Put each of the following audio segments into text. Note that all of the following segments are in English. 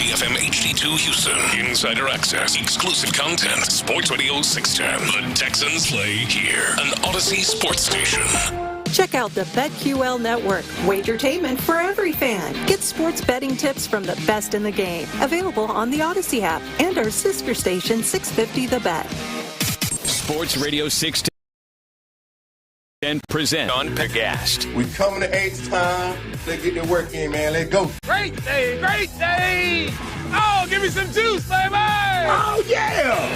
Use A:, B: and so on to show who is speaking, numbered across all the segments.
A: WFM HD2 Houston. Insider access, exclusive content. Sports Radio 610. The Texans play here. An Odyssey sports station.
B: Check out the BetQL Network, wagertainment for every fan. Get sports betting tips from the best in the game. Available on the Odyssey app and our sister station, 650 The Bet.
C: Sports Radio 610 present on Pendergast.
D: We coming to H time. Let's get the work in, man. Let's go.
E: Great day, great day. Oh, give me some juice, baby.
D: Oh, yeah.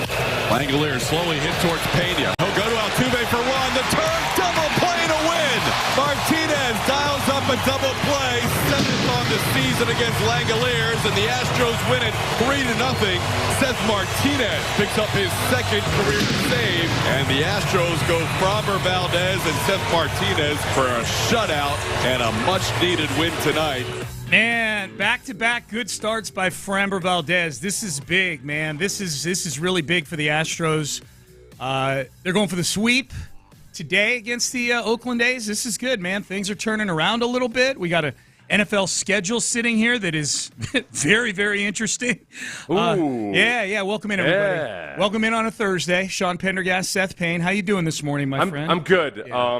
F: Langolier slowly hit towards Pena. He'll go to Altuve for one. The turn, double play to win. Martinez dials up a double play. 7th on the season against Langoliers, and the Astros win it 3-0. Seth Martinez picks up his second career save, and the Astros go Framber Valdez and Seth Martinez for a shutout and a much-needed win tonight.
G: Man, back-to-back good starts by Framber Valdez. This is big, man. This is really big for the Astros. They're going for the sweep today against the Oakland A's. This is good, man. Things are turning around a little bit. We got a NFL schedule sitting here that is very, very interesting. Yeah. Welcome in, everybody.
H: Yeah.
G: Welcome in on a Thursday. Sean Pendergast, Seth Payne. How you doing this morning, my friend?
H: I'm good.
G: Yeah.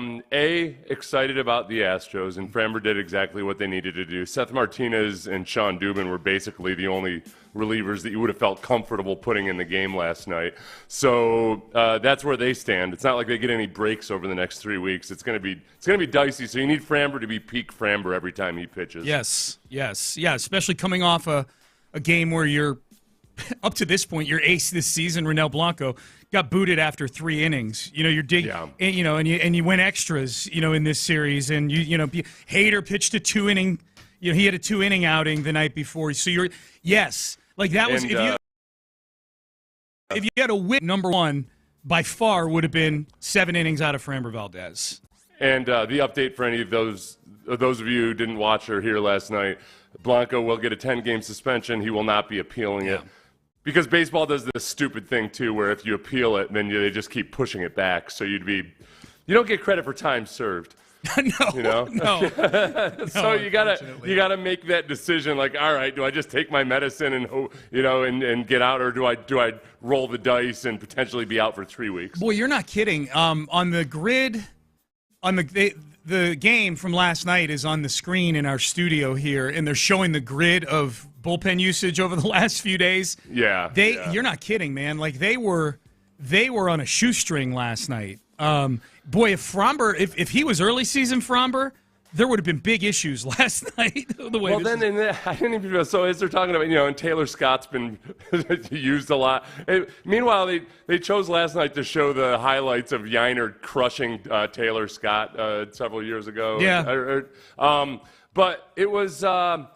H: Excited about the Astros, and Framber did exactly what they needed to do. Seth Martinez and Sean Dubin were basically the only relievers that you would have felt comfortable putting in the game last night. So that's where they stand. It's not like they get any breaks over the next 3 weeks. It's going to be dicey. So you need Framber to be peak Framber every time he pitches.
G: Yes. Yeah, especially coming off a game where you're up to this point, your ace this season, Blanco, got booted after 3 innings. You know, and you went extras, in this series, and Hader pitched a 2-inning. He had a 2-inning outing the night before. So that was if you had a win, number one by far would have been 7 innings out of Framber Valdez.
H: And the update for any of those of you who didn't watch or hear last night, Blanco will get a 10-game suspension. He will not be appealing it. Because baseball does this stupid thing, too, where if you appeal it, then they just keep pushing it back. So you don't get credit for time served.
G: No.
H: So you gotta make that decision. Like, all right, do I just take my medicine and get out, or do I roll the dice and potentially be out for 3 weeks?
G: Boy, you're not kidding. On the grid, the game from last night is on the screen in our studio here, and they're showing the grid of bullpen usage over the last few days.
H: Yeah,
G: You're not kidding, man. Like they were on a shoestring last night. Boy, if Framber, if he was early season Framber, there would have been big issues last night. I
H: didn't even. So as they're talking about, and Taylor Scott's been used a lot. Meanwhile, they chose last night to show the highlights of Yiner crushing Taylor Scott several years ago.
G: Yeah.
H: But it was the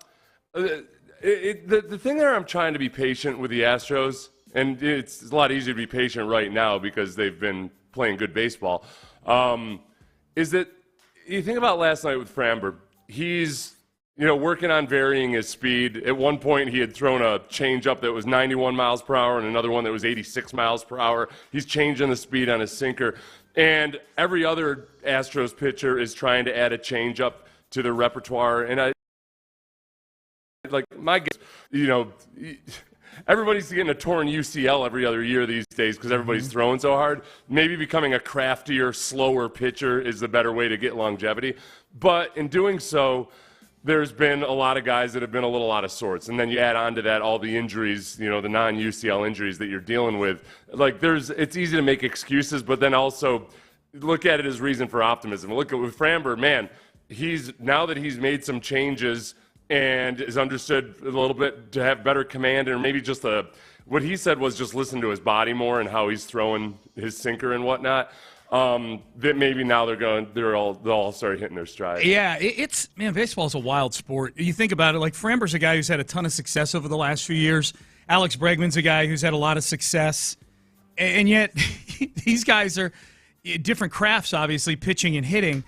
H: thing there. I'm trying to be patient with the Astros, and it's a lot easier to be patient right now because they've been playing good baseball. Is that you think about last night with Framber, he's working on varying his speed. At one point, he had thrown a changeup that was 91 miles per hour and another one that was 86 miles per hour. He's changing the speed on his sinker. And every other Astros pitcher is trying to add a changeup to their repertoire. And my guess, everybody's getting a torn UCL every other year these days because everybody's throwing so hard. Maybe becoming a craftier, slower pitcher is the better way to get longevity. But in doing so, there's been a lot of guys that have been a little out of sorts. And then you add on to that all the injuries, the non-UCL injuries that you're dealing with. It's easy to make excuses, but then also look at it as reason for optimism. Look at with Framber, man, now that he's made some changes and is understood a little bit to have better command, or maybe just what he said was just listen to his body more and how he's throwing his sinker and whatnot. That maybe now they'll all start hitting their stride.
G: Yeah, baseball is a wild sport. You think about it, like Framber's a guy who's had a ton of success over the last few years. Alex Bregman's a guy who's had a lot of success, and yet these guys are different crafts, obviously, pitching and hitting.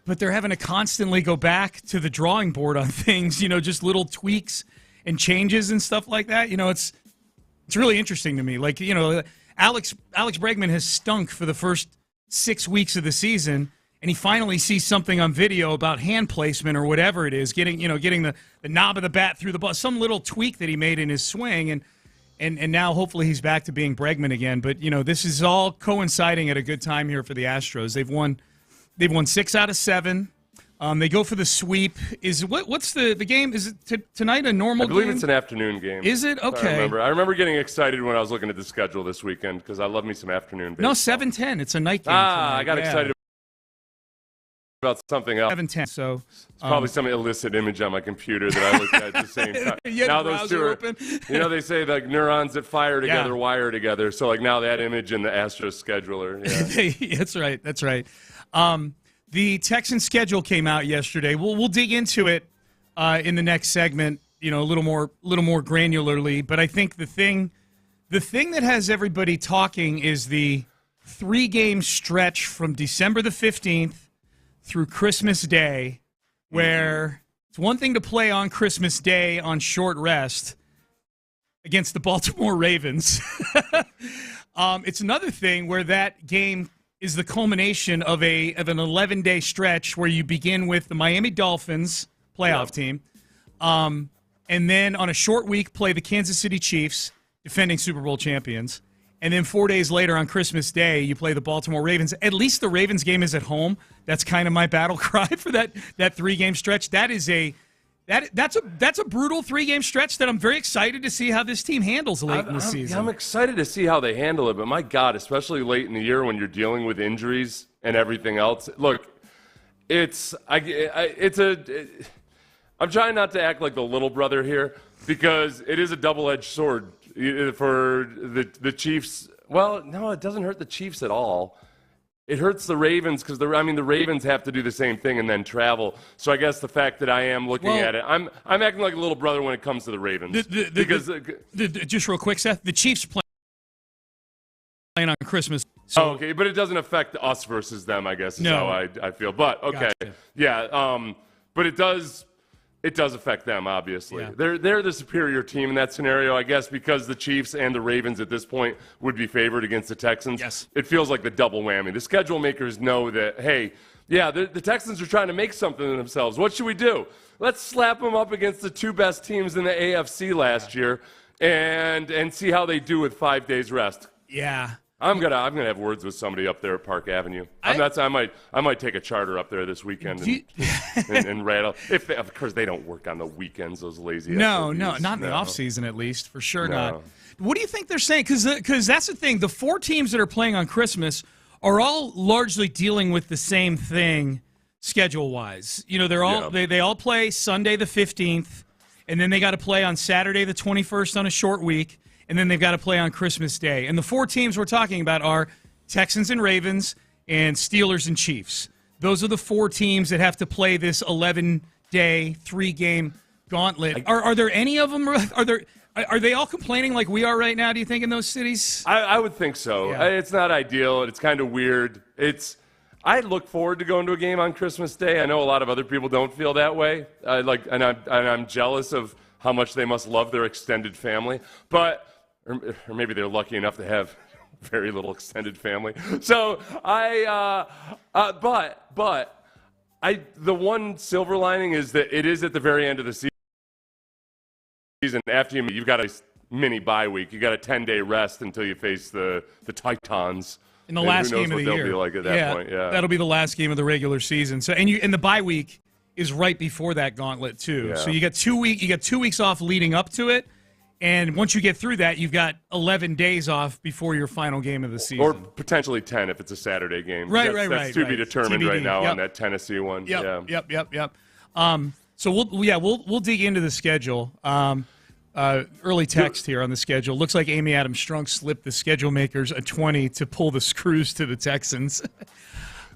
G: But they're having to constantly go back to the drawing board on things, just little tweaks and changes and stuff like that. It's really interesting to me. Like, Alex Bregman has stunk for the first 6 weeks of the season, and he finally sees something on video about hand placement or whatever it is, getting the knob of the bat through the ball, some little tweak that he made in his swing, and now hopefully he's back to being Bregman again. But this is all coinciding at a good time here for the Astros. They've won 6 out of 7. They go for the sweep. What's the game? Is it tonight a normal game?
H: I believe it's an afternoon game.
G: Is it? Okay.
H: I remember getting excited when I was looking at the schedule this weekend because I love me some afternoon baseball.
G: No, 7:10. It's a night game.
H: I got excited about something else.
G: 7:10. So
H: it's probably some illicit image on my computer that I looked at the same time.
G: Now those two are open.
H: They say like neurons that fire together wire together. So like now that image in the Astros scheduler. Yeah.
G: That's right. The Texans schedule came out yesterday. We'll dig into it in the next segment, a little more granularly. But I think the thing that has everybody talking is the 3-game stretch from December the 15th through Christmas Day, where it's one thing to play on Christmas Day on short rest against the Baltimore Ravens. It's another thing where that game is the culmination of an 11-day stretch where you begin with the Miami Dolphins playoff team, and then on a short week play the Kansas City Chiefs, defending Super Bowl champions, and then 4 days later on Christmas Day you play the Baltimore Ravens. At least the Ravens game is at home. That's kind of my battle cry for that 3-game stretch. That's a brutal 3-game stretch that I'm very excited to see how this team handles late in the season.
H: I'm excited to see how they handle it, but my God, especially late in the year when you're dealing with injuries and everything else. Look, I'm trying not to act like the little brother here because it is a double-edged sword for the Chiefs. Well, no, it doesn't hurt the Chiefs at all. It hurts the Ravens because the Ravens have to do the same thing and then travel. So I guess the fact that I am looking at it, I'm acting like a little brother when it comes to the Ravens.
G: Just real quick, Seth, the Chiefs playing on Christmas. So.
H: Okay, but it doesn't affect us versus them, I guess, is how I feel. But, okay, gotcha. Yeah, but it does affect them, obviously. Yeah. They're the superior team in that scenario, I guess, because the Chiefs and the Ravens at this point would be favored against the Texans.
G: Yes.
H: It feels like the double whammy. The schedule makers know that, hey, the Texans are trying to make something of themselves. What should we do? Let's slap them up against the 2 best teams in the AFC last year and see how they do with 5 days rest.
G: Yeah.
H: I'm gonna have words with somebody up there at Park Avenue. I might take a charter up there this weekend and rattle. Of course they don't work on the weekends. Those lazy.
G: No, not in the off season at least, for sure not. What do you think they're saying? Because that's the thing. The 4 teams that are playing on Christmas are all largely dealing with the same thing schedule wise. They're all they all play Sunday the 15th, and then they got to play on Saturday the 21st on a short week. And then they've got to play on Christmas Day. And the 4 teams we're talking about are Texans and Ravens and Steelers and Chiefs. Those are the 4 teams that have to play this 11-day, 3-game gauntlet. Are there any of them? Are they all complaining like we are right now, do you think, in those cities?
H: I would think so. Yeah. It's not ideal. It's kind of weird. I look forward to going to a game on Christmas Day. I know a lot of other people don't feel that way. I'm jealous of how much they must love their extended family. But or maybe they're lucky enough to have very little extended family. So the one silver lining is that it is at the very end of the season. After you've got a mini bye week. You got a 10-day rest until you face the Titans.
G: In the last game of the year.
H: Who knows what they'll be like at that point. Yeah,
G: that'll be the last game of the regular season. So and the bye week is right before that gauntlet too. Yeah. So you got 2 weeks off leading up to it. And once you get through that, you've got 11 days off before your final game of the season.
H: Or potentially 10 if it's a Saturday game.
G: That's
H: to be determined
G: TBD.
H: right now on that Tennessee one.
G: Yep. So we'll dig into the schedule. Early text here on the schedule. Looks like Amy Adams Strunk slipped the schedule makers a 20 to pull the screws to the Texans.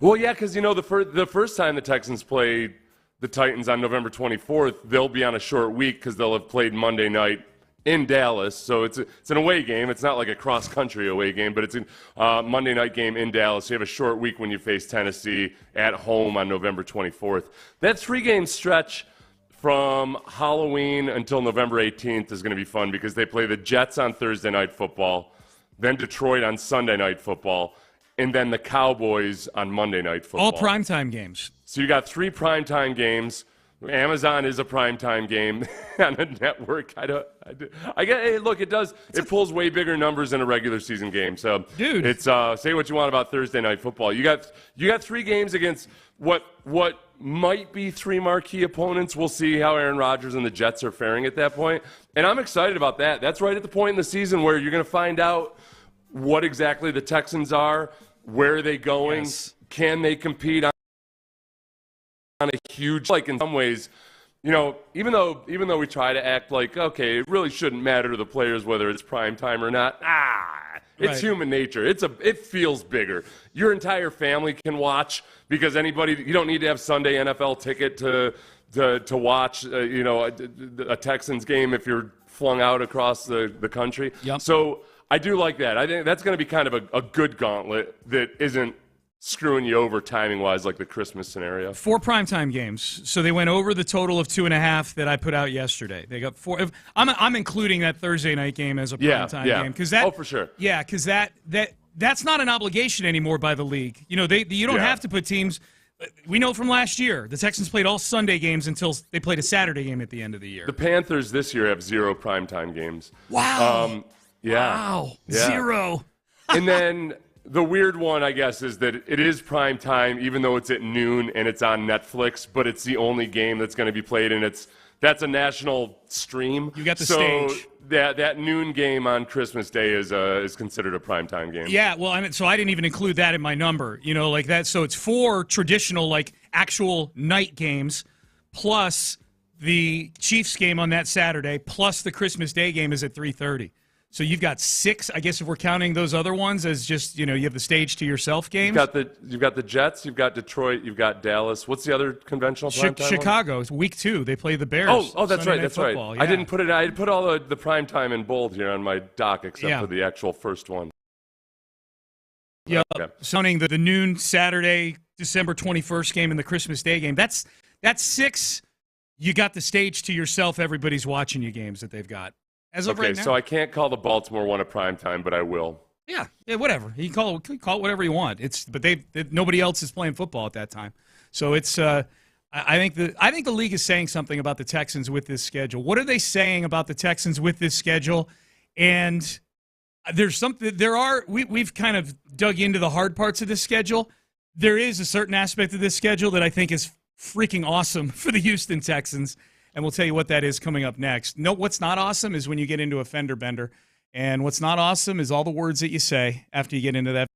H: Well, yeah, because, the first time the Texans played the Titans on November 24th, they'll be on a short week because they'll have played Monday night in Dallas. So it's an away game. It's not like a cross-country away game, but it's a Monday night game in Dallas. You have a short week when you face Tennessee at home on November 24th. That 3-game stretch from Halloween until November 18th is going to be fun because they play the Jets on Thursday Night Football, then Detroit on Sunday Night Football, and then the Cowboys on Monday Night Football.
G: All primetime games.
H: So you got 3 primetime games. Amazon is a primetime game on a network. I get. Hey, look, it does. It pulls way bigger numbers than a regular season game. So,
G: dude,
H: it's say what you want about Thursday Night Football. You got 3 games against what might be 3 marquee opponents. We'll see how Aaron Rodgers and the Jets are faring at that point. And I'm excited about that. That's right at the point in the season where you're going to find out what exactly the Texans are, where are they going, can they compete on a huge, like in some ways, you know, even though we try to act like, okay, it really shouldn't matter to the players whether it's prime time or not. It's human nature. It feels bigger. Your entire family can watch because you don't need to have Sunday NFL ticket to watch, a Texans game if you're flung out across the country.
G: Yep.
H: So I do like that. I think that's going to be kind of a good gauntlet that isn't screwing you over timing-wise like the Christmas scenario.
G: 4 primetime games. So they went over the total of 2.5 that I put out yesterday. They got 4. I'm including that Thursday night game as a primetime game.
H: Oh, for sure.
G: Yeah, because that's not an obligation anymore by the league. You know, you don't have to put teams. We know from last year, the Texans played all Sunday games until they played a Saturday game at the end of the year.
H: The Panthers this year have 0 primetime games.
G: Wow.
H: Wow.
G: 0. And
H: then the weird one, I guess, is that it is prime time, even though it's at noon and it's on Netflix, but it's the only game that's going to be played, and that's a national stream.
G: You got the stage.
H: That noon game on Christmas Day is considered a primetime game.
G: Yeah, well, so I didn't even include that in my number, like that. So it's 4 traditional, like, actual night games, plus the Chiefs game on that Saturday, plus the Christmas Day game is at 3:30. So you've got 6, I guess, if we're counting those other ones as just, you have the stage to yourself games.
H: You've got the Jets, you've got Detroit, you've got Dallas. What's the other conventional primetime
G: Chicago. It's week 2. They play the Bears.
H: Oh, that's
G: Sunday
H: right. That's
G: football.
H: right.
G: Yeah.
H: I didn't put it. I put all the primetime in bold here on my doc, except for the actual first one.
G: Yeah.
H: Okay.
G: Sounding the noon Saturday, December 21st game and the Christmas Day game. That's 6. You got the stage to yourself. Everybody's watching you games that they've got. As of right now.
H: So I can't call the Baltimore one a primetime, but I will.
G: Yeah, whatever. You can call it whatever you want. But nobody else is playing football at that time. So it's I think the league is saying something about the Texans with this schedule. What are they saying about the Texans with this schedule? And there's something we've kind of dug into the hard parts of this schedule. There is a certain aspect of this schedule that I think is freaking awesome for the Houston Texans. And we'll tell you what that is coming up next. No, what's not awesome is when you get into a fender bender. And what's not awesome is all the words that you say after you get into that.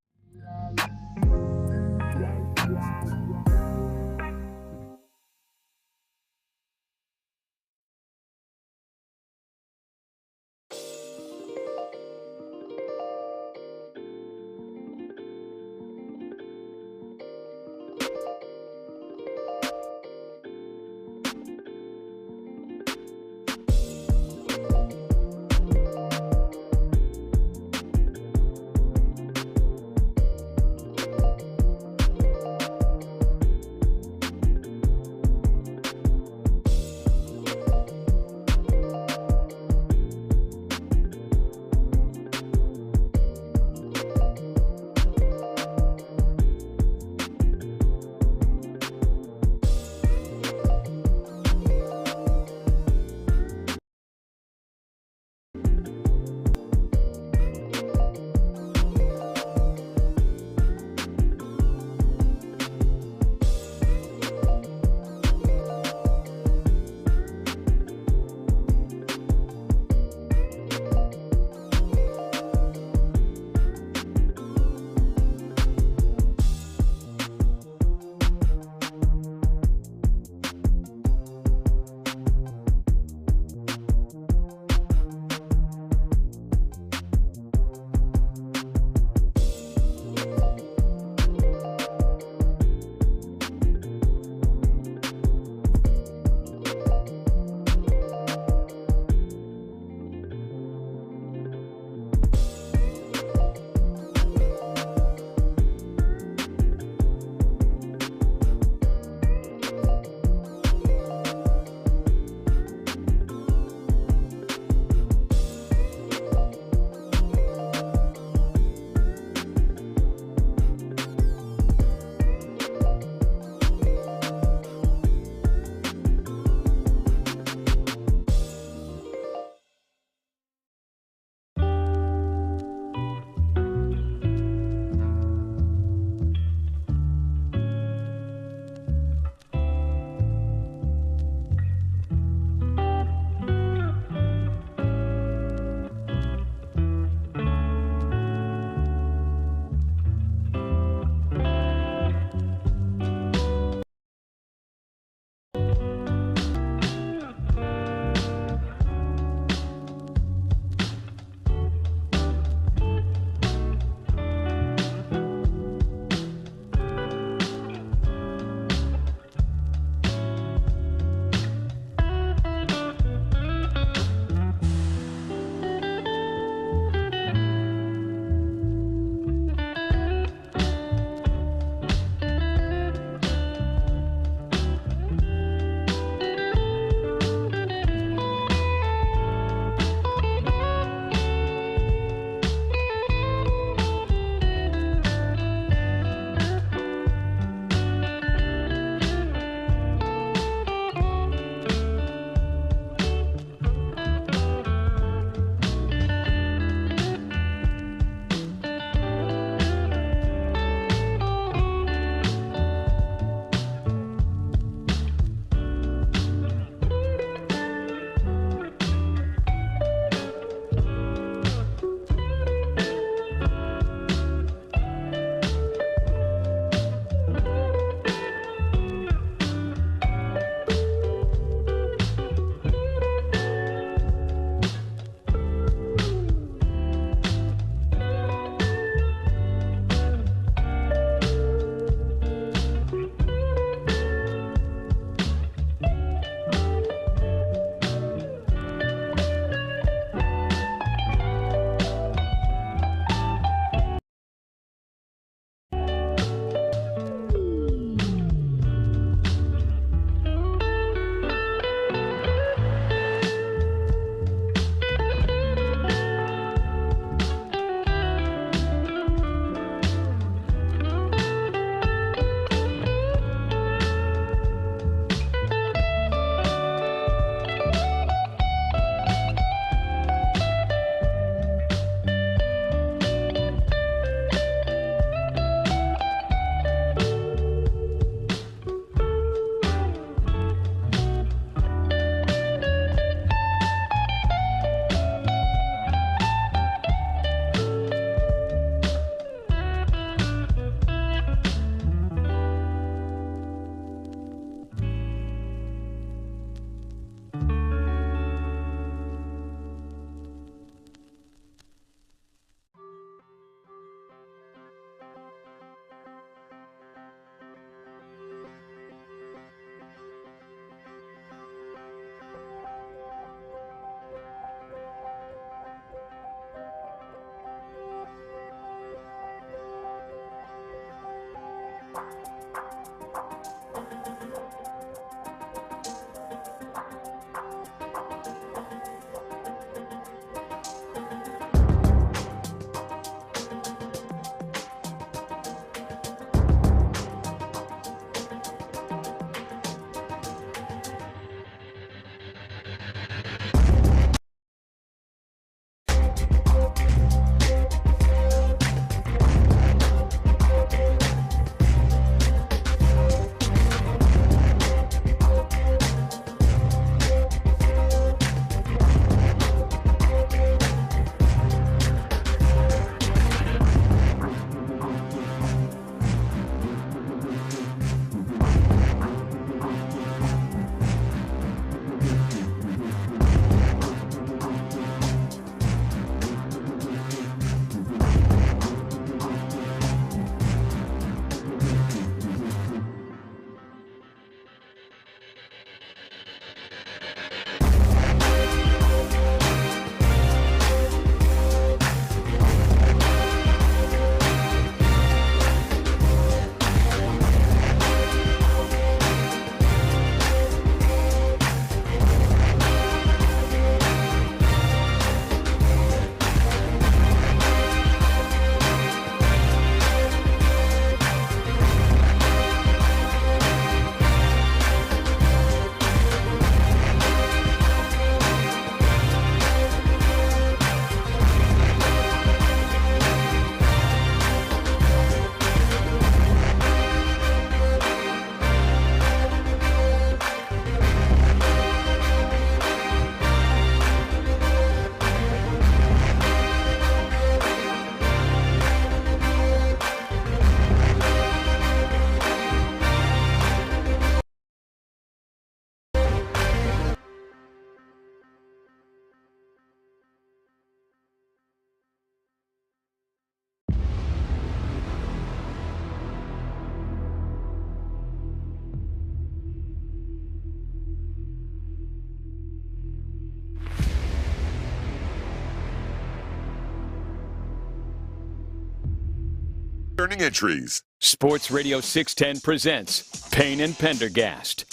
I: Turning entries.
C: Sports Radio 610 presents Payne and Pendergast.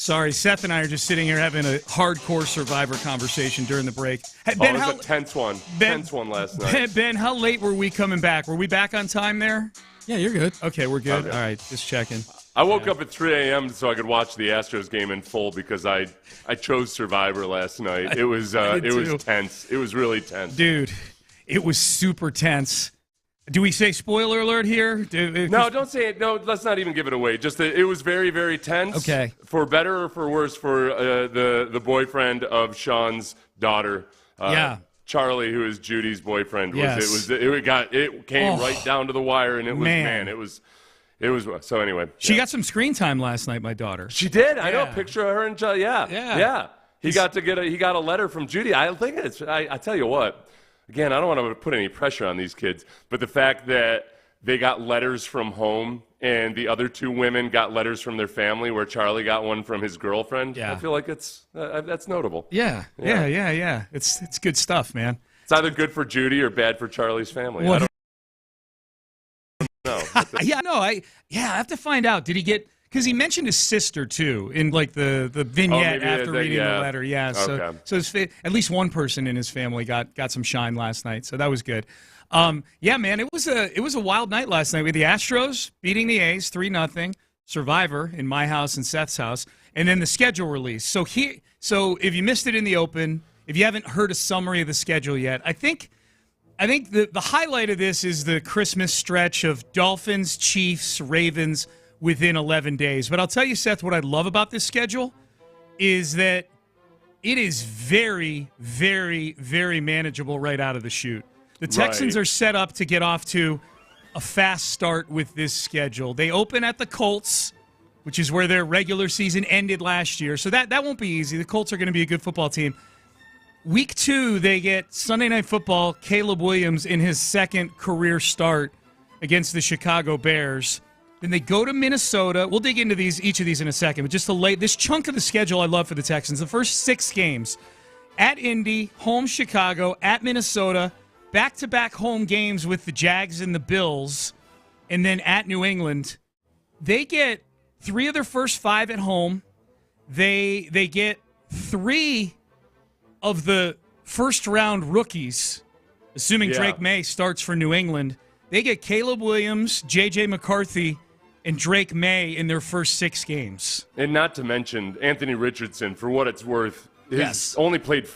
G: Sorry, Seth and I are just sitting here having a hardcore Survivor conversation during the break. Hey,
H: Ben, it was a tense one. Tense one last night.
G: Ben, how late were we coming back? Were we back on time there?
J: Yeah, you're good.
G: Okay, we're good.
H: Okay.
G: All right, just checking.
H: I woke up at 3 a.m. so I could watch the Astros game in full because I chose Survivor last night. It was tense. It was really tense.
G: Dude, it was super tense. Do we say spoiler alert here?
H: No, don't say it. No, let's not even give it away. Just it was very, very tense.
G: Okay.
H: For better or for worse, for the boyfriend of Sean's daughter. Charlie, who is Judy's boyfriend.
G: Yes.
H: It came right down to the wire, and it was it was so anyway.
G: She got some screen time last night, my daughter.
H: She did. I know. Picture of her and Charlie. Yeah. He got a letter from Judy. I think I tell you what. Again, I don't want to put any pressure on these kids, but the fact that they got letters from home and the other two women got letters from their family, where Charlie got one from his girlfriend, I feel like that's notable.
G: Yeah. It's good stuff, man.
H: It's either good for Judy or bad for Charlie's family.
G: What?
H: I don't know.
G: I have to find out. Did he get? Because he mentioned his sister, too, in like the vignette after reading the letter. Yeah, so at least one person in his family got some shine last night, so that was good. Yeah, man, it was a wild night last night with the Astros beating the A's 3-0, Survivor in my house and Seth's house, and then the schedule release. So if you missed it in the open, if you haven't heard a summary of the schedule yet, I think the highlight of this is the Christmas stretch of Dolphins, Chiefs, Ravens within 11 days. But I'll tell you, Seth, what I love about this schedule is that it is very, very, very manageable right out of the chute. The Texans are set up to get off to a fast start with this schedule. They open at the Colts, which is where their regular season ended last year. So that won't be easy. The Colts are going to be a good football team. Week 2, they get Sunday Night Football, Caleb Williams in his second career start against the Chicago Bears. Then they go to Minnesota. We'll dig into each of these in a second, but just this chunk of the schedule I love for the Texans. The first 6 games, at Indy, home Chicago, at Minnesota, back-to-back home games with the Jags and the Bills, and then at New England. They get 3 of their first 5 at home. They get 3 of the first-round rookies, assuming Drake May starts for New England. They get Caleb Williams, J.J. McCarthy, and Drake May in their first 6 games.
H: And not to mention Anthony Richardson, for what it's worth, has only played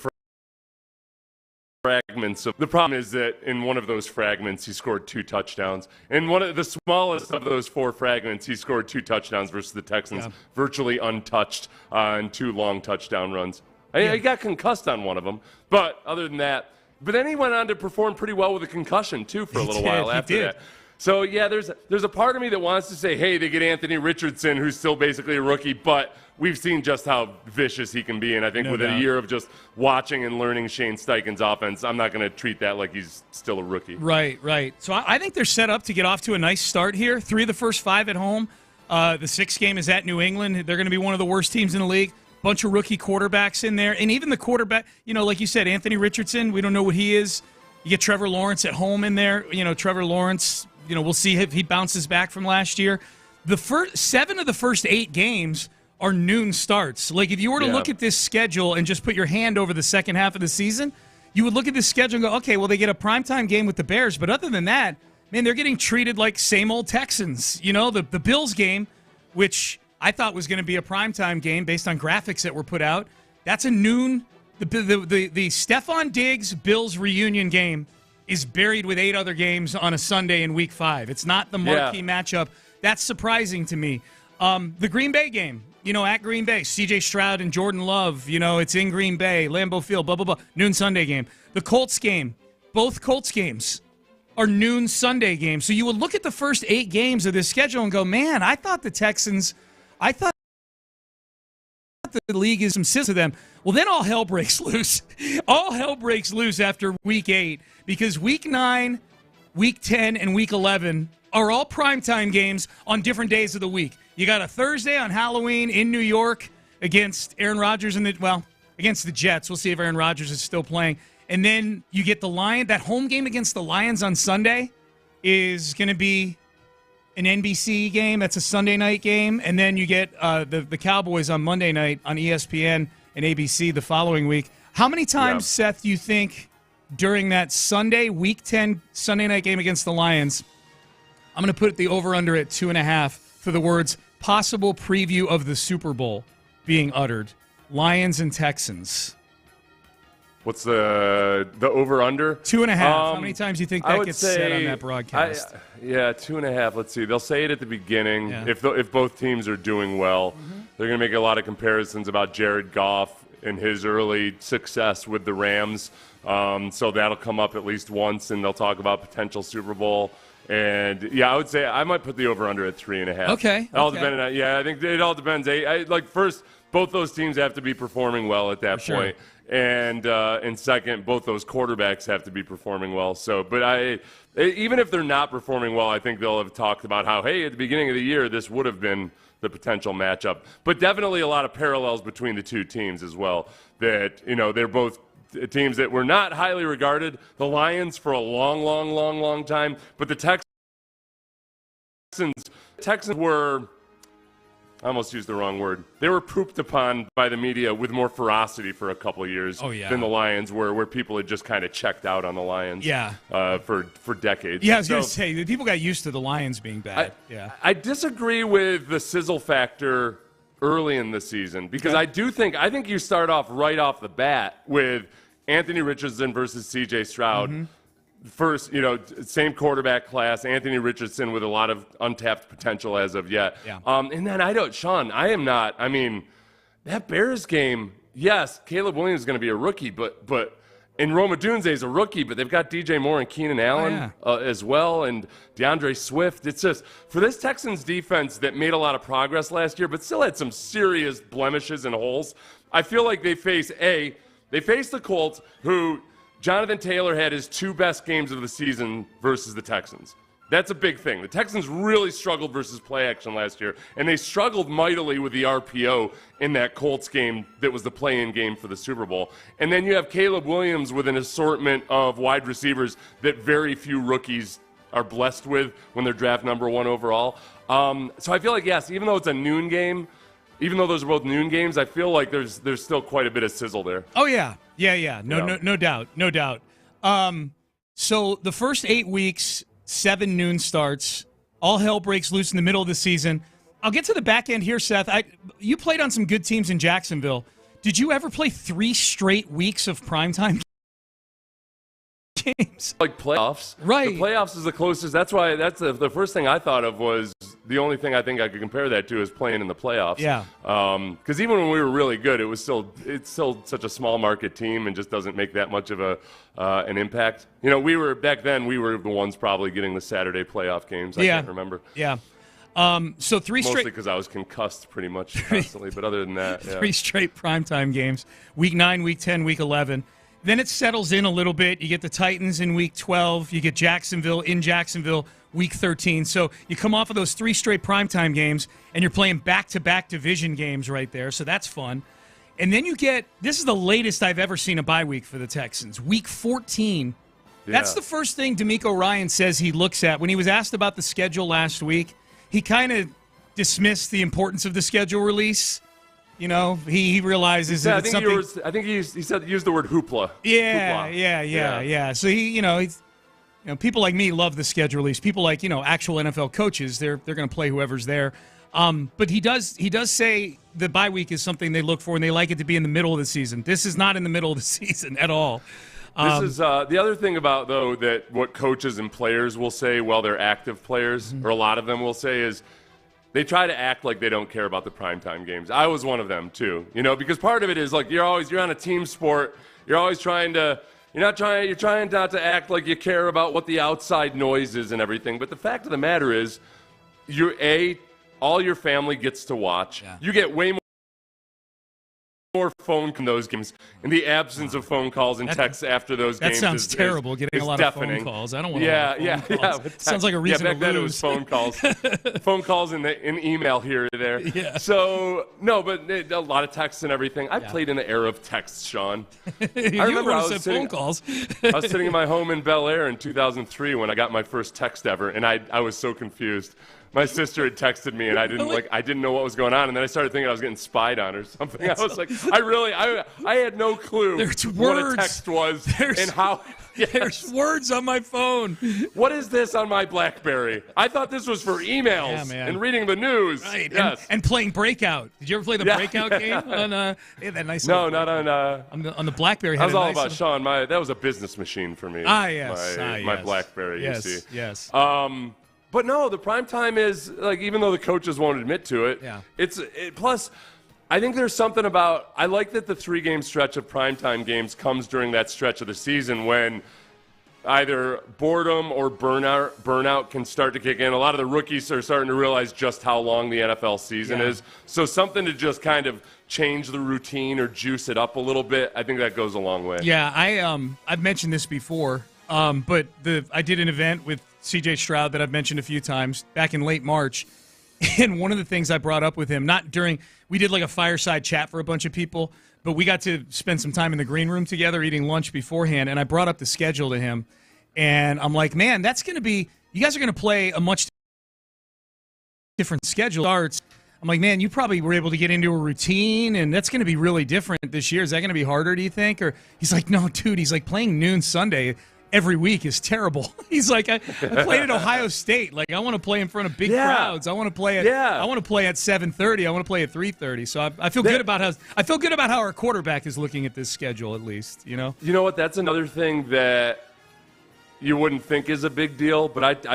H: fragments. The problem is that in one of those fragments, he scored 2 touchdowns. In one of the smallest of those 4 fragments, he scored 2 touchdowns versus the Texans, virtually untouched and 2 long touchdown runs. He got concussed on one of them, but other than that, but then he went on to perform pretty well with a concussion, too, for a little while after that. So, yeah, there's a part of me that wants to say, hey, they get Anthony Richardson, who's still basically a rookie, but we've seen just how vicious he can be. And I think with a year of just watching and learning Shane Steichen's offense, I'm not going to treat that like he's still a rookie.
G: Right. So I think they're set up to get off to a nice start here. 3 of the first 5 at home. The 6th game is at New England. They're going to be one of the worst teams in the league. Bunch of rookie quarterbacks in there. And even the quarterback, like you said, Anthony Richardson, we don't know what he is. You get Trevor Lawrence at home in there. Trevor Lawrence, we'll see if he bounces back from last year. The first 7 of the first 8 games are noon starts. Like, if you were to look at this schedule and just put your hand over the second half of the season, you would look at this schedule and go, okay, well, they get a primetime game with the Bears. But other than that, man, they're getting treated like same old Texans. The Bills game, which I thought was going to be a primetime game based on graphics that were put out, that's a noon. The Stefon Diggs Bills reunion game is buried with 8 other games on a Sunday in Week 5. It's not the marquee matchup. That's surprising to me. The Green Bay game, at Green Bay, C.J. Stroud and Jordan Love, it's in Green Bay, Lambeau Field, blah, blah, blah. Noon Sunday game. The Colts game, both Colts games are noon Sunday games. So you would look at the first 8 games of this schedule and go, man, I thought the league is some sense to them. Well, then all hell breaks loose. All hell breaks loose after Week 8 because Week 9, Week 10, and Week 11 are all primetime games on different days of the week. You got a Thursday on Halloween in New York against Aaron Rodgers against the Jets. We'll see if Aaron Rodgers is still playing. And then you get that home game against the Lions on Sunday. is going to be an NBC game. That's a Sunday night game. And then you get the Cowboys on Monday night on ESPN and ABC the following week. How many times, Seth, do you think during that Sunday, Week 10 Sunday night game against the Lions, I'm going to put the over-under at 2.5 for the words possible preview of the Super Bowl being uttered? Lions and Texans.
H: What's the over-under?
G: 2.5. How many times do you think that gets said on that broadcast?
H: 2.5. Let's see. They'll say it at the beginning. Yeah. If both teams are doing well, they're going to make a lot of comparisons about Jared Goff and his early success with the Rams. So that'll come up at least once, and they'll talk about potential Super Bowl. And, yeah, I would say I might put the over-under at 3.5.
G: Okay.
H: All depending on, I think it all depends. First, both those teams have to be performing well at that point. And second, both those quarterbacks have to be performing well. So, but even if they're not performing well, I think they'll have talked about how, hey, at the beginning of the year, this would have been the potential matchup. But definitely a lot of parallels between the two teams as well. That, they're both teams that were not highly regarded. The Lions for a long time. But the Texans were, I almost used the wrong word. They were pooped upon by the media with more ferocity for a couple of years than the Lions were, where people had just kind of checked out on the Lions for decades.
G: Yeah, I was going to say, people got used to the Lions being bad.
H: I disagree with the sizzle factor early in the season because I think you start off right off the bat with Anthony Richardson versus C.J. Stroud. First, same quarterback class, Anthony Richardson with a lot of untapped potential as of yet.
G: Yeah.
H: And then that Bears game, yes, Caleb Williams is going to be a rookie, but and Rome Odunze is a rookie, but they've got DJ Moore and Keenan Allen as well, and DeAndre Swift. It's just, for this Texans defense that made a lot of progress last year, but still had some serious blemishes and holes, I feel like they face the Colts, who Jonathan Taylor had his two best games of the season versus the Texans. That's a big thing. The Texans really struggled versus play action last year, and they struggled mightily with the RPO in that Colts game that was the play-in game for the Super Bowl. And then you have Caleb Williams with an assortment of wide receivers that very few rookies are blessed with when they're draft number 1 overall. So I feel like, yes, even though it's a noon game, even though those are both noon games, I feel like there's still quite a bit of sizzle there.
G: Oh, yeah. No doubt. So the first 8 weeks, 7 noon starts. All hell breaks loose in the middle of the season. I'll get to the back end here, Seth. You played on some good teams in Jacksonville. Did you ever play 3 straight weeks of primetime games?
H: Like playoffs.
G: Right.
H: The playoffs is the closest. That's why the first thing I thought of was the only thing I think I could compare that to is playing in the playoffs.
G: Yeah.
H: Because even when we were really good, it's still such a small market team and just doesn't make that much of an impact. Back then we were the ones probably getting the Saturday playoff games. I can't remember.
G: Yeah. So 3 straight.
H: Mostly because I was concussed pretty much constantly, but other than that,
G: 3 straight primetime games. Week 9, Week 10, Week 11. Then it settles in a little bit. You get the Titans in Week 12. You get Jacksonville in Jacksonville Week 13. So you come off of those 3 straight primetime games, and you're playing back-to-back division games right there. So that's fun. And then you get – this is the latest I've ever seen a bye week for the Texans. Week 14. Yeah. That's the first thing DeMeco Ryan says he looks at. When he was asked about the schedule last week, he kind of dismissed the importance of the schedule release. He realizes that it's something.
H: I think he used the word hoopla.
G: Yeah. So he's people like me love the schedule release. People like actual NFL coaches, they're going to play whoever's there. But he does say the bye week is something they look for, and they like it to be in the middle of the season. This is not in the middle of the season at all.
H: This is the other thing about, though, that what coaches and players will say while they're active players, or a lot of them will say, is they try to act like they don't care about the primetime games. I was one of them too, because part of it is like you're on a team sport. You're always trying not to act like you care about what the outside noise is and everything. But the fact of the matter is, all your family gets to watch. Yeah. You get way more phone in those games, and the absence of phone calls and texts after those games.
G: That sounds terrible. Getting a lot
H: deafening.
G: of phone calls. I don't want a lot of phone calls. Sounds like a reason
H: back
G: to lose.
H: then it was phone calls, phone calls and email here or there.
G: Yeah.
H: So no, but a lot of texts and everything. I played in the era of texts, Sean. I remember I was
G: phone calls.
H: I was sitting in my home in Bel Air in 2003 when I got my first text ever, and I was so confused. My sister had texted me, and I didn't know what was going on, and then I started thinking I was getting spied on or something. I was like, I had no clue what a text was and how. Yes.
G: There's words on my phone.
H: What is this on my BlackBerry? I thought this was for emails and reading the news.
G: Right.
H: Yes.
G: And playing Breakout. Did you ever play the Breakout game on? They had that nice.
H: No, not on
G: the BlackBerry.
H: I was all about Sean. That was a business machine for me.
G: Yes.
H: My BlackBerry.
G: Yes.
H: You see.
G: Yes.
H: But no, the prime time is like, even though the coaches won't admit to it, plus I think there's something about, I like that the 3-game stretch of primetime games comes during that stretch of the season when either boredom or burnout can start to kick in. A lot of the rookies are starting to realize just how long the NFL season is. So something to just kind of change the routine or juice it up a little bit, I think that goes a long way.
G: Yeah, I've mentioned this before, but I did an event with CJ Stroud that I've mentioned a few times back in late March. And one of the things I brought up with him, we did like a fireside chat for a bunch of people, but we got to spend some time in the green room together eating lunch beforehand, and I brought up the schedule to him. And I'm like, man, that's going to be – you guys are going to play a much different schedule. Starts. I'm like, man, you probably were able to get into a routine, and that's going to be really different this year. Is that going to be harder, do you think? Or he's like, no, dude. He's like, playing noon Sunday every week is terrible. He's like, I played at Ohio State. Like, I want to play in front of big crowds. I want to play at I want to play at 7:30. I want to play at 3:30. So I feel good about how our quarterback is looking at this schedule, at least. You know. You
H: know what? That's another thing that you wouldn't think is a big deal. But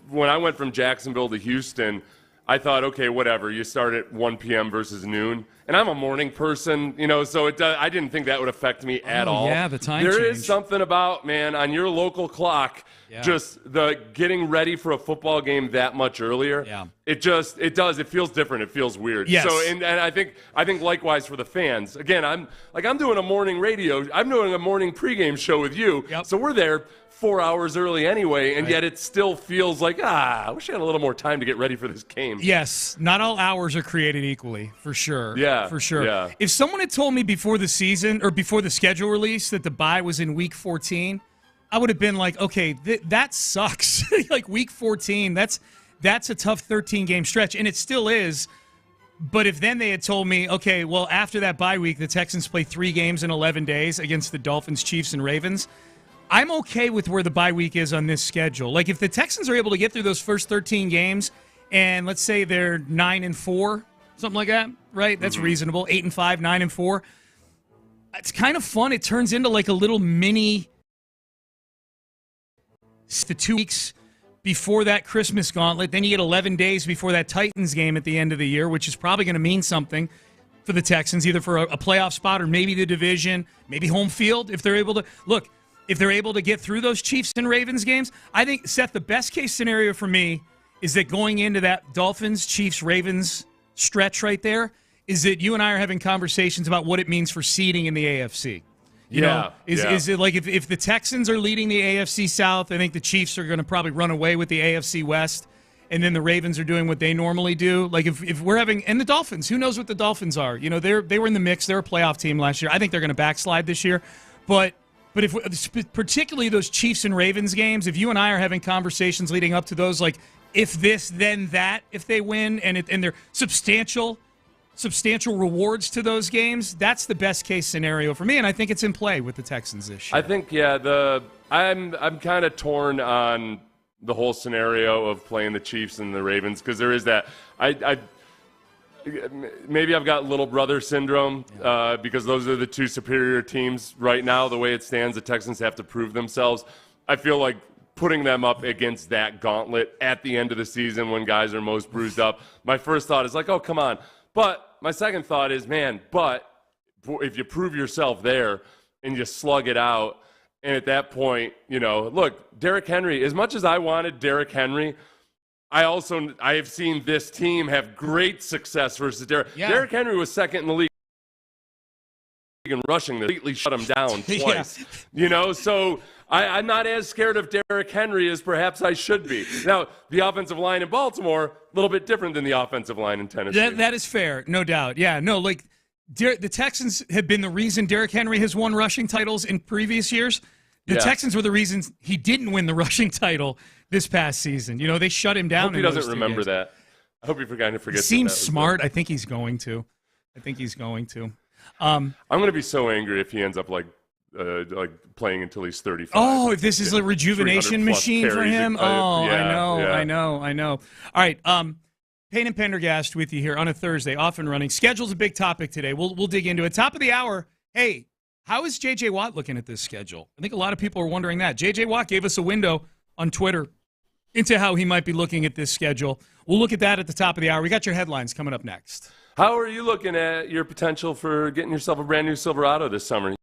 H: when I went from Jacksonville to Houston, I thought, okay, whatever. You start at 1 p.m. versus noon. And I'm a morning person, so I didn't think that would affect me at all.
G: Yeah, the time
H: There
G: change.
H: is something about, man, on your local clock, just the getting ready for a football game that much earlier.
G: Yeah.
H: It does. It feels different. It feels weird.
G: Yes.
H: So, and I think likewise for the fans. Again, I'm doing a morning radio. I'm doing a morning pregame show with you.
G: Yep.
H: So we're there 4 hours early anyway, and yet it still feels like, I wish I had a little more time to get ready for this game.
G: Yes, not all hours are created equally, for sure.
H: Yeah,
G: for sure.
H: Yeah.
G: If someone had told me before the season or before the schedule release that the bye was in week 14, I would have been like, okay, that sucks. Like week 14, that's a tough 13-game stretch, and it still is. But if then they had told me, okay, well, after that bye week, the Texans play 3 games in 11 days against the Dolphins, Chiefs, and Ravens, I'm okay with where the bye week is on this schedule. Like, if the Texans are able to get through those first 13 games, and let's say they're 9-4, something like that, right? That's reasonable. 8-5, 9-4. It's kind of fun. It turns into like a little mini. The 2 weeks before that Christmas gauntlet, then you get 11 days before that Titans game at the end of the year, which is probably going to mean something for the Texans, either for a playoff spot or maybe the division, maybe home field if they're able to. Look, if they're able to get through those Chiefs and Ravens games, I think, Seth, the best case scenario for me is that going into that Dolphins, Chiefs, Ravens stretch right there is that you and I are having conversations about what it means for seeding in the AFC. Is it like if the Texans are leading the AFC South, I think the Chiefs are going to probably run away with the AFC West, and then the Ravens are doing what they normally do. Like if we're having – and the Dolphins, who knows what the Dolphins are? They were in the mix. They're a playoff team last year. I think they're going to backslide this year. But if particularly those Chiefs and Ravens games, if you and I are having conversations leading up to those, like if this, then that, if they win, and they're substantial rewards to those games, that's the best case scenario for me, and I think it's in play with the Texans this year.
H: I think, I'm kind of torn on the whole scenario of playing the Chiefs and the Ravens because there is that. Maybe I've got little brother syndrome because those are the two superior teams right now. The way it stands, the Texans have to prove themselves. I feel like putting them up against that gauntlet at the end of the season when guys are most bruised up, my first thought is like, oh, come on. But my second thought is, man, if you prove yourself there and you slug it out, and at that point, look, Derrick Henry, as much as I wanted Derrick Henry, I have seen this team have great success versus Derrick. Yeah. Derrick Henry was second in the league and rushing that completely shut him down twice. You know, so I'm not as scared of Derrick Henry as perhaps I should be. Now, the offensive line in Baltimore, a little bit different than the offensive line in Tennessee.
G: That is fair, no doubt. Yeah, no, like the Texans have been the reason Derrick Henry has won rushing titles in previous years. The Texans were the reasons he didn't win the rushing title this past season. You know, they shut him down.
H: I hope he doesn't remember that. I hope he kind of forgets.
G: He seems smart. I think he's going to. I'm
H: going to be so angry if he ends up like playing until he's 35.
G: Oh, if this is a rejuvenation machine for him. I know. All right, Payne and Pendergast with you here on a Thursday, off and running. Schedule's a big topic today. We'll dig into it. Top of the hour. Hey, how is J.J. Watt looking at this schedule? I think a lot of people are wondering that. J.J. Watt gave us a window on Twitter into how he might be looking at this schedule. We'll look at that at the top of the hour. We got your headlines coming up next.
H: How are you looking at your potential for getting yourself a brand new Silverado this summer?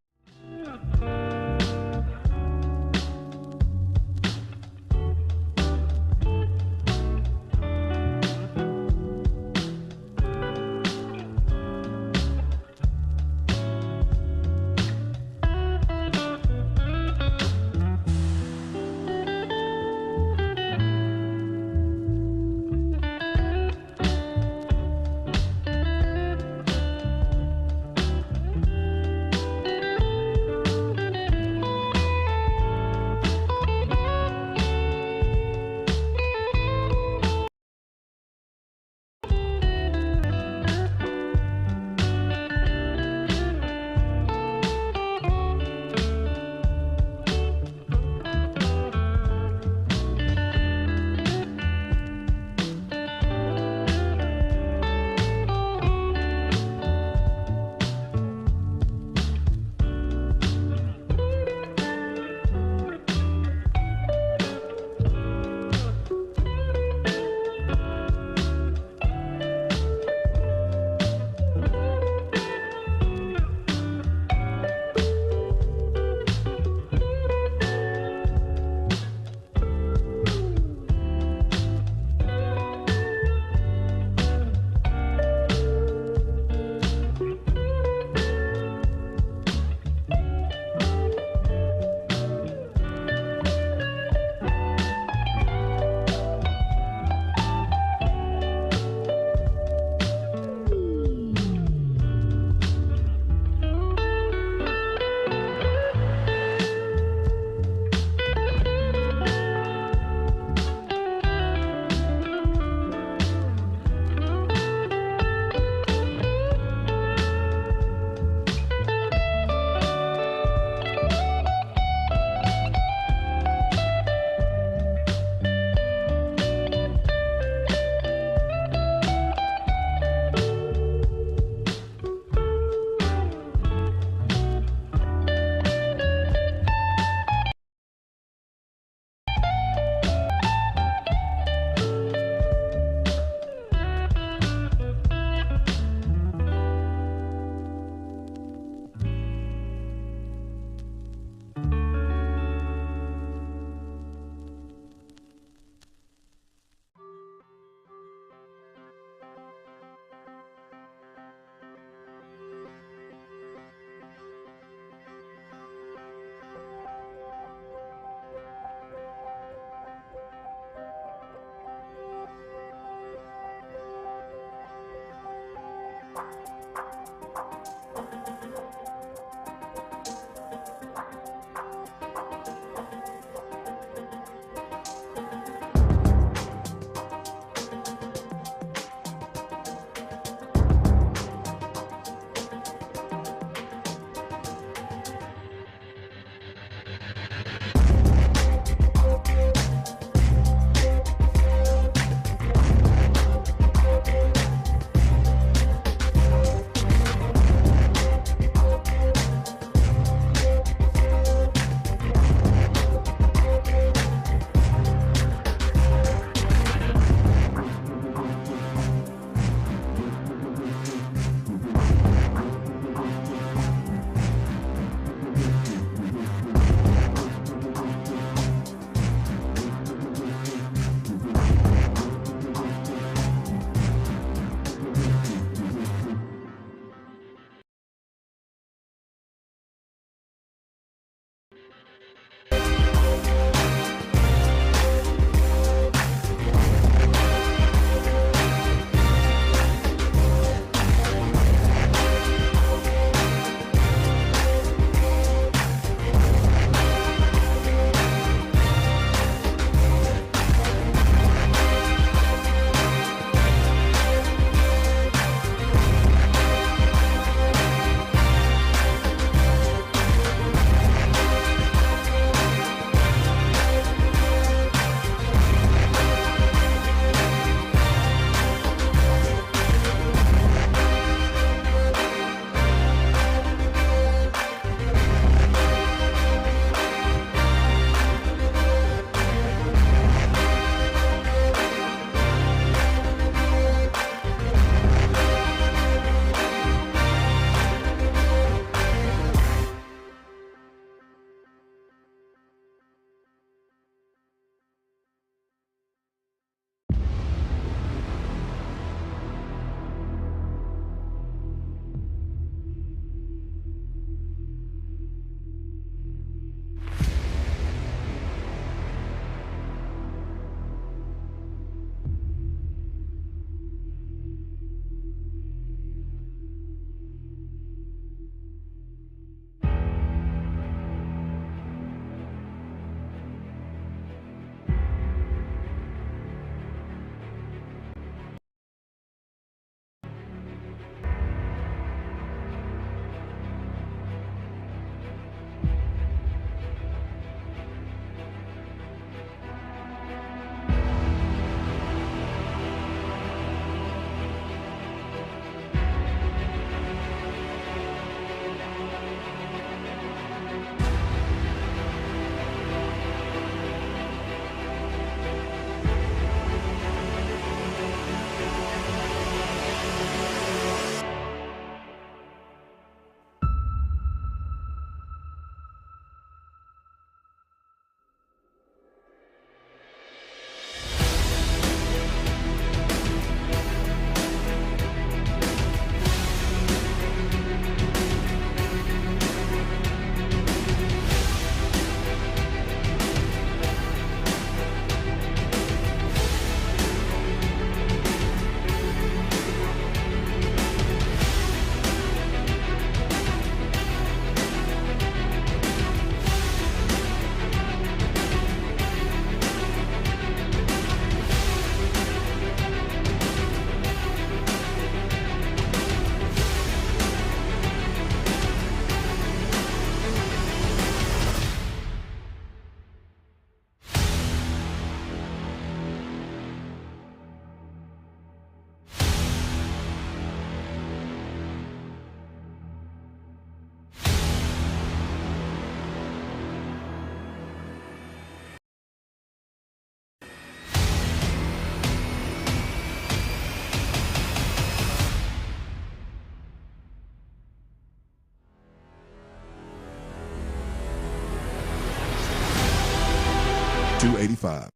I: time.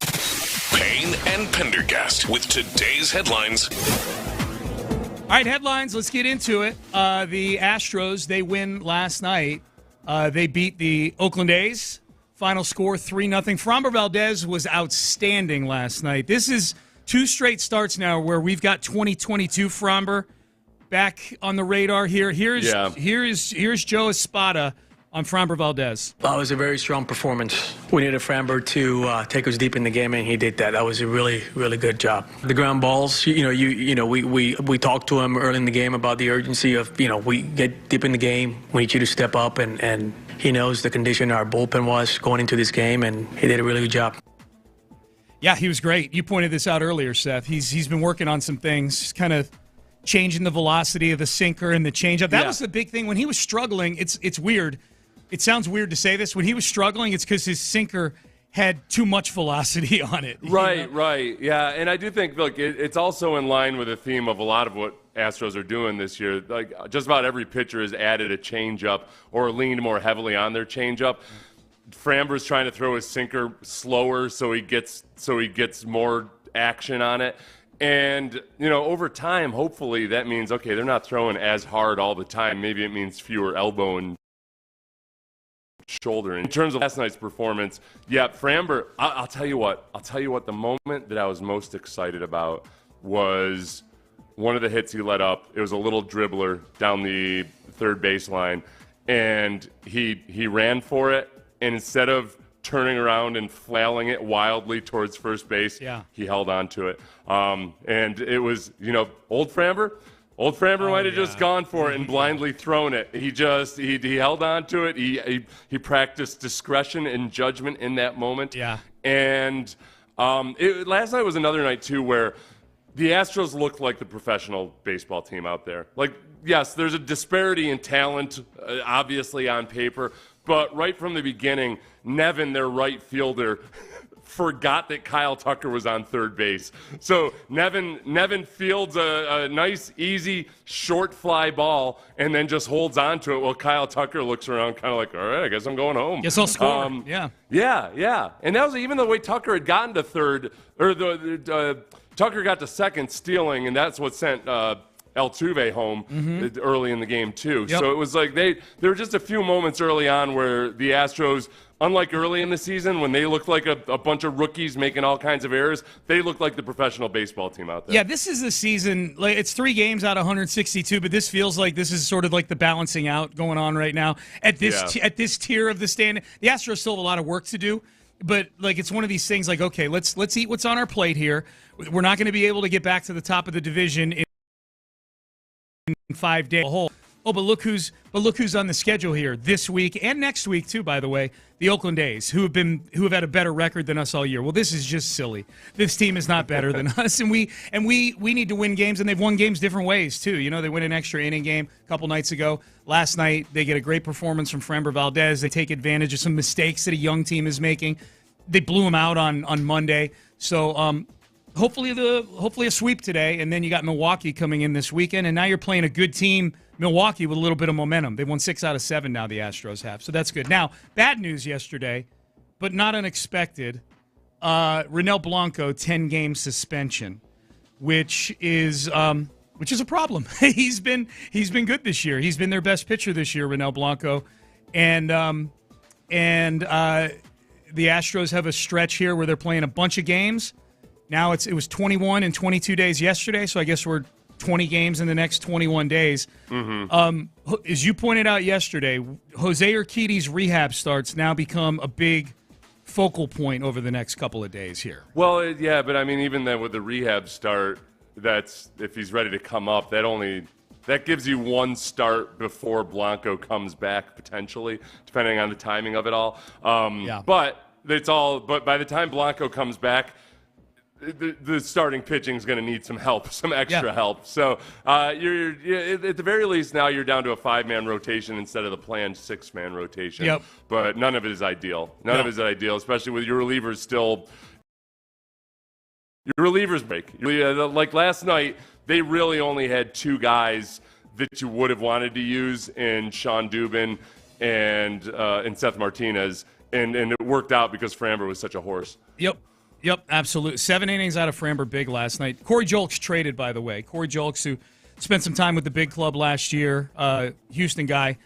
A: Payne and Pendergast with today's headlines.
G: All right, headlines. Let's get into it. The Astros, they win last night. They beat the Oakland A's. Final score 3-0. Framber Valdez was outstanding last night. This is 2 straight starts now where we've got 2022 Framber back on the radar here. Here's Joe Espada on Framber Valdez.
J: It was a very strong performance. We needed Framber to take us deep in the game, and he did that. That was a really, really good job. The ground balls, we talked to him early in the game about the urgency of, we get deep in the game, we need you to step up, and he knows the condition our bullpen was going into this game, and he did a really good job.
G: Yeah, he was great. You pointed this out earlier, Seth. He's been working on some things, kind of changing the velocity of the sinker and the changeup. That was the big thing. When he was struggling, it's weird. It sounds weird to say this. When he was struggling, it's because his sinker had too much velocity on it.
H: Right. Yeah, and I do think, look, it's also in line with the theme of a lot of what Astros are doing this year. Like, just about every pitcher has added a changeup or leaned more heavily on their changeup. Framber's trying to throw his sinker slower so he gets more action on it. And, over time, hopefully that means, okay, they're not throwing as hard all the time. Maybe it means fewer elbow and shoulder. In terms of last night's performance, Framber, I'll tell you what, the moment that I was most excited about was one of the hits he let up. It was a little dribbler down the third baseline, and he ran for it, and instead of turning around and flailing it wildly towards first base, he held on to it. And it was, old Framber might have just gone for it and blindly thrown it. He held on to it. He practiced discretion and judgment in that moment.
G: Yeah.
H: And last night was another night, too, where the Astros looked like the professional baseball team out there. Like, yes, there's a disparity in talent, obviously, on paper. But right from the beginning, Nevin, their right fielder, forgot that Kyle Tucker was on third base. So Nevin fields a nice, easy, short fly ball and then just holds on to it while Kyle Tucker looks around kind of like, all right, I guess I'm going home.
G: Guess I'll score.
H: Yeah. And that was even the way Tucker had gotten to third, or Tucker got to second stealing, and that's what sent Altuve home early in the game, too.
G: Yep.
H: So it was like there were just a few moments early on where the Astros, unlike early in the season when they looked like a bunch of rookies making all kinds of errors, they looked like the professional baseball team out there.
G: Yeah, this is the season. Like, it's 3 games out of 162, but this feels like this is sort of like the balancing out going on right now at this tier of the stand. The Astros still have a lot of work to do, but like it's one of these things. Like, okay, let's eat what's on our plate here. We're not going to be able to get back to the top of the division in 5 days. Oh, but look who's on the schedule here this week and next week too. By the way, the Oakland A's, who have had a better record than us all year. Well, this is just silly. This team is not better than us, and we need to win games, and they've won games different ways too. They win an extra inning game a couple nights ago. Last night they get a great performance from Framber Valdez. They take advantage of some mistakes that a young team is making. They blew them out on Monday. So hopefully a sweep today, and then you got Milwaukee coming in this weekend, and now you're playing a good team, Milwaukee, with a little bit of momentum. They've won 6 out of 7 now, the Astros have, so that's good. Now, bad news yesterday, but not unexpected. Ronel Blanco, 10-game suspension, which is a problem. He's been good this year. He's been their best pitcher this year, Ronel Blanco, and the Astros have a stretch here where they're playing a bunch of games. Now it was 21 in 22 days yesterday, so I guess we're 20 games in the next 21 days. As you pointed out yesterday, Jose Urquidy's rehab starts now become a big focal point over the next couple of days here.
H: Well, yeah, but I mean, even then with the rehab start, that's if he's ready to come up, that gives you one start before Blanco comes back potentially, depending on the timing of it all. But by the time Blanco comes back, the starting pitching is going to need some help, some extra help. So you're at the very least now you're down to a 5-man rotation instead of the planned 6-man rotation.
G: Yep.
H: But none of it is ideal. None of it is ideal, especially with your relievers still. Your relievers break. Like last night, they really only had 2 guys that you would have wanted to use in Sean Dubin and Seth Martinez, and it worked out because Framber was such a horse.
G: Yep. Yep, absolutely. 7 innings out of Framber big last night. Corey Julks traded, by the way. Corey Julks, who spent some time with the big club last year, Houston guy.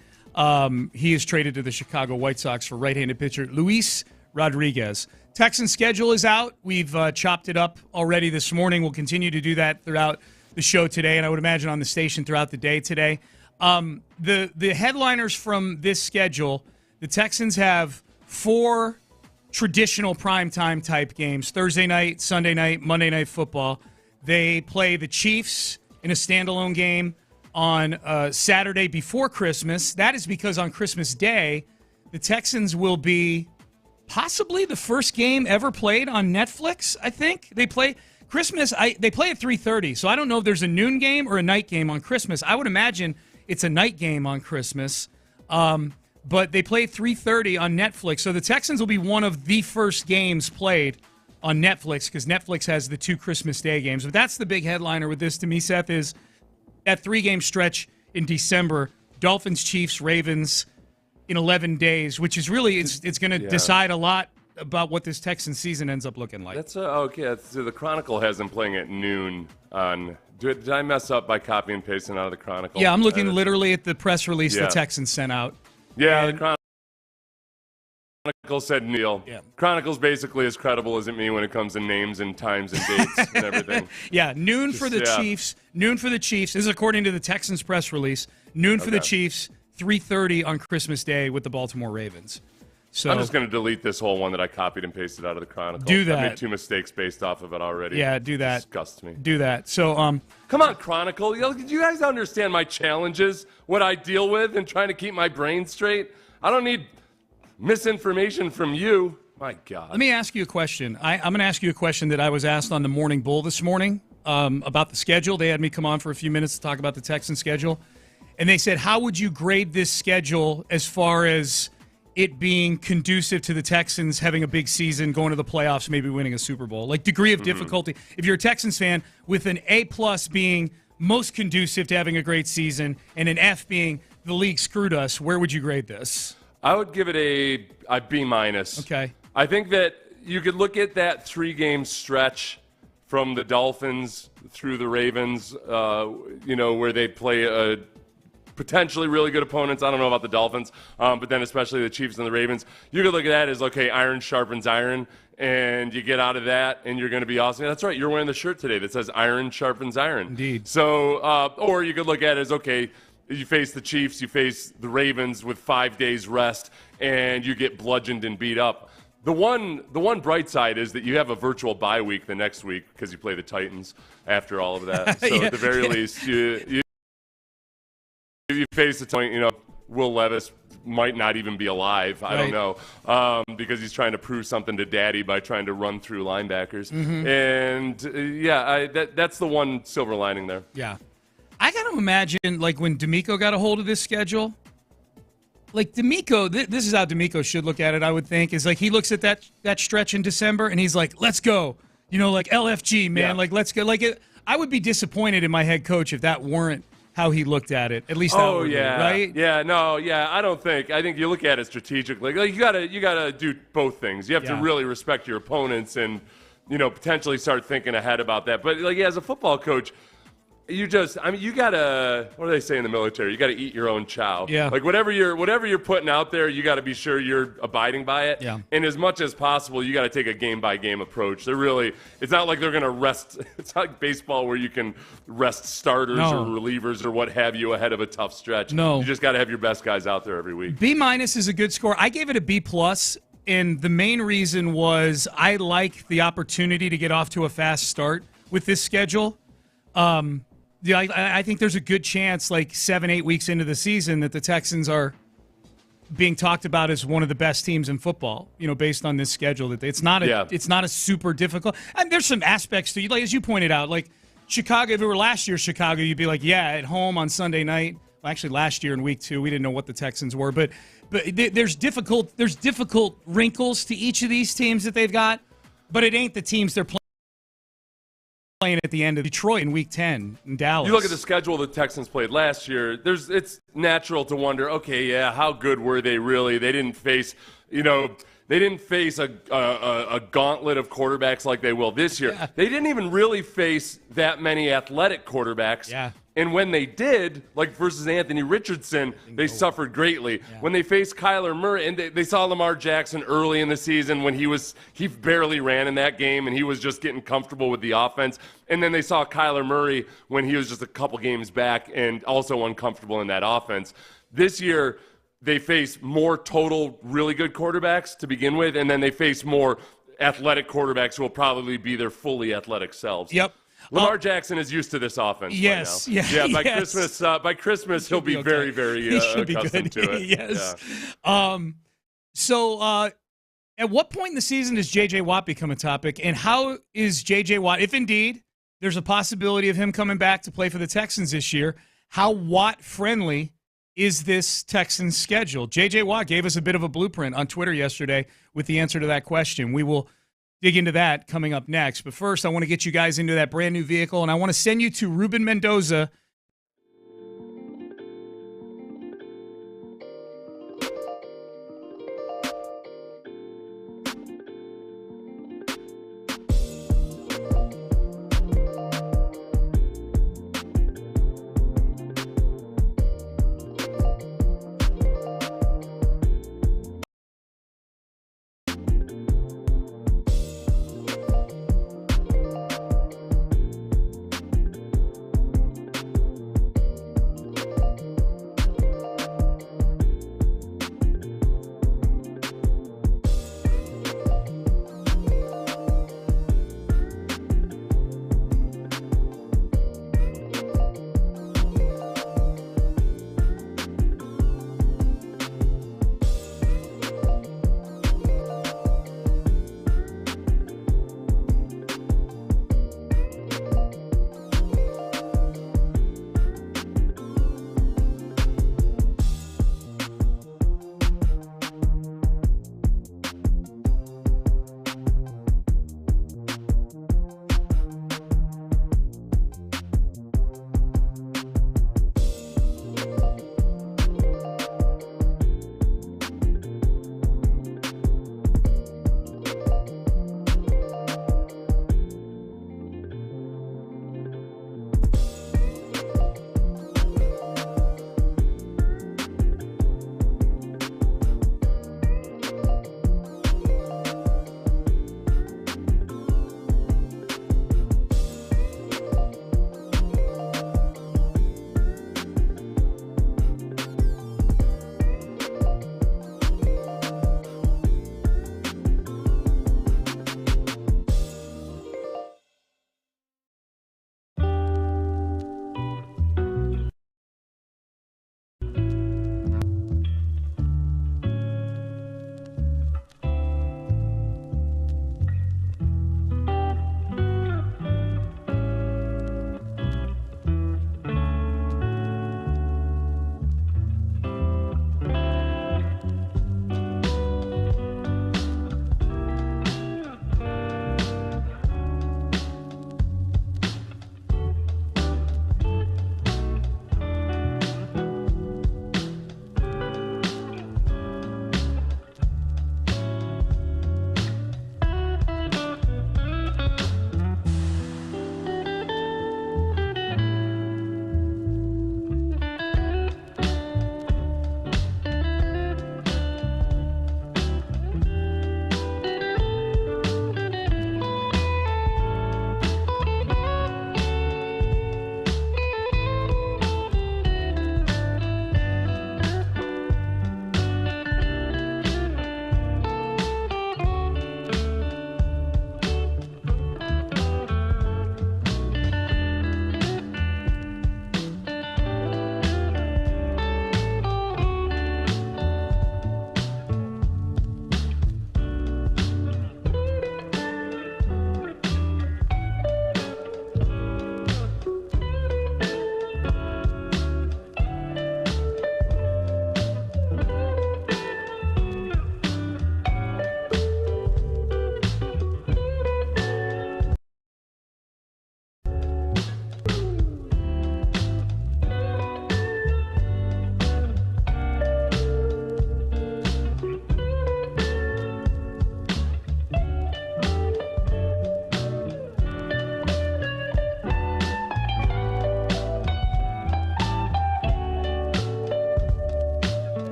G: He is traded to the Chicago White Sox for right-handed pitcher Luis Rodriguez. Texans schedule is out. We've chopped it up already this morning. We'll continue to do that throughout the show today, and I would imagine on the station throughout the day today. The headliners from this schedule, the Texans have 4 traditional primetime type games: Thursday night, Sunday night, Monday Night Football. They play the Chiefs in a standalone game on Saturday before Christmas. That is because on Christmas Day, the Texans will be possibly the first game ever played on Netflix, I think. They play Christmas. They play at 3:30, so I don't know if there's a noon game or a night game on Christmas. I would imagine it's a night game on Christmas. But they play 3:30 on Netflix. So the Texans will be one of the first games played on Netflix because Netflix has the 2 Christmas Day games. But that's the big headliner with this to me, Seth, is that 3-game stretch in December, Dolphins, Chiefs, Ravens in 11 days, which is really, it's going to decide a lot about what this Texans season ends up looking like.
H: That's okay. So the Chronicle has them playing at noon on... Did I mess up by copy and pasting out of the Chronicle?
G: Yeah, I'm looking literally at the press release the Texans sent out.
H: Yeah, the Chronicle said Neil.
G: Yeah.
H: Chronicle's basically as credible as me when it comes to names and times and dates and everything.
G: Yeah, noon for the Chiefs. Noon for the Chiefs. This is according to the Texans press release. Noon for the Chiefs, 3:30 on Christmas Day with the Baltimore Ravens. So
H: I'm just going to delete this whole one that I copied and pasted out of the Chronicle.
G: Do that.
H: I made 2 mistakes based off of it already.
G: Yeah, do that.
H: It disgusts me.
G: Do that. So,
H: come on, Chronicle. Do you guys understand my challenges, what I deal with, and trying to keep my brain straight? I don't need misinformation from you. My God.
G: Let me ask you a question. I'm going to ask you a question that I was asked on the Morning Bull this morning about the schedule. They had me come on for a few minutes to talk about the Texans schedule. And they said, how would you grade this schedule as far as it being conducive to the Texans having a big season, going to the playoffs, maybe winning a Super Bowl? Like degree of difficulty. If you're a Texans fan, with an A+ being most conducive to having a great season and an F being the league screwed us, where would you grade this?
H: I would give it a B-.
G: Okay.
H: I think that you could look at that 3-game stretch from the Dolphins through the Ravens, where they play potentially really good opponents. I don't know about the Dolphins, but then especially the Chiefs and the Ravens. You could look at that as, okay, iron sharpens iron, and you get out of that, and you're going to be awesome. That's right. You're wearing the shirt today that says iron sharpens iron.
G: Indeed.
H: So, or you could look at it as, okay, you face the Chiefs, you face the Ravens with 5 days rest, and you get bludgeoned and beat up. The one bright side is that you have a virtual bye week the next week because you play the Titans after all of that. So at the very least, you face the Titans. Will Levis might not even be alive. I don't know because he's trying to prove something to Daddy by trying to run through linebackers. And that's the one silver lining there.
G: Yeah. I got to imagine, like, when DeMeco got a hold of this schedule, like, DeMeco, this is how DeMeco should look at it, I would think, is like he looks at that stretch in December and he's like, let's go. Like LFG, man. Yeah. Like, let's go. Like, I would be disappointed in my head coach if that weren't how he looked at it, at least outwardly, right?
H: I think you look at it strategically. Like, you gotta do both things. You have to really respect your opponents and, potentially start thinking ahead about that. But, as a football coach, you gotta, what do they say in the military? You gotta eat your own chow.
G: Yeah.
H: Like whatever you're putting out there, you gotta be sure you're abiding by it.
G: Yeah.
H: And as much as possible, you gotta take a game by game approach. It's not like they're gonna rest. It's not like baseball where you can rest starters or relievers or what have you ahead of a tough stretch.
G: No.
H: You just gotta have your best guys out there every week.
G: B- is a good score. I gave it a B+. And the main reason was I like the opportunity to get off to a fast start with this schedule. I think there's a good chance, like 7-8 weeks into the season, that the Texans are being talked about as one of the best teams in football. Based on this schedule, that it's not a super difficult. And there's some aspects to, like as you pointed out, like Chicago. If it were last year, Chicago, you'd be like, at home on Sunday night. Well, actually, last year in week 2, we didn't know what the Texans were, but there's difficult wrinkles to each of these teams that they've got, but it ain't the teams they're playing at the end of Detroit in week 10 in Dallas.
H: You look at the schedule the Texans played last year, it's natural to wonder, how good were they really? They didn't face, They didn't face a gauntlet of quarterbacks like they will this year. Yeah. They didn't even really face that many athletic quarterbacks.
G: Yeah.
H: And when they did, like versus Anthony Richardson, they suffered greatly. Yeah. When they faced Kyler Murray, and they saw Lamar Jackson early in the season when he barely ran in that game, and he was just getting comfortable with the offense. And then they saw Kyler Murray when he was just a couple games back and also uncomfortable in that offense. This year, they face more total really good quarterbacks to begin with, and then they face more athletic quarterbacks who will probably be their fully athletic selves.
G: Yep.
H: Lamar Jackson is used to this offense.
G: Yes,
H: right now.
G: yeah.
H: By Christmas, he'll be
G: okay.
H: very accustomed to it.
G: Yes.
H: Yeah.
G: So, at what point in the season does J.J. Watt become a topic, and how is J.J. Watt, if indeed there's a possibility of him coming back to play for the Texans this year, how Watt-friendly is this Texans schedule? J.J. Watt gave us a bit of a blueprint on Twitter yesterday with the answer to that question. We will dig into that coming up next. But first, I want to get you guys into that brand new vehicle, and I want to send you to Ruben Mendoza.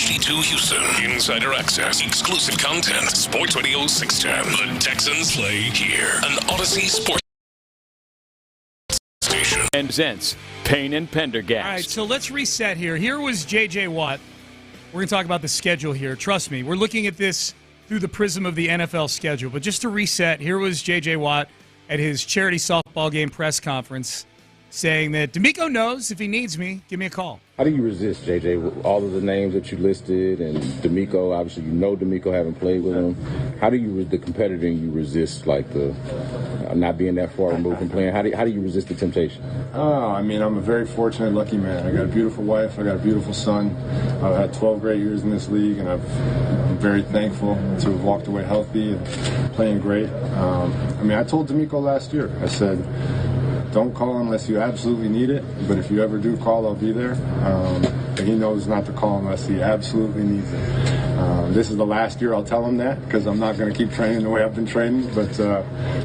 A: HD2 Houston. Insider access. Exclusive content. Sports Radio 610. The Texans play here. An Odyssey Sports Station.
C: And Zents, Payne and Pendergast.
G: All right, so let's reset here. Here was J.J. Watt. We're going to talk about the schedule here. Trust me, we're looking at this through the prism of the NFL schedule. But just to reset, here was J.J. Watt at his charity softball game press conference saying that DeMeco knows if he needs me, give me a call.
I: How do you resist, JJ, with all of the names that you listed and DeMeco? Obviously, you know DeMeco, haven't played with him. How do you, the competitor in you, resist like the not being that far removed from playing? How do you resist the temptation?
K: I mean, I'm a very fortunate, lucky man. I got a beautiful wife. I got a beautiful son. I've had 12 great years in this league, and I'm very thankful to have walked away healthy and playing great. I mean, I told DeMeco last year, I said, don't call unless you absolutely need it, but if you ever do call, I'll be there. But he knows not to call unless he absolutely needs it. This is the last year I'll tell him that because I'm not going to keep training the way I've been training, but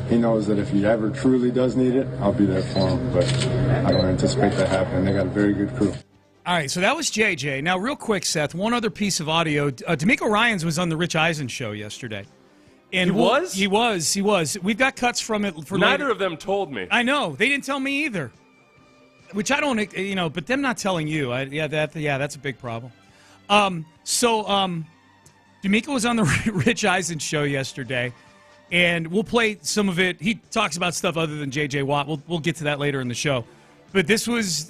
K: he knows that if he ever truly does need it, I'll be there for him. But I don't anticipate that happening. They got a very good crew.
G: All right, so that was JJ. Now, real quick, Seth, one other piece of audio. DeMeco Ryans was on the Rich Eisen show yesterday. And He was. We've got cuts from it. For
H: Neither
G: later.
H: of them told me.
G: I know. They didn't tell me either. Which I don't, but them not telling you, that's a big problem. DeMeco was on the Rich Eisen show yesterday, and we'll play some of it. He talks about stuff other than J.J. Watt. We'll get to that later in the show. But this was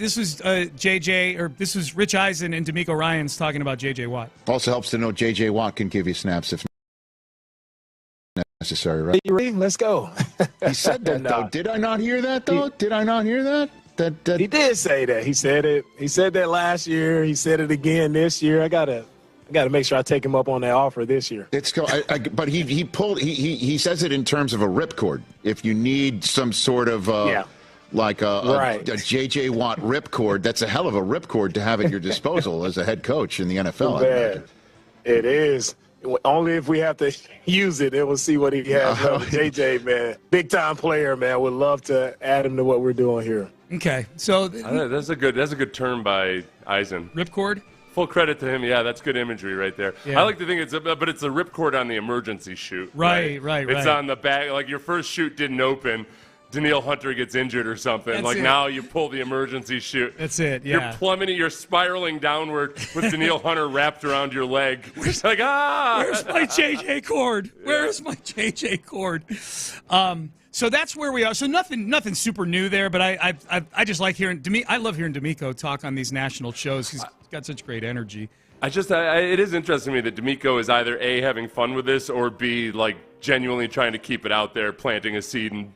G: J.J. or this was Rich Eisen and DeMeco Ryans talking about J.J. Watt.
L: Also helps to know J.J. Watt can give you snaps if necessary, right?
M: Let's go.
L: He said that, though. Did I not hear that, though? Did I not hear that?
M: He did say that. He said it. He said that last year. He said it again this year. I gotta make sure I take him up on that offer this year.
L: But he says it in terms of a ripcord. If you need some sort of like a J.J. Watt ripcord, that's a hell of a ripcord to have at your disposal as a head coach in the NFL.
M: It is. Only if we have to use it, then we'll see what he has. JJ, man, big-time player, man. Would love to add him to what we're doing here.
G: Okay, so
H: that's a good term by Eisen.
G: Ripcord.
H: Full credit to him. Yeah, that's good imagery right there. Yeah. I like to think it's a ripcord on the emergency shoot.
G: Right.
H: It's on the back. Like your first shoot didn't open. Danielle Hunter gets injured or something.
G: That's it.
H: Now you pull the emergency chute.
G: That's it, yeah.
H: You're plummeting, you're spiraling downward with Danielle Hunter wrapped around your leg. It's like, where's
G: my JJ cord? Where's my JJ cord? So that's where we are. So nothing super new there, but I just like hearing I love hearing DeMeco talk on these national shows. He's got such great energy.
H: It is interesting to me that DeMeco is either A, having fun with this, or B, like genuinely trying to keep it out there, planting a seed, and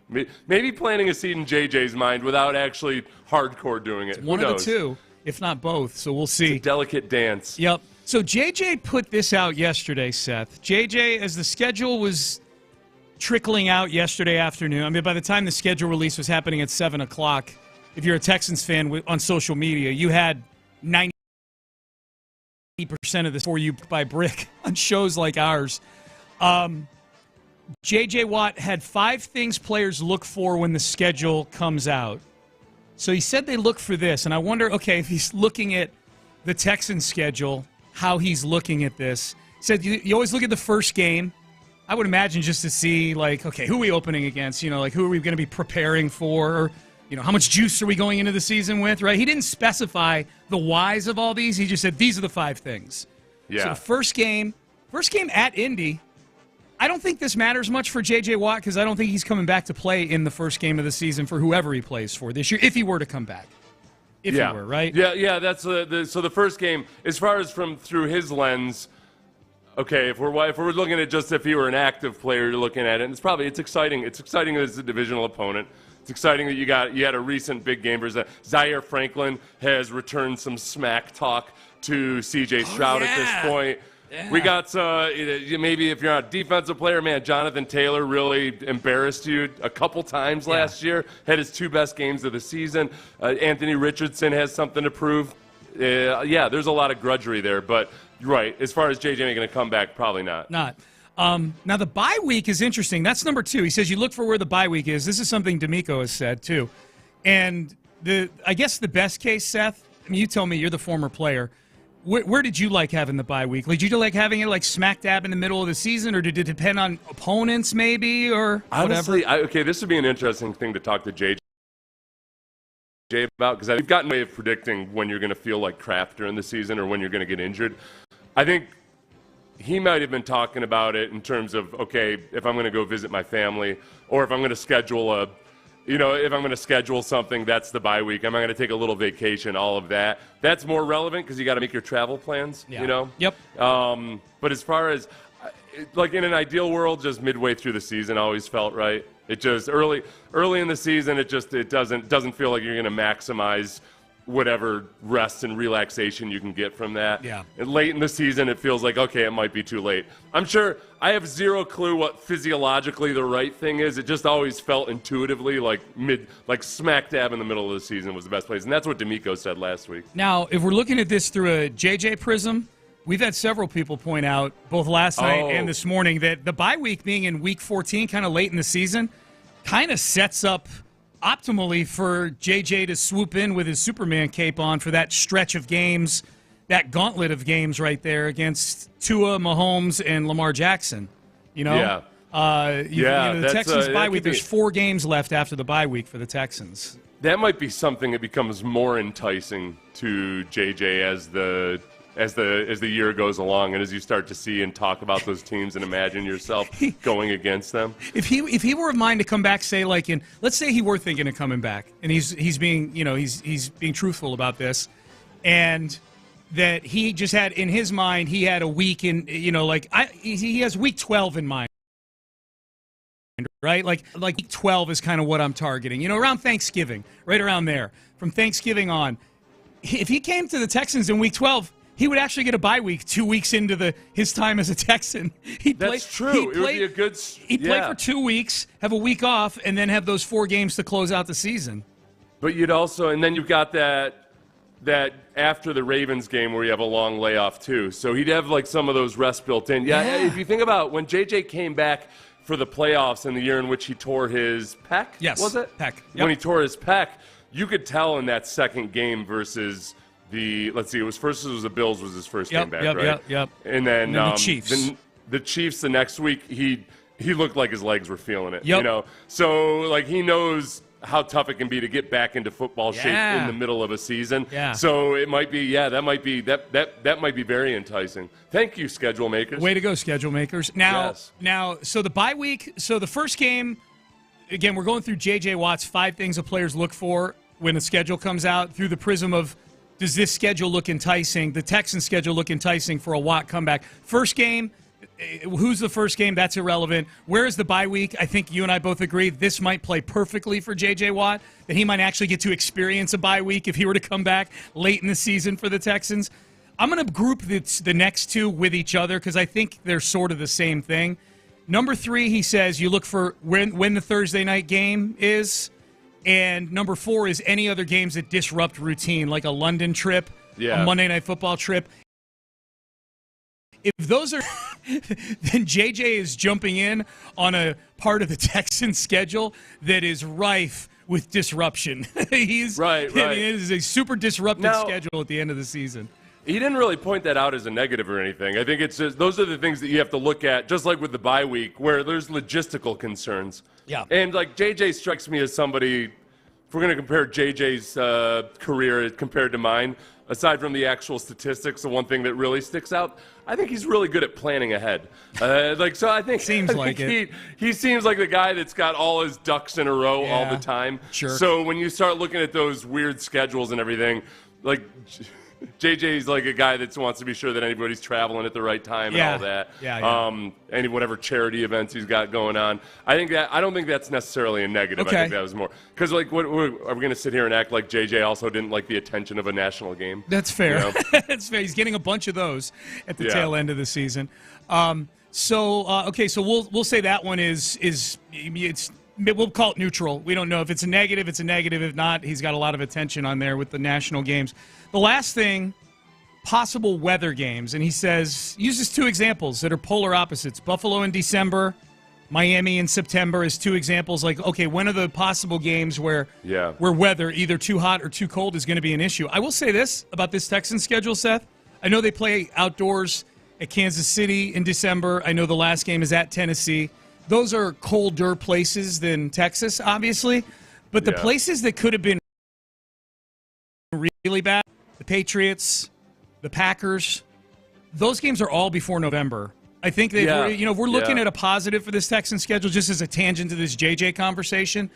H: maybe planting a seed in JJ's mind without actually hardcore doing it.
G: It's one of the two, if not both. So we'll see.
H: It's a delicate dance.
G: Yep. So JJ put this out yesterday, Seth. JJ, as the schedule was trickling out yesterday afternoon, I mean, by the time the schedule release was happening at 7 o'clock, if you're a Texans fan on social media, you had 90% of this for you by brick on shows like ours. J.J. Watt had 5 things players look for when the schedule comes out. So he said they look for this, and I wonder, okay, if he's looking at the Texans schedule, how he's looking at this. He said you always look at the first game. I would imagine just to see, like, okay, who are we opening against? Like, who are we going to be preparing for? Or, how much juice are we going into the season with, right? He didn't specify the whys of all these. He just said, these are the 5 things.
H: Yeah.
G: So the first game at Indy. I don't think this matters much for J.J. Watt because I don't think he's coming back to play in the first game of the season for whoever he plays for this year, if he were to come back. If he were, right?
H: Yeah, that's so the first game, as far as through his lens, okay, if we're looking at just if he were an active player, you're looking at it, and it's exciting. It's exciting as a divisional opponent. It's exciting that you had a recent big game versus Zaire Franklin has returned some smack talk to C.J. Stroud at this point.
G: Yeah.
H: We got maybe if you're not a defensive player, man, Jonathan Taylor really embarrassed you a couple times last year. Had his 2 best games of the season. Anthony Richardson has something to prove. There's a lot of grudgery there, but you're right. As far as JJ making a comeback, probably not.
G: Now the bye week is interesting. That's number 2. He says you look for where the bye week is. This is something DeMeco has said too, and I guess the best case, Seth. I mean, you tell me, you're the former player. where did you like having the bye week? Did you like having it like smack dab in the middle of the season, or did it depend on opponents maybe, or
H: honestly,
G: whatever?
H: This would be an interesting thing to talk to JJ about, because we've gotten a way of predicting when you're going to feel like crap during the season or when you're going to get injured. I think he might have been talking about it in terms of, okay, if I'm going to go visit my family, or if I'm going to schedule if I'm going to schedule something, that's the bye week. Am I going to take a little vacation? All of that. That's more relevant because you got to make your travel plans,
G: Yep.
H: But as far as, like in an ideal world, just midway through the season always felt right. It just early in the season, it doesn't feel like you're going to maximize whatever rest and relaxation you can get from that.
G: Yeah.
H: And late in the season, it feels like, okay, it might be too late. I'm sure I have zero clue what physiologically the right thing is. It just always felt intuitively like smack dab in the middle of the season was the best place. And that's what DeMeco said last week.
G: Now, if we're looking at this through a JJ prism, we've had several people point out, both last night and this morning, that the bye week being in week 14, kind of late in the season, kind of sets up optimally for JJ to swoop in with his Superman cape on for that stretch of games, that gauntlet of games right there against Tua, Mahomes, and Lamar Jackson. The Texans bye week, there's 4 games left after the bye week for the Texans.
H: That might be something that becomes more enticing to JJ as the year goes along, and as you start to see and talk about those teams and imagine yourself going against them.
G: If he were of mind to come back, say let's say he were thinking of coming back, and he's being being truthful about this, and that he just had in his mind he had a week in he has week 12 in mind. Right? Like week 12 is kind of what I'm targeting. Around Thanksgiving, right around there. From Thanksgiving on. If he came to the Texans in week 12, he would actually get a bye week 2 weeks into his time as a Texan.
H: That's true. It would be a good...
G: He'd play for 2 weeks, have a week off, and then have those 4 games to close out the season.
H: But you'd also... And then you've got that after the Ravens game where you have a long layoff, too. So he'd have, some of those rests built in. Yeah, if you think about when JJ came back for the playoffs in the year in which he tore his pec, was it?
G: Pec. Yep.
H: When he tore his pec, you could tell in that second game versus... it was the Bills was his first game back, right?
G: Yep.
H: And then
G: the Chiefs.
H: The Chiefs the next week, he looked like his legs were feeling it.
G: Yep.
H: So he knows how tough it can be to get back into football shape in the middle of a season.
G: Yeah.
H: So it might be that might be very enticing. Thank you, schedule makers.
G: Way to go, schedule makers. Now, so the bye week. So the first game, again, we're going through J.J. Watt's 5 things a players look for when the schedule comes out through the prism of, does this schedule look enticing? The Texans schedule look enticing for a Watt comeback? First game, who's the first game? That's irrelevant. Where is the bye week? I think you and I both agree this might play perfectly for J.J. Watt, that he might actually get to experience a bye week if he were to come back late in the season for the Texans. I'm going to group the next 2 with each other because I think they're sort of the same thing. Number 3, he says you look for when the Thursday night game is. And number 4 is any other games that disrupt routine, like a London trip, a Monday Night Football trip. If those are, then JJ is jumping in on a part of the Texans schedule that is rife with disruption.
H: Right.
G: It is a super disruptive schedule at the end of the season.
H: He didn't really point that out as a negative or anything. I think it's just those are the things that you have to look at, just like with the bye week, where there's logistical concerns.
G: Yeah.
H: And JJ strikes me as somebody, if we're going to compare JJ's career compared to mine, aside from the actual statistics, the one thing that really sticks out, I think he's really good at planning ahead. So I think he seems like the guy that's got all his ducks in a row all the time.
G: Sure.
H: So when you start looking at those weird schedules and everything, JJ's like a guy that wants to be sure that anybody's traveling at the right time and all that. Any whatever charity events he's got going on. I don't think that's necessarily a negative.
G: Okay.
H: I think that was more because are we going to sit here and act like JJ also didn't like the attention of a national game?
G: That's fair. That's fair. He's getting a bunch of those at the tail end of the season. So we'll say that one is we'll call it neutral. We don't know if it's a negative. It's a negative. If not, he's got a lot of attention on there with the national games. The last thing, possible weather games. And he uses 2 examples that are polar opposites. Buffalo in December, Miami in September is 2 examples. When are the possible games where weather, either too hot or too cold, is going to be an issue? I will say this about this Texans schedule, Seth. I know they play outdoors at Kansas City in December. I know the last game is at Tennessee. Those are colder places than Texas, obviously. But the places that could have been really bad, the Patriots, the Packers, those games are all before November. I think that if we're looking at a positive for this Texans schedule, just as a tangent to this JJ conversation.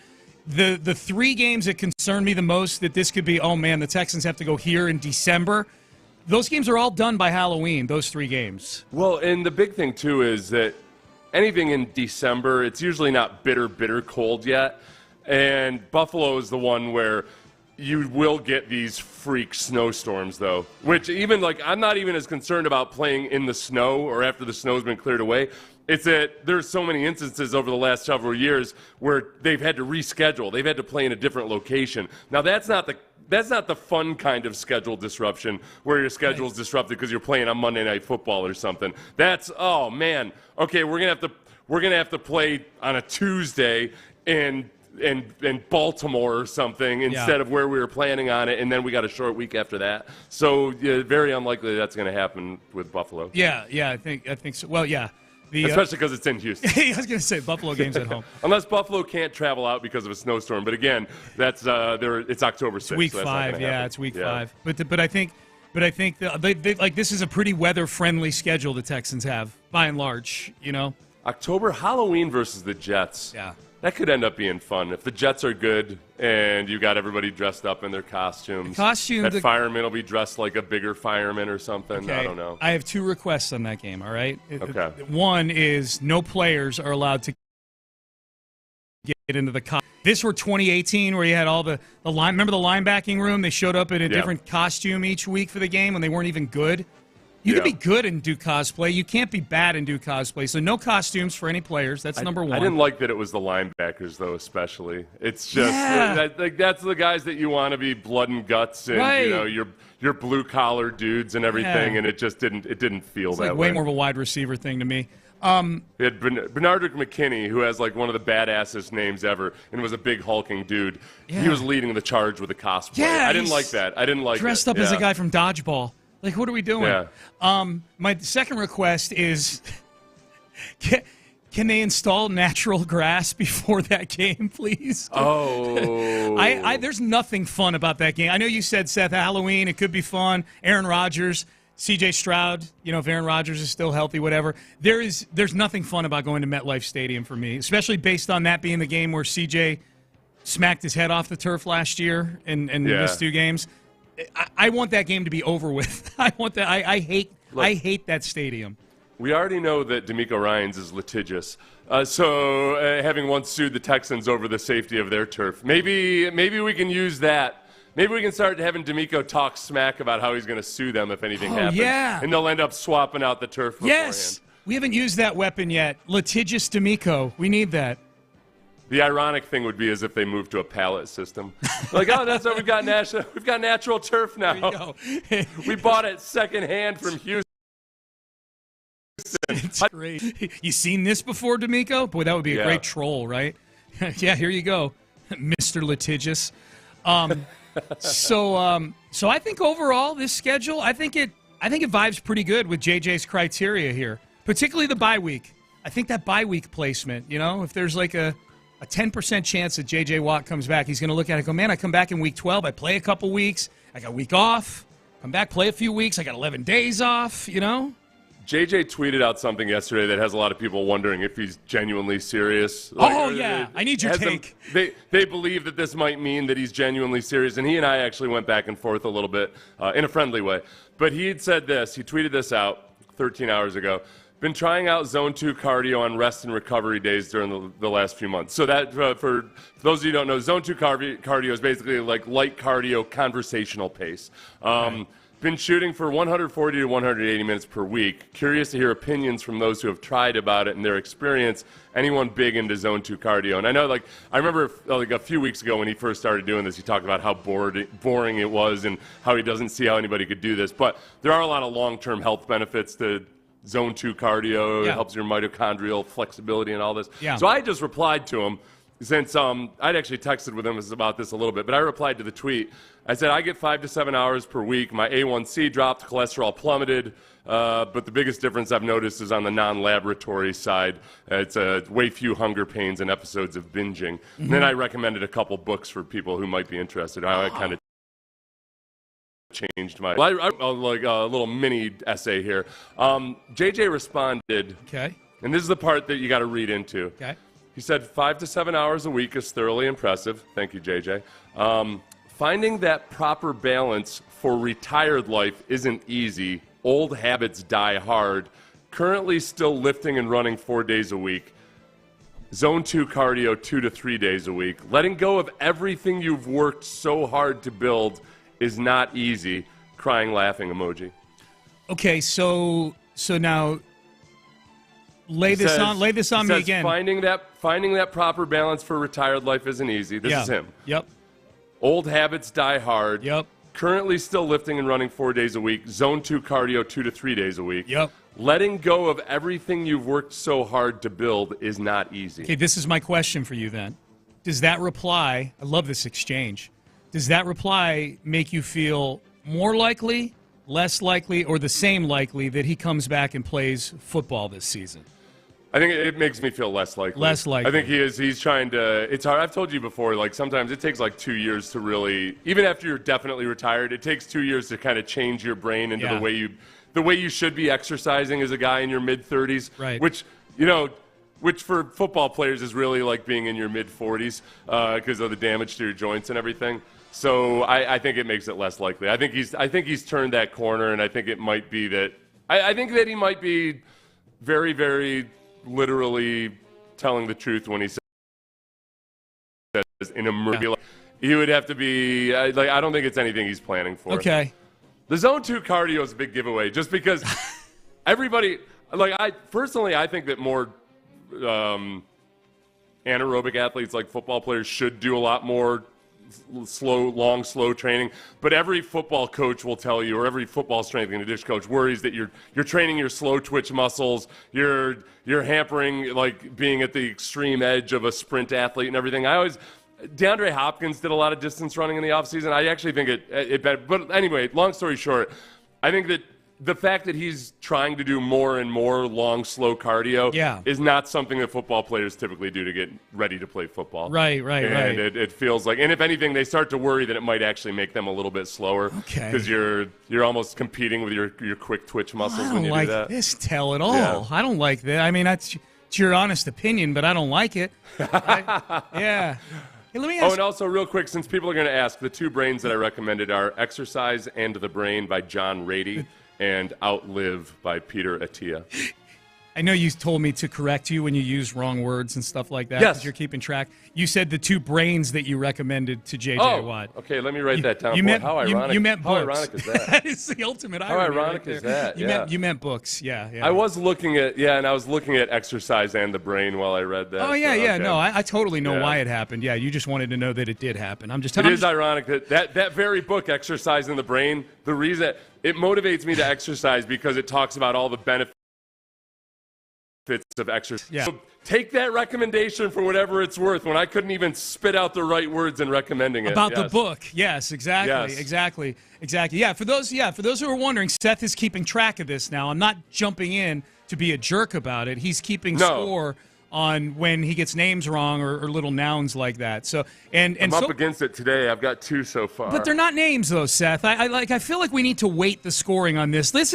G: The 3 games that concern me the most that this could be, oh man, the Texans have to go here in December. Those games are all done by Halloween, those 3 games.
H: Well, and the big thing too is that anything in December, it's usually not bitter cold yet. And Buffalo is the one where you will get these freak snowstorms, though, which even, like, I'm not even as concerned about playing in the snow or after the snow's been cleared away. It's that there's so many instances over the last several years where they've had to reschedule. They've had to play in a different location. Now, that's not the fun kind of schedule disruption where your schedule's disrupted because you're playing on Monday Night Football or something. That's, oh, man, okay, we're gonna have to play on a Tuesday in Baltimore or something instead of where we were planning on it, and then we got a short week after that. So very unlikely that's going to happen with Buffalo.
G: Yeah, I think so. Well, yeah.
H: Especially because it's in Houston.
G: I was going to say Buffalo game's at home.
H: Unless Buffalo can't travel out because of a snowstorm. But again, that's it's October 6th.
G: Week
H: so
G: 5, it's week 5. But I think they like this is a pretty weather-friendly schedule the Texans have, by and large, you know.
H: October, Halloween versus the Jets.
G: Yeah.
H: That could end up being fun. If the Jets are good and you got everybody dressed up in their costumes, that fireman will be dressed like a bigger fireman or something.
G: Okay.
H: I don't know.
G: I have 2 requests on that game, all right?
H: Okay.
G: One is no players are allowed to get into the costume. This were 2018 where you had all the line. Remember the linebacking room? They showed up in a different costume each week for the game when they weren't even good. You can be good and do cosplay. You can't be bad and do cosplay. So no costumes for any players. That's number one.
H: I didn't like that it was the linebackers, though, especially. It's just that's the guys that you want to be blood and guts and you know your blue collar dudes and everything, and it just didn't feel
G: it's
H: that
G: like
H: way.
G: Way more of a wide receiver thing to me.
H: We had Bernardrick McKinney, who has like one of the badassest names ever, and was a big hulking dude. Yeah. He was leading the charge with a cosplay. Yeah, I didn't like that. I didn't like
G: dressed up as a guy from Dodgeball. Like, what are we doing?
H: Yeah.
G: My second request is, can they install natural grass before that game, please?
H: Oh.
G: There's nothing fun about that game. I know you said, Seth, Halloween, it could be fun. Aaron Rodgers, C.J. Stroud, you know, if Aaron Rodgers is still healthy, whatever. There's nothing fun about going to MetLife Stadium for me, especially based on that being the game where C.J. smacked his head off the turf last year and missed 2 games. I want that game to be over with. I want that. I hate that stadium.
H: We already know that DeMeco Ryans is litigious. So having once sued the Texans over the safety of their turf, maybe we can use that. Maybe we can start having DeMeco talk smack about how he's going to sue them if anything happens.
G: Yeah.
H: And they'll end up swapping out the turf beforehand.
G: Yes. We haven't used that weapon yet. Litigious DeMeco. We need that.
H: The ironic thing would be as if they moved to a pallet system. Like, oh, that's what we've got natural turf now. We bought it secondhand from Houston.
G: It's great. You seen this before, DeMeco? Boy, that would be a great troll, right? Yeah, here you go, Mr. Litigious. So I think overall this schedule, I think it vibes pretty good with JJ's criteria here, particularly the bye week. I think that bye week placement, you know, if there's like a 10% chance that J.J. Watt comes back, he's going to look at it and go, man, I come back in week 12, I play a couple weeks, I got a week off, come back, play a few weeks, I got 11 days off, you know?
H: J.J. tweeted out something yesterday that has a lot of people wondering if he's genuinely serious.
G: I need your take.
H: They believe that this might mean that he's genuinely serious, and he and I actually went back and forth a little bit in a friendly way. But he had said this, he tweeted this out 13 hours ago. Been trying out Zone 2 cardio on rest and recovery days during the last few months. So that, for those of you who don't know, Zone 2 cardio is basically like light cardio conversational pace. Been shooting for 140 to 180 minutes per week. Curious to hear opinions from those who have tried about it and their experience. Anyone big into Zone 2 cardio? And I know, I remember a few weeks ago when he first started doing this, he talked about how boring it was and how he doesn't see how anybody could do this. But there are a lot of long-term health benefits to Zone 2 cardio. It helps your mitochondrial flexibility and all this.
G: Yeah.
H: So I just replied to him, since I'd actually texted with him about this a little bit, but I replied to the tweet. I said, I get 5 to 7 hours per week. My A1C dropped, cholesterol plummeted, but the biggest difference I've noticed is on the non-laboratory side. It's way few hunger pains and episodes of binging. And then I recommended a couple books for people who might be interested. I kind of changed my like a little mini essay here. JJ responded,
G: okay,
H: and this is the part that you got to read into.
G: Okay.
H: He said 5 to 7 hours a week is thoroughly impressive. Thank you, JJ. Finding that proper balance for retired life isn't easy. Old habits die hard. Currently still lifting and running 4 days a week. Zone 2 cardio 2 to 3 days a week. Letting go of everything you've worked so hard to build is not easy. Crying, laughing emoji.
G: Okay, so now lay this on me again.
H: Finding that proper balance for retired life isn't easy. This is him.
G: Yep.
H: Old habits die hard.
G: Yep.
H: Currently still lifting and running 4 days a week. Zone 2 cardio 2 to 3 days a week.
G: Yep.
H: Letting go of everything you've worked so hard to build is not easy.
G: Okay, this is my question for you then. Does that reply, I love this exchange, does that reply make you feel more likely, less likely, or the same likely that he comes back and plays football this season?
H: I think it makes me feel less likely.
G: Less likely.
H: I think he's trying to, it's hard. I've told you before, like sometimes it takes like 2 years to really, even after you're definitely retired, it takes 2 years to kind of change your brain into the way you should be exercising as a guy in your mid-30s.
G: Right.
H: Which for football players is really like being in your mid-40s because of the damage to your joints and everything. So I think it makes it less likely. I think he's turned that corner, and I think it might be that, I think that he might be very, very literally telling the truth when he says in a movie. Like, he would have to be I don't think it's anything he's planning for.
G: Okay.
H: The Zone 2 cardio is a big giveaway just because everybody, I think that more anaerobic athletes like football players should do a lot more slow training, but every football coach will tell you, or every football strength and conditioning coach worries that you're training your slow twitch muscles, you're hampering like being at the extreme edge of a sprint athlete and everything. DeAndre Hopkins did a lot of distance running in the offseason. I actually think it better. But anyway, long story short, I think that the fact that he's trying to do more and more long, slow cardio is not something that football players typically do to get ready to play football.
G: Right.
H: And it feels like, and if anything, they start to worry that it might actually make them a little bit slower.
G: Okay.
H: Because you're almost competing with your quick twitch muscles when you
G: do that. I
H: do
G: don't like this tell at all. Yeah. I don't like that. I mean, it's your honest opinion, but I don't like it. Yeah. Hey, let me ask.
H: And also, real quick, since people are going to ask, the two brains that I recommended are Exercise and the Brain by John Rady and Outlive by Peter Attia.
G: I know you told me to correct you when you use wrong words and stuff like that.
H: Yes.
G: Because you're keeping track. You said the two brains that you recommended to J.J. Watt.
H: Okay, let me write that down.
G: How
H: ironic.
G: You meant books.
H: How ironic is that?
G: That is the ultimate irony.
H: How ironic is that?
G: You meant books. Yeah.
H: I was looking at Exercise and the Brain while I read that.
G: Oh, yeah, so, okay. No, I totally know why it happened. Yeah, you just wanted to know that it did happen.
H: It is ironic that very book, Exercise and the Brain, the reason it motivates me to exercise because it talks about all the benefits of exercise.
G: Yeah.
H: So take that recommendation for whatever it's worth when I couldn't even spit out the right words in recommending it.
G: About the book. Yes, exactly.
H: Yes.
G: Exactly. Yeah, for those who are wondering, Seth is keeping track of this now. I'm not jumping in to be a jerk about it. He's keeping score on when he gets names wrong or little nouns like that. So I'm
H: up against it today. I've got 2 so far.
G: But they're not names though, Seth. I feel like we need to weight the scoring on this. This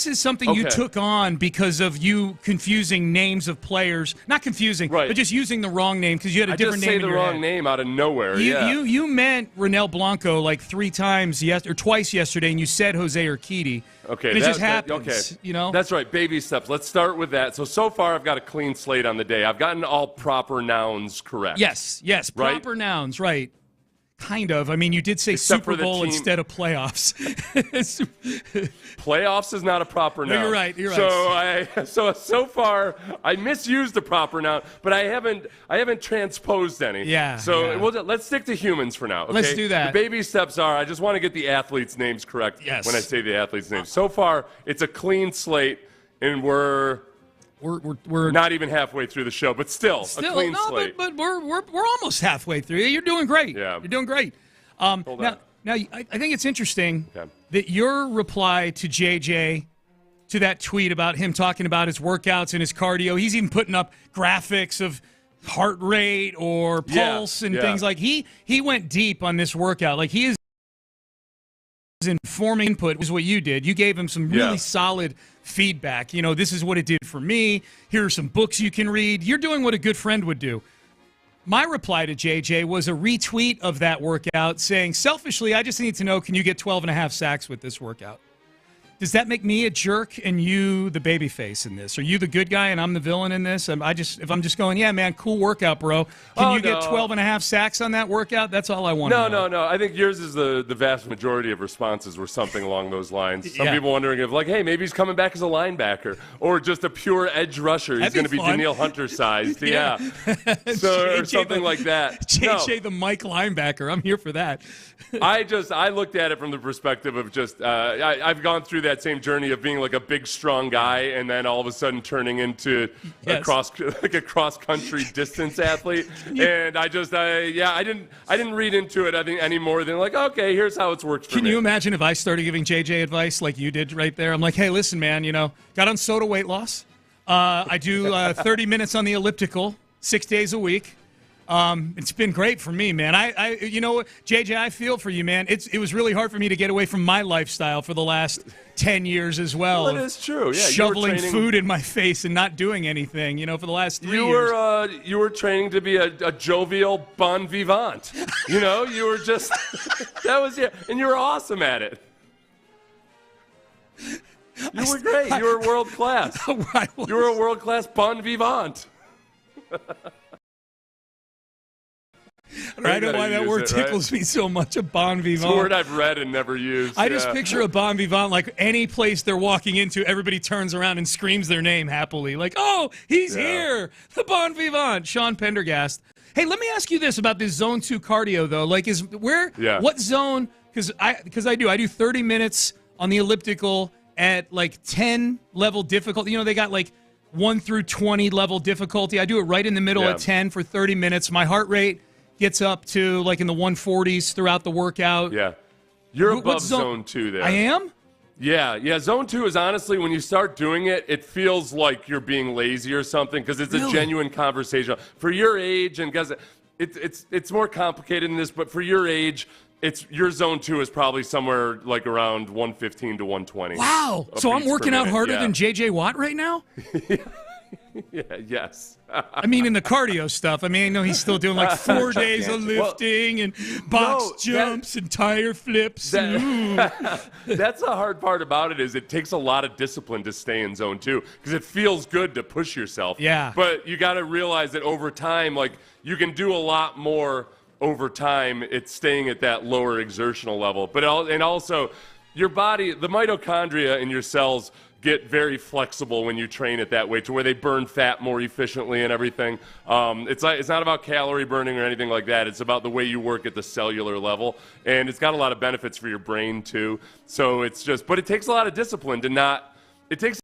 G: is something you took on because of you confusing names of players. Not confusing, but just using the wrong name because you had a different name in your head.
H: I just say the wrong name out of nowhere,
G: You meant Ronell Blanco like 3 times or twice yesterday, and you said Jose Urquidy.
H: Okay.
G: And it just happens, you know?
H: That's right, baby steps. Let's start with that. So far I've got a clean slate on the day. I've gotten all proper nouns correct.
G: Yes, proper nouns, right. Kind of. I mean, you did say
H: Except
G: Super Bowl instead of playoffs.
H: Playoffs is not a proper noun.
G: No, you're right.
H: So far, I misused the proper noun, but I haven't transposed any.
G: Yeah.
H: So let's stick to humans for now. Okay?
G: Let's do that.
H: The baby steps are, I just want to get the athletes' names correct
G: when
H: I say the athletes' names. So far, it's a clean slate, and we're
G: We're
H: not even halfway through the show, but still a clean slate.
G: But we're almost halfway through. You're doing great.
H: Yeah.
G: You're doing great. Now I think it's interesting that your reply to JJ, to that tweet about him talking about his workouts and his cardio, he's even putting up graphics of heart rate or pulse and things like he went deep on this workout. Like he is informing input was what you did. You gave him some really solid feedback. You know, this is what it did for me. Here are some books you can read. You're doing what a good friend would do. My reply to JJ was a retweet of that workout saying, selfishly, I just need to know, can you get 12.5 sacks with this workout? Does that make me a jerk and you the baby face in this? Are you the good guy and I'm the villain in this? If I'm just going, yeah, man, cool workout, bro. Can you get 12.5 sacks on that workout? That's all I want to know.
H: No. I think yours is the vast majority of responses were something along those lines. Some people wondering if, like, hey, maybe he's coming back as a linebacker or just a pure edge rusher. He's going to be Danielle Hunter sized. So, or something like that.
G: JJ the Mike linebacker. I'm here for that.
H: I looked at it from the perspective of just I've gone through that same journey of being like a big strong guy and then all of a sudden turning into a cross country distance athlete. And I didn't read into it I think any more than like, okay, here's how it's worked for me.
G: Can you imagine if I started giving JJ advice like you did right there? I'm like, hey, listen, man, got on soda weight loss. I do 30 minutes on the elliptical 6 days a week. It's been great for me, man. JJ, I feel for you, man. It was really hard for me to get away from my lifestyle for the last 10 years as well.
H: Well, it is true. Yeah,
G: shoveling food in my face and not doing anything, for the last 3
H: years. You were training to be a jovial bon vivant. You were just that was and you were awesome at it. You were great. You were world class. You were a world class bon vivant.
G: I don't know why that word tickles me so much, a bon vivant.
H: It's a word I've read and never used.
G: I just picture a bon vivant like any place they're walking into, everybody turns around and screams their name happily. Like, oh, he's here, the bon vivant, Sean Pendergast. Hey, let me ask you this about this zone 2 cardio, though. Like, what zone, because I do 30 minutes on the elliptical at like 10 level difficulty. They got like 1 through 20 level difficulty. I do it right in the middle at 10 for 30 minutes. My heart rate gets up to like in the 140s throughout the workout.
H: Yeah. You're above zone 2 there.
G: I am?
H: Yeah. Zone 2 is honestly, when you start doing it, it feels like you're being lazy or something because it's a genuine conversation. For your age, and guys, it's more complicated than this, but for your age, your zone 2 is probably somewhere like around 115 to 120.
G: Wow. So I'm working out harder than J.J. Watt right now?
H: Yes.
G: I mean, in the cardio stuff. I mean, I know he's still doing like 4 days of lifting and box jumps and tire flips.
H: That's the hard part about it is it takes a lot of discipline to stay in zone 2 because it feels good to push yourself.
G: Yeah.
H: But you got to realize that over time, like you can do a lot more over time. It's staying at that lower exertional level. But also your body, the mitochondria in your cells get very flexible when you train it that way to where they burn fat more efficiently and everything. It's not about calorie burning or anything like that. It's about the way you work at the cellular level. And it's got a lot of benefits for your brain too. So but it takes a lot of discipline it takes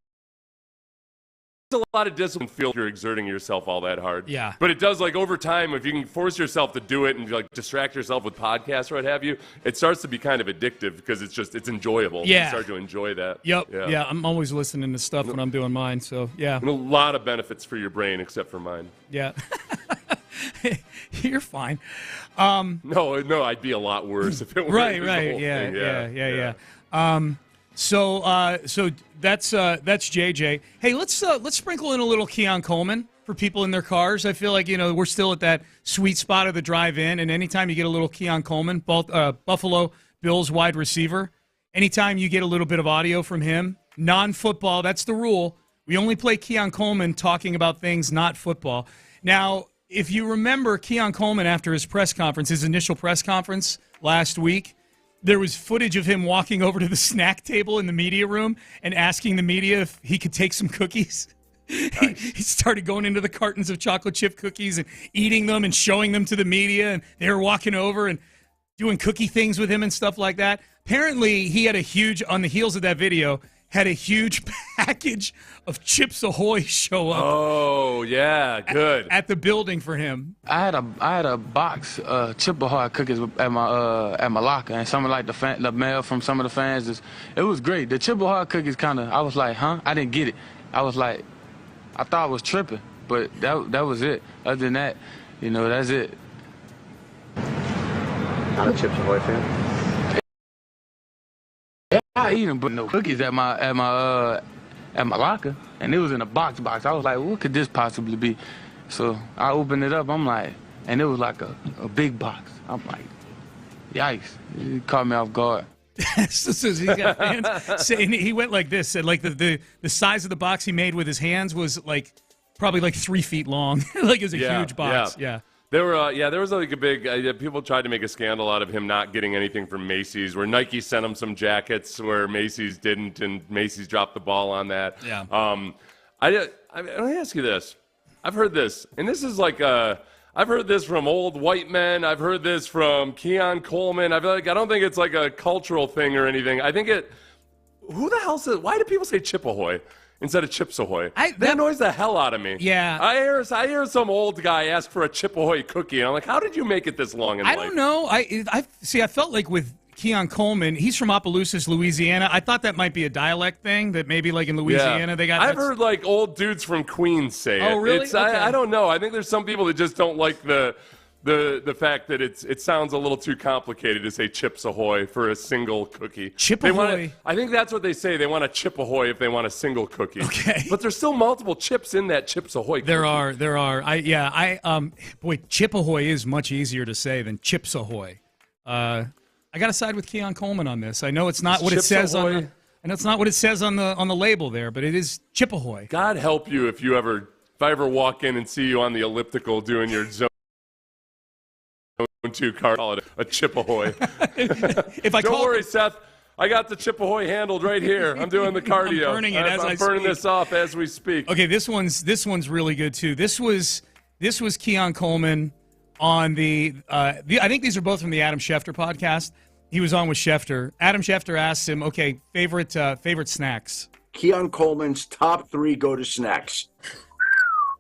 H: a lot of discipline to feel you're exerting yourself all that hard.
G: Yeah.
H: But it does, like, over time, if you can force yourself to do it and like distract yourself with podcasts or what have you, it starts to be kind of addictive because it's enjoyable.
G: Yeah.
H: You start to enjoy that.
G: Yep. Yeah. I'm always listening to stuff when I'm doing mine. So yeah.
H: And a lot of benefits for your brain except for mine.
G: Yeah. You're fine.
H: No, I'd be a lot worse if it were
G: right. Yeah. So that's JJ. Hey, let's sprinkle in a little Keon Coleman for people in their cars. I feel like we're still at that sweet spot of the drive-in, and anytime you get a little Keon Coleman, Buffalo Bills wide receiver, anytime you get a little bit of audio from him, non-football, that's the rule. We only play Keon Coleman talking about things not football. Now, if you remember Keon Coleman after his initial press conference last week, there was footage of him walking over to the snack table in the media room and asking the media if he could take some cookies. Nice. He started going into the cartons of chocolate chip cookies and eating them and showing them to the media, and they were walking over and doing cookie things with him and stuff like that. Apparently, he had on the heels of that video, had a huge package of Chips Ahoy show up.
H: Oh, yeah, good.
G: At the building for him.
N: I had a box Chip Ahoy cookies at my locker, and some of like the mail from some of the fans. It was great. The Chip Ahoy cookies I was like, huh? I didn't get it. I was like, I thought I was tripping, but that was it. Other than that, that's it.
O: Not a Chips Ahoy fan.
N: I eat them, but no cookies at my locker, and it was in a box. I was like, what could this possibly be? So I opened it up. I'm like, and it was like a big box. I'm like, yikes! It caught me off guard.
G: So he got fans saying he went like this. Said like the size of the box he made with his hands was like probably like 3 feet long. Like it was a huge box. Yeah.
H: There was like a big. People tried to make a scandal out of him not getting anything from Macy's, where Nike sent him some jackets where Macy's didn't, and Macy's dropped the ball on that.
G: Yeah.
H: Let me ask you this. I've heard this, and this is like I've heard this from old white men. I've heard this from Keon Coleman. I don't think it's like a cultural thing or anything. I think it. Who the hell says? Why do people say Chip Ahoy instead of Chips Ahoy? That annoys the hell out of me.
G: Yeah.
H: I hear some old guy ask for a Chip Ahoy cookie, and I'm like, how did you make it this long in life?
G: I don't know. I felt like with Keon Coleman, he's from Opelousas, Louisiana. I thought that might be a dialect thing, that maybe like in Louisiana they got.
H: I've heard like old dudes from Queens say it.
G: Oh, really? Okay.
H: I don't know. I think there's some people that just don't like the fact that it sounds a little too complicated to say Chips Ahoy for a single cookie.
G: Chip Ahoy.
H: I think that's what they say. They want a Chip Ahoy if they want a single cookie.
G: Okay.
H: But there's still multiple chips in that Chips Ahoy cookie.
G: There are. Boy, Chip Ahoy is much easier to say than Chips Ahoy. I got to side with Keon Coleman on this. I know it's not what it says on the. I know it's not what it says on the label there, but it is Chip Ahoy.
H: God help you if I ever walk in and see you on the elliptical doing your zone 2 card, call it a Chip Ahoy. Don't worry, Seth. I got the Chip Ahoy handled right here. I'm doing the cardio.
G: I'm burning it as I
H: burning
G: speak.
H: this off as we speak.
G: Okay, this one's really good too. This was Keon Coleman on the I think these are both from the Adam Schefter podcast. He was on with Schefter. Adam Schefter asked him, okay, favorite snacks.
O: Keon Coleman's top 3 go-to snacks.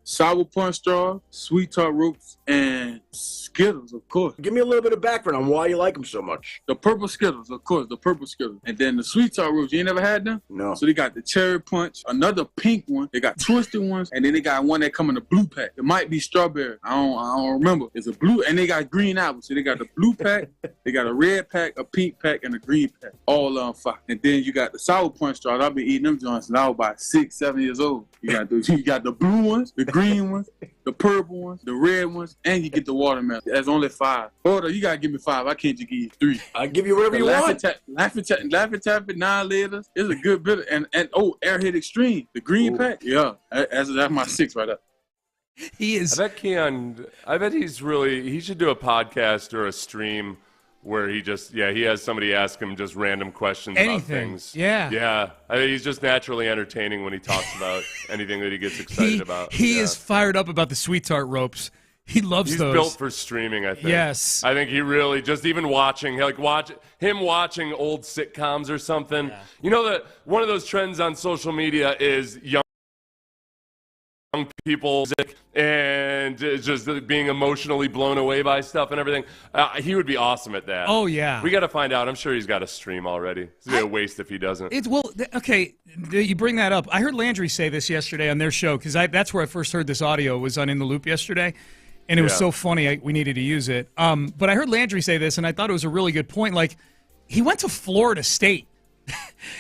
P: Sour punch straw, sweet tart roots, and Skittles, of course.
O: Give me a little bit of background on why you like them so much.
P: The purple Skittles, of course, the purple Skittles. And then the sweet tart roots, you ain't never had them?
O: No.
P: So they got the cherry punch, another pink one, they got twisted ones, and then they got one that come in a blue pack. It might be strawberry. I don't remember. It's a blue, and they got green apples. So they got the blue pack, they got a red pack, a pink pack, and a green pack. All on fire. And then you got the sour punch straws. I've been eating them joints since I was about 6, 7 years old. You got the blue ones, the green ones, the purple ones, the red ones, and you get the watermelon. There's only 5. Order, you gotta give me 5. I can't just give you 3.
O: I'll give you whatever you want.
P: Laffy Taffy, 9 liters. It's a good bit. And Airhead Extreme, the green pack. Yeah, that's my 6 right there.
G: He is.
H: I bet Keon. He should do a podcast or a stream where he has somebody ask him just random questions about things.
G: Yeah.
H: I think he's just naturally entertaining when he talks about anything that he gets excited about.
G: He is fired up about the sweet tart ropes. He loves
H: He's
G: those.
H: He's built for streaming, I think.
G: Yes.
H: I think he really, just even watching old sitcoms or something. Yeah. You know that one of those trends on social media is young people and just being emotionally blown away by stuff and everything. He would be awesome at that.
G: Oh, yeah.
H: We got to find out. I'm sure he's got a stream already. It's going to be a waste if he doesn't.
G: You bring that up. I heard Landry say this yesterday on their show, because that's where I first heard this audio, was on In the Loop yesterday, and it was so funny we needed to use it. But I heard Landry say this, and I thought it was a really good point. Like, he went to Florida State.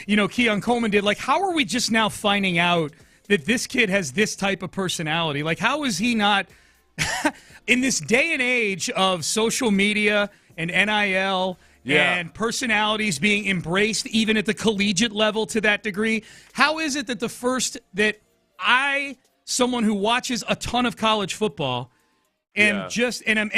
G: Keon Coleman did. Like, how are we just now finding out that this kid has this type of personality? Like, how is he not in this day and age of social media and NIL and personalities being embraced even at the collegiate level to that degree? How is it that someone who watches a ton of college football and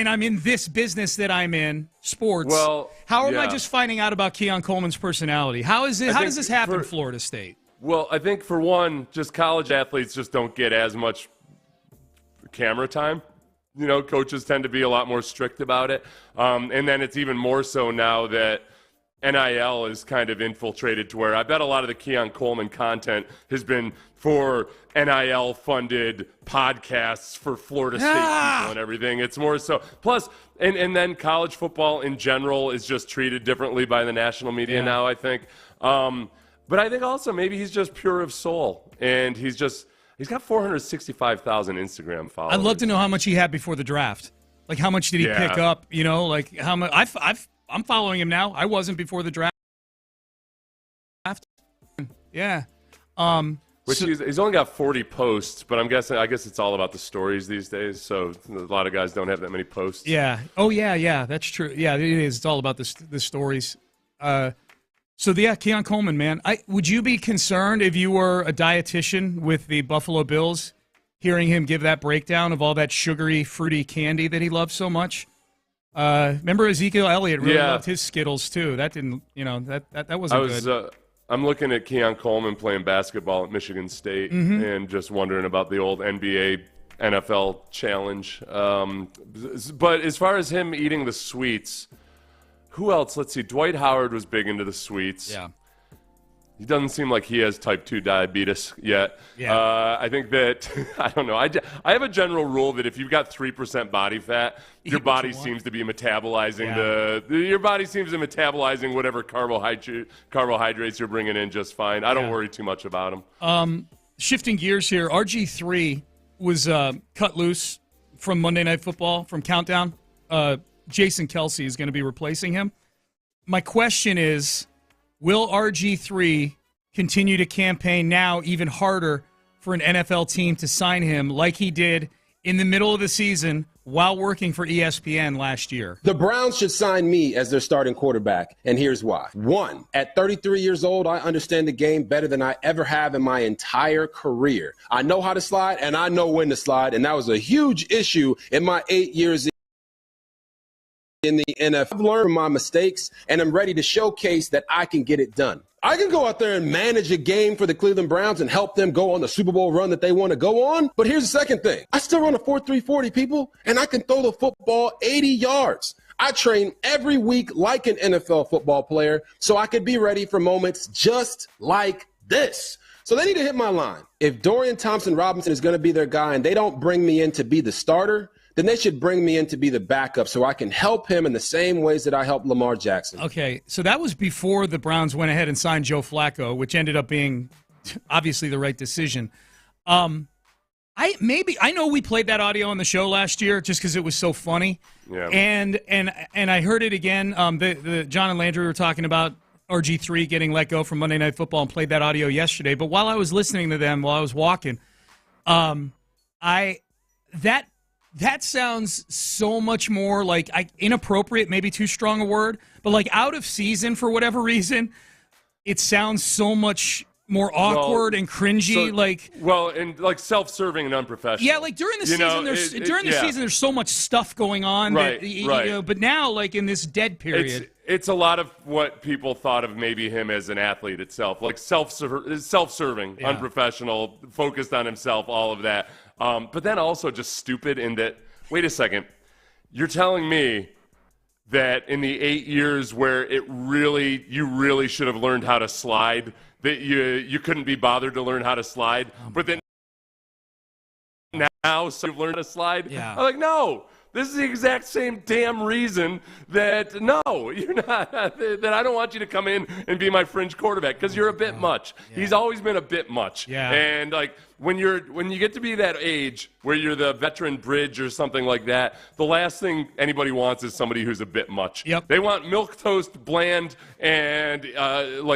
G: I'm in this business that I'm in, sports.
H: Well,
G: how am I just finding out about Keon Coleman's personality? How does this happen at Florida State?
H: Well, I think for one, just college athletes just don't get as much camera time. Coaches tend to be a lot more strict about it. And then it's even more so now that NIL is kind of infiltrated to where I bet a lot of the Keon Coleman content has been for NIL-funded podcasts for Florida State people and everything. It's more so. Plus, and then college football in general is just treated differently by the national media now, I think. But I think also maybe he's just pure of soul, and he's got 465,000 Instagram followers.
G: I'd love to know how much he had before the draft. Like, how much did he pick up? You know, like how much? I'm following him now. I wasn't before the draft. Yeah.
H: He's only got 40 posts, but I guess it's all about the stories these days. So a lot of guys don't have that many posts.
G: Yeah. Oh, yeah. That's true. Yeah, it is. It's all about the stories. Keon Coleman, man. Would you be concerned if you were a dietitian with the Buffalo Bills, hearing him give that breakdown of all that sugary, fruity candy that he loves so much? Remember Ezekiel Elliott really loved his Skittles too. That didn't, that wasn't good.
H: I'm looking at Keon Coleman playing basketball at Michigan State and just wondering about the old NBA NFL challenge. But as far as him eating the sweets, who else? Let's see. Dwight Howard was big into the sweets.
G: Yeah.
H: He doesn't seem like he has type 2 diabetes yet.
G: Yeah.
H: I think that, I don't know. I have a general rule that if you've got 3% body fat, your body seems to be metabolizing your body seems to be metabolizing whatever carbohydrates you're bringing in just fine. I don't worry too much about them.
G: Shifting gears here, RG3 was cut loose from Monday Night Football, from Countdown. Jason Kelsey is going to be replacing him. My question is, will RG3 continue to campaign now even harder for an NFL team to sign him like he did in the middle of the season while working for ESPN last year?
Q: The Browns should sign me as their starting quarterback, and here's why. 1, at 33 years old, I understand the game better than I ever have in my entire career. I know how to slide, and I know when to slide, and that was a huge issue in my 8 years in the NFL. I've learned from my mistakes, and I'm ready to showcase that I can get it done. I can go out there and manage a game for the Cleveland Browns and help them go on the Super Bowl run that they want to go on. But here's the second thing. I still run a 4.340, people, and I can throw the football 80 yards. I train every week like an NFL football player so I could be ready for moments just like this. So they need to hit my line. If Dorian Thompson-Robinson is going to be their guy and they don't bring me in to be the starter, then they should bring me in to be the backup so I can help him in the same ways that I helped Lamar Jackson.
G: Okay, so that was before the Browns went ahead and signed Joe Flacco, which ended up being obviously the right decision. I know we played that audio on the show last year just because it was so funny.
H: Yeah.
G: And I heard it again. The John and Landry were talking about RG3 getting let go from Monday Night Football and played that audio yesterday. But while I was listening to them, while I was walking, that sounds so much more like inappropriate, maybe too strong a word, but like out of season for whatever reason. It sounds so much more awkward and cringy,
H: and self-serving and unprofessional.
G: Yeah, like during the season, there's so much stuff going on,
H: right?
G: But now, like in this dead period,
H: it's a lot of what people thought of maybe him as an athlete itself, like self-serving, unprofessional, focused on himself, all of that. But then also just stupid in that, wait a second, you're telling me that in the 8 years where you really should have learned how to slide, that you couldn't be bothered to learn how to slide, but then now you've learned how to slide?
G: Yeah.
H: I'm like, no. This is the exact same damn reason that, no, you're not, that I don't want you to come in and be my fringe quarterback because you're a bit much. Yeah. He's always been a bit much.
G: Yeah.
H: And, when you get to be that age where you're the veteran bridge or something like that, the last thing anybody wants is somebody who's a bit much.
G: Yep.
H: They want milquetoast, bland, and,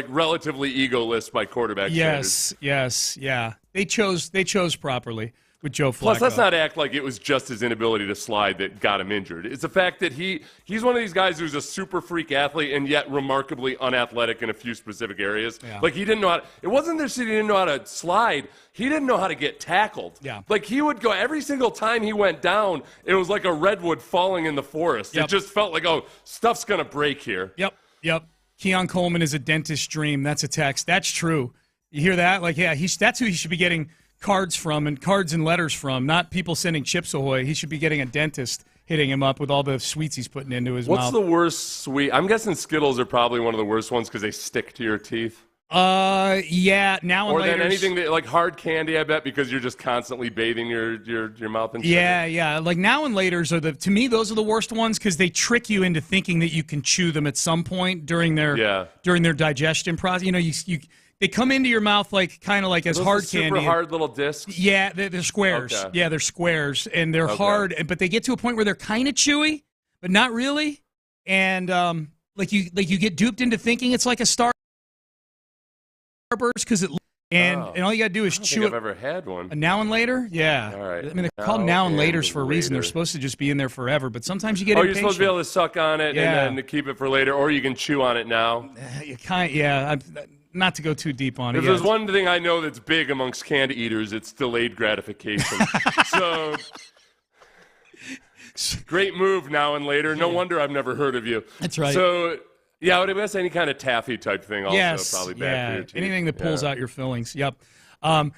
H: relatively egoless by quarterback standards.
G: Yes, yeah. They chose properly with Joe Flacco.
H: Plus, let's not act like it was just his inability to slide that got him injured. It's the fact that he's one of these guys who's a super freak athlete and yet remarkably unathletic in a few specific areas.
G: Yeah.
H: Like, he didn't know how to, it wasn't that he didn't know how to slide. He didn't know how to get tackled.
G: Yeah.
H: Like, he would go, every single time he went down, it was like a redwood falling in the forest.
G: Yep.
H: It just felt like, stuff's going to break here.
G: Yep. Keon Coleman is a dentist's dream. That's a text. That's true. You hear that? Like, yeah, that's who he should be getting cards from and cards and letters from, not people sending Chips Ahoy. He should be getting a dentist. hitting him up with all the sweets he's putting into his
H: What's
G: mouth.
H: the worst sweet? I'm guessing Skittles are probably one of the worst ones because they stick to your teeth.
G: Yeah. Now and
H: Or
G: later.
H: then anything that, like hard candy, I bet, because you're just constantly bathing your mouth in sugar.
G: Yeah. Like now and later's are to me, those are the worst ones because they trick you into thinking that you can chew them at some point during their digestion process. You know, they come into your mouth kind of as hard candy.
H: Super hard little discs.
G: Yeah, they're squares.
H: Okay.
G: Yeah, they're squares, and they're hard. But they get to a point where they're kind of chewy, but not really. And you get duped into thinking it's like a Starburst because it. And all you got to do is chew it.
H: I've ever had one.
G: Now and later? Yeah.
H: All right.
G: I mean, they're called now and laters for a reason. They're supposed to just be in there forever, but sometimes you get impatient.
H: You're supposed to be able to suck on it and then keep it for later, or you can chew on it now.
G: You not to go too deep on it.
H: If there's one thing I know that's big amongst candy eaters, it's delayed gratification. So, great move now and later. No wonder I've never heard of you.
G: That's right.
H: So, yeah, I would guess any kind of taffy type thing also probably bad for your teeth.
G: Anything that pulls out your fillings. Yep.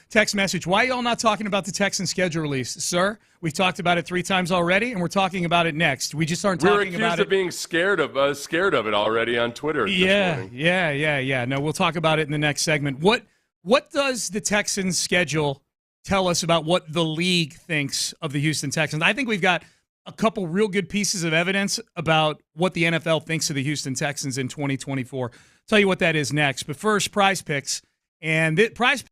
G: Text message. Why are y'all not talking about the Texans schedule release? Sir, we've talked about it 3 times already, and we're talking about it next. We just aren't talking about it.
H: We're accused of being scared of it already on Twitter this morning.
G: Yeah. No, we'll talk about it in the next segment. What does the Texans schedule tell us about what the league thinks of the Houston Texans? I think we've got a couple real good pieces of evidence about what the NFL thinks of the Houston Texans in 2024. Tell you what that is next. But first, Prize Picks. And Prize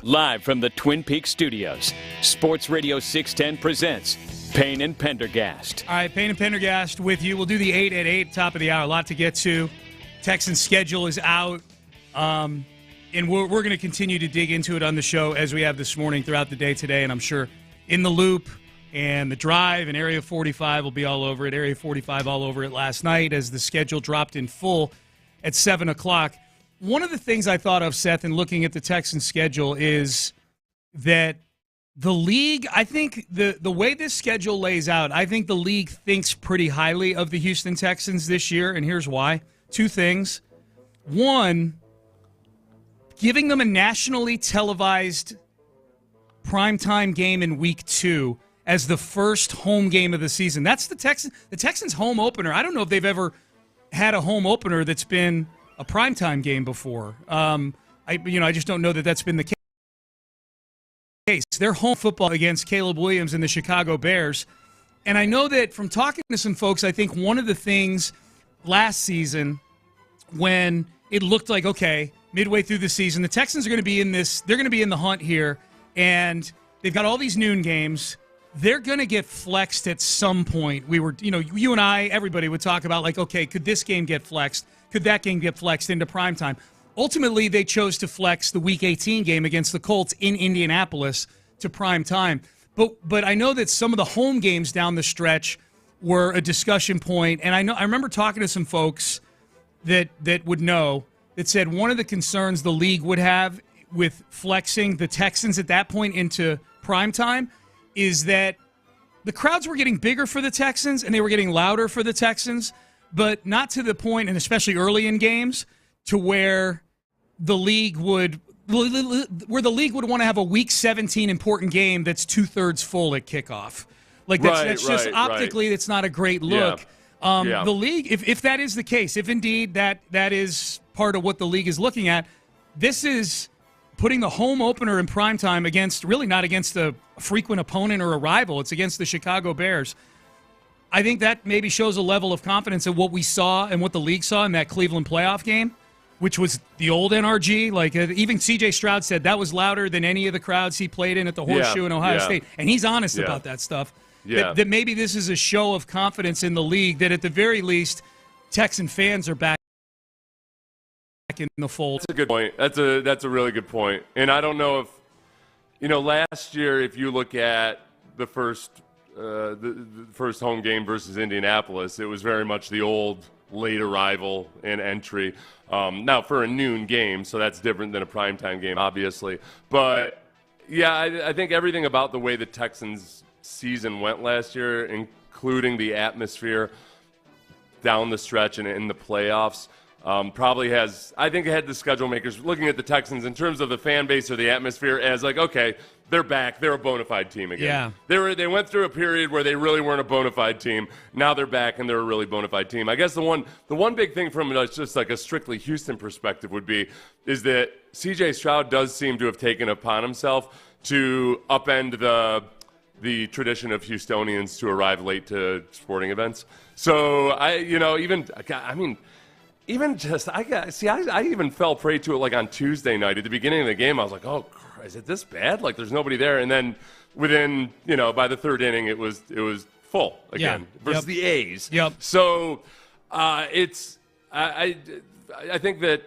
C: Live from the Twin Peaks studios, Sports Radio 610 presents Payne and Pendergast.
G: All right, Payne and Pendergast with you. We'll do the 8 at 8, top of the hour. A lot to get to. Texans schedule is out, and we're going to continue to dig into it on the show as we have this morning throughout the day today, and I'm sure In the Loop and The Drive and Area 45 will be all over it. Area 45 all over it last night as the schedule dropped in full at 7 o'clock. One of the things I thought of, Seth, in looking at the Texans schedule is that the league, I think the way this schedule lays out, I think the league thinks pretty highly of the Houston Texans this year, and here's why. Two things. One, giving them a nationally televised primetime game in week 2 as the first home game of the season. That's the Texans' home opener. I don't know if they've ever had a home opener that's been a primetime game before. I just don't know that that's been the case. Their home football against Caleb Williams and the Chicago Bears. And I know that from talking to some folks, I think one of the things last season when it looked like, okay, midway through the season, the Texans are going to be in this, they're going to be in the hunt here, and they've got all these noon games. They're going to get flexed at some point. We were, you and I, everybody would talk about like, okay, could this game get flexed? Could that game get flexed into primetime? Ultimately, they chose to flex the Week 18 game against the Colts in Indianapolis to primetime. But I know that some of the home games down the stretch were a discussion point, and I remember talking to some folks that would know that said one of the concerns the league would have with flexing the Texans at that point into primetime is that the crowds were getting bigger for the Texans and they were getting louder for the Texans, but not to the point, and especially early in games, to where the league would want to have a Week 17 important game that's 2/3 full at kickoff. Like that's just optically, it's not a great look. Yeah. The league, if that is the case, if indeed that is part of what the league is looking at, this is putting the home opener in primetime against, really not against a frequent opponent or a rival. It's against the Chicago Bears. I think that maybe shows a level of confidence in what we saw and what the league saw in that Cleveland playoff game, which was the old NRG. Like even C.J. Stroud said that was louder than any of the crowds he played in at the Horseshoe in Ohio State. And he's honest about that stuff. Yeah. That maybe this is a show of confidence in the league, that at the very least, Texan fans are back in the fold.
H: That's a good point. That's a really good point. And I don't know if, last year, if you look at the first home game versus Indianapolis, it was very much the old late arrival and entry. Now for a noon game, so that's different than a primetime game, obviously. But yeah, I think everything about the way the Texans season went last year, including the atmosphere down the stretch and in the playoffs, probably has, I think it had the schedule makers looking at the Texans in terms of the fan base or the atmosphere as like, okay, they're back. They're a bona fide team again. Yeah. They went through a period where they really weren't a bona fide team. Now they're back and they're a really bona fide team. I guess the one big thing from just like a strictly Houston perspective is that C.J. Stroud does seem to have taken upon himself to upend the tradition of Houstonians to arrive late to sporting events. So I even fell prey to it like on Tuesday night at the beginning of the game. I was like, oh, is it this bad? Like there's nobody there. And then within, by the third inning, it was full again versus the A's.
G: Yep.
H: So I think that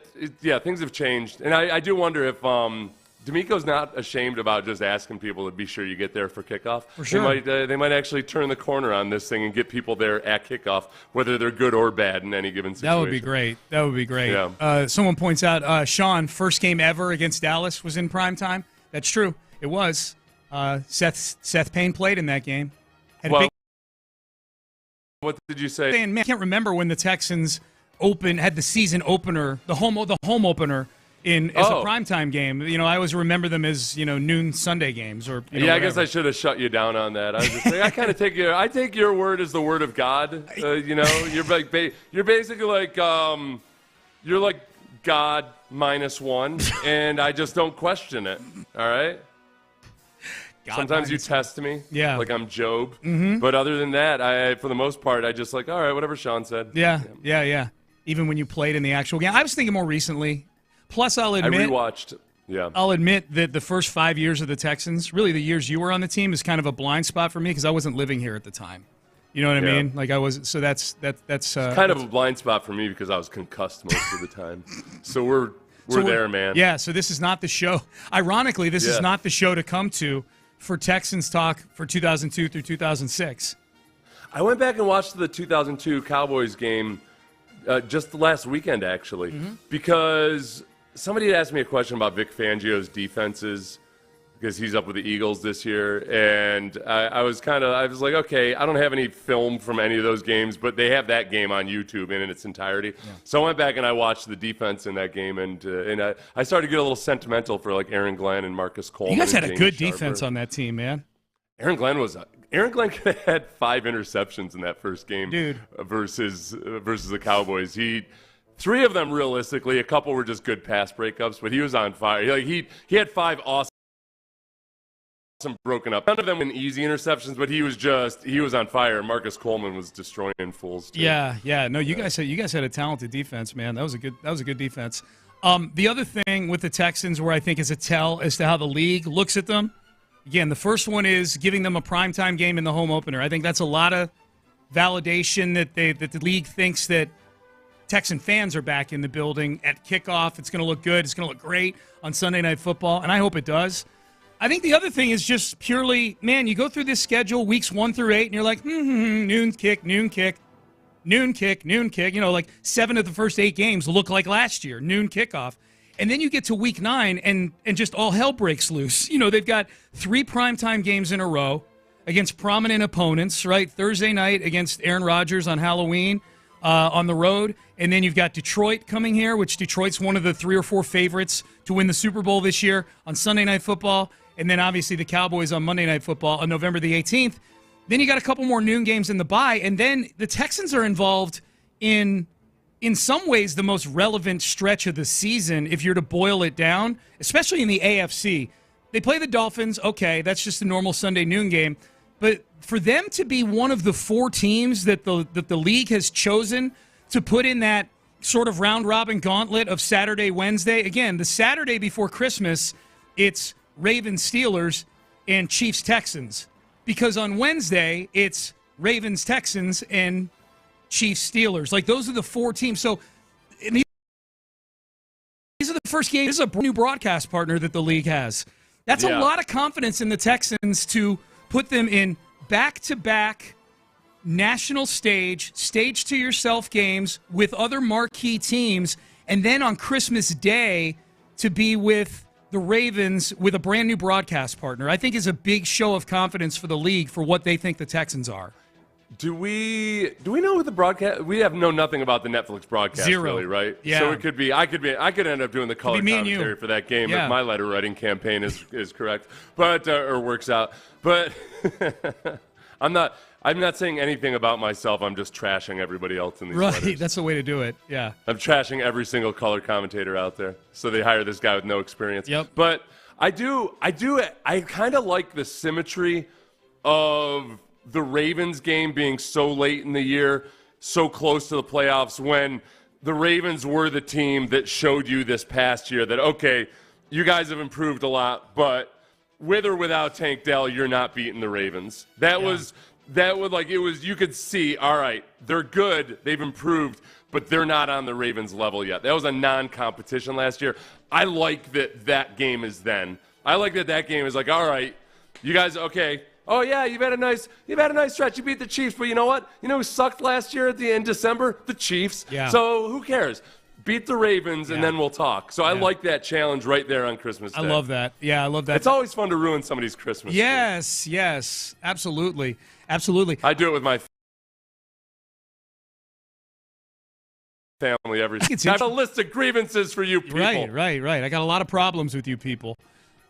H: things have changed, and I do wonder if DeMeco's not ashamed about just asking people to be sure you get there for kickoff.
G: For sure.
H: They might actually turn the corner on this thing and get people there at kickoff, whether they're good or bad in any given situation.
G: That would be great.
H: Yeah.
G: Someone points out, Sean, first game ever against Dallas was in primetime. That's true. It was. Seth Payne played in that game.
H: What did you say?
G: Man, I can't remember when the Texans had the season opener, the home opener, as a primetime game. I always remember them as, noon Sunday games or
H: I guess I should have shut you down on that. I was just saying, I kind of take your word as the word of God. You're basically like you're like God -1, and I just don't question it. All right. Sometimes you test me, like I'm Job.
G: Mm-hmm.
H: But other than that, for the most part, I just like, all right, whatever Sean said.
G: Yeah. Even when you played in the actual game, I was thinking more recently. Plus, I'll admit,
H: I rewatched Yeah.
G: I'll admit that the first 5 years of the Texans, really the years you were on the team, is kind of a blind spot for me because I wasn't living here at the time. You know what I mean? Like I was. So that's
H: kind of a blind spot for me because I was concussed most of the time. So we're there, man.
G: Yeah. So this is not the show. Ironically, this is not the show to come to for Texans talk for 2002 through 2006.
H: I went back and watched the 2002 Cowboys game just the last weekend, actually, because somebody had asked me a question about Vic Fangio's defenses because he's up with the Eagles this year, and I was like, okay, I don't have any film from any of those games, but they have that game on YouTube in its entirety. Yeah. So I went back and I watched the defense in that game, and I started to get a little sentimental for like Aaron Glenn and Marcus Coleman.
G: You guys had a good defense on that team, man.
H: Aaron Glenn could have had 5 interceptions in that first game,
G: dude, versus
H: the Cowboys. 3 of them realistically, a couple were just good pass breakups, but he was on fire. He had 5 awesome broken up. None of them were easy interceptions, but he was on fire. Marcus Coleman was destroying fools too.
G: Yeah. No, you guys had a talented defense, man. That was a good defense. The other thing with the Texans where I think is a tell as to how the league looks at them. Again, the first one is giving them a primetime game in the home opener. I think that's a lot of validation that the league thinks that Texan fans are back in the building at kickoff. It's going to look good. It's going to look great on Sunday Night Football, and I hope it does. I think the other thing is just purely, man, you go through this schedule, weeks 1 through 8, and you're like, noon kick. You know, like 7 of the first 8 games look like last year, noon kickoff. And then you get to week 9, and just all hell breaks loose. You know, they've got 3 primetime games in a row against prominent opponents, right? Thursday night against Aaron Rodgers on Halloween on the road. And then you've got Detroit coming here, which Detroit's one of the 3 or 4 favorites to win the Super Bowl this year on Sunday Night Football. And then obviously the Cowboys on Monday Night Football on November the 18th. Then you got a couple more noon games in the bye. And then the Texans are involved in some ways, the most relevant stretch of the season, if you're to boil it down, especially in the AFC. They play the Dolphins. Okay, that's just a normal Sunday noon game. But for them to be one of the 4 teams that the league has chosen to put in that sort of round-robin gauntlet of Saturday, Wednesday, again, the Saturday before Christmas, it's Ravens-Steelers and Chiefs-Texans. Because on Wednesday, it's Ravens-Texans and Chiefs-Steelers. Like, those are the 4 teams. So these are the first games. This is a brand new broadcast partner that the league has. That's a lot of confidence in the Texans to put them in back-to-back national stage-to-yourself games with other marquee teams, and then on Christmas Day to be with the Ravens with a brand new broadcast partner. I think is a big show of confidence for the league for what they think the Texans are.
H: Do we know what the broadcast? We have know nothing about the Netflix broadcast,
G: 0.
H: really, right?
G: Yeah.
H: So it could be. I could end up doing the color commentary for that game if my letter writing campaign is correct, but or works out. But I'm not saying anything about myself. I'm just trashing everybody else in these letters.
G: Right, that's the way to do it. Yeah.
H: I'm trashing every single color commentator out there. So they hire this guy with no experience.
G: Yep.
H: But I kind of like the symmetry of the Ravens game being so late in the year, so close to the playoffs, when the Ravens were the team that showed you this past year that, okay, you guys have improved a lot, but with or without Tank Dell, you're not beating the Ravens. You could see, all right, they're good, they've improved, but they're not on the Ravens level yet. That was a non-competition last year. I like that game is then. I like that game is like, all right, you guys, okay. Oh yeah, you've had a nice stretch. You beat the Chiefs, but you know what? You know who sucked last year in December? The Chiefs.
G: Yeah.
H: So who cares? Beat the Ravens, and then we'll talk. So I like that challenge right there on Christmas Day.
G: I love that. Yeah, I love that.
H: It's always fun to ruin somebody's Christmas.
G: Yes, absolutely. I
H: do it with my family every. I have a list of grievances for you people.
G: Right. I got a lot of problems with you people.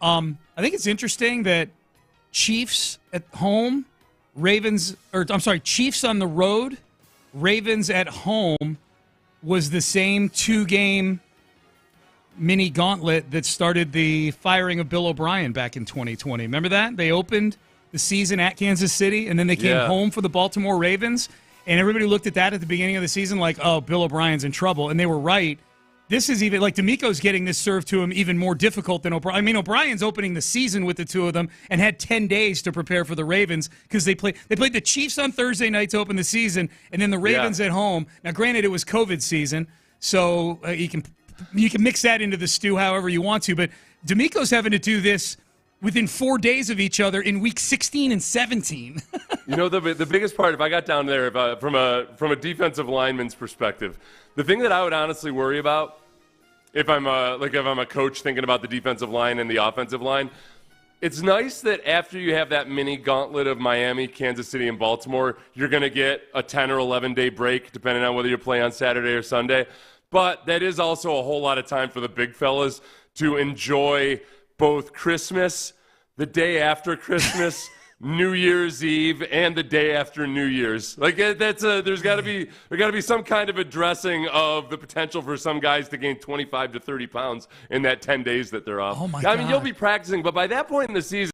G: I think it's interesting that Chiefs at home, Chiefs on the road, Ravens at home was the same 2-game mini gauntlet that started the firing of Bill O'Brien back in 2020. Remember that? They opened the season at Kansas City, and then they came home for the Baltimore Ravens, and everybody looked at that at the beginning of the season like, oh, Bill O'Brien's in trouble, and they were right. This is even like DeMeco's getting this served to him even more difficult than O'Brien. I mean, O'Brien's opening the season with the two of them and had 10 days to prepare for the Ravens because they played the Chiefs on Thursday night to open the season, and then the Ravens at home. Now, granted, it was COVID season, so you can mix that into the stew however you want to. But DeMeco's having to do this within 4 days of each other in week 16 and 17.
H: The biggest part, if I got down there, from a defensive lineman's perspective, the thing that I would honestly worry about, if I'm a coach thinking about the defensive line and the offensive line, it's nice that after you have that mini gauntlet of Miami, Kansas City, and Baltimore, you're going to get a 10 or 11-day break, depending on whether you play on Saturday or Sunday. But that is also a whole lot of time for the big fellas to enjoy both Christmas, the day after Christmas, New Year's Eve, and the day after New Year's. Like there's got to be some kind of addressing of the potential for some guys to gain 25 to 30 pounds in that 10 days that they're off.
G: Oh my God.
H: I mean, you'll be practicing, but by that point in the season,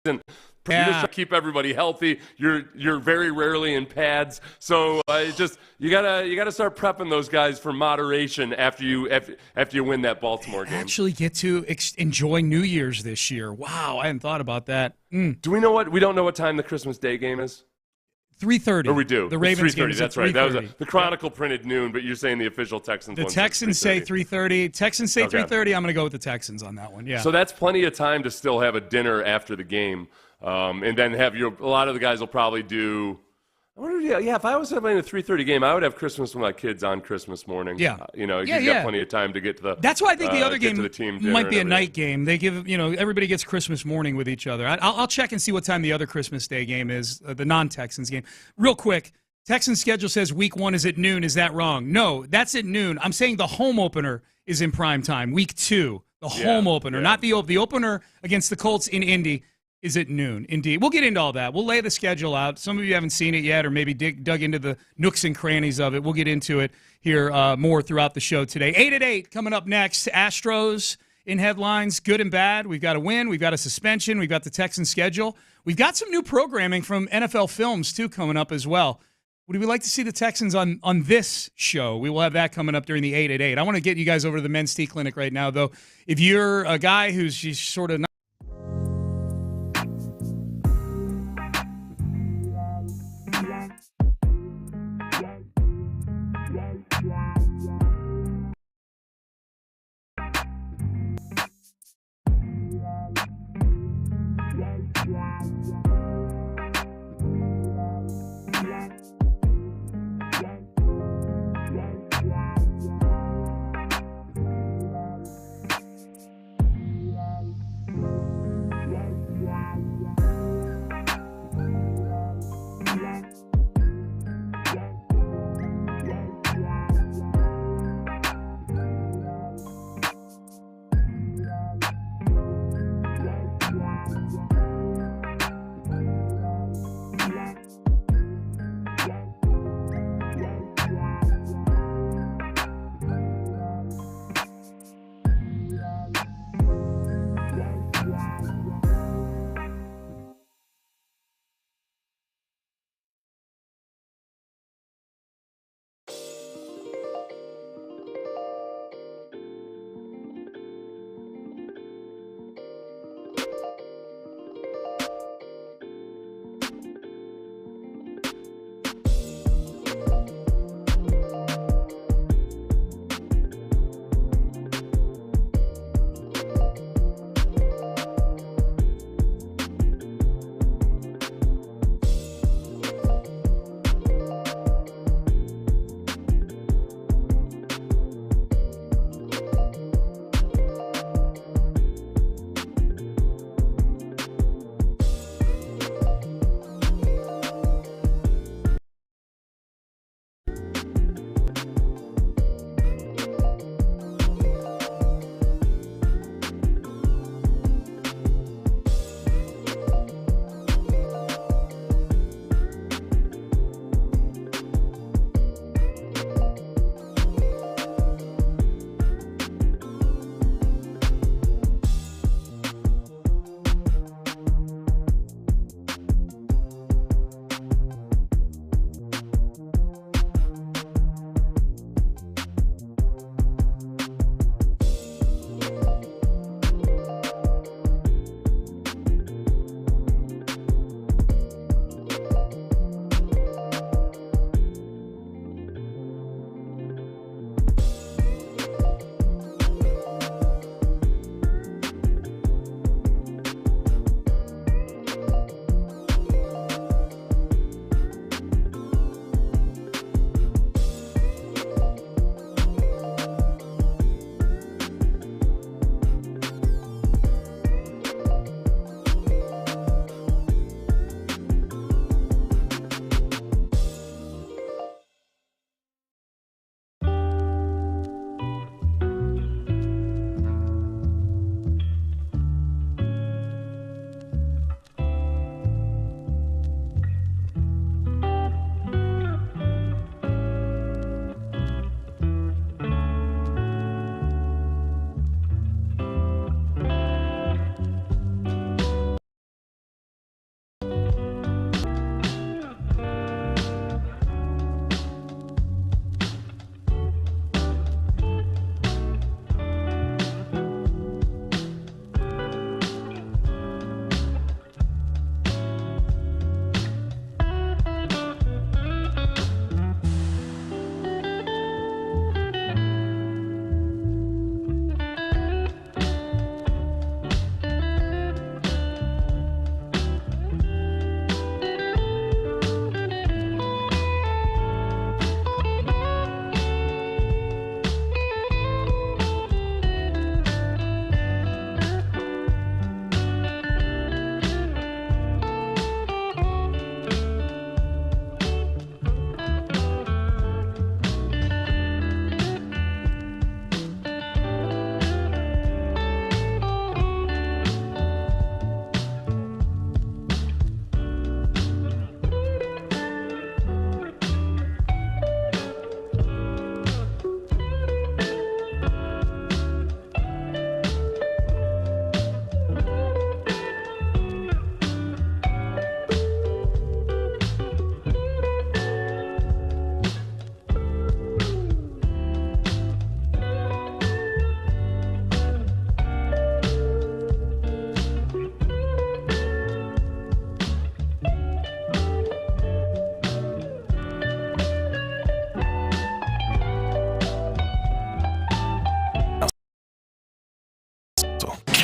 H: you're just trying to keep everybody healthy. You're very rarely in pads, so you gotta start prepping those guys for moderation after you win that Baltimore game.
G: Actually, get to enjoy New Year's this year. Wow, I hadn't thought about that.
H: Do we know what? We don't know what time the Christmas Day game is.
G: 3:30.
H: Or we do.
G: The Ravens game is
H: That's right. That was the Chronicle printed noon, but you're saying the official Texans.
G: The Texans say 3:30. Texans say 3:30. I'm going to go with the Texans on that one. Yeah.
H: So that's plenty of time to still have a dinner after the game. And then a lot of the guys will probably do. I wonder, if I was having a 3:30 game, I would have Christmas with my kids on Christmas morning.
G: Yeah,
H: you've got plenty of time to get to the.
G: That's why I think the other game might be a
H: and
G: night game. They give everybody gets Christmas morning with each other. I'll check and see what time the other Christmas Day game is, the non-Texans game. Real quick, Texans schedule says week 1 is at noon. Is that wrong? No, that's at noon. I'm saying the home opener is in prime time. Week 2, the home opener, not the opener against the Colts in Indy. Is at noon, indeed. We'll get into all that. We'll lay the schedule out. Some of you haven't seen it yet or maybe dug into the nooks and crannies of it. We'll get into it here more throughout the show today. 8 at 8 coming up next. Astros in headlines, good and bad. We've got a win. We've got a suspension. We've got the Texans schedule. We've got some new programming from NFL Films, too, coming up as well. Would we like to see the Texans on this show? We will have that coming up during the 8 at 8. I want to get you guys over to the Men's Tea Clinic right now, though. If you're a guy who's just sort of not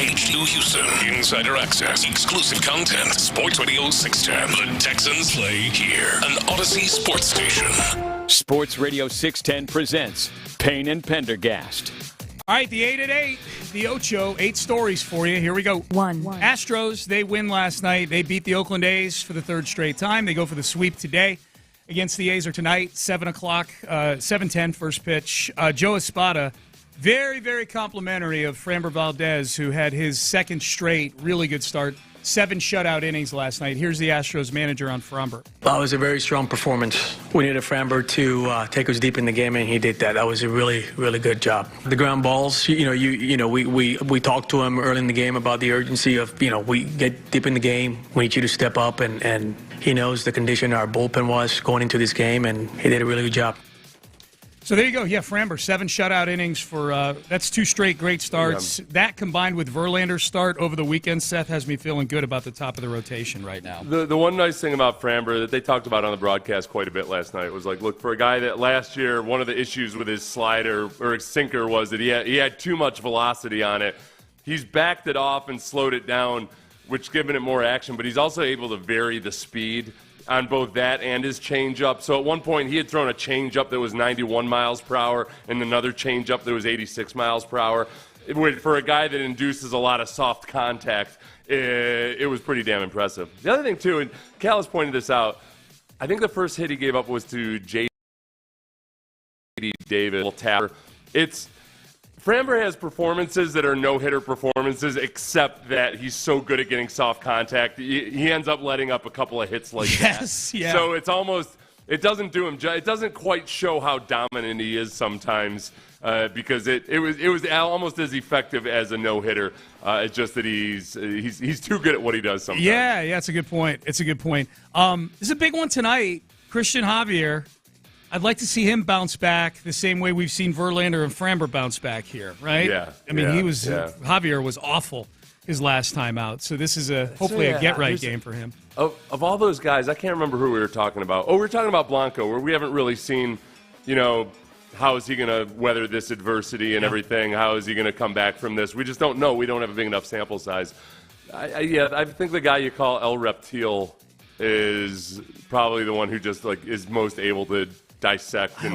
A: HQ Houston. Insider access. Exclusive content. Sports Radio 610. The Texans play here. An Odyssey sports station.
C: Sports Radio 610 presents Payne and Pendergast.
G: All right, the 8 at 8, the Ocho, 8 stories for you. Here we go.
R: One.
G: Astros, they win last night. They beat the Oakland A's for the third straight time. They go for the sweep today against the A's, or tonight, 7 o'clock, 7:10 first pitch. Joe Espada, very, very complimentary of Framber Valdez, who had his second straight really good start. 7 shutout innings last night. Here's the Astros manager on Framber.
J: It was a very strong performance. We needed Framber to take us deep in the game, and he did that. That was a really, really good job. The ground balls, we talked to him early in the game about the urgency of, we get deep in the game. We need you to step up, and he knows the condition our bullpen was going into this game, and he did a really good job.
G: So there you go. Yeah, Framber, 7 shutout innings for that's 2 straight great starts. Yeah. That combined with Verlander's start over the weekend, Seth, has me feeling good about the top of the rotation right now.
H: The one nice thing about Framber that they talked about on the broadcast quite a bit last night was, like, look, for a guy that last year, one of the issues with his slider or his sinker was that he had too much velocity on it. He's backed it off and slowed it down, which given it more action, but he's also able to vary the speed on both that and his changeup. So at one point, he had thrown a changeup that was 91 miles per hour and another changeup that was 86 miles per hour. For a guy that induces a lot of soft contact, it was pretty damn impressive. The other thing, too, and Callis pointed this out, I think the first hit he gave up was to J.D. Davis. Tapper. Framber has performances that are no-hitter performances, except that he's so good at getting soft contact. He ends up letting up a couple of hits like that.
G: Yes, yeah.
H: So it's almost – it doesn't do him – it doesn't quite show how dominant he is sometimes because it was almost as effective as a no-hitter. It's just that he's too good at what he does sometimes.
G: Yeah, it's a good point. It's a good point. This is a big one tonight. Christian Javier. I'd like to see him bounce back the same way we've seen Verlander and Framber bounce back here, right?
H: Yeah.
G: I mean, Javier was awful his last time out, so this is hopefully a get-right game for him.
H: Of all those guys, I can't remember who we were talking about. Oh, we were talking about Blanco, where we haven't really seen, how is he going to weather this adversity and everything? How is he going to come back from this? We just don't know. We don't have a big enough sample size. I think the guy you call El Reptile is probably the one who just is most able to dissect and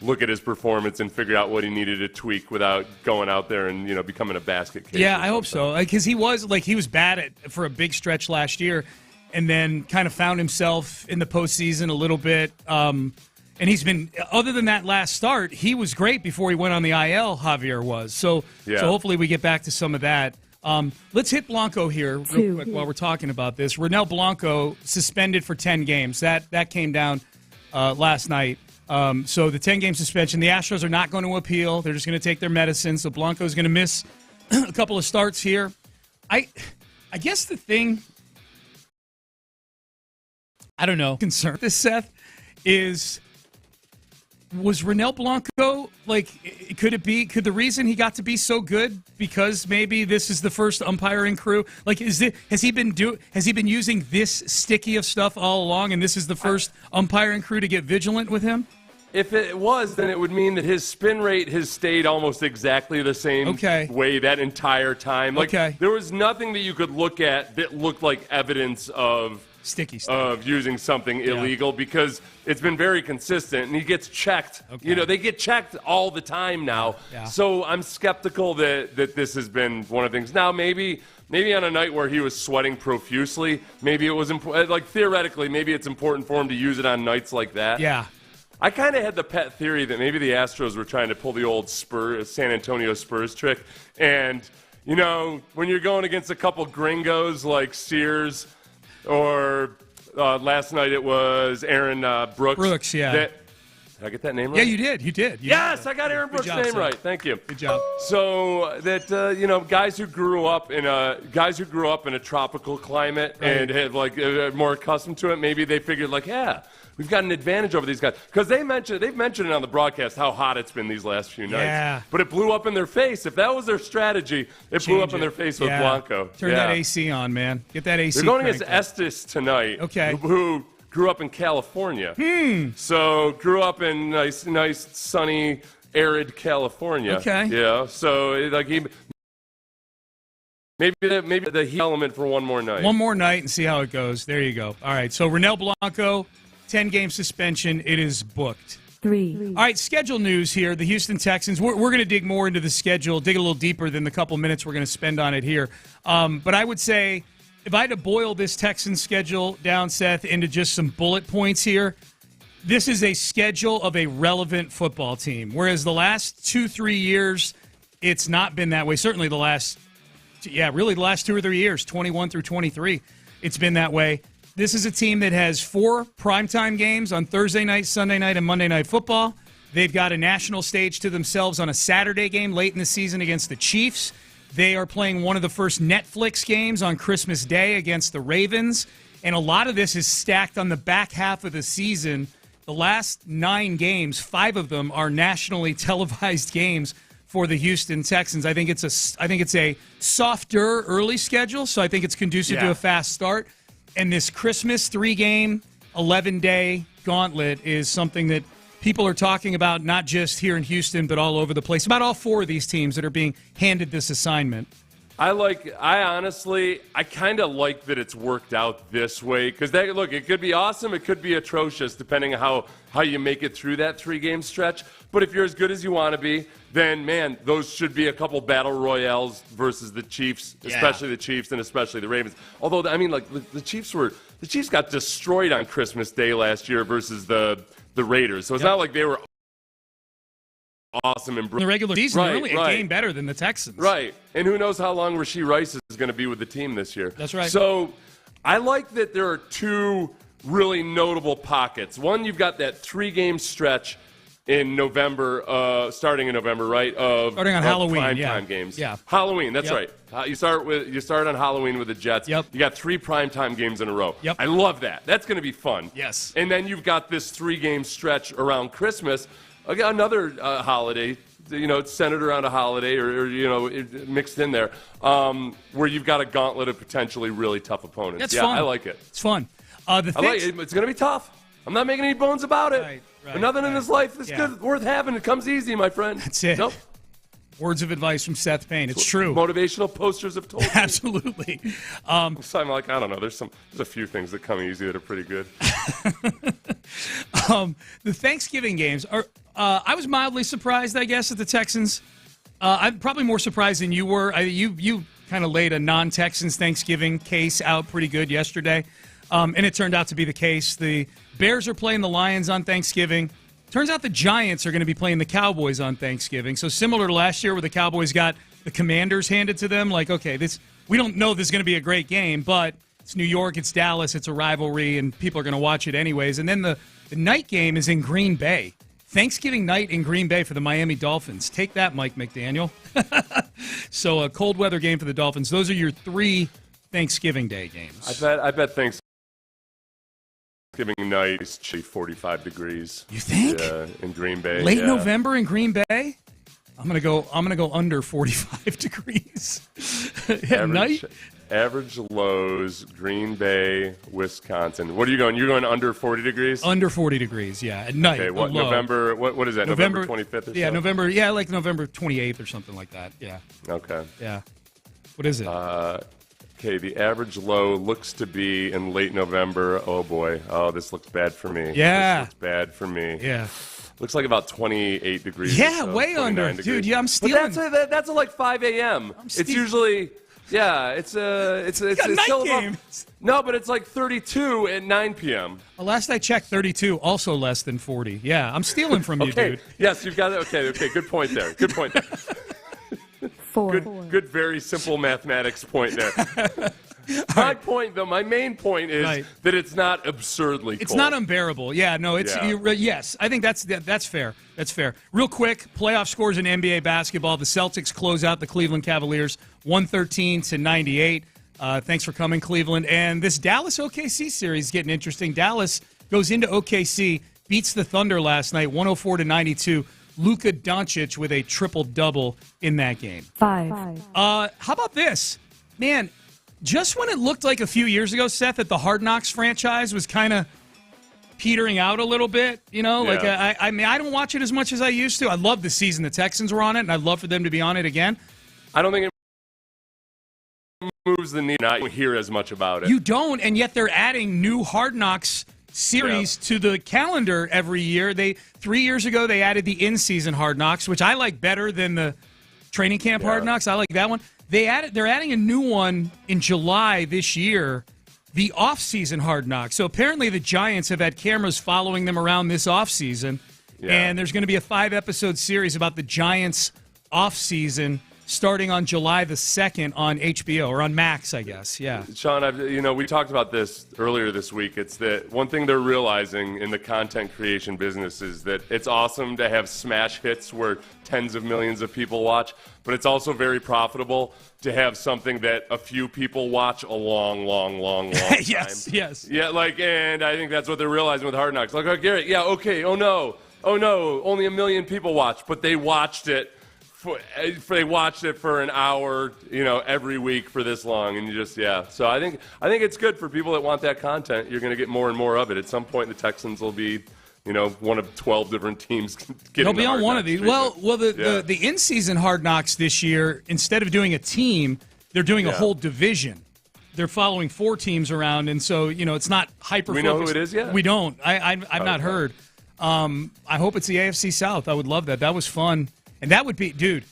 H: look at his performance and figure out what he needed to tweak without going out there and becoming a basket case.
G: Yeah, I hope so, because he was bad for a big stretch last year, and then kind of found himself in the postseason a little bit. And he's been, other than that last start, he was great before he went on the IL. Javier was so hopefully we get back to some of that. Let's hit Blanco here real quick while we're talking about this. Ronel Blanco suspended for 10 games. That came down last night. So the 10-game suspension, the Astros are not going to appeal. They're just going to take their medicine. So Blanco's going to miss a couple of starts here. I guess the thing, I don't know, concern this, Seth, was Ronel Blanco, could the reason he got to be so good because maybe this is the first umpiring crew? Has he been using this sticky of stuff all along, and this is the first umpiring crew to get vigilant with him?
H: If it was, then it would mean that his spin rate has stayed almost exactly the same way that entire time. There was nothing that you could look at that looked like evidence of
G: sticky stuff,
H: of using something illegal, because it's been very consistent, and he gets checked. They get checked all the time now. So I'm skeptical that this has been one of the things. Now, maybe on a night where he was sweating profusely, maybe it was theoretically, maybe it's important for him to use it on nights like that.
G: Yeah.
H: I kind of had the pet theory that maybe the Astros were trying to pull the old San Antonio Spurs trick. And, when you're going against a couple gringos like Sears, or last night it was Aaron Brooks.
G: Brooks, yeah.
H: Did I get that name right?
G: Yeah, you did.
H: Yes, I got Aaron Brooks' name right. Thank you.
G: Good job.
H: So that guys who grew up in a tropical climate and had more accustomed to it, maybe they figured we've got an advantage over these guys, because they've mentioned it on the broadcast how hot it's been these last few nights.
G: Yeah.
H: But it blew up in their face. If that was their strategy, it blew up in their face with Blanco.
G: Turn that AC on, man. Get that AC.
H: They're going against Estes tonight.
G: Okay.
H: Who grew up in California. So grew up in nice, sunny, arid California.
G: Okay.
H: Yeah. So Maybe the heat element for one more night.
G: One more night and see how it goes. There you go. All right, so Renell Blanco, 10-game suspension. It is booked.
R: 3.
G: All right, schedule news here. The Houston Texans, we're going to dig more into the schedule, dig a little deeper than the couple minutes we're going to spend on it here. But I would say if I had to boil this Texans schedule down, Seth, into just some bullet points here, this is a schedule of a relevant football team. Whereas the last 2-3 years, it's not been that way. Certainly the last 2 or 3 years, 21 through 23, it's been that way. This is a team that has 4 primetime games on Thursday night, Sunday night, and Monday Night Football. They've got a national stage to themselves on a Saturday game late in the season against the Chiefs. They are playing one of the first Netflix games on Christmas Day against the Ravens. And a lot of this is stacked on the back half of the season. The last 9 games, 5 of them are nationally televised games for the Houston Texans. I think it's a softer early schedule, so I think it's conducive to a fast start. And this Christmas 3-game, 11-day gauntlet is something that people are talking about, not just here in Houston, but all over the place, about all 4 of these teams that are being handed this assignment.
H: I honestly kind of like that it's worked out this way because look, it could be awesome, it could be atrocious, depending on how you make it through that 3-game stretch. But if you're as good as you want to be, then man, those should be a couple battle royales versus the Chiefs, especially the Chiefs and especially the Ravens. Although I mean, like the Chiefs got destroyed on Christmas Day last year versus the Raiders, so it's not like they were awesome in
G: the regular season. They're only a game better than the Texans.
H: Right. And who knows how long Rashee Rice is going to be with the team this year.
G: That's right.
H: So I like that there are 2 really notable pockets. One, you've got that 3-game stretch in November, starting in November, right?
G: Starting on Halloween,
H: primetime games.
G: Yeah.
H: Halloween, that's right. You start on Halloween with the Jets.
G: Yep.
H: You got 3 primetime games in a row.
G: Yep.
H: I love that. That's going to be fun.
G: Yes.
H: And then you've got this 3-game stretch around Christmas. Another holiday, it's centered around a holiday or mixed in there, where you've got a gauntlet of potentially really tough opponents.
G: That's fun.
H: I like it.
G: It's fun.
H: It's going to be tough. I'm not making any bones about it.
G: Right,
H: but nothing in this life is good, worth having. It comes easy, my friend.
G: That's it.
H: Nope.
G: Words of advice from Seth Payne. It's true.
H: Motivational posters have told me.
G: Absolutely.
H: So I'm like, I don't know. There's a few things that come easy that are pretty good.
G: The Thanksgiving games are. I was mildly surprised, I guess, at the Texans. I'm probably more surprised than you were. You kind of laid a non-Texans Thanksgiving case out pretty good yesterday, and it turned out to be the case. The Bears are playing the Lions on Thanksgiving. Turns out the Giants are going to be playing the Cowboys on Thanksgiving. So similar to last year where the Cowboys got the Commanders handed to them, like, okay, we don't know this is going to be a great game, but it's New York, it's Dallas, it's a rivalry, and people are going to watch it anyways. And then the night game is in Green Bay. Thanksgiving night in Green Bay for the Miami Dolphins. Take that, Mike McDaniel. So a cold weather game for the Dolphins. Those are your 3 Thanksgiving Day games.
H: I bet Thanksgiving night is 45 degrees.
G: You think?
H: In Green Bay.
G: Late November in Green Bay? I'm gonna go under 45 degrees. At night.
H: Average lows, Green Bay, Wisconsin. What are you going? You're going under 40 degrees?
G: Under 40 degrees, yeah. At night.
H: Okay, what November? What is that? November 25th or so?
G: Yeah, November. Yeah, like November 28th or something like that. Yeah.
H: Okay.
G: Yeah. What is it?
H: Okay, the average low looks to be in late November. Oh boy. Oh, this looks bad for me.
G: Yeah.
H: This looks bad for me.
G: Yeah.
H: Looks like about 28 degrees.
G: Yeah,
H: or so,
G: way under,
H: degrees.
G: dude. Yeah, I'm stealing.
H: But that's at like 5 a.m. It's usually. Yeah, it's
G: night
H: still
G: games.
H: No, but it's like 32 at 9 p.m.
G: Well, last I checked, 32, also less than 40. Yeah, I'm stealing from you,
H: Okay.
G: dude.
H: Yes, you've got it. Okay, good point there. Good point there.
R: 4.
H: Good, very simple mathematics point there. My main point is that it's not absurdly cold.
G: It's not unbearable. Yeah, no, it's yes. I think that's fair. That's fair. Real quick, playoff scores in NBA basketball. The Celtics close out the Cleveland Cavaliers 113-98. Thanks for coming, Cleveland. And this Dallas OKC series is getting interesting. Dallas goes into OKC, beats the Thunder last night 104-92. Luka Doncic with a triple-double in that game.
R: 5.
G: How about this? Man, just when it looked like a few years ago, Seth, that the Hard Knocks franchise was kind of petering out a little bit, like I mean, I don't watch it as much as I used to. I love the season the Texans were on it, and I'd love for them to be on it again.
H: I don't think moves the needle, not hear as much about it.
G: You don't, and yet they're adding new Hard Knocks series to the calendar every year. 3 years ago they added the in-season Hard Knocks, which I like better than the training camp Hard Knocks. I like that one. They're adding a new one in July this year, the off-season Hard Knocks. So apparently the Giants have had cameras following them around this off-season, and there's going to be a 5-episode series about the Giants off-season starting on July the 2nd on HBO, or on Max, I guess. Yeah.
H: Sean, we talked about this earlier this week. It's that one thing they're realizing in the content creation business is that it's awesome to have smash hits where tens of millions of people watch, but it's also very profitable to have something that a few people watch a long time.
G: Yes.
H: Yeah, and I think that's what they're realizing with Hard Knocks. Like, oh, Garrett, oh no, only 1 million people watched, but they watched it. They watched it for an hour, every week for this long, and So I think it's good for people that want that content. You're going to get more and more of it. At some point, the Texans will be, one of 12 different teams getting.
G: They'll be on one of these. Well, the in-season Hard Knocks this year, instead of doing a team, they're doing a whole division. They're following 4 teams around, and so it's not hyper.
H: We know who it is yet?
G: We don't. I've not heard. I hope it's the AFC South. I would love that. That was fun. And that would be, dude,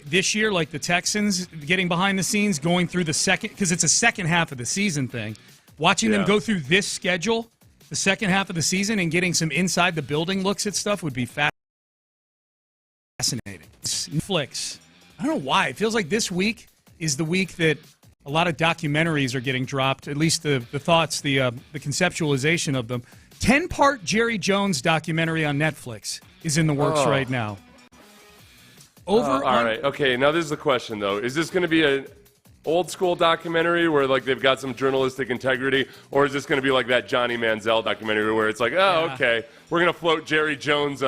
G: this year, like the Texans getting behind the scenes, going through the second, because it's a second half of the season thing, watching them go through this schedule, the second half of the season, and getting some inside the building looks at stuff would be fascinating. Netflix. I don't know why. It feels like this week is the week that a lot of documentaries are getting dropped, at least the thoughts, the conceptualization of them. 10-part Jerry Jones documentary on Netflix is in the works right now.
H: All right. Okay. Now this is the question though: is this going to be an old school documentary where they've got some journalistic integrity, or is this going to be like that Johnny Manziel documentary where it's like, okay, we're going to float Jerry Jones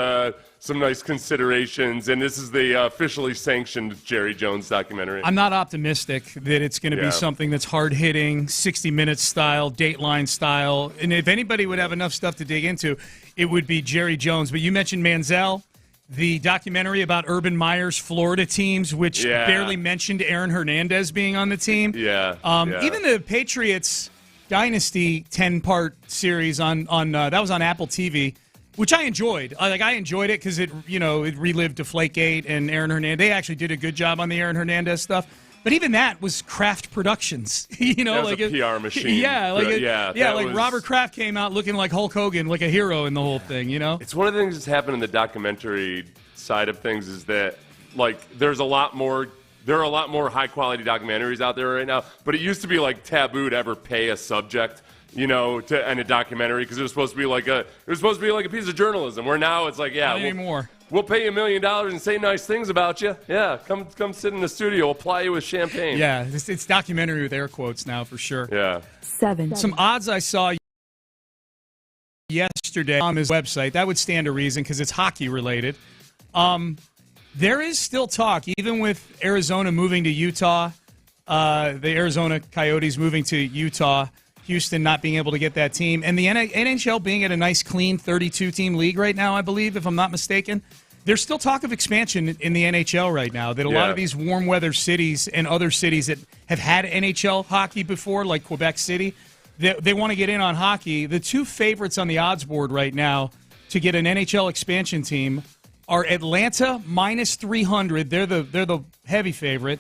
H: some nice considerations, and this is the officially sanctioned Jerry Jones documentary?
G: I'm not optimistic that it's going to be something that's hard hitting, 60 Minutes style, Dateline style, and if anybody would have enough stuff to dig into, it would be Jerry Jones. But you mentioned Manziel. The documentary about Urban Meyer's Florida teams, which barely mentioned Aaron Hernandez being on the team. Even the Patriots Dynasty 10-part series on that was on Apple TV, which I enjoyed. I enjoyed it because it relived Deflategate and Aaron Hernandez. They actually did a good job on the Aaron Hernandez stuff. But even that was Kraft Productions.
H: That was a PR machine.
G: Robert Kraft came out looking like Hulk Hogan, like a hero in the whole thing,
H: It's one of the things that's happened in the documentary side of things is that, there are a lot more high-quality documentaries out there right now, but it used to be, taboo to ever pay a subject, in a documentary because it was supposed to be like a piece of journalism, where now it's not
G: anymore.
H: We'll pay you $1 million and say nice things about you. Yeah, come sit in the studio. We'll ply you with champagne.
G: Yeah, it's documentary with air quotes now for sure.
H: Yeah.
R: 7.
G: Some odds I saw yesterday on his website, that would stand to reason because it's hockey related. There is still talk, even with Arizona moving to Utah, the Arizona Coyotes moving to Utah, Houston not being able to get that team, and the NHL being at a nice, clean 32-team league right now, I believe, if I'm not mistaken. There's still talk of expansion in the NHL right now, that a lot of these warm-weather cities and other cities that have had NHL hockey before, like Quebec City, they want to get in on hockey. The 2 favorites on the odds board right now to get an NHL expansion team are Atlanta -300. They're the heavy favorite.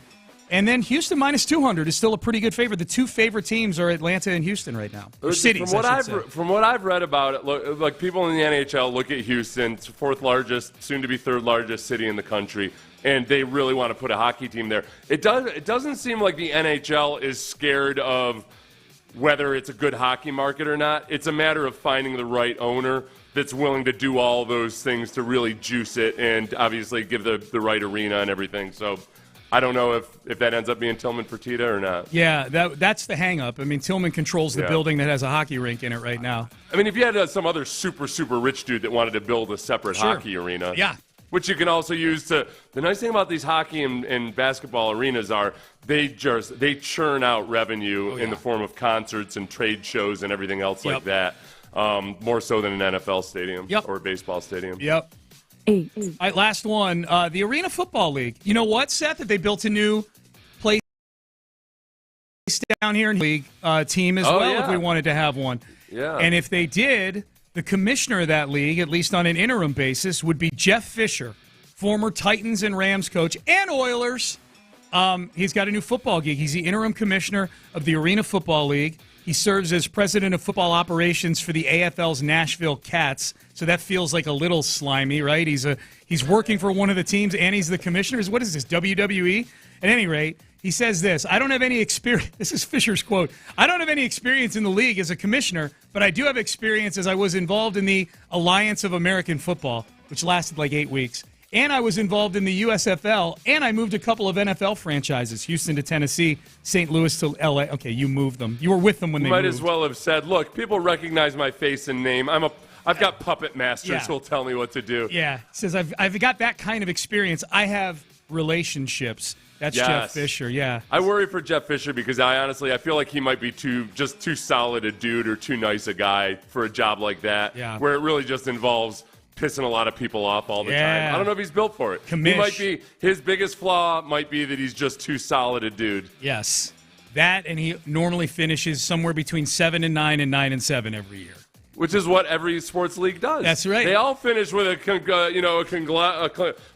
G: And then Houston -200 is still a pretty good favorite. The 2 favorite teams are Atlanta and Houston right now. Or cities,
H: From what I've read about it, people in the NHL look at Houston, it's 4th largest, soon to be 3rd largest city in the country, and they really want to put a hockey team there. It doesn't seem like the NHL is scared of whether it's a good hockey market or not. It's a matter of finding the right owner that's willing to do all those things to really juice it and obviously give the right arena and everything. So I don't know if that ends up being Tillman Fertitta or not.
G: Yeah, that's the hang-up. I mean, Tillman controls the building that has a hockey rink in it right now.
H: I mean, if you had some other super, super rich dude that wanted to build a separate hockey arena.
G: Yeah.
H: Which you can also use to – the nice thing about these hockey and basketball arenas are they churn out revenue in the form of concerts and trade shows and everything else like that, more so than an NFL stadium or a baseball stadium.
R: 8.
G: All right, last one. The Arena Football League. You know what, Seth? That they built a new down here in the league team as well if we wanted to have one.
H: Yeah.
G: And if they did, the commissioner of that league, at least on an interim basis, would be Jeff Fisher, former Titans and Rams coach and Oilers. He's got a new football gig. He's the interim commissioner of the Arena Football League. He serves as president of football operations for the AFL's Nashville Cats. So that feels like a little slimy, right? He's working for one of the teams, and he's the commissioner. What is this, WWE? At any rate, he says this: I don't have any experience. This is Fisher's quote. I don't have any experience in the league as a commissioner, but I do have experience as I was involved in the Alliance of American Football, which lasted like 8 weeks. And I was involved in the USFL, and I moved a couple of NFL franchises, Houston to Tennessee, St. Louis to L.A. Okay, you moved them. You were with them when they moved.
H: Might as well have said, look, people recognize my face and name. I've got puppet masters who'll tell me what to do.
G: Yeah, he says, I've got that kind of experience. I have relationships. That's Jeff Fisher, yeah.
H: I worry for Jeff Fisher because I feel like he might be too solid a dude or too nice a guy for a job like that, where it really just involves pissing a lot of people off all the time. I don't know if he's built for it. His biggest flaw might be that he's just too solid a dude.
G: Yes. That, and he normally finishes somewhere between 7-9 and 9-7 every year.
H: Which is what every sports league does.
G: That's right.
H: They all finish with a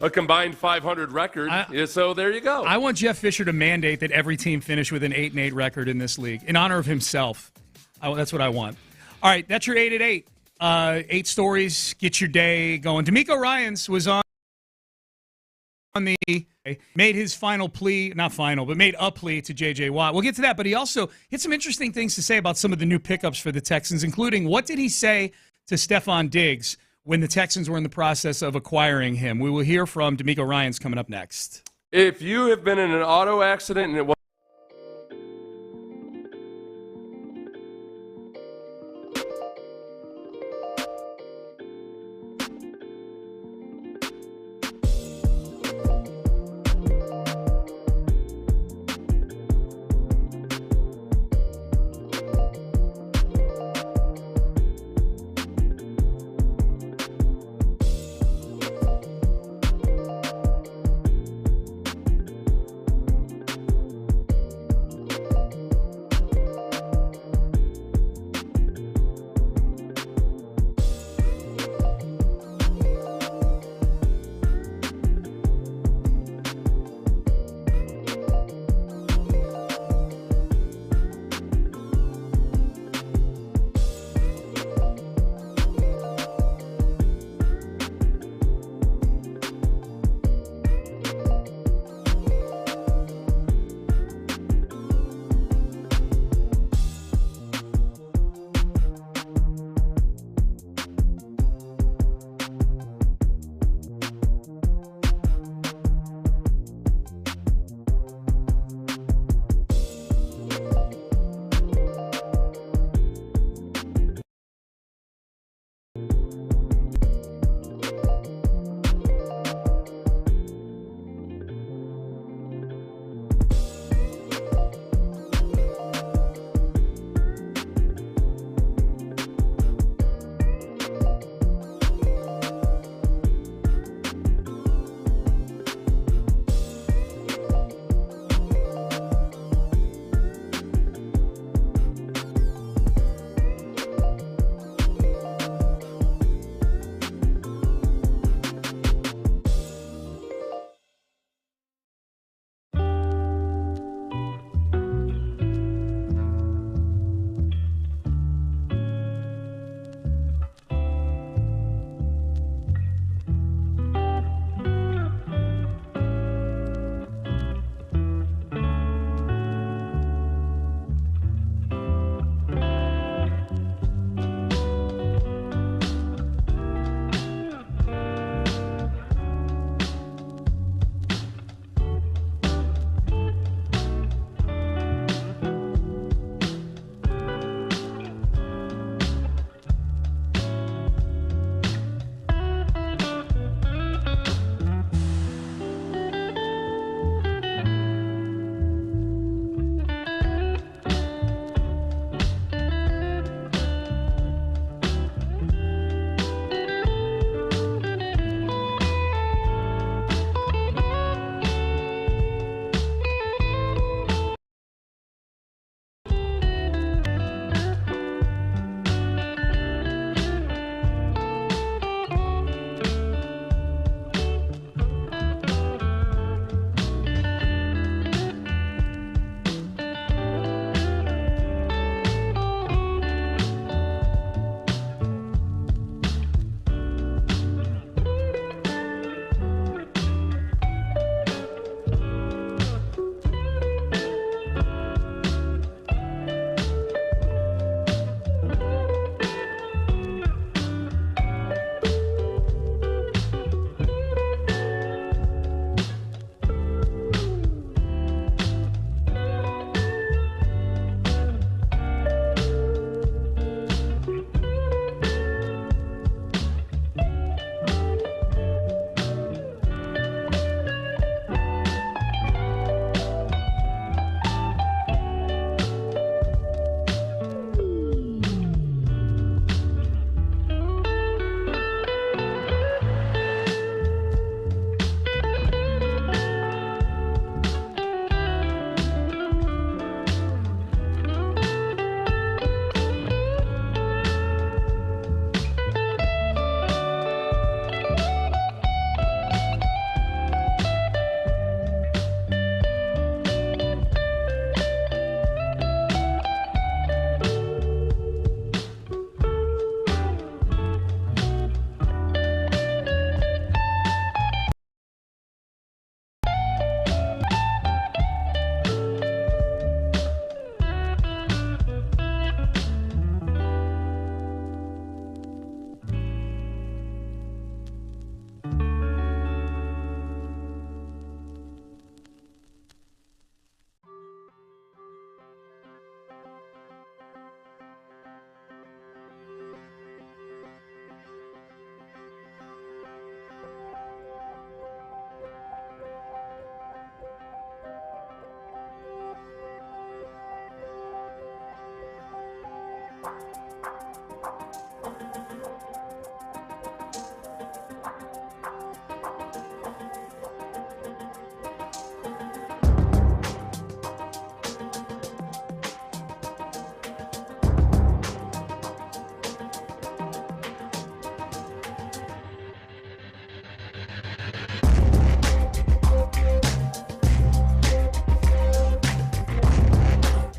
H: combined 500 record. So there you go.
G: I want Jeff Fisher to mandate that every team finish with an 8-8 record in this league in honor of himself. That's what I want. All right, that's your 8 at 8. 8 stories, get your day going. DeMeco Ryans was on made his final plea, not final, but made a plea to J.J. Watt. We'll get to that, but he also had some interesting things to say about some of the new pickups for the Texans, including what did he say to Stefon Diggs when the Texans were in the process of acquiring him. We will hear from DeMeco Ryans coming up next.
H: If you have been in an auto accident and it was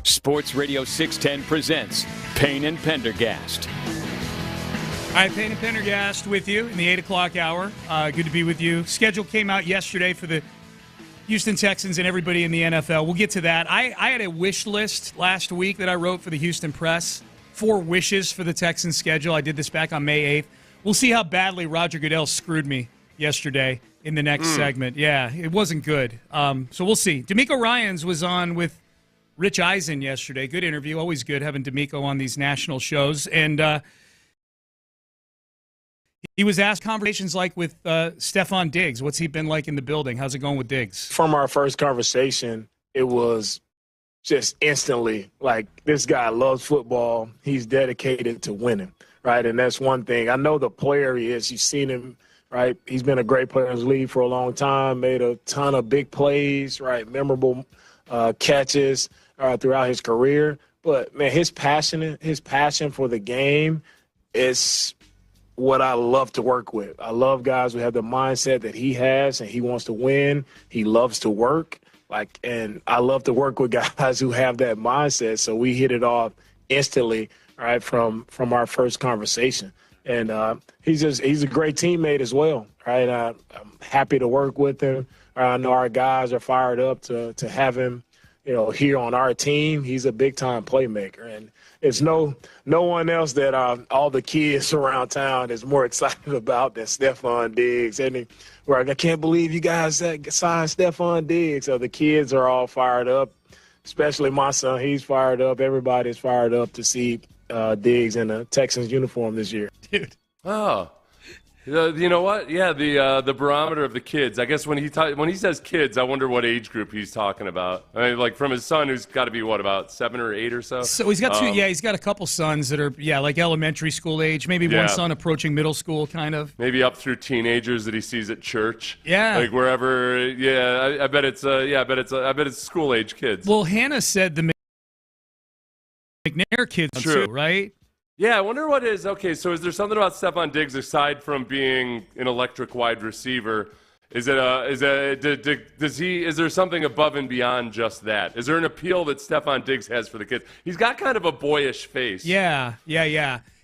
C: Sports Radio 610 presents Payne and Pendergast.
G: All right, Payne and Pendergast with you in the 8 o'clock hour. Good to be with you. Schedule came out yesterday for the Houston Texans and everybody in the NFL. We'll get to that. I had a wish list last week that I wrote for the Houston Press. 4 wishes for the Texans schedule. I did this back on May 8th. We'll see how badly Roger Goodell screwed me yesterday in the next segment. Yeah, it wasn't good. So we'll see. DeMeco Ryans was on with Rich Eisen yesterday. Good interview. Always good having DeMeco on these national shows. And he was asked conversations like with Stefon Diggs. What's he been like in the building? How's it going with Diggs?
M: From our first conversation, it was just instantly like, this guy loves football. He's dedicated to winning, right? And that's one thing. I know the player he is. You've seen him, right? He's been a great player in the league for a long time, made a ton of big plays, right? Memorable catches throughout his career. But, man, his passion for the game is what I love to work with. I love guys who have the mindset that he has, and he wants to win. He loves to work. And I love to work with guys who have that mindset. So we hit it off instantly, right, from our first conversation. And he's a great teammate as well, right? I'm happy to work with him. I know our guys are fired up to have him, here on our team. He's a big-time playmaker. And it's no one else that all the kids around town is more excited about than Stefon Diggs. And I can't believe you guys signed Stefon Diggs. So the kids are all fired up, especially my son. He's fired up. Everybody's fired up to see Diggs in a Texans uniform this year.
G: Dude.
H: Oh. You know what? Yeah, the barometer of the kids. I guess when he says kids, I wonder what age group he's talking about. I mean, like from his son, who's got to be about 7 or 8 or so.
G: So he's got two. He's got a couple sons that are like elementary school age. Maybe one son approaching middle school, kind of.
H: Maybe up through teenagers that he sees at church.
G: Yeah,
H: like wherever. Yeah, I bet it's. I bet it's school age kids.
G: Well, Hannah said the McNair kids too, right?
H: Yeah, I wonder what is okay. So, is there something about Stefon Diggs aside from being an electric wide receiver? Is there something above and beyond just that? Is there an appeal that Stefon Diggs has for the kids? He's got kind of a boyish face.
G: Yeah.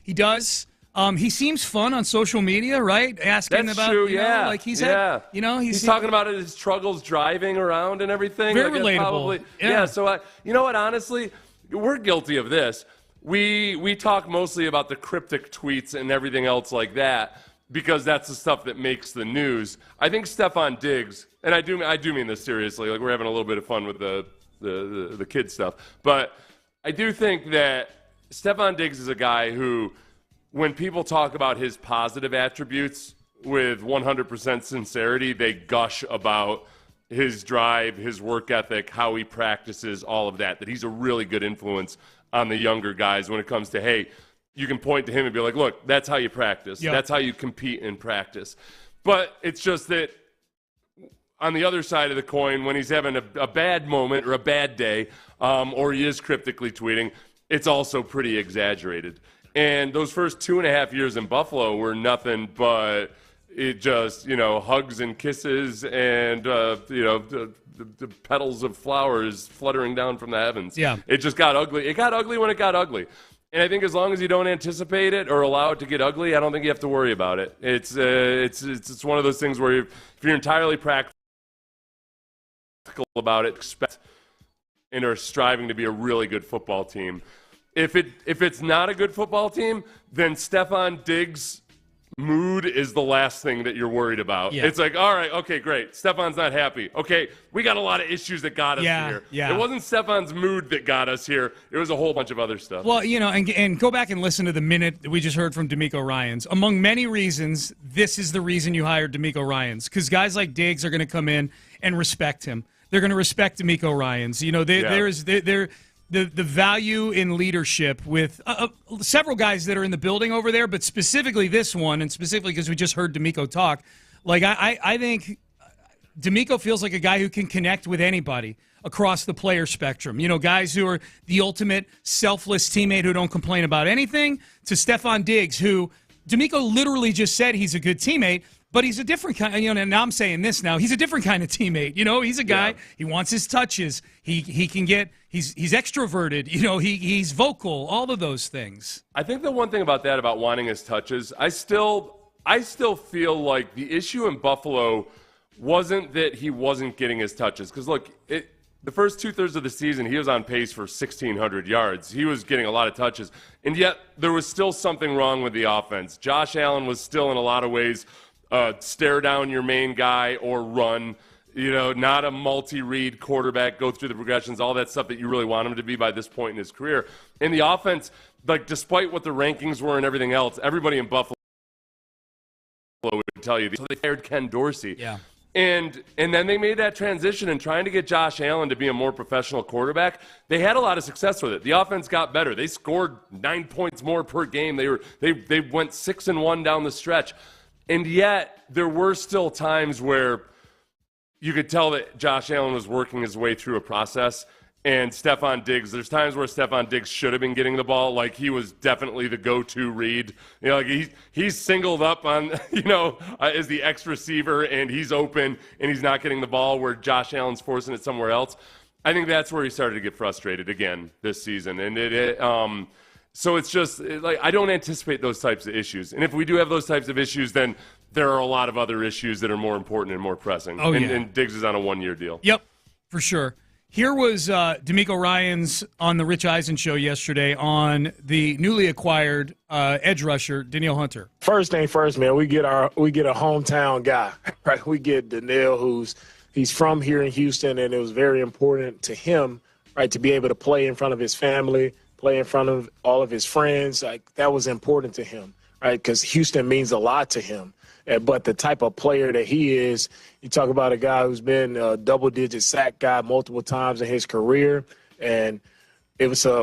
G: He does. He seems fun on social media, right? Asking
H: That's
G: about,
H: true,
G: like he's
H: he's talking about his struggles driving around and everything.
G: Very relatable.
H: Yeah. So, you know what? Honestly, we're guilty of this. We talk mostly about the cryptic tweets and everything else like that because that's the stuff that makes the news. I think Stefon Diggs, and I do mean this seriously, like we're having a little bit of fun with the kid stuff, but I do think that Stefon Diggs is a guy who, when people talk about his positive attributes with 100% sincerity, they gush about his drive, his work ethic, how he practices, all of that he's a really good influence on the younger guys when it comes to, hey, you can point to him and be like, look, that's how you practice. Yep. That's how you compete in practice. But it's just that on the other side of the coin, when he's having a bad moment or a bad day, or he is cryptically tweeting, it's also pretty exaggerated. And those first 2.5 years in Buffalo were nothing but it just, hugs and kisses and, the petals of flowers fluttering down from the heavens.
G: Yeah.
H: It just got ugly. It got ugly when it got ugly. And I think as long as you don't anticipate it or allow it to get ugly, I don't think you have to worry about it. It's one of those things where if you're entirely practical about it, expect and are striving to be a really good football team. If it's not a good football team, then Stefon Diggs' mood is the last thing that you're worried about. Yeah. It's like, all right, okay, great. Stefon's not happy. Okay, we got a lot of issues that got us here.
G: Yeah.
H: It wasn't Stefon's mood that got us here. It was a whole bunch of other stuff.
G: Well, and go back and listen to the minute that we just heard from DeMeco Ryans. Among many reasons, this is the reason you hired DeMeco Ryans, because guys like Diggs are going to come in and respect him. They're going to respect DeMeco Ryans. the value in leadership with several guys that are in the building over there, but specifically this one, and specifically because we just heard DeMeco talk. Like, I think DeMeco feels like a guy who can connect with anybody across the player spectrum. You know, guys who are the ultimate selfless teammate who don't complain about anything, to Stefon Diggs, who DeMeco literally just said he's a good teammate, but he's a different kind. You know, and now I'm saying this now. He's a different kind of teammate. You know, he's a guy. He wants his touches. He can get. He's extroverted. You know, he's vocal. All of those things.
H: I think the one thing about that, about wanting his touches, I still feel like the issue in Buffalo wasn't that he wasn't getting his touches. Because look, the first 2/3 of the season, he was on pace for 1,600 yards. He was getting a lot of touches, and yet there was still something wrong with the offense. Josh Allen was still, in a lot of ways, stare down your main guy or run, you know, not a multi-read quarterback, go through the progressions, all that stuff that you really want him to be by this point in his career. And the offense, like, despite what the rankings were and everything else, everybody in Buffalo would tell you. So they hired Ken Dorsey.
G: Yeah.
H: And then they made that transition and trying to get Josh Allen to be a more professional quarterback. They had a lot of success with it. The offense got better. They scored 9 points more per game. They went 6-1 down the stretch. And yet, there were still times where you could tell that Josh Allen was working his way through a process. And Stefon Diggs, there's times where Stefon Diggs should have been getting the ball. Like, he was definitely the go-to read. You know, like he's singled up on, you know, as the X receiver, and he's open, and he's not getting the ball where Josh Allen's forcing it somewhere else. I think that's where he started to get frustrated again this season. And so it's just, like, I don't anticipate those types of issues. And if we do have those types of issues, then there are a lot of other issues that are more important and more pressing.
G: Oh, yeah.
H: And Diggs is on a 1-year deal.
G: Yep, for sure. Here was DeMeco Ryans on the Rich Eisen show yesterday on the newly acquired edge rusher, Danielle Hunter.
M: First thing first, man, we get a hometown guy, right? We get Danielle, he's from here in Houston, and it was very important to him, right, to be able to play in front of his family, play in front of all of his friends. Like, that was important to him, right? Because Houston means a lot to him. But the type of player that he is, you talk about a guy who's been a double-digit sack guy multiple times in his career, and it was I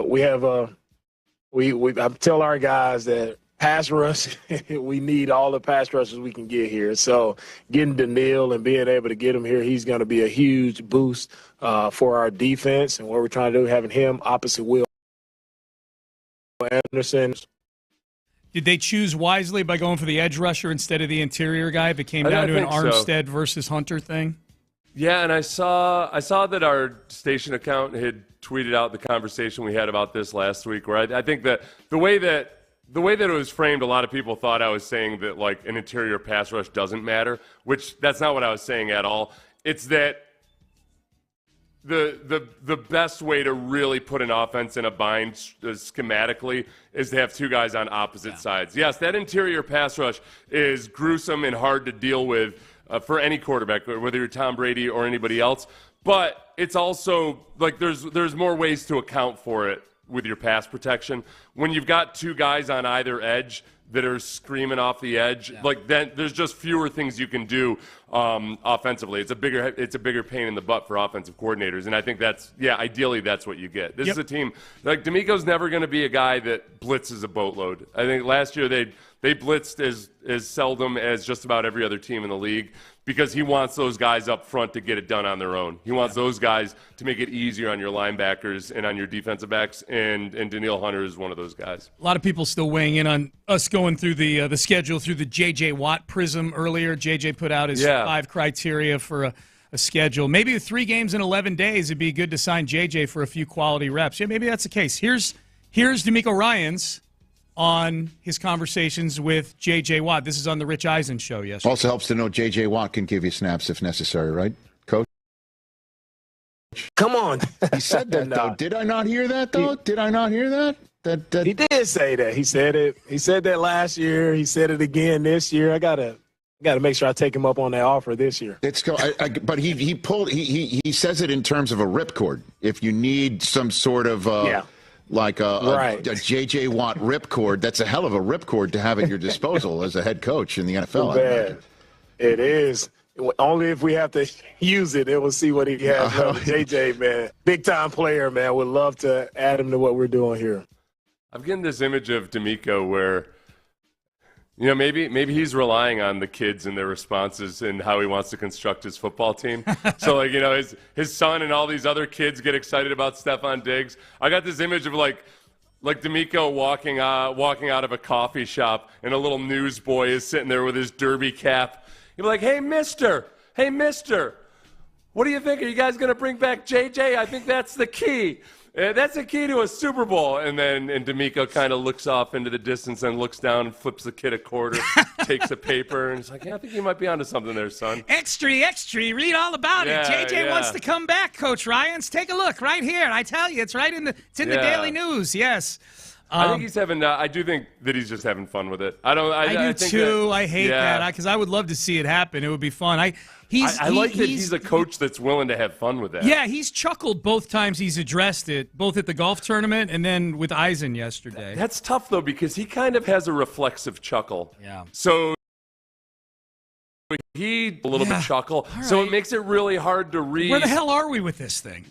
M: tell our guys that pass rush, we need all the pass rushes we can get here. So getting Danielle and being able to get him here, he's going to be a huge boost for our defense. And what we're trying to do, having him opposite Will Anderson.
G: Did they choose wisely by going for the edge rusher instead of the interior guy? If it came down to an Armstead versus Hunter thing?
H: Yeah, and I saw that our station account had tweeted out the conversation we had about this last week, where I think that the way that it was framed, a lot of people thought I was saying that, like, an interior pass rush doesn't matter, which that's not what I was saying at all. It's that the best way to really put an offense in a bind schematically is to have two guys on opposite sides. Yes, that interior pass rush is gruesome and hard to deal with for any quarterback, whether you're Tom Brady or anybody else. But it's also, like, there's more ways to account for it with your pass protection. When you've got two guys on either edge that are screaming off the edge, like, then there's just fewer things you can do offensively. It's a bigger pain in the butt for offensive coordinators, and I think ideally that's what you get. This is a team, like, DeMeco's never going to be a guy that blitzes a boatload. I think last year they blitzed as seldom as just about every other team in the league, because he wants those guys up front to get it done on their own. He wants those guys to make it easier on your linebackers and on your defensive backs, and Danielle Hunter is one of those guys.
G: A lot of people still weighing in on us going through the schedule through the J.J. Watt prism earlier. J.J. put out his 5 criteria for a schedule. Maybe 3 games in 11 days, it'd be good to sign J.J. for a few quality reps. Yeah, maybe that's the case. Here's DeMeco Ryans on his conversations with J.J. Watt. This is on the Rich Eisen show yesterday.
L: Also helps to know J.J. Watt can give you snaps if necessary, right, Coach?
M: Come on.
L: He said that, though. Did I not hear that, though? Did I not hear that?
M: He did say that. He said it. He said that last year. He said it again this year. I gotta make sure I take him up on that offer this year.
L: But he says it in terms of a ripcord. If you need some sort of like a J.J. Watt ripcord, that's a hell of a ripcord to have at your disposal as a head coach in the NFL.
M: Man, it is. Only if we have to use it, then we'll see what he has. JJ, man, big-time player, man. Would love to add him to what we're doing here.
H: I'm getting this image of DeMeco where, maybe he's relying on the kids and their responses and how he wants to construct his football team. So, his son and all these other kids get excited about Stefon Diggs. I got this image of, like DeMeco walking out of a coffee shop, and a little newsboy is sitting there with his derby cap. He'd be like, hey, mister, what do you think? Are you guys going to bring back JJ? I think that's the key. That's the key to a Super Bowl. And DeMeco kind of looks off into the distance and looks down and flips the kid a quarter, takes a paper, and he's like, yeah, I think you might be onto something there, son.
G: Extra, read all about it. JJ wants to come back, Coach Ryans. Take a look right here. I tell you, it's in the Daily News. Yes.
H: I think he's having. I do think that he's just having fun with it. I
G: do too. I hate that because I would love to see it happen. It would be fun. I like that he's a coach that's willing to have fun with that. Yeah, he's chuckled both times he's addressed it, both at the golf tournament and then with Eisen yesterday.
H: That's tough though because he kind of has a reflexive chuckle.
G: Yeah.
H: So he a little bit chuckle. Right. So it makes it really hard to read.
G: Where the hell are we with this thing?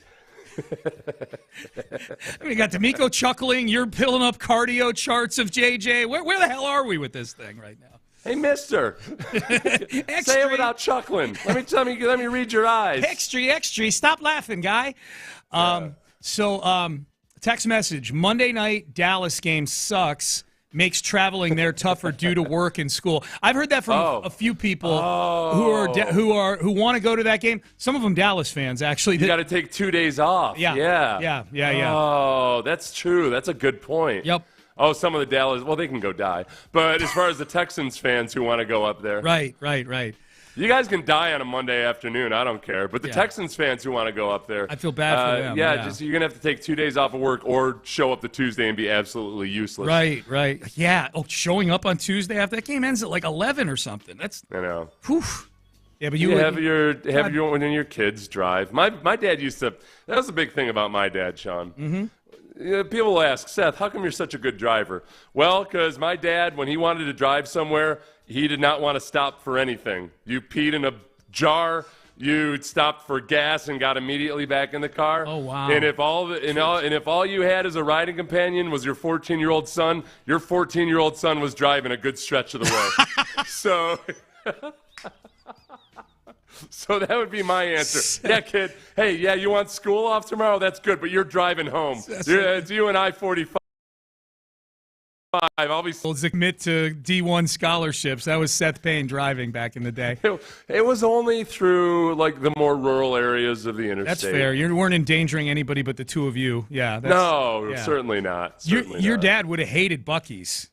G: We got DeMeco chuckling. You're filling up cardio charts of JJ. Where the hell are we with this thing right now?
H: Hey, mister. Say it without chuckling. Let me read your eyes.
G: Extra. Stop laughing, guy. Text message. Monday night Dallas game sucks. Makes traveling there tougher due to work and school. I've heard that from a few people who want to go to that game. Some of them Dallas fans, actually.
H: You got to take 2 days off.
G: Yeah.
H: Oh, that's true. That's a good point.
G: Yep.
H: Oh, some of the Dallas, well, they can go die. But as far as the Texans fans who want to go up there.
G: Right.
H: You guys can die on a Monday afternoon. I don't care. But the Texans fans who want to go up there.
G: I feel bad for them.
H: Just you're going to have to take 2 days off of work or show up the Tuesday and be absolutely useless.
G: Right. Yeah. Oh, showing up on Tuesday after that game ends at like 11 or something. I know. Whew. Yeah, but you
H: have your when your kids drive. My dad used to. That was the big thing about my dad, Sean.
G: Mm-hmm.
H: People ask, Seth, how come you're such a good driver? Well, because my dad, when he wanted to drive somewhere, he did not want to stop for anything. You peed in a jar, you stopped for gas and got immediately back in the car.
G: Oh wow!
H: And if all you had as a riding companion was your 14-year-old son, your 14-year-old son was driving a good stretch of the way. So that would be my answer. Yeah, kid. Hey, you want school off tomorrow? That's good, but you're driving home. It's you and I-45. I'll be
G: admit to D1 scholarships. That was Seth Payne driving back in the day.
H: It was only through like the more rural areas of the interstate.
G: That's fair. You weren't endangering anybody but the two of you. Yeah.
H: Certainly not.
G: Your dad would have hated Buc-ee's.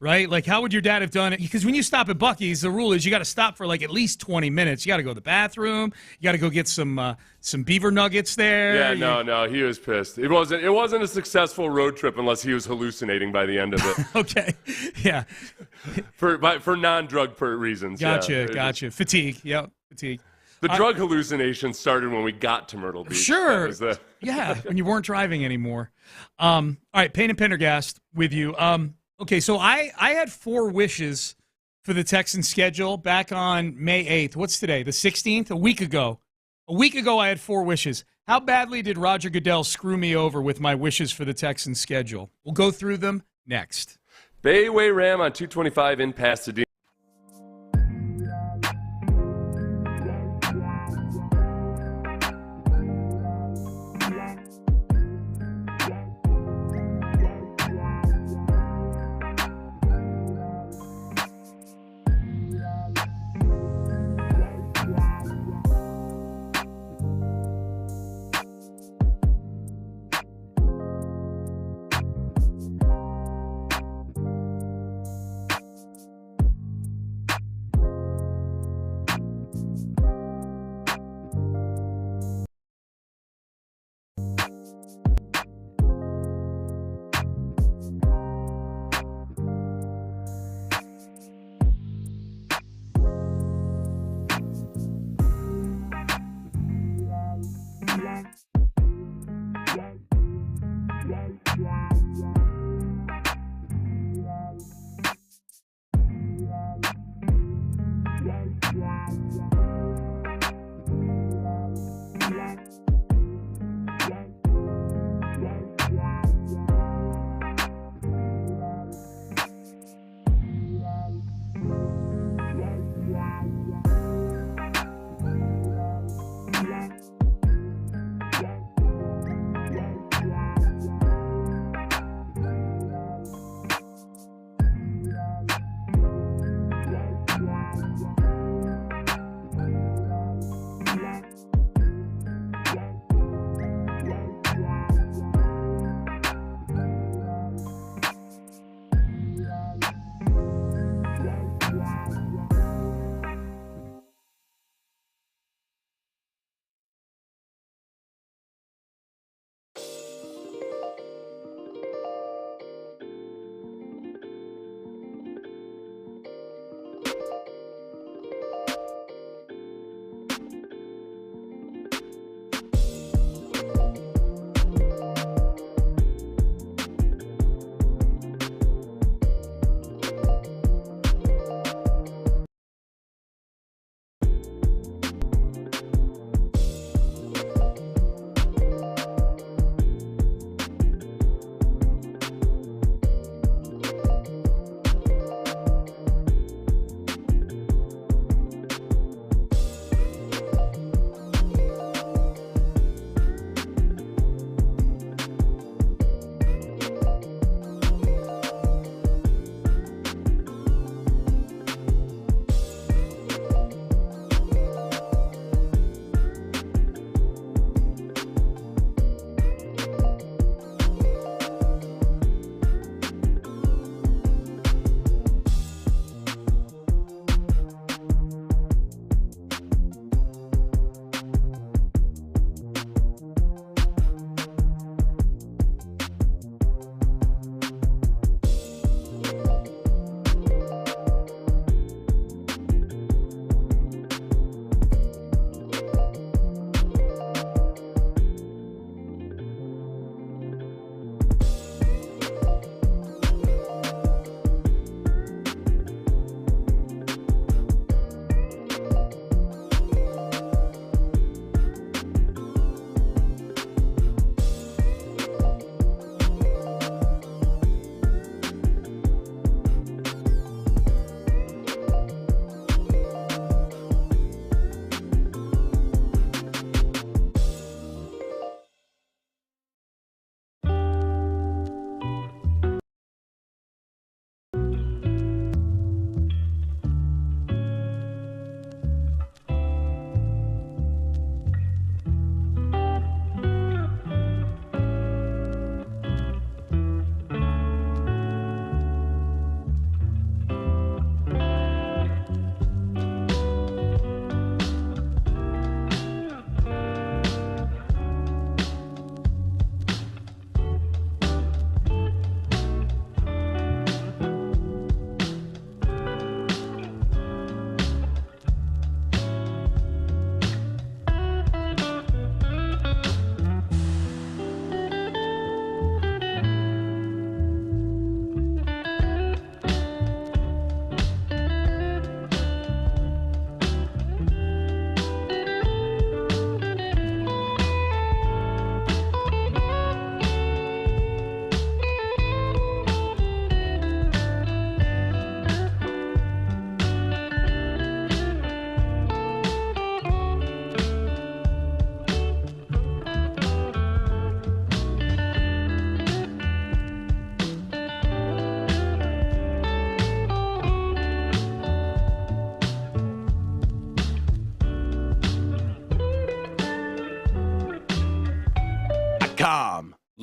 G: Right? Like, how would your dad have done it? Because when you stop at Buc-ee's, the rule is you got to stop for like at least 20 minutes. You got to go to the bathroom. You got to go get some beaver nuggets there.
H: Yeah, no, he was pissed. It wasn't a successful road trip unless he was hallucinating by the end of it.
G: Okay, yeah.
H: for non-drug reasons.
G: Gotcha. Fatigue. Yep, fatigue.
H: The drug hallucination started when we got to Myrtle Beach.
G: Sure. When you weren't driving anymore. All right, Payne and Pendergast with you. Okay, so I had 4 wishes for the Texans schedule back on May 8th. What's today, the 16th? A week ago. I had 4 wishes. How badly did Roger Goodell screw me over with my wishes for the Texans schedule? We'll go through them next.
H: Bayway Ram on 225 in Pasadena.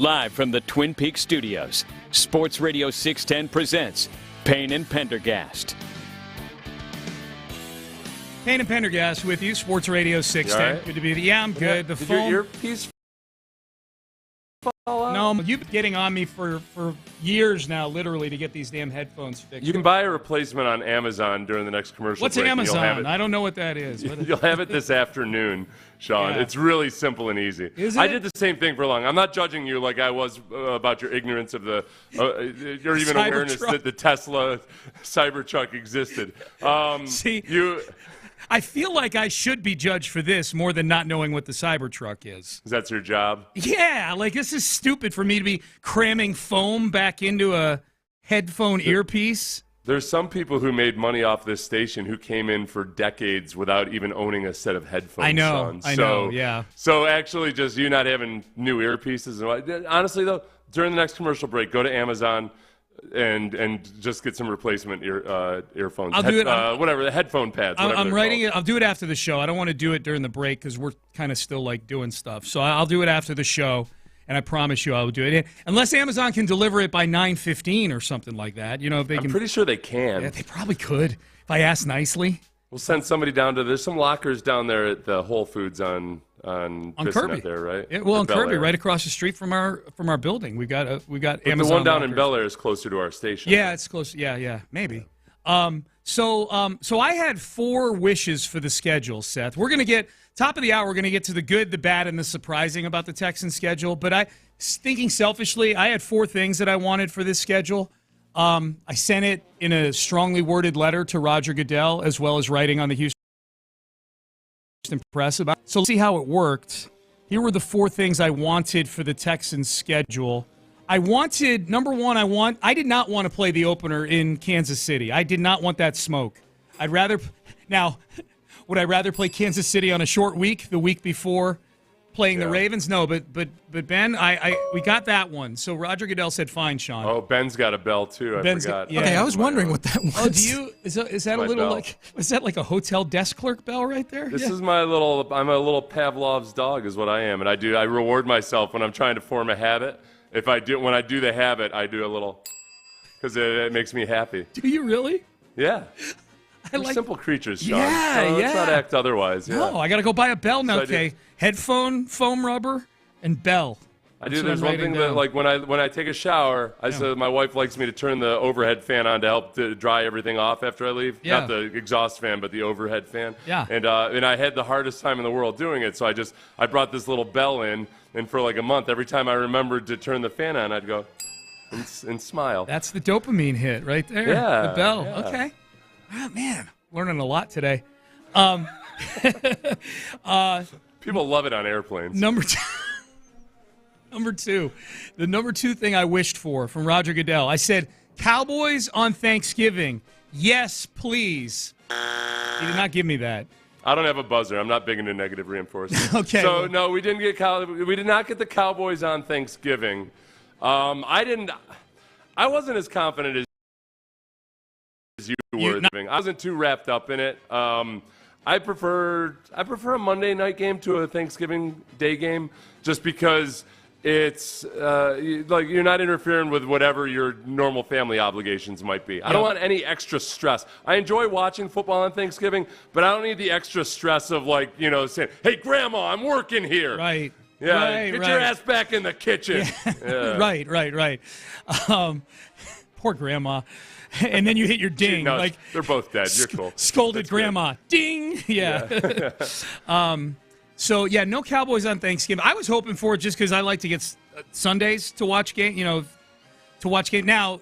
C: Live from the Twin Peaks studios, Sports Radio 610 presents Payne and Pendergast.
G: Payne and Pendergast with you, Sports Radio 610.
H: Right?
G: Good to be there. Yeah, I'm good. The
H: Did
G: phone.
H: your earpiece fall out?
G: No, you've been getting on me for years now, literally, to get these damn headphones fixed.
H: You can buy a replacement on Amazon during the next commercial
G: What's
H: break.
G: Amazon? I don't know what that is.
H: You'll have it this afternoon, Sean.
G: Yeah.
H: It's really simple and easy.
G: Is
H: I
G: it?
H: did the same thing for long. I'm not judging you like I was about your ignorance of the, your even awareness that the Tesla Cybertruck existed.
G: See, I feel like I should be judged for this more than not knowing what the Cybertruck is.
H: That's your job?
G: Yeah, like this is stupid for me to be cramming foam back into a headphone earpiece.
H: There's some people who made money off this station who came in for decades without even owning a set of headphones.
G: I know, yeah.
H: So actually just you not having new earpieces. Honestly, though, during the next commercial break, go to Amazon and just get some replacement earphones.
G: I'll do it.
H: Whatever, the headphone pads.
G: I'm writing it. I'll do it after the show. I don't want to do it during the break because we're kind of still like doing stuff. So I'll do it after the show, and I promise you I will do it. Unless Amazon can deliver it by 9:15 or something like that. You know, if they
H: I'm
G: can.
H: pretty sure they can.
G: Yeah, they probably could if I ask nicely.
H: We'll send somebody down to. There's some lockers down there at the Whole Foods on
G: Kirby
H: there, right?
G: Yeah, well, on
H: Bel
G: Kirby,
H: Air.
G: right across the street from our building. We got
H: But
G: Amazon.
H: the one down
G: lockers.
H: in Bel Air is closer to our station.
G: Yeah, it's close. Yeah, maybe. So I had 4 wishes for the schedule, Seth. We're gonna get top of the hour. We're gonna get to the good, the bad, and the surprising about the Texans schedule. But thinking selfishly, I had 4 things that I wanted for this schedule. I sent it in a strongly worded letter to Roger Goodell, as well as writing on the Houston Press about it. So let's see how it worked. Here were the 4 things I wanted for the Texans schedule. I wanted, number one, I did not want to play the opener in Kansas City. I did not want that smoke. Would I rather play Kansas City on a short week, the week before playing the Ravens? No, but Ben, we got that one. So Roger Goodell said, fine, Sean.
H: Oh, Ben's got a bell too. I forgot.
G: Okay,
S: I was wondering what that was.
G: Oh, is that a little
H: bell.
G: is that like a hotel desk clerk bell right there?
H: This is I'm a little Pavlov's dog is what I am. And I reward myself when I'm trying to form a habit. When I do the habit, I do a little, because it makes me happy.
G: Do you really?
H: Yeah. We're simple creatures, Sean.
G: Yeah,
H: so let's not act otherwise. Yeah.
G: No, I got to go buy a bell now.
H: So
G: Okay, headphone, foam rubber, and bell.
H: I do. There's one thing that, like, when I take a shower, said my wife likes me to turn the overhead fan on to help to dry everything off after I leave.
G: Yeah.
H: Not the exhaust fan, but the overhead fan.
G: Yeah.
H: And I had the hardest time in the world doing it, so I brought this little bell in, and for like a month, every time I remembered to turn the fan on, I'd go and smile.
G: That's the dopamine hit right there.
H: Yeah.
G: The bell.
H: Yeah.
G: Okay. Oh, man, learning a lot today.
H: People love it on airplanes.
G: Number 2, the number 2 thing I wished for from Roger Goodell. I said, Cowboys on Thanksgiving. Yes, please. He did not give me that.
H: I don't have a buzzer. I'm not big into negative reinforcement.
G: Okay.
H: So no, we did not get the Cowboys on Thanksgiving. I wasn't as confident as you were. I wasn't too wrapped up in it. I prefer a Monday night game to a Thanksgiving Day game, just because it's like you're not interfering with whatever your normal family obligations might be. I don't want any extra stress. I enjoy watching football on Thanksgiving, but I don't need the extra stress of saying, "Hey, Grandma, I'm working here."
G: Right.
H: Yeah. Get your ass back in the kitchen.
G: Yeah. Right. Poor Grandma. And then you hit your ding.
H: No, they're both dead. You're cool.
G: Scolded Grandma. Good. Ding. Yeah. So, no Cowboys on Thanksgiving. I was hoping for it just because I like to get Sundays to watch game. Now,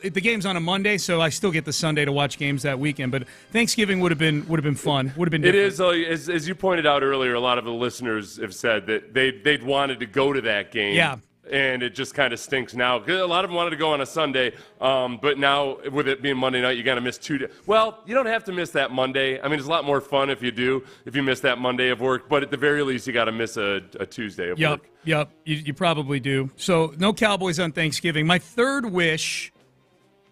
G: the game's on a Monday, so I still get the Sunday to watch games that weekend. But Thanksgiving would have been fun. Would have been different.
H: It is, as you pointed out earlier, a lot of the listeners have said that they'd wanted to go to that game.
G: Yeah.
H: And it just kind of stinks now. A lot of them wanted to go on a Sunday, but now with it being Monday night, you got to miss 2 days. Well, you don't have to miss that Monday. I mean, it's a lot more fun if you miss that Monday of work. But at the very least, you got to miss a Tuesday of work.
G: Yep. You probably do. So no Cowboys on Thanksgiving. My 3rd wish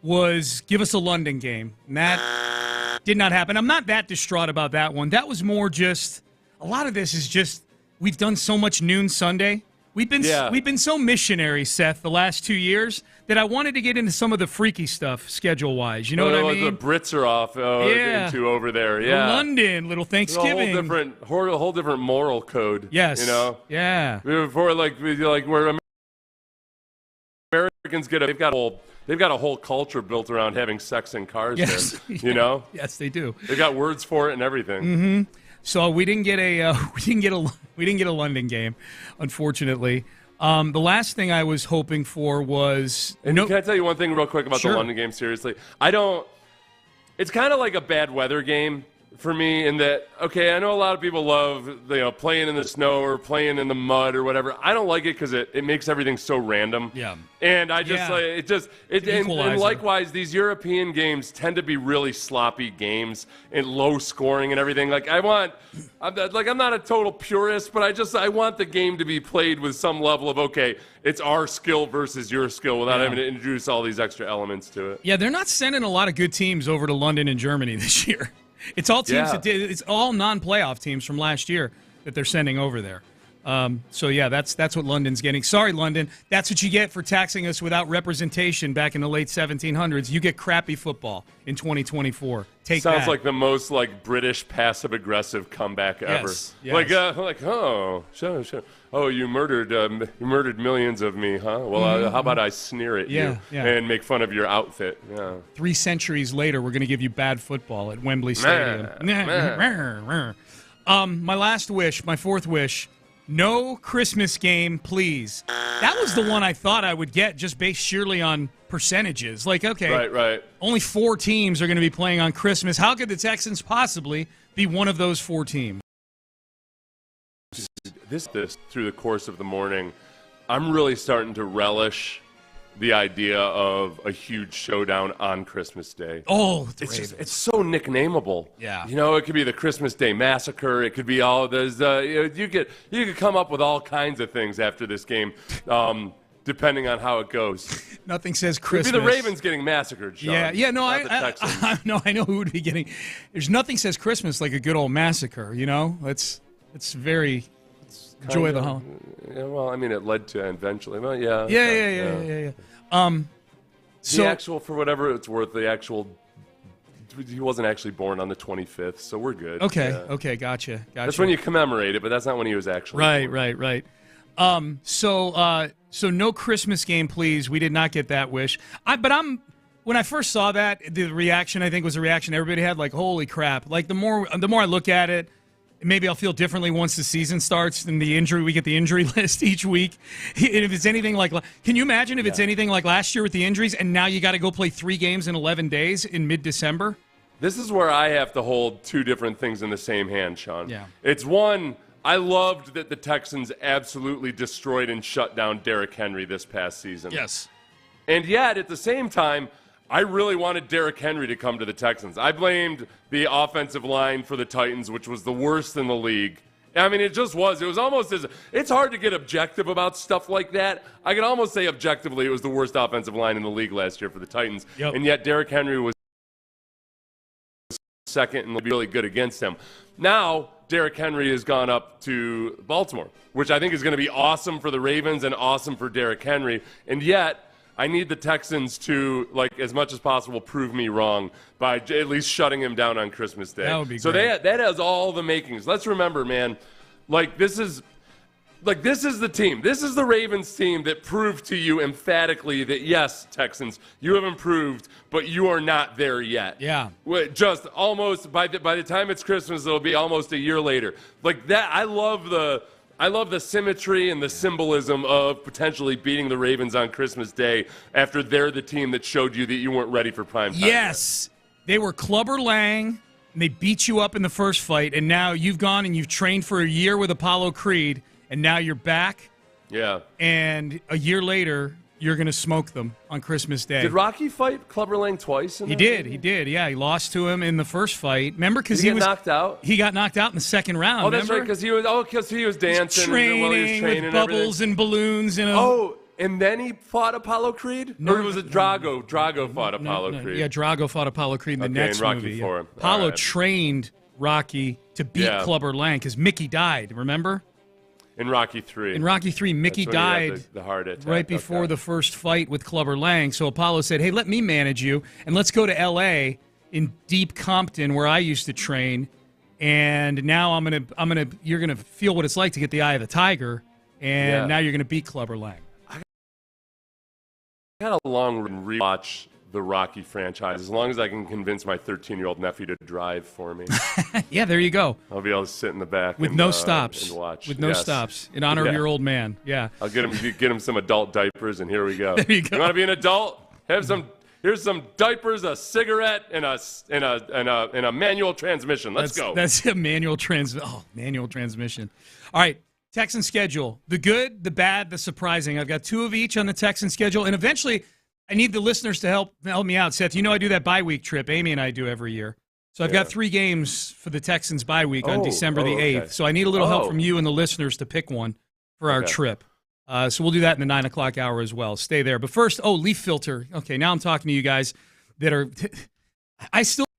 G: was give us a London game. And that did not happen. I'm not that distraught about that one. That was more just a lot of this is just we've done so much noon Sunday. We've been so missionary, Seth, the last 2 years that I wanted to get into some of the freaky stuff schedule-wise. You know what I mean?
H: The Brits are off into over there. Yeah,
G: London, little Thanksgiving.
H: A whole different moral code.
G: Yes.
H: You know.
G: Yeah.
H: Before, like where Americans they've got a whole culture built around having sex in cars.
G: Yes.
H: There, you know.
G: Yes, they do.
H: They got words for it and everything.
G: Mm-hmm. So we didn't get a London game, unfortunately. The last thing I was hoping for was.
H: Can I tell you one thing real quick about the London game? Seriously, it's kind of like a bad weather game for me in that. Okay, I know a lot of people love playing in the snow or playing in the mud or whatever. I don't like it because it makes everything so random.
G: Yeah.
H: And I just and likewise, these European games tend to be really sloppy games and low scoring and everything. Like I'm not a total purist, but I want the game to be played with some level of it's our skill versus your skill without having to introduce all these extra elements to it.
G: Yeah, they're not sending a lot of good teams over to London and Germany this year. It's all teams it's all non-playoff teams from last year that they're sending over there. That's what London's getting. Sorry, London. That's what you get for taxing us without representation back in the late 1700s. You get crappy football in 2024.
H: Sounds like the most British passive-aggressive comeback ever.
G: Yes.
H: Sure. Oh, you murdered millions of me, huh? Well, how about I sneer at you and make fun of your outfit? Yeah.
G: 3 centuries later, we're going to give you bad football at Wembley Stadium. My last wish, my fourth wish. No Christmas game, please. That was the one I thought I would get just based sheerly on percentages.
H: Right.
G: Only 4 teams are going to be playing on Christmas. How could the Texans possibly be one of those 4 teams?
H: This through the course of the morning, I'm really starting to relish the idea of a huge showdown on Christmas Day.
G: Oh,
H: it's so nicknameable.
G: Yeah.
H: It could be the Christmas Day Massacre. It could be you could come up with all kinds of things after this game, depending on how it goes.
G: Nothing says Christmas.
H: It could be the Ravens getting massacred, Sean.
G: Yeah. No, I know who would be getting. There's nothing says Christmas like a good old massacre. It's very. Joy of the holiday.
H: Yeah, well, I mean, it led to eventually. Well, yeah.
G: Yeah.
H: The actual, for whatever it's worth, he wasn't actually born on the 25th, so we're good.
G: Okay, gotcha.
H: That's when you commemorate it, but that's not when he was actually born.
G: Right. So no Christmas game, please. We did not get that wish. When I first saw that, the reaction I think was the reaction everybody had, like, holy crap. Like the more I look at it. Maybe I'll feel differently once the season starts and we get the injury list each week. And if it's anything like, can you imagine if it's anything like last year with the injuries and now you got to go play 3 games in 11 days in mid-December?
H: This is where I have to hold 2 different things in the same hand, Sean.
G: Yeah.
H: It's one, I loved that the Texans absolutely destroyed and shut down Derrick Henry this past season.
G: Yes.
H: And yet, at the same time, I really wanted Derrick Henry to come to the Texans. I blamed the offensive line for the Titans, which was the worst in the league. I mean, it just was. It was almost it's hard to get objective about stuff like that. I can almost say objectively it was the worst offensive line in the league last year for the Titans.
G: Yep.
H: And yet Derrick Henry was second and will be really good against him. Now, Derrick Henry has gone up to Baltimore, which I think is going to be awesome for the Ravens and awesome for Derrick Henry. And yet, I need the Texans to, as much as possible, prove me wrong by at least shutting him down on Christmas Day.
G: That would be
H: great. So that has all the makings. Let's remember, man, this is the team. This is the Ravens team that proved to you emphatically that, yes, Texans, you have improved, but you are not there yet.
G: Yeah.
H: Just almost, by the time it's Christmas, it'll be almost a year later. I love the symmetry and the symbolism of potentially beating the Ravens on Christmas Day after they're the team that showed you that you weren't ready for prime time.
G: Yes. They were Clubber Lang, and they beat you up in the first fight, and now you've gone and you've trained for a year with Apollo Creed, and now you're back.
H: Yeah.
G: And a year later, you're going to smoke them on Christmas Day.
H: Did Rocky fight Clubber Lang twice?
G: He did. Yeah, he lost to him in the first fight. Remember, because
H: he was knocked out.
G: He got knocked out in the second round.
H: Oh, that's right. Because he was dancing,
G: training with bubbles and balloons.
H: And then he fought Apollo Creed.
G: No,
H: or was it Drago? Drago fought Apollo Creed.
G: Yeah, Drago fought Apollo Creed in the next
H: Rocky
G: movie.
H: For him.
G: Apollo trained Rocky to beat Clubber Lang because Mickey died. Remember?
H: In Rocky 3.
G: In Rocky 3, Mickey died
H: the heart attack.
G: right before the first fight with Clubber Lang. So Apollo said, hey, let me manage you, and let's go to L.A. in Deep Compton, where I used to train. And now you're gonna feel what it's like to get the eye of the tiger, and now you're gonna beat Clubber Lang.
H: I got a long rewatch the Rocky franchise, as long as I can convince my 13-year-old nephew to drive for me.
G: Yeah, there you go.
H: I'll be able to sit in the back
G: with no stops.
H: And watch.
G: With no stops, in honor of your old man. Yeah.
H: I'll get him some adult diapers, and here we go.
G: There you go.
H: You want to be an adult? Here's some diapers, a cigarette, and a manual transmission. Let's go.
G: That's a manual transmission. All right, Texan schedule. The good, the bad, the surprising. I've got 2 of each on the Texan schedule, and eventually I need the listeners to help me out. Seth, you know I do that bye week trip. Amy and I do every year. So I've got 3 games for the Texans bye week on December the 8th. Okay. So I need a little help from you and the listeners to pick one for our trip. So we'll do that in the 9 o'clock hour as well. Stay there. But first, leaf filter. Okay, now I'm talking to you guys that are – I still –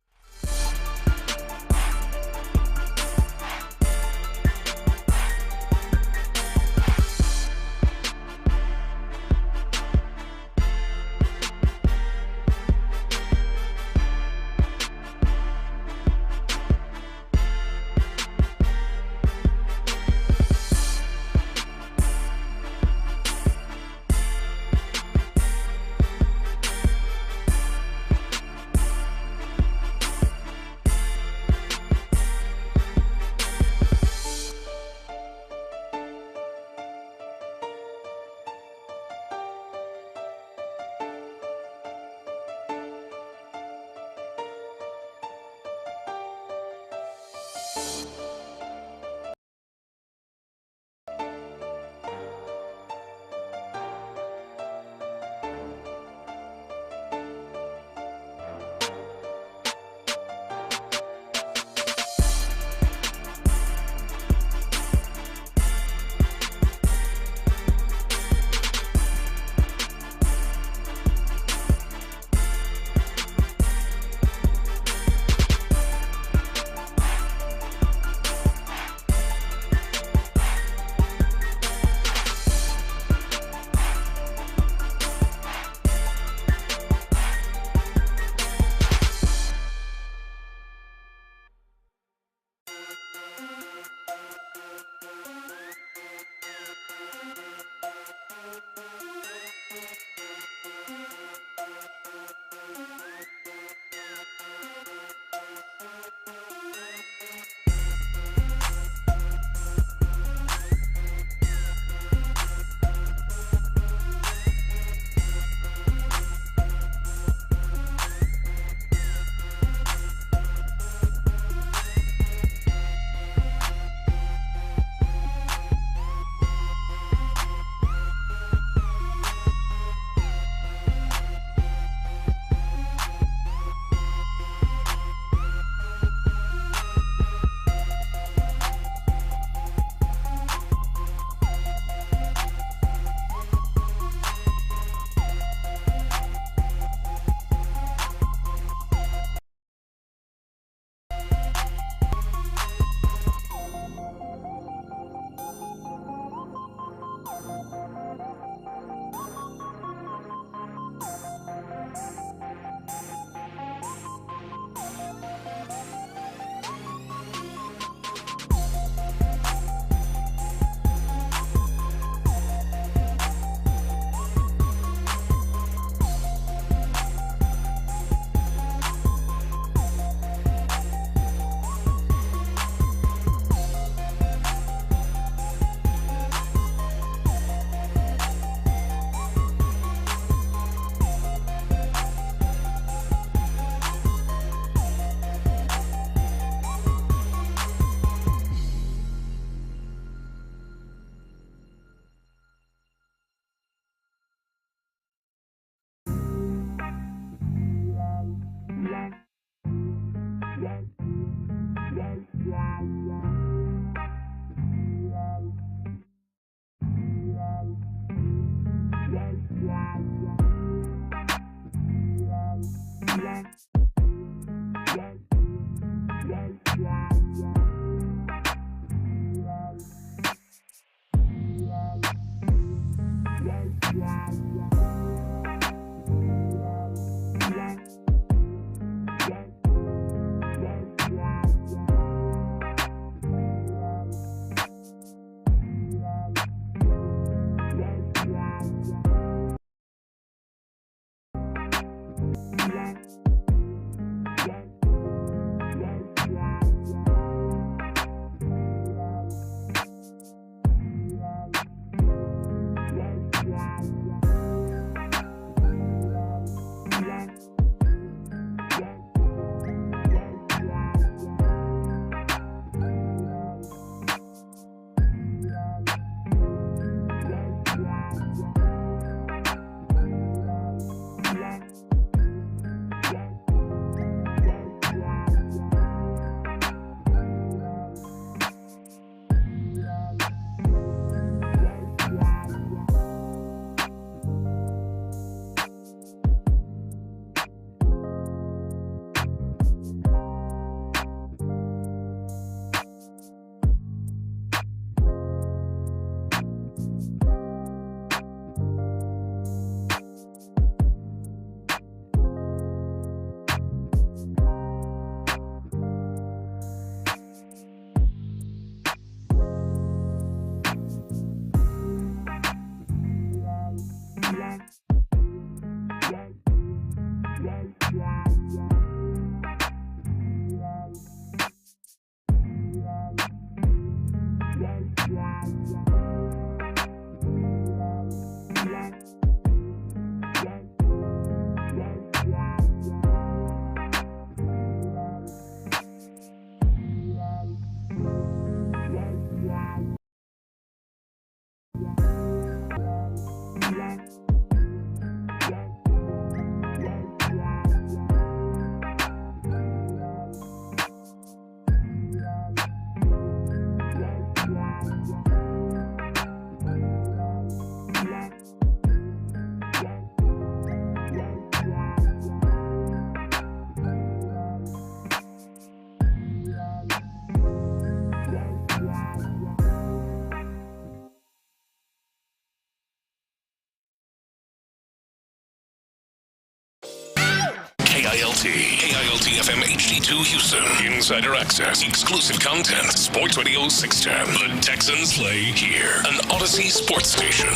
A: KILT FM HD2 Houston. Insider access, exclusive content. Sports Radio 610. The Texans play here. An Odyssey sports station.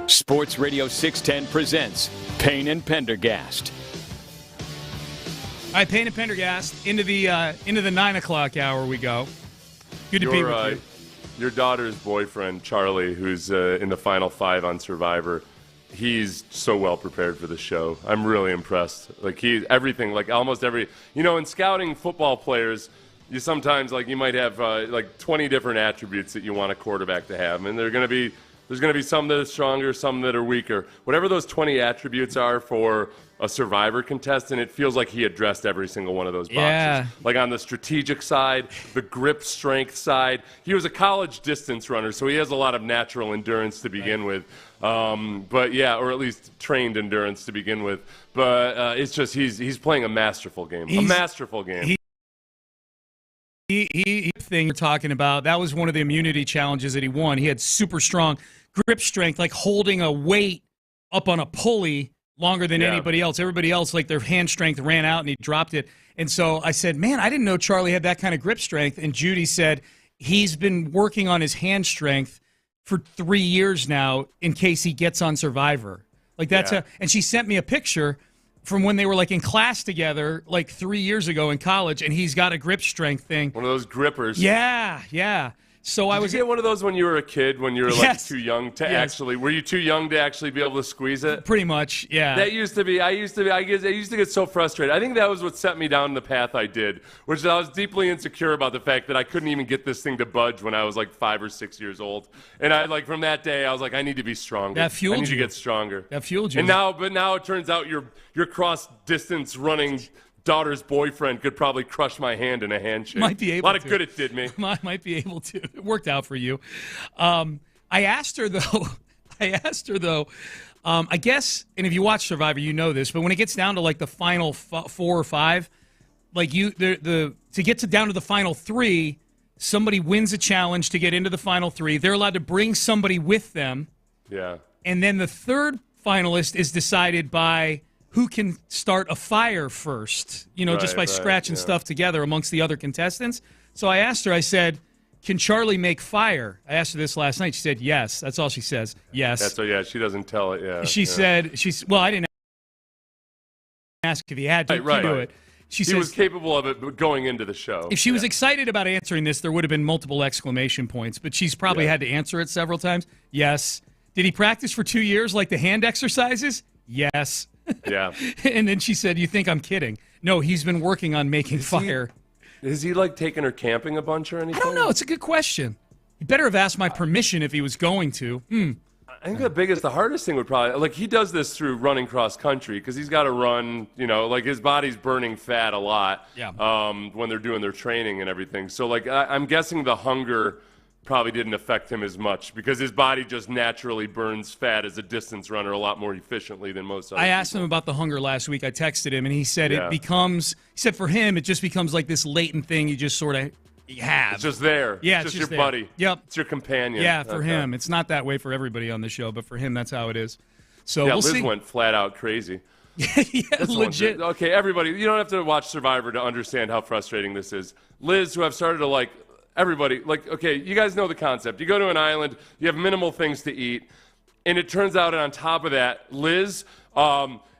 C: Sports Radio 610 presents Payne and Pendergast.
G: All right, Payne and Pendergast, into the 9 o'clock hour we go. Good to be with you.
H: Your daughter's boyfriend, Charlie, who's in the Final Five on Survivor, he's so well prepared for the show. I'm really impressed. Like, everything, like almost every, in scouting football players, you sometimes, like, you might have like 20 different attributes that you want a quarterback to have. And there's going to be some that are stronger, some that are weaker. Whatever those 20 attributes are for a Survivor contestant, it feels like he addressed every single one of those boxes.
G: Yeah.
H: Like on the strategic side, the grip strength side. He was a college distance runner, so he has a lot of natural endurance to begin with. But yeah, or at least trained endurance to begin with. But it's just he's playing a masterful game. A masterful game.
G: He thing you're talking about, that was one of the immunity challenges that he won. He had super strong grip strength, like holding a weight up on a pulley longer than anybody else. Everybody else, like, their hand strength ran out and he dropped it. And so I said, man, I didn't know Charlie had that kind of grip strength. And Judy said he's been working on his hand strength for 3 years now in case he gets on Survivor. Like, that's and she sent me a picture from when they were, like, in class together, like 3 years ago in college, and he's got a grip strength thing.
H: One of those grippers.
G: Yeah. So
H: Did you get one of those when you were a kid, when you were like too young to actually? Were you too young to actually be able to squeeze it?
G: Pretty much, yeah.
H: That used to be. I used to get so frustrated. I think that was what set me down the path I did, which is I was deeply insecure about the fact that I couldn't even get this thing to budge when I was like 5 or 6 years old. And from that day, I was like, I need to be stronger.
G: That fueled you.
H: I need to get stronger.
G: That fueled you.
H: And now it turns out your cross distance running daughter's boyfriend could probably crush my hand in a handshake.
G: Might be able to.
H: A lot of good it did me.
G: Might be able to. It worked out for you. I asked her, though, I guess, and if you watch Survivor, you know this, but when it gets down to, like, the final 4 or 5, like, to get down to the final 3, somebody wins a challenge to get into the final 3. They're allowed to bring somebody with them.
H: Yeah.
G: And then the third finalist is decided by who can start a fire first, just by scratching stuff together amongst the other contestants. So I asked her, I said, can Charlie make fire? I asked her this last night. She said, yes. That's all she says. Yes.
H: She doesn't tell it, yeah.
G: She said, I didn't ask if he had to do it.
H: He was capable of it going into the show.
G: If she was excited about answering this, there would have been multiple exclamation points, but she's probably had to answer it several times. Yes. Did he practice for 2 years like the hand exercises? Yes.
H: Yeah.
G: And then she said, you think I'm kidding? No, he's been working on making fire.
H: Is he like taking her camping a bunch or anything?
G: I don't know. It's a good question. He better have asked my permission if he was going to.
H: I think the hardest thing would probably, like, he does this through running cross country because he's got to run, like his body's burning fat a lot when they're doing their training and everything. So, like, I'm guessing the hunger probably didn't affect him as much because his body just naturally burns fat as a distance runner a lot more efficiently than most other
G: I asked
H: people.
G: him about the hunger last week. I texted him, and he said he said for him, it just becomes like this latent thing you just sort of have.
H: It's just there.
G: Yeah,
H: it's
G: just
H: your
G: there.
H: buddy.
G: Yep.
H: It's your companion.
G: Yeah, for him. It's not that way for everybody on the show, but for him, that's how it is. So
H: yeah,
G: we'll
H: Liz
G: see.
H: went flat out crazy.
G: Legit.
H: Okay, everybody, you don't have to watch Survivor to understand how frustrating this is. Liz, who I've started to like, everybody, like, okay, you guys know the concept. You go to an island, you have minimal things to eat, and it turns out, and on top of that, Liz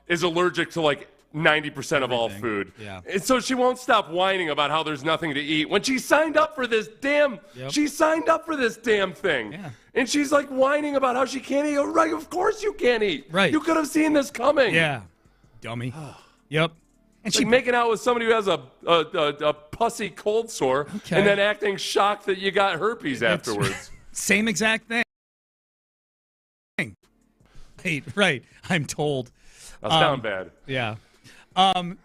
H: is allergic to, like, 90% of all food.
G: Yeah.
H: And so she won't stop whining about how there's nothing to eat when she signed up for this damn thing.
G: Yeah.
H: And she's like whining about how she can't eat. Right, of course you can't eat.
G: Right.
H: You could have seen this coming.
G: Yeah. Dummy. Yep. And
H: she's making out with somebody who has a pussy cold sore and then acting shocked that you got herpes afterwards.
G: Same exact thing. Right. I'm told.
H: That sound bad.
G: Yeah.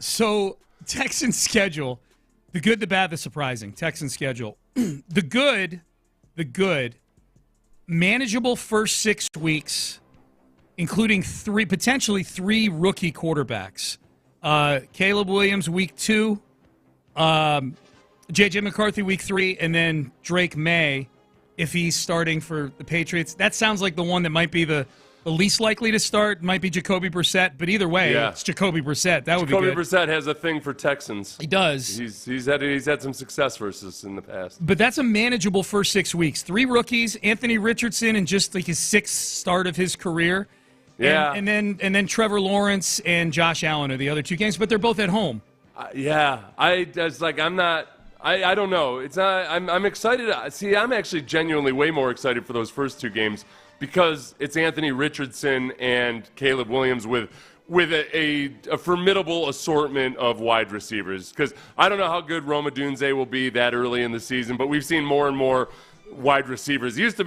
G: So Texans schedule, the good, the bad, the surprising. Texans schedule. The good, manageable first 6 weeks, including potentially three rookie quarterbacks. Caleb Williams week 2, J.J. McCarthy week 3, and then Drake May if he's starting for the Patriots. That sounds like the one that might be the The least likely to start might be Jacoby Brissett, but either way, it's Jacoby Brissett. That would be good.
H: Jacoby Brissett has a thing for Texans.
G: He does.
H: He's had some success versus in the past.
G: But that's a manageable first 6 weeks. 3 rookies, Anthony Richardson, and just like his 6th start of his career.
H: Yeah.
G: And then Trevor Lawrence and Josh Allen are the other 2 games, but they're both at home.
H: I don't know. It's not. I'm excited. See, I'm actually genuinely way more excited for those first 2 games because it's Anthony Richardson and Caleb Williams with a formidable assortment of wide receivers. Because I don't know how good Rome Odunze will be that early in the season, but we've seen more and more wide receivers. It used to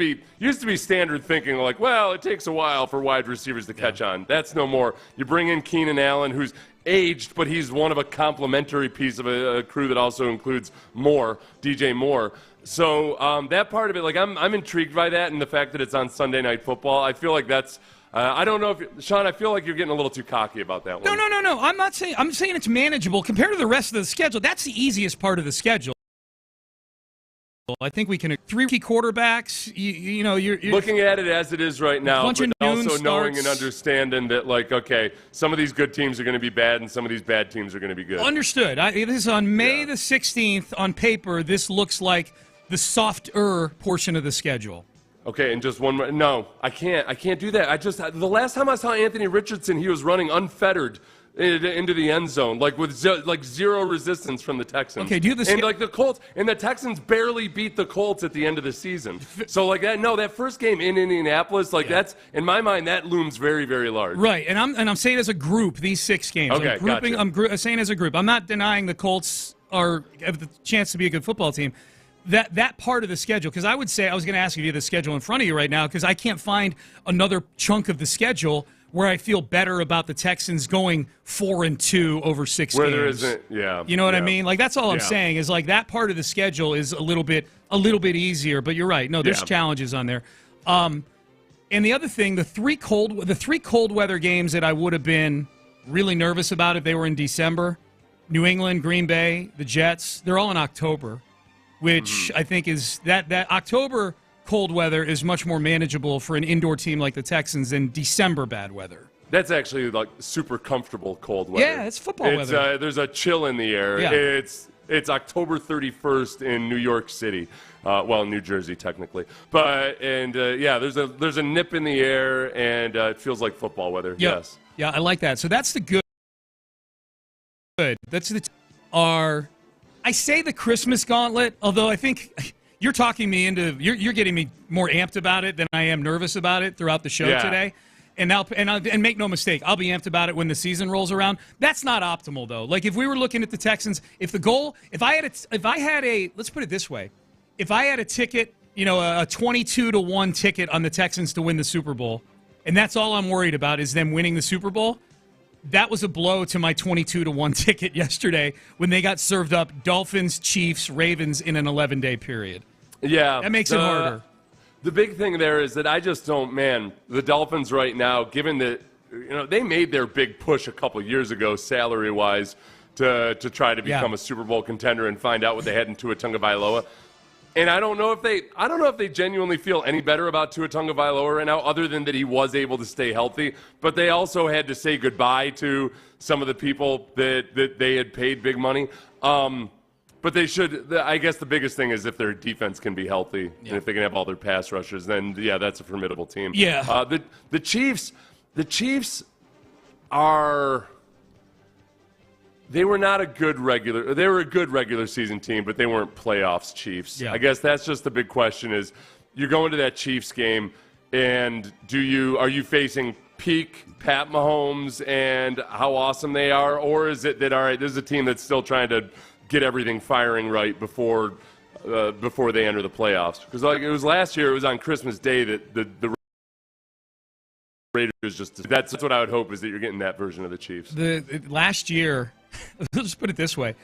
H: be standard thinking like, well, it takes a while for wide receivers to catch on. That's no more. You bring in Keenan Allen, who's aged, but he's one of a complementary piece of a crew that also includes DJ Moore. So that part of it, like I'm intrigued by that, and the fact that it's on Sunday Night Football. I feel like that's. I don't know if Sean. I feel like you're getting a little too cocky about that one.
G: No. I'm not saying. I'm saying it's manageable compared to the rest of the schedule. That's the easiest part of the schedule. I think we can 3 key quarterbacks. You're
H: looking at it as it is right now, but also knowing and understanding that, like, okay, some of these good teams are going to be bad, and some of these bad teams are going to be good.
G: Understood. This is on May the 16th. On paper, this looks like the softer portion of the schedule.
H: Okay, and just one more. No, I can't do that. The last time I saw Anthony Richardson, he was running unfettered into the end zone, like with zero resistance from the Texans.
G: Okay,
H: and like the Colts, and the Texans barely beat the Colts at the end of the season. So like that, that first game in Indianapolis, that's in my mind that looms very, very large.
G: Right, and I'm saying as a group, these 6 games.
H: Okay,
G: I'm grouping.
H: Gotcha.
G: I'm saying as a group. I'm not denying the Colts have the chance to be a good football team. That part of the schedule, because I would say, I was going to ask if you have the schedule in front of you right now, because I can't find another chunk of the schedule where I feel better about the Texans going 4-2 over 6 games.
H: Where there isn't,
G: You know what I mean? Like, that's all I'm saying is, like, that part of the schedule is a little bit easier, but you're right. No, there's challenges on there. And the other thing, the 3 cold weather games that I would have been really nervous about if they were in December, New England, Green Bay, the Jets, they're all in October, which I think is that October cold weather is much more manageable for an indoor team like the Texans than December bad weather.
H: That's actually like super comfortable cold weather.
G: Yeah, it's football weather.
H: There's a chill in the air.
G: Yeah.
H: It's October 31st in New York City. New Jersey technically. There's a nip in the air, and it feels like football weather.
G: Yep.
H: Yes.
G: Yeah, I like that. So that's the good. That's I say the Christmas gauntlet, although I think you're talking me into you're getting me more amped about it than I am nervous about it throughout the show today. And make no mistake, I'll be amped about it when the season rolls around. That's not optimal though. Like if we were looking at the Texans, let's put it this way, if I had a ticket, a 22-1 ticket on the Texans to win the Super Bowl, and that's all I'm worried about is them winning the Super Bowl. That was a blow to my 22-1 ticket yesterday when they got served up Dolphins, Chiefs, Ravens in an 11-day period.
H: Yeah.
G: That makes it harder.
H: The big thing there is that I just don't, the Dolphins right now, given that, they made their big push a couple years ago salary-wise to try to become a Super Bowl contender and find out what they had in Tua Tagovailoa. And I don't know if they genuinely feel any better about Tua Tagovailoa right now, other than that he was able to stay healthy. But they also had to say goodbye to some of the people that they had paid big money. But they should. I guess the biggest thing is if their defense can be healthy and if they can have all their pass rushers, then that's a formidable team.
G: Yeah.
H: The Chiefs are. They were not a good regular. They were a good regular season team, but they weren't playoffs Chiefs.
G: Yeah.
H: I guess that's just the big question: is you're going to that Chiefs game, and are you facing peak Pat Mahomes and how awesome they are, or is it that all right, this is a team that's still trying to get everything firing right before they enter the playoffs? Because like it was last year, it was on Christmas Day that the Raiders that's what I would hope is that you're getting that version of the Chiefs.
G: Last year. Let's put it this way.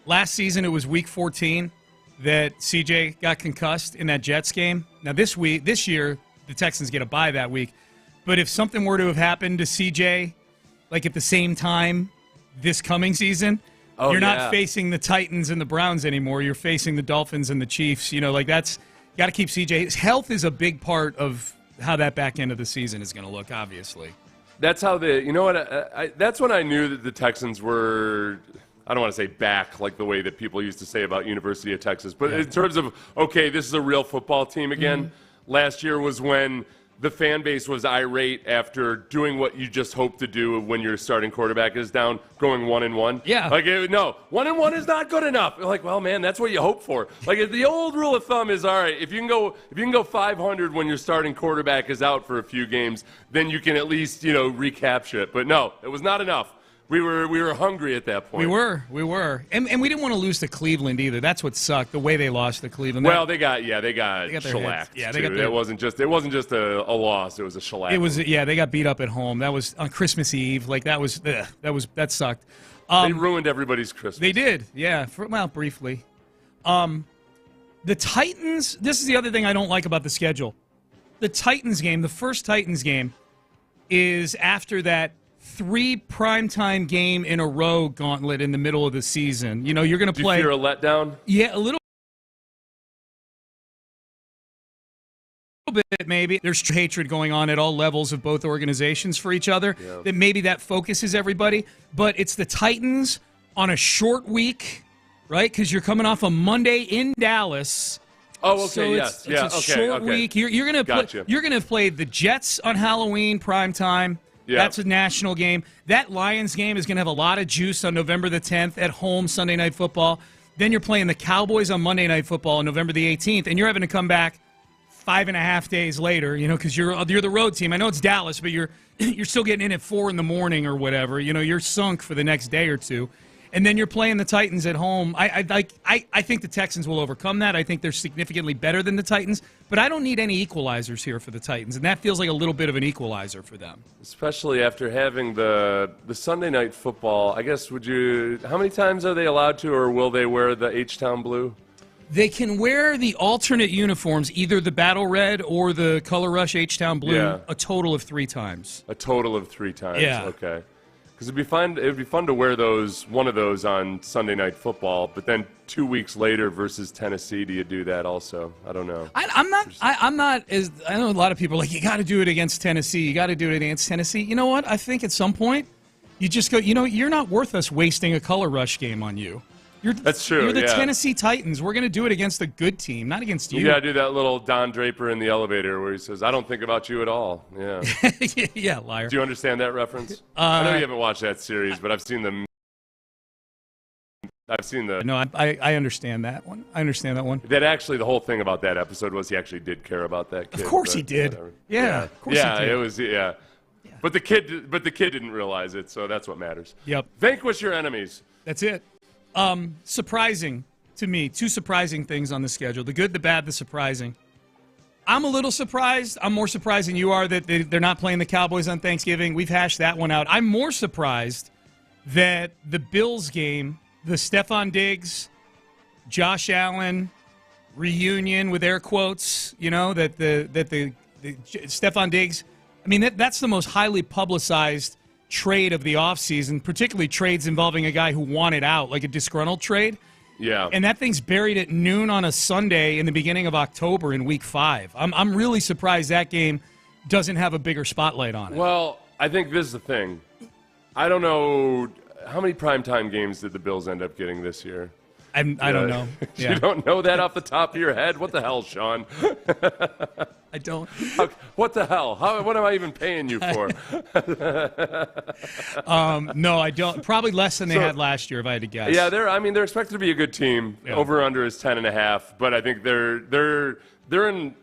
G: Last season, it was Week 14 that CJ got concussed in that Jets game. Now, this year, the Texans get a bye that week. But if something were to have happened to CJ, like at the same time this coming season, you're not facing the Titans and the Browns anymore. You're facing the Dolphins and the Chiefs. That's got to keep CJ. His health is a big part of how that back end of the season is going to look, obviously.
H: That's how that's when I knew that the Texans were, I don't want to say back like the way that people used to say about University of Texas, but in terms of, okay, this is a real football team again. Last year was when the fan base was irate after doing what you just hope to do when your starting quarterback is down, going 1-1.
G: Yeah.
H: Like, no, 1-1 is not good enough. Like, well, man, that's what you hope for. Like, the old rule of thumb is, all right, if you can go 500 when your starting quarterback is out for a few games, then you can at least, recapture it. But no, it was not enough. We were hungry at that point.
G: We were. And we didn't want to lose to Cleveland either. That's what sucked, the way they lost to Cleveland.
H: Well, they got shellacked.
G: Yeah,
H: it wasn't just a loss, it was a shellac.
G: They got beat up at home. That was on Christmas Eve. Like that sucked.
H: They ruined everybody's Christmas.
G: They did. Yeah, briefly. The Titans, this is the other thing I don't like about the schedule. The Titans game, the first Titans game is after that 3 primetime game in a row gauntlet in the middle of the season. You're going to play.
H: Do you fear a letdown?
G: Yeah, a little bit maybe. There's hatred going on at all levels of both organizations for each other.
H: Yeah.
G: That maybe that focuses everybody. But it's the Titans on a short week, right? Because you're coming off a Monday in Dallas.
H: Oh, okay,
G: so
H: yes.
G: It's a short week. You're going to play the Jets on Halloween primetime.
H: Yeah.
G: That's a national game. That Lions game is going to have a lot of juice on November the 10th at home, Sunday Night Football. Then you're playing the Cowboys on Monday Night Football on November the 18th, and you're having to come back 5.5 days later, because you're the road team. I know it's Dallas, but you're still getting in at 4 in the morning or whatever. You're sunk for the next day or two. And then you're playing the Titans at home. I think the Texans will overcome that. I think they're significantly better than the Titans. But I don't need any equalizers here for the Titans, and that feels like a little bit of an equalizer for them.
H: Especially after having the Sunday Night Football. I guess, how many times are they allowed to, or will they wear the H-Town blue?
G: They can wear the alternate uniforms, either the Battle Red or the Color Rush H-Town blue, a total of 3 times.
H: A total of 3 times,
G: yeah.
H: Okay. Because it would be fun to wear one of those on Sunday Night Football, but then 2 weeks later versus Tennessee, do you do that also? I don't know.
G: I'm not as I know a lot of people are like, you got to do it against Tennessee. You got to do it against Tennessee. You know what? I think at some point you just go. You're not worth us wasting a Color Rush game on you.
H: That's true.
G: You're the Tennessee Titans. We're going to do it against a good team, not against you.
H: You got to do that little Don Draper in the elevator where he says, "I don't think about you at all." Yeah.
G: Yeah, liar.
H: Do you understand that reference? I know you haven't watched that series, but I've seen them.
G: No, I understand that one. I understand that one.
H: That actually, the whole thing about that episode was he actually did care about that kid.
G: Of course he did.
H: Whatever.
G: Yeah, of course he did.
H: It was But the kid didn't realize it, so that's what matters.
G: Yep.
H: Vanquish your enemies.
G: That's it. Surprising to me, 2 surprising things on the schedule. The good, the bad, the surprising. I'm a little surprised. I'm more surprised than you are that they're not playing the Cowboys on Thanksgiving. We've hashed that one out. I'm more surprised that the Bills game, the Stefon Diggs, Josh Allen reunion with air quotes, that the Stefon Diggs, I mean, that's the most highly publicized trade of the offseason, particularly trades involving a guy who wanted out, like a disgruntled trade.
H: Yeah.
G: And that thing's buried at noon on a Sunday in the beginning of October in Week 5. I'm really surprised that game doesn't have a bigger spotlight on it.
H: Well, I think this is the thing. I don't know, how many primetime games did the Bills end up getting this year?
G: I don't know. Yeah.
H: You don't know that off the top of your head? What the hell, Sean?
G: I don't.
H: What the hell? What am I even paying you for?
G: No, I don't. Probably less than they had last year, if I had to guess.
H: Yeah, they're expected to be a good team. Yeah. Over under is 10.5, but I think they're in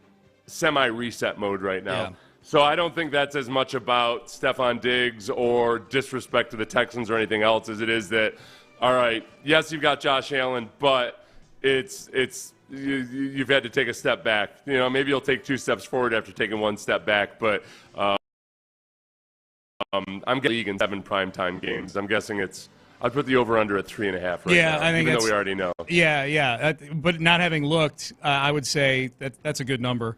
H: semi-reset mode right now. Yeah. So I don't think that's as much about Stefon Diggs or disrespect to the Texans or anything else as it is that, all right, yes, you've got Josh Allen, but you've had to take a step back. Maybe you'll take 2 steps forward after taking 1 step back, but I'm getting league in 7 primetime games. I'm guessing I'd put the over-under at 3.5 right now,
G: I think
H: even though we already know.
G: Yeah. But not having looked, I would say that's a good number.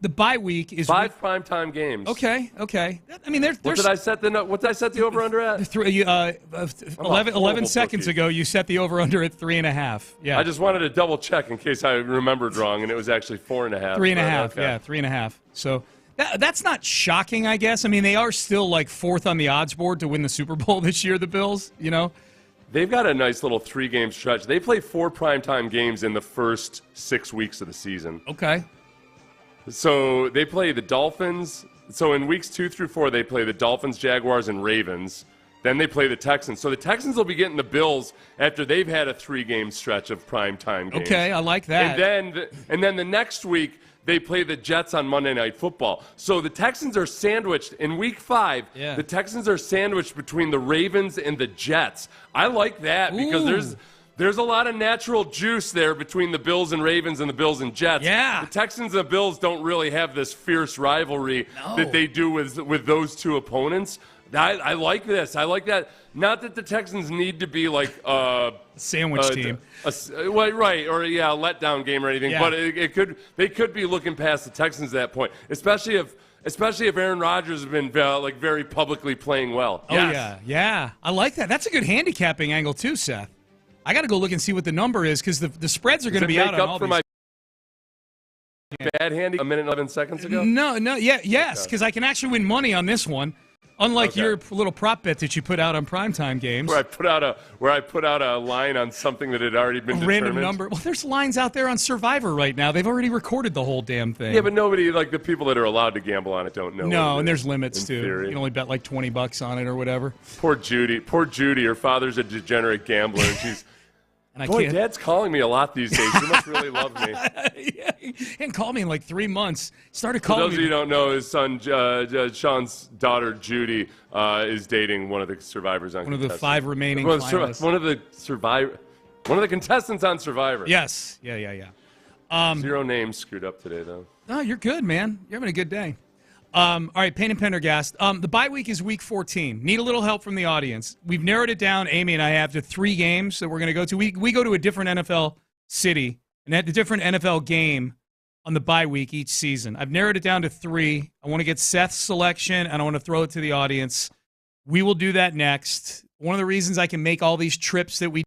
G: The bye week is
H: 5 primetime games.
G: Okay. I mean, there's
H: What did I set the over-under at?
G: 11 seconds ago, you set the over-under at 3.5. Yeah.
H: I just wanted to double check in case I remembered wrong, and it was actually 4.5.
G: 3.5.
H: Okay.
G: Yeah, 3.5. So that's not shocking, I guess. I mean, they are still like 4th on the odds board to win the Super Bowl this year. The Bills,
H: They've got a nice little 3-game stretch. They play 4 primetime games in the first 6 weeks of the season.
G: Okay.
H: So they play the Dolphins. So in weeks 2 through 4, they play the Dolphins, Jaguars, and Ravens. Then they play the Texans. So the Texans will be getting the Bills after they've had a 3-game stretch of primetime games.
G: Okay, I like that.
H: And then the next week, they play the Jets on Monday Night Football. So the Texans are sandwiched in week 5.
G: Yeah.
H: The Texans are sandwiched between the Ravens and the Jets. I like that because there's a lot of natural juice there between the Bills and Ravens and the Bills and Jets.
G: Yeah.
H: The Texans and the Bills don't really have this fierce rivalry that they do with those two opponents. I like this. I like that. Not that the Texans need to be like a
G: sandwich team,
H: right? Or a letdown game or anything.
G: Yeah.
H: But they could be looking past the Texans at that point, especially if Aaron Rodgers has been very publicly playing well.
G: Oh yeah. I like that. That's a good handicapping angle too, Seth. I got to go look and see what the number is because the spreads are going to be out on all
H: for
G: these.
H: My bad handy a minute and 11 seconds ago?
G: Yes, because I can actually win money on this one. Unlike your little prop bet that you put out on primetime games.
H: Where I put out a line on something that had already been determined.
G: Random number. Well, there's lines out there on Survivor right now. They've already recorded the whole damn thing.
H: Yeah, but nobody, the people that are allowed to gamble on it don't know.
G: No, and there's limits too.
H: Theory.
G: You can only bet like $20 on it or whatever.
H: Poor Judy. Her father's a degenerate gambler, and she's... Boy, Dad's calling me a lot these days. He must really love me.
G: He hadn't called me in like 3 months. Started calling me.
H: For those of you who don't know, his son, Sean's daughter, Judy, is dating one of the survivors on
G: One of the 5 remaining finalists.
H: One of the contestants on Survivor.
G: Yes. Yeah.
H: 0 names screwed up today, though.
G: No, you're good, man. You're having a good day. All right, Payne and Pendergast. The bye week is week 14. Need a little help from the audience. We've narrowed it down, Amy and I have, to 3 games that we're going to go to. We go to a different NFL city and a different NFL game on the bye week each season. I've narrowed it down to 3. I want to get Seth's selection, and I want to throw it to the audience. We will do that next. One of the reasons I can make all these trips that we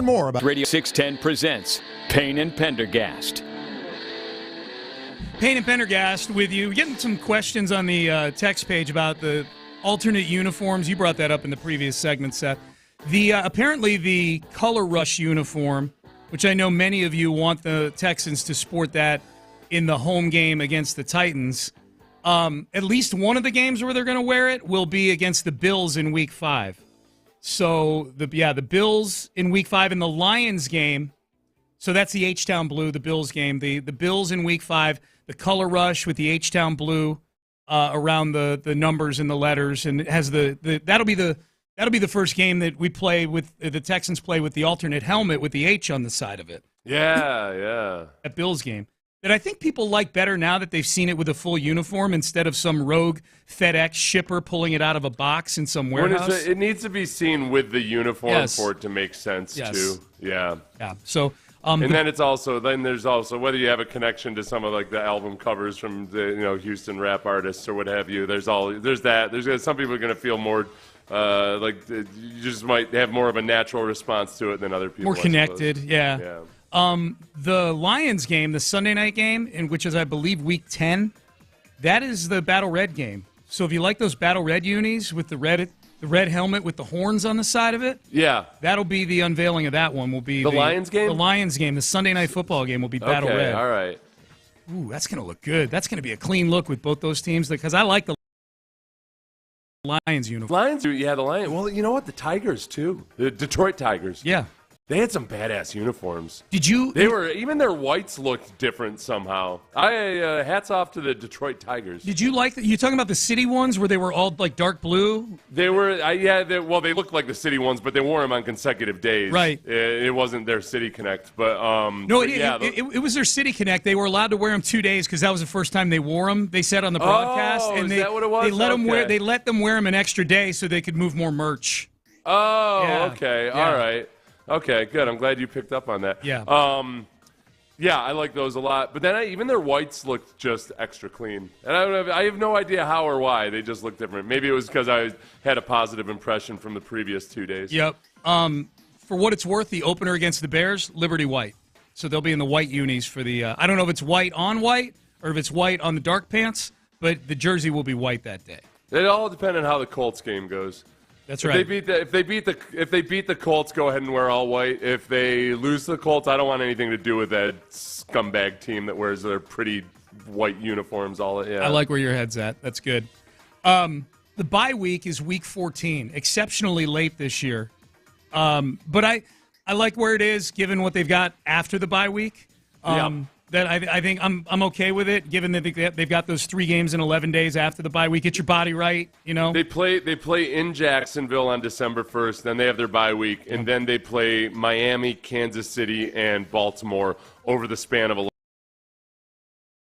S: learn more about
C: Radio 610 presents Payne and Pendergast.
G: Payne and Pendergast with you. Getting some questions on the text page about the alternate uniforms. You brought that up in the previous segment, Seth. Apparently the color rush uniform, which I know many of you want the Texans to sport that in the home game against the Titans. At least one of the games where they're going to wear it will be against the Bills in Week 5. So, the Bills in Week 5 and the Lions game. So that's the H-Town blue, the Bills game. The Bills in Week 5, the color rush with the H-Town blue around the numbers and the letters, and it has that'll be the first game that we play with the Texans play with the alternate helmet with the H on the side of it.
H: Yeah.
G: That Bills game. That I think people like better now that they've seen it with a full uniform instead of some rogue FedEx shipper pulling it out of a box in some warehouse.
H: It needs to be seen with the uniform for it to make sense too. Yeah.
G: So,
H: and then there's also whether you have a connection to some of like the album covers from the Houston rap artists or what have you. There's that. There's some people are going to feel more. You just might have more of a natural response to it than other people.
G: More connected, yeah. The Lions game, the Sunday night game, which is, I believe, Week 10, that is the Battle Red game. So if you like those Battle Red unis with the red helmet with the horns on the side of it, that'll be the unveiling of that one. Will be
H: the Lions game.
G: The Lions game, the Sunday night football game, will be Battle Red.
H: All right.
G: Ooh, that's going to look good. That's going to be a clean look with both those teams because I like the Lions uniform.
H: The Lions. Well, you know what? The Tigers too. The Detroit Tigers.
G: Yeah.
H: They had some badass uniforms.
G: Did you?
H: Even their whites looked different somehow. Hats off to the Detroit Tigers.
G: Did you like you talking about the city ones where they were all like dark blue?
H: They were. They looked like the city ones, but they wore them on consecutive days.
G: Right.
H: It wasn't their City Connect, but
G: it was their City Connect. They were allowed to wear them 2 days because that was the first time they wore them. They said on the broadcast, and
H: is that what it was?
G: They let them wear them an extra day so they could move more merch.
H: Oh, okay, all right. Okay, good. I'm glad you picked up on that.
G: Yeah.
H: I like those a lot. But then even their whites looked just extra clean. And I have no idea how or why. They just looked different. Maybe it was because I had a positive impression from the previous 2 days.
G: Yep. For what it's worth, the opener against the Bears, Liberty White. So they'll be in the white unis for the I don't know if it's white on white or if it's white on the dark pants, but the jersey will be white that day.
H: It all depends on how the Colts game goes.
G: That's right.
H: If they beat the Colts, go ahead and wear all white. If they lose the Colts, I don't want anything to do with that scumbag team that wears their pretty white uniforms. I
G: like where your head's at. That's good. The bye week is Week 14, exceptionally late this year. But I like where it is, given what they've got after the bye week. That I think I'm okay with it, given that they've got those 3 games in 11 days after the bye week. Get your body right, They
H: play in Jacksonville on December 1st, then they have their bye week, and then they play Miami, Kansas City, and Baltimore over the span of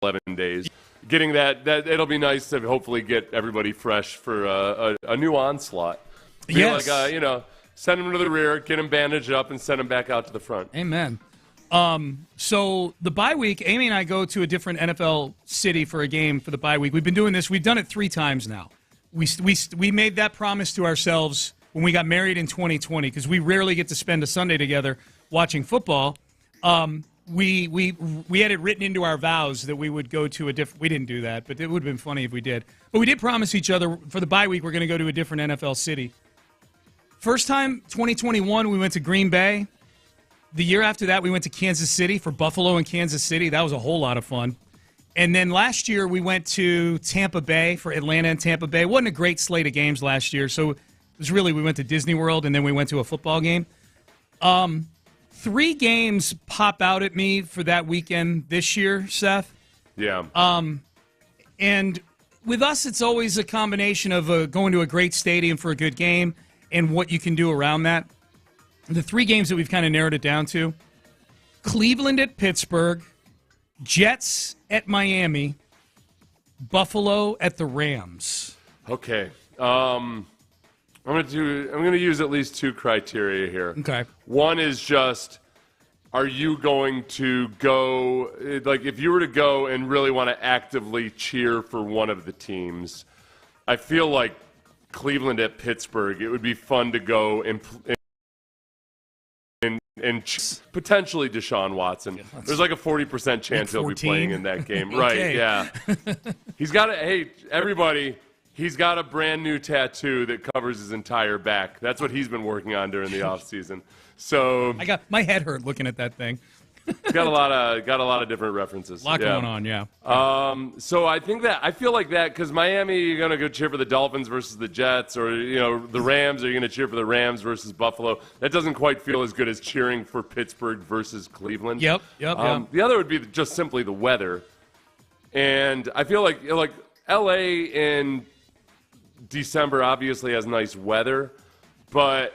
H: 11 days. Getting that it'll be nice to hopefully get everybody fresh for a new onslaught.
G: Yes.
H: Send them to the rear, get them bandaged up, and send them back out to the front.
G: Amen. So the bye week, Amy and I go to a different NFL city for a game for the bye week. We've been doing this. We've done it 3 times now. We made that promise to ourselves when we got married in 2020 because we rarely get to spend a Sunday together watching football. We had it written into our vows that we would go to a different. We didn't do that, but it would have been funny if we did. But we did promise each other for the bye week we're going to go to a different NFL city. First time, 2021, we went to Green Bay. The year after that, we went to Kansas City for Buffalo and Kansas City. That was a whole lot of fun. And then last year, we went to Tampa Bay for Atlanta and Tampa Bay. It wasn't a great slate of games last year. So it was really, we went to Disney World and then we went to a football game. 3 games pop out at me for that weekend this year, Seth.
H: Yeah.
G: And with us, it's always a combination of going to a great stadium for a good game and what you can do around that. The 3 games that we've kind of narrowed it down to: Cleveland at Pittsburgh, Jets at Miami, Buffalo at the Rams.
H: Okay. I'm going to use at least 2 criteria here.
G: Okay.
H: One is just, are you going to go, like if you were to go and really want to actively cheer for one of the teams, I feel like Cleveland at Pittsburgh, it would be fun to go and and potentially Deshaun Watson. There's like a 40% chance he'll be playing in that game. Right, yeah. He's got everybody, he's got a brand new tattoo that covers his entire back. That's what he's been working on during the offseason. So
G: my head hurt looking at that thing.
H: It's got a lot of different references.
G: A lot going on, yeah.
H: So I feel like that because Miami, you're gonna go cheer for the Dolphins versus the Jets, or the Rams, are you gonna cheer for the Rams versus Buffalo? That doesn't quite feel as good as cheering for Pittsburgh versus Cleveland.
G: Yep.
H: The other would be just simply the weather, and I feel like L.A. in December obviously has nice weather, but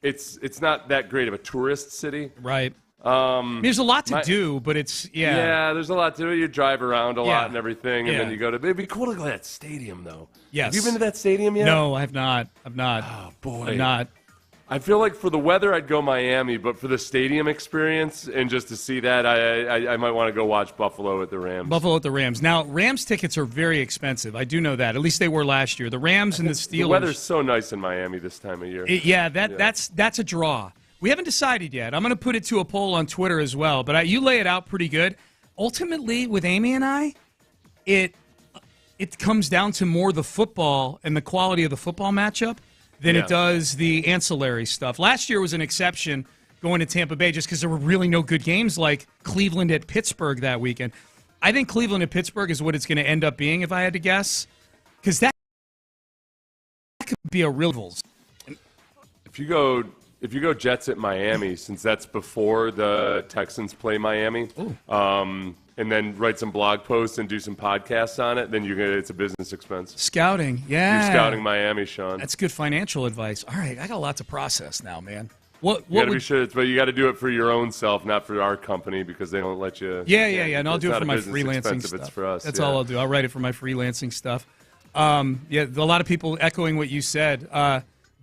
H: it's not that great of a tourist city.
G: Right. There's a lot to do, but it's
H: Yeah, there's a lot to do. You drive around a lot and everything, and then you go to. It'd be cool to go to that stadium, though.
G: Yes.
H: Have you been to that stadium yet?
G: No, I have not.
H: Oh boy,
G: I'm not.
H: I feel like for the weather, I'd go Miami, but for the stadium experience and just to see that, I might want to go watch Buffalo at the Rams.
G: Buffalo at the Rams. Now, Rams tickets are very expensive. I do know that. At least they were last year. The Rams and the Steelers.
H: The weather's so nice in Miami this time of year.
G: That's a draw. We haven't decided yet. I'm going to put it to a poll on Twitter as well, but you lay it out pretty good. Ultimately, with Amy and I, it comes down to more the football and the quality of the football matchup than it does the ancillary stuff. Last year was an exception going to Tampa Bay just because there were really no good games like Cleveland at Pittsburgh that weekend. I think Cleveland at Pittsburgh is what it's going to end up being if I had to guess, because that could be a rivals.
H: If you go Jets at Miami, since that's before the Texans play Miami, and then write some blog posts and do some podcasts on it, then it's a business expense.
G: Scouting, yeah.
H: You're scouting Miami, Sean.
G: That's good financial advice. All right, I got a lot to process now, man.
H: You got to be sure, but you got to do it for your own self, not for our company, because they don't let you.
G: Yeah. And I'll do it for my freelancing stuff.
H: It's for us.
G: That's all I'll do. I'll write it for my freelancing stuff. A lot of people echoing what you said.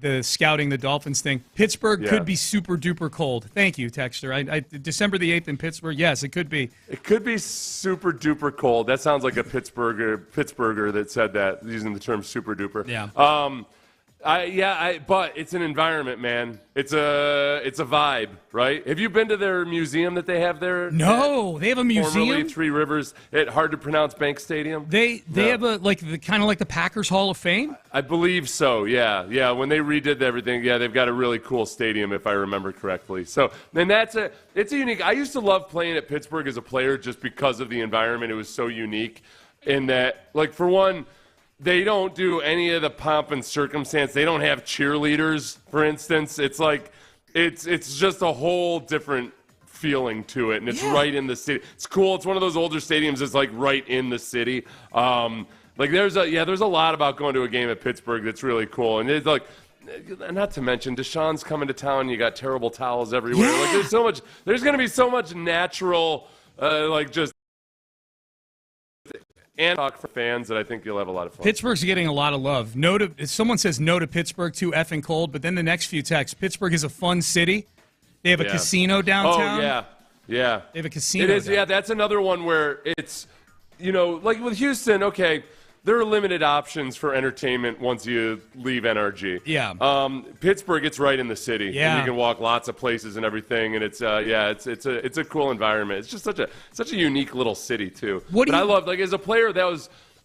G: The scouting the Dolphins thing. Pittsburgh could be super duper cold. Thank you, Texter. December the 8th in Pittsburgh. Yes, it could be.
H: It could be super duper cold. That sounds like a Pittsburgher that said that, using the term super duper.
G: Yeah.
H: But it's an environment, man. It's a vibe, right? Have you been to their museum that they have there?
G: No, they have a museum.
H: Formerly Three Rivers at hard to pronounce Bank Stadium.
G: They have a kind of like the Packers Hall of Fame.
H: I believe so. Yeah. When they redid everything, they've got a really cool stadium if I remember correctly. So then it's a unique. I used to love playing at Pittsburgh as a player just because of the environment. It was so unique in that, like, for one, they don't do any of the pomp and circumstance. They don't have cheerleaders, for instance. It's like it's just a whole different feeling to it, and it's right in the city. It's cool. It's one of those older stadiums that's like right in the city. There's a lot about going to a game at Pittsburgh that's really cool, and it's like, not to mention Deshaun's coming to town. You got terrible towels everywhere. Like there's so much. There's going to be so much natural, just. And talk for fans that I think you'll have a lot of fun.
G: Pittsburgh's getting a lot of love. Someone says no to Pittsburgh, too effing cold, but then the next few texts, Pittsburgh is a fun city. They have a casino downtown.
H: Oh, yeah.
G: They have a casino.
H: It is, that's another one where it's, like with Houston, okay, there are limited options for entertainment once you leave NRG.
G: Yeah.
H: Pittsburgh, it's right in the city.
G: Yeah.
H: And you can walk lots of places and everything, and it's a cool environment. It's just such a unique little city too. I love, like, as a player,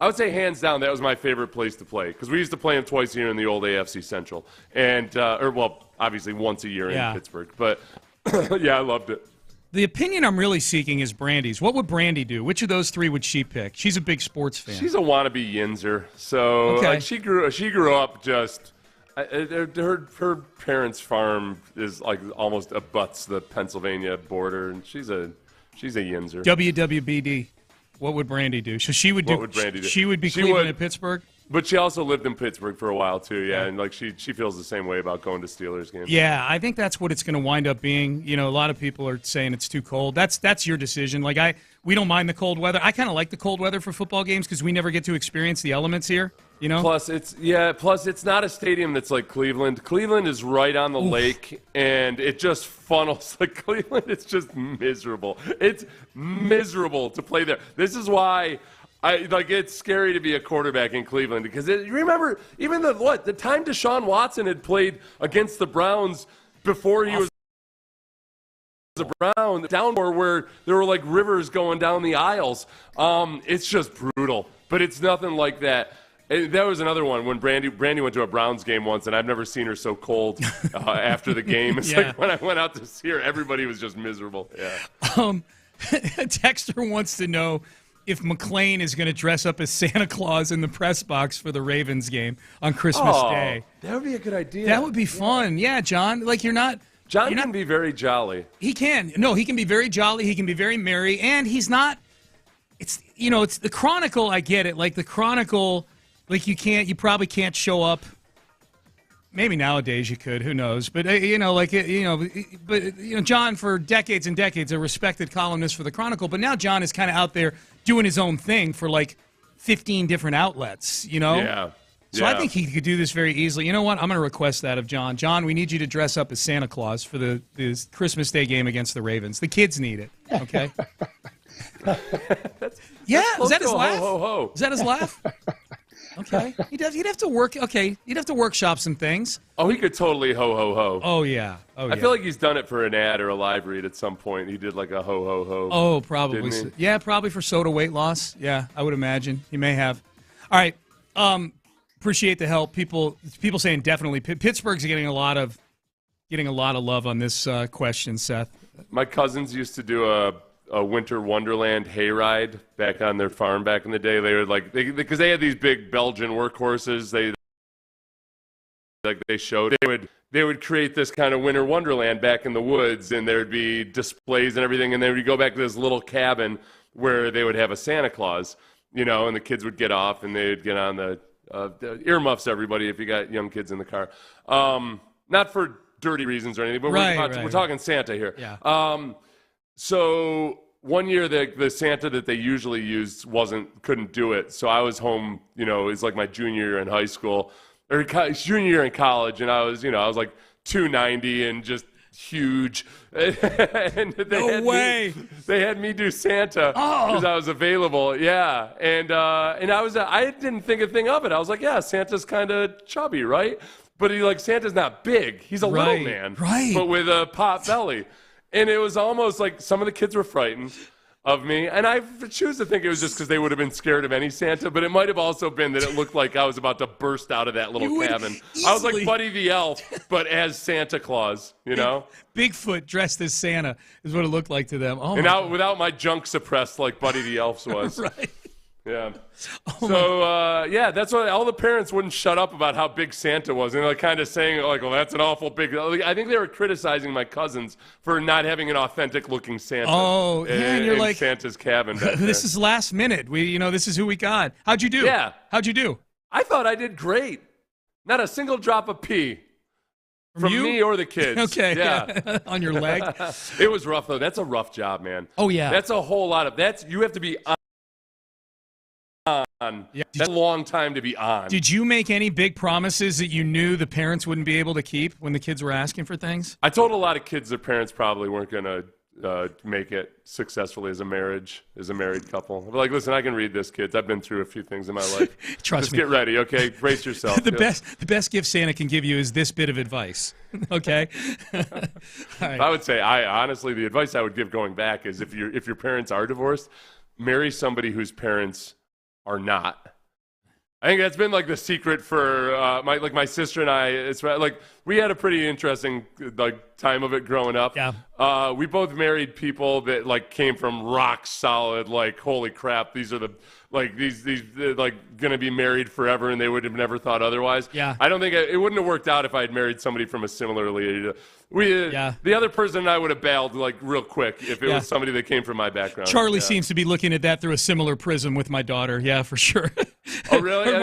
H: I would say hands down that was my favorite place to play, because we used to play them twice a year in the old AFC Central, and obviously once a year in Pittsburgh. But I loved it.
G: The opinion I'm really seeking is Brandy's. What would Brandy do? Which of those three would she pick? She's a big sports fan.
H: She's a wannabe Yinzer. So like, she grew up just her parents' farm is like almost abuts the Pennsylvania border, and she's a Yinzer.
G: WWBD. What would Brandy do? So she would do.
H: What would Brandy do?
G: She would be Cleveland at Pittsburgh.
H: But she also lived in Pittsburgh for a while too, and like she feels the same way about going to Steelers games.
G: Yeah, I think that's what it's going to wind up being. A lot of people are saying it's too cold. That's your decision. Like we don't mind the cold weather. I kind of like the cold weather for football games because we never get to experience the elements here.
H: Plus it's not a stadium that's like Cleveland. Cleveland is right on the lake, and it just funnels. Like Cleveland, it's just miserable. It's miserable to play there. This is why. It's scary to be a quarterback in Cleveland, because you remember even the time Deshaun Watson had played against the Browns before he was Brown downpour where there were like rivers going down the aisles. It's just brutal, but it's nothing like that. That was another one when Brandy went to a Browns game once, and I've never seen her so cold after the game. It's like when I went out to see her, everybody was just miserable. Yeah.
G: Texter wants to know if McClain is going to dress up as Santa Claus in the press box for the Ravens game on Christmas Day.
H: That would be a good idea.
G: That would be fun. Yeah, John. Like
H: John can be very jolly.
G: He can. No, he can be very jolly. He can be very merry, and he's not. It's the Chronicle. I get it. Like the Chronicle, like you probably can't show up. Maybe nowadays you could. Who knows? But John for decades and decades a respected columnist for the Chronicle, but now John is kind of out there doing his own thing for like 15 different outlets.
H: Yeah.
G: So I think he could do this very easily. You know what? I'm going to request that of John. John, we need you to dress up as Santa Claus for the Christmas Day game against the Ravens. The kids need it, okay?
H: That's
G: is that his laugh?
H: Ho, ho, ho.
G: Is that his laugh? Okay. He'd have to work. Okay. He'd have to workshop some things.
H: Oh, he could totally ho, ho, ho.
G: Oh, yeah.
H: I feel like he's done it for an ad or a live read at some point. He did like a ho, ho, ho.
G: Oh, probably. Yeah, probably for soda weight loss. Yeah, I would imagine. He may have. All right. Appreciate the help. People saying definitely. Pittsburgh's getting a lot of love on this question, Seth.
H: My cousins used to do a winter wonderland hayride back on their farm back in the day. They would because they had these big Belgian workhorses. They would create this kind of winter wonderland back in the woods, and there would be displays and everything. And they would go back to this little cabin where they would have a Santa Claus, and the kids would get off and they'd get on the earmuffs, everybody, if you got young kids in the car. Not for dirty reasons or anything, but we're talking Santa here.
G: Yeah.
H: So one year the Santa that they usually used couldn't do it. So I was home, it was like my junior year in high school or junior year in college. And I was like 290 and just huge. And they had me do Santa because I was available. Yeah. And I didn't think a thing of it. I was like, yeah, Santa's kind of chubby, right? But Santa's not big. He's a little man, but with a pot belly. And it was almost like some of the kids were frightened of me. And I choose to think it was just because they would have been scared of any Santa, but it might have also been that it looked like I was about to burst out of that little cabin. I was like Buddy the Elf, but as Santa Claus,
G: Bigfoot dressed as Santa is what it looked like to them. Oh,
H: and without my junk suppressed like Buddy the Elf's was.
G: Right.
H: Yeah. That's why all the parents wouldn't shut up about how big Santa was. And they're kind of saying, well, that's an awful big. I think they were criticizing my cousins for not having an authentic looking Santa.
G: Oh, yeah. And you're like,
H: Santa's cabin.
G: This is last minute. This is who we got. How'd you do?
H: Yeah.
G: How'd you do?
H: I thought I did great. Not a single drop of pee. From me or the kids.
G: Okay.
H: Yeah.
G: On your leg.
H: It was rough, though. That's a rough job, man.
G: Oh, yeah.
H: That's a whole lot of. You have to be on. Yeah. That's a long time to be on.
G: Did you make any big promises that you knew the parents wouldn't be able to keep when the kids were asking for things?
H: I told a lot of kids their parents probably weren't going to make it successfully as a married couple. I'm like, listen, I can read this, kids. I've been through a few things in my life.
G: Trust me.
H: Just get ready, okay? Brace yourself.
G: The best gift Santa can give you is this bit of advice, okay? All right.
H: I would say, honestly, the advice I would give going back is if your parents are divorced, marry somebody whose parents are not. I think that's been like the secret for my sister and I. It's like we had a pretty interesting time of it growing up.
G: Yeah.
H: We both married people that came from rock solid. Holy crap, these are these gonna be married forever, and they would have never thought otherwise.
G: Yeah.
H: I don't think it wouldn't have worked out if I had married somebody from a similarly. The other person and I would have bailed real quick if it was somebody that came from my background.
G: Charlie seems to be looking at that through a similar prism with my daughter. Yeah, for sure.
H: Oh, really?
G: Or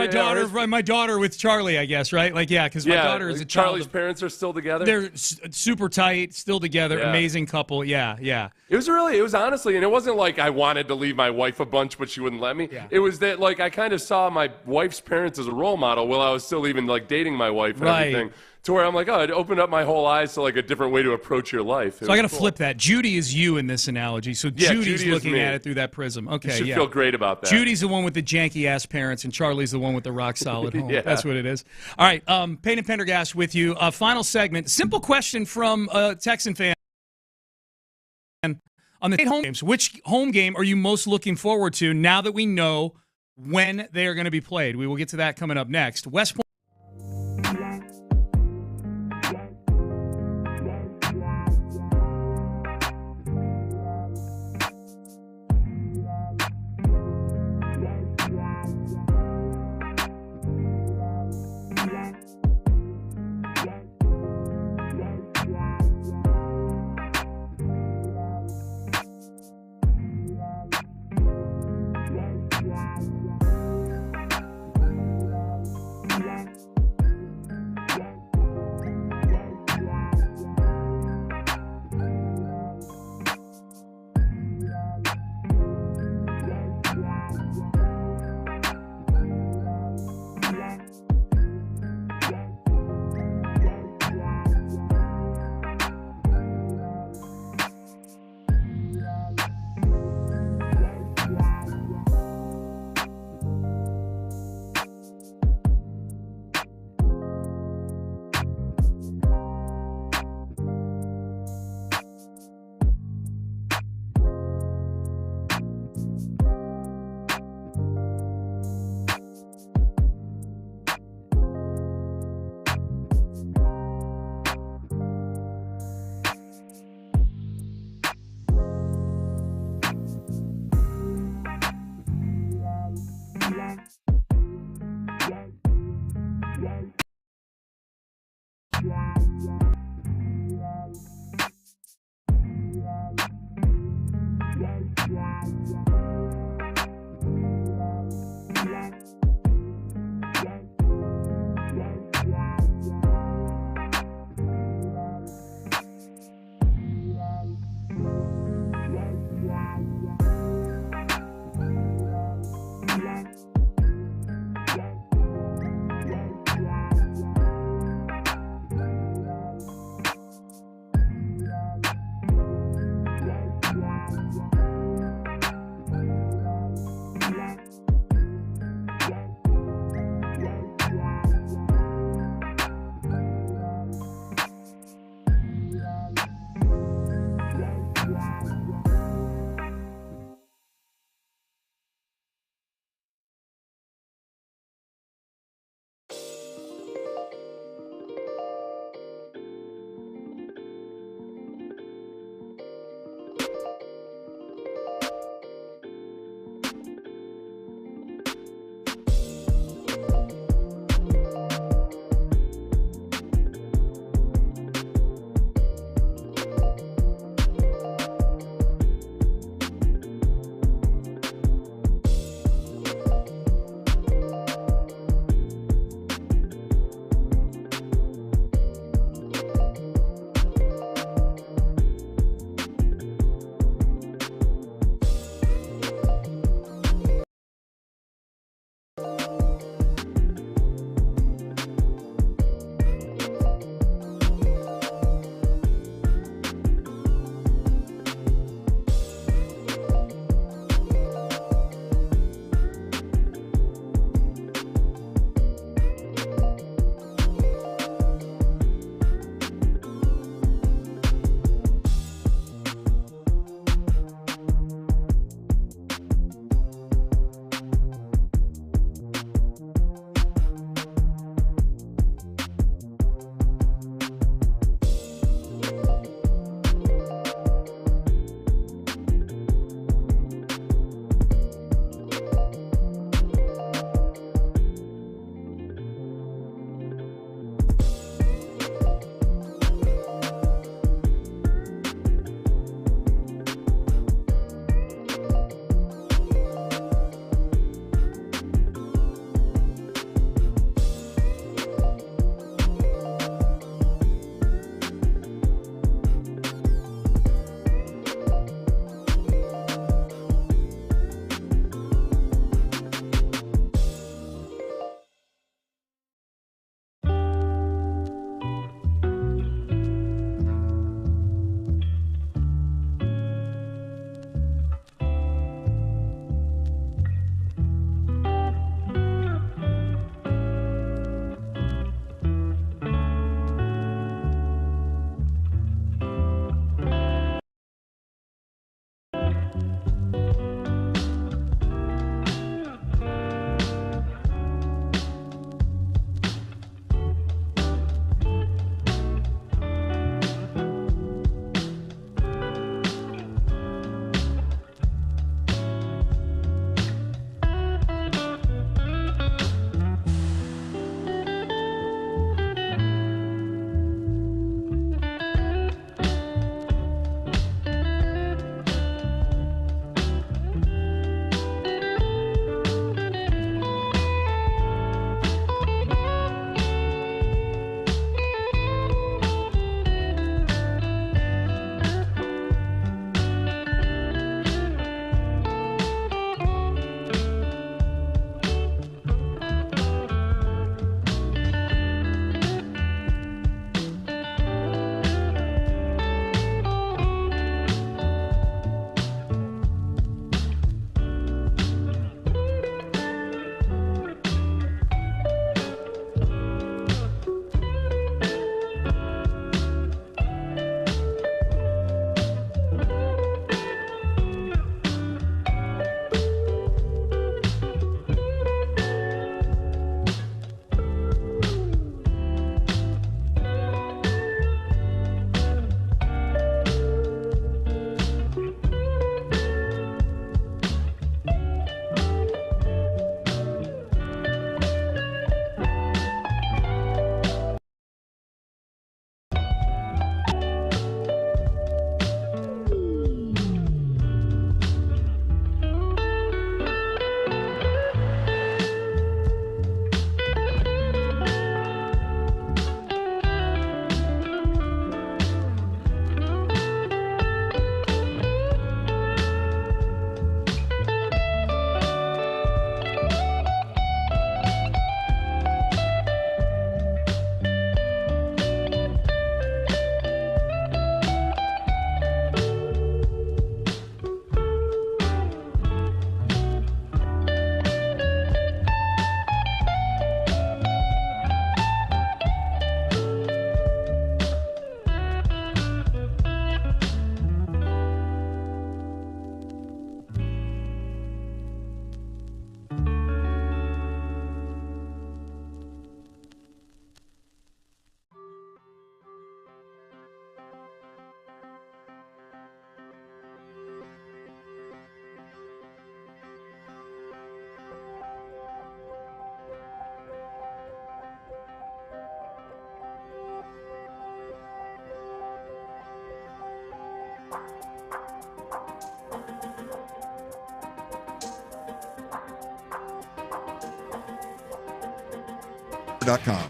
G: my daughter with Charlie, I guess, right? Because my daughter is a child.
H: Charlie's parents are still together?
G: They're super tight, still together, amazing couple. Yeah.
H: It was honestly, and it wasn't like I wanted to leave my wife a bunch, but she wouldn't let me.
G: Yeah.
H: It was that I kind of saw my wife's parents as a role model while I was still even dating my wife and everything. To where I'm like, it opened up my whole eyes to a different way to approach your life.
G: So I got to flip that. Judy is you in this analogy. So Judy's looking at it through that prism. Okay,
H: you should feel great about that.
G: Judy's the one with the janky ass parents, and Charlie's the one with the rock solid home. That's what it is. All right, Payne and Pendergast with you. Final segment. Simple question from a Texan fan. on the home games. Which home game are you most looking forward to now that we know when they are going to be played? We will get to that coming up next. West Point.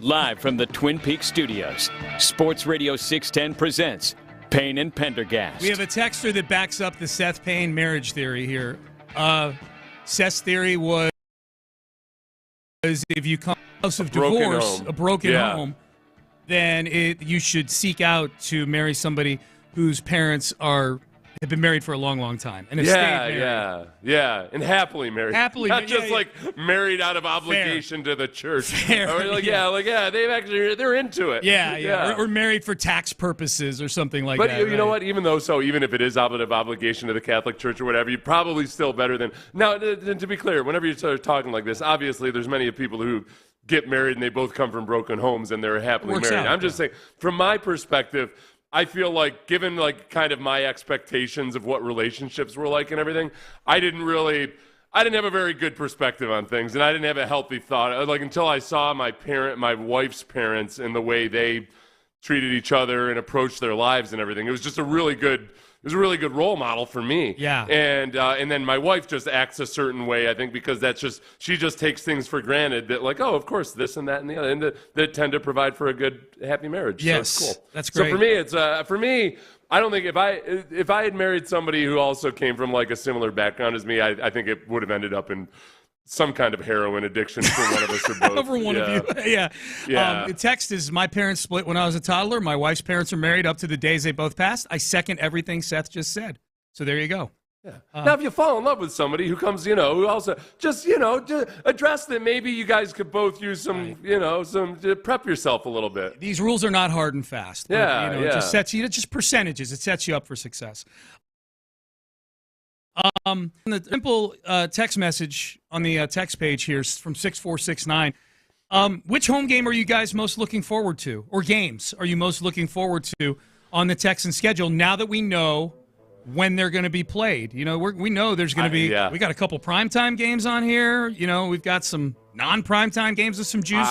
C: Live from the Twin Peaks studios, Sports Radio 610 presents Payne and Pendergast.
G: We have a texter that backs up the Seth Payne marriage theory here. Seth's theory was if you come to a house of divorce, a broken home, then you should seek out to marry somebody whose parents have been married for a long, long time and have stayed married.
H: And happily married. Not just like married out of obligation to the church. They're into it.
G: Or married for tax purposes or something like
H: but
G: that.
H: But you know what? Even if it is out of obligation to the Catholic Church or whatever, you're probably still better than. Now, to be clear, whenever you start talking like this, obviously there's many people who get married and they both come from broken homes and they're happily married. I'm just saying, from my perspective, I feel like, given like kind of my expectations of what relationships were like and everything, I didn't have a very good perspective on things, and I didn't have a healthy thought. Like, until I saw my wife's parents and the way they treated each other and approached their lives and everything. It was just a really good role model for me.
G: Yeah.
H: And then my wife just acts a certain way, I think, because she just takes things for granted that, like, oh, of course, this and that and the other, and that tend to provide for a good, happy marriage.
G: Yes.
H: So it's cool.
G: That's great.
H: So for me, I don't think if I had married somebody who also came from like a similar background as me, I think it would have ended up in some kind of heroin addiction for one of us or both.
G: For one of you. Yeah. The text is, my parents split when I was a toddler. My wife's parents are married up to the days they both passed. I second everything Seth just said. So there you go.
H: Yeah. Now, if you fall in love with somebody who comes, who also just address that maybe you guys could both use some, to prep yourself a little bit.
G: These rules are not hard and fast. It just sets you, just percentages. It sets you up for success. The simple text message on the text page here is from 6469. Which home game are you guys most looking forward to, or games are you most looking forward to on the Texans schedule now that we know when they're going to be played? We know there's going to be. We got a couple primetime games on here. We've got some non-primetime games with some juice.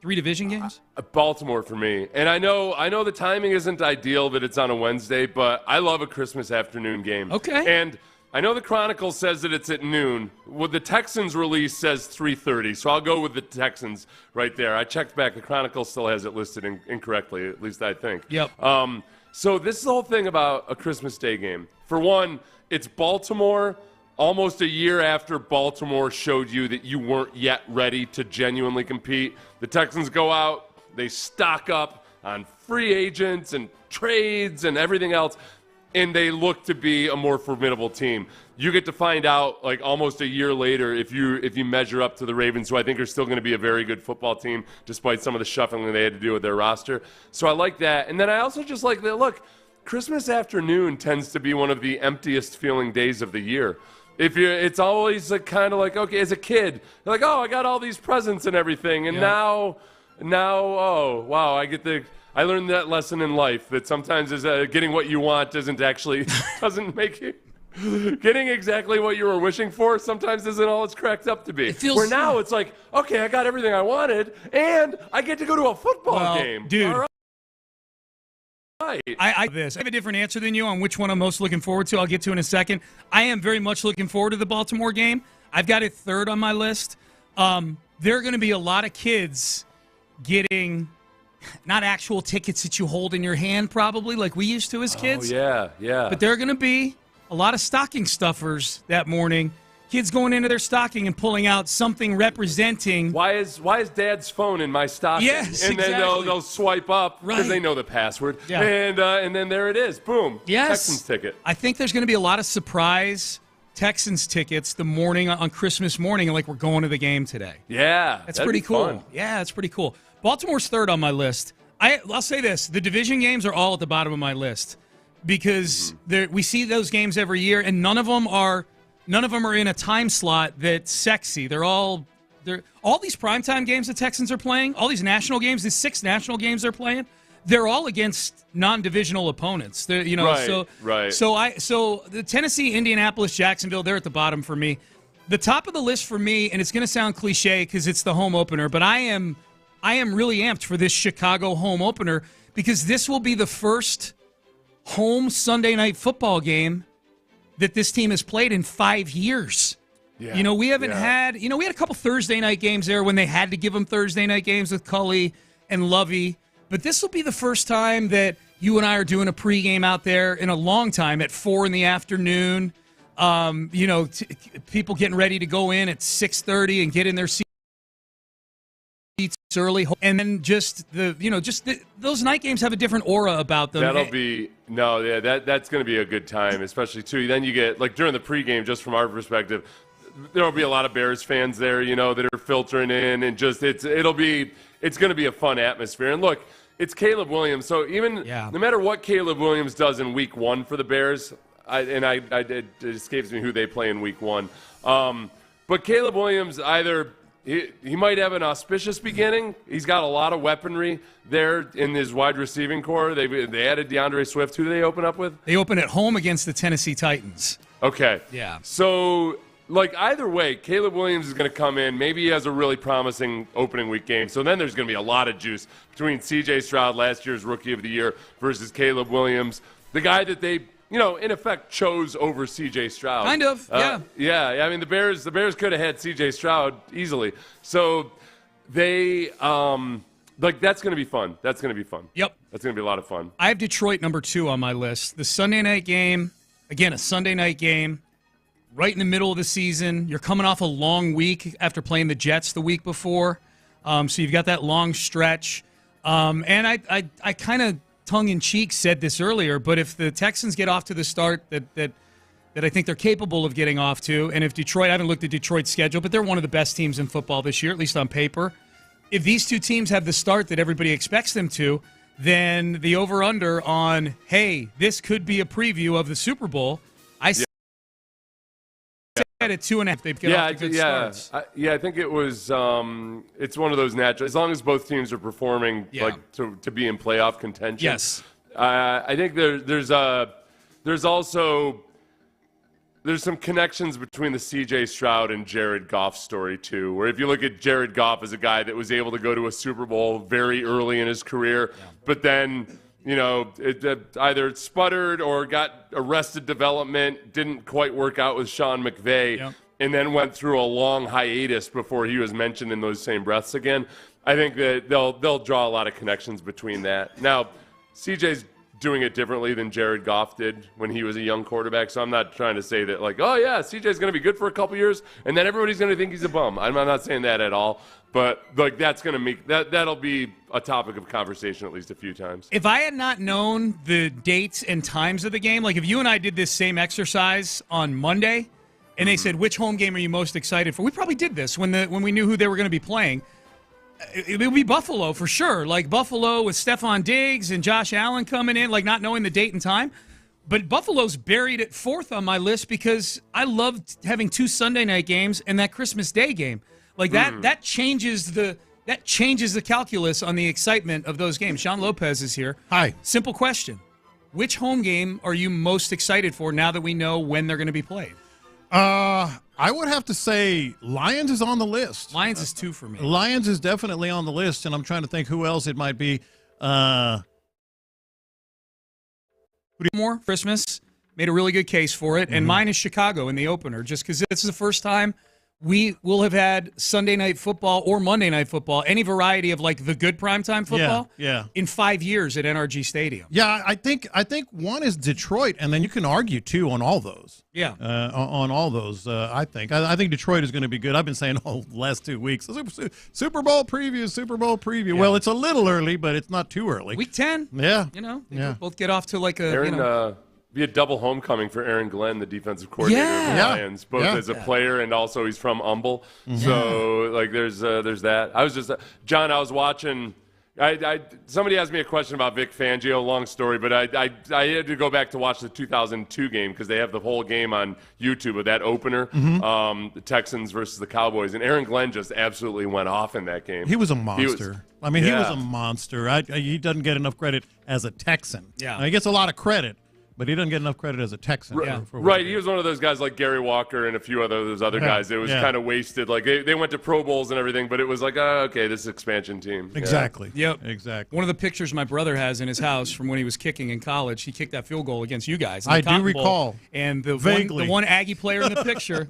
G: 3 division games.
H: Baltimore for me, and I know the timing isn't ideal that it's on a Wednesday, but I love a Christmas afternoon game.
G: Okay,
H: and I know the Chronicle says that it's at noon. Well, the Texans release says 3:30, so I'll go with the Texans right there. I checked back. The Chronicle still has it listed incorrectly, at least I think.
G: Yep.
H: So this is the whole thing about a Christmas Day game. For one, it's Baltimore almost a year after Baltimore showed you that you weren't yet ready to genuinely compete. The Texans go out, they stock up on free agents and trades and everything else, and they look to be a more formidable team. You get to find out, like, almost a year later if you measure up to the Ravens, who I think are still going to be a very good football team, despite some of the shuffling they had to do with their roster. So I like that. And then I also just like that, look, Christmas afternoon tends to be one of the emptiest feeling days of the year. It's always kind of like, okay, as a kid, you're like, oh, I got all these presents and everything. And now, oh, wow, I learned that lesson in life, that sometimes getting what you want doesn't make you. Getting exactly what you were wishing for sometimes isn't all it's cracked up to be. Where now it's like, okay, I got everything I wanted, and I get to go to a football game.
G: Dude.
H: All right.
G: I have a different answer than you on which one I'm most looking forward to. I'll get to in a second. I am very much looking forward to the Baltimore game. I've got it third on my list. There are going to be a lot of kids getting not actual tickets that you hold in your hand, probably like we used to as kids.
H: Oh, yeah.
G: But there are going to be a lot of stocking stuffers that morning. Kids going into their stocking and pulling out something representing.
H: Why is Dad's phone in my stocking?
G: Yes,
H: and then they'll swipe up because they know the password.
G: Yeah.
H: And then there it is. Boom.
G: Yes.
H: Texans ticket.
G: I think there's going to be a lot of surprise Texans tickets the morning on Christmas morning, like we're going to the game today.
H: Yeah,
G: that's pretty cool.
H: Fun.
G: Yeah, that's pretty cool. Baltimore's third on my list. I'll say this: the division games are all at the bottom of my list because we see those games every year, and none of them are in a time slot that's sexy. They're all these primetime games the Texans are playing, all these national games, these 6 national games they're playing. They're all against non-divisional opponents. So the Tennessee, Indianapolis, Jacksonville, they're at the bottom for me. The top of the list for me, and it's going to sound cliche because it's the home opener, but I am really amped for this Chicago home opener because this will be the first home Sunday night football game that this team has played in 5 years.
H: Yeah.
G: We haven't had, we had a couple Thursday night games there when they had to give them Thursday night games with Cully and Lovey. But this will be the first time that you and I are doing a pregame out there in a long time at 4 in the afternoon. People getting ready to go in at 6:30 and get in their seats early. And then those night games have a different aura about them.
H: That's going to be a good time, especially too. Then you get, like, during the pregame, just from our perspective, there will be a lot of Bears fans there, that are filtering in, and just it's going to be a fun atmosphere. And look, it's Caleb Williams, so no matter what Caleb Williams does in Week 1 for the Bears, it escapes me who they play in Week 1. But Caleb Williams, either he might have an auspicious beginning. He's got a lot of weaponry there in his wide receiving core. They added DeAndre Swift. Who do they open up with?
G: They open at home against the Tennessee Titans.
H: Okay.
G: Yeah.
H: So, either way, Caleb Williams is going to come in. Maybe he has a really promising opening week game. So then there's going to be a lot of juice between C.J. Stroud, last year's Rookie of the Year, versus Caleb Williams, the guy that they, in effect, chose over C.J. Stroud.
G: Kind of, yeah.
H: Yeah, I mean, the Bears could have had C.J. Stroud easily. So they, that's going to be fun. That's going to be fun.
G: Yep.
H: That's going to be a lot of fun.
G: I have Detroit number 2 on my list. The Sunday night game, again, a Sunday night game. Right in the middle of the season. You're coming off a long week after playing the Jets the week before. So you've got that long stretch. And I kind of tongue-in-cheek said this earlier, but if the Texans get off to the start that I think they're capable of getting off to, and if Detroit, I haven't looked at Detroit's schedule, but they're one of the best teams in football this year, at least on paper. If these two teams have the start that everybody expects them to, then the over-under on, hey, this could be a preview of the Super Bowl, I said at 2.5, they've got off to good starts.
H: I think it was. It's one of those natural. As long as both teams are performing to be in playoff contention.
G: Yes.
H: I think there's some connections between the C.J. Stroud and Jared Goff story too. Where if you look at Jared Goff as a guy that was able to go to a Super Bowl very early in his career, but then, either sputtered or got arrested development, didn't quite work out with Sean McVay, and then went through a long hiatus before he was mentioned in those same breaths again. I think that they'll draw a lot of connections between that. Now, CJ's doing it differently than Jared Goff did when he was a young quarterback, so I'm not trying to say that, CJ's going to be good for a couple years, and then everybody's going to think he's a bum. I'm not saying that at all. But that's going to make that'll be a topic of conversation at least a few times.
G: If I had not known the dates and times of the game, like if you and I did this same exercise on Monday, and they said, which home game are you most excited for? We probably did this when we knew who they were going to be playing. It would be Buffalo for sure. Like Buffalo with Stefon Diggs and Josh Allen coming in, like not knowing the date and time. But Buffalo's buried at 4th on my list because I loved having 2 Sunday night games and that Christmas Day game. Like that changes the calculus on the excitement of those games. Sean Lopez is here.
S: Hi.
G: Simple question. Which home game are you most excited for now that we know when they're going to be played?
S: I would have to say Lions is on the list.
G: Lions is 2 for me.
S: Lions is definitely on the list, and I'm trying to think who else it might be.
G: More Christmas made a really good case for it, and mine is Chicago in the opener, just because this is the first time we will have had Sunday night football or Monday night football, any variety of like the good primetime football, in 5 years at NRG Stadium.
S: Yeah, I think one is Detroit, and then you can argue too on all those.
G: Yeah,
S: on all those. I think Detroit is going to be good. I've been saying all the last 2 weeks. Super Bowl preview. Yeah. Well, it's a little early, but it's not too early.
G: Week 10.
S: Yeah,
G: they both get off to like a
H: be a double homecoming for Aaron Glenn, the defensive coordinator of the Lions, both as a player and also he's from Humble. So there's that. I was just John. I was watching. Somebody asked me a question about Vic Fangio. Long story, but I had to go back to watch the 2002 game because they have the whole game on YouTube with that opener, the Texans versus the Cowboys, and Aaron Glenn just absolutely went off in that game.
S: He was a monster. He was a monster. He doesn't get enough credit as a Texan.
G: Yeah,
S: he gets a lot of credit. but he doesn't get enough credit as a Texan.
H: Right. He was one of those guys like Gary Walker and a few of those other guys. It was kind of wasted. Like they went to Pro Bowls and everything, but it was like, okay, this is expansion team.
S: Exactly.
G: Yep.
S: Exactly.
G: One of the pictures my brother has in his house from when he was kicking in college, he kicked that field goal against you guys.
S: I do recall.
G: And the
S: vaguely.
G: one Aggie player in the picture,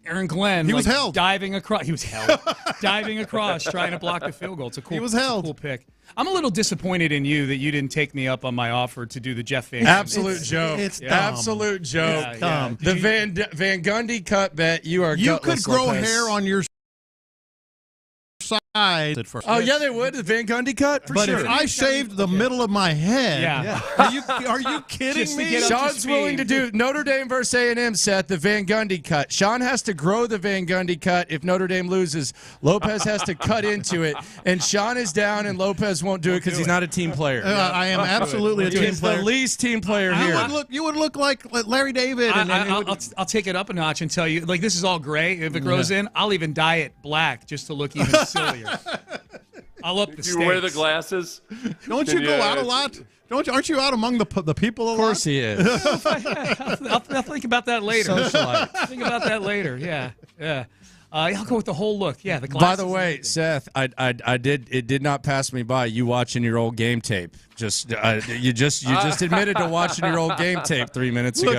G: Aaron Glenn.
S: He was held.
G: Diving across. He was held. Diving across, trying to block the field goal. It's a cool.
S: He was held.
G: Cool pick. I'm a little disappointed in you that you didn't take me up on my offer to do the Jeff Van.
T: Absolute joke.
S: It's dumb.
T: Absolute joke.
G: Yeah,
S: dumb.
T: The Van Gundy cut bet. You are.
S: You
T: gutless,
S: could grow
T: Lopez.
S: hair on your side at first.
T: Oh yeah, they would. The Van Gundy cut,
S: but if I shaved the middle of my head, are you kidding me?
T: Sean's willing to do Notre Dame versus A&M, Seth, the Van Gundy cut. Sean has to grow the Van Gundy cut if Notre Dame loses. Lopez has to cut into it, and Sean is down, and Lopez won't do it because he's not a team player.
S: I am absolutely a team player.
T: The least team player here.
S: You would look like Larry David.
G: I'll take it up a notch and tell you, like, this is all gray. If it grows in, I'll even dye it black just to look even sillier. I'll up the stakes.
H: You wear the glasses?
S: Don't you go out a lot? Aren't you out among the people a lot?
T: Of course he is.
G: I'll think about that later.
T: Socialite.
G: Think about that later. Yeah. I'll go with the whole look. Yeah, the glasses.
T: By the way, Seth, it did not pass me by. You watching your old game tape? You just admitted to watching your old game tape 3 minutes ago.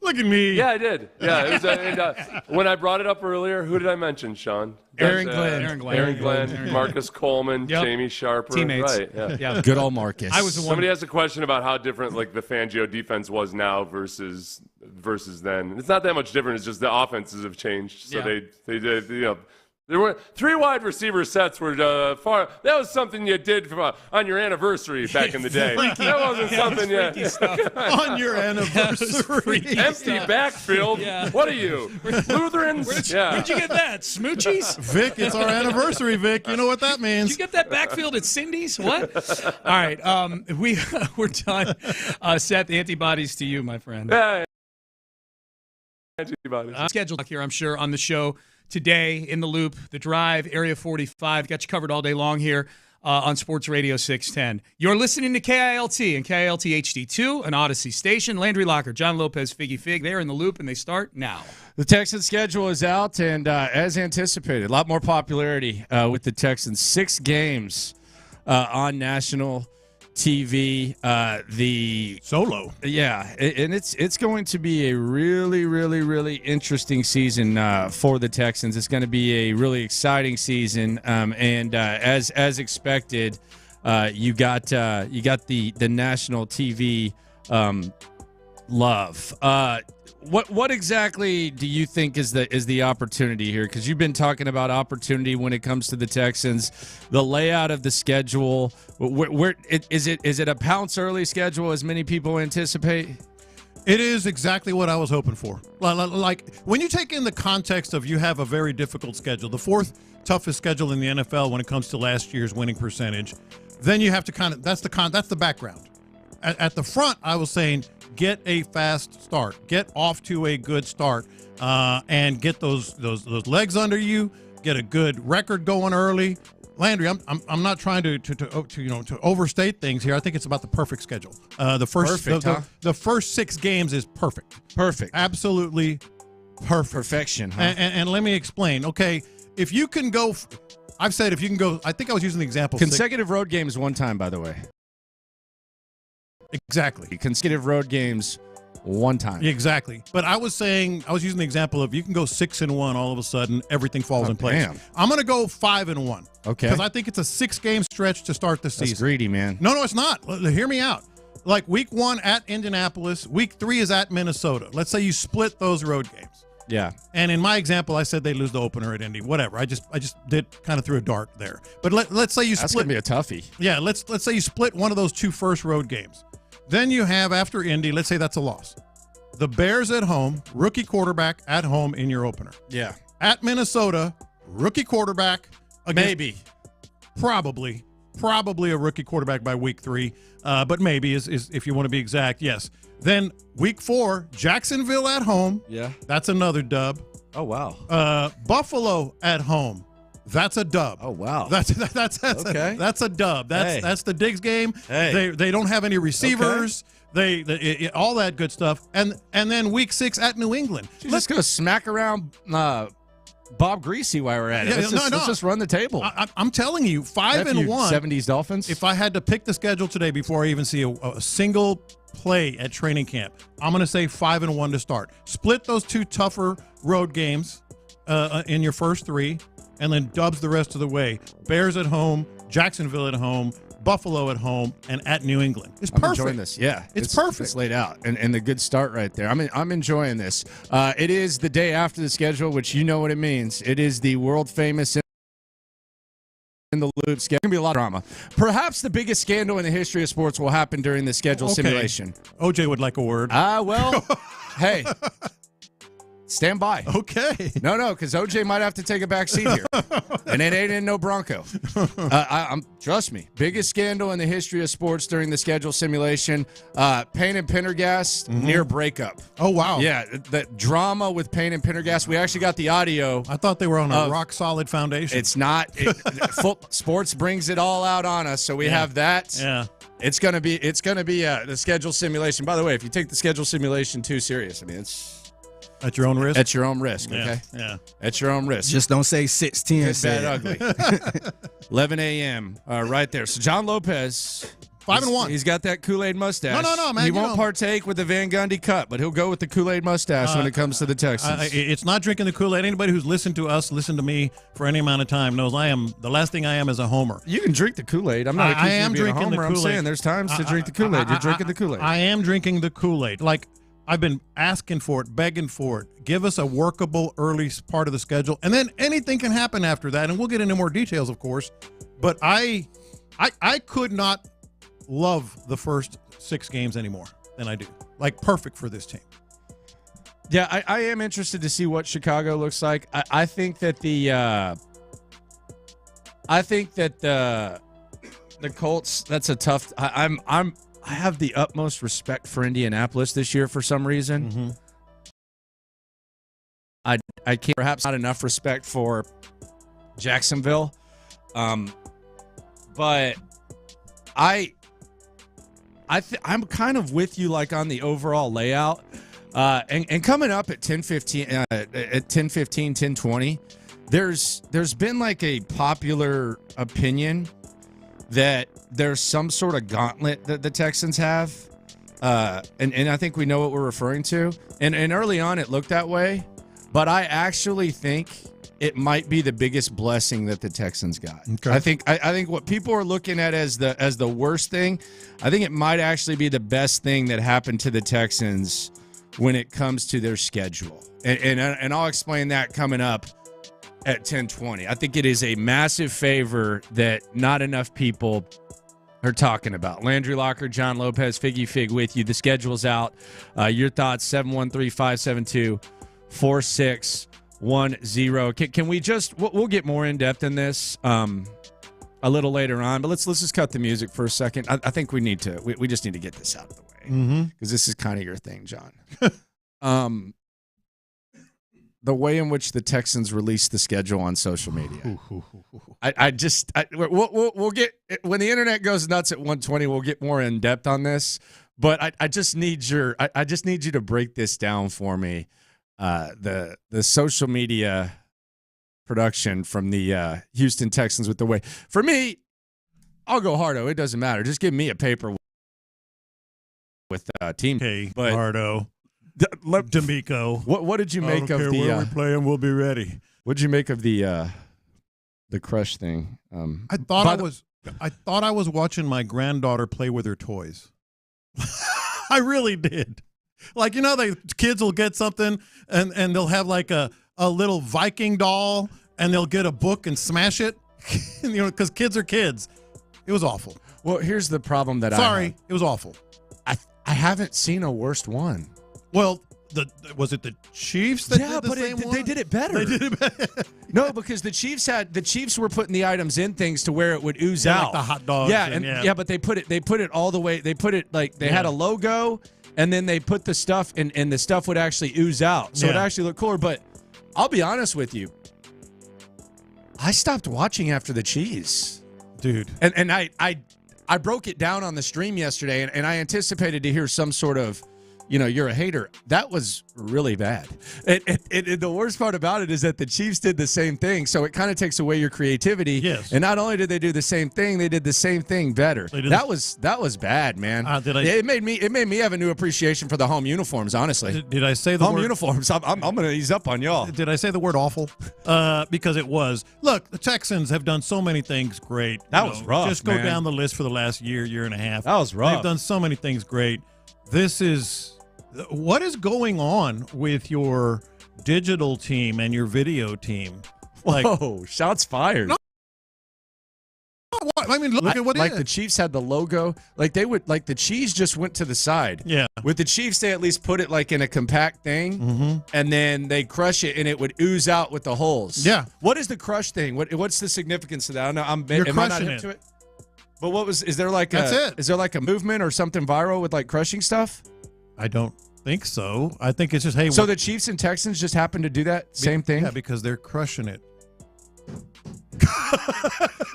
S: Look at me.
H: Yeah, I did. Yeah, it was, when I brought it up earlier, who did I mention, Sean?
T: Aaron Glenn,
H: Marcus Coleman, Jamie Sharper.
G: Teammates.
H: Right, yeah.
T: Good old Marcus.
G: I was the one.
H: Somebody has a question about how different like the Fangio defense was now versus then. It's not that much different. It's just the offenses have changed. So they did, there were 3 wide receiver sets were far. That was something you did on your anniversary back in the day. That wasn't something
S: on your anniversary.
H: Empty backfield. Yeah. What are you, Lutherans?
G: Where'd you get that? Smoochies?
S: Vic, it's our anniversary, Vic. You know what that means.
G: Did you get that backfield at Cindy's? What? All right, we're done. Seth, antibodies to you, my friend.
H: Antibodies.
G: Scheduled here, I'm sure, on the show today. In the Loop, The Drive, Area 45. Got you covered all day long here on Sports Radio 610. You're listening to KILT and KILT HD2, an Odyssey station. Landry Locker, John Lopez, Figgy Fig. They're in the Loop, and they start now.
T: The Texans schedule is out, and as anticipated, a lot more popularity with the Texans. 6 games on national TV, the
S: solo.
T: Yeah, and it's going to be a really, really, really interesting season for the Texans. It's going to be a really exciting season, and as expected, you got the national TV love. What exactly do you think is the opportunity here? Because you've been talking about opportunity when it comes to the Texans, the layout of the schedule. Is it a pounce early schedule as many people anticipate?
S: It is exactly what I was hoping for. Like when you take in the context of you have a very difficult schedule, the 4th toughest schedule in the NFL when it comes to last year's winning percentage, then you have to that's the background. At the front, I was saying, get a fast start, get off to a good start, and get those legs under you. Get a good record going early. Landry, I'm not trying to overstate things here. I think it's about the perfect schedule. The first 6 games is perfect.
T: Perfect.
S: Absolutely perfect.
T: Perfection. Huh?
S: And let me explain. Okay, if you can go, I've said if you can go. I think I was using the example.
T: Consecutive road games one time, by the way.
S: Exactly.
T: Consecutive road games one time.
S: Exactly. But I was using the example of you can go 6-1, all of a sudden everything falls in place.
T: Damn.
S: I'm going to go 5-1.
T: Okay.
S: Because I think it's a 6-game stretch to start the season.
T: That's greedy, man.
S: No, it's not. Hear me out. Like week 1 at Indianapolis, week 3 is at Minnesota. Let's say you split those road games.
T: Yeah.
S: And in my example, I said they lose the opener at Indy. Whatever. I just did kind of threw a dart there. But let's say you split.
T: That's going to be a toughie.
S: Yeah. Let's say you split one of those 2 first road games. Then you have, after Indy, let's say that's a loss. The Bears at home, rookie quarterback at home in your opener.
T: Yeah.
S: At Minnesota, rookie quarterback.
T: Maybe.
S: Probably a rookie quarterback by week 3. But maybe is if you want to be exact, yes. Then week 4, Jacksonville at home.
T: Yeah.
S: That's another dub.
T: Oh, wow.
S: Buffalo at home. That's a dub.
T: Oh wow,
S: that's
T: okay.
S: That's a dub. That's the Diggs game. They don't have any receivers. They all that good stuff. And then week 6 at New England.
T: Let's go smack around Bob Greasy while we're at it. Let's just run the table.
S: I'm telling you, 5-1.
T: 70s Dolphins.
S: If I had to pick the schedule today before I even see a single play at training camp, I'm going to say 5-1 to start. Split those 2 tougher road games in your first 3, and then dubs the rest of the way. Bears at home, Jacksonville at home, Buffalo at home, and at New England. It's perfect.
T: I'm enjoying this. Yeah,
S: it's perfect.
T: It's laid out, and the good start right there. I'm enjoying this. It is the day after the schedule, which you know what it means. It is the world famous in the loop schedule. It's gonna be a lot of drama. Perhaps the biggest scandal in the history of sports will happen during the schedule simulation.
S: OJ would like a word.
T: Well, hey. Stand by.
S: Okay.
T: No, because OJ might have to take a back seat here. And it ain't in no Bronco. Trust me, biggest scandal in the history of sports during the schedule simulation. Payne and Pendergast, near breakup.
S: Oh, wow.
T: Yeah, the drama with Payne and Pendergast. We actually got the audio.
S: I thought they were on a rock-solid foundation.
T: It's not. Sports brings it all out on us, so we have that.
S: Yeah.
T: It's gonna be the schedule simulation. By the way, if you take the schedule simulation too serious, I mean, it's
S: at your own risk.
T: At your own risk, okay?
S: Yeah.
T: At your own risk.
S: Just don't say 6:10.
T: Good, bad, ugly. 11 a.m. Right there. So John Lopez,
S: 5-1.
T: He's got that Kool-Aid mustache.
S: No, man.
T: He won't partake with the Van Gundy cut, but he'll go with the Kool-Aid mustache when it comes to the Texans.
S: It's not drinking the Kool-Aid. Anybody who's listened to me for any amount of time knows the last thing I am is a homer.
T: You can drink the Kool-Aid. I'm not accusing you of being a homer. I'm saying there's times to drink the Kool-Aid. You're drinking the Kool-Aid.
S: I am drinking the Kool-Aid. Like, I've been asking for it, begging for it. Give us a workable early part of the schedule, and then anything can happen after that, and we'll get into more details, of course. But I could not love the first 6 games anymore than I do. Like, perfect for this team.
T: Yeah, I am interested to see what Chicago looks like. I think that the Colts. That's a tough. I have the utmost respect for Indianapolis this year for some reason.
S: Mm-hmm.
T: I can't, perhaps not enough respect for Jacksonville. But I'm kind of with you, like, on the overall layout. And coming up at 10:15, at 10:15, 10:20, there's been like a popular opinion that there's some sort of gauntlet that the Texans have. And I think we know what we're referring to. And early on it looked that way, but I actually think it might be the biggest blessing that the Texans got.
S: Okay.
T: I think what people are looking at as the worst thing, I think it might actually be the best thing that happened to the Texans when it comes to their schedule. And I'll explain that coming up at 10:20. I think it is a massive favor that not enough people are talking about. Landry Locker, John Lopez, Figgy Fig with you. The schedule's out. Your thoughts, 713-572-4610. Can we just, we'll get more in-depth in this a little later on, but let's just cut the music for a second. I think we need to, we just need to get this out of the way because this is kind of your thing, John. The way in which the Texans release the schedule on social media. We'll get, when the internet goes nuts at 1:20, we'll get more in depth on this. But I just need you to break this down for me. The social media production from the Houston Texans with the way. For me, I'll go hardo. It doesn't matter. Just give me a paper with team.
S: Hey,
T: but
S: hardo. DeMeco.
T: What did you make of the?
S: Where we play and we'll be ready.
T: What did you make of the crush thing?
S: I thought I was watching my granddaughter play with her toys. I really did. Like, the kids will get something and they'll have like a little Viking doll and they'll get a book and smash it. Because kids are kids. It was awful.
T: Well, here's the problem that
S: it was awful.
T: I haven't seen a worst one.
S: Well, was it the Chiefs that did the same one?
T: They did it better.
S: They did it better.
T: No, because the Chiefs were putting the items in things to where it would ooze out.
S: Like the hot dogs.
T: Yeah, but they put it all the way. They put it like they had a logo, and then they put the stuff, and the stuff would actually ooze out. So it actually looked cooler. But I'll be honest with you, I stopped watching after the cheese,
S: dude.
T: And I broke it down on the stream yesterday, and I anticipated to hear some sort of, you're a hater. That was really bad. The worst part about it is that the Chiefs did the same thing, so it kind of takes away your creativity.
S: Yes.
T: And not only did they do the same thing, they did the same thing better. That was bad, man. It made me have a new appreciation for the home uniforms. Honestly,
S: did I say the
T: home
S: word
T: uniforms? I'm going to ease up on y'all.
S: Did I say the word awful? Because it was. Look, the Texans have done so many things great.
T: That was rough.
S: Just go
T: man.
S: down the list for the last year and a half.
T: That was rough.
S: They've done so many things great. This is. What is going on with your digital team and your video team?
T: Whoa, shots fired.
S: No, I mean, look at what
T: the Chiefs had the logo. The cheese just went to the side.
S: Yeah.
T: With the Chiefs, they at least put it in a compact thing, and then they crush it, and it would ooze out with the holes.
S: Yeah.
T: What is the crush thing? What's the significance of that? I don't know.
S: You're
T: am I not
S: crushing
T: hip
S: it.
T: to it? But what was? Is there
S: That's it.
T: Is there a movement or something viral with crushing stuff?
S: I don't think so. I think it's just
T: So the Chiefs and Texans just happen to do that same thing?
S: Yeah, because they're crushing it.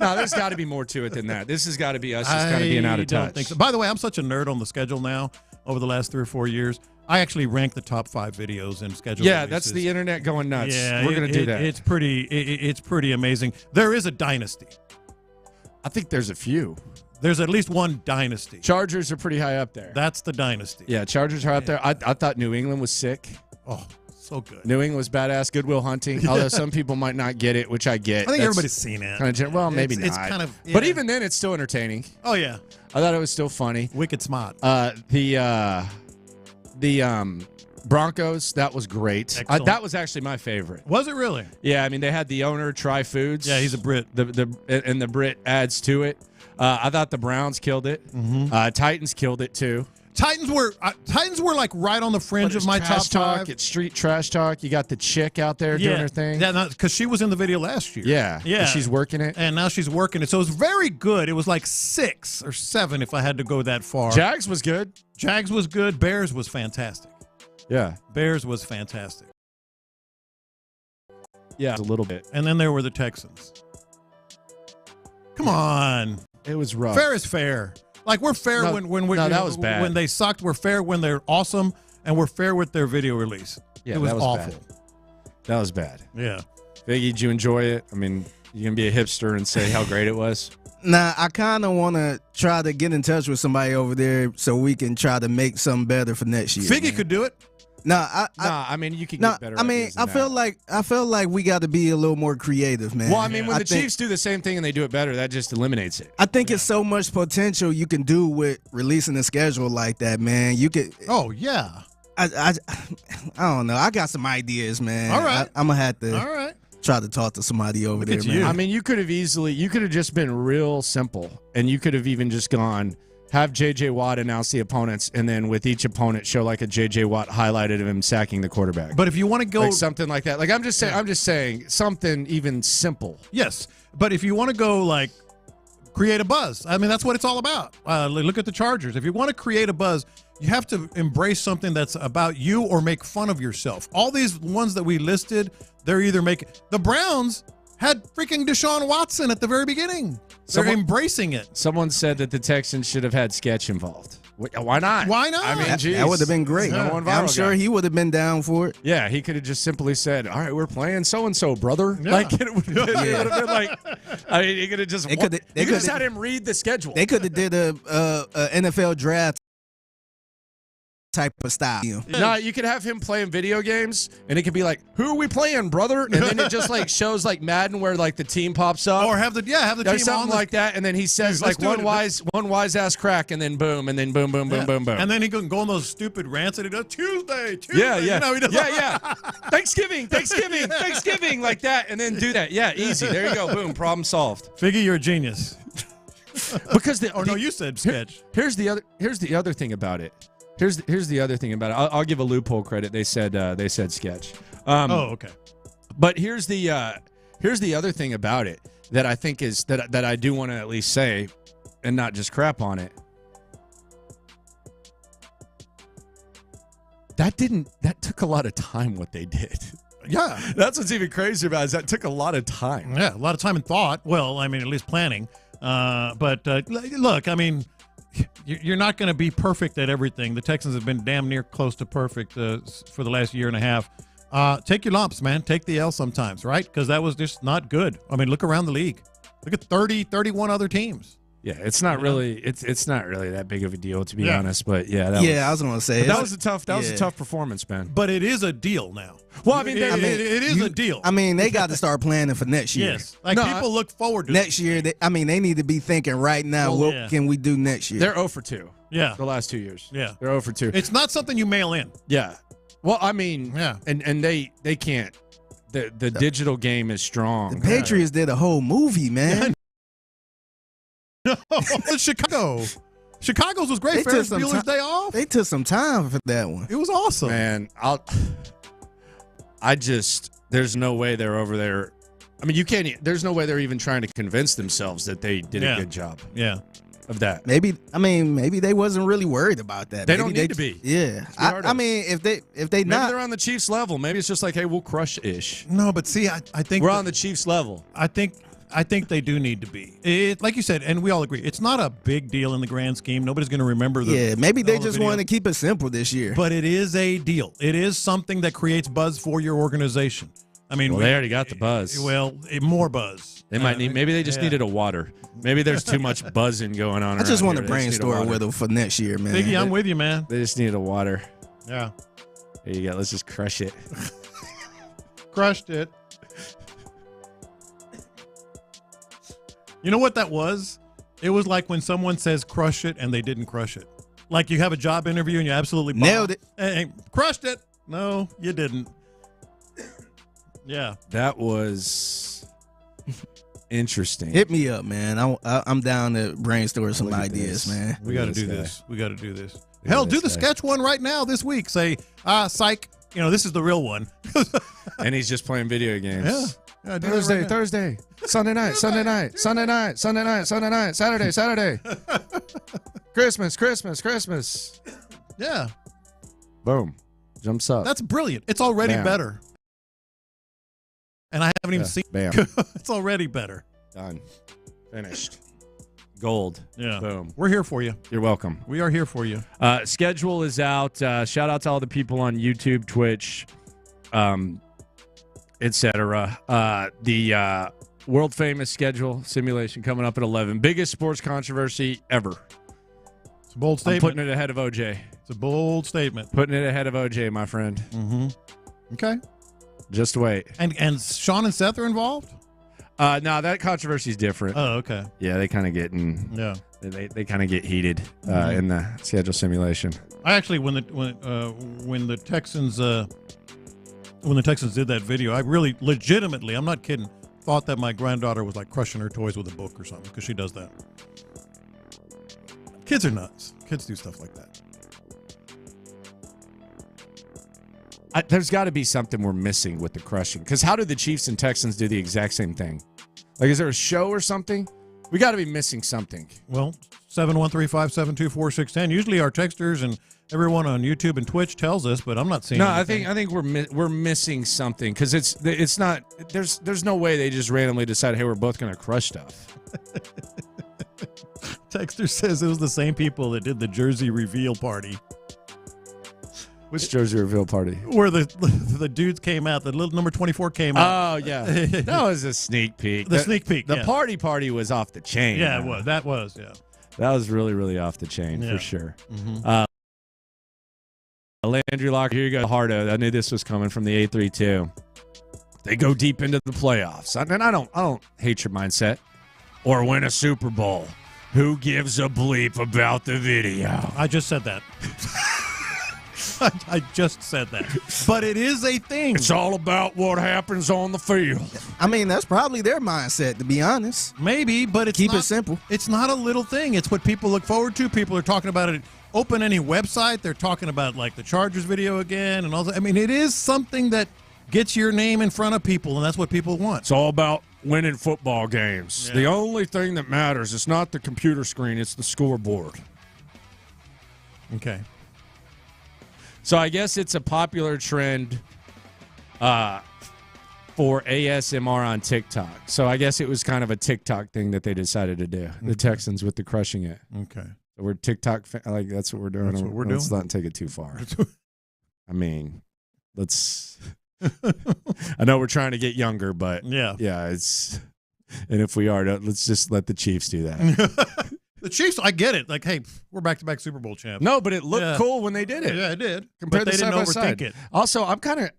T: No, there's got to be more to it than that. This has got to be us just kind of being out of touch.
S: I don't think so. By the way, I'm such a nerd on the schedule now. Over the last 3 or 4 years, I actually rank the top 5 videos in schedule.
T: Yeah,
S: releases.
T: That's the internet going nuts.
S: Yeah,
T: we're going to do that.
S: It's pretty amazing. There is a dynasty.
T: I think there's a few.
S: There's at least one dynasty.
T: Chargers are pretty high up there.
S: That's the dynasty.
T: Yeah, Chargers are up there. I thought New England was sick.
S: Oh, so good.
T: New England was badass. Goodwill Hunting. Although some people might not get it, which I get.
S: I think everybody's seen it.
T: Maybe not.
S: It's kind of. Yeah.
T: But even then, it's still entertaining.
S: Oh yeah.
T: I thought it was still funny.
S: Wicked smart.
T: The Broncos, that was great. That was actually my favorite.
S: Was it really?
T: Yeah, I mean they had the owner try foods.
S: Yeah, he's a Brit.
T: The Brit adds to it. I thought the Browns killed it. Titans killed it too.
S: Titans were right on the fringe of my top 5.
T: It's street trash talk. You got the chick out there doing her thing.
S: Yeah, because she was in the video last year.
T: Yeah. She's working it,
S: and now she's working it. So it was very good. It was 6 or 7 if I had to go that far.
T: Jags was good.
S: Bears was fantastic.
T: Yeah,
S: Bears was fantastic.
T: Yeah, a little bit.
S: And then there were the Texans. Come on.
T: It was rough.
S: Fair is fair. We're fair
T: that was bad.
S: When they sucked. We're fair when they're awesome, and we're fair with their video release.
T: Yeah,
S: it was awful.
T: Bad. That was bad.
S: Yeah.
T: Figgy, did you enjoy it? I mean, you gonna be a hipster and say how great it was?
U: Nah, I kind of want to try to get in touch with somebody over there so we can try to make something better for next year.
S: Figgy could do it.
T: I mean, you can get better.
U: I mean, I feel like we got to be a little more creative, man.
T: Well, I mean, when the Chiefs do the same thing and they do it better, that just eliminates it.
U: I think it's so much potential you can do with releasing a schedule like that, man. You could.
S: Oh yeah.
U: I don't know. I got some ideas, man.
S: All right.
U: I'm gonna have to.
S: All right.
U: Try to talk to somebody over there, man.
T: I mean, you could have just been real simple, and you could have even just gone. Have J.J. Watt announce the opponents, and then with each opponent show a J.J. Watt highlighted of him sacking the quarterback.
S: But if you want to go
T: something like that, I'm just saying something even simple.
S: Yes, but if you want to go create a buzz, I mean that's what it's all about. Look at the Chargers. If you want to create a buzz, you have to embrace something that's about you or make fun of yourself. All these ones that we listed, they're either making the Browns had freaking Deshaun Watson at the very beginning. They're embracing it.
T: Someone said that the Texans should have had sketch involved. Why not?
S: Why not?
U: I mean, that would have been great. I'm sure he would have been down for it.
T: Yeah, he could have just simply said, "All right, we're playing so and so, brother." Yeah. It would have been I mean, he could have just. They could have had him read the schedule.
U: They could have did a NFL draft type of style.
T: No, you could have him playing video games, and it could be who are we playing, brother? And then it just shows Madden where the team pops up,
S: or have the team
T: something
S: on
T: like that, and then he says one wise ass crack, and then boom, boom, boom, boom.
S: And then he can go on those stupid rants that he does Tuesday.
T: Yeah.
S: He does
T: Yeah. Thanksgiving, like that, and then do that. Yeah, easy. There you go. Boom, problem solved.
S: Figgy, you're a genius.
T: Because
S: you said sketch.
T: Here's the other thing about it. Here's the other thing about it. I'll give a loophole credit. They said sketch.
S: Okay.
T: But here's the other thing about it that I think is that I do want to at least say, and not just crap on it. That took a lot of time what they did.
S: Yeah.
T: That's what's even crazier about it, is that took a lot of time.
S: Yeah, a lot of time and thought. Well, I mean, at least planning. But look, I mean, you're not going to be perfect at everything. The Texans have been damn near close to perfect for the last year and a half. Take your lumps, man. Take the L sometimes, right? Because that was just not good. I mean, look around the league. Look at 30, 31 other teams.
T: Yeah, it's not really it's not really that big of a deal, to be honest. But
U: I was going to say
T: that was a tough performance, man.
S: But it is a deal now.
T: Well, I mean,
S: it is a deal.
U: I mean, they got to start planning for next year.
S: Yes, people look forward to
U: next year. They need to be thinking right now. What can we do next year?
T: They're 0 for 2.
S: Yeah,
T: the last 2 years.
S: Yeah,
T: they're 0 for 2.
S: It's not something you mail in.
T: Yeah. Well, I mean, and they can't. The digital game is strong.
U: The Patriots did a whole movie, man.
S: No, Chicago's was great. Ferris Bueller's Day Off.
U: They took some time for that one.
S: It was awesome,
T: man. There's no way they're over there. I mean, you can't. There's no way they're even trying to convince themselves that they did a good job.
S: Yeah.
T: Of that.
U: Maybe they wasn't really worried about that.
T: They don't need to be.
U: Yeah. I mean, if they
T: maybe they're on the Chiefs level. Maybe it's just like, hey, we'll crush ish.
S: No, but see, I think
T: we're on the Chiefs level.
S: I think they do need to be. Like you said, and we all agree, it's not a big deal in the grand scheme. Nobody's going to remember the.
U: Yeah, maybe they just want to keep it simple this year.
S: But it is a deal. It is something that creates buzz for your organization. I mean,
T: they already got the buzz.
S: Well, more buzz.
T: They might need. Maybe they just needed a water. Maybe there's too much buzzing going on.
U: I just want to
T: here.
U: brainstorm with them for next year, man.
S: Biggie, I'm with you, man.
T: They just needed a water.
S: Yeah.
T: There you go. Let's just crush it.
S: Crushed it. You know what that was? It was like when someone says crush it and they didn't crush it. Like you have a job interview and you absolutely
U: nailed it.
S: Hey, crushed it. No, you didn't. Yeah.
T: That was interesting.
U: Hit me up, man. I'm down to brainstorm some ideas, man.
S: We got to do this. We got to do this. Hell, do the sketch one right now this week. Say, psych. You know, this is the real one.
T: And he's just playing video games.
S: Yeah,
T: Thursday, Sunday night, Saturday. Christmas.
S: Yeah.
T: Boom. Jumps up.
S: That's brilliant. It's already better. And I haven't even seen
T: Bam.
S: It's already better.
T: Done. Finished. Gold.
S: Yeah.
T: Boom.
S: We're here for you.
T: You're welcome.
S: We are here for you.
T: Schedule is out. Shout out to all the people on YouTube, Twitch, etc. The world famous schedule simulation coming up at 11. Biggest sports controversy ever.
S: It's a bold statement.
T: I'm putting it ahead of OJ.
S: It's a bold statement.
T: Putting it ahead of OJ, my friend.
S: Mm-hmm. Okay.
T: Just wait.
S: And Sean and Seth are involved?
T: No, that controvery is different.
S: Oh, okay.
T: Yeah, they kind of get they kind of get heated in the schedule simulation.
S: I actually, when the Texans did that video, I really legitimately, I'm not kidding, thought that my granddaughter was like crushing her toys with a book or something, because she does that. Kids are nuts. Kids do stuff like that.
T: There's got to be something we're missing with the crushing. Because how do the Chiefs and Texans do the exact same thing? Like, is there a show or something? We got to be missing something.
S: Well, 713-572-4610. Usually our texters and everyone on YouTube and Twitch tells us, but I'm not seeing.
T: No,
S: anything.
T: I think we're missing something, because it's not. There's no way they just randomly decide, hey, we're both going to crush stuff.
S: Texter says it was the same people that did the jersey reveal party.
T: Which jersey reveal party?
S: Where the dudes came out, the little number 24 came out.
T: Oh, yeah. That was a sneak peek.
S: Sneak peek.
T: The party was off the chain.
S: Yeah, it was. That was, yeah.
T: That was really, really off the chain, for sure.
S: Mm-hmm.
T: Landry Locker, here you go. Hardo. I knew this was coming from the 832. They go deep into the playoffs. And I don't hate your mindset. Or win a Super Bowl. Who gives a bleep about the video?
S: I just said that. I just said that. But it is a thing.
T: It's all about what happens on the field.
U: I mean, that's probably their mindset, to be honest.
S: Maybe, but it's
U: Keep it simple.
S: It's not a little thing. It's what people look forward to. People are talking about it. Open any website, they're talking about, like, the Chargers video again and all that. I mean, it is something that gets your name in front of people, and that's what people want.
T: It's all about winning football games. Yeah. The only thing that matters is not the computer screen, it's the scoreboard.
S: Okay.
T: So I guess it's a popular trend for ASMR on TikTok. So I guess it was kind of a TikTok thing that they decided to do. The Texans with the crushing it.
S: Okay.
T: So we're TikTok, like that's what we're doing.
S: That's what we're
T: Let's
S: doing.
T: not take it too far. I mean, let's. I know we're trying to get younger, but yeah, it's. And if we are, let's just let the Chiefs do that.
S: The Chiefs, I get it. Like, hey, we're back-to-back Super Bowl champs.
T: No, but it looked cool when they did it.
S: Yeah, it did.
T: Compared
S: but they
T: to
S: didn't
T: side by
S: overthink
T: side.
S: it.
T: Also,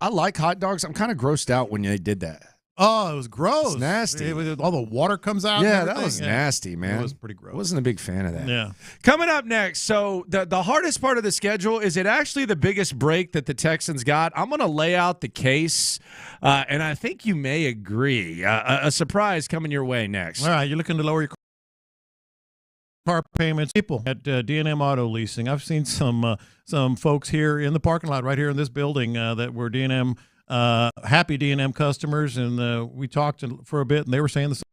T: I like hot dogs. I'm kind of grossed out when they did that.
S: Oh, it was gross.
T: It's nasty.
S: All the water comes out.
T: Yeah,
S: and
T: that was nasty, man.
S: It was pretty gross.
T: I wasn't a big fan of that.
S: Yeah.
T: Coming up next, so the hardest part of the schedule, is it actually the biggest break that the Texans got? I'm going to lay out the case, and I think you may agree. A surprise coming your way next.
S: All right, you're looking to lower your car payments. People at D&M Auto Leasing. I've seen some folks here in the parking lot right here in this building that were D&M happy D&M customers, and we talked for a bit, and they were saying the same.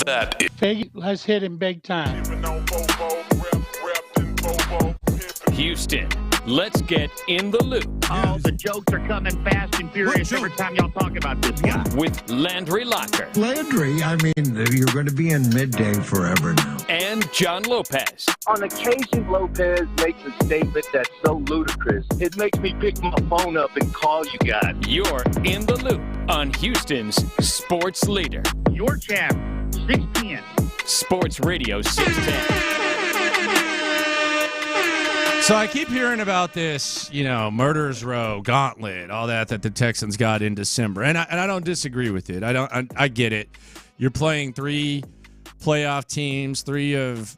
A: That
B: Let's hit him big time.
C: Houston, let's get in the loop.
V: Oh, the jokes are coming fast and furious every time y'all talk about this guy.
C: With Landry Locker.
W: Landry, I mean, you're going to be in midday forever now.
C: And John Lopez.
X: On occasion, Lopez makes a statement that's so ludicrous, it makes me pick my phone up and call you guys.
C: You're in the loop on Houston's sports leader.
V: Your champ, 610.
C: Sports Radio 610.
T: So I keep hearing about this, Murderers Row, Gauntlet, all that the Texans got in December, and I don't disagree with it. I get it. You're playing 3 playoff teams, 3 of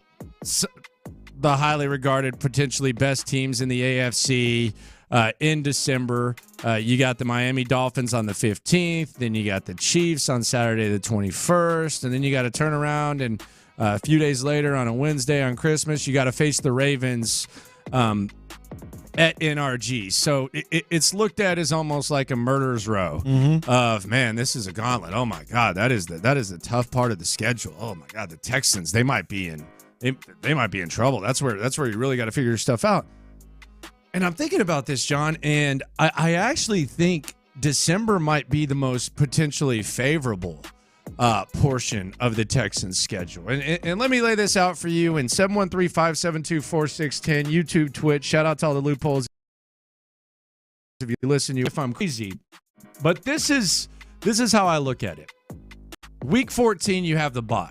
T: the highly regarded, potentially best teams in the AFC in December. You got the Miami Dolphins on the 15th, then you got the Chiefs on Saturday the 21st, and then you got to turn around and a few days later on a Wednesday on Christmas, you got to face the Ravens at NRG. So it's looked at as almost like a murderer's row of, man, this is a gauntlet. Oh my God, that is the tough part of the schedule. Oh my God, the Texans, they might be in trouble. That's where you really got to figure your stuff out. And I'm thinking about this, John, and I actually think December might be the most potentially favorable portion of the Texans schedule. And let me lay this out for you in 713-572-4610, YouTube, Twitch. Shout out to all the loopholes. If you listen, if I'm crazy. But this is how I look at it. Week 14, you have the bye.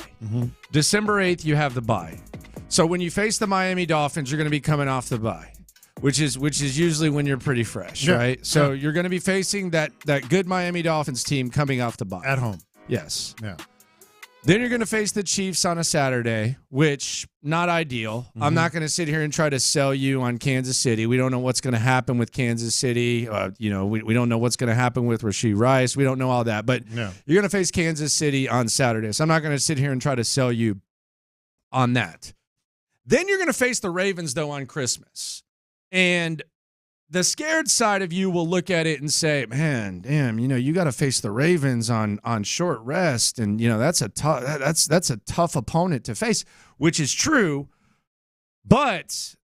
T: December 8th, you have the bye. So when you face the Miami Dolphins, you're going to be coming off the bye, which is usually when you're pretty fresh, right? So you're going to be facing that good Miami Dolphins team coming off the bye.
S: At home.
T: Yes.
S: Yeah.
T: Then you're going to face the Chiefs on a Saturday, which not ideal. I'm not going to sit here and try to sell you on Kansas City. We don't know what's going to happen with Kansas City. We don't know what's going to happen with Rashee Rice. We don't know all that. But you're going to face Kansas City on Saturday. So I'm not going to sit here and try to sell you on that. Then you're going to face the Ravens, though, on Christmas. And the scared side of you will look at it and say, man, damn, you got to face the Ravens on short rest. And, that's a tough opponent to face, which is true. But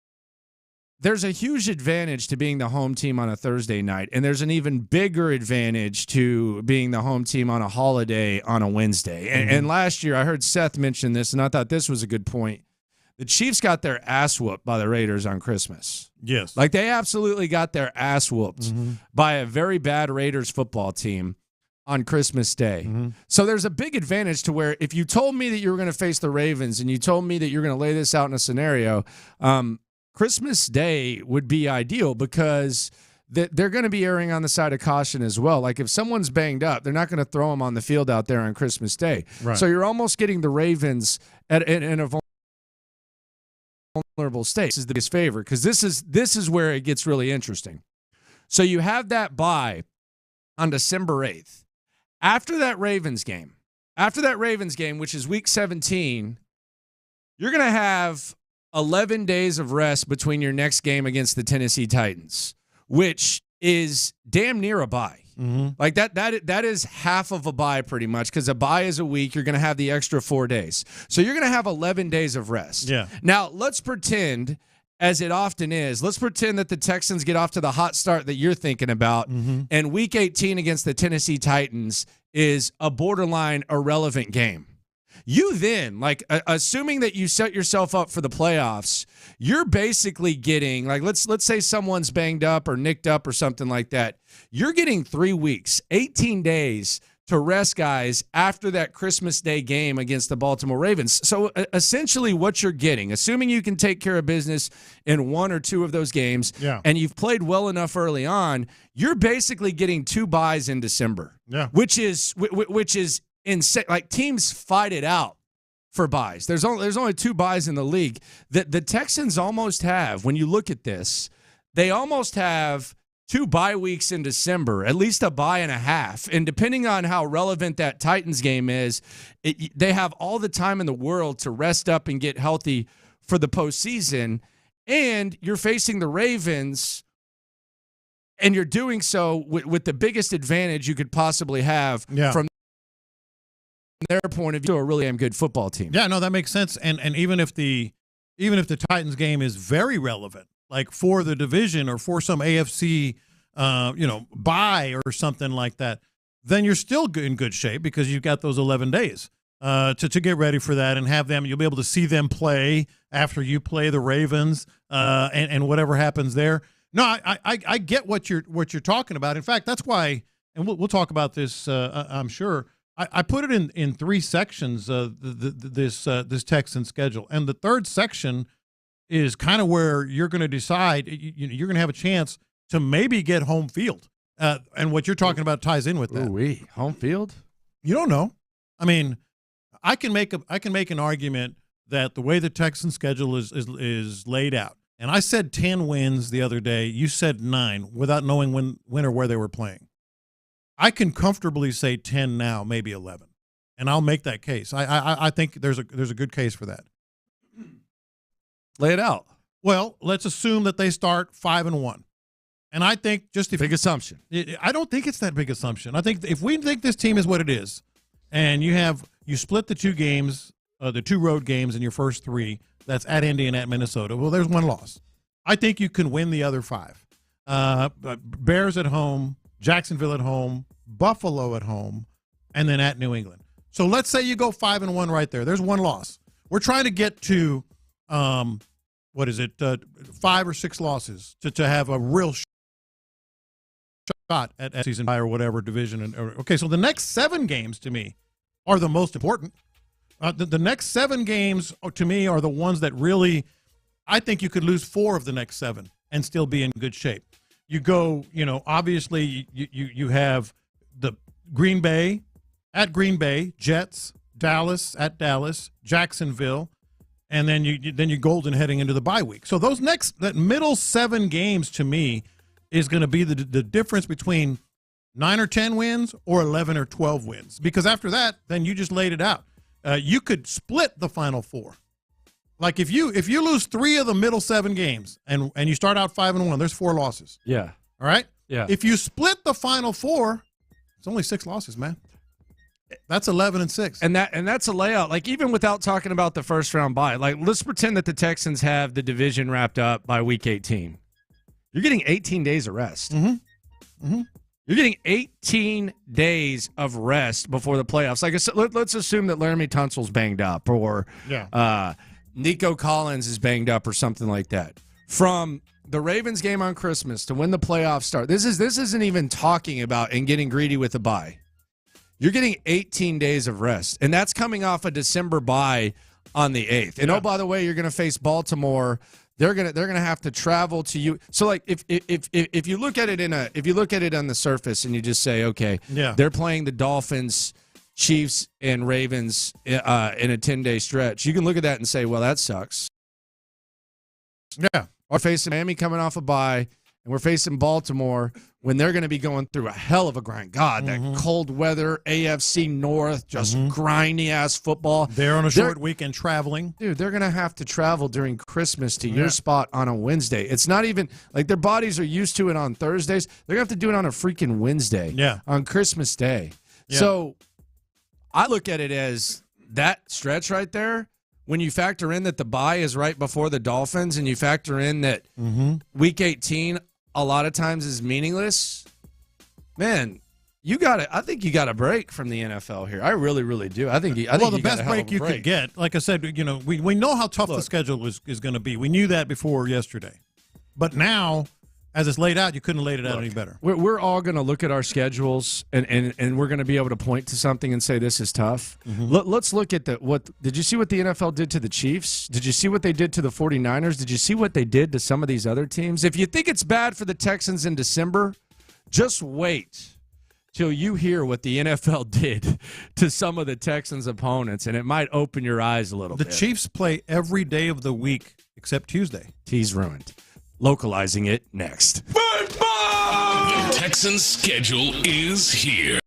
T: there's a huge advantage to being the home team on a Thursday night. And there's an even bigger advantage to being the home team on a holiday on a Wednesday. And last year I heard Seth mention this, and I thought this was a good point. The Chiefs got their ass whooped by the Raiders on Christmas.
S: Yes.
T: Like, they absolutely got their ass whooped by a very bad Raiders football team on Christmas Day. So there's a big advantage to where if you told me that you were going to face the Ravens and you told me that you're going to lay this out in a scenario, Christmas Day would be ideal because they're going to be erring on the side of caution as well. Like, if someone's banged up, they're not going to throw them on the field out there on Christmas Day.
S: Right.
T: So you're almost getting the Ravens in a vulnerable state. This is the biggest favor because this is where it gets really interesting. So you have that bye on December 8th. After that Ravens game, which is week 17, you're going to have 11 days of rest between your next game against the Tennessee Titans, which is damn near a bye. Like that is half of a bye pretty much, because a bye is a week. You're going to have the extra 4 days. So you're going to have 11 days of rest.
S: Yeah.
T: Now, let's pretend, as it often is, let's pretend that the Texans get off to the hot start that you're thinking about, and week 18 against the Tennessee Titans is a borderline irrelevant game. You then, assuming that you set yourself up for the playoffs, you're basically getting, let's say someone's banged up or nicked up or something like that. You're getting 3 weeks, 18 days to rest guys after that Christmas Day game against the Baltimore Ravens. So essentially what you're getting, assuming you can take care of business in 1 or 2 of those games, and you've played well enough early on, you're basically getting 2 byes in December, which is insane. Like, teams fight it out for byes. There's only 2 byes in the league. The Texans almost have, when you look at this, they almost have 2 bye weeks in December, at least a bye and a half. And depending on how relevant that Titans game is, they have all the time in the world to rest up and get healthy for the postseason. And you're facing the Ravens, and you're doing so with the biggest advantage you could possibly have from their point of view, a really damn good football team.
S: Yeah, no, that makes sense. And even if the Titans game is very relevant, like for the division or for some AFC, bye or something like that, then you're still in good shape because you've got those 11 days to get ready for that and have them. You'll be able to see them play after you play the Ravens and whatever happens there. No, I get what you're talking about. In fact, that's why, and we'll talk about this. I'm sure. I put it in three sections. This Texan schedule, and the third section is kind of where you're going to decide. You're going to have a chance to maybe get home field, and what you're talking about ties in with that.
T: Ooh-wee. Home field?
S: You don't know. I mean, I can make an argument that the way the Texan schedule is laid out, and I said 10 wins the other day. You said 9 without knowing when or where they were playing. I can comfortably say 10 now, maybe 11, and I'll make that case. I think there's a good case for that.
T: Lay it out.
S: Well, let's assume that they start 5-1, and I think
T: big assumption.
S: I don't think it's that big assumption. I think if we think this team is what it is, and you split the two games, the two road games in your first 3, that's at Indy and at Minnesota. Well, there's one loss. I think you can win the other 5. Bears at home, Jacksonville at home, Buffalo at home, and then at New England. So let's say you go 5-1 right there. There's one loss. We're trying to get to 5 or 6 losses to have a real shot at season bye or whatever division. Okay, so the next 7 games to me are the most important. The next 7 games to me are the ones that really, I think you could lose 4 of the next 7 and still be in good shape. You go, obviously you have the Green Bay, Jets, Dallas at Dallas, Jacksonville, and then you golden heading into the bye week. So that middle 7 games to me is going to be the difference between 9 or 10 wins or 11 or 12 wins. Because after that, then you just laid it out. You could split the final 4. Like if you lose 3 of the middle 7 games and you start out 5-1, there's 4 losses.
T: Yeah.
S: All right?
T: Yeah.
S: If you split the final 4, it's only 6 losses, man. That's 11-6.
T: And that's a layout. Like even without talking about the first round bye, like let's pretend that the Texans have the division wrapped up by week 18. You're getting 18 days of rest.
S: Mm-hmm. Mm-hmm.
T: You're getting 18 days of rest before the playoffs. Like I said, let's assume that Laramie Tunsil's banged up or Nico Collins is banged up or something like that. From the Ravens game on Christmas to when the playoffs start, this isn't even talking about and getting greedy with the bye. You're getting 18 days of rest, and that's coming off a December bye on the 8th. And oh, by the way, you're going to face Baltimore. They're gonna have to travel to you. So like if you look at it on the surface and you just say, okay, they're playing the Dolphins, Chiefs, and Ravens in a 10-day stretch. You can look at that and say, well, that sucks.
S: Yeah.
T: We're facing Miami coming off a bye, and we're facing Baltimore when they're going to be going through a hell of a grind. God, that cold weather, AFC North, just grinding-ass football.
S: They're on a short weekend traveling.
T: Dude, they're going to have to travel during Christmas to your spot on a Wednesday. It's not even like their bodies are used to it on Thursdays. They're going to have to do it on a freaking Wednesday on Christmas Day. Yeah. So I look at it as that stretch right there. When you factor in that the bye is right before the Dolphins and you factor in that Week 18 a lot of times is meaningless, man, I think you got a break from the NFL here. I really, really do. I think
S: the best break you could get, like I said, we know how tough the schedule is going to be. We knew that before yesterday. But now, as it's laid out, you couldn't have laid it out any better.
T: We're all going to look at our schedules, and we're going to be able to point to something and say this is tough. Let's look at did you see what the NFL did to the Chiefs? Did you see what they did to the 49ers? Did you see what they did to some of these other teams? If you think it's bad for the Texans in December, just wait till you hear what the NFL did to some of the Texans' opponents, and it might open your eyes a little bit.
S: The Chiefs play every day of the week except Tuesday.
T: T's ruined. Localizing it next.
A: The Texans' schedule is here.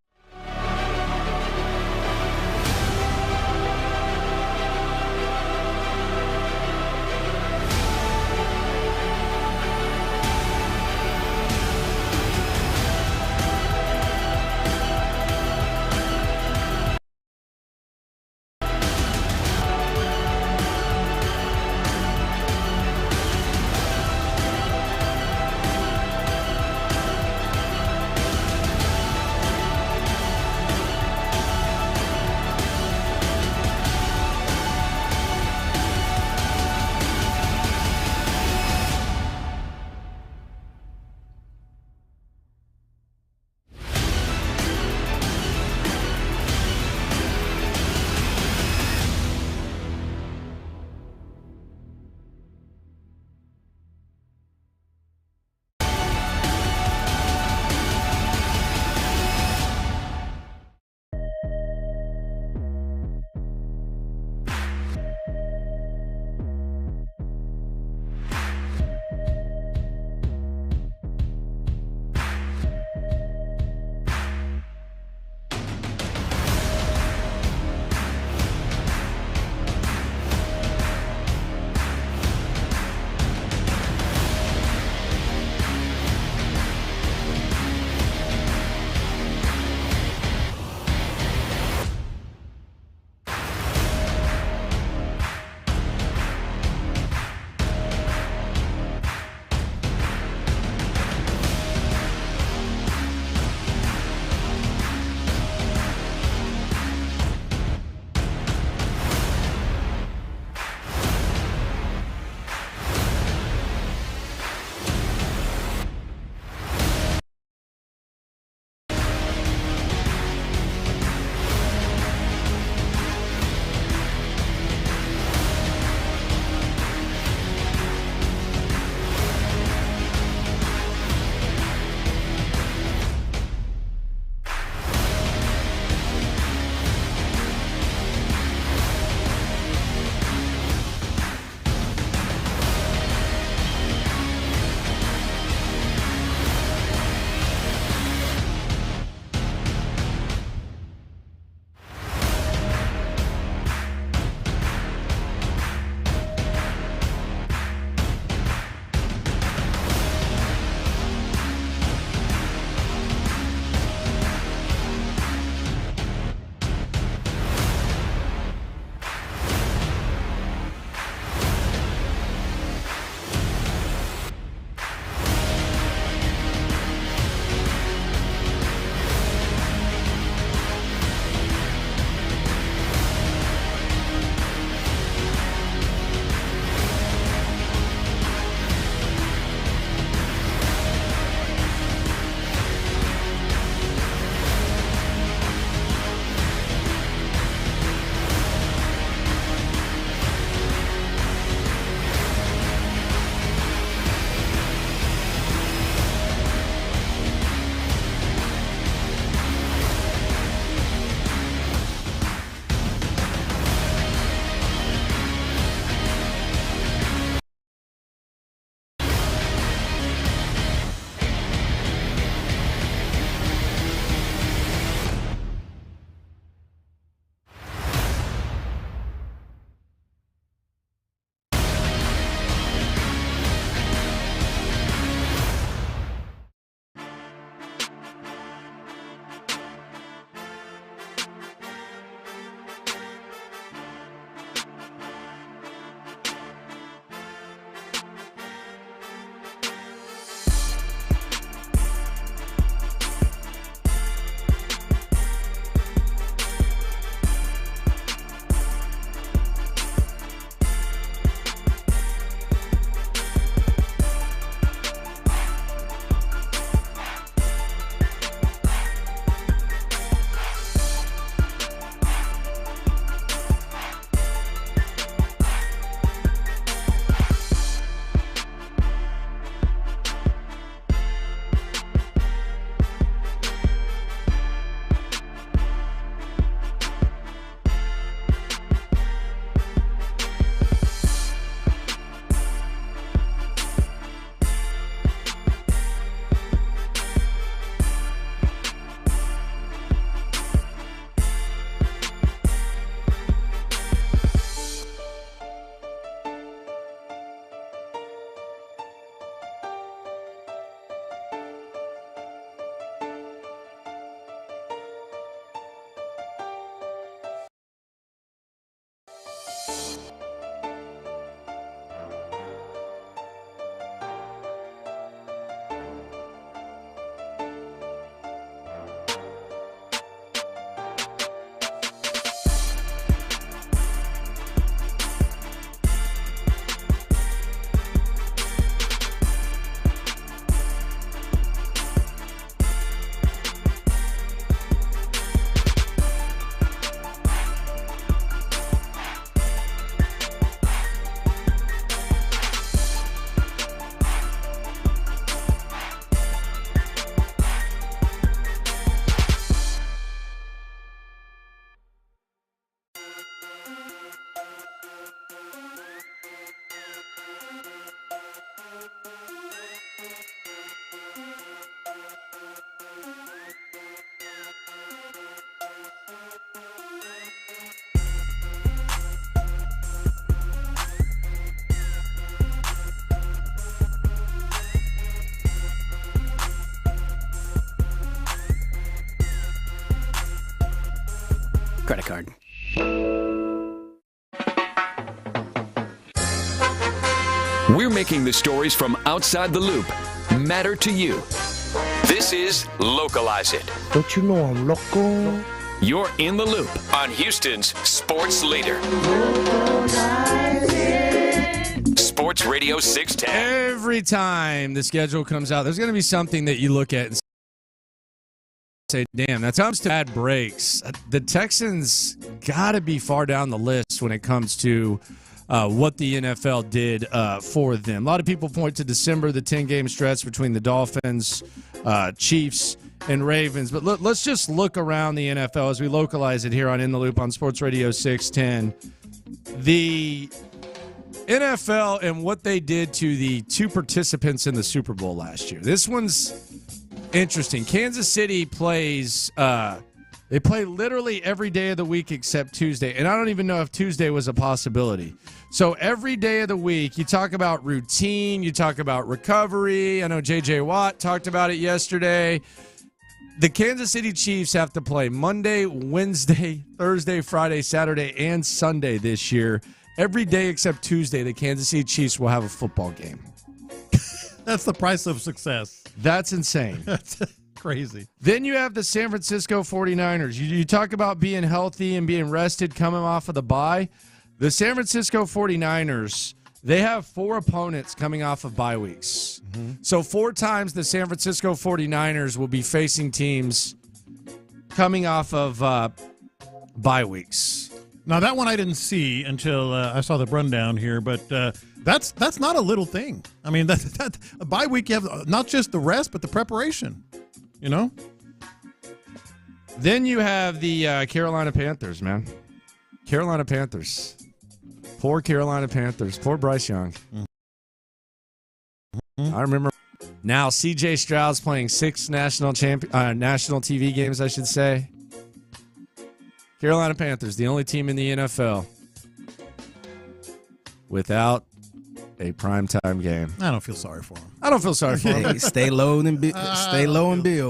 D: Credit card.
C: We're making the stories from outside the loop matter to you. This is Localize It.
E: Don't you know I'm local?
C: You're in the loop on Houston's sports leader. Sports Radio 610.
T: Every time the schedule comes out, there's going to be something that you look at and say, damn, that comes to bad breaks. The Texans got to be far down the list when it comes to what the NFL did for them. A lot of people point to December, the 10-game stretch between the Dolphins, Chiefs, and Ravens. But let's just look around the NFL as we localize it here on In the Loop on Sports Radio 610. The NFL and what they did to the two participants in the Super Bowl last year. This one's interesting. Kansas City plays they play literally every day of the week except Tuesday, and I don't even know if Tuesday was a possibility. So every day of the week, you talk about routine, you talk about recovery. I know J.J. Watt talked about it yesterday. The Kansas City Chiefs have to play Monday, Wednesday, Thursday, Friday, Saturday, and Sunday this year. Every day except Tuesday, the Kansas City Chiefs will have a football game.
S: That's the price of success.
T: That's insane.
S: That's crazy.
T: Then you have the San Francisco 49ers. You talk about being healthy and being rested coming off of the bye. The San Francisco 49ers, they have 4 opponents coming off of bye weeks. Mm-hmm. So 4 times the San Francisco 49ers will be facing teams coming off of bye weeks.
S: Now, that one I didn't see until I saw the rundown here, but that's not a little thing. I mean, that a bye week, you have not just the rest, but the preparation, you know?
T: Then you have the Carolina Panthers, man. Carolina Panthers. Poor Carolina Panthers. Poor Bryce Young. Mm-hmm. I remember. Now C.J. Stroud's playing 6 national TV games, I should say. Carolina Panthers, the only team in the NFL without a primetime game.
S: I don't feel sorry for him.
T: I don't feel sorry for him.
U: Hey, stay low and build,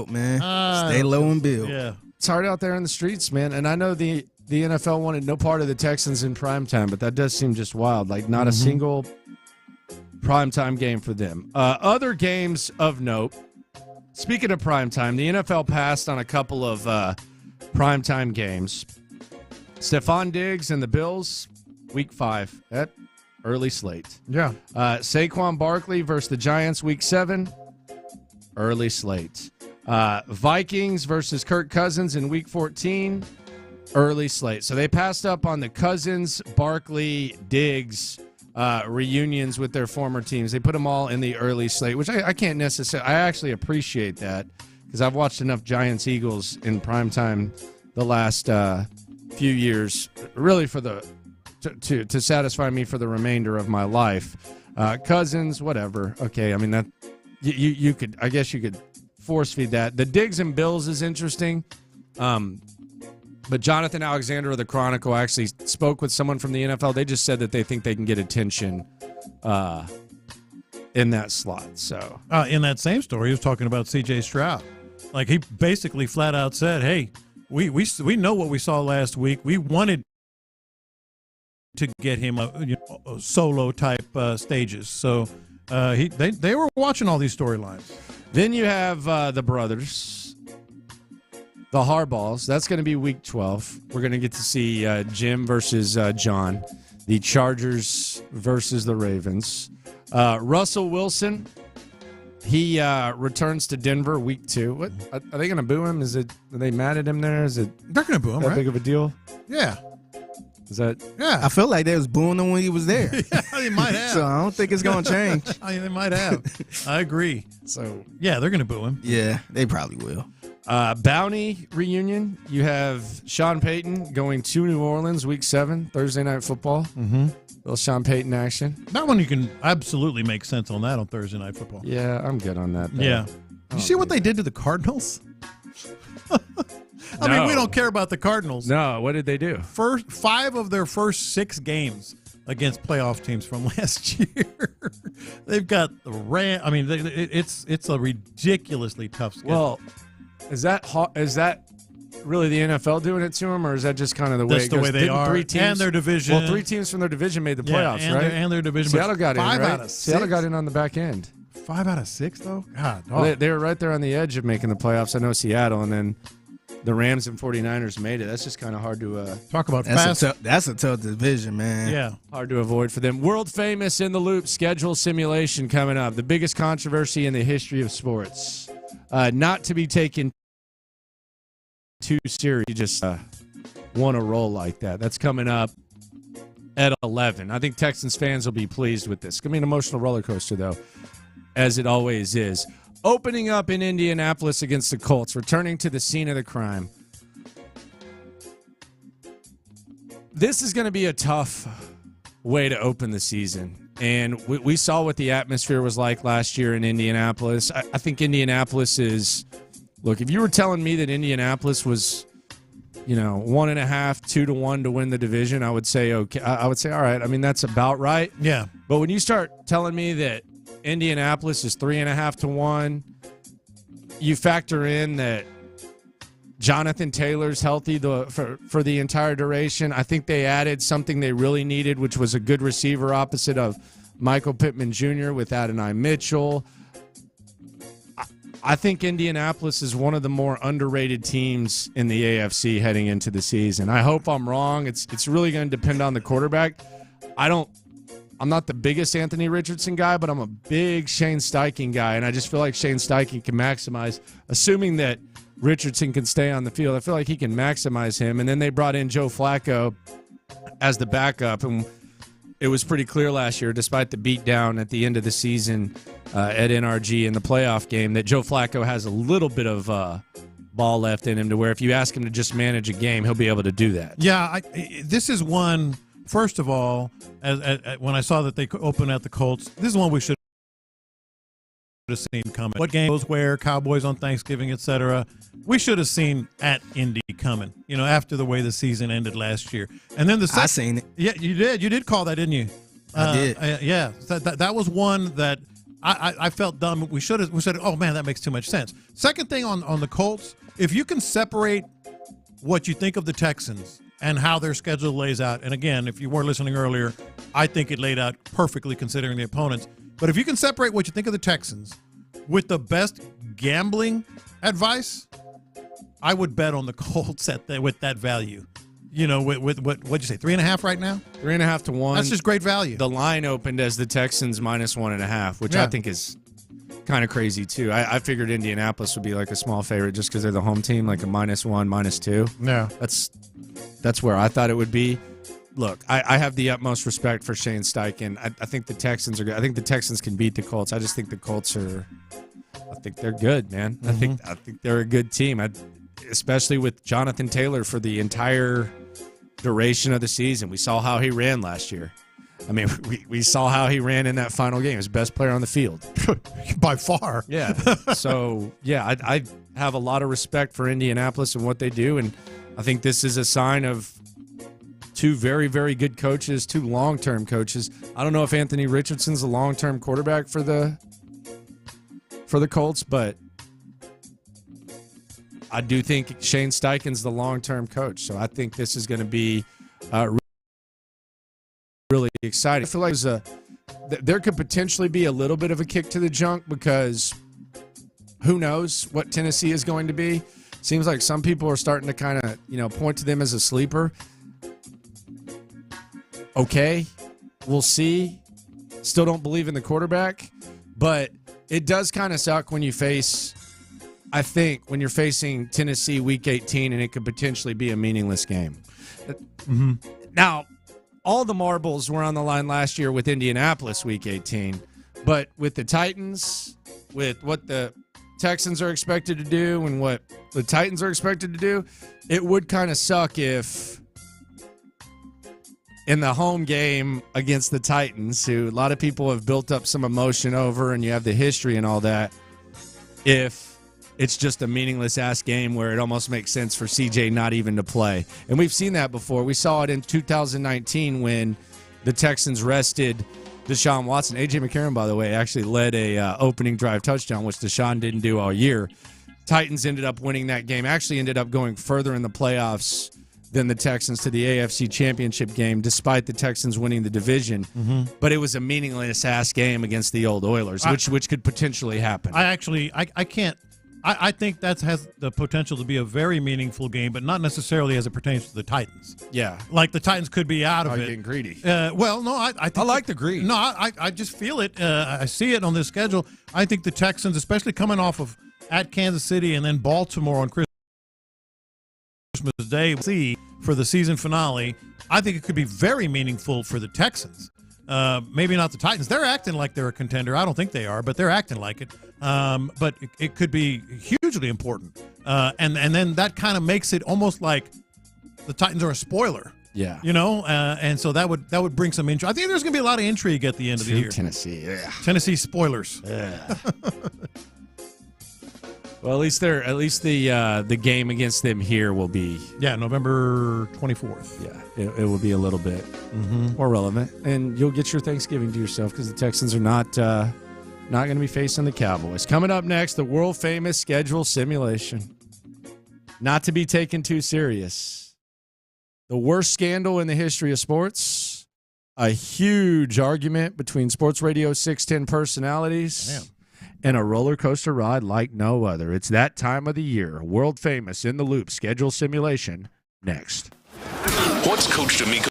U: man. Stay low and build.
S: Yeah.
T: It's hard out there in the streets, man. And I know the NFL wanted no part of the Texans in primetime, but that does seem just wild. Like, not a single primetime game for them. Other games of note, speaking of primetime, the NFL passed on a couple of primetime games. Stefon Diggs and the Bills, Week 5, at early slate.
S: Yeah.
T: Saquon Barkley versus the Giants, Week 7, early slate. Vikings versus Kirk Cousins in Week 14, early slate. So they passed up on the Cousins, Barkley, Diggs reunions with their former teams. They put them all in the early slate, which I can't necessarily. I actually appreciate that because I've watched enough Giants-Eagles in primetime the last few years, really for to satisfy me for the remainder of my life. Cousins, whatever. Okay, I mean that you could. I guess you could force feed that. The Diggs and Bills is interesting. But Jonathan Alexander of the Chronicle actually spoke with someone from the NFL. They just said that they think they can get attention in that slot. So
S: in that same story, he was talking about C.J. Stroud. Like, he basically flat out said, "Hey, we know what we saw last week. We wanted to get him a solo type stages. So they were watching all these storylines."
T: Then you have the brothers, the Harbaughs. That's going to be Week 12. We're going to get to see Jim versus John, the Chargers versus the Ravens. Russell Wilson, he returns to Denver Week 2. What are they going to boo him? Are they mad at him there? Is it?
S: They're going to boo him,
T: that
S: right?
T: big of a deal?
S: Yeah.
T: Is that?
S: Yeah.
U: I feel like they was booing him when he was there.
S: Yeah, they might have.
U: So I don't think it's going to change.
S: They might have. I agree.
T: So
S: yeah, they're going to boo him.
U: Yeah, they probably will.
T: Bounty reunion. You have Sean Payton going to New Orleans Week 7, Thursday Night Football.
S: Mm-hmm.
T: Little Sean Payton action.
S: That one you can absolutely make sense on that on Thursday Night Football.
T: Yeah, I'm good on that.
S: Yeah. You see what they did to the Cardinals? I mean, we don't care about the Cardinals.
T: No, what did they do?
S: 5 of their first 6 games against playoff teams from last year. They've got the Rams. I mean, it's a ridiculously tough schedule.
T: Well, is that really the NFL doing it to them, or is that just kind of the way
S: That's
T: it
S: the
T: goes?
S: way they are.
T: 3 teams,
S: and their division.
T: Well, 3 teams from their division made the playoffs,
S: and
T: right?
S: And their division.
T: Seattle got in,
S: 5
T: right?
S: out of 6.
T: Seattle got in on the back end.
S: 5 out of 6, though? God,
T: Well, they were right there on the edge of making the playoffs. I know Seattle, and then the Rams and 49ers made it. That's just kind of hard to
S: talk about.
U: That's a tough division, man.
S: Yeah.
T: Hard to avoid for them. World famous In the Loop schedule simulation coming up. The biggest controversy in the history of sports. Not to be taken too serious. You just want to roll like that. That's coming up at 11. I think Texans fans will be pleased with this. It's going to be an emotional roller coaster, though, as it always is. Opening up in Indianapolis against the Colts, returning to the scene of the crime. This is going to be a tough way to open the season. And we saw what the atmosphere was like last year in Indianapolis. I think Indianapolis is, look, if you were telling me that Indianapolis was, 1.5, 2 to 1 to win the division, I would say, okay. I would say, all right. I mean, that's about right.
S: Yeah.
T: But when you start telling me that Indianapolis is 3.5 to 1, you factor in that Jonathan Taylor's healthy for the entire duration. I think they added something they really needed, which was a good receiver opposite of Michael Pittman Jr. with Adonai Mitchell. I think Indianapolis is one of the more underrated teams in the AFC heading into the season. I hope I'm wrong. It's really going to depend on the quarterback. I'm not the biggest Anthony Richardson guy, but I'm a big Shane Steichen guy, and I just feel like Shane Steichen can maximize, assuming that Richardson can stay on the field. I feel like he can maximize him. And then they brought in Joe Flacco as the backup, and it was pretty clear last year, despite the beatdown at the end of the season at NRG in the playoff game, that Joe Flacco has a little bit of ball left in him to where if you ask him to just manage a game, he'll be able to do that.
S: Yeah, this is one, first of all, when I saw that they opened at the Colts, this is one we should have seen coming. What game goes where, Cowboys on Thanksgiving, etc. We should have seen at Indy coming, after the way the season ended last year. And then I
U: seen it.
S: Yeah, you did. You did call that, didn't you?
U: I did.
S: Yeah, that was one that I felt dumb. We said, oh, man, that makes too much sense. Second thing on the Colts, if you can separate what you think of the Texans and how their schedule lays out, and again, if you weren't listening earlier, I think it laid out perfectly considering the opponents. But if you can separate what you think of the Texans with the best gambling advice, I would bet on the Colts with that value. With what'd you say, 3.5 right now?
T: 3.5 to 1.
S: That's just great value.
T: The line opened as the Texans -1.5, which I think is kind of crazy too. I figured Indianapolis would be like a small favorite just because they're the home team, like a -1, -2.
S: Yeah,
T: that's where I thought it would be. Look, I have the utmost respect for Shane Steichen. I think the Texans are good. I think the Texans can beat the Colts. I just think the Colts are. I think they're good, man.
S: Mm-hmm.
T: I think they're a good team. Especially with Jonathan Taylor for the entire duration of the season. We saw how he ran last year. I mean, we saw how he ran in that final game. He was the best player on the field.
S: By far.
T: Yeah. So, yeah, I have a lot of respect for Indianapolis and what they do, and I think this is a sign of two very, very good coaches, two long-term coaches. I don't know if Anthony Richardson's a long-term quarterback for the Colts, but I do think Shane Steichen's the long-term coach. So I think this is going to be really exciting. I feel like there could potentially be a little bit of a kick to the junk because who knows what Tennessee is going to be. Seems like some people are starting to kind of, point to them as a sleeper. Okay, we'll see. Still don't believe in the quarterback, but it does kind of suck when you're facing Tennessee Week 18 and it could potentially be a meaningless game.
S: Mm-hmm.
T: Now, all the marbles were on the line last year with Indianapolis Week 18, but with the Titans, with what the Texans are expected to do and what the Titans are expected to do, it would kind of suck if in the home game against the Titans, who a lot of people have built up some emotion over, and you have the history and all that, if it's just a meaningless-ass game where it almost makes sense for CJ not even to play. And we've seen that before. We saw it in 2019 when the Texans rested Deshaun Watson. A.J. McCarron, by the way, actually led a opening drive touchdown, which Deshaun didn't do all year. Titans ended up winning that game, actually ended up going further in the playoffs than the Texans to the AFC Championship game, despite the Texans winning the division.
S: Mm-hmm.
T: But it was a meaningless-ass game against the old Oilers, which could potentially happen.
S: I think that has the potential to be a very meaningful game, but not necessarily as it pertains to the Titans.
T: Yeah.
S: Like the Titans could be out of it.
T: Getting greedy.
S: Well, no, I think
T: I like the greed.
S: No, I just feel it. I see it on this schedule. I think the Texans, especially coming off of at Kansas City and then Baltimore on Christmas Day, for the season finale, I think it could be very meaningful for the Texans. Maybe not the Titans. They're acting like they're a contender. I don't think they are, but they're acting like it. But it could be hugely important. And then that kind of makes it almost like the Titans are a spoiler.
T: Yeah.
S: And so that would bring some intrigue. I think there's going to be a lot of intrigue at the end of the year.
T: Tennessee, yeah.
S: Tennessee spoilers.
T: Yeah. Well, at least the game against them here will be
S: November 24th.
T: Yeah, it will be a little bit more relevant, and you'll get your Thanksgiving to yourself because the Texans are not going to be facing the Cowboys. Coming up next, the world famous schedule simulation, not to be taken too serious. The worst scandal in the history of sports, a huge argument between Sports Radio 610 personalities.
S: Damn.
T: And a roller coaster ride like no other. It's that time of the year. World famous In the Loop schedule simulation next.
A: What's Coach DeMeco?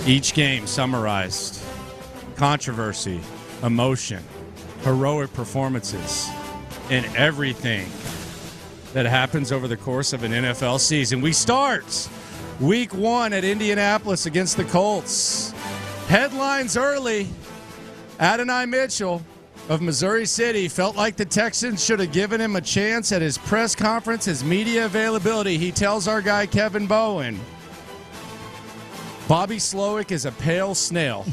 T: Each game summarized. Controversy, emotion, heroic performances, and everything that happens over the course of an NFL season. We start Week 1 at Indianapolis against the Colts. Headlines early. Adonai Mitchell of Missouri City felt like the Texans should have given him a chance at his press conference, his media availability. He tells our guy Kevin Bowen, Bobby Slowick is a pale snail.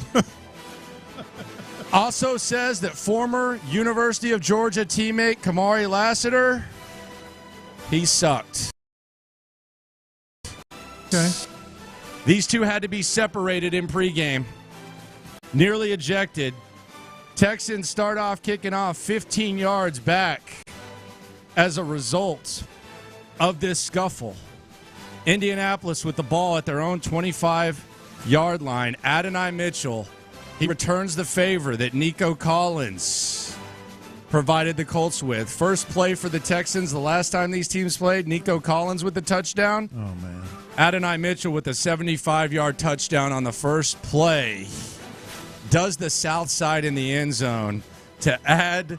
T: Also says that former University of Georgia teammate Kamari Lassiter, he sucked.
S: Okay.
T: These two had to be separated in pregame. Nearly ejected. Texans start off kicking off 15 yards back as a result of this scuffle. Indianapolis with the ball at their own 25-yard line. Adonai Mitchell, he returns the favor that Nico Collins provided the Colts with. First play for the Texans the last time these teams played, Nico Collins with the touchdown.
S: Oh, man.
T: Adonai Mitchell with a 75-yard touchdown on the first play. Does the south side in the end zone to add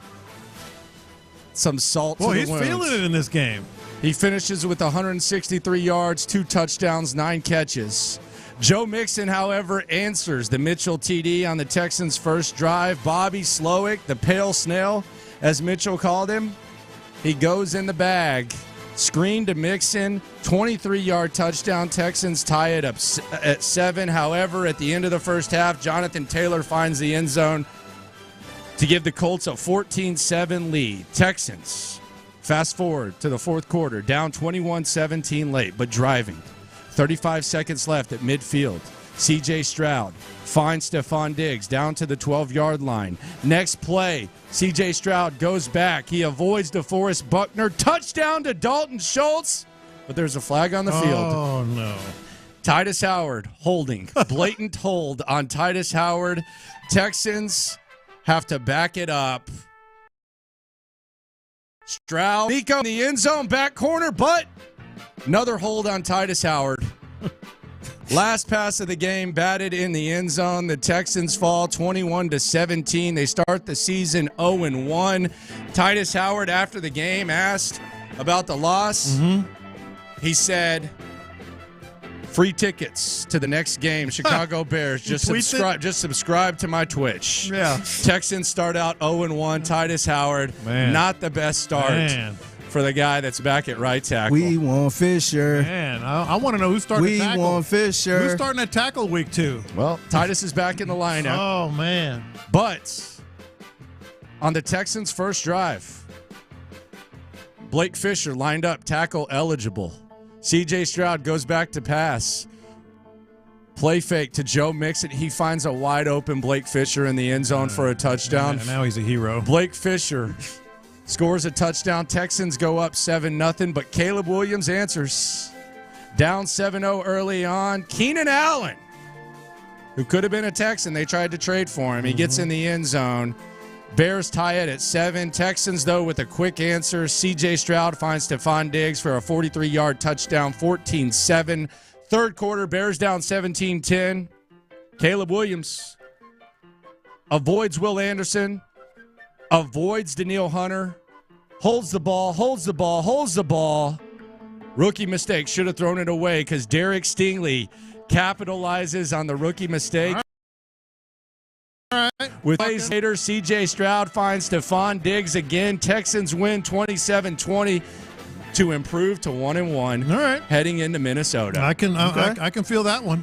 T: some salt to the wounds.
S: Boy, he's feeling it in this game.
T: He finishes with 163 yards, 2 touchdowns, 9 catches. Joe Mixon, however, answers the Mitchell TD on the Texans' first drive. Bobby Slowick, the pale snail, as Mitchell called him, he goes in the bag. Screen to Mixon, 23-yard touchdown. Texans tie it up at 7. However, at the end of the first half, Jonathan Taylor finds the end zone to give the Colts a 14-7 lead. Texans, fast forward to the fourth quarter, down 21-17 late, but driving. 35 seconds left at midfield. C.J. Stroud finds Stefon Diggs down to the 12-yard line. Next play, C.J. Stroud goes back. He avoids DeForest Buckner. Touchdown to Dalton Schultz. But there's a flag on the field.
S: Oh, no.
T: Titus Howard holding. Blatant hold on Titus Howard. Texans have to back it up. Stroud, Nico in the end zone, back corner, but another hold on Titus Howard. Last pass of the game, batted in the end zone. The Texans fall 21-17. They start the season 0-1. Titus Howard, after the game, asked about the loss. Mm-hmm. He said, free tickets to the next game, Chicago Bears. Just subscribe to my Twitch.
S: Yeah.
T: Texans start out 0-1. Titus Howard, not the best start for the guy that's back at right tackle.
U: We want Fisher.
S: Man, I want to know who's starting to tackle.
U: We want Fisher.
S: Who's starting to tackle week 2?
T: Well, Titus is back in the lineup.
S: Oh, man.
T: But on the Texans' first drive, Blake Fisher lined up, tackle eligible. C.J. Stroud goes back to pass. Play fake to Joe Mixon. He finds a wide open Blake Fisher in the end zone for a touchdown.
S: And now he's a hero.
T: Blake Fisher scores a touchdown. Texans go up 7-0, but Caleb Williams answers. Down 7-0 early on. Keenan Allen, who could have been a Texan, they tried to trade for him. He gets in the end zone. Bears tie it at 7. Texans, though, with a quick answer. C.J. Stroud finds Stefon Diggs for a 43-yard touchdown, 14-7. Third quarter, Bears down 17-10. Caleb Williams avoids Will Anderson, avoids Danielle Hunter, holds the ball. Rookie mistake. Should have thrown it away because Derek Stingley capitalizes on the rookie mistake. With plays later, C.J. Stroud finds Stefon Diggs again. Texans win 27-20 to improve to 1-1.
S: All right.
T: Heading into Minnesota.
S: I can feel that one.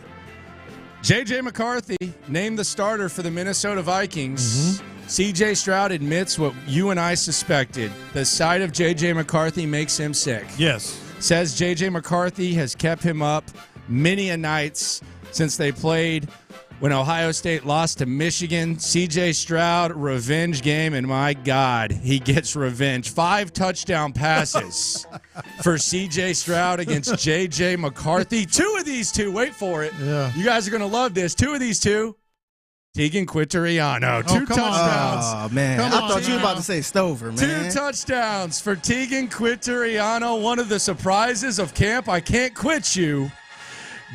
T: J.J. McCarthy named the starter for the Minnesota Vikings. Mm-hmm. C.J. Stroud admits what you and I suspected. The sight of J.J. McCarthy makes him sick.
S: Yes.
T: Says J.J. McCarthy has kept him up many a nights since they played when Ohio State lost to Michigan. C.J. Stroud, revenge game, and my God, he gets revenge. 5 touchdown passes for C.J. Stroud against J.J. McCarthy. 2 of these two, wait for it.
S: Yeah.
T: You guys are going to love this. 2 of these two, Tegan Quinteriano. 2 touchdowns.
U: Oh, man. I thought you were about to say Stover, man.
T: 2 touchdowns for Tegan Quinteriano. One of the surprises of camp. I can't quit you.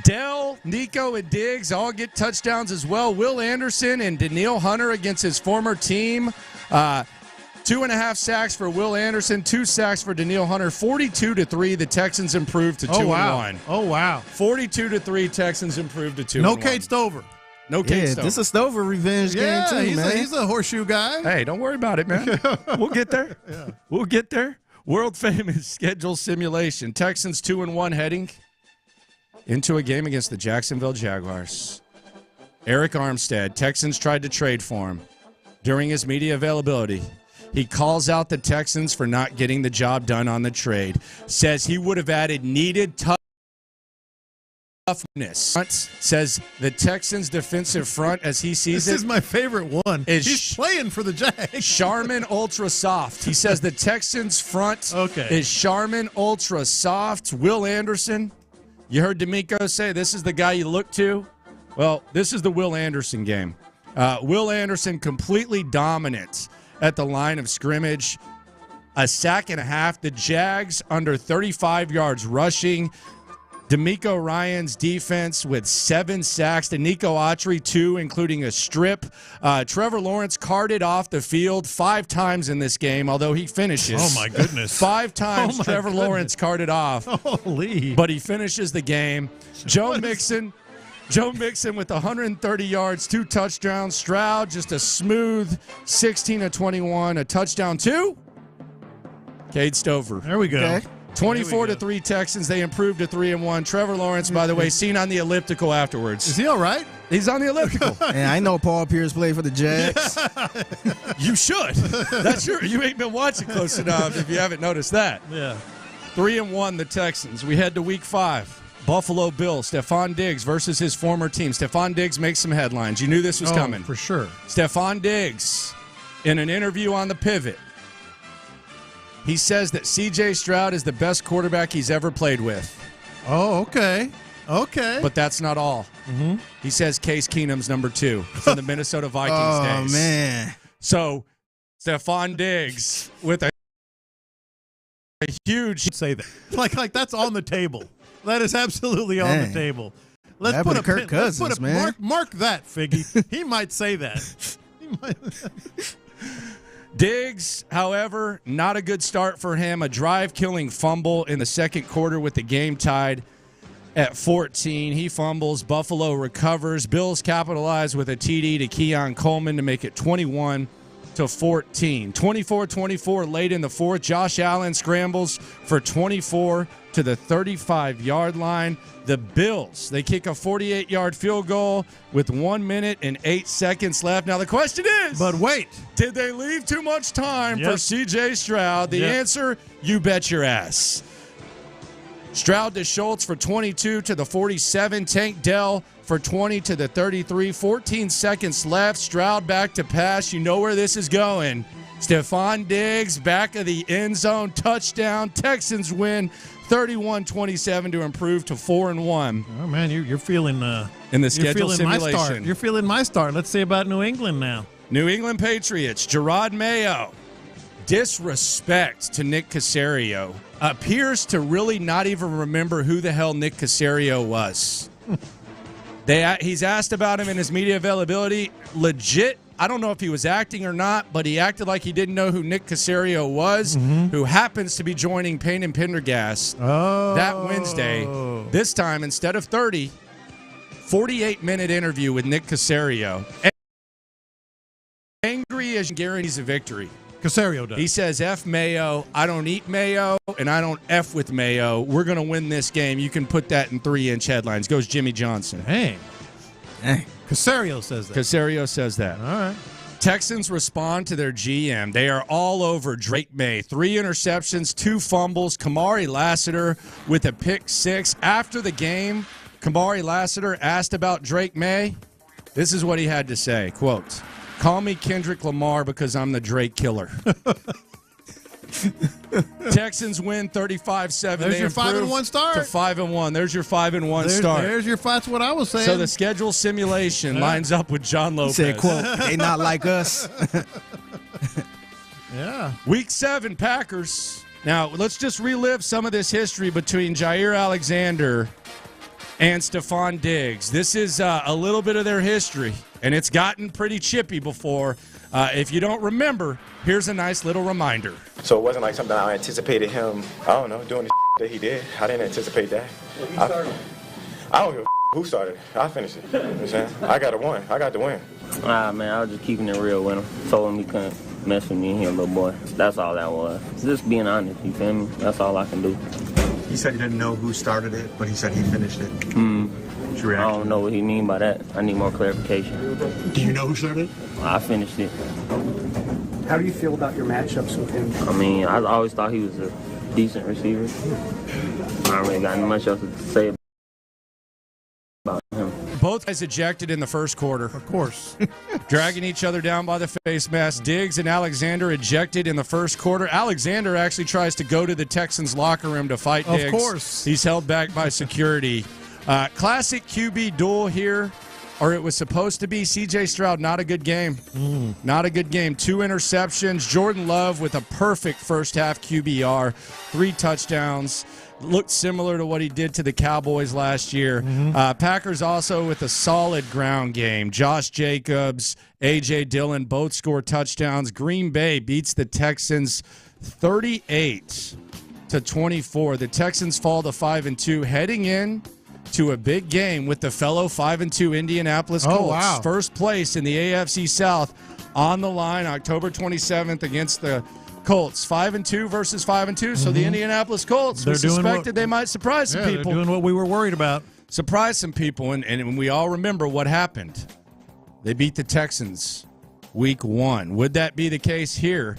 T: Dell, Nico, and Diggs all get touchdowns as well. Will Anderson and Danielle Hunter against his former team. 2.5 sacks for Will Anderson, 2 sacks for Danielle Hunter. 42-3, the Texans improved to 2-1.
S: Oh, wow.
T: 42-3, Texans improved to 2-1.
S: No Kate Stover.
T: No Kate Stover.
U: This is a Stover revenge game, too, man.
S: He's a horseshoe guy.
T: Hey, don't worry about it, man. We'll get there.
S: Yeah.
T: We'll get there. World famous schedule simulation. Texans 2-1 heading into a game against the Jacksonville Jaguars. Eric Armstead, Texans tried to trade for him. During his media availability, he calls out the Texans for not getting the job done on the trade. Says he would have added needed toughness. Says the Texans' defensive front, as he sees
S: this is my favorite one. He's playing for the Jags.
T: Charmin Ultra Soft. He says the Texans' front is Charmin Ultra Soft. Will Anderson, you heard DeMeco say this is the guy you look to. Well, this is the Will Anderson game. Will Anderson completely dominant at the line of scrimmage. A sack and a half. The Jags under 35 yards rushing. DeMeco Ryans' defense with 7 sacks. DeMeco Autry, 2, including a strip. Trevor Lawrence carted off the field 5 times in this game, although he finishes.
S: Oh, my goodness.
T: 5 times Trevor Lawrence carted off.
S: Holy.
T: But he finishes the game. Joe Mixon with 130 yards, 2 touchdowns. Stroud, just a smooth 16-21, a touchdown, 2. Cade Stover.
S: There we go. Okay.
T: 24-3 Texans. They improved to 3-1. Trevor Lawrence, by the way, seen on the elliptical afterwards.
S: Is he all right?
T: He's on the elliptical.
U: And I know Paul Pierce played for the Jags.
T: You should. That's you ain't been watching close enough if you haven't noticed that.
S: Yeah.
T: 3-1 the Texans. We head to week 5. Buffalo Bills, Stefon Diggs versus his former team. Stefon Diggs makes some headlines. You knew this was coming.
S: For sure.
T: Stefon Diggs, in an interview on The Pivot, he says that C.J. Stroud is the best quarterback he's ever played with.
S: Oh, okay. Okay.
T: But that's not all.
S: Mm-hmm.
T: He says Case Keenum's number 2 from the Minnesota Vikings days.
U: Oh, man.
T: So, Stefon Diggs with a huge...
S: Say that. Like that's on the table. That is absolutely on the table. Let's put a
U: Kirk Cousins, man.
S: Mark that, Figgy. He might say that.
T: Diggs, however, not a good start for him. A drive-killing fumble in the second quarter with the game tied at 14. He fumbles. Buffalo recovers. Bills capitalize with a TD to Keon Coleman to make it 21-14. 24-24 late in the fourth. Josh Allen scrambles for 24 to the 35-yard line. The Bills, they kick a 48-yard field goal with 1 minute and 8 seconds left. Now the question is,
S: but wait,
T: did they leave too much time for C.J. Stroud? The answer, you bet your ass. Stroud to Schultz for 22 to the 47. Tank Dell for 20 to the 33. 14 seconds left. Stroud back to pass. You know where this is going. Stefon Diggs, back of the end zone, touchdown. Texans win 31-27 to improve to 4-1.
S: Oh, man, you're feeling
T: in the schedule simulation.
S: You're feeling my start. Let's see about New England now.
T: New England Patriots, Gerard Mayo. Disrespect to Nick Caserio. Appears to really not even remember who the hell Nick Caserio was. He's asked about him in his media availability. Legit, I don't know if he was acting or not, but he acted like he didn't know who Nick Caserio was, who happens to be joining Payne and Pendergast that Wednesday. This time, instead of 30, 48-minute interview with Nick Caserio. Angry as guarantees a victory.
S: Caserio does.
T: He says, F Mayo. I don't eat mayo, and I don't F with mayo. We're going to win this game. You can put that in 3-inch headlines. Goes Jimmy Johnson.
S: Hey. Caserio says that.
T: Caserio says that.
S: All right.
T: Texans respond to their GM. They are all over Drake May. 3 interceptions, 2 fumbles. Kamari Lassiter with a pick 6. After the game, Kamari Lassiter asked about Drake May. This is what he had to say. Quote, "Call me Kendrick Lamar because I'm the Drake killer." Texans win 35-7.
S: There's your 5-1 start.
T: To 5-1. There's your 5-1 start.
S: That's what I was saying.
T: So the schedule simulation lines up with John Lopez.
U: He said, quote, "They not like us."
S: Yeah.
T: Week 7, Packers. Now, let's just relive some of this history between Jair Alexander and Stefon Diggs. This is a little bit of their history, and it's gotten pretty chippy before. If you don't remember, here's a nice little reminder.
D: So it wasn't like something I anticipated him, doing the that he did. I didn't anticipate that. I don't give a who started. I finished it. You know what I'm saying? I got the win.
F: Man, I was just keeping it real with him. Told him he couldn't mess with me and him, little boy. That's all that was. Just being honest, you feel me? That's all I can do.
I: He said he didn't know who started it, but he said he finished it.
F: What's your reaction? I don't know what he mean by that. I need more clarification.
I: Do you know who started it?
F: I finished it.
K: How do you feel about your matchups with him?
F: I mean, I always thought he was a decent receiver. I don't really got much else to say about him.
T: Both guys ejected in the first quarter.
S: Of course.
T: Dragging each other down by the face mask. Diggs and Alexander ejected in the first quarter. Alexander actually tries to go to the Texans locker room to fight Diggs. Of course. He's held back by security. Classic QB duel here, or it was supposed to be. C.J. Stroud, not a good game. Not a good game. 2 interceptions. Jordan Love with a perfect first half QBR. 3 touchdowns. Looked similar to what he did to the Cowboys last year. Packers also with a solid ground game. Josh Jacobs, A.J. Dillon both score touchdowns. Green Bay beats the Texans 38-24. The Texans fall to 5-2, heading in to a big game with the fellow 5-2 Indianapolis Colts.
S: Oh, wow.
T: First place in the AFC South on the line October 27th against the Colts. 5-2 versus 5-2. So the Indianapolis Colts, we suspected they might surprise some people.
S: They're doing what we were worried about.
T: Surprise some people, and we all remember what happened. They beat the Texans week 1. Would that be the case here?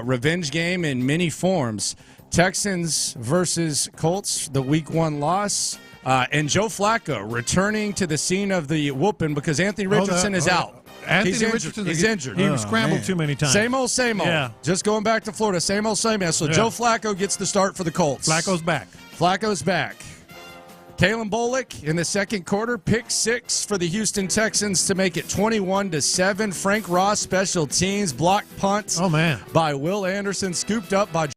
T: Revenge game in many forms. Texans versus Colts, the week 1 loss. And Joe Flacco returning to the scene of the whooping because Anthony Richardson is out. He's injured.
S: He scrambled too many times.
T: Same old.
S: Yeah.
T: Just going back to Florida. Same old. So Joe Flacco gets the start for the Colts.
S: Flacco's back.
T: Kalen Bullock in the second quarter, pick 6 for the Houston Texans to make it 21-7. Frank Ross, special teams, block punt by Will Anderson, scooped up by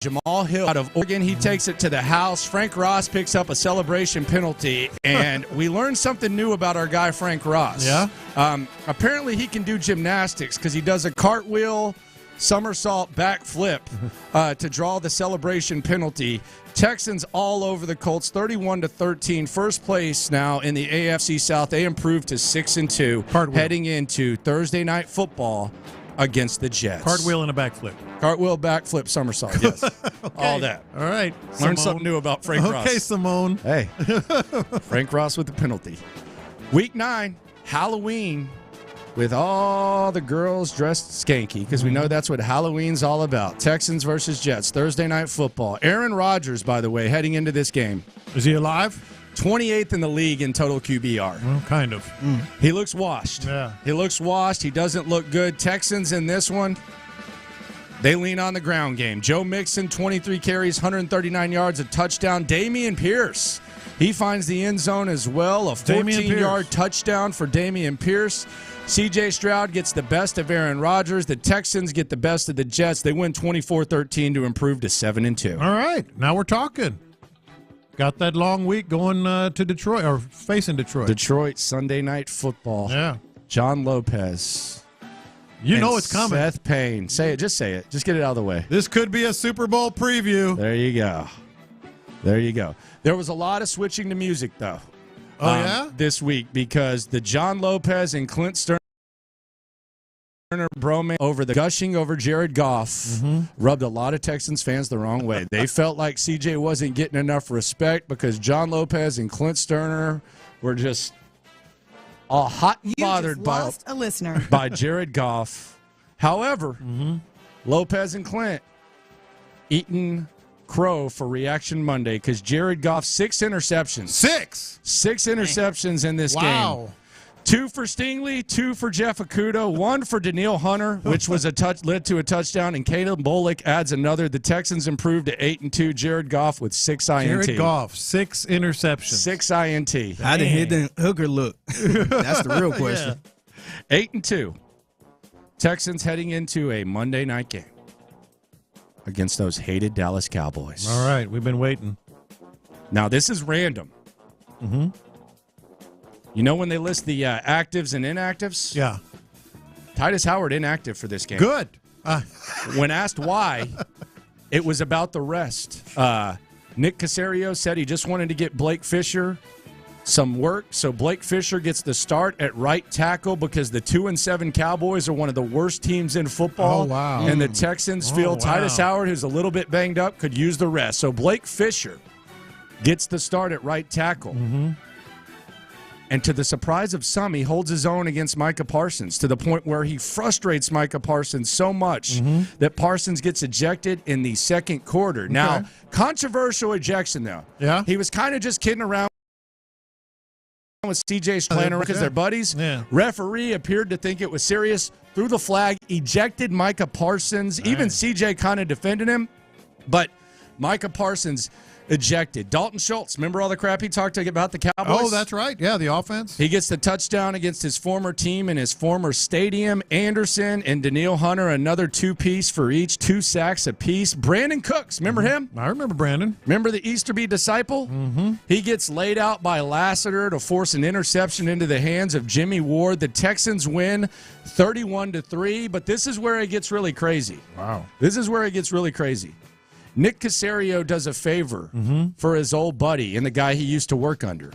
T: Jamal Hill out of Oregon. He takes it to the house. Frank Ross picks up a celebration penalty, and we learned something new about our guy Frank Ross.
S: Yeah?
T: Apparently he can do gymnastics because he does a cartwheel, somersault, backflip to draw the celebration penalty. Texans all over the Colts, 31-13. First place now in the AFC South. They improved to 6-2, heading into Thursday Night Football against the Jets.
S: Cartwheel and a backflip.
T: Cartwheel, backflip, somersault, yes. All that.
S: All right.
T: Learned something new about Frank Ross.
S: Okay, Simone.
T: Hey. Frank Ross with the penalty. Week 9, Halloween, with all the girls dressed skanky, because we know that's what Halloween's all about. Texans versus Jets, Thursday Night Football. Aaron Rodgers, by the way, heading into this game.
S: Is he alive?
T: 28th in the league in total QBR.
S: Well, kind of.
T: He looks washed.
S: Yeah.
T: He looks washed. He doesn't look good. Texans in this one, they lean on the ground game. Joe Mixon, 23 carries, 139 yards, a touchdown. Dameon Pierce, he finds the end zone as well. A 14-yard touchdown for Dameon Pierce. C.J. Stroud gets the best of Aaron Rodgers. The Texans get the best of the Jets. They win 24-13 to improve to 7-2.
S: All right. Now we're talking. Got that long week going to Detroit, or facing Detroit.
T: Detroit, Sunday Night Football.
S: Yeah.
T: John Lopez.
S: You know it's coming.
T: Seth Payne. Say it. Just say it. Just get it out of the way.
S: This could be a Super Bowl preview.
T: There you go. There was a lot of switching to music, though. This week, because the John Lopez and Clint Stoerner bromance over the gushing over Jared Goff rubbed a lot of Texans fans the wrong way. They felt like CJ wasn't getting enough respect because John Lopez and Clint Stoerner were just all hot and bothered by
Y: a listener
T: by Jared Goff. However, Lopez and Clint eating crow for Reaction Monday because Jared Goff 6 interceptions. 6 interceptions in this game. 2 for Stingley, 2 for Jeff Okudah, 1 for Danielle Hunter, which was led to a touchdown, and Caleb Bullock adds another. The Texans improved to 8-2. Jared Goff with 6 INT.
S: Jared Goff, 6 interceptions.
T: 6 INT.
U: How did Hayden Hooker look? That's the real question.
T: 8-2. Texans heading into a Monday night game against those hated Dallas Cowboys.
S: All right, we've been waiting.
T: Now, this is random.
S: Mm-hmm.
T: You know when they list the actives and inactives?
S: Yeah.
T: Titus Howard inactive for this game.
S: Good.
T: When asked why, it was about the rest. Nick Caserio said he just wanted to get Blake Fisher some work, so Blake Fisher gets the start at right tackle because the 2-7 Cowboys are one of the worst teams in football.
S: Oh, wow.
T: And the Texans feel Titus Howard, who's a little bit banged up, could use the rest. So Blake Fisher gets the start at right tackle.
S: Mm-hmm.
T: And to the surprise of some, he holds his own against Micah Parsons to the point where he frustrates Micah Parsons so much that Parsons gets ejected in the second quarter. Okay. Now, controversial ejection, though.
S: Yeah.
T: He was kind of just kidding around with CJ's playing around because they're buddies.
S: Yeah.
T: Referee appeared to think it was serious, threw the flag, ejected Micah Parsons. Nice. Even CJ kind of defended him, but Micah Parsons ejected. Dalton Schultz, remember all the crap he talked about the Cowboys?
S: Oh, that's right. Yeah, the offense.
T: He gets the touchdown against his former team in his former stadium. Anderson and Danielle Hunter, another 2-piece for each, 2 sacks apiece. Brandon Cooks, remember him?
S: I remember Brandon.
T: Remember the Easterby disciple?
S: Mm-hmm.
T: He gets laid out by Lassiter to force an interception into the hands of Jimmy Ward. The Texans win 31-3, but this is where it gets really crazy.
S: Wow.
T: This is where it gets really crazy. Nick Caserio does a favor for his old buddy and the guy he used to work under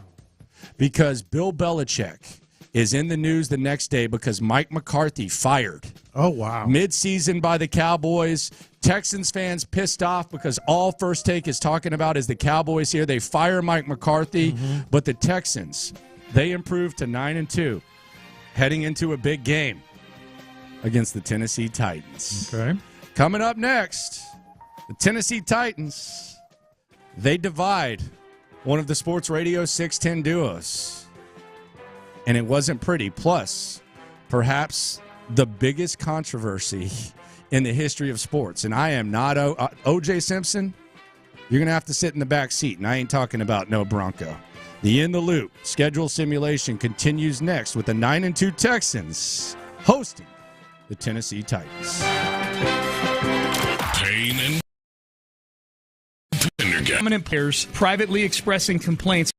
T: because Bill Belichick is in the news the next day because Mike McCarthy fired.
S: Oh, wow.
T: Mid-season by the Cowboys. Texans fans pissed off because all First Take is talking about is the Cowboys here. They fire Mike McCarthy, but the Texans, they improved to 9-2 heading into a big game against the Tennessee Titans.
S: Okay.
T: Coming up next, the Tennessee Titans, they divide one of the Sports Radio 610 duos. And it wasn't pretty. Plus, perhaps the biggest controversy in the history of sports. And I am not O.J. Simpson. You're going to have to sit in the back seat. And I ain't talking about no Bronco. The In the Loop schedule simulation continues next with the 9-2 Texans hosting the Tennessee Titans.
A: Payne and Pendergast.
G: Prominent players privately expressing complaints.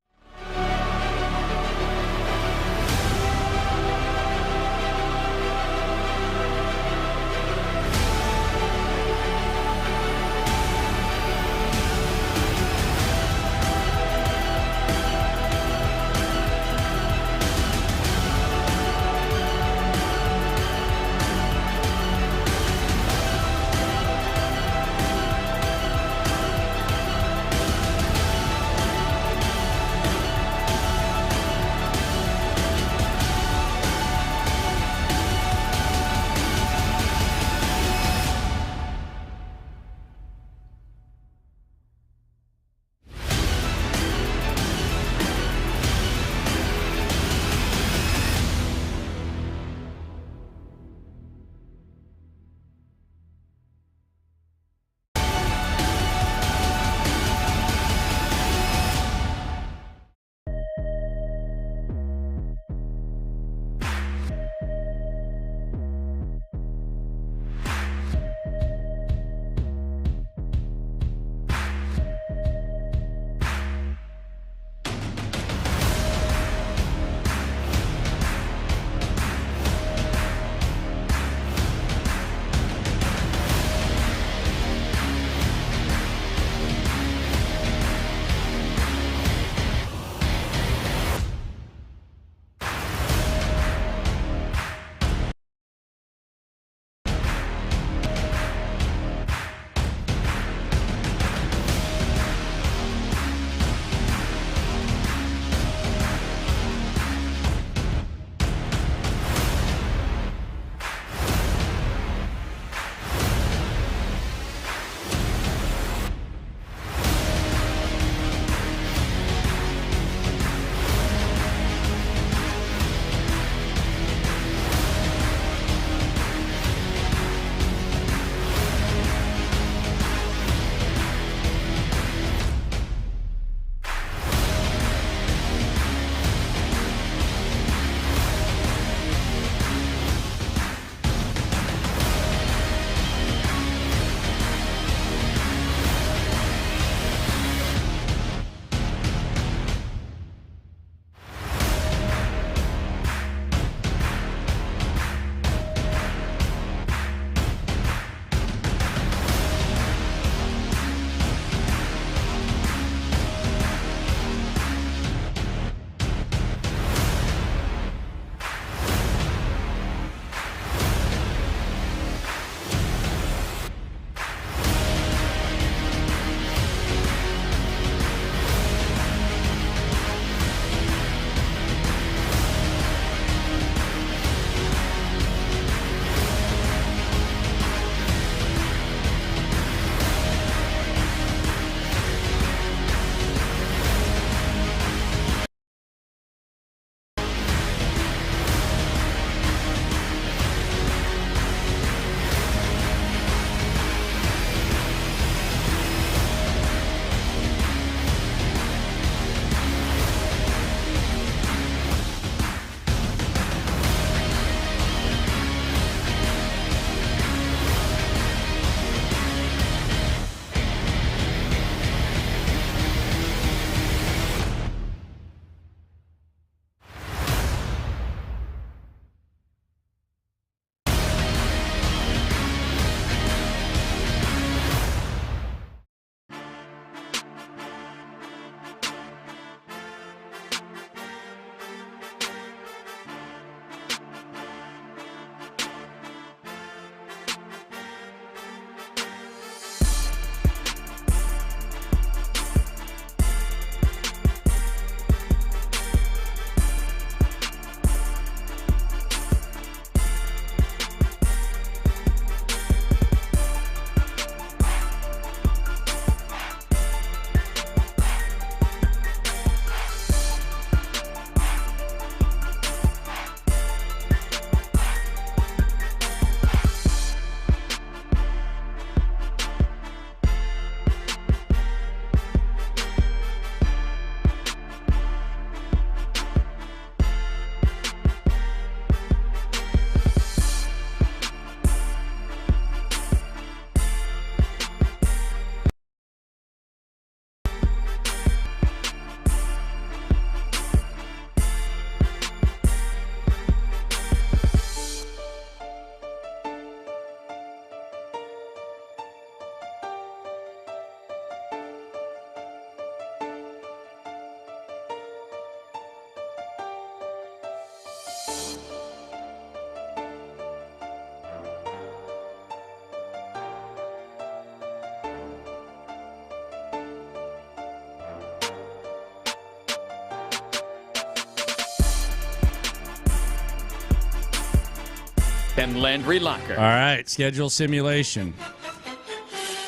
C: and Landry Locker.
T: All right, schedule simulation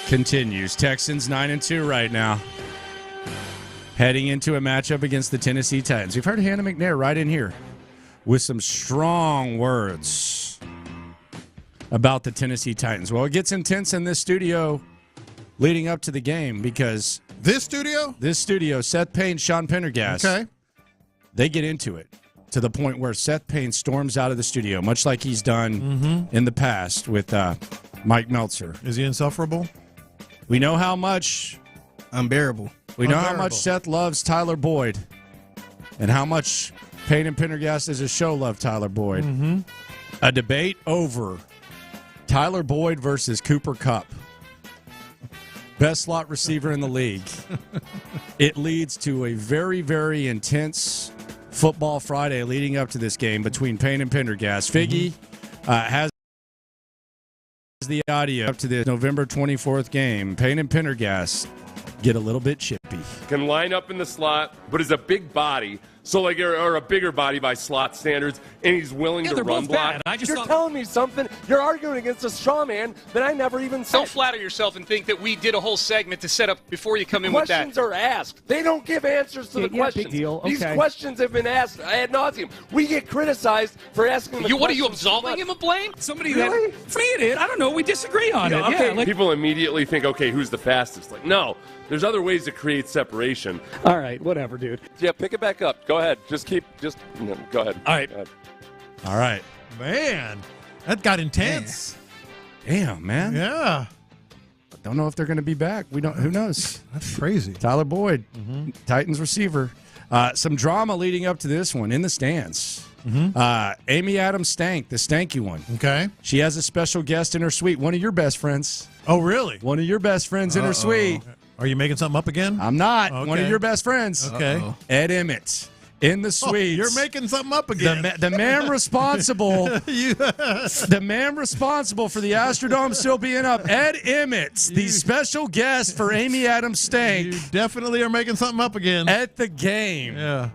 T: continues. Texans 9-2 right now. Heading into a matchup against the Tennessee Titans. We've heard Hannah McNair right in here with some strong words about the Tennessee Titans. Well, it gets intense in this studio leading up to the game because
S: This studio,
T: Seth Payne, Sean Pendergast,
S: okay,
T: they get into it to the point where Seth Payne storms out of the studio, much like he's done in the past with Mike Meltzer.
S: Is he insufferable?
T: We know how much
U: unbearable.
T: We know how much Seth loves Tyler Boyd and how much Payne and Pendergast as a show love Tyler Boyd. A debate over Tyler Boyd versus Cooper Kupp. Best slot receiver in the league. It leads to a very, very intense football Friday leading up to this game between Payne and Pendergast. Figgy has the audio up to the November 24th game. Payne and Pendergast get a little bit chippy.
H: Can line up in the slot, but is a big body. So like, or a bigger body by slot standards, and he's willing to run block.
N: You're telling me something. You're arguing against a straw man that I never even said.
O: Don't flatter yourself and think that we did a whole segment to set up before you come in with that.
N: Questions are asked. They don't give answers to the questions.
O: Big deal. Okay.
N: These questions have been asked ad nauseum. We get criticized for asking the
O: What are you
N: questions.
O: absolving him of blame?
G: Somebody
N: Really?
G: that me and it. I don't know. We disagree on it.
H: Okay.
G: Yeah, like,
H: People immediately think, okay, who's the fastest? Like, no, there's other ways to create separation.
K: All right, whatever, dude.
H: Yeah, pick it back up. Go ahead. Go ahead.
G: All right.
T: All right.
S: Man, that got intense.
T: Damn, man.
S: Yeah.
T: Don't know if they're going to be back. We don't. Who knows?
S: That's crazy.
T: Tyler Boyd, Titans receiver. Some drama leading up to this one in the stands. Amy Adams Stank, the stanky one.
S: Okay.
T: She has a special guest in her suite. One of your best friends.
S: Oh, really?
T: One of your best friends in her suite.
S: Are you making something up again?
T: I'm not.
S: Okay.
T: One of your best friends.
S: Okay.
T: Ed Emmett. In the suite,
S: you're making something up again.
T: The man responsible, the man responsible for the Astrodome still being up, Ed Emmett, the special guest for Amy Adams Stank.
S: You definitely are making something up again
T: at the game.
S: Yeah.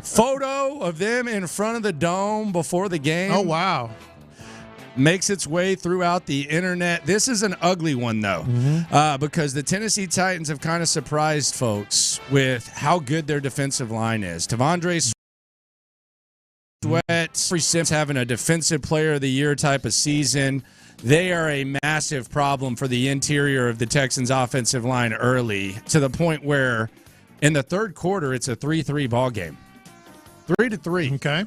T: Photo of them in front of the dome before the game.
S: Oh wow.
T: Makes its way throughout the internet. This is an ugly one, though, because the Tennessee Titans have kind of surprised folks with how good their defensive line is. Tavondre Sweat, Sims having a defensive player of the year type of season. They are a massive problem for the interior of the Texans offensive line early, to the point where in the third quarter, it's a 3-3 ball game. 3-3.
S: Okay.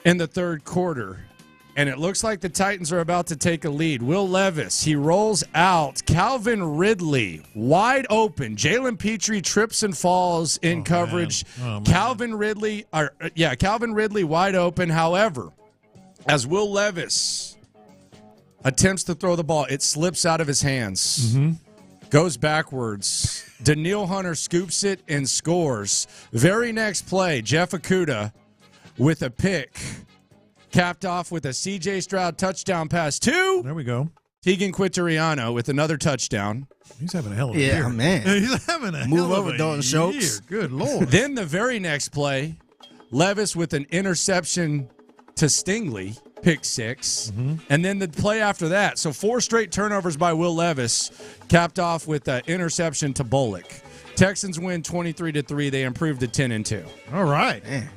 T: In the third quarter. And it looks like the Titans are about to take a lead. Will Levis, he rolls out. Calvin Ridley, wide open. Jalen Petrie trips and falls in coverage. Calvin Ridley, wide open. However, as Will Levis attempts to throw the ball, it slips out of his hands. Goes backwards. Danielle Hunter scoops it and scores. Very next play, Jeff Okudah with a pick. Capped off with a C.J. Stroud touchdown pass to
S: there we go.
T: Tegan Quintariano with another touchdown.
S: He's having a hell of a year.
U: Man.
S: He's having a
U: Move
S: hell
U: over,
S: of a
U: Dalton Schultz.
S: year. Good Lord.
T: Then the very next play, Levis with an interception to Stingley, pick six. And then the play after that. So 4 straight turnovers by Will Levis, capped off with an interception to Bullock. Texans win 23-3. They improved to 10-2.
S: All right.
U: Man.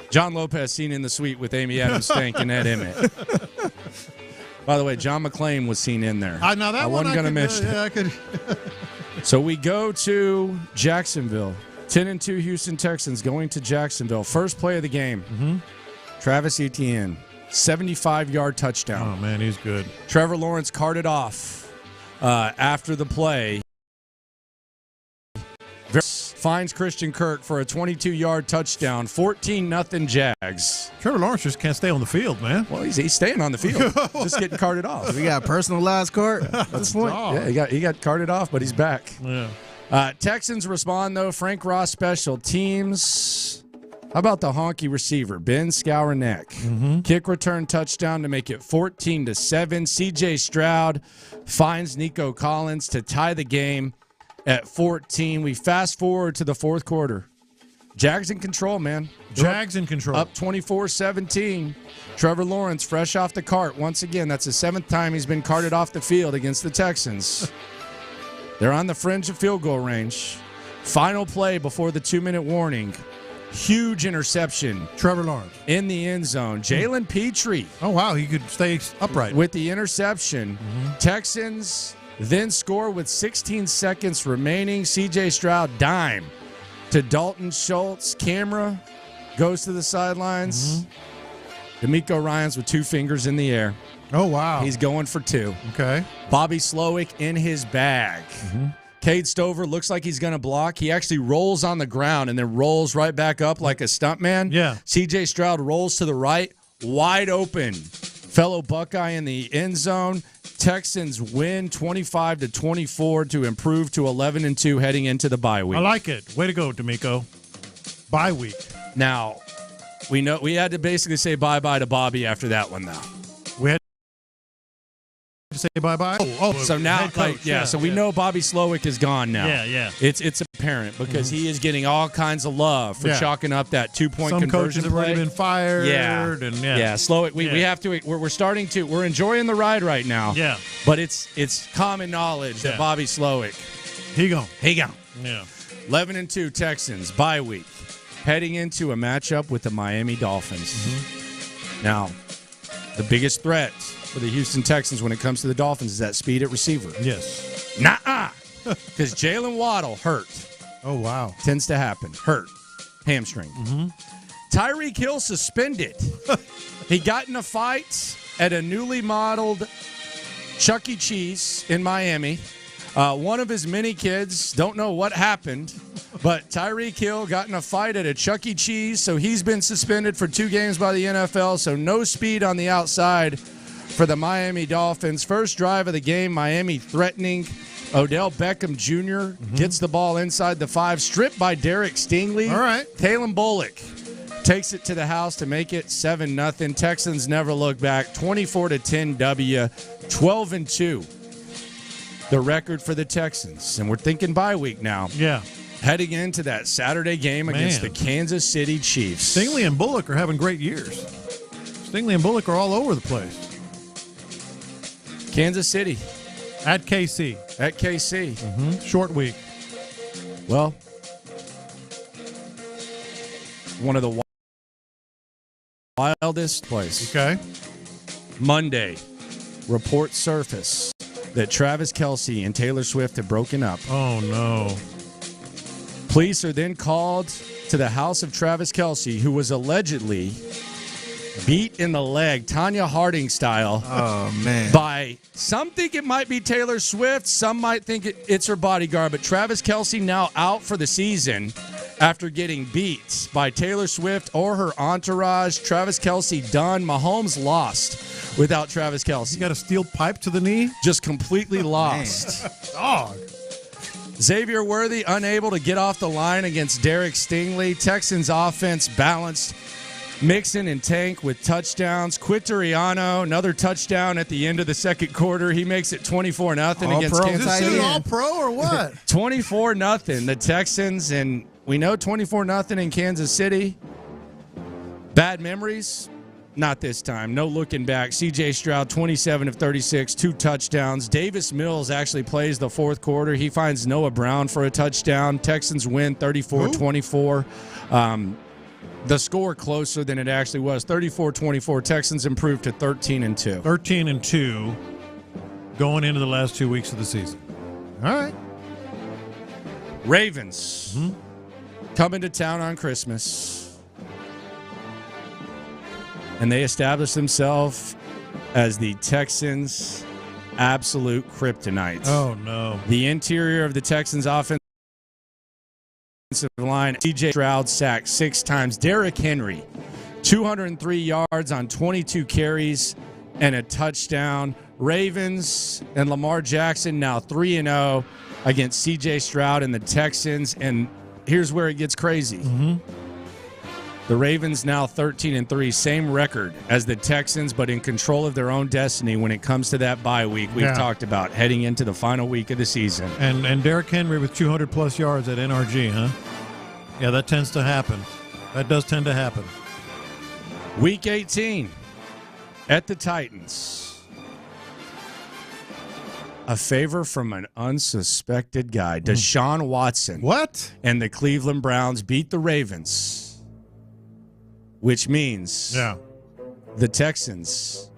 T: John Lopez seen in the suite with Amy Adams Stank and Ed Emmett. By the way, John McClain was seen in there.
S: I
T: wasn't going to mention it.
S: I could.
T: So we go to Jacksonville. 10-2 Houston Texans going to Jacksonville. First play of the game. Travis Etienne, 75-yard touchdown.
S: Oh, man, he's good.
T: Trevor Lawrence carted off after the play. Finds Christian Kirk for a 22-yard touchdown, 14-0 Jags.
S: Trevor Lawrence just can't stay on the field, man.
T: Well, he's staying on the field, just getting carted off.
U: We got a personalized cart at this point.
T: Yeah, he got carted off, but he's back.
S: Yeah.
T: Texans respond, though. Frank Ross special teams. How about the honky receiver, Ben Skowronek? Kick return touchdown to make it 14-7. C.J. Stroud finds Nico Collins to tie the game at 14. We fast forward to the fourth quarter. Jags in control, man.
S: Jags in control.
T: Up 24-17. Trevor Lawrence fresh off the cart. Once again, that's the 7th time he's been carted off the field against the Texans. They're on the fringe of field goal range. Final play before the 2-minute warning. Huge interception.
S: Trevor Lawrence.
T: In the end zone. Jalen Petrie.
S: Oh, wow. He could stay upright.
T: With the interception. Texans then score with 16 seconds remaining. C.J. Stroud dime to Dalton Schultz. Camera goes to the sidelines. DeMeco Ryans with 2 fingers in the air.
S: Oh, wow.
T: He's going for 2.
S: Okay.
T: Bobby Slowick in his bag. Cade Stover looks like he's going to block. He actually rolls on the ground and then rolls right back up like a stuntman.
S: Yeah.
T: C.J. Stroud rolls to the right, wide open. Fellow Buckeye in the end zone. Texans win 25-24 to improve to 11-2 heading into the bye week.
S: I like it. Way to go, DeMeco. Bye week.
T: Now, we know we had to basically say bye-bye to Bobby after that one, though.
S: We had to say bye-bye?
T: So now, so we know Bobby Slowick is gone now.
S: Yeah.
T: It's apparent because he is getting all kinds of love for chalking up that 2-point
S: Some
T: conversion
S: coaches have already been fired.
T: Slowick. We have to. We're starting to. We're enjoying the ride right now.
S: Yeah.
T: But it's common knowledge that Bobby Slowick.
S: He gone.
T: Yeah. 11-2 Texans bye week, heading into a matchup with the Miami Dolphins. Now, the biggest threat for the Houston Texans when it comes to the Dolphins is that speed at receiver.
S: Yes.
T: Nuh-uh. Because Jalen Waddle hurt.
S: Oh, wow.
T: Tends to happen. Hurt. Hamstring. Tyreek Hill suspended. He got in a fight at a newly modeled Chuck E. Cheese in Miami. One of his many kids, don't know what happened, but Tyreek Hill got in a fight at a Chuck E. Cheese, so he's been suspended for 2 games by the NFL, so no speed on the outside for the Miami Dolphins. First drive of the game, Miami threatening. Odell Beckham Jr. gets the ball inside the 5, stripped by Derek Stingley.
S: All right.
T: Kalen Bullock takes it to the house to make it 7-0. Texans never look back. 24-10 W, 12-2. The record for the Texans. And we're thinking bye week now.
S: Yeah.
T: Heading into that Saturday game against the Kansas City Chiefs.
S: Stingley and Bullock are having great years. Stingley and Bullock are all over the place.
T: Kansas City.
S: At KC.
T: At KC.
S: Short week.
T: Well, one of the wildest places.
S: Okay.
T: Monday, reports surface that Travis Kelce and Taylor Swift have broken up.
S: Oh, no.
T: Police are then called to the house of Travis Kelce, who was allegedly beat in the leg, Tanya Harding style.
U: Oh, man.
T: By some think it might be Taylor Swift. Some might think it's her bodyguard. But Travis Kelce now out for the season after getting beat by Taylor Swift or her entourage. Travis Kelce done. Mahomes lost without Travis Kelce.
S: You got a steel pipe to the knee?
T: Just completely lost.
S: Dog.
T: Xavier Worthy unable to get off the line against Derek Stingley. Texans offense balanced. Mixon and Tank with touchdowns. Quintariano, another touchdown at the end of the second quarter. He makes it 24-0 against Kansas City.
S: Is this all pro or what?
T: 24-0. The Texans, and we know 24-0 in Kansas City. Bad memories? Not this time. No looking back. C.J. Stroud, 27 of 36, 2 touchdowns. Davis Mills actually plays the fourth quarter. He finds Noah Brown for a touchdown. Texans win 34-24. The score closer than it actually was. 34-24. Texans improved to 13-2.
S: 13-2 going into the last 2 weeks of the season. All right.
T: Ravens coming to town on Christmas. And they established themselves as the Texans' absolute kryptonite.
S: Oh, no.
T: The interior of the Texans' offense line, C.J. Stroud sacked 6 times. Derrick Henry, 203 yards on 22 carries and a touchdown. Ravens and Lamar Jackson now 3-0 against C.J. Stroud and the Texans. And here's where it gets crazy. The Ravens now 13-3, same record as the Texans, but in control of their own destiny when it comes to that bye week we've talked about heading into the final week of the season.
S: And Derrick Henry with 200-plus yards at NRG, huh? Yeah, that tends to happen. That does tend to happen.
T: Week 18 at the Titans. A favor from an unsuspected guy, Deshaun Watson.
S: What?
T: And the Cleveland Browns beat the Ravens, which means the Texans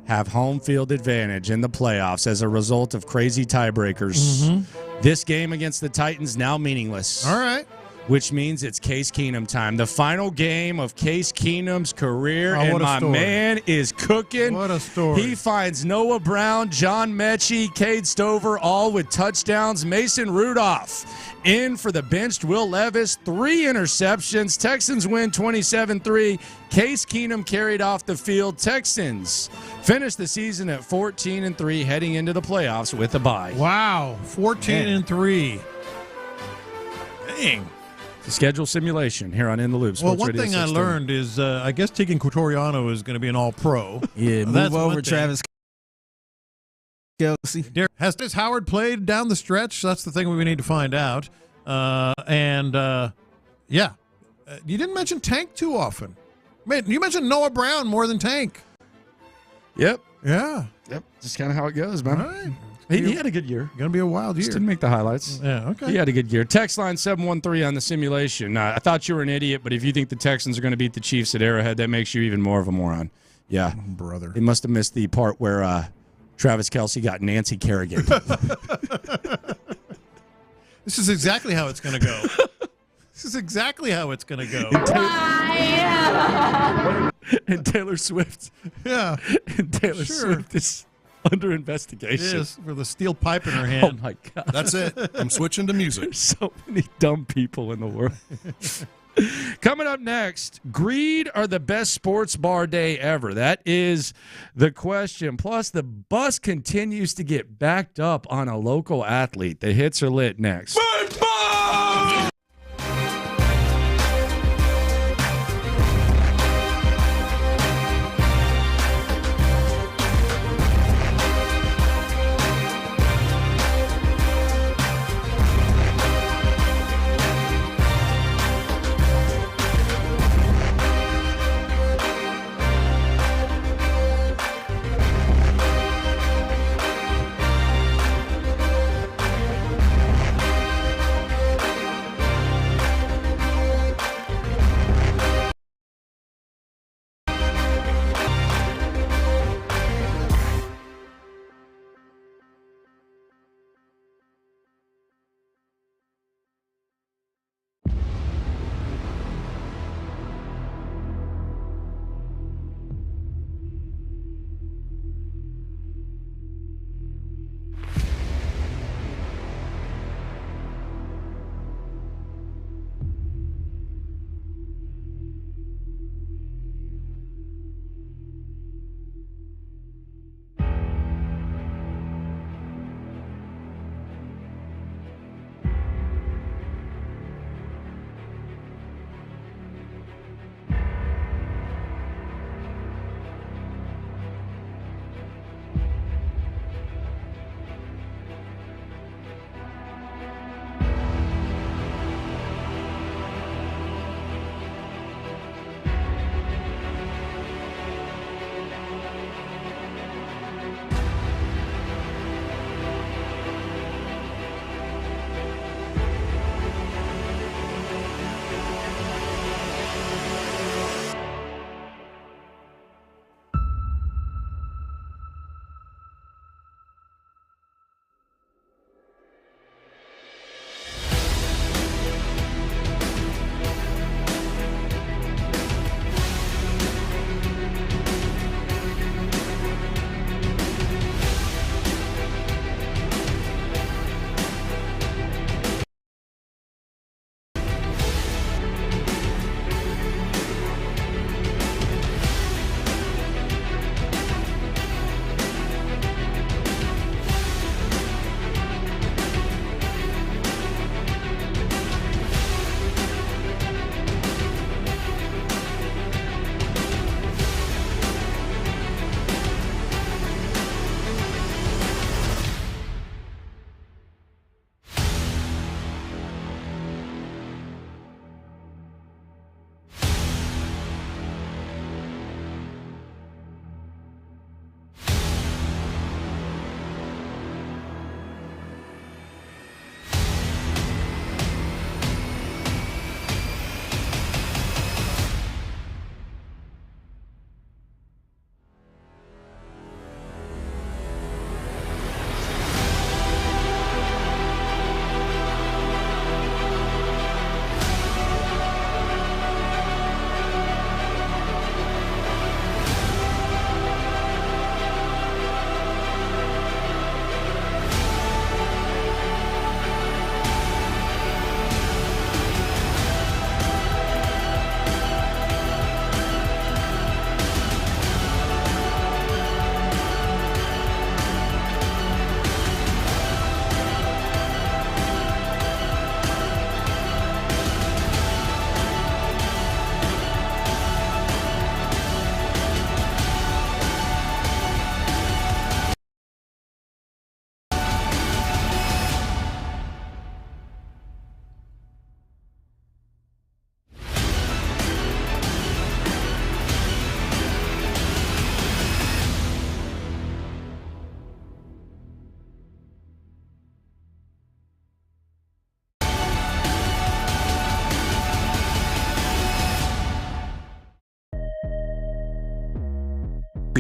T: have home field advantage in the playoffs as a result of crazy tiebreakers. This game against the Titans now meaningless.
S: All right.
T: Which means it's Case Keenum time. The final game of Case Keenum's career, and my man is cooking.
S: What a story.
T: He finds Noah Brown, John Mechie, Cade Stover, all with touchdowns. Mason Rudolph in for the benched Will Levis. 3 interceptions. Texans win 27-3. Case Keenum carried off the field. Texans finish the season at 14-3, heading into the playoffs with a bye.
S: Wow, 14-3. Dang.
T: The schedule simulation here on In the Loop.
S: Well, one thing I learned is I guess Tegan Quatoriano is going to be an all-pro.
U: Yeah, move over Travis Kelce.
S: Has Howard played down the stretch? That's the thing we need to find out. You didn't mention Tank too often. Man, you mentioned Noah Brown more than Tank.
T: Yep.
S: Yeah.
T: Yep. Just kind of how it goes, man.
S: All right.
T: He had a good year.
S: Going to be a wild year.
T: Just didn't make the highlights.
S: Yeah, okay.
T: He had a good year. Text line 713 on the simulation. I thought you were an idiot, but if you think the Texans are going to beat the Chiefs at Arrowhead, that makes you even more of a moron. Yeah.
S: Oh, brother.
T: He must have missed the part where Travis Kelce got Nancy Kerrigan.
S: This is exactly how it's going to go. This is exactly how it's going to go.
T: And Taylor Swift.
S: Yeah.
T: And Taylor Swift is under investigation.
S: Yes, with a steel pipe in her hand.
T: Oh, my God.
J: That's it. I'm switching to music.
T: There's so many dumb people in the world. Coming up next, greed or the best sports bar day ever? That is the question. Plus, the bus continues to get backed up on a local athlete. The hits are lit next.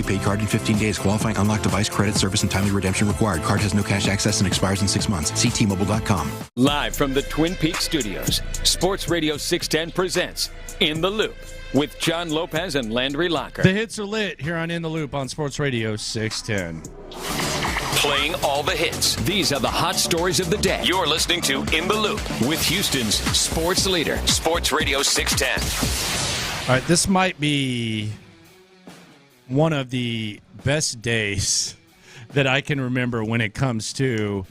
L: prepaid card in 15 days. Qualifying unlocked device, credit, service, and timely redemption required. Card has no cash access and expires in 6 months. See T-Mobile.com.
C: Live from the Twin Peaks studios, Sports Radio 610 presents In the Loop with John Lopez and Landry Locker.
T: The hits are lit here on In the Loop on Sports Radio 610.
C: Playing all the hits. These are the hot stories of the day. You're listening to In the Loop with Houston's sports leader, Sports Radio 610.
T: All right, this might be one of the best days that I can remember when it comes to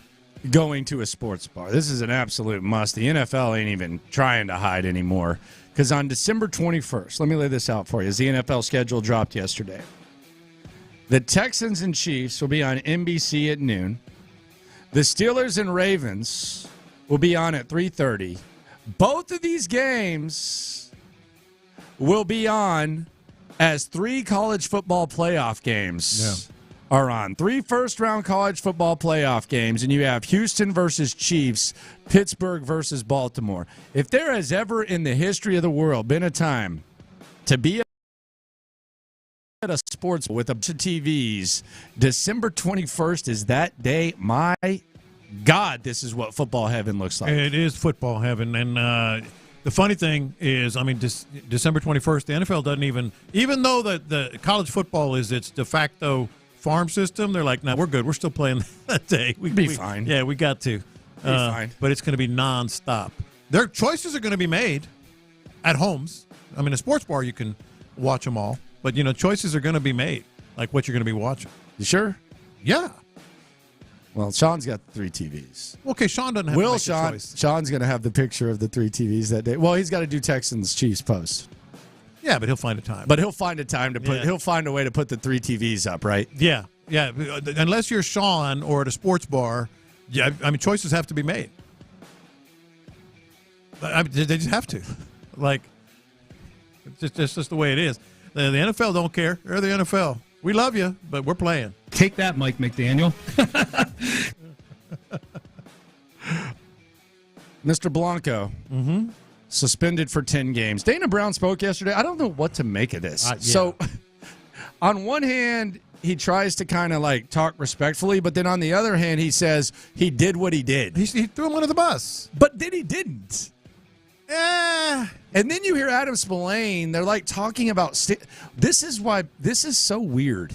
T: going to a sports bar. This is an absolute must. The NFL ain't even trying to hide anymore. Because on December 21st, let me lay this out for you, as the NFL schedule dropped yesterday. The Texans and Chiefs will be on NBC at noon. The Steelers and Ravens will be on at 3:30. Both of these games will be on as 3 college football playoff games are on. 3 first-round college football playoff games, and you have Houston versus Chiefs, Pittsburgh versus Baltimore. If there has ever in the history of the world been a time to be at a sports with a bunch of TVs, December 21st is that day. My God, this is what football heaven looks like.
S: It is football heaven, and the funny thing is, I mean, December 21st, the NFL doesn't even though the college football is its de facto farm system, they're like, no, we're good. We're still playing that day.
T: We'd be fine.
S: Yeah, we got to.
T: Fine.
S: But it's going to be nonstop. Their choices are going to be made at homes. I mean, a sports bar, you can watch them all. But, choices are going to be made, like what you're going to be watching.
T: You sure?
S: Yeah.
T: Well, Sean's got 3 TVs.
S: Okay, Sean doesn't have to make a choice.
T: Sean's going to have the picture of the 3 TVs that day. Well, he's got to do Texans Chiefs post.
S: Yeah, but he'll find a time.
T: But he'll find a time to put. Yeah. He'll find a way to put the 3 TVs up, right?
S: Yeah. Unless you're Sean or at a sports bar, yeah. I mean, choices have to be made. They just have to. Like, it's just the way it is. The NFL don't care. They're the NFL. We love you, but we're playing.
P: Take that, Mike McDaniel.
T: Mr. Blanco.
S: Mm-hmm.
T: Suspended for 10 games. Dana Brown spoke yesterday. I don't know what to make of this. So, on one hand, he tries to kind of like talk respectfully, but then on the other hand, he says he did what he did.
S: He threw him under the bus.
T: But then he didn't. And then you hear Adam Spillane. They're like talking about this is why this is so weird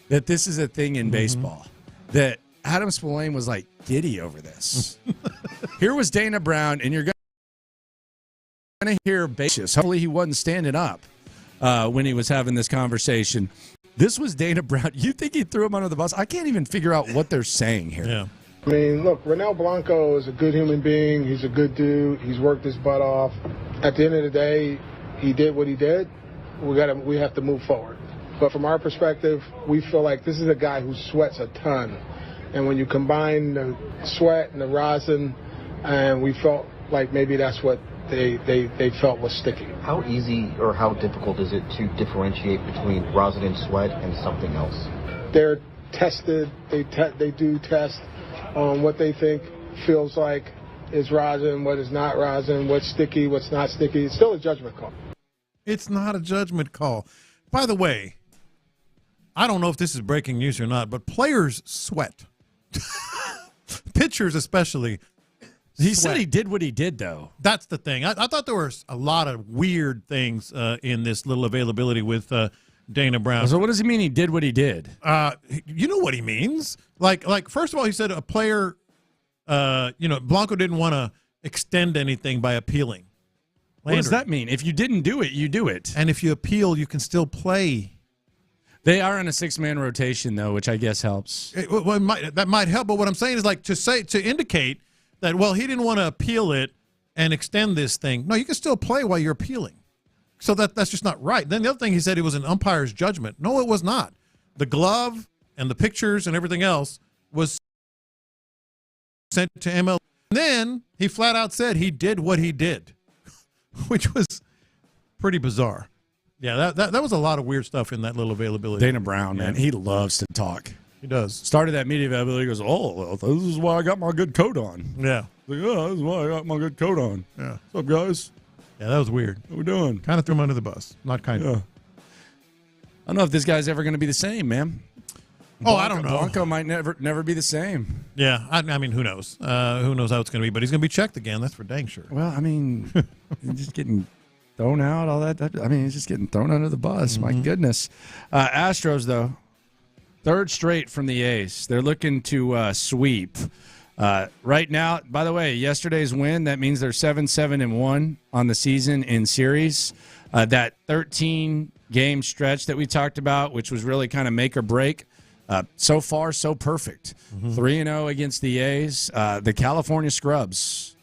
T: that this is a thing in baseball. That Adam Spillane was like giddy over this. Here was Dana Brown, and you're going to hear basis. Hopefully he wasn't standing up when he was having this conversation. This was Dana Brown. You think he threw him under the bus? I can't even figure out what they're saying here.
S: Yeah.
Q: I mean, look, Ronell Blanco is a good human being. He's a good dude. He's worked his butt off. At the end of the day, he did what he did. We have to move forward. But from our perspective, we feel like this is a guy who sweats a ton. And when you combine the sweat and the rosin, and we felt like maybe that's what they felt was sticky.
R: How easy or how difficult is it to differentiate between rosin and sweat and something else?
Q: They're tested. They do test on what they think feels like is rosin, what is not rosin, what's sticky, what's not sticky. It's still a judgment call.
S: It's not a judgment call. By the way, I don't know if this is breaking news or not, but players sweat. Pitchers especially.
T: He said he did what he did, though.
S: That's the thing. I thought there were a lot of weird things in this little availability with Dana Brown.
T: So what does he mean he did what he did?
S: You know what he means. Like first of all, he said a player, Blanco didn't want to extend anything by appealing.
T: What does that mean? If you didn't do it, you do it.
S: And if you appeal, you can still play.
T: They are in a 6-man rotation, though, which I guess helps.
S: That might help, but what I'm saying is like to indicate that, well, he didn't want to appeal it and extend this thing. No, you can still play while you're appealing. So that's just not right. Then the other thing he said, it was an umpire's judgment. No, it was not. The glove and the pictures and everything else was sent to MLB. And then he flat out said he did what he did, which was pretty bizarre. Yeah, that was a lot of weird stuff in that little availability.
T: Dana Brown, man, he loves to talk.
S: He does.
T: Started that media availability. He goes, oh, well, this is why I got my good coat on.
S: Yeah.
T: Like, oh, this is why I got my good coat on.
S: Yeah.
T: What's up, guys?
S: Yeah, that was weird.
T: What we doing?
S: Kind of threw him under the bus. Not kind of.
T: don't know if this guy's ever going to be the same, man.
S: Oh, I don't know.
T: Blanco might never be the same.
S: Yeah, I mean, who knows? Who knows how it's going to be? But he's going to be checked again. That's for dang sure.
T: Well, I mean, just getting thrown out, all that. I mean, he's just getting thrown under the bus. My goodness. Astros, though, third straight from the A's. They're looking to sweep. Right now, by the way, yesterday's win, that means they're 7-1 on the season in series. That 13-game stretch that we talked about, which was really kind of make or break, so far, so perfect. 3-0 against the A's. The California Scrubs,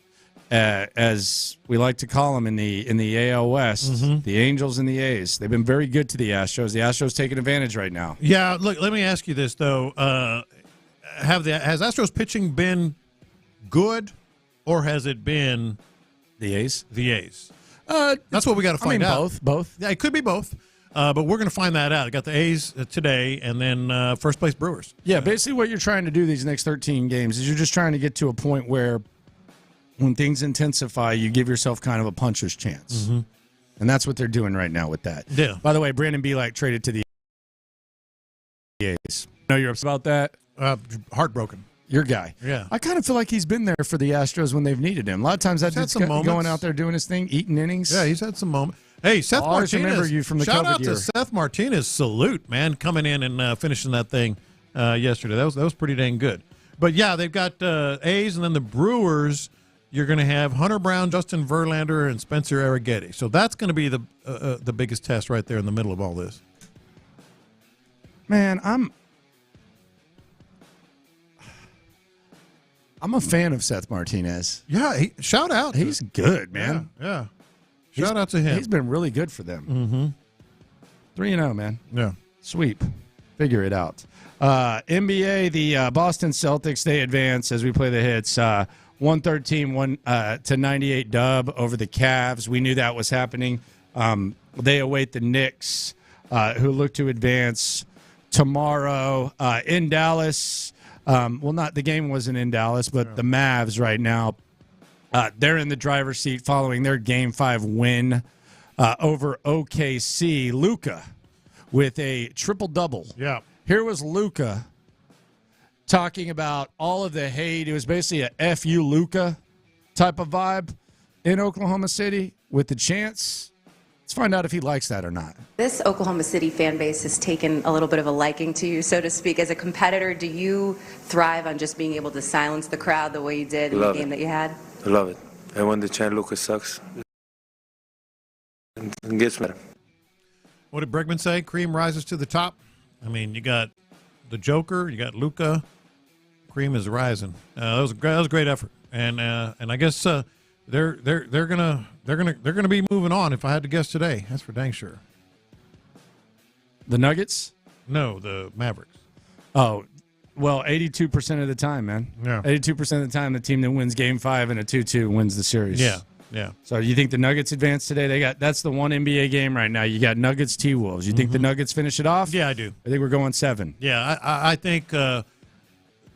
T: as we like to call them in the AL West, the Angels and the A's. They've been very good to the Astros. The Astros taking advantage right now.
S: Yeah, look, let me ask you this, though. Has Astros pitching been good, or has it been
T: the A's?
S: The A's. That's what we got to find out.
T: Both.
S: Yeah, it could be both. But we're going to find that out. I got the A's today, and then first place Brewers.
T: Yeah, basically what you're trying to do these next 13 games is you're just trying to get to a point where when things intensify, you give yourself kind of a puncher's chance. And that's what they're doing right now with that.
S: Yeah.
T: By the way, Brandon Belak traded to the A's. Know you're upset about that?
S: Heartbroken.
T: Your guy.
S: Yeah.
T: I kind of feel like he's been there for the Astros when they've needed him. A lot of times that dude's going out there doing his thing, eating innings.
S: Yeah, he's had some moments. Hey, Seth
T: I'll always
S: Martinez.
T: remember you from the
S: shout
T: COVID
S: out
T: year.
S: to Seth Martinez. Salute, man, coming in and finishing that thing yesterday. That was pretty dang good. But yeah, they've got A's, and then the Brewers. You're going to have Hunter Brown, Justin Verlander, and Spencer Arrighetti. So that's going to be the biggest test right there in the middle of all this.
T: Man, I'm a fan of Seth Martinez.
S: Yeah, shout out.
T: He's good, man.
S: Yeah. Shout out to him.
T: He's been really good for them. 3-0, man.
S: Yeah.
T: Sweep. Figure it out. NBA, the Boston Celtics, they advance as we play the hits. 113-98 dub over the Cavs. We knew that was happening. They await the Knicks, who look to advance tomorrow in Dallas. The game wasn't in Dallas, but the Mavs right now, they're in the driver's seat following their Game 5 win over OKC. Luka with a triple-double.
S: Yeah.
T: Here was Luka talking about all of the hate. It was basically a F you, Luka type of vibe in Oklahoma City with the chance. Let's find out if he likes that or not.
B: This Oklahoma City fan base has taken a little bit of a liking to you, so to speak. As a competitor, do you thrive on just being able to silence the crowd the way you did in the game that you had?
M: I love it. And when the chant Lucas sucks, it gets better.
S: What did Bregman say? Cream rises to the top. I mean, you got the Joker, you got Luka. Cream is rising. That was a great effort, and I guess they're gonna be moving on. If I had to guess today, that's for dang sure.
T: The Nuggets?
S: No, the Mavericks.
T: Oh, well, 82% of the time, man.
S: Yeah,
T: 82% of the time, the team that wins Game 5 in a 2-2 wins the series.
S: Yeah.
T: So you think the Nuggets advance today? That's the one NBA game right now. You got Nuggets T-Wolves. You think the Nuggets finish it off?
S: Yeah, I do.
T: I think we're going 7.
S: Yeah, I think.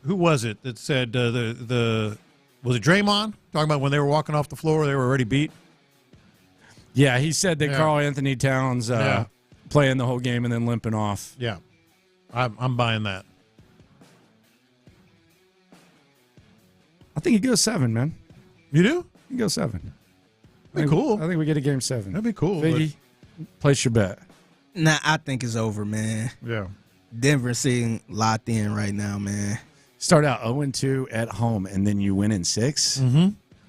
S: Who was it that said was it Draymond talking about when they were walking off the floor they were already beat?
T: Yeah, he said that Karl Anthony Towns playing the whole game and then limping off.
S: Yeah, I'm buying that.
T: I think he goes 7, man.
S: You do?
T: He goes 7.
S: That'd be cool.
T: I think we get a Game 7.
S: That'd be cool.
T: Biggie, place your bet.
U: Nah, I think it's over, man.
S: Yeah.
U: Denver sitting locked in right now, man.
T: Start out 0-2 at home, and then you win in 6?
S: Mm-hmm.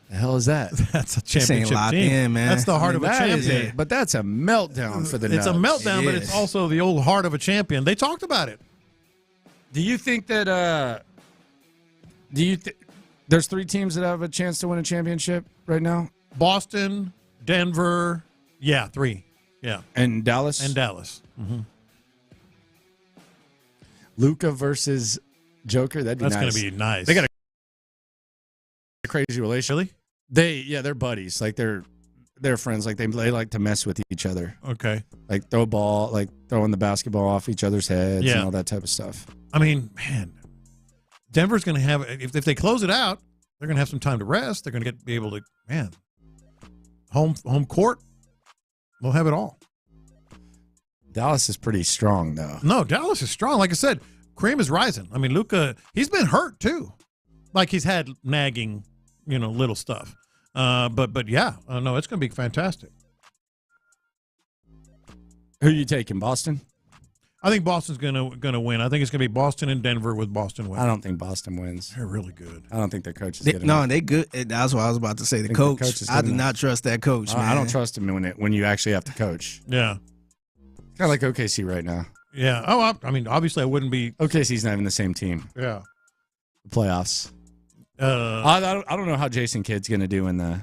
T: The hell is that?
S: That's a championship
U: locked
S: team.
U: in, man.
S: That's the heart of a champion.
T: But that's a meltdown for the
S: It's
T: Nuggets.
S: a meltdown, but it's also the old heart of a champion. They talked about it.
T: Do you think that there's 3 teams that have a chance to win a championship right now?
S: Boston, Denver, 3. Yeah.
T: And Dallas?
S: Mm-hmm.
T: Luka versus Joker, that'd be nice.
S: That's going to be nice.
T: They got a crazy relationship.
S: Really?
T: They're buddies. Like they're friends. Like they like to mess with each other.
S: Okay.
T: Like throw ball, like throwing the basketball off each other's heads and all that type of stuff.
S: I mean, man, Denver's going to have, if they close it out, they're going to have some time to rest. They're going to be able to, home court. They'll have it all.
T: Dallas is pretty strong, though.
S: No, Dallas is strong. Like I said, cream is rising. I mean, Luka, he's been hurt too. Like he's had nagging, little stuff. But yeah, no, it's going to be fantastic.
T: Who are you taking, Boston?
S: I think Boston's gonna win. I think it's gonna be Boston and Denver with Boston winning.
T: I don't think Boston wins.
S: They're really good.
T: I don't think their coach is good.
U: No, they good. That's what I was about to say. The coach. I do not trust that coach. Man.
T: I don't trust him when you actually have to coach.
S: Yeah,
T: kind of like OKC right now.
S: Yeah. Oh, I mean, obviously, I wouldn't be.
T: OKC's not even the same team.
S: Yeah.
T: The playoffs. I don't know how Jason Kidd's gonna do in the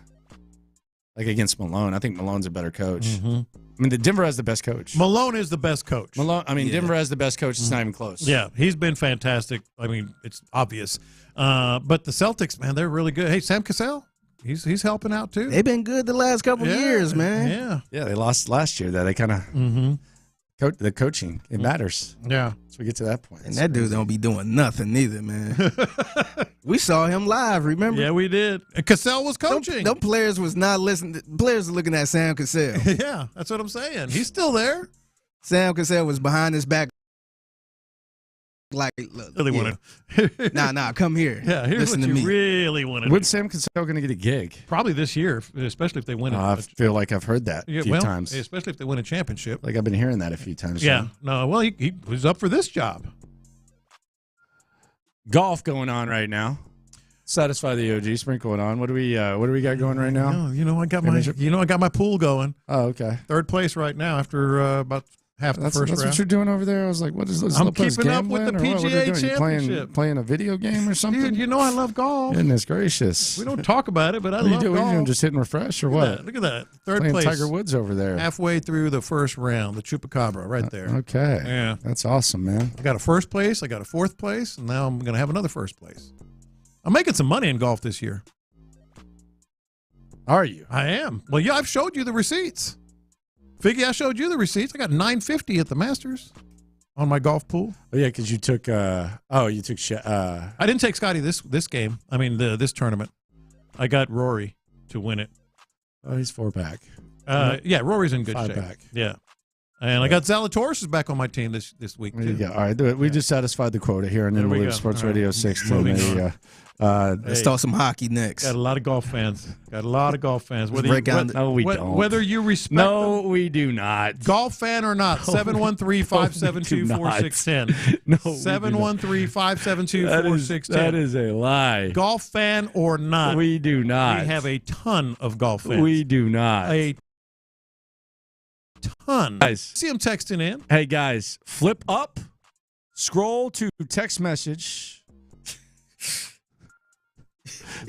T: against Malone. I think Malone's a better coach.
S: Mm-hmm.
T: I mean, Denver has the best coach.
S: Malone is the best coach.
T: Denver has the best coach. It's not even close.
S: Yeah, he's been fantastic. I mean, it's obvious. But the Celtics, man, they're really good. Hey, Sam Cassell, he's helping out too.
U: They've been good the last couple of years, man.
T: Yeah, they lost last year. That they kind of the coaching. It matters.
S: Yeah.
T: So we get to that point.
U: And that dude don't be doing nothing either, man. We saw him live, remember?
S: Yeah, we did. And Cassell was coaching.
U: Them players was not listening. Players were looking at Sam Cassell.
S: Yeah, that's what I'm saying. He's still there.
U: Sam Cassell was behind his back. Like, look,
S: really wanted.
U: Nah, come here.
S: Yeah, here's
U: Listen
S: what
U: to
S: you
U: me.
S: really want to
T: When's
S: do.
T: Sam Cassell going to get a gig?
S: Probably this year, especially if they win it.
T: I feel like I've heard that a few times.
S: Especially if they win a championship.
T: Like I've been hearing that a few times.
S: Yeah. No, well, he was up for this job.
T: Golf going on right now. Satisfy the OG. Sprinkle it on. What do we got going right now?
S: I got my pool going.
T: Oh, okay.
S: Third place right now after about half the first round.
T: That's what you're doing over there. I was like, what is this?
S: I'm
T: Lopez
S: keeping up with the
T: gambling, or what are
S: PGA
T: you doing? You
S: Championship.
T: Playing a video game or something?
S: Dude, I love golf.
T: Goodness gracious.
S: We don't talk about it, but I
T: what
S: love
T: are you
S: golf.
T: doing? Just hitting refresh or what?
S: Look at that. Third
T: Playing
S: place.
T: Tiger Woods over there.
S: Halfway through the first round, the Chupacabra right there.
T: Okay.
S: Yeah.
T: That's awesome, man.
S: I got a first place. I got a fourth place. And now I'm going to have another first place. I'm making some money in golf this year.
T: Are you?
S: I am. Well, yeah, I've showed you the receipts. Figgy, I showed you the receipts. I got $950 at the Masters on my golf pool.
T: Oh yeah, because you took. I
S: didn't take Scotty this game. I mean this tournament. I got Rory to win it.
T: Oh, he's 4-pack.
S: Yeah, Rory's in good
T: 5-pack.
S: shape. Yeah, and I got Zalatoris is back on my team this week too.
T: All right, we just satisfied the quota here on Inbelieve Sports Radio 16. There you go.
U: Let's talk some hockey next.
S: Got a lot of golf fans.
T: No, we don't.
S: Whether you respect
T: No, we do not.
S: Golf fan or not, 713-572-4610.
T: No,
S: 713-572-4610.
T: That is a lie.
S: Golf fan or not.
T: We do not.
S: We have a ton of golf fans.
T: We do not.
S: A ton.
T: Guys.
S: See them texting in.
T: Hey, guys, flip up, scroll to text message.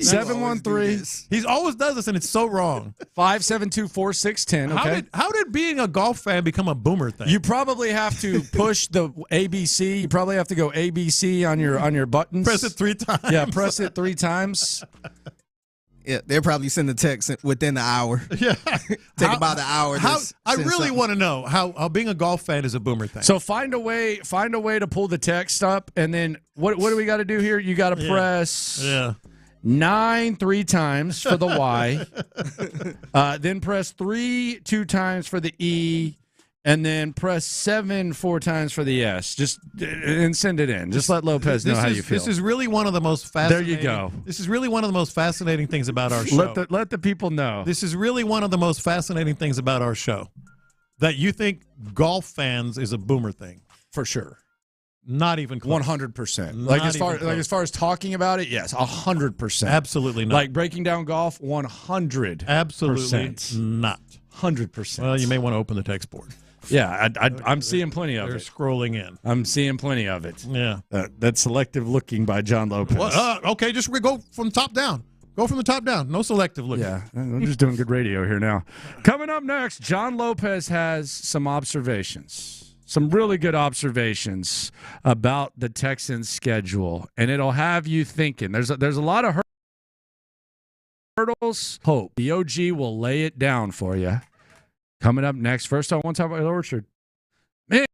T: 713.
S: He always does this, and it's so wrong.
T: 572-4610. Okay.
S: How did being a golf fan become a boomer thing?
T: You probably have to push the ABC. You probably have to go ABC on your buttons.
S: Press it 3 times.
T: Yeah, press it 3 times.
U: Yeah, they'll probably send a text within the hour.
S: Yeah.
T: Take about an hour.
S: I really want to know how being a golf fan is a boomer thing.
T: So find a way to pull the text up, and then what do we got to do here? You got to press 9 3 times for the Y, then press 3 2 times for the E, and then press 7 4 times for the S. Just and send it in. Just let Lopez know how you feel.
S: This is really one of the most fascinating.
T: There you go.
S: This is really one of the most fascinating things about our show.
T: Let the people know.
S: This is really one of the most fascinating things about our show. That you think golf fans is a boomer thing.
T: For sure.
S: Not even close.
T: 100%. As far as talking about it, yes, 100%.
S: Absolutely not.
T: Like breaking down golf, 100%.
S: Absolutely not.
T: 100%.
S: Well, you may want to open the text board.
T: Yeah, I'm seeing plenty of it.
S: They're scrolling in.
T: I'm seeing plenty of it.
S: Yeah.
T: That's selective looking by John Lopez.
S: Okay, just go from top down. Go from the top down. No selective looking.
T: Yeah, I'm just doing good radio here now. Coming up next, John Lopez has some observations. Some really good observations about the Texans' schedule, and it'll have you thinking. There's a lot of hurdles. Hope the OG will lay it down for you. Coming up next. First, I want to talk about Orchard. Man.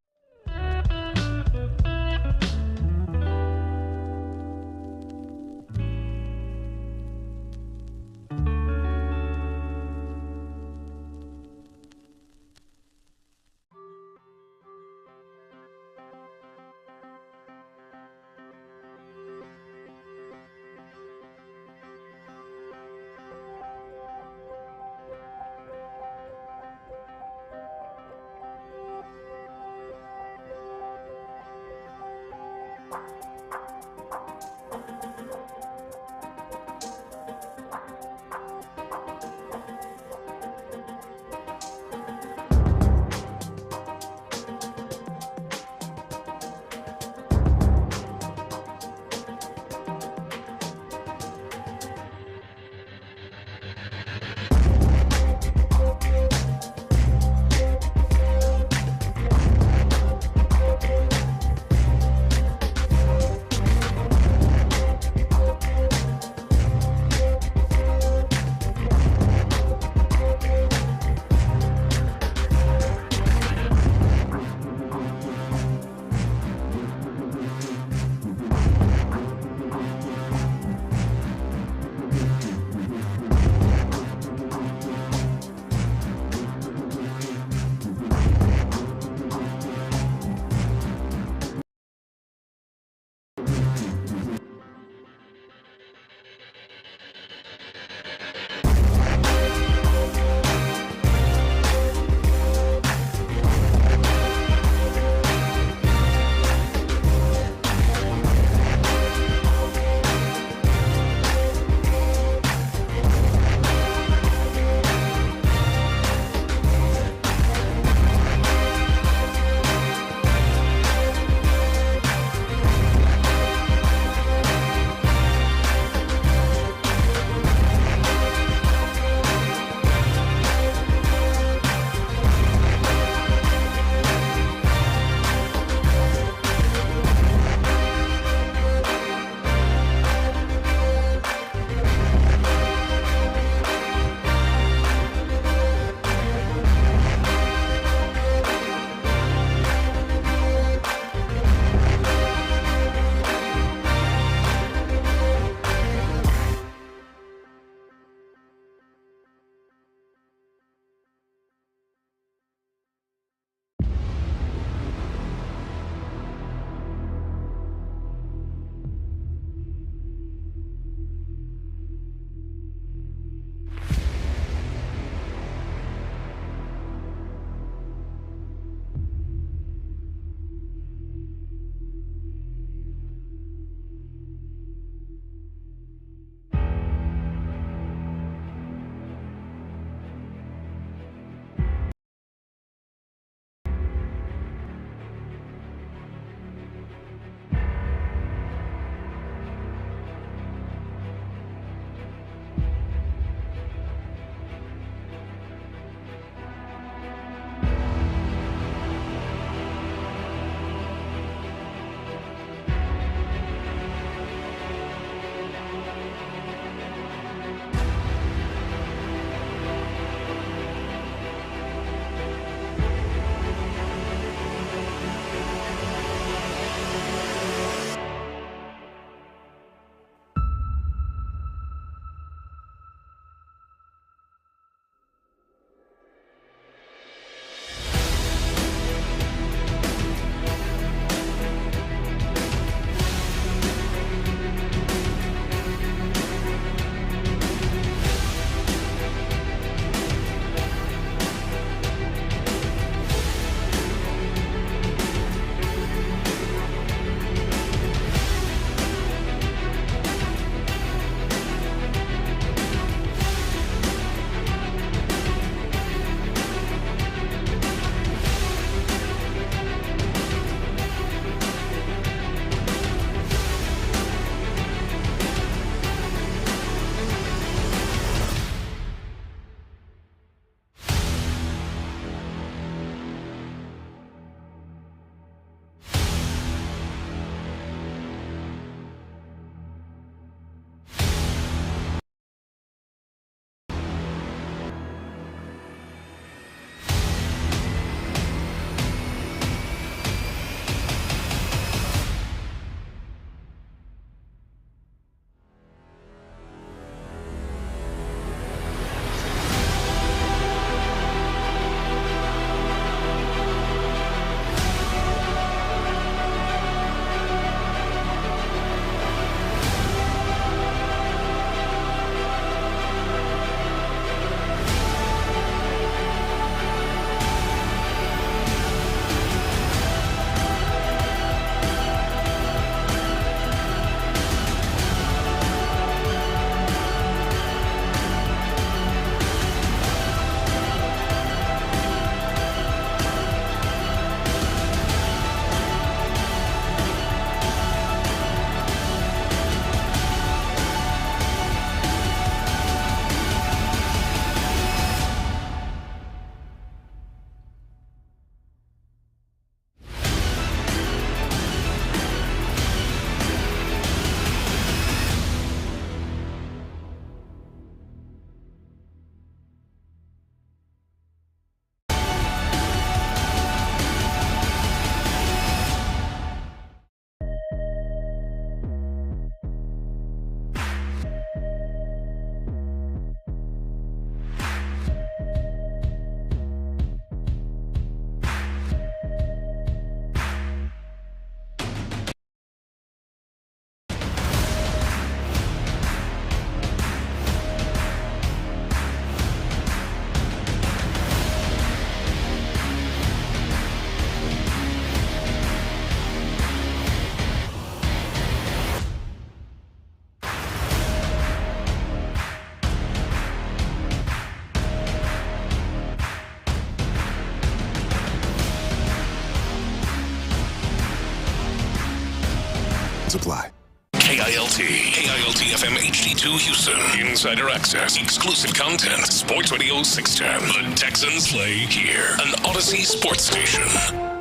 A: Supply. KILT FM HD2 Houston. Insider access, exclusive content. Sports Radio 610. The Texans play here. An Odyssey sports station.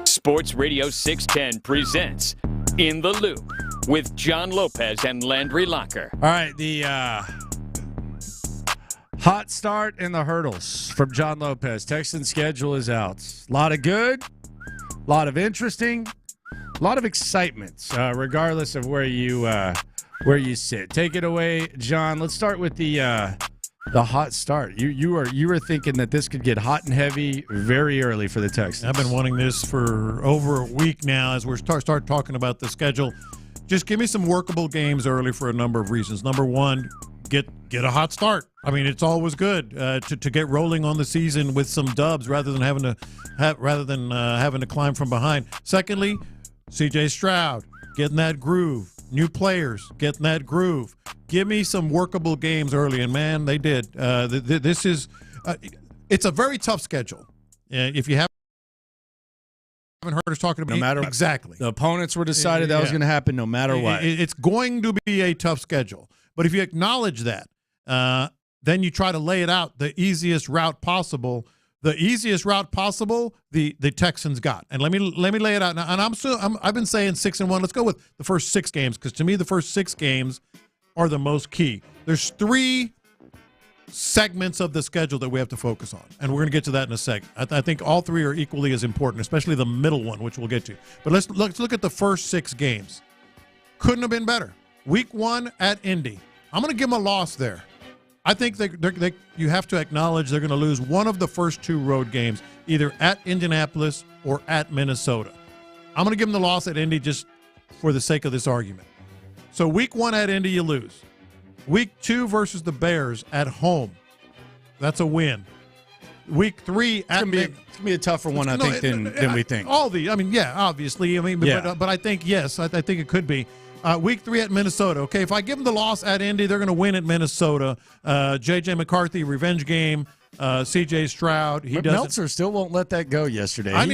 C: Sports Radio 610 presents In the Loop with John Lopez and Landry Locker.
T: All right, the hot start and the hurdles from John Lopez. Texans schedule is out. A lot of good, a lot of interesting, a lot of excitement, regardless of where you sit. Take it away, John. Let's start with the hot start. You were thinking that this could get hot and heavy very early for the Texans.
S: I've been wanting this for over a week now as we're start talking about the schedule. Just give me some workable games early for a number of reasons. Number one, get a hot start. I mean, it's always good to get rolling on the season with some dubs rather than having to climb from behind. Secondly, C.J. Stroud getting that groove. New players getting that groove. Give me some workable games early, and man, they did. This is it's a very tough schedule. If you haven't heard us talking about
T: no matter
S: exactly,
T: the opponents were decided that was going to happen no matter what.
S: It's going to be a tough schedule, but if you acknowledge that, then you try to lay it out the easiest route possible. The easiest route possible, the Texans got, and let me lay it out now. And I've been saying 6-1. Let's go with the first 6 games because to me the first 6 games are the most key. There's 3 segments of the schedule that we have to focus on, and we're going to get to that in a second. I think all 3 are equally as important, especially the middle one, which we'll get to. But let's look at the first 6 games. Couldn't have been better. Week 1 at Indy. I'm going to give them a loss there. I think you have to acknowledge they're going to lose one of the first 2 road games, either at Indianapolis or at Minnesota. I'm going to give them the loss at Indy just for the sake of this argument. So week 1 at Indy, you lose. Week 2 versus the Bears at home. That's a win. Week 3 at
T: it's going to be a tougher one, I think, than we think.
S: Obviously. But I think, yes, I think it could be. Week 3 at Minnesota. Okay, if I give them the loss at Indy, they're going to win at Minnesota. J.J. McCarthy, revenge game. C.J. Stroud.
T: Meltzer still won't let that go yesterday.
S: I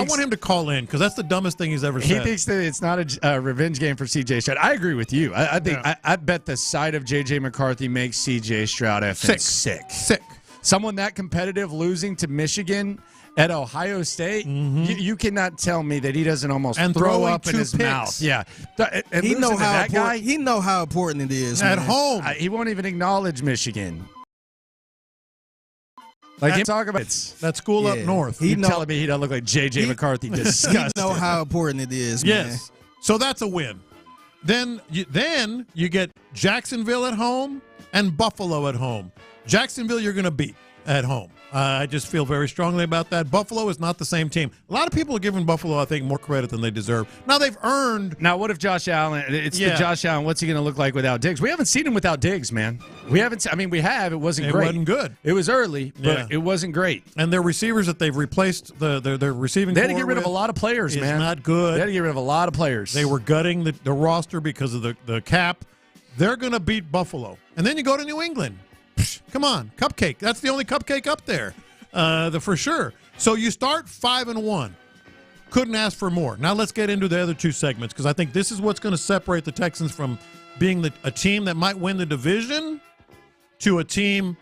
S: want him to call in because that's the dumbest thing he's ever said.
T: He thinks that it's not a revenge game for C.J. Stroud. I agree with you. I think I bet the sight of J.J. McCarthy makes C.J. Stroud sick. Someone that competitive losing to Michigan at Ohio State, you cannot tell me that he doesn't almost throw up in his mouth. Yeah, and
U: he know how important it is
S: at home.
T: He won't even acknowledge Michigan. Like talk about
S: that school up north.
T: You're telling me he doesn't look like J.J. McCarthy? Disgusting.
U: He know how important it is.
S: Yes,
U: man.
S: So that's a win. Then you get Jacksonville at home and Buffalo at home. Jacksonville you're going to beat at home. I just feel very strongly about that. Buffalo is not the same team. A lot of people are giving Buffalo, I think, more credit than they deserve. Now they've earned.
T: Now, what if Josh Allen? It's the Josh Allen. What's he going to look like without Diggs? We haven't seen him without Diggs, man. We haven't. I mean, we have. It wasn't great.
S: It wasn't good.
T: It was early, but it wasn't great.
S: And their receivers that they've replaced their receiving.
T: They had to get rid of a lot of players, man.
S: Not good.
T: They had to get rid of a lot of players.
S: They were gutting the roster because of the cap. They're going to beat Buffalo, and then you go to New England. Come on, cupcake. That's the only cupcake up there. For sure. So you start 5-1. Couldn't ask for more. Now let's get into the other 2 segments because I think this is what's going to separate the Texans from being a team that might win the division to a team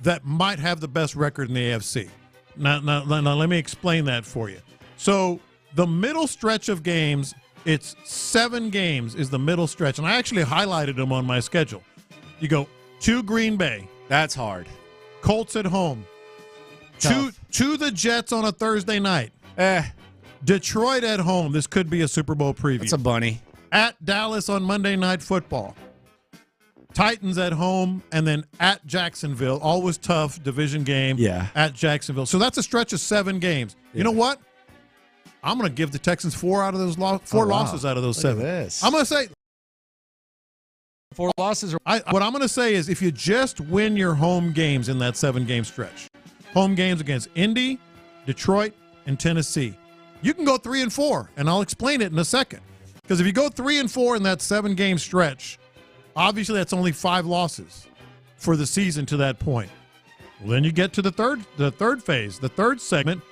S: that might have the best record in the AFC. Now let me explain that for you. So the middle stretch of games, it's 7 games is the middle stretch, and I actually highlighted them on my schedule. You go to Green Bay.
T: That's hard.
S: Colts at home. To the Jets on a Thursday night. Detroit at home. This could be a Super Bowl preview.
T: It's a bunny.
S: At Dallas on Monday Night Football. Titans at home, and then at Jacksonville. Always tough division game.
T: Yeah.
S: At Jacksonville. So that's a stretch of 7 games. Yeah. You know what? I'm going to give the Texans 4 out of those losses out of those 7. I'm going to say
T: 4 losses.
S: What I'm going to say is if you just win your home games in that 7-game stretch. Home games against Indy, Detroit, and Tennessee. You can go 3-4, and I'll explain it in a second. Because if you go 3-4 in that 7-game stretch, obviously that's only 5 losses for the season to that point. Well, then you get to the third phase, the third segment.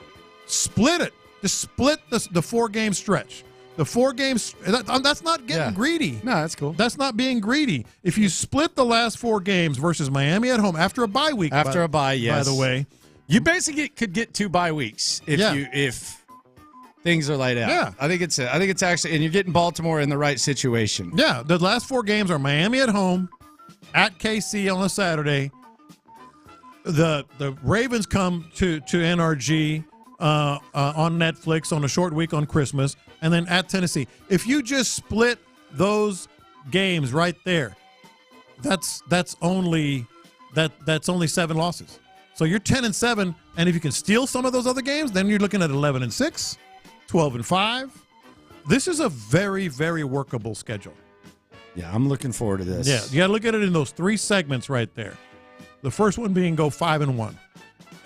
S: Split it. Just split the 4-game stretch. The 4 games, that's not getting greedy.
T: No, that's cool.
S: That's not being greedy. If you split the last 4 games versus Miami at home after a bye week.
T: After a bye, yes.
S: By the way.
T: You basically could get 2 bye weeks if things are laid out.
S: Yeah.
T: I think it's actually, and you're getting Baltimore in the right situation.
S: Yeah, the last 4 games are Miami at home, at KC on a Saturday. The Ravens come to NRG on Netflix on a short week on Christmas, and then at Tennessee. If you just split those games right there, that's only 7 losses. So you're 10-7, and if you can steal some of those other games, then you're looking at 11-6, 12-5. This is a very, very workable schedule.
T: Yeah, I'm looking forward to this.
S: Yeah, you got to look at it in those 3 segments right there. The first one being go 5-1.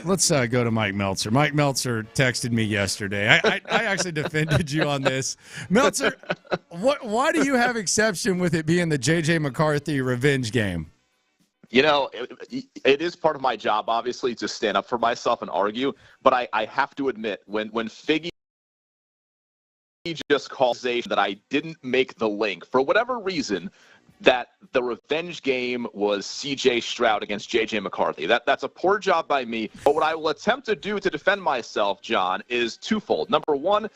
T: Let's go to Mike Meltzer. Mike Meltzer texted me yesterday. I actually defended you on this. Meltzer, why do you have exception with it being the J.J. McCarthy revenge game?
P: You know, it is part of my job, obviously, to stand up for myself and argue. But I have to admit, when Figgy just called that I didn't make the link, for whatever reason, that the revenge game was C.J. Stroud against J.J. McCarthy. That's a poor job by me. But what I will attempt to do to defend myself, John, is twofold. Number one,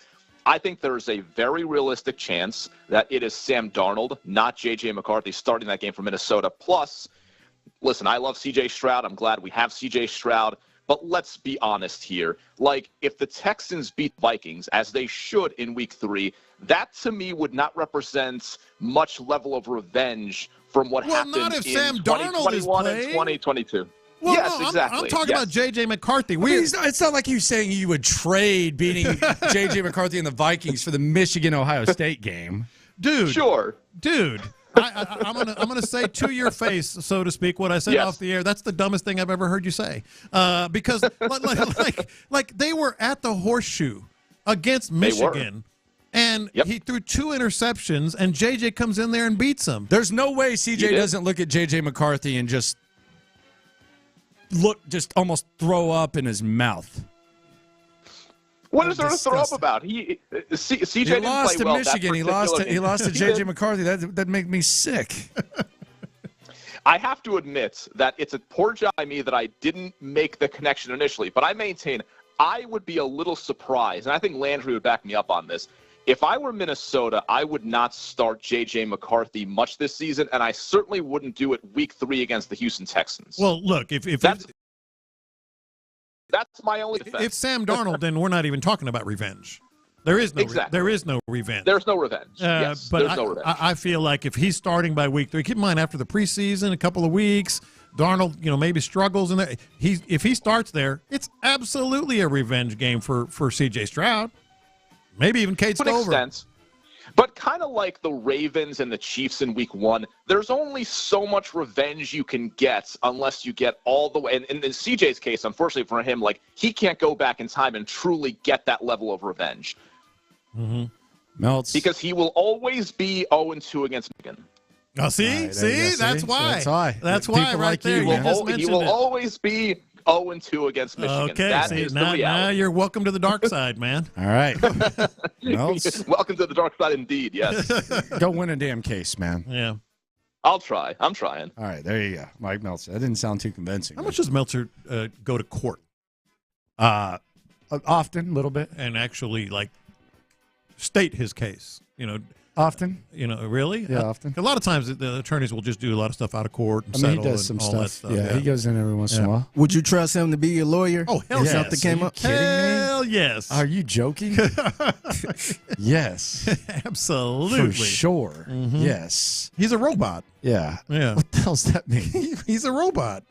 P: I think there's a very realistic chance that it is Sam Darnold, not J.J. McCarthy, starting that game for Minnesota. Plus, listen, I love C.J. Stroud. I'm glad we have C.J. Stroud. But let's be honest here. Like, if the Texans beat Vikings, as they should in Week 3, that to me would not represent much level of revenge from what happened
S: not if
P: in
S: Sam Darnold is
P: 2021 and
S: playing.
P: 2022.
S: Well,
P: yes,
S: no,
P: exactly.
S: I'm talking about J.J. McCarthy.
T: It's not like you saying you would trade beating J.J. McCarthy and the Vikings for the Michigan-Ohio State game.
S: Dude.
P: Sure.
S: Dude. I'm gonna say to your face, so to speak, what I said off the air. That's the dumbest thing I've ever heard you say. Because like they were at the Horseshoe against Michigan, and he threw 2 interceptions, and JJ comes in there and beats him.
T: There's no way CJ doesn't look at JJ McCarthy and just almost throw up in his mouth.
P: What is there to throw up about? CJ didn't
T: lost
P: play
T: to
P: well
T: Michigan. He lost to JJ McCarthy. That make me sick.
P: I have to admit that it's a poor job by me that I didn't make the connection initially. But I maintain I would be a little surprised, and I think Landry would back me up on this. If I were Minnesota, I would not start J.J. McCarthy much this season, and I certainly wouldn't do it Week 3 against the Houston Texans.
S: Well, look, if
P: that's my only defense.
S: If Sam Darnold, then we're not even talking about revenge. There is no there is no revenge.
P: There's no revenge. Yes,
S: but
P: there's no revenge.
S: I feel like if he's starting by Week 3, keep in mind after the preseason, a couple of weeks, Darnold, maybe struggles in there. If he starts there, it's absolutely a revenge game for C.J. Stroud. Maybe even Kate Stover.
P: But kind of like the Ravens and the Chiefs in Week 1, there's only so much revenge you can get unless you get all the way. And in CJ's case, unfortunately for him, like he can't go back in time and truly get that level of revenge.
S: Mm-hmm.
T: Melts.
P: Because he will always be 0-2 against Michigan.
S: Oh, see? That's why. That's why
T: People
S: right
T: like
S: there.
P: He will always be 0-2 against Michigan.
S: Okay,
P: That is the reality.
S: now you're welcome to the dark side, man.
T: All right.
P: Welcome to the dark side indeed, yes.
T: Go win a damn case, man.
S: Yeah.
P: I'll try. I'm trying.
T: All right, there you go. Mike Meltzer. That didn't sound too convincing.
S: How much does Meltzer go to court?
T: Often, a little bit.
S: And actually, state his case,
T: Often.
S: Really?
T: Yeah, often.
S: A lot of times the attorneys will just do a lot of stuff out of court and
T: he
S: settle
T: does some
S: and all
T: stuff.
S: that stuff.
T: Yeah, he goes in every once in a while.
U: Would you trust him to be your lawyer?
S: Oh, hell
U: if
S: yes.
U: something came up?
T: Kidding me?
S: Hell yes.
T: Are you joking? Yes.
S: Absolutely.
T: For sure.
S: Mm-hmm.
T: Yes.
S: He's a robot.
T: Yeah.
S: Yeah.
T: What the hell's that mean?
S: He's a robot.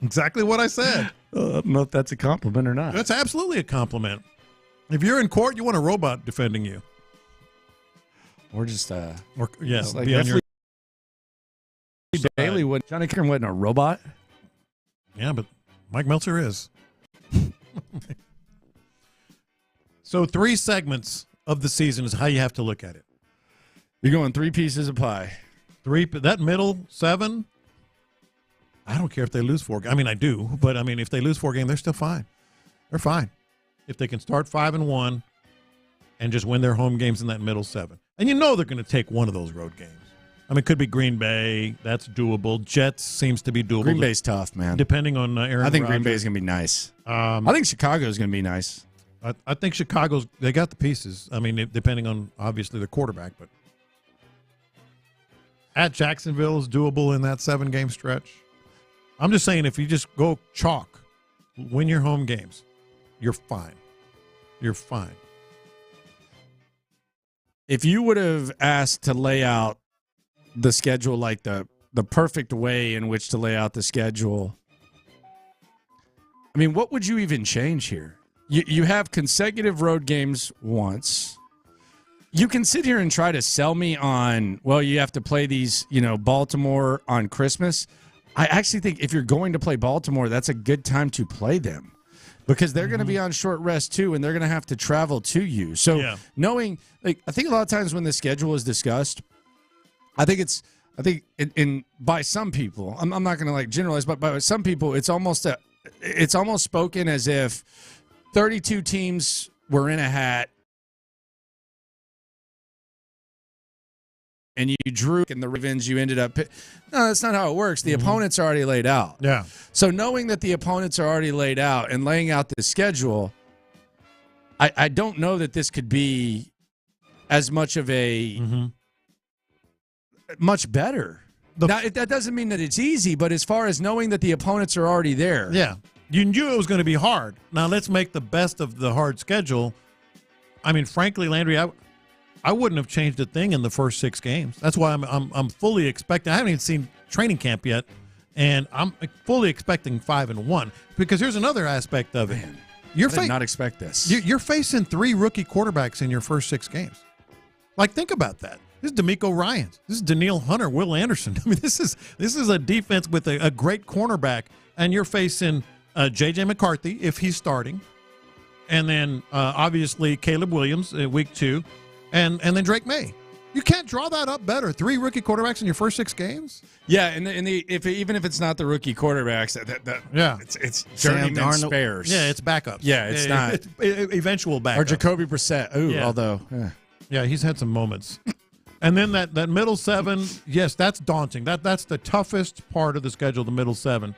S: Exactly what I said.
T: I don't know if that's a compliment or not.
S: That's absolutely a compliment. If you're in court, you want a robot defending you.
T: Or just
S: be on
T: your Bailey would Johnny Kern wasn't a robot.
S: Yeah, but Mike Meltzer is. So 3 segments of the season is how you have to look at it.
T: You're going 3 pieces of pie.
S: 3 that middle 7. I don't care if they lose 4. I mean, I do, but I mean, if they lose 4 games, they're still fine. They're fine if they can start 5-1. and just win their home games in that middle 7. And you know they're going to take one of those road games. I mean, it could be Green Bay. That's doable. Jets seems to be doable.
T: Green Bay's tough, man.
S: Depending on Aaron
T: I think
S: Rodgers.
T: Green Bay's going to be nice. I think Chicago's going to be nice.
S: I think Chicago's – they got the pieces. I mean, depending on, obviously, the quarterback. But at Jacksonville is doable in that 7-game stretch. I'm just saying if you just go chalk, win your home games, you're fine. You're fine.
T: If you would have asked to lay out the schedule like the perfect way in which to lay out the schedule, I mean, what would you even change here? You have consecutive road games once. You can sit here and try to sell me on, well, you have to play these, Baltimore on Christmas. I actually think if you're going to play Baltimore, that's a good time to play them because they're going to be on short rest too, and they're going to have to travel to you. So knowing, I think a lot of times when the schedule is discussed, I think by some people, I'm not going to generalize, but by some people, it's almost spoken as if 32 teams were in a hat and you drew and the Ravens, you ended up. No, that's not how it works. The opponents are already laid out.
S: Yeah.
T: So knowing that the opponents are already laid out and laying out the schedule, I don't know that this could be as much of a much better. Now, that doesn't mean that it's easy, but as far as knowing that the opponents are already there.
S: Yeah. You knew it was going to be hard. Now let's make the best of the hard schedule. I mean, frankly, Landry, I wouldn't have changed a thing in the first 6 games. That's why I'm fully expecting. I haven't even seen training camp yet, and I'm fully expecting 5-1 because here's another aspect of it.
T: I did not expect this.
S: You're facing 3 rookie quarterbacks in your first 6 games. Think about that. This is DeMeco Ryans. This is Danielle Hunter, Will Anderson. I mean, this is a defense with a great cornerback, and you're facing J.J. McCarthy if he's starting, and then obviously Caleb Williams week 2, and then Drake May. You can't draw that up better. 3 rookie quarterbacks in your first 6 games.
T: Yeah, and even if it's not the rookie quarterbacks, it's journeyman spares.
S: Yeah, it's backups.
T: Yeah, it's not
S: eventual backups.
T: Or Jacoby Brissett. Ooh, although
S: yeah, he's had some moments. And then that middle 7, yes, that's daunting. That's the toughest part of the schedule, the middle 7.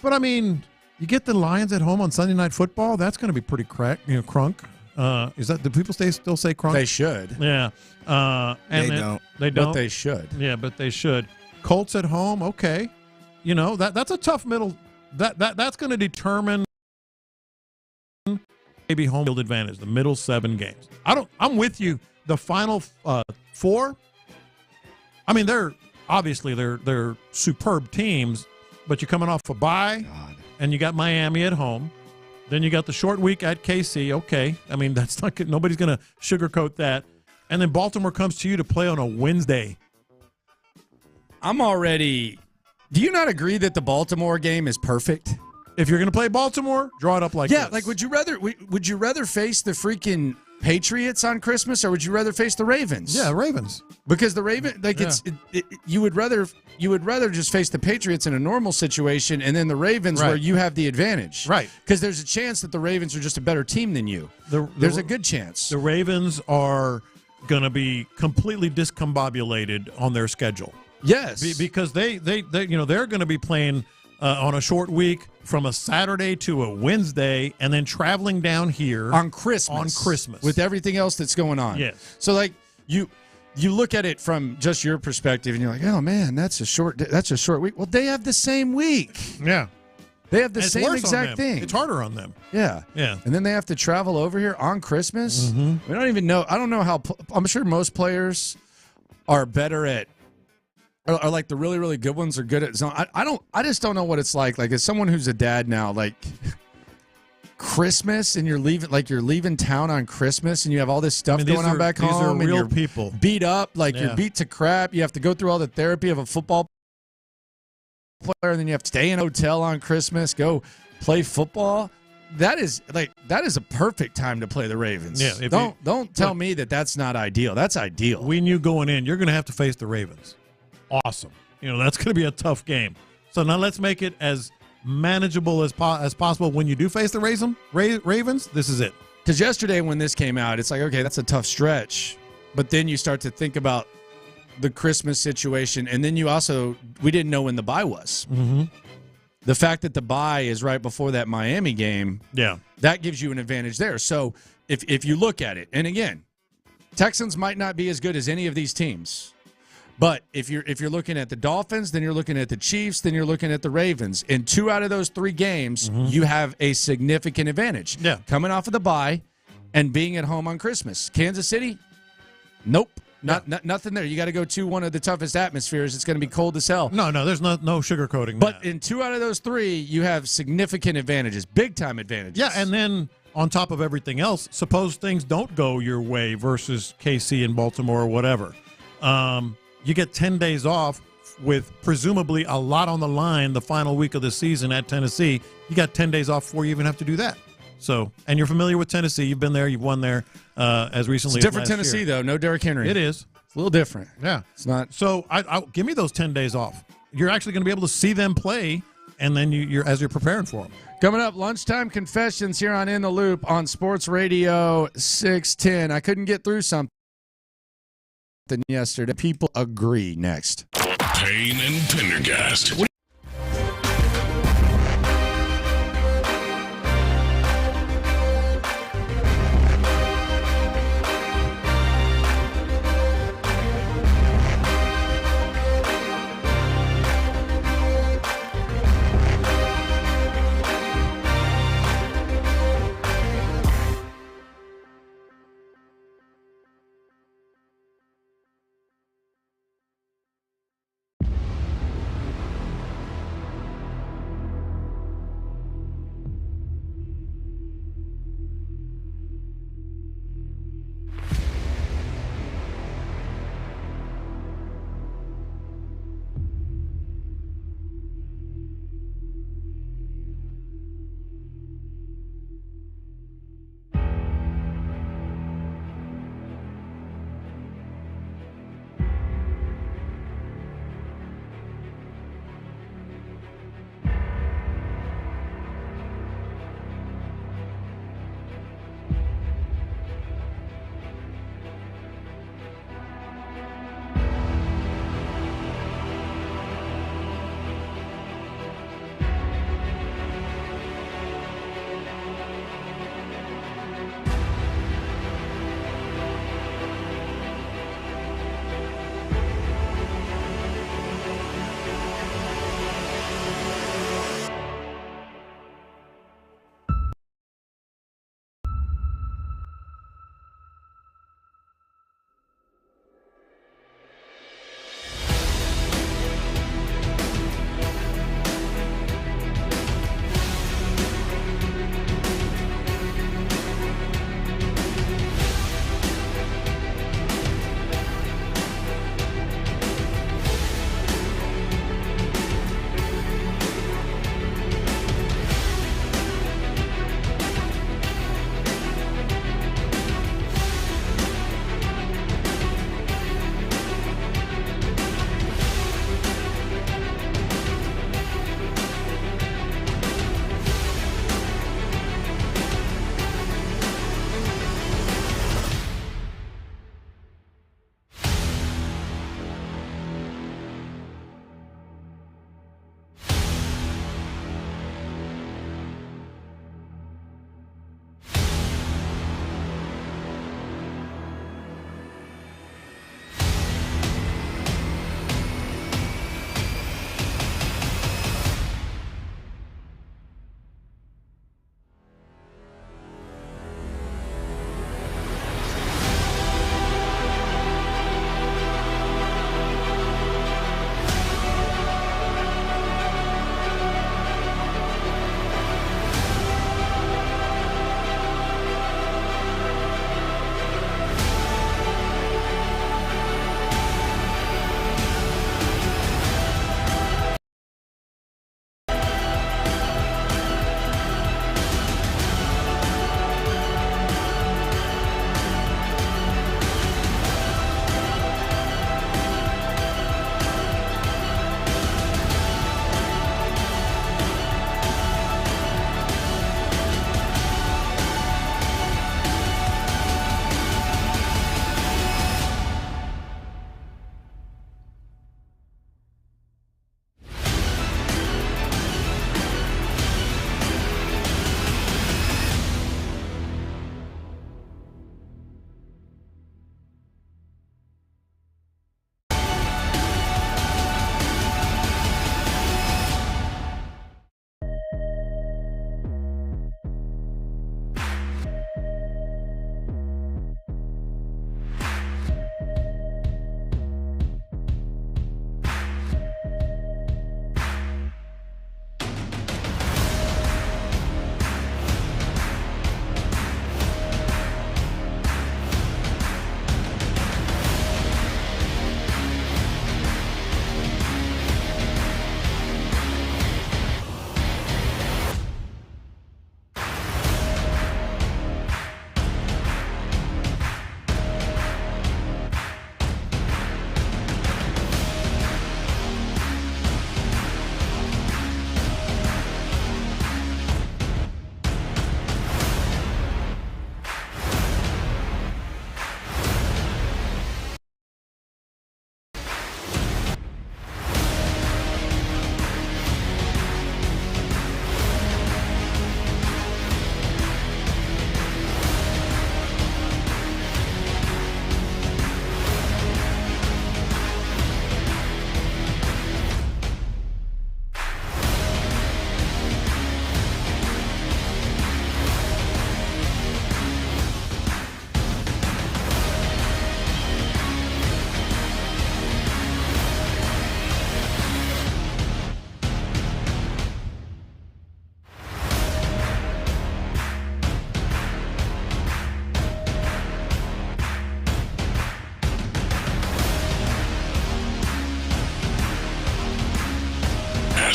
S: But I mean, you get the Lions at home on Sunday Night Football. That's going to be pretty crunk. Is that, do people still say crunk?
T: They should.
S: Yeah.
U: They don't.
S: They don't.
T: But they should.
S: Yeah, but they should. Colts at home, okay. That's a tough middle. That's going to determine maybe home field advantage, the middle 7 games. I'm with you. The final 4, I mean, they're superb teams, but you're coming off a bye, and you got Miami at home. Then you got the short week at KC. Okay, I mean, that's not good. Nobody's going to sugarcoat that. And then Baltimore comes to you to play on a Wednesday.
T: Do you not agree that the Baltimore game is perfect?
S: If you're going to play Baltimore, draw it up like this.
T: Yeah, would you rather face the freaking Patriots on Christmas, or would you rather face the Ravens?
S: Yeah, Ravens.
T: Because the Ravens, you would rather just face the Patriots in a normal situation, and then the Ravens where you have the advantage,
S: right?
T: Because there's a chance that the Ravens are just a better team than you. There's a good chance.
S: The Ravens are going to be completely discombobulated on their schedule.
T: Yes,
S: because they're going to be playing on a short week from a Saturday to a Wednesday, and then traveling down here
T: on Christmas with everything else that's going on.
S: Yes.
T: So you look at it from just your perspective, and you're like, oh man, that's a short week. Well, they have the same week.
S: Yeah.
T: They have the same exact thing.
S: It's harder on them.
T: Yeah.
S: Yeah.
T: And then they have to travel over here on Christmas.
S: Mm-hmm.
T: We don't even know. I don't know how. I'm sure most players are better at. Are like the really, really good ones are good at zone. I just don't know what it's like. Like, as someone who's a dad now, Christmas, and you're leaving town on Christmas, and you have all this stuff going on back home.
S: These are real
T: and
S: people.
T: Beat up, you're beat to crap. You have to go through all the therapy of a football player, and then you have to stay in a hotel on Christmas, go play football. That is a perfect time to play the Ravens.
S: Yeah.
T: Don't tell me that that's not ideal. That's ideal.
S: We knew going in, you're going to have to face the Ravens. Awesome. That's going to be a tough game. So now let's make it as manageable as possible when you do face the Ravens. This is it.
T: Because yesterday when this came out, it's like, okay, that's a tough stretch. But then you start to think about the Christmas situation, and then we didn't know when the bye was.
S: Mm-hmm.
T: The fact that the bye is right before that Miami game, that gives you an advantage there. So if you look at it, and again, Texans might not be as good as any of these teams. But if you're looking at the Dolphins, then you're looking at the Chiefs, then you're looking at the Ravens. In 2 out of those 3 games, you have a significant advantage.
S: Yeah.
T: Coming off of the bye and being at home on Christmas. Kansas City, nope. Nothing there. You got to go to one of the toughest atmospheres. It's going to be cold as hell.
S: No, there's no sugarcoating.
T: But in 2 out of those 3, you have significant advantages, big-time advantages.
S: Yeah, and then on top of everything else, suppose things don't go your way versus KC and Baltimore or whatever. You get 10 days off with presumably a lot on the line the final week of the season at Tennessee. You got 10 days off before you even have to do that. So, and you're familiar with Tennessee. You've been there. You've won there as recently
T: It's
S: as
T: different
S: last
T: Tennessee,
S: year.
T: though. No Derrick Henry.
S: It is.
T: It's a little different.
S: Yeah.
T: It's not.
S: So, give me those 10 days off. You're actually going to be able to see them play, and then you're preparing for them.
T: Coming up, lunchtime confessions here on In the Loop on Sports Radio 610. I couldn't get through something yesterday. People agree. Next.
A: Payne and Pendergast.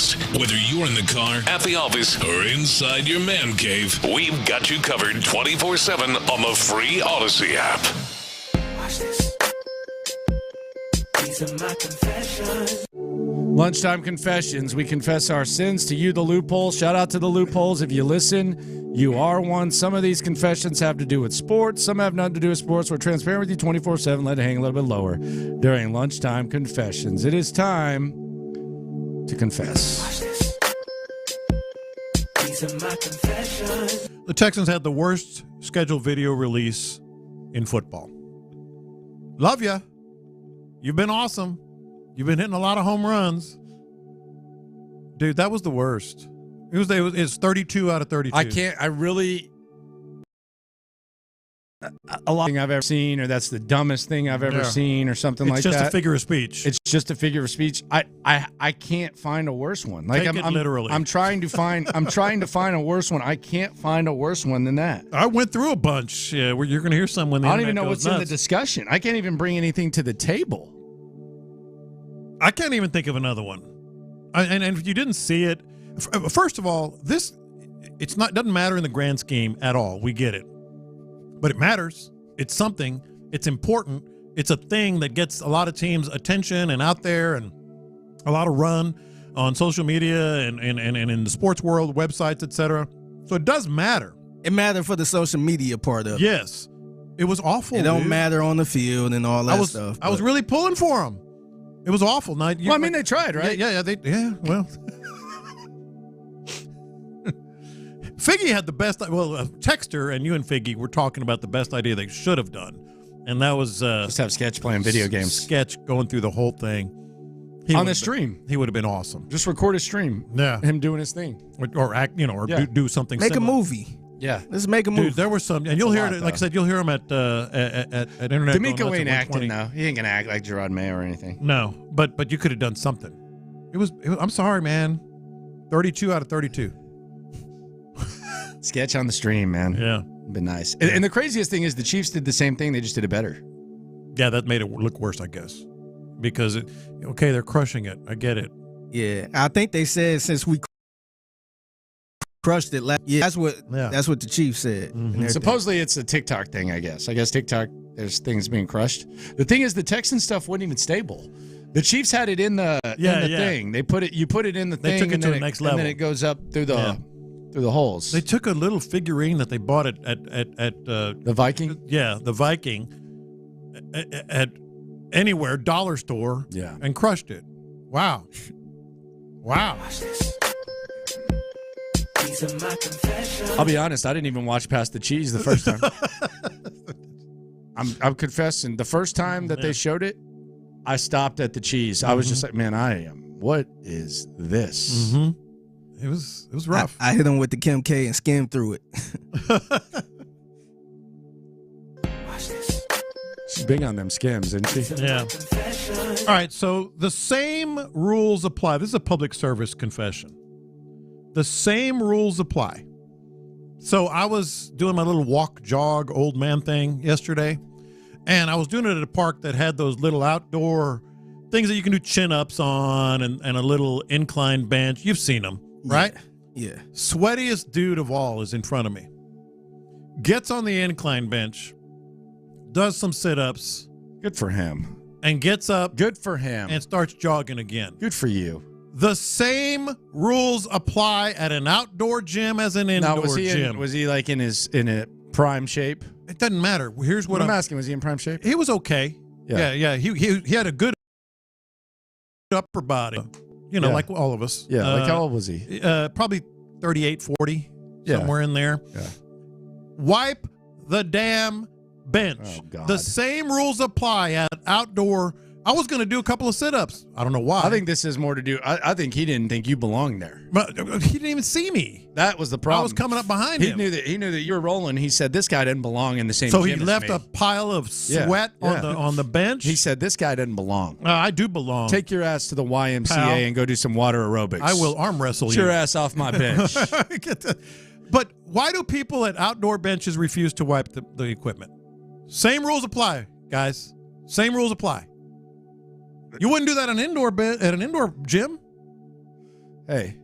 A: Pendergast. Whether you're in the car, at the office, or inside your man cave, we've got you covered 24/7 on the free Odyssey app.
E: Watch this. These are my confessions.
T: Lunchtime Confessions. We confess our sins to you, the loophole. Shout out to the loopholes. If you listen, you are one. Some of these confessions have to do with sports. Some have nothing to do with sports. We're transparent with you 24/7. Let it hang a little bit lower during Lunchtime Confessions. It is time to confess.
E: These are my confessions.
S: The Texans had the worst scheduled video release in football. Love ya. You've been awesome. You've been hitting a lot of home runs. Dude, that was the worst. It's 32 out of 32.
T: A lot I've ever seen, or that's the dumbest thing I've ever seen, or something like that.
S: It's just a figure of speech.
T: It's just a figure of speech. I can't find a worse one. Like
S: Take it literally.
T: I'm trying to find a worse one. I can't find a worse one than that.
S: I went through a bunch. Yeah, where you're going to hear some when the
T: I don't even
S: internet
T: know
S: goes
T: what's in
S: nuts.
T: the discussion. I can't even bring anything to the table.
S: I can't even think of another one. And if you didn't see it, first of all, doesn't matter in the grand scheme at all. We get it. But it matters. It's something. It's important. It's a thing that gets a lot of teams' attention and out there and a lot of run on social media and in the sports world, websites, etc. So it does matter.
U: It mattered for the social media part of it.
S: Yes. It was awful.
U: It don't matter on the field and all that stuff.
S: I was really pulling for them. It was awful. Now,
T: they tried, right?
S: Yeah. Well, Figgy had the best. Well, Texter and you and Figgy were talking about the best idea they should have done, and that was
T: just have Sketch playing video games.
S: Sketch going through the whole thing
T: on the stream.
S: He would have been awesome.
T: Just record a stream.
S: Yeah,
T: him doing his thing,
S: or act, do something.
U: Make
S: similar.
U: a movie.
T: Yeah,
U: let's make a movie.
S: Dude, there were some, and you'll hear it. Like I said, you'll hear him at Internet.
T: DeMeco ain't acting though. He ain't gonna act like Gerard Mayo or anything.
S: No, but you could have done something. It was. I'm sorry, man. 32 out of 32.
T: Sketch on the stream, man.
S: Yeah,
T: been nice. And the craziest thing is the Chiefs did the same thing. They just did it better.
S: Yeah, that made it look worse, I guess, because they're crushing it. I get it.
U: Yeah, I think they said since we crushed it last year. That's what the Chiefs said.
T: Mm-hmm. Supposedly it's a TikTok thing, I guess. TikTok, there's things being crushed. The thing is, the Texans stuff wasn't even stable. The Chiefs had it in the thing. You put it in the thing.
S: They took it to the next level,
T: and then it goes up through the holes.
S: They took a little figurine that they bought at
T: the Viking.
S: Yeah, the Viking at anywhere dollar store.
T: Yeah,
S: and crushed it. Wow.
T: I'll be honest, I didn't even watch past the cheese the first time. I'm confessing. The first time that they showed it, I stopped at the cheese. I was just like, man, what is this?
S: Mm-hmm. It was rough.
U: I hit him with the Kim K and skimmed through it.
T: She's big on them skims, isn't she?
S: Yeah. All right, so the same rules apply. This is a public service confession. The same rules apply. So I was doing my little walk, jog, old man thing yesterday, and I was doing it at a park that had those little outdoor things that you can do chin-ups on and a little inclined bench. You've seen them, right?
U: Yeah.
S: Sweatiest dude of all is in front of me. Gets on the incline bench, does some sit-ups.
T: Good for him.
S: And gets up.
T: Good for him.
S: And starts jogging again.
T: Good for you.
S: The same rules apply at an outdoor gym as an indoor gym.
T: Was he like in a prime shape?
S: It doesn't matter. Here's what
T: I'm asking. Was he in prime shape?
S: He was okay. Yeah. He had a good upper body. Like all of us.
T: Yeah. Like how old was he?
S: Probably 38, 40, somewhere in there.
T: Yeah.
S: Wipe the damn bench.
T: Oh, God.
S: The same rules apply at outdoor. I was going to do a couple of sit-ups. I don't know why.
T: I think this has more to do. I think he didn't think you belonged there.
S: But he didn't even see me.
T: That was the problem.
S: I was coming up behind him.
T: He knew that you were rolling. He said this guy didn't belong in the same.
S: So
T: gym
S: he left
T: as me.
S: a pile of sweat on the bench.
T: He said this guy doesn't belong.
S: I do belong.
T: Take your ass to the YMCA and go do some water aerobics.
S: I will arm wrestle
T: Get
S: you.
T: your ass off my bench.
S: But why do people at outdoor benches refuse to wipe the equipment? Same rules apply, guys. Same rules apply. You wouldn't do that at an indoor gym?
T: Hey,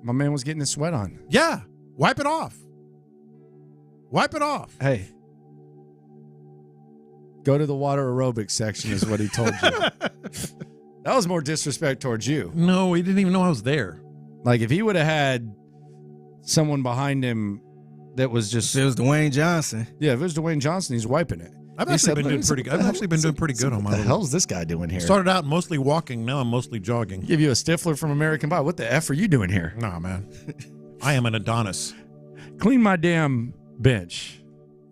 T: my man was getting his sweat on.
S: Yeah. Wipe it off. Wipe it off.
T: Hey. Go to the water aerobics section is what he told you. That was more disrespect towards you.
S: No, he didn't even know I was there.
T: Like, if he would have had someone behind him that was just...
U: If it was Dwayne Johnson.
T: Yeah, if it was Dwayne Johnson, he's wiping it.
S: I've actually been doing pretty good. I've actually been doing pretty good on my
T: What the hell's this guy doing here?
S: Started out mostly walking. Now I'm mostly jogging.
T: Give you a Stifler from American Pie. What the F are you doing here?
S: Nah, man. I am an Adonis.
T: Clean my damn bench.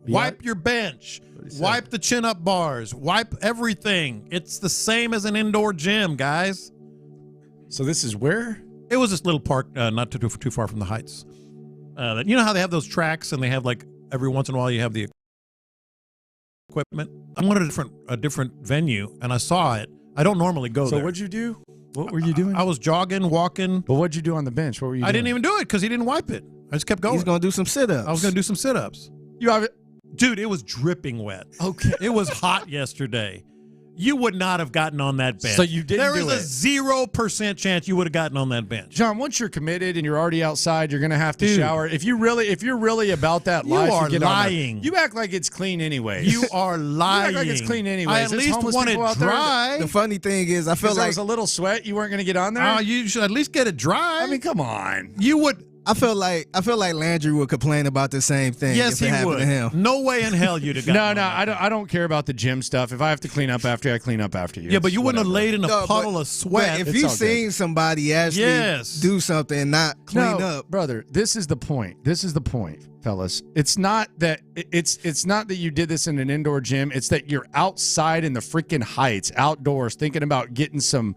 S: Wipe your bench. Wipe the chin-up bars. Wipe everything. It's the same as an indoor gym, guys.
T: So this is where?
S: It was this little park not too far from the Heights. You know how they have those tracks and they have, like, every once in a while you have the equipment? I wanted a different venue, and I saw it. I don't normally go there.
T: So what'd you do? What were you doing?
S: I was jogging, walking.
T: But what'd you do on the bench? What were you doing?
S: I didn't even do it because he didn't wipe it. I just kept going.
U: He's going to do some sit-ups.
S: I was going to do some sit-ups.
T: You have it?
S: Dude, it was dripping wet.
T: Okay.
S: It was hot yesterday. You would not have gotten on that bench.
T: So you didn't do it.
S: There is a 0% chance you would have gotten on that bench.
T: John, once you're committed and you're already outside, you're going to have to shower. If you're really about that life,
S: you are
T: get
S: lying.
T: You act like it's clean anyways.
S: You are lying.
T: You act like it's clean anyways.
S: I at least want it dry.
U: The funny thing is, I feel like
T: there was a little sweat. You weren't going to get on there.
S: You should at least get it dry.
T: I mean, come on.
S: You would.
U: I feel like Landry would complain about the same thing.
S: Yes,
U: if it
S: he
U: happened
S: would.
U: To him.
S: No way in hell you'd have gotten.
T: No, I don't care about the gym stuff. If I have to clean up after you, I clean up after you.
S: Yeah, but you wouldn't have laid in a puddle of sweat.
U: But if you've seen somebody actually do something and not clean up,
T: brother, this is the point. This is the point, fellas. It's not that it's not that you did this in an indoor gym. It's that you're outside in the freaking Heights, outdoors, thinking about getting some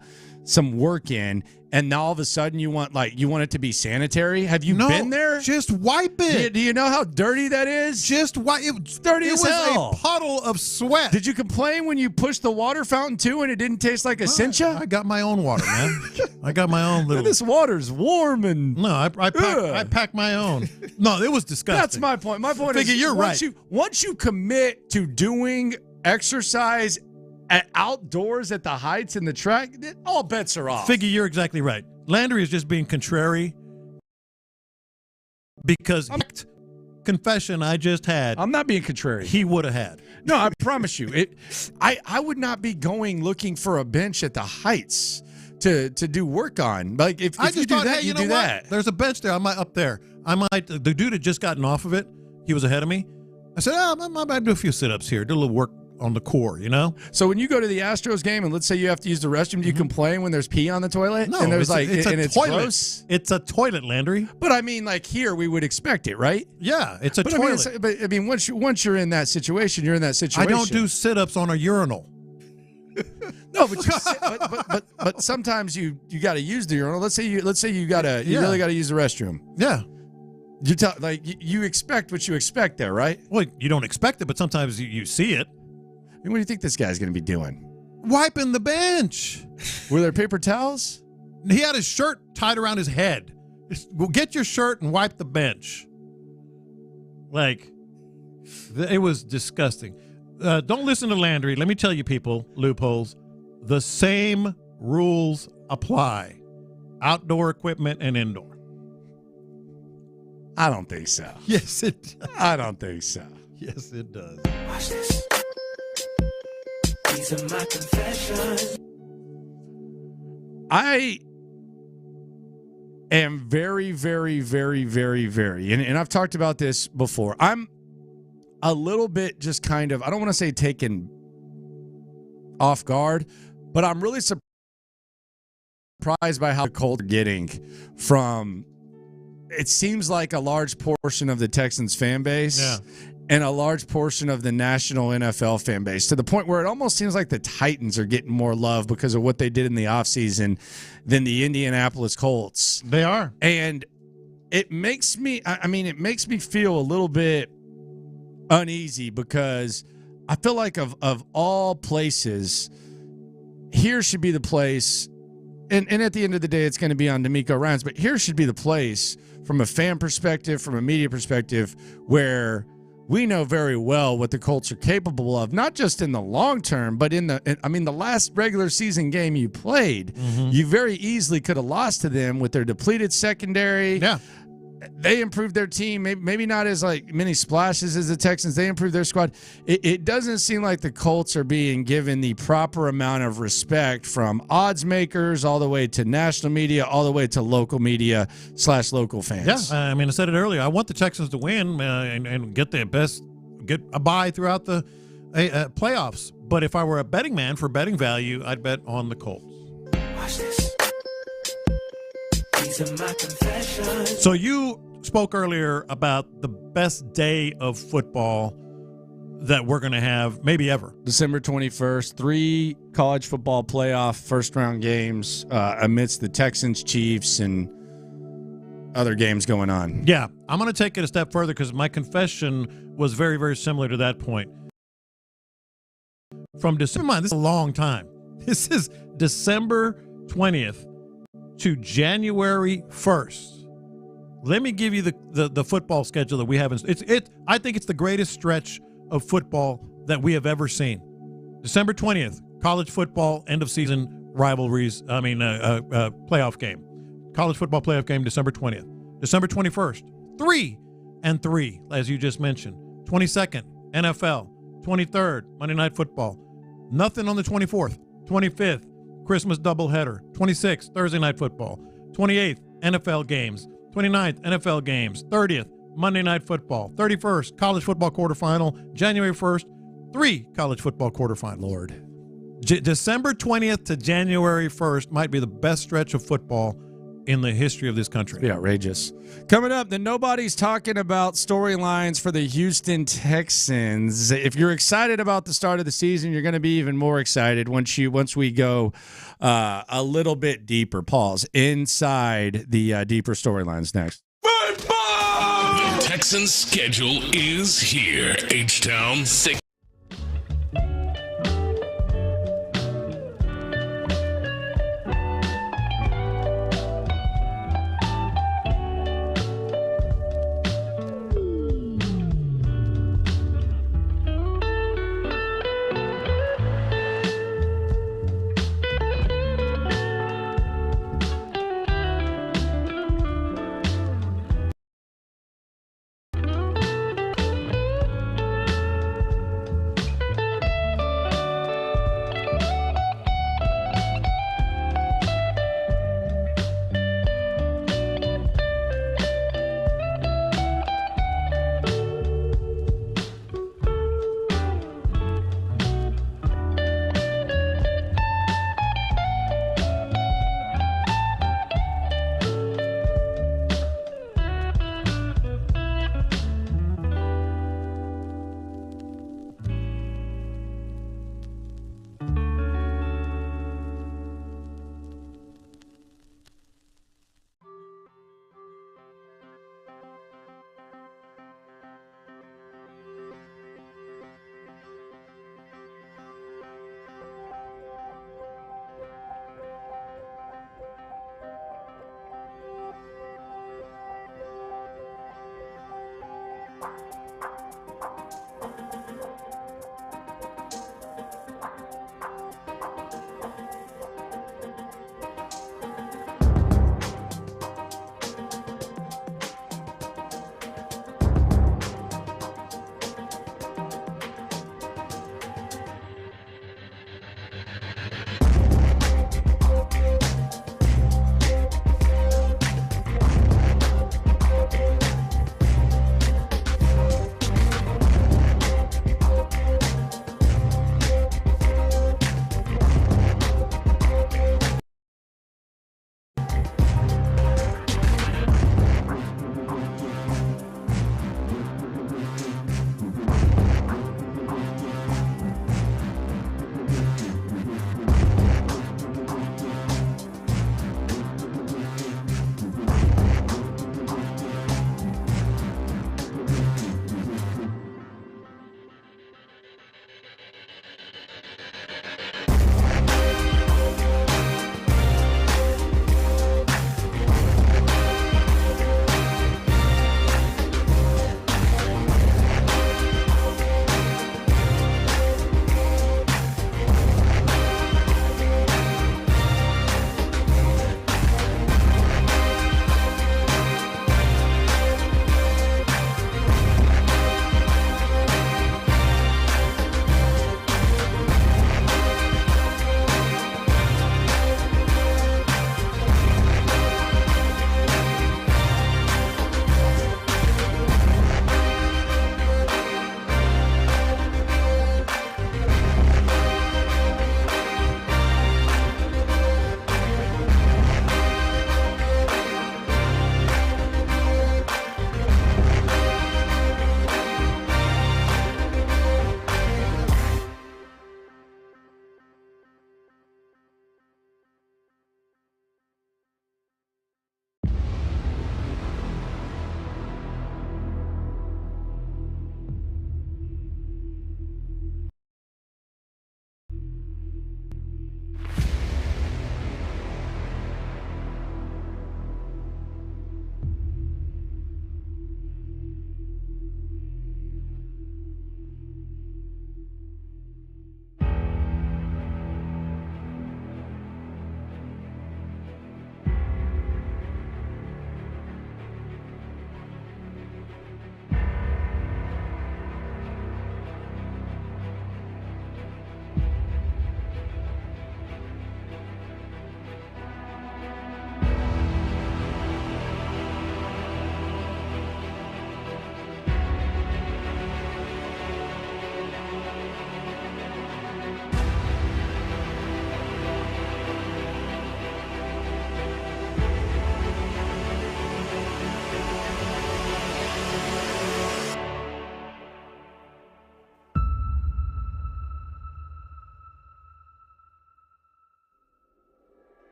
T: work in. And now all of a sudden you want it to be sanitary? Have you been there?
S: Just wipe it.
T: Do you know how dirty that is?
S: Just wipe it.
T: Dirty as hell.
S: It was a puddle of sweat.
T: Did you complain when you pushed the water fountain too and it didn't taste like a cincha?
S: I got my own water, man. I got my own little.
T: This water's warm and
S: no, I pack my own. No, it was disgusting.
T: That's my point. My point is,
S: you're right.
T: Once you commit to doing exercise outdoors at the Heights and the track, all bets are off.
S: Figure, you're exactly right. Landry is just being contrary because confession I just had.
T: I'm not being contrary.
S: He would have had.
T: No, I promise you. I would not be going looking for a bench at the Heights to do work on. Like if you do that, you do that.
S: There's a bench there. I might up there. The dude had just gotten off of it. He was ahead of me. I said, I might do a few sit-ups here. Do a little work on the core, you know?
T: So when you go to the Astros game and let's say you have to use the restroom, do you complain when there's pee on the toilet?
S: No,
T: and there's
S: it's
T: toilet.
S: Gross? It's a toilet, Landry.
T: But I mean, like here, we would expect it, right?
S: Yeah, it's a toilet.
T: I mean, once you're in that situation, you're in that situation.
S: I don't do sit-ups on a urinal.
T: No, but sometimes you got to use the urinal. Let's say you really got to use the restroom.
S: Yeah.
T: You expect what you expect there, right?
S: Well, you don't expect it, but sometimes you see it.
T: I mean, what do you think this guy's going to be doing?
S: Wiping the bench.
T: Were there paper towels?
S: He had his shirt tied around his head. Well, get your shirt and wipe the bench. It was disgusting. Don't listen to Landry. Let me tell you, people, loopholes. The same rules apply. Outdoor equipment and indoor.
T: I don't think so.
S: Yes, it does.
T: I don't think so.
S: Yes, it does.
E: Watch this. These are my confessions.
T: I am very, very, very, very, very, and I've talked about this before. I'm a little bit just kind of, I don't want to say taken off guard, but I'm really surprised by how cold they're getting from, it seems like a large portion of the Texans fan base and a large portion of the national NFL fan base, to the point where it almost seems like the Titans are getting more love because of what they did in the offseason than the Indianapolis Colts.
S: They are.
T: And it makes me feel a little bit uneasy because I feel like of all places, here should be the place, and at the end of the day, it's going to be on DeMeco Ryans, but here should be the place from a fan perspective, from a media perspective, where we know very well what the Colts are capable of, not just in the long term, but the last regular season game you played, you very easily could have lost to them with their depleted secondary.
S: Yeah.
T: They improved their team, maybe not as like many splashes as the Texans. They improved their squad. It doesn't seem like the Colts are being given the proper amount of respect from odds makers all the way to national media, all the way to local media / local fans.
S: Yeah, I said it earlier. I want the Texans to win and get a bye throughout the playoffs. But if I were a betting man for betting value, I'd bet on the Colts.
E: Watch this. These are my confessions.
S: So you spoke earlier about the best day of football that we're going to have maybe ever.
T: December 21st, 3 college football playoff first-round games amidst the Texans, Chiefs, and other games going on.
S: Yeah, I'm going to take it a step further because my confession was very, very similar to that point. From December, this is a long time. This is December 20th to January 1st. Let me give you the football schedule that we have. I think it's the greatest stretch of football that we have ever seen. December 20th, college football end of season rivalries. Playoff game. College football playoff game, December 20th. December 21st, 3-3, as you just mentioned. 22nd, NFL. 23rd, Monday Night Football. Nothing on the 24th. 25th, Christmas doubleheader. 26th, Thursday Night Football. 28th, NFL games. 29th, NFL games. 30th, Monday Night Football. 31st, college football quarterfinal. January 1st, 3 college football quarterfinals.
T: Lord.
S: December 20th to January 1st might be the best stretch of football in the history of this country.
T: Be outrageous. Coming up, then nobody's talking about storylines for the Houston Texans. If you're excited about the start of the season, you're going to be even more excited once we go a little bit deeper. Pause inside the deeper storylines next.
A: The Texans schedule is here. H-Town 6.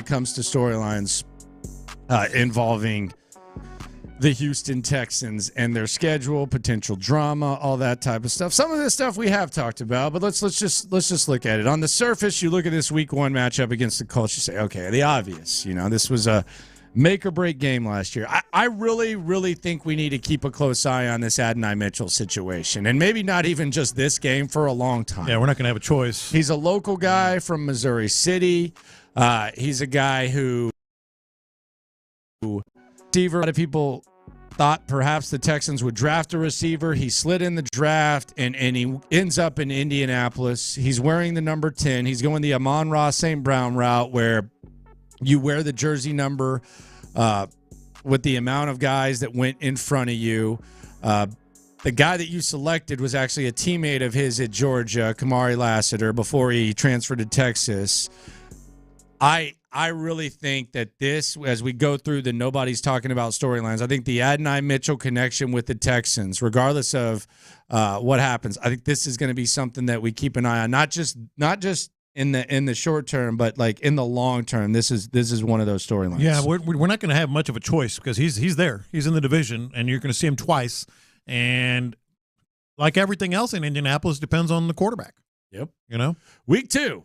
T: comes to storylines involving the Houston Texans and their schedule, potential drama, all that type of stuff. Some of this stuff we have talked about, but let's just look at it. On the surface, you look at this Week 1 matchup against the Colts, you say, okay, the obvious. This was a make-or-break game last year. I really, really think we need to keep a close eye on this Adonai Mitchell situation, and maybe not even just this game for a long time.
S: Yeah, we're not going to have a choice.
T: He's a local guy from Missouri City. He's a guy who a lot of people thought perhaps the Texans would draft a receiver. He slid in the draft, and he ends up in Indianapolis. He's wearing the number 10. He's going the Amon-Ra St. Brown route, where you wear the jersey number with the amount of guys that went in front of you. The guy that you selected was actually a teammate of his at Georgia, Kamari Lassiter, before he transferred to Texas. I really think that this, as we go through the nobody's talking about storylines, I think the Adonai Mitchell connection with the Texans, regardless of what happens, I think this is going to be something that we keep an eye on, not just in the short term, but like in the long term. This is one of those storylines.
S: Yeah, we're not going to have much of a choice because he's there. He's in the division, and you're going to see him twice. And like everything else in Indianapolis, depends on the quarterback.
T: Yep.
S: Week
T: 2,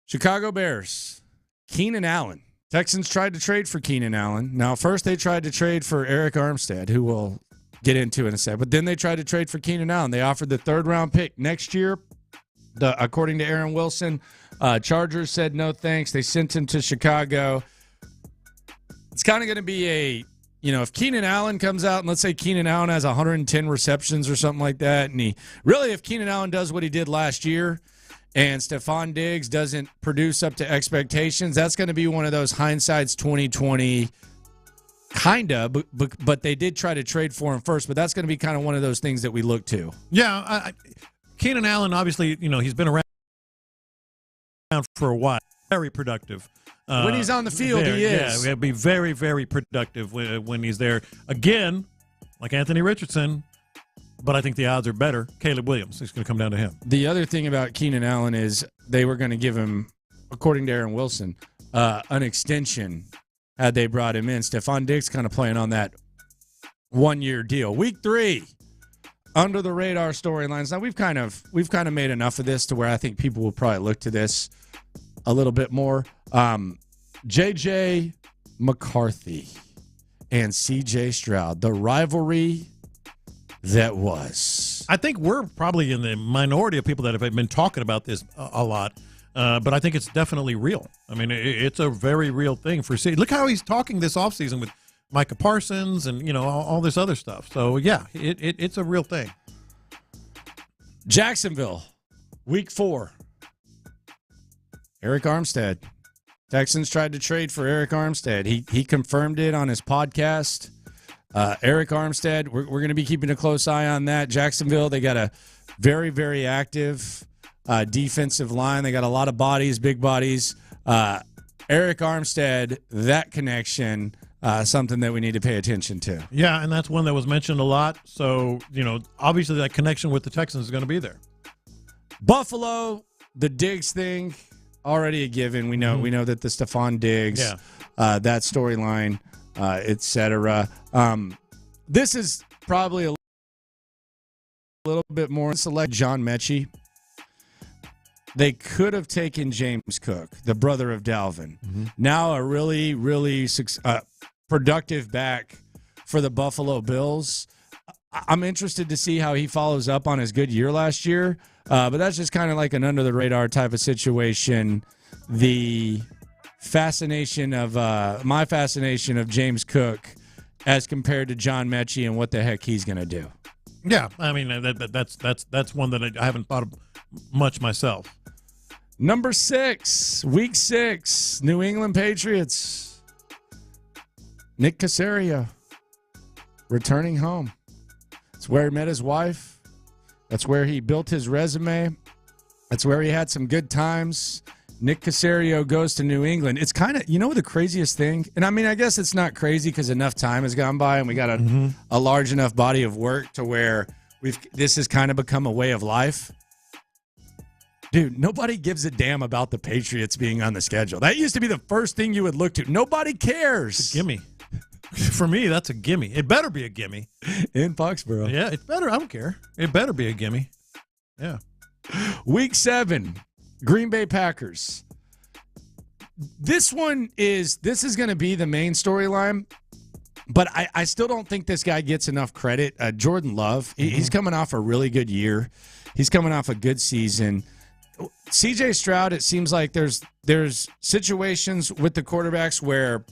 T: Chicago Bears. Keenan Allen. Texans tried to trade for Keenan Allen. Now, first they tried to trade for Eric Armstead, who we'll get into in a second. But then they tried to trade for Keenan Allen. They offered the 3rd-round pick next year. According to Aaron Wilson, Chargers said no thanks. They sent him to Chicago. It's kind of going to be if Keenan Allen comes out, and let's say Keenan Allen has 110 receptions or something like that, and if Keenan Allen does what he did last year, and Stefon Diggs doesn't produce up to expectations, that's going to be one of those hindsight's 2020 kind of, but they did try to trade for him first, but that's going to be kind of one of those things that we look to.
S: Yeah, Keenan Allen, obviously, he's been around for a while. Very productive.
T: When he's on the field, he is.
S: Yeah, he'll be very, very productive when he's there. Again, like Anthony Richardson, but I think the odds are better. Caleb Williams. It's going to come down to him.
T: The other thing about Keenan Allen is they were going to give him, according to Aaron Wilson, an extension had they brought him in. Stefon Diggs kind of playing on that one-year deal. Week 3, under the radar storylines. Now we've kind of made enough of this to where I think people will probably look to this a little bit more. J.J. McCarthy and C.J. Stroud, the rivalry that was.
S: I think we're probably in the minority of people that have been talking about this a lot, but I think it's definitely real. I mean, it's a very real thing for C. Look how he's talking this offseason with Micah Parsons and, all this other stuff. So, yeah, it's a real thing.
T: Jacksonville, Week 4. Eric Armstead. Texans tried to trade for Eric Armstead. He confirmed it on his podcast. Eric Armstead, we're going to be keeping a close eye on that. Jacksonville, they got a very, very active defensive line. They got a lot of bodies, big bodies. Eric Armstead, that connection, something that we need to pay attention to.
S: Yeah, and that's one that was mentioned a lot. So, obviously that connection with the Texans is going to be there.
T: Buffalo, the Diggs thing, already a given. We know that the Stefon Diggs, that storyline, etc. This is probably a little bit more select. John Mechie. They could have taken James Cook, the brother of Dalvin. Now a really, really productive back for the Buffalo Bills. I'm interested to see how he follows up on his good year last year, but that's just kind of like an under-the-radar type of situation. The fascination of my fascination of James Cook as compared to John Mechie and what the heck he's going to do.
S: Yeah, I mean that's one that I haven't thought of much myself.
T: Number 6, Week 6, New England Patriots. Nick Caserio returning home. It's where he met his wife. That's where he built his resume. That's where he had some good times. Nick Caserio goes to New England. It's kind of, the craziest thing? And I mean, I guess it's not crazy because enough time has gone by and we got a large enough body of work to where this has kind of become a way of life. Dude, nobody gives a damn about the Patriots being on the schedule. That used to be the first thing you would look to. Nobody cares.
S: It's a gimme. For me, that's a gimme. It better be a gimme.
T: In Foxborough.
S: Yeah, it better. I don't care. It better be a gimme. Yeah.
T: Week 7, Green Bay Packers. This is going to be the main storyline, but I still don't think this guy gets enough credit. Jordan Love, he's coming off a really good year. He's coming off a good season. CJ Stroud, it seems like there's situations with the quarterbacks where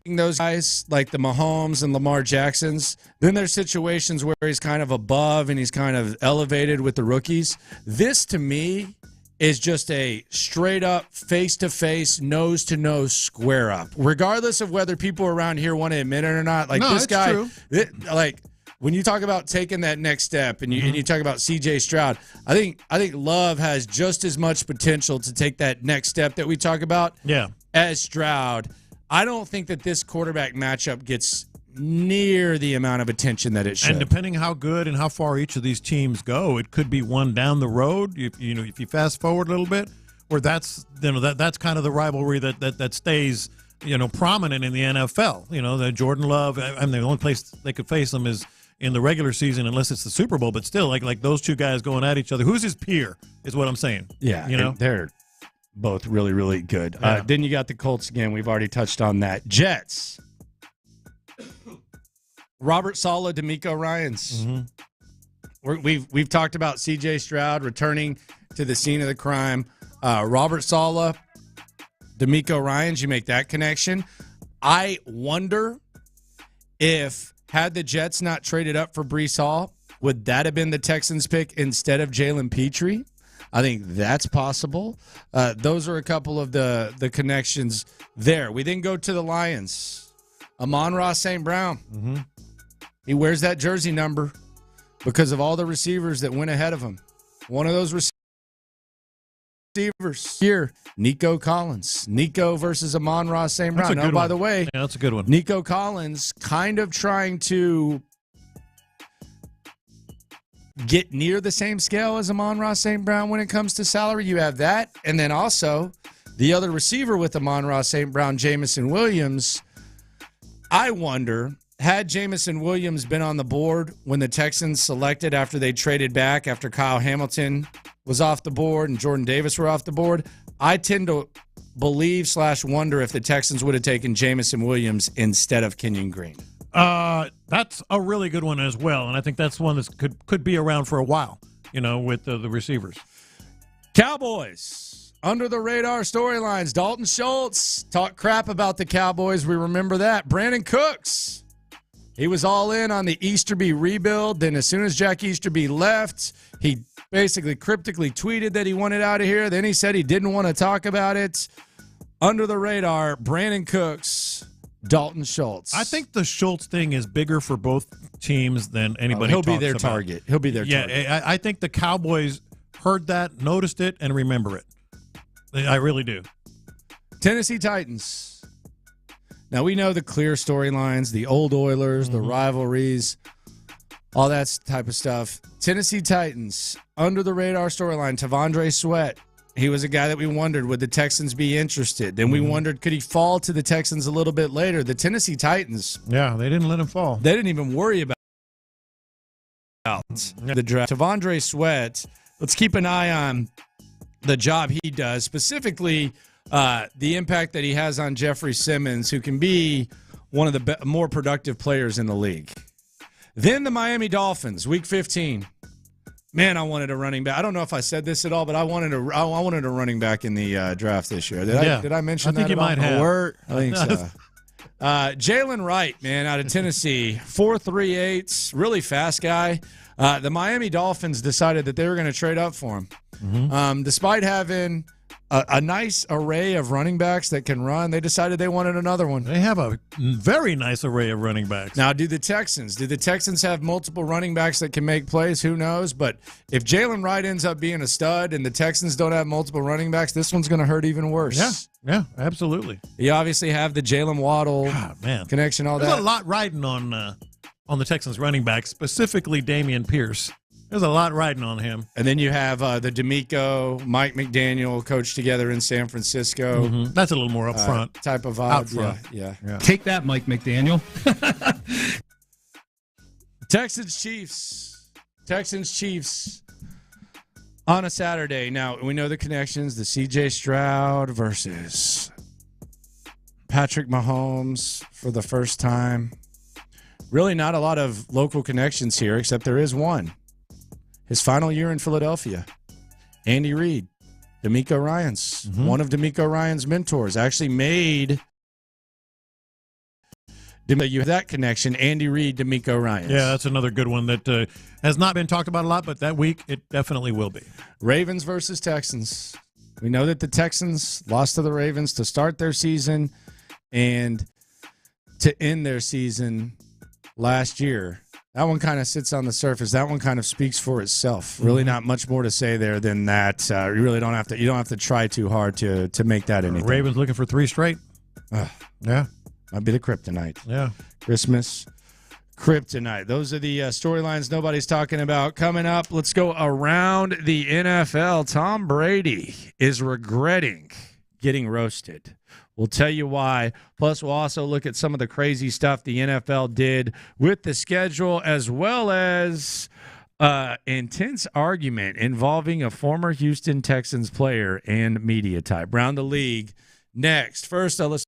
T: those guys like the Mahomes and Lamar Jacksons, then there's situations where he's kind of above and he's kind of elevated with the rookies. This, to me, is just a straight-up, face-to-face, nose-to-nose square-up. Regardless of whether people around here want to admit it or not, like
S: no,
T: this guy,
S: true.
T: When you talk about taking that next step and you talk about C.J. Stroud, I think Love has just as much potential to take that next step that we talk about as Stroud. I don't think that this quarterback matchup gets near the amount of attention that it should.
S: And depending how good and how far each of these teams go, it could be one down the road. If you fast forward a little bit, or that's kind of the rivalry that stays prominent in the NFL. The Jordan Love. I mean, the only place they could face them is in the regular season, unless it's the Super Bowl. But still, like those two guys going at each other. Who's his peer? Is what I'm saying.
T: Yeah, and they're both really, really good.
S: Yeah.
T: Then you got the Colts again. We've already touched on that. Jets. Robert Saleh, DeMeco Ryans. We've talked about C.J. Stroud returning to the scene of the crime. Robert Saleh, DeMeco Ryans, you make that connection. I wonder if, had the Jets not traded up for Breece Hall, would that have been the Texans' pick instead of Jalen Petrie? I think that's possible. Those are a couple of the connections there. We then go to the Lions. Amon-Ra St. Brown. He wears that jersey number because of all the receivers that went ahead of him. One of those receivers here, Nico Collins. Nico versus Amon-Ra St. Brown. Now, by the way,
S: that's a good one.
T: Nico Collins kind of trying to get near the same scale as Amon-Ra St. Brown when it comes to salary. You have that. And then also the other receiver with Amon-Ra St. Brown, Jamison Williams. I wonder, had Jamison Williams been on the board when the Texans selected after they traded back, after Kyle Hamilton was off the board and Jordan Davis were off the board, I tend to believe/wonder if the Texans would have taken Jamison Williams instead of Kenyon Green.
S: That's a really good one as well, and I think that's one that could be around for a while, with the receivers.
T: Cowboys, under the radar storylines. Dalton Schultz talked crap about the Cowboys. We remember that. Brandon Cooks, he was all in on the Easterby rebuild. Then as soon as Jack Easterby left, he basically cryptically tweeted that he wanted out of here. Then he said he didn't want to talk about it. Under the radar, Brandon Cooks, Dalton Schultz.
S: I think the Schultz thing is bigger for both teams than anybody
T: he'll
S: talks
T: be their
S: about.
T: target. He'll be their target.
S: Yeah, I think the Cowboys heard that, noticed it, and remember it. I really do.
T: Tennessee Titans. Now, we know the clear storylines, the old Oilers, the rivalries, all that type of stuff. Tennessee Titans, under the radar storyline, Tavondre Sweat. He was a guy that we wondered, would the Texans be interested? Then we wondered, could he fall to the Texans a little bit later? The Tennessee Titans.
S: Yeah, they didn't let him fall.
T: They didn't even worry about the draft. Tavondre Sweat, let's keep an eye on the job he does, specifically the impact that he has on Jeffrey Simmons, who can be one of the more productive players in the league. Then the Miami Dolphins, Week 15. Man, I wanted a running back. I don't know if I said this at all, but I wanted a running back in the draft this year. Did I mention that?
S: I think you might have.
T: Word? I think so. Jalen Wright, man, out of Tennessee, 4.38, really fast guy. The Miami Dolphins decided that they were going to trade up for him. Despite having a nice array of running backs that can run, they decided they wanted another one.
S: They have a very nice array of running backs.
T: Now, do the Texans have multiple running backs that can make plays? Who knows? But if Jalen Wright ends up being a stud and the Texans don't have multiple running backs, this one's going to hurt even worse.
S: Yeah, absolutely.
T: You obviously have the Jalen Waddle connection, all
S: There's
T: that.
S: a lot riding on the Texans running backs, specifically Dameon Pierce. There's a lot riding on him.
T: And then you have the DeMeco, Mike McDaniel coached together in San Francisco.
S: Mm-hmm. That's a little more up front.
T: Type of vibe.
S: Out front.
T: Yeah.
G: Take that, Mike McDaniel.
T: Texans Chiefs on a Saturday. Now, we know the connections. The C.J. Stroud versus Patrick Mahomes for the first time. Really not a lot of local connections here, except there is one. His final year in Philadelphia. Andy Reid, DeMeco Ryans, one of DeMeco Ryans' mentors, actually made you have that connection, Andy Reid, DeMeco Ryans.
S: Yeah, that's another good one that has not been talked about a lot, but that week it definitely will be.
T: Ravens versus Texans. We know that the Texans lost to the Ravens to start their season and to end their season last year. That one kind of sits on the surface. That one kind of speaks for itself. Really not much more to say there than that. You really don't have to try too hard to make that anything.
S: Ravens looking for 3 straight. Yeah.
T: Might be the kryptonite.
S: Yeah.
T: Christmas kryptonite. Those are the storylines nobody's talking about. Coming up, let's go around the NFL. Tom Brady is regretting getting roasted. We'll tell you why. Plus, we'll also look at some of the crazy stuff the NFL did with the schedule, as well as intense argument involving a former Houston Texans player and media type. Round the league next. First, let's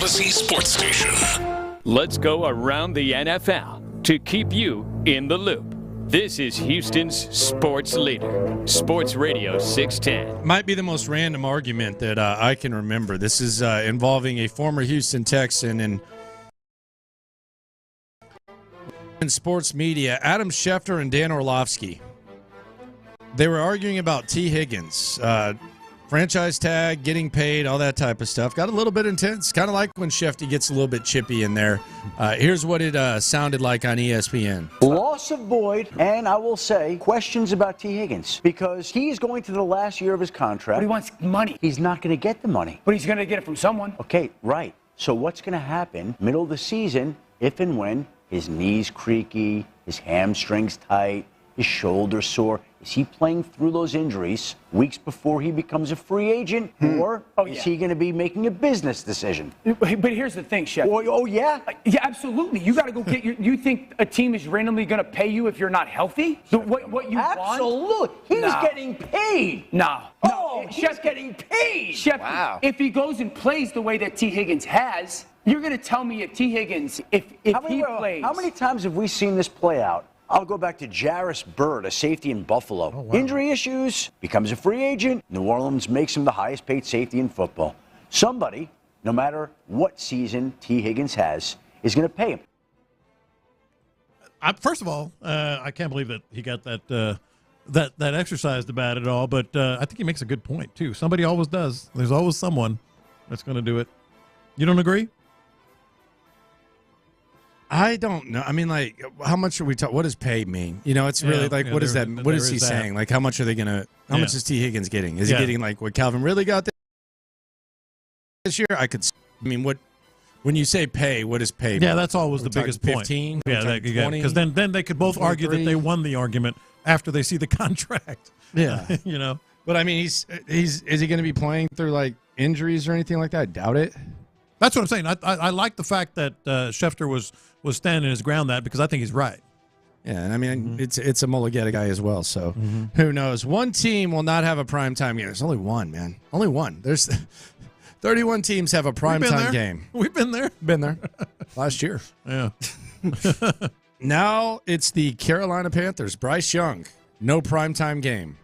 A: Odyssey Sports Station.
C: Let's go around the NFL to keep you in the loop. This is Houston's sports leader, Sports Radio 610.
T: Might be the most random argument that I can remember. This is involving a former Houston Texan and in sports media, Adam Schefter and Dan Orlovsky. They were arguing about T. Higgins, franchise tag, getting paid, all that type of stuff. Got a little bit intense, kind of like when Schefter gets a little bit chippy in there. Here's what it sounded like on ESPN.
D: Loss of Boyd, and I will say, questions about T. Higgins, because he is going to the last year of his contract.
K: But he wants money.
D: He's not going to get the money.
K: But he's going to get it from someone.
D: Okay, right. So what's going to happen middle of the season if and when his knee's creaky, his hamstring's tight, his shoulder's sore? Is he playing through those injuries weeks before he becomes a free agent, or is he going to be making a business decision?
K: But here's the thing, Chef.
D: Oh, yeah?
K: Yeah, absolutely. You got to go get your. You think a team is randomly going to pay you if you're not healthy? So what you want?
D: Absolutely. He's getting paid.
K: No.
D: Oh, he's getting paid.
K: Chef,
D: wow.
K: If he goes and plays the way that T. Higgins has, you're going to tell me if T. Higgins, if he plays.
D: How many times have we seen this play out? I'll go back to Jarris Bird, a safety in Buffalo. Oh, wow. Injury issues, becomes a free agent. New Orleans makes him the highest paid safety in football. Somebody, no matter what season T. Higgins has, is going to pay him.
S: First of all, I can't believe that he got that exercised about it all, but I think he makes a good point, too. Somebody always does. There's always someone that's going to do it. You don't agree?
T: I don't know. I mean, like, how much are we talking? What does pay mean? You know, it's really what is that? What is he saying? Like, how much are they going to, how much is T. Higgins getting? Is he getting like what Calvin Ridley got this year? When you say pay, what does pay mean?
S: Yeah, that's always the biggest point.
T: 15?
S: Yeah, because then they could both argue that they won the argument after they see the contract.
T: Yeah.
S: You know?
T: But I mean, is he going to be playing through like injuries or anything like that? I doubt it.
S: That's what I'm saying. I like the fact that Schefter was was standing his ground that because I think he's right.
T: Yeah, and I mean, it's a Mulligetta guy as well, so who knows? One team will not have a primetime game. There's only one, man. Only one. There's 31 teams have a primetime game.
S: We've been there.
T: Been there. Last year.
S: Yeah.
T: Now it's the Carolina Panthers. Bryce Young, no primetime game.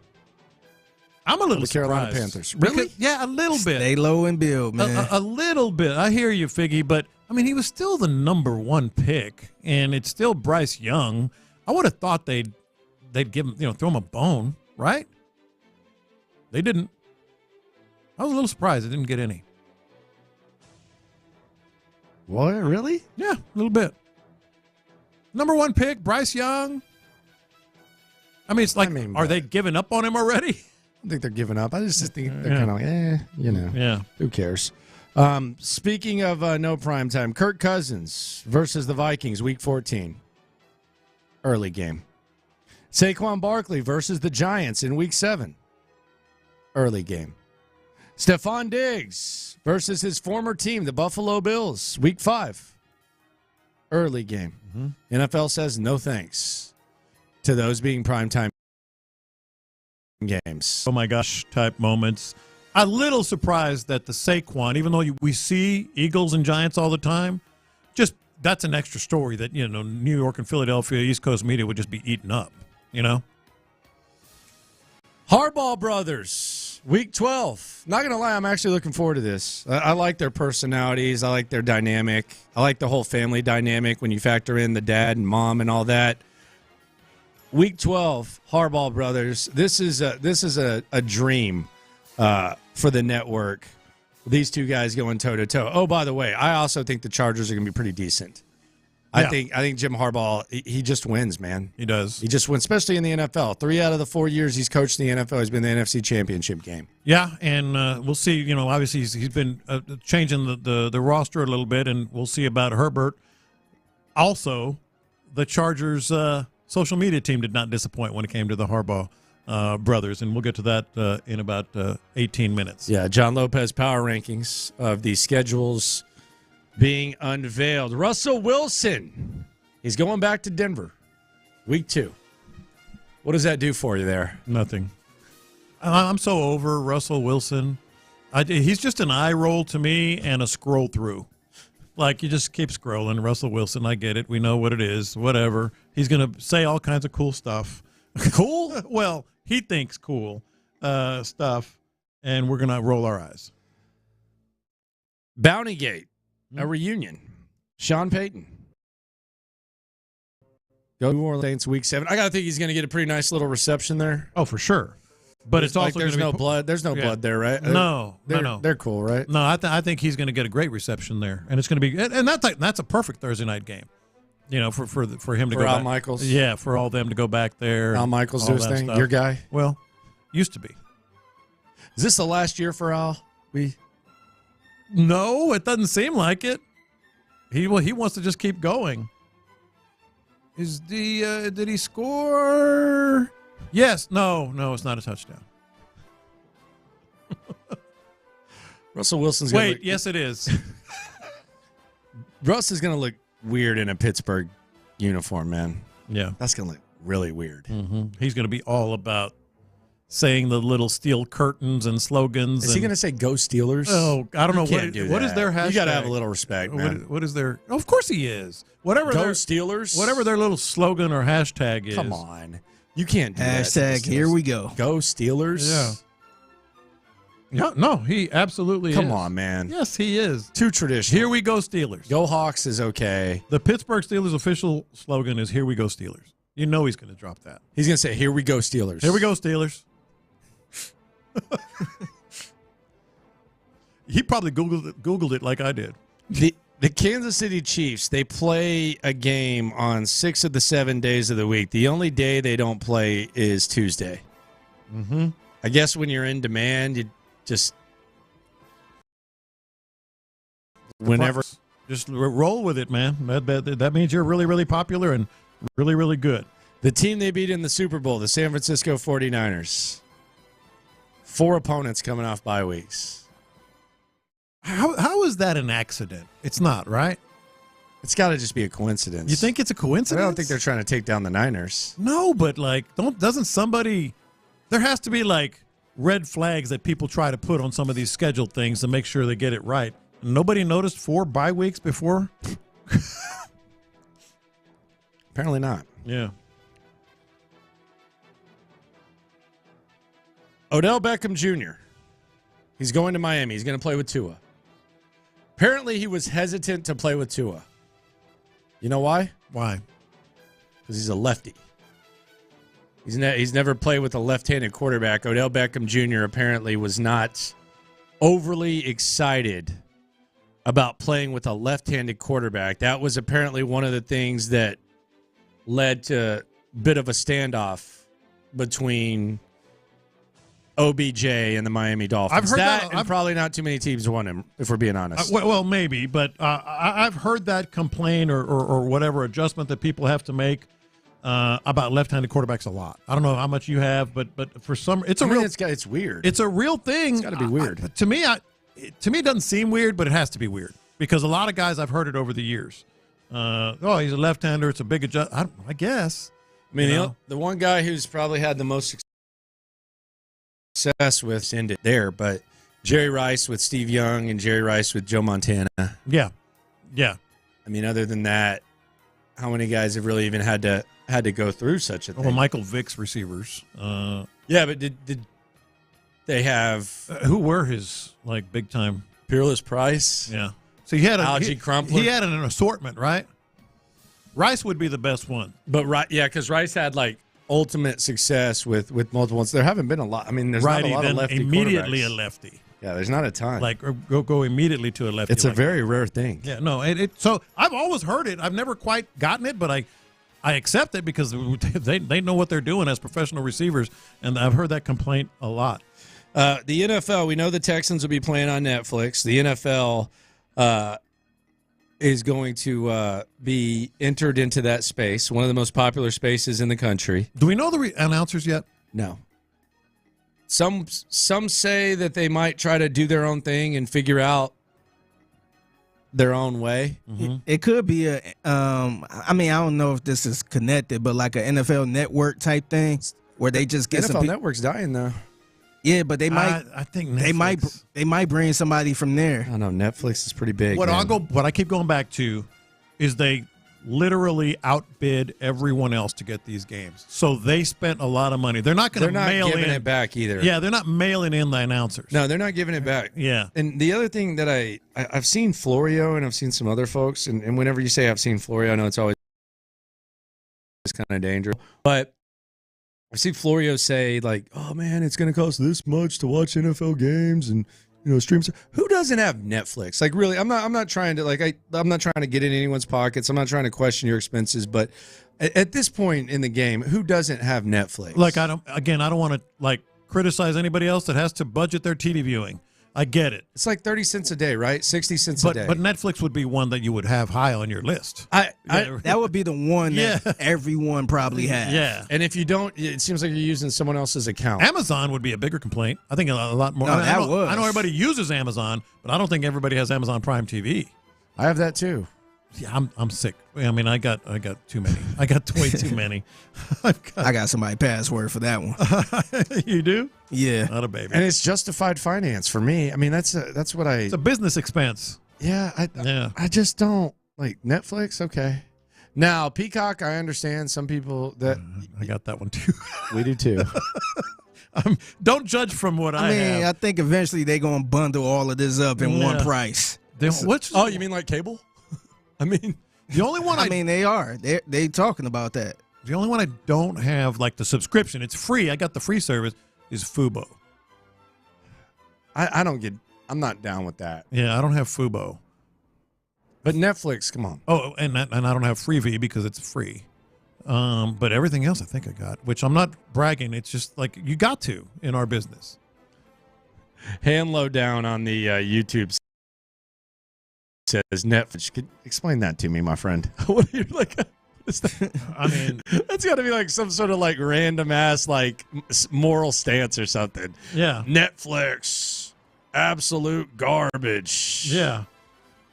S: I'm a little
T: the Carolina
S: surprised.
T: Panthers. Really?
S: Because, yeah, a little bit.
U: Stay low and build, man.
S: A little bit. I hear you, Figgy, but, I mean, he was still the number one pick, and it's still Bryce Young. I would have thought they'd give him, throw him a bone, right? They didn't. I was a little surprised they didn't get any.
T: What? Really?
S: Yeah, a little bit. Number one pick, Bryce Young. I mean, it's like, are they giving up on him already?
T: I think they're giving up. I just think they're kind of
S: Yeah.
T: Who cares? Speaking of no primetime, Kirk Cousins versus the Vikings, Week 14. Early game. Saquon Barkley versus the Giants in Week 7. Early game. Stefon Diggs versus his former team, the Buffalo Bills, Week 5. Early game. NFL says no thanks to those being primetime games.
S: Oh, my gosh, type moments. A little surprised that the Saquon, even though we see Eagles and Giants all the time, just that's an extra story that, New York and Philadelphia, East Coast media would just be eaten up,
T: Harbaugh brothers, Week 12. Not going to lie, I'm actually looking forward to this. I like their personalities. I like their dynamic. I like the whole family dynamic when you factor in the dad and mom and all that. Week 12, Harbaugh brothers. This is a dream for the network. These two guys going toe-to-toe. Oh, by the way, I also think the Chargers are going to be pretty decent. I think Jim Harbaugh, he just wins, man.
S: He does.
T: He just wins, especially in the NFL. 3 out of the 4 years he's coached in the NFL, he's been in the NFC Championship game.
S: Yeah, and we'll see. Obviously he's been changing the roster a little bit, and we'll see about Herbert. Also, the Chargers' social media team did not disappoint when it came to the Harbaugh brothers, and we'll get to that in about 18 minutes.
T: Yeah, John Lopez power rankings of the schedules being unveiled. Russell Wilson, he's going back to Denver. Week 2. What does that do for you there?
S: Nothing. I'm so over Russell Wilson. He's just an eye roll to me and a scroll through. Like, you just keep scrolling. Russell Wilson, I get it. We know what it is. Whatever. He's going to say all kinds of cool stuff.
T: Cool?
S: Well, he thinks cool stuff, and we're going to roll our eyes.
T: Bountygate, a reunion. Sean Payton. Go New Orleans Saints Week 7. I got to think he's going to get a pretty nice little reception there.
S: Oh, for sure. But it's also
T: there's no blood. There's no blood there, right?
S: No.
T: They're cool, right?
S: No, I think he's going to get a great reception there, and it's going to be, and that's a perfect Thursday night game. For him to go
T: Al
S: back.
T: Michaels.
S: Yeah, for all them to go back there.
T: Al Michaels do his thing.
S: Stuff.
T: Your guy.
S: Well, used to be.
T: Is this the last year for Al?
S: No, it doesn't seem like it. He wants to just keep going. Did he score? Yes. No, it's not a touchdown.
T: Russell Wilson's
S: Wait, yes it is.
T: Russ is going to look weird in a Pittsburgh uniform, man.
S: Yeah.
T: That's going to look really weird.
S: Mm-hmm. He's going to be all about saying the little steel curtains and slogans.
T: Is he going to say "Go Steelers"?
S: Oh, I don't know
T: what
S: is their hashtag.
T: You got to have a little respect, man.
S: What is their? Of course he is. Whatever
T: Go Steelers.
S: Whatever their little slogan or hashtag is.
T: Come on, you can't do
U: hashtag.
T: That
U: here we go.
T: Go Steelers.
S: Yeah. No, he absolutely
T: Come
S: is.
T: on, man.
S: Yes, he is.
T: Too traditional.
S: Here we go, Steelers.
T: Go Hawks is okay.
S: The Pittsburgh Steelers official slogan is "Here we go, Steelers." You know he's going to drop that.
T: He's going to say, "Here we go, Steelers."
S: Here we go, Steelers. He probably Googled it like I did.
T: The Kansas City Chiefs, they play a game on 6 of the 7 days of the week. The only day they don't play is Tuesday.
S: Mm-hmm.
T: I guess when you're in demand, you just whenever.
S: Just roll with it, man. That means you're really, really popular and really, really good.
T: The team they beat in the Super Bowl, the San Francisco 49ers. 4 opponents coming off bye weeks.
S: How is that an accident? It's not, right?
T: It's got to just be a coincidence.
S: You think it's a coincidence?
T: I don't think they're trying to take down the Niners.
S: No, but doesn't somebody? There has to be red flags that people try to put on some of these scheduled things to make sure they get it right. Nobody noticed 4 bye weeks before.
T: Apparently not.
S: Yeah.
T: Odell Beckham Jr. He's going to Miami. He's going to play with Tua. Apparently, he was hesitant to play with Tua. You know why?
S: Why?
T: Because he's a lefty. He's never played with a left-handed quarterback. Odell Beckham Jr. apparently was not overly excited about playing with a left-handed quarterback. That was apparently one of the things that led to a bit of a standoff between OBJ and the Miami Dolphins.
S: I've heard that,
T: and probably not too many teams want him, if we're being honest.
S: Well, maybe, but I've heard that complaint or whatever adjustment that people have to make about left-handed quarterbacks a lot. I don't know how much you have, but for some, it's
T: weird.
S: It's a real thing.
T: It's got to be weird.
S: To me, it doesn't seem weird, but it has to be weird because a lot of guys I've heard it over the years. He's a left-hander. It's a big adjustment. I guess.
T: I mean, the one guy who's probably had the most success with ended there, but Jerry Rice with Steve Young and Jerry Rice with Joe Montana.
S: Yeah.
T: I mean, other than that, how many guys have really even had to go through such a thing?
S: Well, Michael Vick's receivers.
T: Yeah, but did they have
S: who were his big time?
T: Peerless Price.
S: Yeah. So he had
T: Algie Crumpler.
S: He had an assortment, right? Rice would be the best one,
T: but because Rice had ultimate success with multiple ones. There haven't been a lot. I mean, there's not a lot of lefty
S: immediately
T: quarterbacks.
S: a lefty.
T: Yeah, there's not a ton.
S: Go immediately to a lefty.
T: It's a very rare thing.
S: Yeah, no. So I've always heard it. I've never quite gotten it, but I accept it because they know what they're doing as professional receivers, and I've heard that complaint a lot.
T: The NFL, we know the Texans will be playing on Netflix. The NFL is going to be entered into that space, one of the most popular spaces in the country.
S: Do we know the announcers yet?
T: No. Some say that they might try to do their own thing and figure out their own way.
U: Mm-hmm. It could be I don't know if this is connected, but like an NFL Network type thing where they just get
T: NFL Network's dying though.
U: Yeah, but they might.
S: I think Netflix.
U: they might bring somebody from there.
T: I don't know. Netflix is pretty big.
S: What I keep going back to is they literally outbid everyone else to get these games. So they spent a lot of money. They're not going to mail in.
T: They're not giving it back either.
S: Yeah, they're not mailing in the announcers.
T: No, they're not giving it back.
S: Yeah.
T: And the other thing that I've seen Florio and I've seen some other folks, and whenever you say I've seen Florio, I know it's always kind of dangerous. But I see Florio say oh man, it's going to cost this much to watch NFL games and streams. Who doesn't have Netflix? Really, I'm not trying to I'm not trying to get in anyone's pockets. I'm not trying to question your expenses, but at this point in the game, who doesn't have Netflix?
S: I don't want to criticize anybody else that has to budget their TV viewing. I get it.
T: It's 30 cents a day, right? 60 cents a day.
S: But Netflix would be one that you would have high on your list.
U: That would be the one that everyone probably has.
S: Yeah.
T: And if you don't, it seems like you're using someone else's account.
S: Amazon would be a bigger complaint. I think a lot more.
U: No,
S: I know everybody uses Amazon, but I don't think everybody has Amazon Prime TV.
T: I have that too.
S: Yeah, I'm sick. I mean, I got too many. I got way too many.
U: I got somebody's password for that one.
S: You do?
U: Yeah.
S: Not a baby.
T: And it's justified finance for me. I mean, that's what I.
S: It's a business expense.
T: Yeah. I just don't Netflix. Okay. Now Peacock, I understand some people that
S: I got that one too.
T: We do too.
S: Don't judge from what I
U: mean,
S: have.
U: I think eventually they're gonna bundle all of this up in one price.
T: Oh, you mean like cable? I mean,
S: the only one
U: they are. They talking about that.
S: The only one I don't have the subscription. It's free. I got the free service. Is Fubo.
T: I don't get. I'm not down with that.
S: Yeah, I don't have Fubo.
T: But Netflix, come on.
S: Oh, and I don't have Freevee because it's free. But everything else I think I got, which I'm not bragging. It's just you got to in our business.
T: Hand low down on the YouTube says Netflix. Could explain that to me, my friend. What are you
S: I mean,
T: that's got to be some sort of random ass moral stance or something.
S: Yeah.
T: Netflix, absolute garbage.
S: Yeah.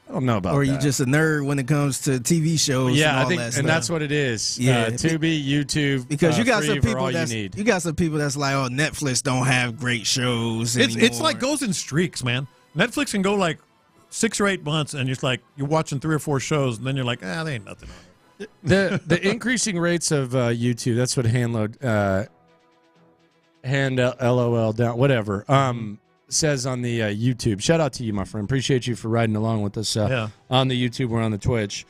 T: I don't know about
U: or
T: that.
U: you just a nerd when it comes to TV shows.
T: Yeah,
U: and all
T: I think,
U: that
T: and
U: stuff.
T: that's what it is.
U: Yeah,
T: Tubi, YouTube,
U: because you got
T: free
U: some
T: for
U: people
T: all
U: that's
T: you need.
U: you got some people that's like, oh, Netflix don't have great shows anymore.
S: It's like goes in streaks, man. Netflix can go like 6 or 8 months, and you're watching 3 or 4 shows, and then you're like, they ain't nothing on it.
T: The increasing rates of YouTube. That's what LOL down whatever says on the YouTube. Shout out to you, my friend. Appreciate you for riding along with us on the YouTube or on the Twitch.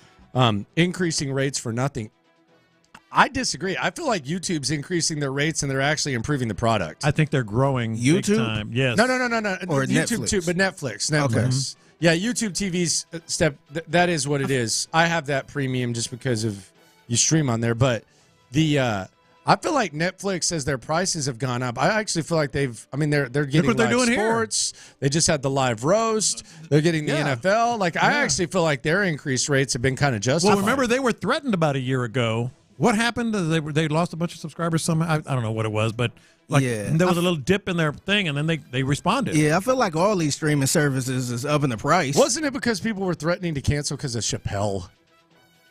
T: Increasing rates for nothing. I disagree. I feel like YouTube's increasing their rates and they're actually improving the product.
S: I think they're growing big time. Yes.
T: No.
U: Or
T: YouTube
U: Netflix.
T: too, but Netflix.
U: Okay.
T: Yeah, YouTube TV's that is what it is. I have that premium just because of you stream on there, but I feel like Netflix, as their prices have gone up, I actually feel like they're getting
S: what they're
T: live
S: doing here.
T: sports. They just had the live roast. They're getting the NFL. I actually feel like their increased rates have been kind of justified.
S: Well, remember they were threatened about a year ago. What happened? They lost a bunch of subscribers. I don't know what it was, but there was a little dip in their thing, and then they responded.
U: Yeah, I feel like all these streaming services is upping the price.
T: Wasn't it because people were threatening to cancel because of Chappelle?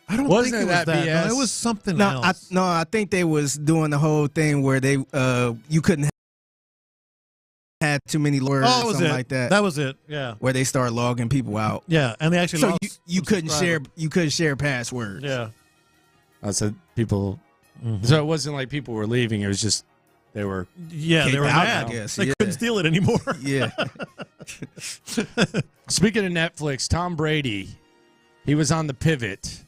S: I don't
T: Wasn't
S: think it was that.
T: BS?
S: No, it was something else.
U: I think they was doing the whole thing where they you couldn't have too many words or something like that.
S: That was it. Yeah.
U: Where they start logging people out.
S: Yeah, and they actually
U: so
S: lost
U: you couldn't share passwords.
S: Yeah.
T: I said people. So it wasn't like people were leaving. It was just they were.
S: Yeah, they were
U: out,
S: mad.
U: I guess.
S: They
U: Yeah.
S: couldn't steal it anymore.
U: Yeah.
T: Speaking of Netflix, Tom Brady, he was on the pivot.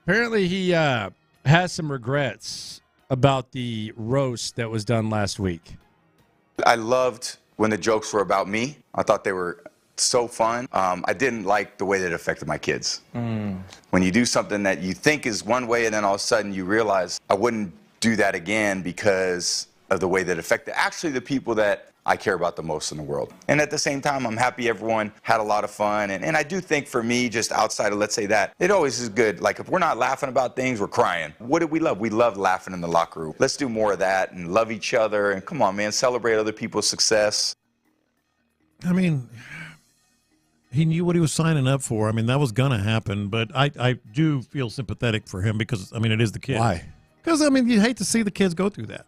T: Apparently, he has some regrets about the roast that was done last week.
I: I loved when the jokes were about me. I thought they were so fun. I didn't like the way that it affected my kids. When you do something that you think is one way and then all of a sudden you realize I wouldn't do that again because of the way that it affected actually the people that I care about the most in the world. And at the same time, I'm happy everyone had a lot of fun. And I do think for me, just outside of, let's say that, it always is good. Like if we're not laughing about things, we're crying. What did we love? We love laughing in the locker room. Let's do more of that and love each other. And come on, man, celebrate other people's success.
S: I mean, he knew what he was signing up for. I mean, that was going to happen. But I do feel sympathetic for him because, I mean, it is the kid.
T: Why?
S: Because, I mean, you hate to see the kids go through that.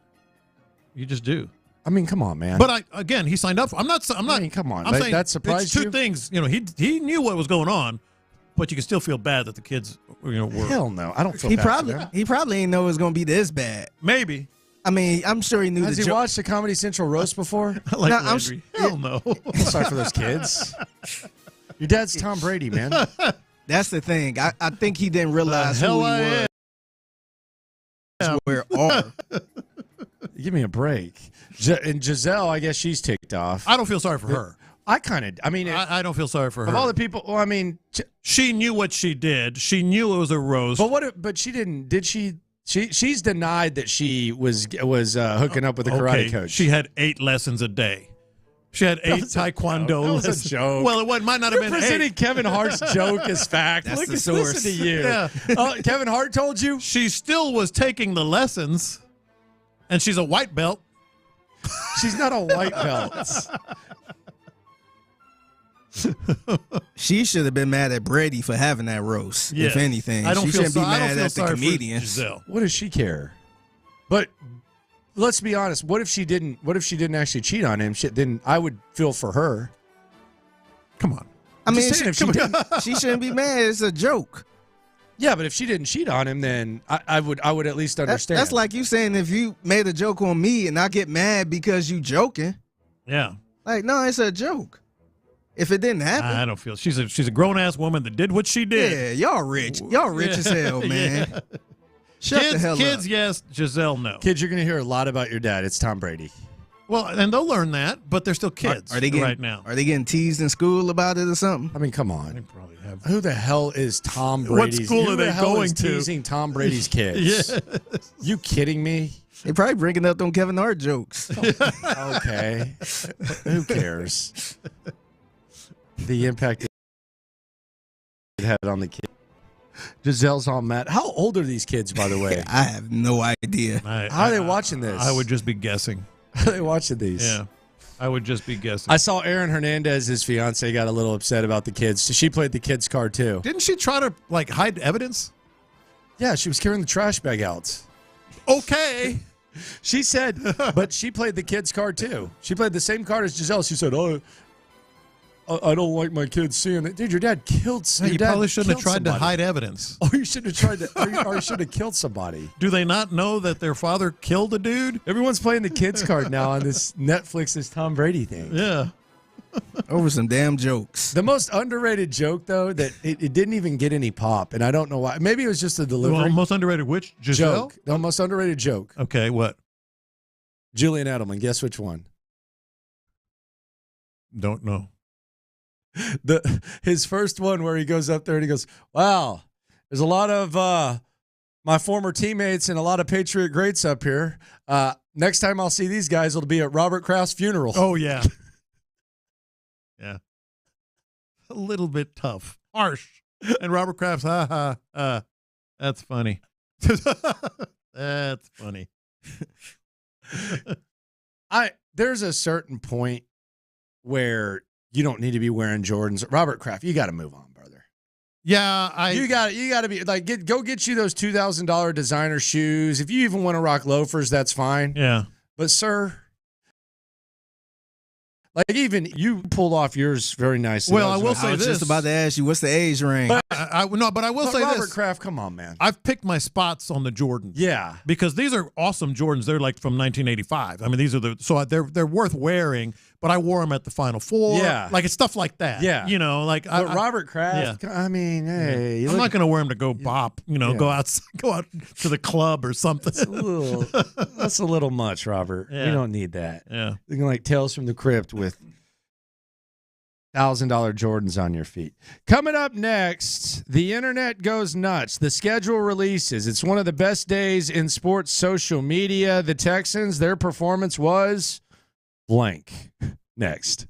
S: You just do.
T: I mean, come on, man.
S: But he signed up for. I'm not.
T: I mean, come on.
S: I'm saying
T: that surprised
S: it's two
T: you?
S: things. You know, he knew what was going on, but you can still feel bad that the kids, were.
T: Hell no, I don't feel bad for them.
U: He probably didn't know it was going to be this bad.
S: Maybe.
U: I mean, I'm sure he knew.
T: Has he watched the Comedy Central roast before?
S: Like Landry. Hell no.
T: I'm sorry for those kids. Your dad's Tom Brady, man.
U: That's the thing. I think he didn't realize who he was. Where are?
T: Give me a break. And Giselle, I guess she's ticked off.
S: I don't feel sorry for her.
T: I mean,
S: I don't feel sorry for her.
T: Of all the people, well, I mean,
S: she knew what she did. She knew it was a roast.
T: But she didn't. Did she? She's denied that she was hooking up with a karate coach.
S: She had 8 lessons a day. She had 8 taekwondo
T: lessons.
S: lessons.
T: A joke.
S: Well, it might not have been
T: presenting
S: 8.
T: Kevin Hart's joke as fact.
U: That's the
T: Listen
U: source.
T: to you.
S: Yeah.
T: Kevin Hart told you?
S: She still was taking the lessons, and she's a white belt.
T: She's not a white belt.
U: She should have been mad at Brady for having that roast.
S: Yes.
U: If anything,
S: I don't
U: she
S: feel
U: shouldn't be
S: I don't
U: mad
S: feel
U: at the
S: sorry for
U: comedians.
S: Giselle.
T: What does she care? But let's be honest. What if she didn't actually cheat on him? Then I would feel for her.
S: Come on.
U: I mean,
T: Just saying,
U: she shouldn't be mad. It's a joke.
T: Yeah, but if she didn't cheat on him, then I would at least understand.
U: That's like you saying if you made a joke on me and I get mad because you joking.
S: Yeah.
U: Like, no, it's a joke. If it didn't happen.
S: I don't feel. She's a grown ass woman that did what she did.
U: Yeah, y'all rich. Y'all rich as hell, man.
S: Yeah.
U: Shut the hell up.
S: Kids, yes. Giselle, no.
T: Kids, you're going to hear a lot about your dad. It's Tom Brady.
S: Well, and they'll learn that, but they're still kids
U: Are they getting,
S: right now.
U: Are they getting teased in school about it or something?
T: I mean, come on.
S: They probably have.
T: Who the hell is Tom
S: What
T: Brady's?
S: school
T: who
S: are
T: the
S: they
T: hell
S: going
T: is
S: to?
T: teasing Tom Brady's kids?
S: Yes.
T: You kidding me?
U: They probably bringing up them Kevin Hart jokes.
T: Okay. Who cares? The impact it had on the kid. Giselle's all mad. How old are these kids, by the way?
U: I have no idea.
T: How are they watching this?
S: I would just be guessing.
T: How are they watching these?
S: Yeah. I would just be guessing.
T: I saw Aaron Hernandez's fiance got a little upset about the kids. So she played the kids' card too.
S: Didn't she try to hide evidence?
T: Yeah, she was carrying the trash bag out.
S: Okay.
T: She said, but she played the kids' card too. She played the same card as Giselle. She said, "Oh, I don't like my kids seeing it." Dude, your dad killed.
S: No, you probably shouldn't have tried to hide evidence.
T: Oh, you should have tried to, or you should have killed somebody.
S: Do they not know that their father killed a dude?
T: Everyone's playing the kids' card now on this Netflix's Tom Brady thing.
S: Yeah.
U: Over some damn jokes.
T: The most underrated joke, though, that it didn't even get any pop, and I don't know why. Maybe it was just the delivery.
S: The most underrated which? Giselle?
T: Joke. The most underrated joke.
S: Okay, what?
T: Julian Edelman. Guess which one?
S: Don't know.
T: His first one where he goes up there and he goes, "Wow, there's a lot of my former teammates and a lot of Patriot greats up here. Next time I'll see these guys, it'll be at Robert Kraft's funeral."
S: Oh, yeah. Yeah. A little bit tough. Harsh. And Robert Kraft's, that's funny. That's funny.
T: There's a certain point where you don't need to be wearing Jordans. Robert Kraft, you got to move on, brother.
S: Yeah,
T: you got to be like go get you those $2,000 designer shoes. If you even want to rock loafers, that's fine.
S: Yeah.
T: But sir, like even you pulled off yours very nicely.
S: Well, I will say
U: I was
S: this.
U: just about to ask you, what's the age range?
S: But I will say
T: Robert
S: this.
T: Kraft, come on, man.
S: I've picked my spots on the Jordans.
T: Yeah.
S: Because these are awesome Jordans. They're like from 1985. I mean, these are they're worth wearing, but I wore them at the Final Four.
T: Yeah.
S: Like it's stuff like that.
T: Yeah.
S: You know, like
T: But Robert Kraft,
S: yeah.
T: I mean, hey.
S: I'm not going to wear them to go bop, go out to the club or something.
T: That's a little much, Robert.
S: Yeah.
T: You don't need that.
S: Yeah.
T: Looking like Tales from the Crypt with $1,000 Jordans on your feet. Coming up next, the internet goes nuts. The schedule releases. It's one of the best days in sports social media. The Texans, their performance was blank. Next.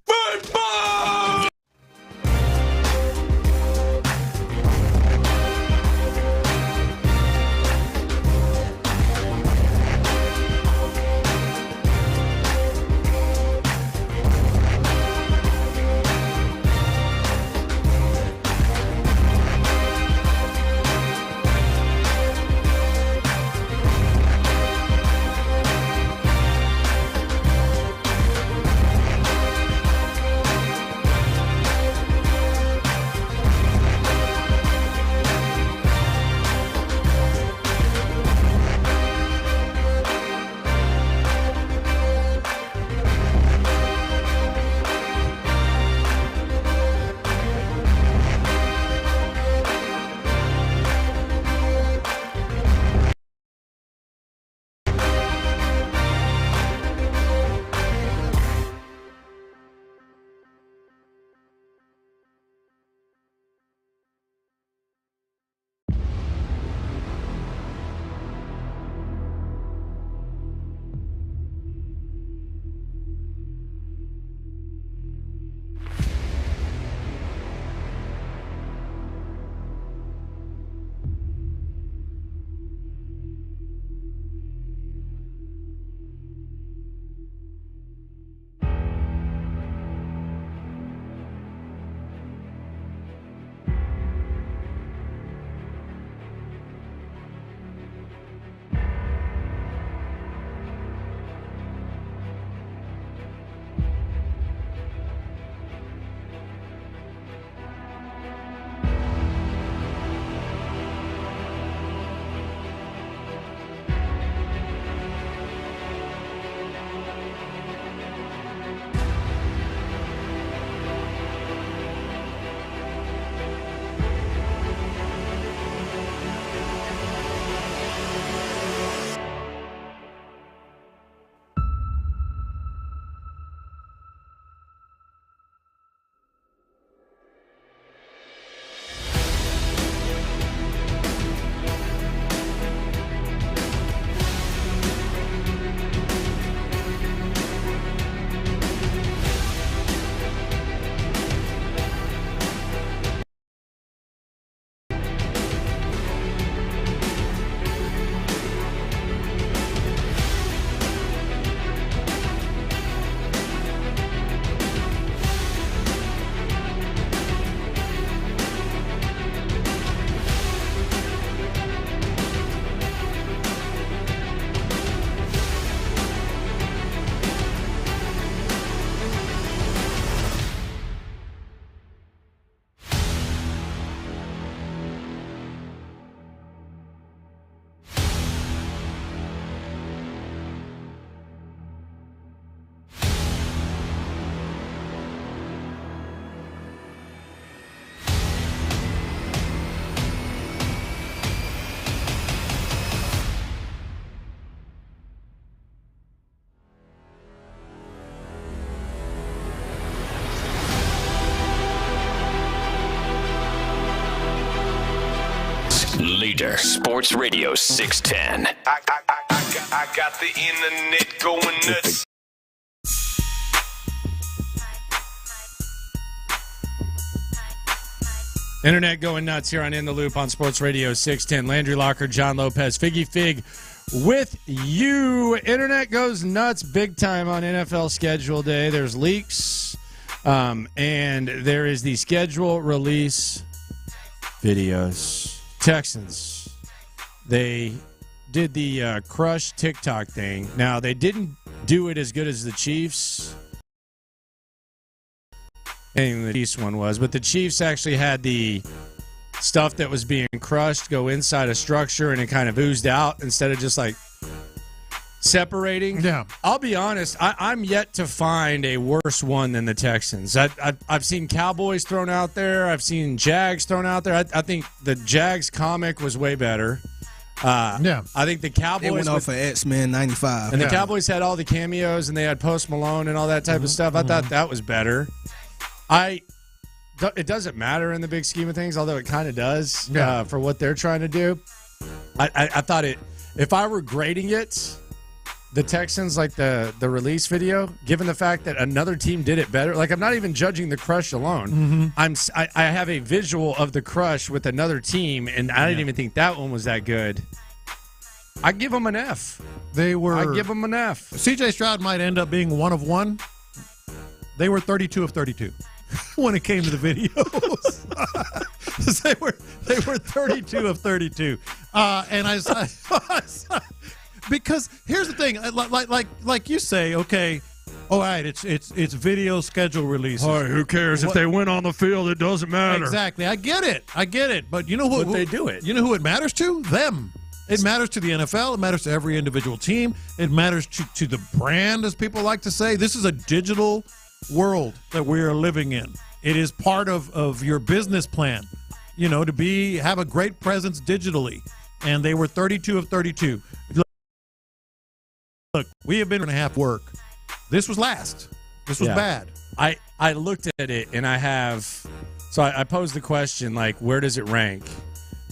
C: leader, Sports Radio 610.
E: I got the internet going nuts.
T: Internet going nuts here on In the Loop on Sports Radio 610. Landry Locker, John Lopez, Figgy Fig with you. Internet goes nuts big time on NFL schedule day. There's leaks, and there is the schedule release videos. Texans, they did the crush TikTok thing. Now, they didn't do it as good as the Chiefs. The Chiefs one was, but the Chiefs actually had the stuff that was being crushed go inside a structure and it kind of oozed out instead of just like separating.
S: Yeah.
T: I'll be honest, I'm yet to find a worse one than the Texans. I've seen Cowboys thrown out there. I've seen Jags thrown out there. I think the Jags comic was way better.
S: Yeah.
T: I think the Cowboys
U: They went off of X-Men 95.
T: and the Cowboys had all the cameos and they had Post Malone and all that type of stuff. I thought that was better. It doesn't matter in the big scheme of things, although it kind of does for what they're trying to do. I thought if I were grading it, the Texans, like the release video, given the fact that another team did it better, like I'm not even judging the crush alone. I have a visual of the crush with another team, and I didn't even think that one was that good. I give them an F. I give them an F.
S: CJ Stroud might end up being one of one. They were 32 of 32 when it came to the videos. they were 32 of 32. And I because here's the thing, like you say, okay, all right, it's video schedule releases.
T: All right, who cares if they win on the field? It doesn't matter.
S: Exactly, I get it. But you know what?
T: They do it.
S: You know who it matters to? Them. It matters to the NFL. It matters to every individual team. It matters to the brand, as people like to say. This is a digital world that we are living in. It is part of your business plan, to have a great presence digitally. And they were 32 of 32. Look, we have been and a half work. This was last. This was bad.
T: I looked at it and I posed the question, like, where does it rank?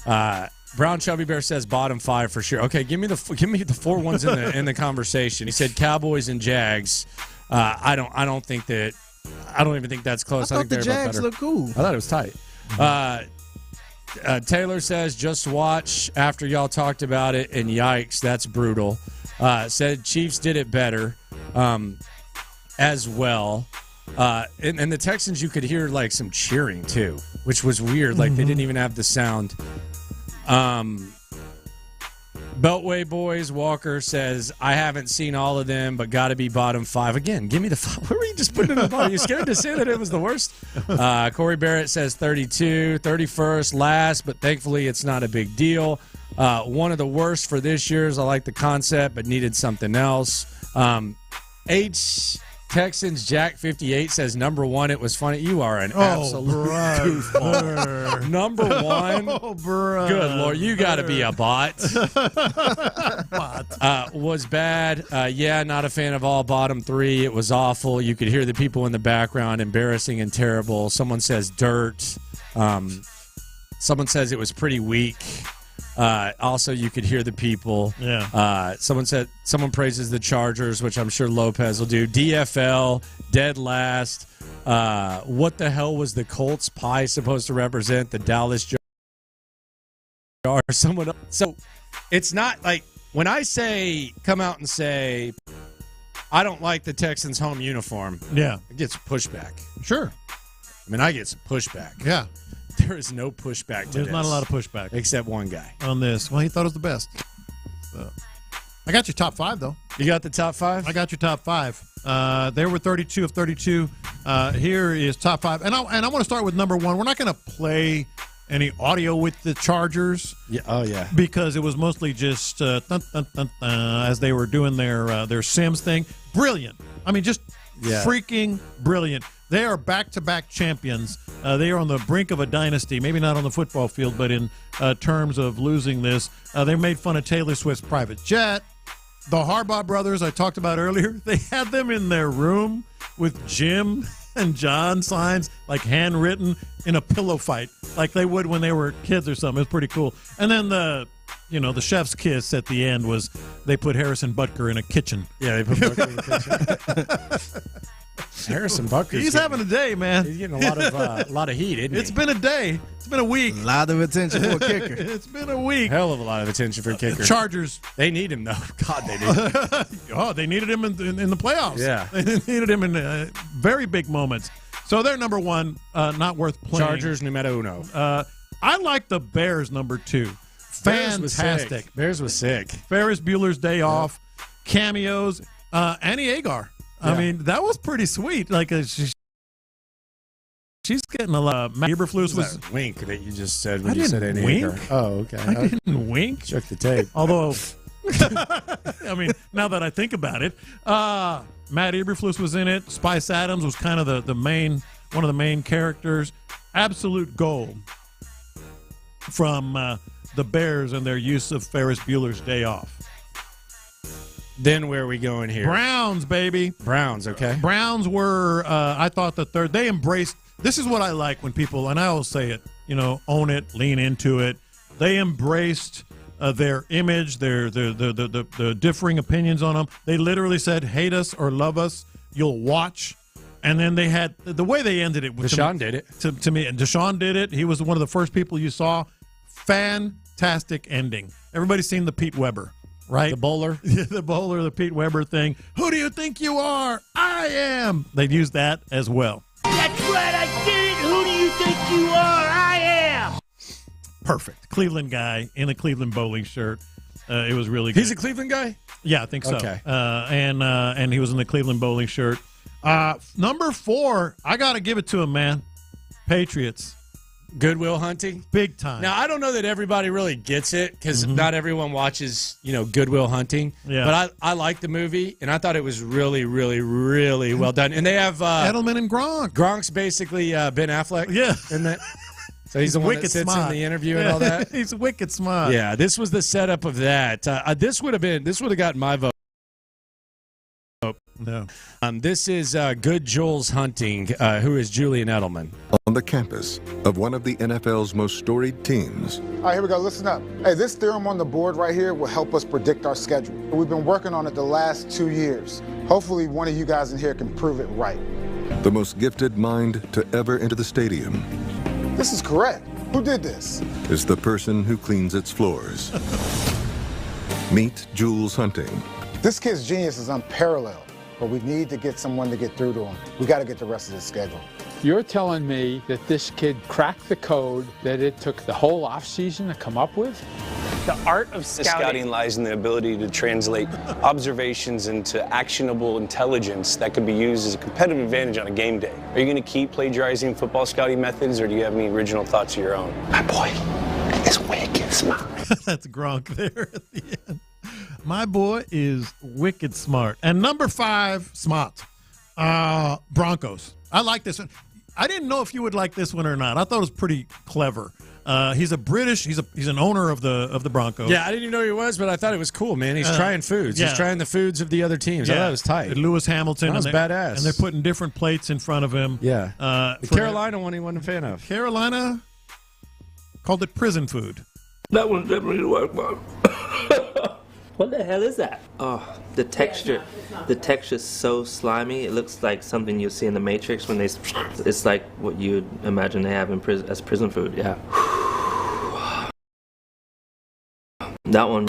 T: Brown Chubby Bear says bottom 5 for sure. Okay, give me the 4 ones in the conversation. He said Cowboys and Jags. I don't even think that's close.
U: I thought the Jags look cool.
T: I thought it was tight. Taylor says just watch after y'all talked about it, and yikes, that's brutal. Said Chiefs did it better as well. And the Texans, you could hear like some cheering too, which was weird. Like they didn't even have the sound. Beltway Boys, Walker says, I haven't seen all of them, but got to be bottom 5. Again, give me the 5. Where were you just putting in the bottom? You scared to say that it was the worst? Corey Barrett says 32, 31st, last, but thankfully it's not a big deal. One of the worst for this year's. I like the concept, but needed something else. Texans Jack 58 says number 1. It was funny. You are an absolute goofball. Number 1. Good Lord, you got to be a bot. Was bad. Not a fan of all bottom 3. It was awful. You could hear the people in the background, embarrassing and terrible. Someone says dirt. Someone says it was pretty weak. Also, you could hear the people.
S: Yeah.
T: Someone praises the Chargers, which I'm sure Lopez will do. DFL, dead last. What the hell was the Colts pie supposed to represent? The Dallas jar? Someone else. So it's not like when I come out and say I don't like the Texans home uniform.
S: Yeah.
T: It gets pushback.
S: Sure.
T: I mean, I get some pushback.
S: Yeah.
T: There is no pushback to
S: There's
T: this.
S: not a lot of pushback.
T: Except one guy.
S: On this. Well, he thought it was the best. So. I got your top 5, though.
T: You got the top 5?
S: I got your top 5. There were 32 of 32. Here is top 5. And I want to start with number 1. We're not going to play any audio with the Chargers.
T: Yeah. Oh, yeah.
S: Because it was mostly just as they were doing their Sims thing. Brilliant. I mean, just freaking brilliant. They are back-to-back champions. They are on the brink of a dynasty, maybe not on the football field, but in terms of losing this. They made fun of Taylor Swift's private jet. The Harbaugh brothers I talked about earlier, they had them in their room with Jim and John signs like handwritten in a pillow fight, like they would when they were kids or something. It was pretty cool. And then the chef's kiss at the end was they put Harrison Butker in a kitchen.
T: Yeah, they put Butker in the kitchen. Harrison Butker.
S: He's having a day, man.
T: He's getting a lot of heat, isn't he?
S: It's been a day. It's been a week.
U: A lot of attention for a kicker.
S: It's been a week.
T: Hell of a lot of attention for a kicker.
S: Chargers.
T: They need him, though. God, they do.
S: They needed him in the playoffs.
T: Yeah.
S: They needed him in very big moments. So they're number one, not worth playing.
T: Chargers, numero uno.
S: I like the Bears, number 2. Fantastic.
T: Bears was sick.
S: Ferris Bueller's Day Off, cameos, Annie Agar.
T: Yeah.
S: I mean, that was pretty sweet. Like, she's getting a lot. Matt Eberflus was
T: that wink that you just said when
S: I
T: you said
S: didn't
T: Annie
S: wink.
T: Agar. Oh, okay.
S: I didn't wink.
T: Check the tape.
S: Although, I mean, now that I think about it, Matt Eberflus was in it. Spice Adams was kind of one of the main characters. Absolute gold from the Bears and their use of Ferris Bueller's Day Off.
T: Then where are we going here?
S: Browns, baby.
T: Browns, okay.
S: Browns were, I thought, the third. They embraced. This is what I like when people, and I always say it, own it, lean into it. They embraced their image, the differing opinions on them. They literally said, hate us or love us, you'll watch. And then they had, the way they ended it.
T: Deshaun did it.
S: To me, and Deshaun did it. He was one of the first people you saw. Fantastic ending. Everybody's seen the Pete Weber. Right?
T: The bowler.
S: The bowler, the Pete Weber thing. Who do you think you are? I am. They'd use that as well.
F: That's right, I did it. Who do you think you are? I am.
S: Perfect. Cleveland guy in a Cleveland bowling shirt. It was really good.
T: He's a Cleveland guy?
S: Yeah, I think so.
T: Okay.
S: And he was in the Cleveland bowling shirt. Number 4, I got to give it to him, man. Patriots.
T: Goodwill Hunting?
S: Big time.
T: Now, I don't know that everybody really gets it because not everyone watches, Goodwill Hunting.
S: Yeah.
T: But I like the movie, and I thought it was really, really, really well done. And they have
S: Edelman and Gronk.
T: Gronk's basically Ben Affleck.
S: Yeah.
T: Isn't that? So he's the one that sits in the interview and all that.
S: He's wicked smart.
T: Yeah, this was the setup of that. This would have gotten my vote.
S: No.
T: This is Good Jules Hunting, who is Julian Edelman.
V: On the campus of one of the NFL's most storied teams.
W: All right, here we go. Listen up. Hey, this theorem on the board right here will help us predict our schedule. We've been working on it the last 2 years. Hopefully, one of you guys in here can prove it right.
V: The most gifted mind to ever enter the stadium.
W: This is correct. Who did this?
V: Is the person who cleans its floors. Meet Jules Hunting.
W: This kid's genius is unparalleled, but we need to get someone to get through to him. We got to get the rest of his schedule.
X: You're telling me that this kid cracked the code that it took the whole offseason to come up with?
Y: The art of scouting lies in the ability to translate observations into actionable intelligence that can be used as a competitive advantage on a game day. Are you going to keep plagiarizing football scouting methods, or do you have any original thoughts of your own? My boy is wicked smart.
S: That's Gronk there at the end. My boy is wicked smart. And number 5, smart. Broncos. I like this one. I didn't know if you would like this one or not. I thought it was pretty clever. He's a British. He's an owner of the Broncos.
T: Yeah, I didn't even know who he was, but I thought it was cool, man. He's trying foods.
S: Yeah.
T: He's trying the foods of the other teams. I thought it was tight.
S: Lewis Hamilton.
T: That was badass.
S: And they're putting different plates in front of him.
T: Yeah. The Carolina one he wasn't a fan of.
S: Carolina called it prison food.
Z: That one definitely worked, man. What the hell is that? Oh, the texture. The texture's so slimy. It looks like something you see in the Matrix when they. It's like what you'd imagine they have in prison as prison food. Yeah. That one.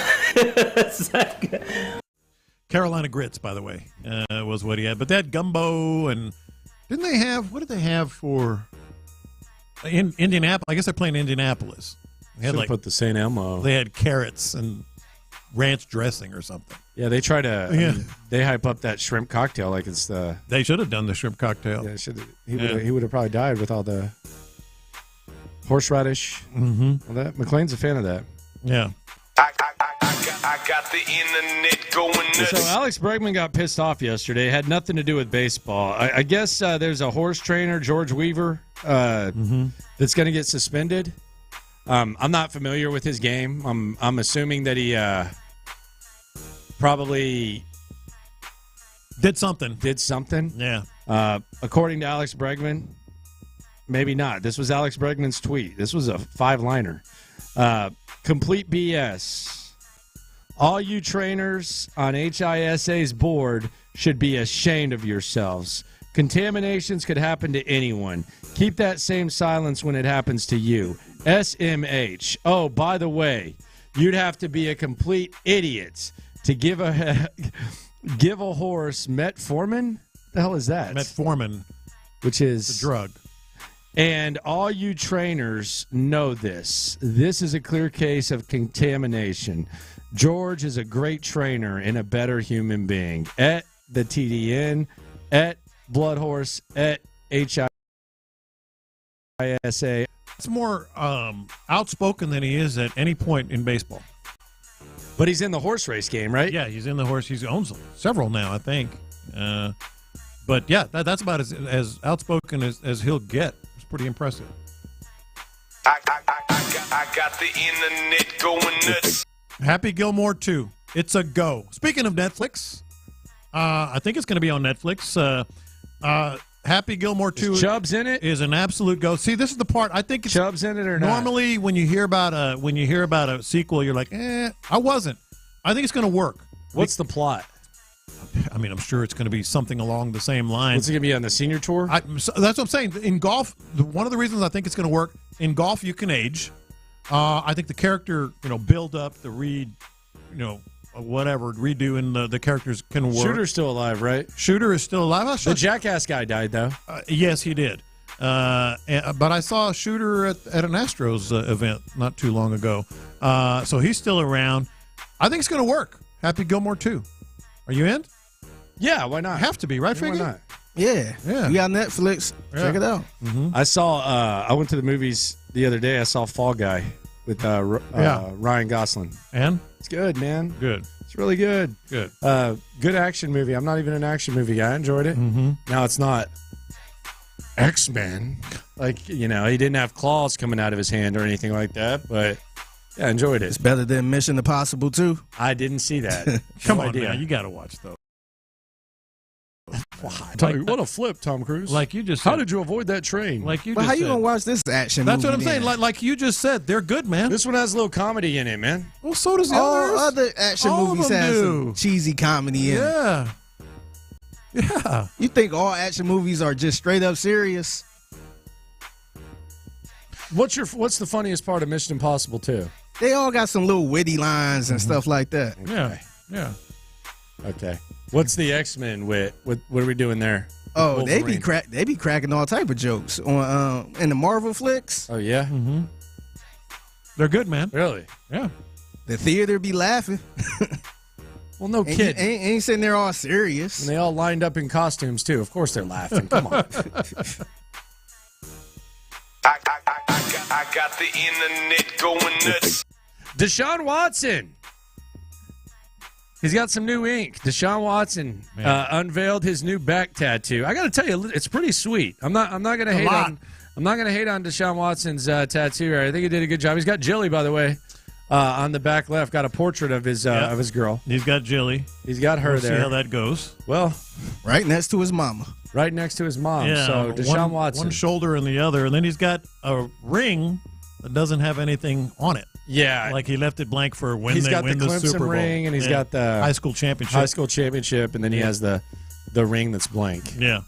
S: Carolina grits, by the way, was what he had. But they had gumbo, and didn't they have? What did they have for Indianapolis? I guess they're playing Indianapolis. They had
T: put the St. Elmo.
S: They had carrots and ranch dressing or something.
T: Yeah, they try to. I mean, they hype up that shrimp cocktail like it's the.
S: They should have done the shrimp cocktail.
T: Yeah, he would have probably died with all the horseradish.
S: Mm-hmm.
T: All that McLean's a fan of that.
S: Yeah.
E: I got the internet going nuts.
T: So Alex Bregman got pissed off yesterday. It had nothing to do with baseball. I guess there's a horse trainer, George Weaver, that's going to get suspended. I'm not familiar with his game. I'm assuming that he probably
S: did something.
T: Did something.
S: Yeah.
T: According to Alex Bregman, maybe not. This was Alex Bregman's tweet. This was a 5-liner. Complete BS. All you trainers on HISA's board should be ashamed of yourselves. Contaminations could happen to anyone. Keep that same silence when it happens to you. SMH. Oh, by the way, you'd have to be a complete idiot to give a horse metformin. The hell is that?
S: Metformin,
T: which is
S: a drug.
T: And all you trainers know this. This is a clear case of contamination. George is a great trainer and a better human being. At the TDN, at Blood Horse, at HISA.
S: It's more outspoken than he is at any point in baseball.
T: But he's in the horse race game, right?
S: Yeah, he's in the horse. He owns several now, I think. But yeah, that's about as outspoken as he'll get. It's pretty impressive.
E: I got the internet going nuts.
S: Happy Gilmore 2. It's a go. Speaking of Netflix, I think it's going to be on Netflix. Happy Gilmore 2
T: Chubb's in it?
S: Is an absolute go. See, this is the part I think it's
T: Chubb's in it or not.
S: Normally when you hear about a sequel, you're like, I wasn't. I think it's going to work.
T: What's the plot?
S: I mean, I'm sure it's going to be something along the same lines.
T: What's it going to be on the senior tour?
S: That's what I'm saying. In golf, one of the reasons I think it's going to work, in golf you can age. I think the character, build up, the redoing the characters can work.
T: Shooter's still alive, right?
S: Shooter is still alive.
T: The Jackass guy died, though.
S: Yes, he did. But I saw Shooter at an Astros event not too long ago. So he's still around. I think it's going to work. Happy Gilmore 2. Are you in?
T: Yeah, why not?
S: Have to be, right, Figgy?
T: Why not?
U: Yeah. You got Netflix. Check it out.
S: Mm-hmm.
T: I saw, I went to the movies the other day. I saw Fall Guy with Ryan Gosling.
S: And?
T: It's good, man.
S: Good.
T: It's really good.
S: Good.
T: Good action movie. I'm not even an action movie guy. I enjoyed it.
S: Mm-hmm.
T: Now it's not X-Men. He didn't have claws coming out of his hand or anything like that, but yeah, I enjoyed it.
U: It's better than Mission Impossible 2.
T: I didn't see that.
S: Come on, man. You got to watch, though.
T: What a flip, Tom Cruise.
S: Like you just said.
T: How did you avoid that train?
S: Like you
U: But
S: just
U: how you
S: said.
U: going to watch this action
S: That's
U: movie?
S: what I'm saying. Like you just said, they're good, man.
T: This one has a little comedy in it, man.
S: Well, so does the
U: All
S: others.
U: other action
S: All
U: movies
S: of them
U: have
S: do.
U: some cheesy comedy in it.
S: Yeah. Yeah.
U: You think all action movies are just straight up serious?
T: What's the funniest part of Mission Impossible 2?
U: They all got some little witty lines and stuff like that.
S: Yeah. Yeah.
T: Okay. What's the X-Men wit? What are we doing there?
U: Oh,
T: Wolverine.
U: they be cracking all type of jokes on in the Marvel flicks.
T: Oh yeah.
S: Mm-hmm. They're good, man.
T: Really?
S: Yeah.
U: The theater be laughing.
T: Well, no kid.
U: Ain't sitting there all serious.
T: And they all lined up in costumes too. Of course they're laughing. Come on.
E: I got the internet going nuts.
T: Deshaun Watson. He's got some new ink. Deshaun Watson unveiled his new back tattoo. I got to tell you, it's pretty sweet. I'm not going to hate on. I'm not going to hate on Deshaun Watson's tattoo. I think he did a good job. He's got Jilly, by the way, on the back left. Got a portrait of his girl.
S: He's got Jilly.
T: He's got her there.
S: See how that goes.
T: Well,
U: right next to his mama.
T: Right next to his mom.
S: Yeah,
T: So Deshaun Watson.
S: One shoulder and the other, and then he's got a ring that doesn't have anything on it.
T: Yeah,
S: like he left it blank for when
T: he's
S: they
T: got
S: win
T: the
S: the
T: Clemson
S: Super Bowl
T: ring, and he's got the
S: high school championship.
T: and then he has the ring that's blank.
S: Yeah,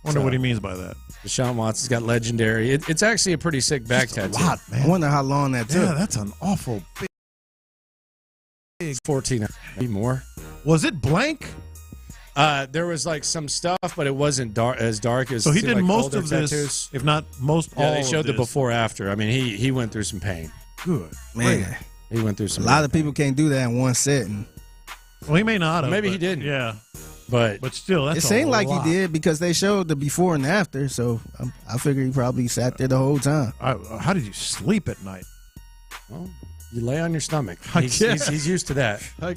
S: wonder what he means by that.
T: Deshaun Watson's got legendary. It's actually a pretty sick back tattoo.
S: A lot, man.
U: I wonder how long that took.
S: Yeah, that's an awful big.
T: 14, maybe more.
S: Was it blank?
T: There was like some stuff, but it wasn't as dark as.
S: So he did
T: like
S: most of this,
T: tattoos.
S: if not most.
T: Yeah,
S: all
T: they showed
S: of
T: the
S: this.
T: before after. I mean, he went through some pain.
S: Good
U: man.
T: He went through some.
U: A lot of people can't do that in one setting.
S: Well, he may not have.
T: Maybe
S: but,
T: he didn't.
S: Yeah,
T: but
S: still, that's
U: it seemed like
S: lot.
U: he did because they showed the before and after. So I figure he probably sat there the whole time.
S: How did you sleep at night?
T: Well, you lay on your stomach.
S: I
T: He's used to that.
E: I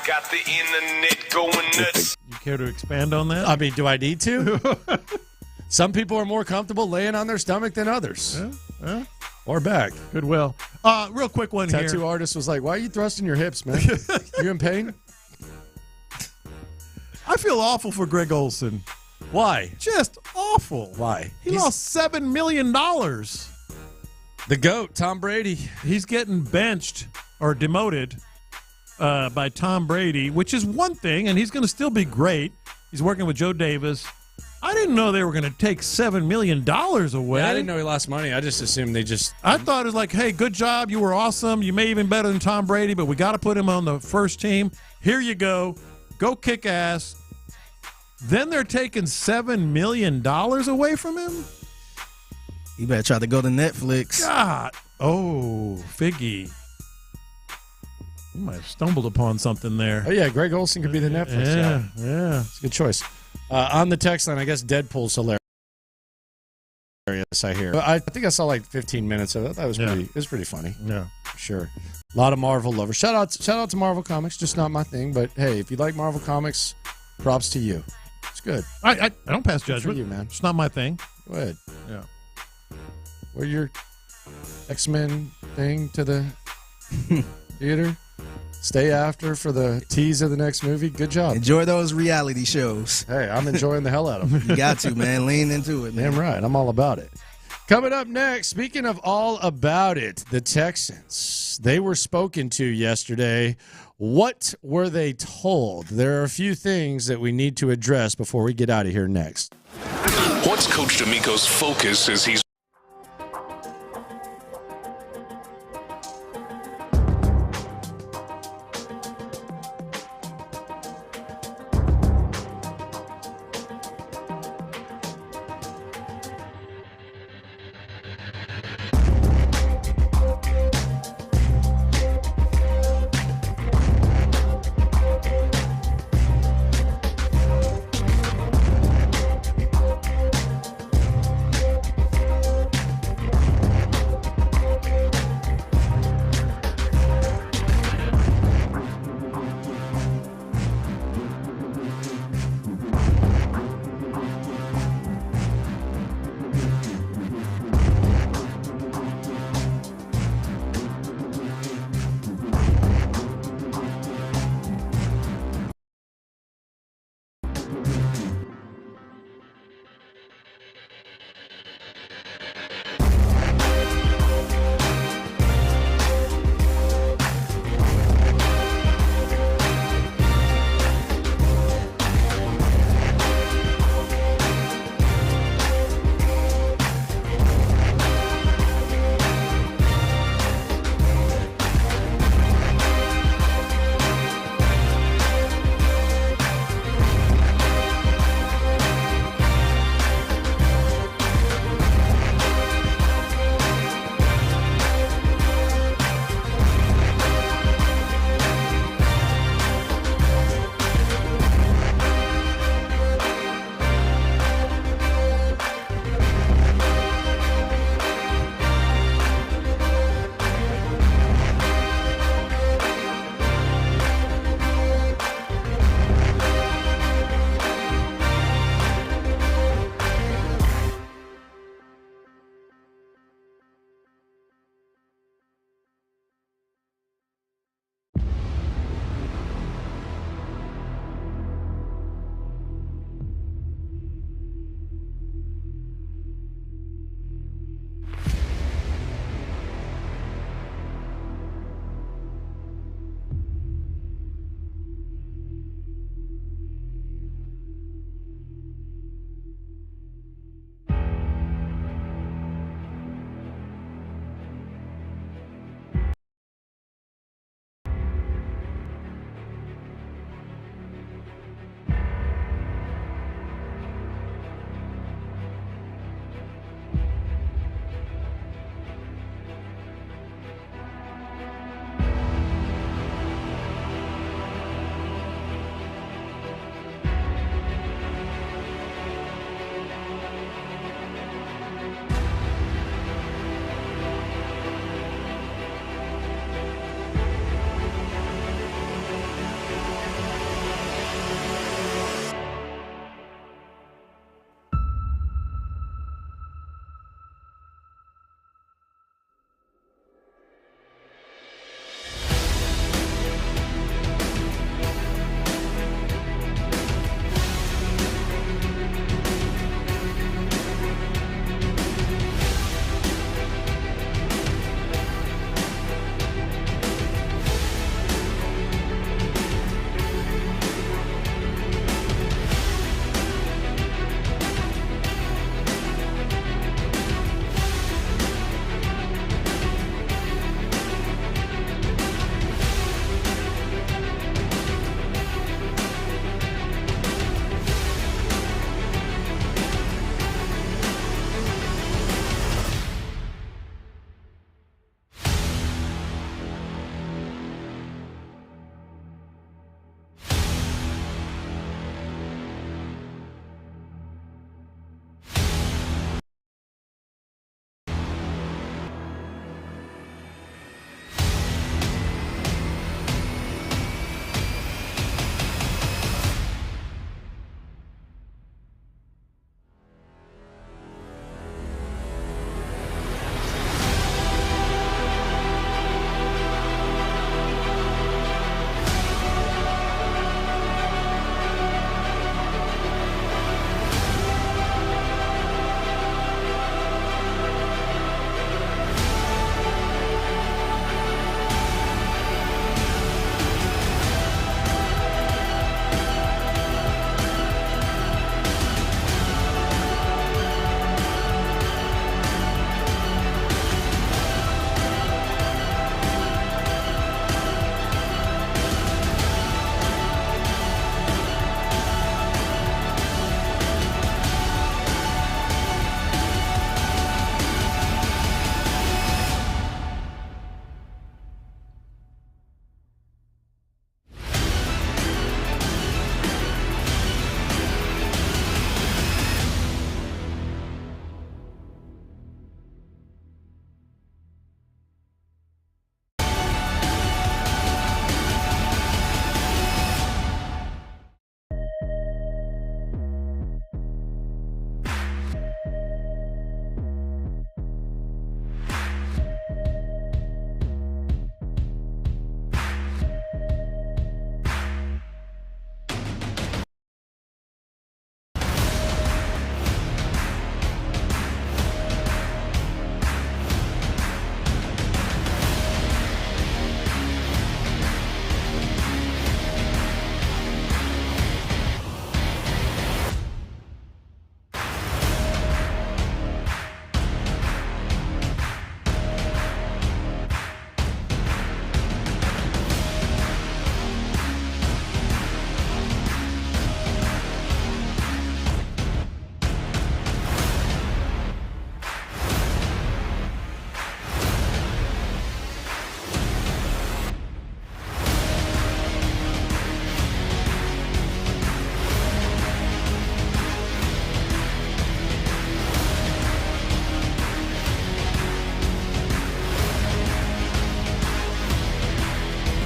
E: got the internet going nuts.
S: You care to expand on that?
T: I mean, do I need to? Some people are more comfortable laying on their stomach than others.
S: Yeah.
T: Or back.
S: Goodwill. Real quick one here.
T: Tattoo artist was like, why are you thrusting your hips, man? You in pain?
S: I feel awful for Greg Olsen.
T: Why?
S: Just awful.
T: Why?
S: He lost $7 million.
T: The GOAT, Tom Brady.
S: He's getting benched or demoted by Tom Brady, which is one thing, and he's going to still be great. He's working with Joe Davis. I didn't know they were going to take $7 million away.
T: Yeah, I didn't know he lost money. I just assumed they just...
S: I thought it was like, hey, good job. You were awesome. You may even better than Tom Brady, but we got to put him on the first team. Here you go. Go kick ass. Then they're taking $7 million away from him?
U: You better try to go to Netflix.
S: God. Oh, Figgy. You might have stumbled upon something there.
T: Oh, yeah, Greg Olsen could be the Netflix guy.
S: Yeah.
T: It's a good choice. On the text line, I guess Deadpool's hilarious, I hear. I think I saw like 15 minutes of it. That was pretty. It was pretty funny.
S: Yeah,
T: sure. A lot of Marvel lovers. Shout out to Marvel Comics. Just not my thing, but hey, if you like Marvel Comics, props to you. It's good.
S: I don't pass
T: Good
S: judgment.
T: for you, man.
S: It's not my thing.
T: Go ahead.
S: Yeah.
T: Wear your X-Men thing to the theater. Stay after for the tease of the next movie. Good job.
U: Enjoy those reality shows.
T: Hey, I'm enjoying the hell out of them.
U: You got to, man. Lean into it, man.
T: Damn right. I'm all about it. Coming up next, speaking of all about it, the Texans. They were spoken to yesterday. What were they told? There are a few things that we need to address before we get out of here next.
A: What's Coach DeMeco's focus as he's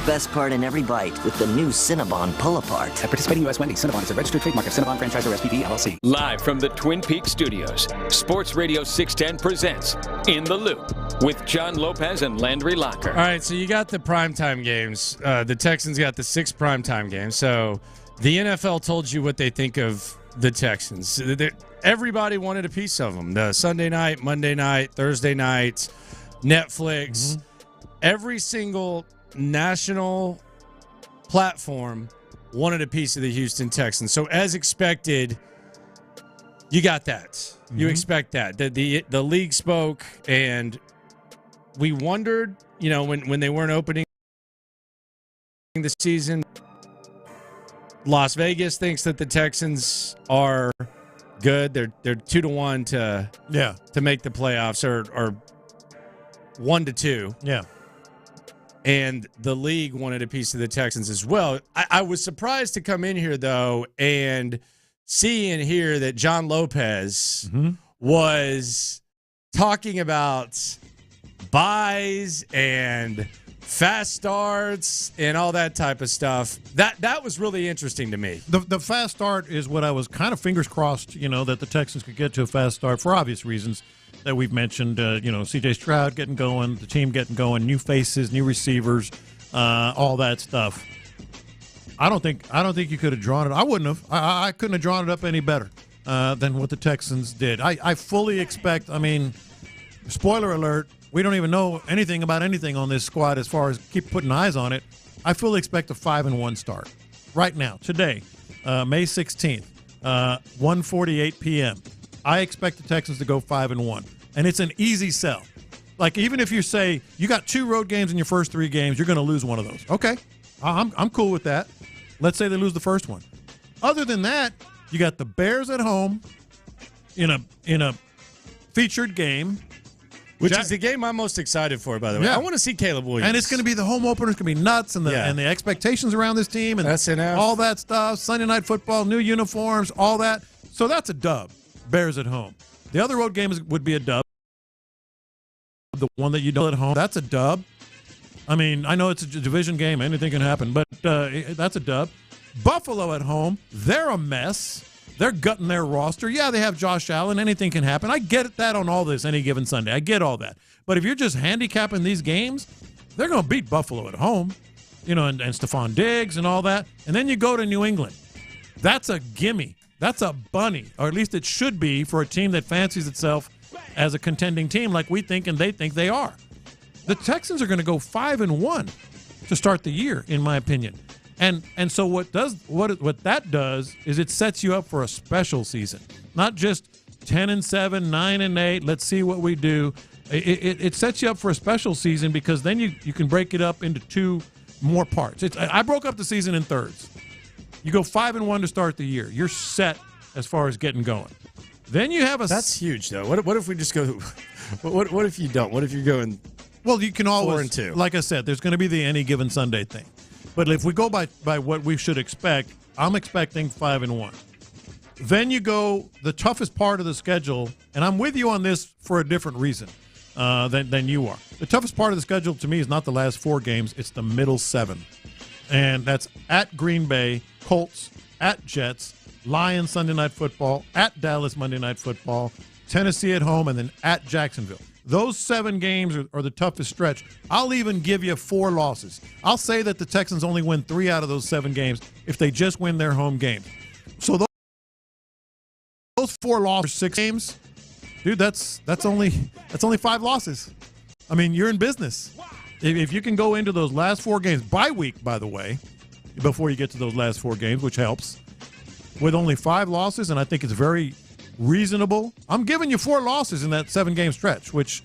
H: best part in every bite with the new Cinnabon Pull-Apart.
J: At participating U.S. Wendy's, Cinnabon is a registered trademark of Cinnabon Franchisor SPV, LLC.
C: Live from the Twin Peaks studios, Sports Radio 610 presents In the Loop with John Lopez and Landry Locker.
T: All right, so you got the primetime games. The Texans got the 6 primetime games. So the NFL told you what they think of the Texans. Everybody wanted a piece of them. The Sunday night, Monday night, Thursday night, Netflix. Every single national platform wanted a piece of the Houston Texans. So as expected, you got that. You expect that. The league spoke, and we wondered, when they weren't opening the season, Las Vegas thinks that the Texans are good. They're 2-1 to make the playoffs, or 1-2.
S: Yeah.
T: And the league wanted a piece of the Texans as well. I was surprised to come in here, though, and see and hear that John Lopez was talking about buys and fast starts and all that type of stuff. That was really interesting to me.
S: The fast start is what I was kind of fingers crossed, that the Texans could get to a fast start for obvious reasons that we've mentioned. C.J. Stroud getting going, the team getting going, new faces, new receivers, all that stuff. I don't think you could have drawn it. I wouldn't have. I couldn't have drawn it up any better than what the Texans did. I fully expect. Spoiler alert. We don't even know anything about anything on this squad as far as keep putting eyes on it. I fully expect a 5-1 start right now, today, May 16th, 1:48 p.m. I expect the Texans to go 5-1, and it's an easy sell. Like, even if you say you got 2 road games in your first 3 games, you're going to lose one of those. Okay, I'm cool with that. Let's say they lose the first one. Other than that, you got the Bears at home in a featured game.
T: Which is the game I'm most excited for, by the way.
S: Yeah.
T: I want to see Caleb Williams.
S: And it's going to be the home opener. It's going to be nuts, and the expectations around this team and
T: SNF.
S: All that stuff, Sunday Night Football, new uniforms, all that. So that's a dub, Bears at home. The other road games would be a dub. The one that you don't at home, that's a dub. I know it's a division game. Anything can happen, but that's a dub. Buffalo at home, they're a mess. They're gutting their roster. Yeah, they have Josh Allen. Anything can happen. I get that on all this any given Sunday. I get all that. But if you're just handicapping these games, they're going to beat Buffalo at home, and Stefon Diggs and all that. And then you go to New England. That's a gimme. That's a bunny, or at least it should be for a team that fancies itself as a contending team like we think and they think they are. The Texans are going to go 5-1 to start the year, in my opinion. And so what that does is it sets you up for a special season, not just 10-7, 9-8. Let's see what we do. It sets you up for a special season because then you can break it up into 2 more parts. I broke up the season in thirds. You go 5-1 to start the year. You're set as far as getting going. Then you have
T: That's huge, though. What if we just go? What if you don't? What if you're going?
S: Well, you can always
T: 4-2.
S: Like I said, there's going to be the any given Sunday thing. But if we go by what we should expect, I'm expecting 5-1. Then you go the toughest part of the schedule, and I'm with you on this for a different reason than you are. The toughest part of the schedule to me is not the last 4 games; it's the middle 7, and that's at Green Bay, Colts, at Jets, Lions Sunday Night Football, at Dallas Monday Night Football, Tennessee at home, and then at Jacksonville. Those 7 games are the toughest stretch. I'll even give you 4 losses. I'll say that the Texans only win 3 out of those 7 games if they just win their home games. So those 4 losses, 6 games, dude, that's only 5 losses. You're in business. If you can go into those last 4 games, bye week, by the way, before you get to those last 4 games, which helps, with only 5 losses, and I think it's very reasonable. I'm giving you 4 losses in that 7-game stretch, which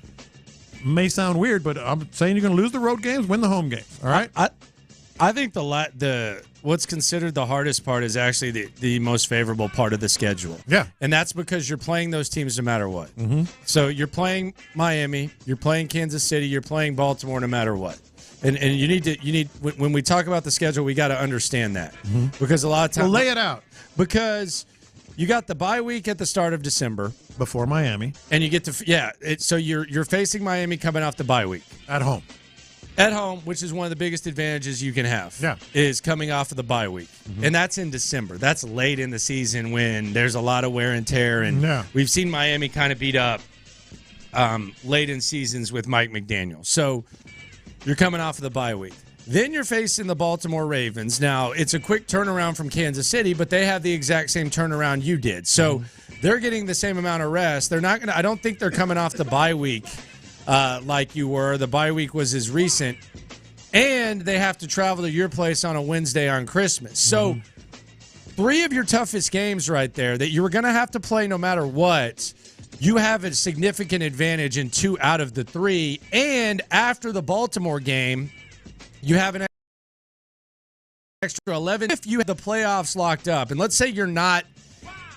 S: may sound weird, but I'm saying you're going to lose the road games, win the home games. All right.
T: I think the what's considered the hardest part is actually the most favorable part of the schedule.
S: Yeah,
T: and that's because you're playing those teams no matter what.
S: Mm-hmm.
T: So you're playing Miami, you're playing Kansas City, you're playing Baltimore no matter what. And you need when we talk about the schedule, we got to understand that because a lot of times
S: lay it out
T: because. You got the bye week at the start of December
S: before Miami,
T: and you get to so you're facing Miami coming off the bye week
S: at home.
T: At home, which is one of the biggest advantages you can have, is coming off of the bye week. Mm-hmm. And that's in December. That's late in the season when there's a lot of wear and tear. And we've seen Miami kind of beat up late in seasons with Mike McDaniel. So you're coming off of the bye week. Then you're facing the Baltimore Ravens. Now, it's a quick turnaround from Kansas City, but they have the exact same turnaround you did. So they're getting the same amount of rest. They're not going to – I don't think they're coming off the bye week like you were. The bye week was as recent. And they have to travel to your place on a Wednesday on Christmas. So 3 of your toughest games right there that you were going to have to play no matter what, you have a significant advantage in 2 out of the 3. And after the Baltimore game – you have an extra 11 if you have the playoffs locked up. And let's say you're not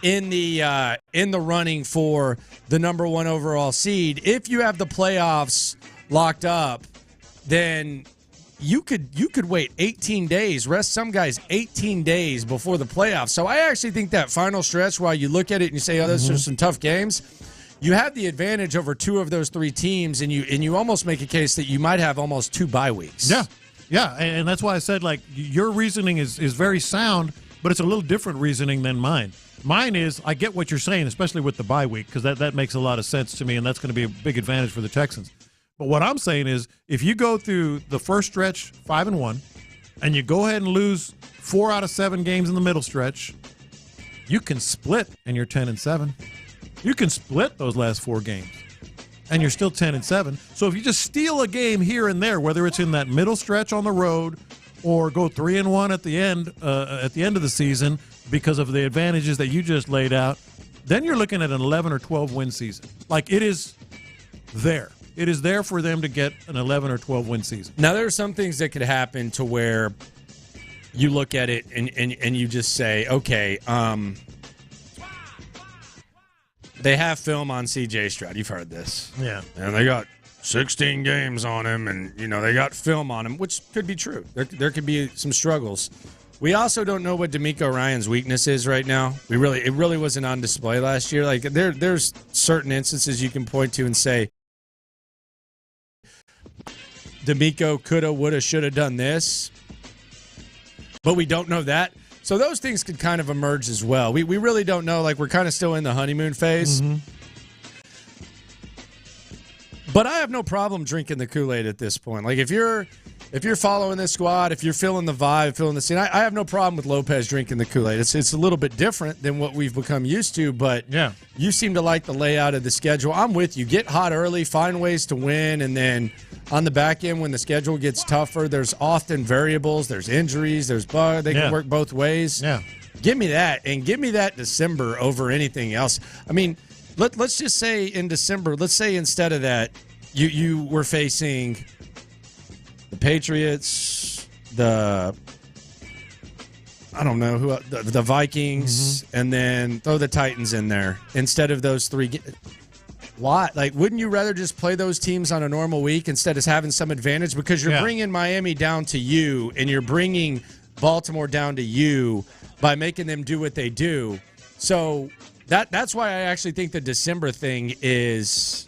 T: in the running for the number 1 overall seed. If you have the playoffs locked up, then you could wait 18 days, rest some guys 18 days before the playoffs. So I actually think that final stretch, while you look at it and you say, oh, those are some tough games, you have the advantage over 2 of those 3 teams, and you almost make a case that you might have almost 2 bye weeks.
S: Yeah, and that's why I said, like, your reasoning is very sound, but it's a little different reasoning than mine. Mine is, I get what you're saying, especially with the bye week, because that makes a lot of sense to me, and that's going to be a big advantage for the Texans. But what I'm saying is, if you go through the first stretch 5-1, and you go ahead and lose 4 out of 7 games in the middle stretch, you can split, and you're 10-7. You can split those last 4 games. And you're still 10-7. So if you just steal a game here and there, whether it's in that middle stretch on the road or go 3-1 at the end of the season because of the advantages that you just laid out, then you're looking at an 11 or 12 win season. Like, it is there. It is there for them to get an 11 or 12 win season.
T: Now, there are some things that could happen to where you look at it and you just say, okay, they have film on C.J. Stroud. You've heard this.
S: Yeah.
T: And they got 16 games on him, and, they got film on him, which could be true. There could be some struggles. We also don't know what DeMeco Ryan's weakness is right now. It really wasn't on display last year. Like, there's certain instances you can point to and say, DeMeco coulda, woulda, shoulda done this, but we don't know that. So those things could kind of emerge as well. We really don't know. Like, we're kind of still in the honeymoon phase. Mm-hmm. But I have no problem drinking the Kool-Aid at this point. Like, if you're following this squad, if you're feeling the vibe, feeling the scene, I have no problem with Lopez drinking the Kool-Aid. It's a little bit different than what we've become used to, but you seem to like the layout of the schedule. I'm with you. Get hot early, find ways to win, and then on the back end, when the schedule gets tougher, there's often variables, there's injuries, there's bugs. They can work both ways.
S: Yeah.
T: Give me that, and give me that December over anything else. I mean, let's just say in December, let's say instead of that, you were facing the Patriots, the Vikings, and then throw the Titans in there instead of those 3. Why? Like, wouldn't you rather just play those teams on a normal week instead of having some advantage? Because you're bringing Miami down to you, and you're bringing Baltimore down to you by making them do what they do. So that's why I actually think the December thing is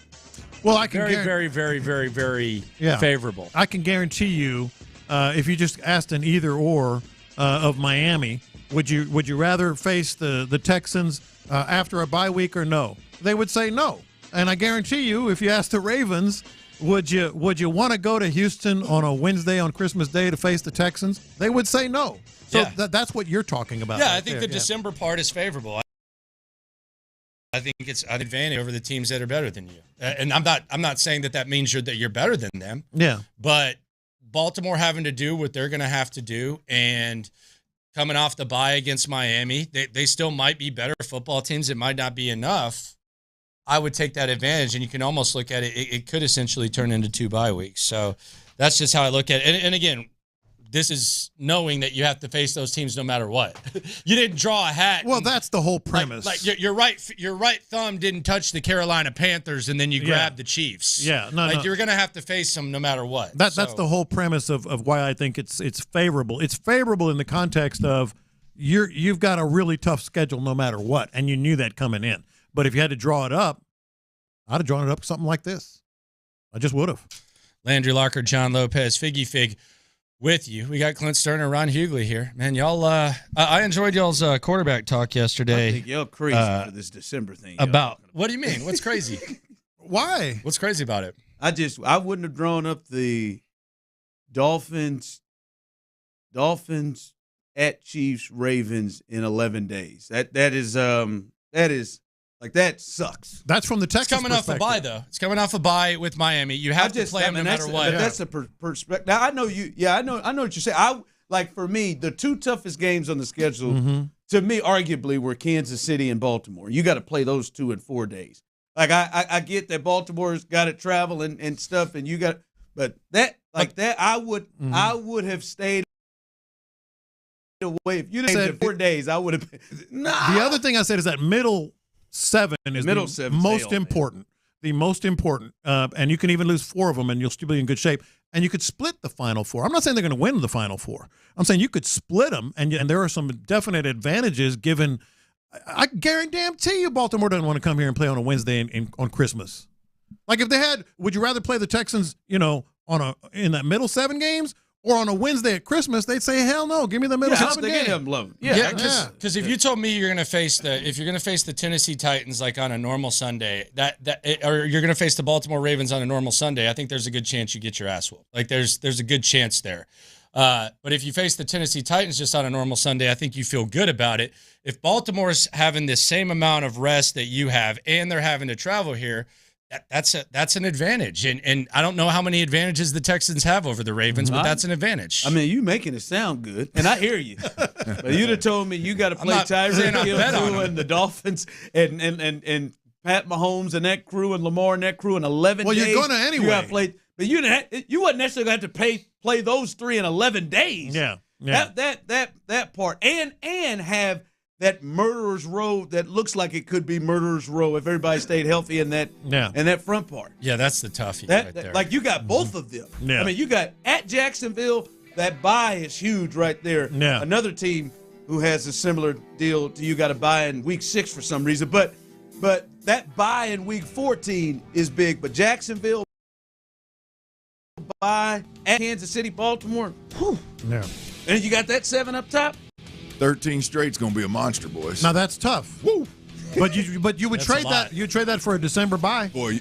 T: very favorable.
S: I can guarantee you, if you just asked an either or of Miami, would you rather face the Texans after a bye week or no? They would say no. And I guarantee you, if you ask the Ravens, would you want to go to Houston on a Wednesday on Christmas Day to face the Texans? They would say no. So that's what you're talking about.
T: Yeah,
S: right
T: I think
S: there.
T: the December part is favorable. I think it's an advantage over the teams that are better than you. And I'm not saying that means you're better than them.
S: Yeah.
T: But Baltimore having to do what they're going to have to do, and coming off the bye against Miami, they still might be better football teams. It might not be enough. I would take that advantage, and you can almost look at it. It could essentially turn into 2 bye weeks. So that's just how I look at it. And again, this is knowing that you have to face those teams no matter what. You didn't draw a hat.
S: Well, that's the whole premise.
T: Like your right thumb didn't touch the Carolina Panthers, and then you grabbed the Chiefs.
S: Yeah, no.
T: You're going to have to face them no matter what.
S: That's the whole premise of why I think it's favorable. It's favorable in the context of you've got a really tough schedule no matter what, and you knew that coming in. But if you had to draw it up, I'd have drawn it up something like this. I just would have.
T: Landry Locker, John Lopez, Figgy Fig with you. We got Clint Stoerner, Ron Hughley here. Man, y'all, I enjoyed y'all's quarterback talk yesterday.
B: I think y'all crazy for this December thing.
T: About what do you mean? What's crazy?
S: Why?
T: What's crazy about it?
B: I wouldn't have drawn up the Dolphins at Chiefs Ravens in 11 days. That is like that sucks.
S: That's from the Texans.
T: It's coming off a bye though. It's coming off a bye with Miami. You have to play them no matter what.
B: That's a perspective. Now I know you. Yeah, I know what you're saying. Like for me, the two toughest games on the schedule to me, arguably, were Kansas City and Baltimore. You got to play those two in 4 days. Like I get that Baltimore's got to travel and stuff, and you got, but that I would have stayed away. If you'd have said 4 days, I would have. Nah.
S: The other thing I said is that middle seven is the most important. The most important, and you can even lose 4 of them, and you'll still be in good shape. And you could split the Final Four. I'm not saying they're going to win the Final Four. I'm saying you could split them, and there are some definite advantages given. I guarantee you Baltimore doesn't want to come here and play on a Wednesday on Christmas. Like if they had, would you rather play the Texans, in that middle 7 games or on a Wednesday at Christmas? They'd say, hell no, give me the middle 7 games.
T: Because if you told me you're going to face the Tennessee Titans like on a normal Sunday, or you're going to face the Baltimore Ravens on a normal Sunday, I think there's a good chance you get your ass whooped. Like there's a good chance there. But if you face the Tennessee Titans just on a normal Sunday, I think you feel good about it. If Baltimore's having the same amount of rest that you have and they're having to travel here, that's an advantage. And I don't know how many advantages the Texans have over the Ravens, but that's an advantage.
B: I mean, you making it sound good, and I hear you. But you'd have told me you got to play Tyreek Hill and the Dolphins and Pat Mahomes and that crew and Lamar and that crew in 11 days.
S: Well, you're going to anyway.
B: You got to play, but you wasn't necessarily going to have to play those 3 in 11 days.
S: Yeah.
B: That part and have that murderer's row that looks like it could be murderer's row if everybody stayed healthy in that and that front part.
T: Yeah, that's the toughie right there.
B: Like you got both of them.
S: Yeah.
B: I mean, you got at Jacksonville, that bye is huge right there.
S: Yeah.
B: Another team who has a similar deal to you got to buy in week 6 for some reason. But that bye in week 14 is big. But Jacksonville bye at Kansas City, Baltimore. Whew.
S: Yeah.
B: And you got that 7 up top.
L: 13 straight's going to be a monster, boys.
S: Now that's tough. Woo. But you would trade that. You trade that for a December bye.
L: Boy.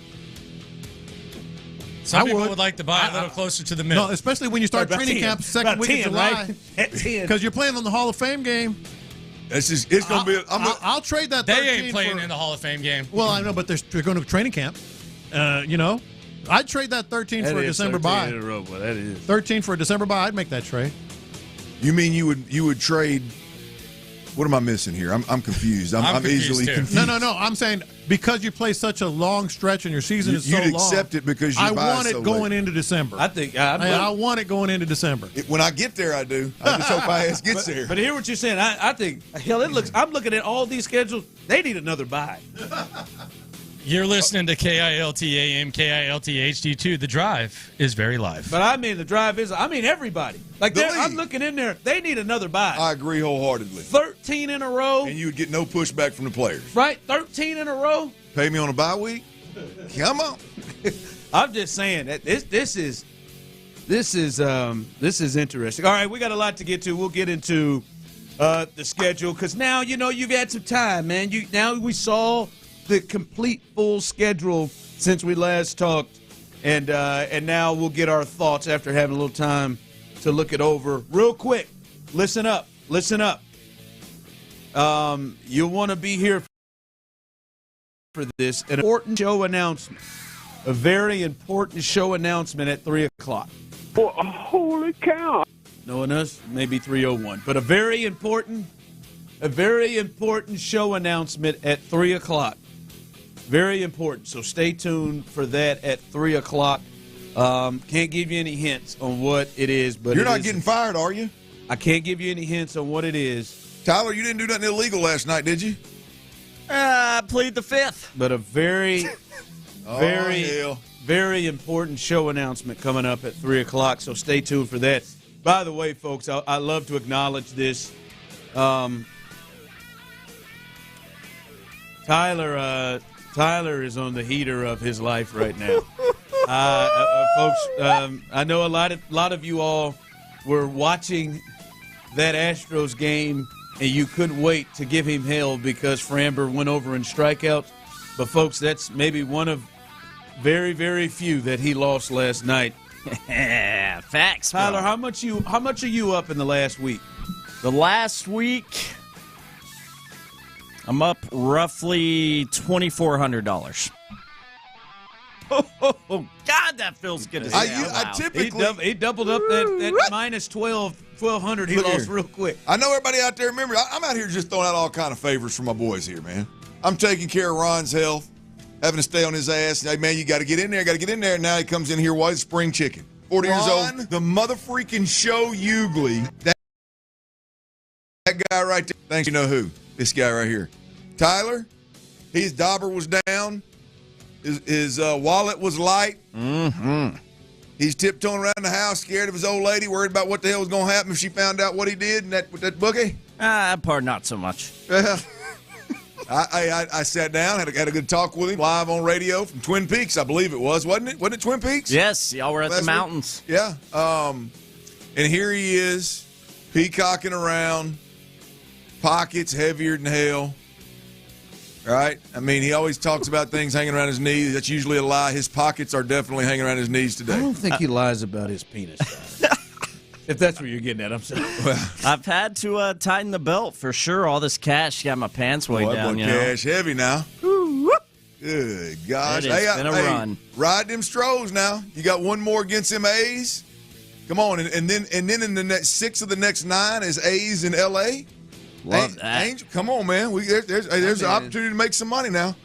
T: Some people would like to buy a little closer to the middle.
S: No, especially when you start training camp second week of July. Because you're playing on the Hall of Fame game.
L: It's going to be.
S: I'll trade that.
T: They ain't playing in the Hall of Fame game.
S: Well, I know, but they're going to training camp. I'd trade that 13 for a December bye.
B: In a row, boy, that is
S: 13 for a December bye. I'd make that trade.
L: You mean you would trade? What am I missing here? I'm confused. I'm easily confused.
S: No. I'm saying because you play such a long stretch and your season is so long.
L: You'd accept it because you buy
S: want it going into December.
B: I think
S: I want it going into December.
L: When I get there, I do. I just hope my ass gets there.
B: But hear what you're saying. I think hell, it looks. I'm looking at all these schedules. They need another bye.
T: You're listening to KILT AM, KILT HD2. The Drive is very live.
B: But I mean, the Drive is, everybody. Like, I'm looking in there. They need another bye.
L: I agree wholeheartedly.
B: 13 in a row.
L: And you would get no pushback from the players.
B: Right? 13 in a row.
L: Pay me on a bye week? Come on.
B: I'm just saying that this is interesting. All right, we got a lot to get to. We'll get into the schedule because now, you've had some time, man. Now we saw the complete full schedule since we last talked, and now we'll get our thoughts after having a little time to look it over real quick. Listen up. You'll want to be here for this. An important show announcement, a very important show announcement at 3:00.
F: Boy, holy cow!
B: Knowing us, maybe 3:01, but a very important show announcement at 3:00. Very important. So stay tuned for that at 3:00. Can't give you any hints on what it is, but
L: you're not getting fired, are you?
B: I can't give you any hints on what it is.
L: Tyler, you didn't do nothing illegal last night, did you?
H: I plead the fifth.
B: But a very important show announcement coming up at 3:00. So stay tuned for that. By the way, folks, I love to acknowledge this. Tyler is on the heater of his life right now. Folks, I know a lot of you all were watching that Astros game, and you couldn't wait to give him hell because Framber went over in strikeouts. But, folks, that's maybe one of very, very few that he lost last night.
H: Facts,
B: Tyler,
H: bro.
B: how much are you up in the last week?
H: The last week, I'm up roughly $2,400. Oh, God, that feels good to say.
L: I typically
B: he doubled up that minus 1,200 he lost real quick.
L: I know everybody out there, remember, I'm out here just throwing out all kind of favors for my boys here, man. I'm taking care of Ron's health, having to stay on his ass. Hey, man, you got to get in there, And now he comes in here, white spring chicken. 40 years old. The mother-freaking show Hughley. That guy right there. Thanks, you know who. This guy right here. Tyler, his dauber was down. His wallet was light.
H: Mm-hmm.
L: He's tiptoeing around the house, scared of his old lady, worried about what the hell was going to happen if she found out what he did with that bookie.
H: That part, not so much.
L: I sat down, had a good talk with him live on radio from Twin Peaks, I believe it was, wasn't it? Wasn't it Twin Peaks?
H: Yes, y'all were at the mountains.
L: Week? Yeah. And here he is, peacocking around, pockets heavier than hell. Right? I mean, he always talks about things hanging around his knees. That's usually a lie. His pockets are definitely hanging around his knees today.
B: I don't think he lies about his penis. If that's what you're getting at, I'm sorry.
H: Well, I've had to tighten the belt for sure. All this cash got my pants way down.
L: Cash heavy now. Good gosh.
H: It's been a run.
L: Ride them Stros now. You got one more against them A's. Come on, and then in the next 6 of the next 9 is A's in L.A.
H: Love that.
L: Angel, come on, man. There's an opportunity to make some money now.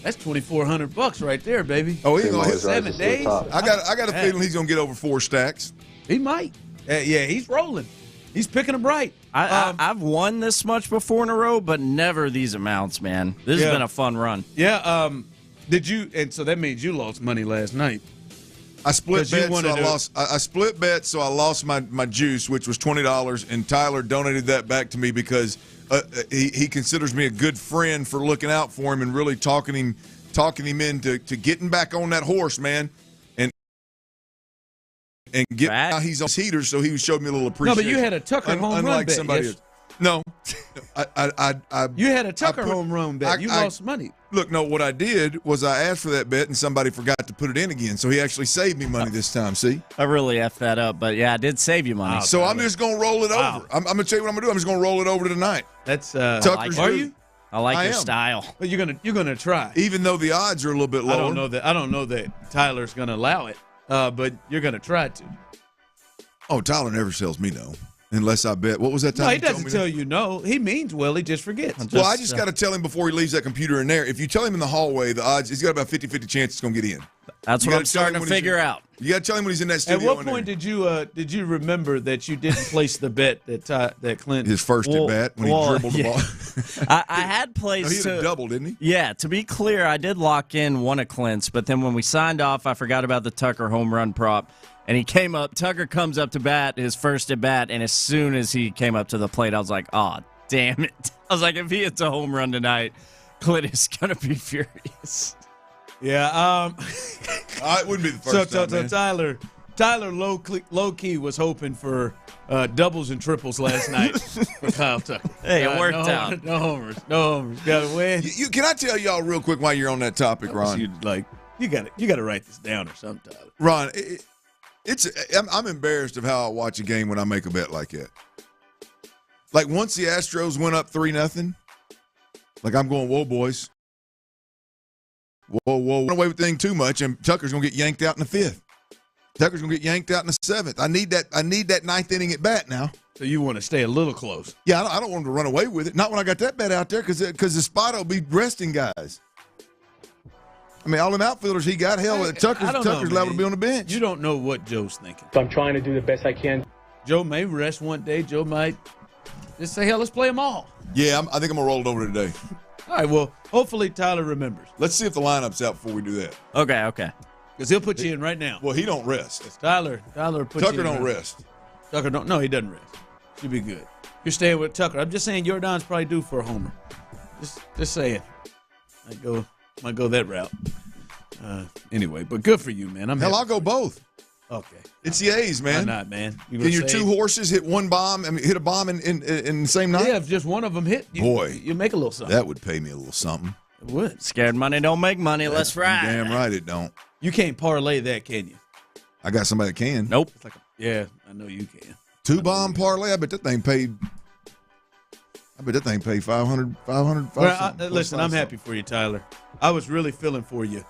B: That's $2,400 right there, baby.
L: Oh, he's gonna hit
B: 7 days.
L: I got a feeling he's gonna get over 4 stacks.
B: He might. Yeah, he's rolling. He's picking them right.
H: I've won this much before in a row, but never these amounts, man. This has been a fun run.
B: Yeah. Did you? And so that means you lost money last night.
L: I split bets, so I lost. I split bets, so I lost my juice, which was $20, and Tyler donated that back to me because he considers me a good friend for looking out for him and really talking him into getting back on that horse, man, and get now he's on heaters, so he showed me a little appreciation.
B: No, but you had a Tucker home run bet.
L: Somebody
B: Yes.
L: No,
B: you had a Tucker home run bet. You lost money.
L: Look, no, what I did was I asked for that bet, and somebody forgot to put it in again. So he actually saved me money this time, see?
H: I really effed that up, but yeah, I did save you money.
L: So I'm just going to roll it over. I'm going to tell you what I'm going to do. I'm just going to roll it over tonight.
B: That's
L: Tucker's
B: are you?
H: I like your style.
B: But you're gonna try.
L: Even though the odds are a little bit lower.
B: I don't know that Tyler's going to allow it, but you're going to try to.
L: Oh, Tyler never sells me no. Unless I bet. What was that time?
B: No, he doesn't tell you no. He means well. He just forgets.
L: I just got to tell him before he leaves that computer in there. If you tell him in the hallway, the odds, he's got about 50-50 chance it's going to get in.
H: That's what I'm starting to figure out.
L: You got to tell him when he's in that studio.
B: At what point did you remember that you didn't place the bet that Clint
L: his first at bat when he dribbled the ball?
H: I had placed.
L: No, he had a double, didn't he?
H: Yeah. To be clear, I did lock in one of Clint's, but then when we signed off, I forgot about the Tucker home run prop. And he came up, Tucker comes up to bat, his first at bat, and as soon as he came up to the plate, I was like, oh, damn it. I was like, if he hits a home run tonight, Clint is going to be furious.
B: Yeah.
L: It wouldn't be the first time,
B: so Tyler low-key was hoping for doubles and triples last night for Kyle Tucker.
H: Hey, it worked out.
B: No homers. Got to win.
L: Can I tell y'all real quick while you're on that topic, Ron?
B: You got to write this down or something, Tyler.
L: Ron, I'm embarrassed of how I watch a game when I make a bet like that. Like once the Astros went up 3-0, like I'm going, whoa, boys. Whoa, run away with the thing too much, and Tucker's gonna get yanked out in the 5th. Tucker's gonna get yanked out in the 7th. I need that 9th inning at bat now.
B: So you want to stay a little close?
L: Yeah, I don't want him to run away with it. Not when I got that bet out there, because the spot will be resting guys. I mean, all them outfielders he got, Tucker's liable to be on the bench.
B: You don't know what Joe's thinking.
X: So I'm trying to do the best I can.
B: Joe may rest one day. Joe might just say, hell, let's play them all.
L: Yeah, I think I'm going to roll it over today.
B: All right, well, hopefully Tyler remembers.
L: Let's see if the lineup's out before we do that.
H: Okay.
B: Because he'll put you in right now.
L: Well, he don't rest.
B: Tyler puts
L: Tucker
B: you in.
L: Don't rest.
B: Tucker don't. No, he doesn't rest. Should be good. You're staying with Tucker. I'm just saying Jordan's probably due for a homer. Just saying. Might go that route. Anyway, but good for you, man.
L: I'll go both.
B: Okay.
L: It's the A's, man.
B: Why not, man?
L: Can your two horses hit one bomb? I mean, hit a bomb in the same night?
B: Yeah, if just one of them hit, you make a little something.
L: That would pay me a little something.
B: It would.
H: Scared money don't make money. Let's ride.
L: Damn right it don't.
B: You can't parlay that, can you?
L: I got somebody that can.
H: Nope.
B: Yeah, I know you can.
L: Two bomb parlay. I bet that thing paid. $500.
B: Well, listen, I'm happy for you, Tyler. I was really feeling for you.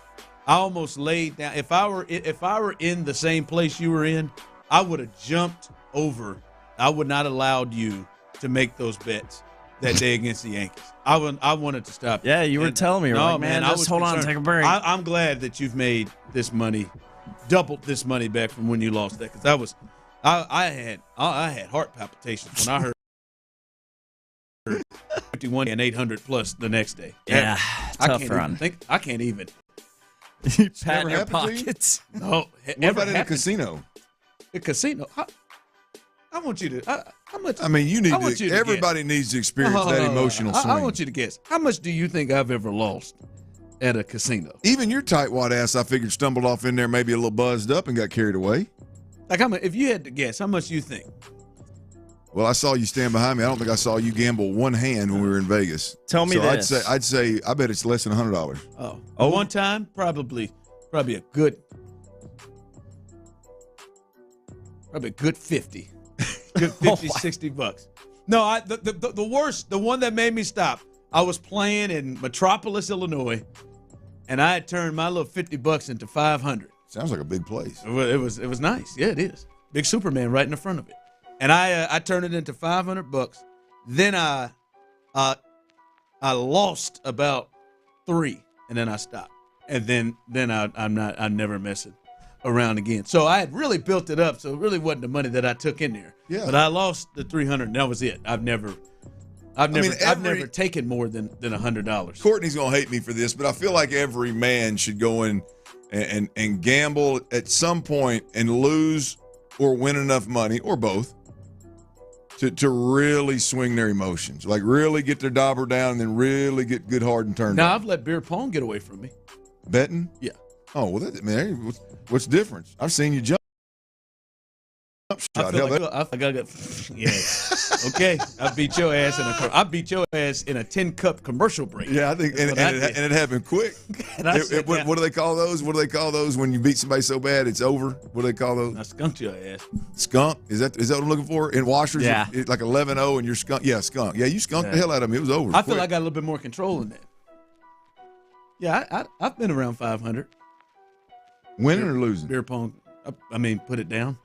B: I almost laid down. If I were in the same place you were in, I would have jumped over. I would not allowed you to make those bets that day against the Yankees. I wanted to stop.
H: Yeah, you were telling me,
B: no,
H: like, man, just hold on, take a break.
B: I'm glad that you've made this money, doubled this money back from when you lost that, because I had heart palpitations when I heard 51 and 800 plus the next day.
H: Yeah, tough
B: run. I can't even.
H: You pat your pockets.
B: No.
L: What about in a casino?
B: The casino. I want you to. How much?
L: I mean, everybody needs to experience that emotional swing.
B: I want you to guess. How much do you think I've ever lost at a casino?
L: Even your tightwad ass, I figured, stumbled off in there, maybe a little buzzed up and got carried away.
B: Like, how much? If you had to guess, how much do you think?
L: Well, I saw you stand behind me. I don't think I saw you gamble one hand when we were in Vegas.
H: Tell me this.
L: I'd say I bet it's less than $100.
B: Oh, one time, probably a good 50. Good 50, $60. No, the worst, the one that made me stop. I was playing in Metropolis, Illinois, and I had turned my little $50 into $500.
L: Sounds like a big place.
B: It was nice. Yeah, it is. Big Superman right in the front of it. And I turned it into $500. Then I lost about 3, and then I stopped. And then I'm never messing around again. So I had really built it up. So it really wasn't the money that I took in there.
L: Yeah.
B: But I lost the $300. And that was it. I've never taken more than $100.
L: Courtney's gonna hate me for this, but I feel like every man should go in and gamble at some point and lose or win enough money, or both, to really swing their emotions, like really get their dauber down and then really get good, hard, and turned.
B: Now, I've let beer pong get away from me.
L: Betting?
B: Yeah.
L: Oh, well, what's the difference? I've seen you jump shot.
B: Okay, I beat your ass in a 10-cup commercial break.
L: Yeah, I think, and it happened quick. What do they call those? What do they call those when you beat somebody so bad it's over? What do they call those?
B: I skunked your ass.
L: Skunk? Is that what I'm looking for? In washers,
H: yeah.
L: It's like 11-0 and you're skunk. Yeah, skunk. Yeah, you skunked the hell out of me. It was over.
B: I feel like I got a little bit more control in that. Yeah, I've been around 500.
L: Winning or losing?
B: Beer pong. I mean, put it down.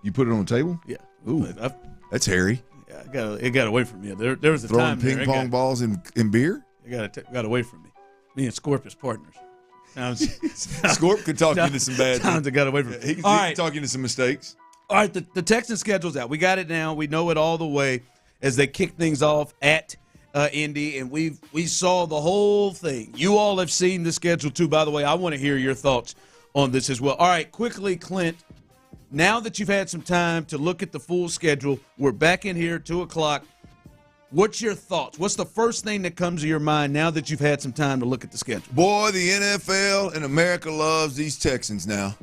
L: You put it on the table?
B: Yeah.
L: Ooh, that's hairy.
B: Yeah, it got away from me. There was a
L: throwing
B: time
L: ping pong balls in beer.
B: It got away from me. Me and Scorp is partners.
L: Scorp could talk you into some bad
B: times. It got away from me.
L: He could talk you into some mistakes.
B: All right, the Texans schedule's out. We got it now. We know it all the way as they kick things off at Indy, and we saw the whole thing. You all have seen the schedule too. By the way, I want to hear your thoughts on this as well. All right, quickly, Clint. Now that you've had some time to look at the full schedule, we're back in here at 2 o'clock. What's your thoughts? What's the first thing that comes to your mind now that you've had some time to look at the schedule?
L: Boy, the NFL and America loves these Texans now.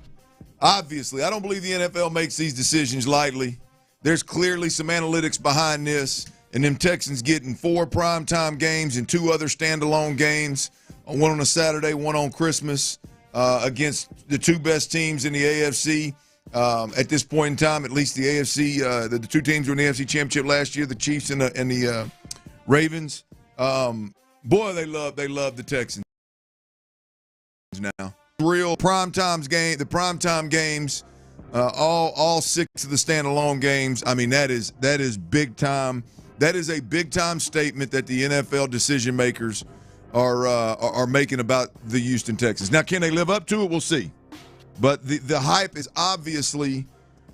L: Obviously, I don't believe the NFL makes these decisions lightly. There's clearly some analytics behind this, and them Texans getting 4 primetime games and 2 other standalone games, one on a Saturday, one on Christmas, against the 2 best teams in the AFC. At this point in time, at least the AFC, the 2 teams were in the AFC Championship last year, the Chiefs and the Ravens. Boy, they love the Texans now. Real primetime game, the primetime games, all 6 of the standalone games. I mean, that is big time. That is a big time statement that the NFL decision makers are making about the Houston Texans. Now, can they live up to it? We'll see. But the hype is obviously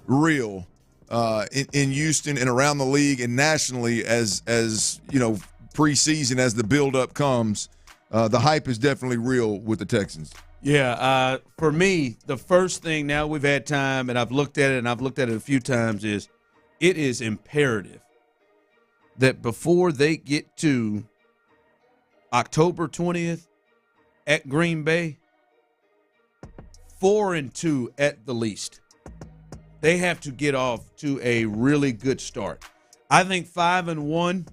L: real in Houston and around the league and nationally as you know, preseason, as the buildup comes. The hype is definitely real with the Texans.
B: Yeah, for me, the first thing, now we've had time and I've looked at it a few times, is it is imperative that before they get to October 20th at Green Bay, 4-2 at the least. They have to get off to a really good start. I think 5-1,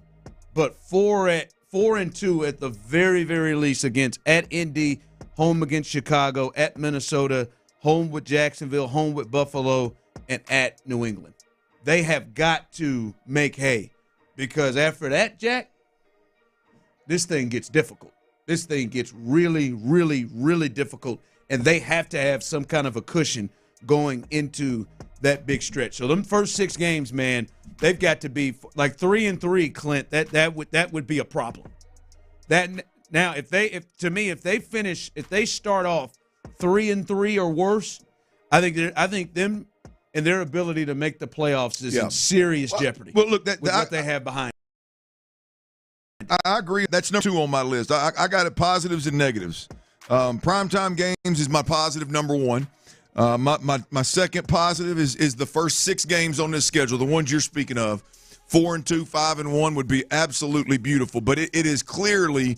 B: but 4-2 at the very, very least at Indy, home against Chicago, at Minnesota, home with Jacksonville, home with Buffalo, and at New England. They have got to make hay, because after that, Jack, this thing gets difficult. This thing gets really, really, really difficult, and they have to have some kind of a cushion going into that big stretch. So them first 6 games, man, they've got to be like 3-3, Clint. That would be a problem. That now, if they start off 3-3 or worse, I think them and their ability to make the playoffs is in serious jeopardy.
L: Well, look,
B: with what they have behind.
L: I agree. That's number 2 on my list. I got it positives and negatives. Primetime games is my positive number 1. My second positive is the first 6 games on this schedule, the ones you're speaking of. 4-2, 5-1 would be absolutely beautiful, but it is clearly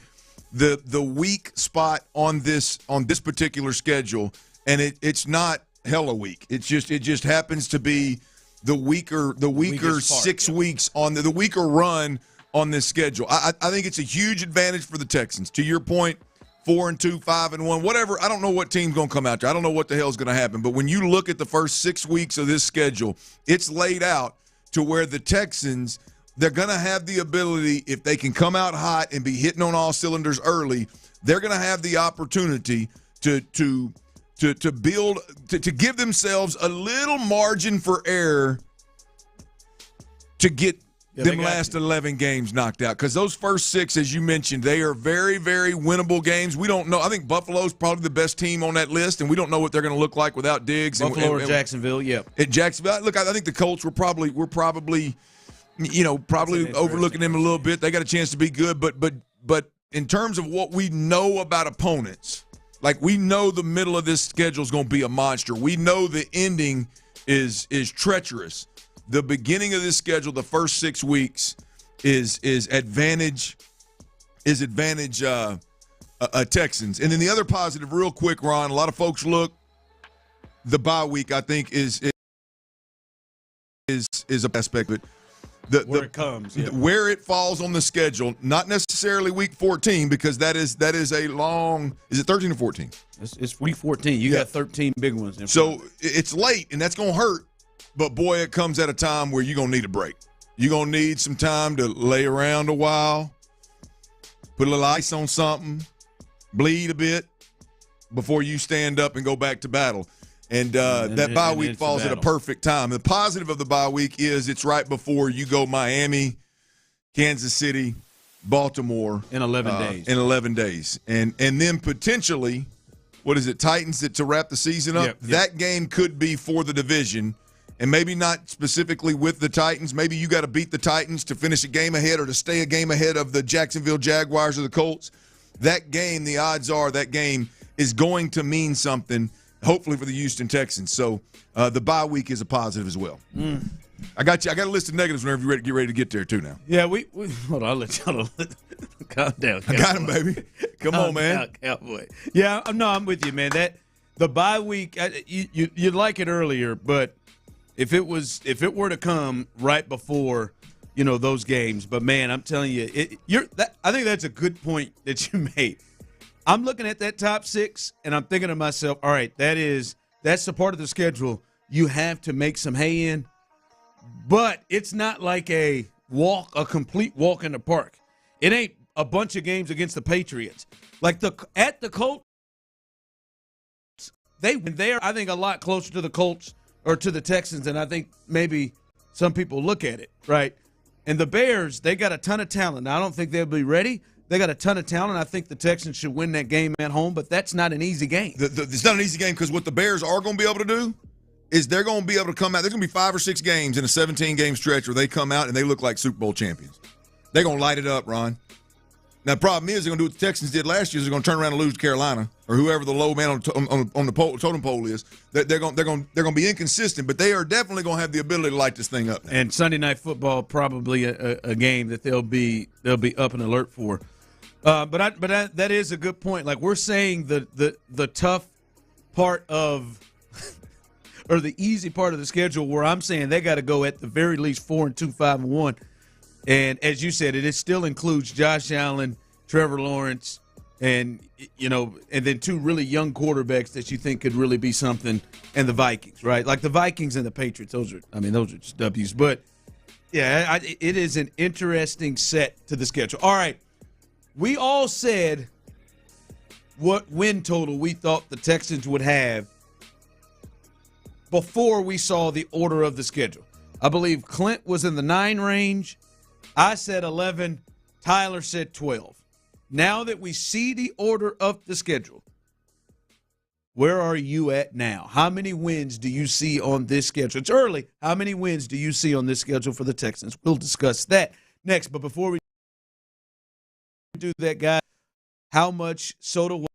L: the weak spot on this particular schedule, and it's not hella weak. It just happens to be the weaker 6 weeks on the weaker run on this schedule. I think it's a huge advantage for the Texans. To your point, 4-2, 5-1, whatever. I don't know what team's going to come out there. I don't know what the hell's going to happen. But when you look at the first 6 weeks of this schedule, it's laid out to where the Texans, they're going to have the ability, if they can come out hot and be hitting on all cylinders early, they're going to have the opportunity to build, to give themselves a little margin for error to get them last 11 games knocked out. Because those first 6, as you mentioned, they are very, very winnable games. We don't know. I think Buffalo's probably the best team on that list, and we don't know what they're going to look like without Diggs.
B: Buffalo or Jacksonville, yeah.
L: At Jacksonville, look, I think the Colts we're probably overlooking them a little bit. They got a chance to be good, but in terms of what we know about opponents, like we know the middle of this schedule is going to be a monster. We know the ending is treacherous. The beginning of this schedule, the first 6 weeks, is advantage Texans. And then the other positive, real quick, Ron, a lot of folks look, the bye week, I think, is a aspect of it.
B: Where it comes. Yeah.
L: Where it falls on the schedule, not necessarily week 14, because that is a long – is it 13 or 14?
B: It's week 14. You got 13 big ones.
L: So it's late, and that's going to hurt. But, boy, it comes at a time where you're going to need a break. You're going to need some time to lay around a while, put a little ice on something, bleed a bit before you stand up and go back to battle. And that bye week falls at a perfect time. The positive of the bye week is it's right before you go Miami, Kansas City, Baltimore.
B: In 11 days.
L: In 11 days. And then potentially, what is it, Titans to wrap the season up?
B: Yep.
L: That game could be for the division. And maybe not specifically with the Titans. Maybe you got to beat the Titans to finish a game ahead or to stay a game ahead of the Jacksonville Jaguars or the Colts. That game, the odds are that game is going to mean something, hopefully for the Houston Texans. So the bye week is a positive as well. I got you. I got a list of negatives whenever you're get ready to get there too now.
B: Yeah, we hold on. I'll let y'all calm down.
L: I got him, baby. Come on, man.
B: Cowboy. Yeah, I'm with you, man. That the bye week, you'd like it earlier, but if it were to come right before, those games, but man, I'm telling you, I think that's a good point that you made. I'm looking at that top 6, and I'm thinking to myself, all right, that's the part of the schedule you have to make some hay in, but it's not like a complete walk in the park. It ain't a bunch of games against the Patriots. Like at the Colts, they're I think a lot closer to the Colts or to the Texans, and I think maybe some people look at it, right? And the Bears, they got a ton of talent. Now, I don't think they'll be ready. They got a ton of talent. I think the Texans should win that game at home, but that's not an easy game.
L: It's not an easy game because what the Bears are going to be able to do is they're going to be able to come out. There's going to be 5 or 6 games in a 17-game stretch where they come out and they look like Super Bowl champions. They're going to light it up, Ron. Now, the problem is they're going to do what the Texans did last year. They're going to turn around and lose to Carolina or whoever the low man on the totem pole is. They're going to be inconsistent, but they are definitely going to have the ability to light this thing up now.
B: And Sunday Night Football probably a game that they'll be up and alert for. But that is a good point. Like we're saying, the tough part of or the easy part of the schedule where I'm saying they got to go at the very least 4-2, 5-1. And as you said, it still includes Josh Allen, Trevor Lawrence, and then two really young quarterbacks that you think could really be something, and the Vikings, right? Like the Vikings and the Patriots, those are just W's. But yeah, it is an interesting set to the schedule. All right, we all said what win total we thought the Texans would have before we saw the order of the schedule. I believe Clint was in the 9 range. I said 11. Tyler said 12. Now that we see the order of the schedule, where are you at now? How many wins do you see on this schedule? It's early. How many wins do you see on this schedule for the Texans? We'll discuss that next. But before we do that, guys, how much soda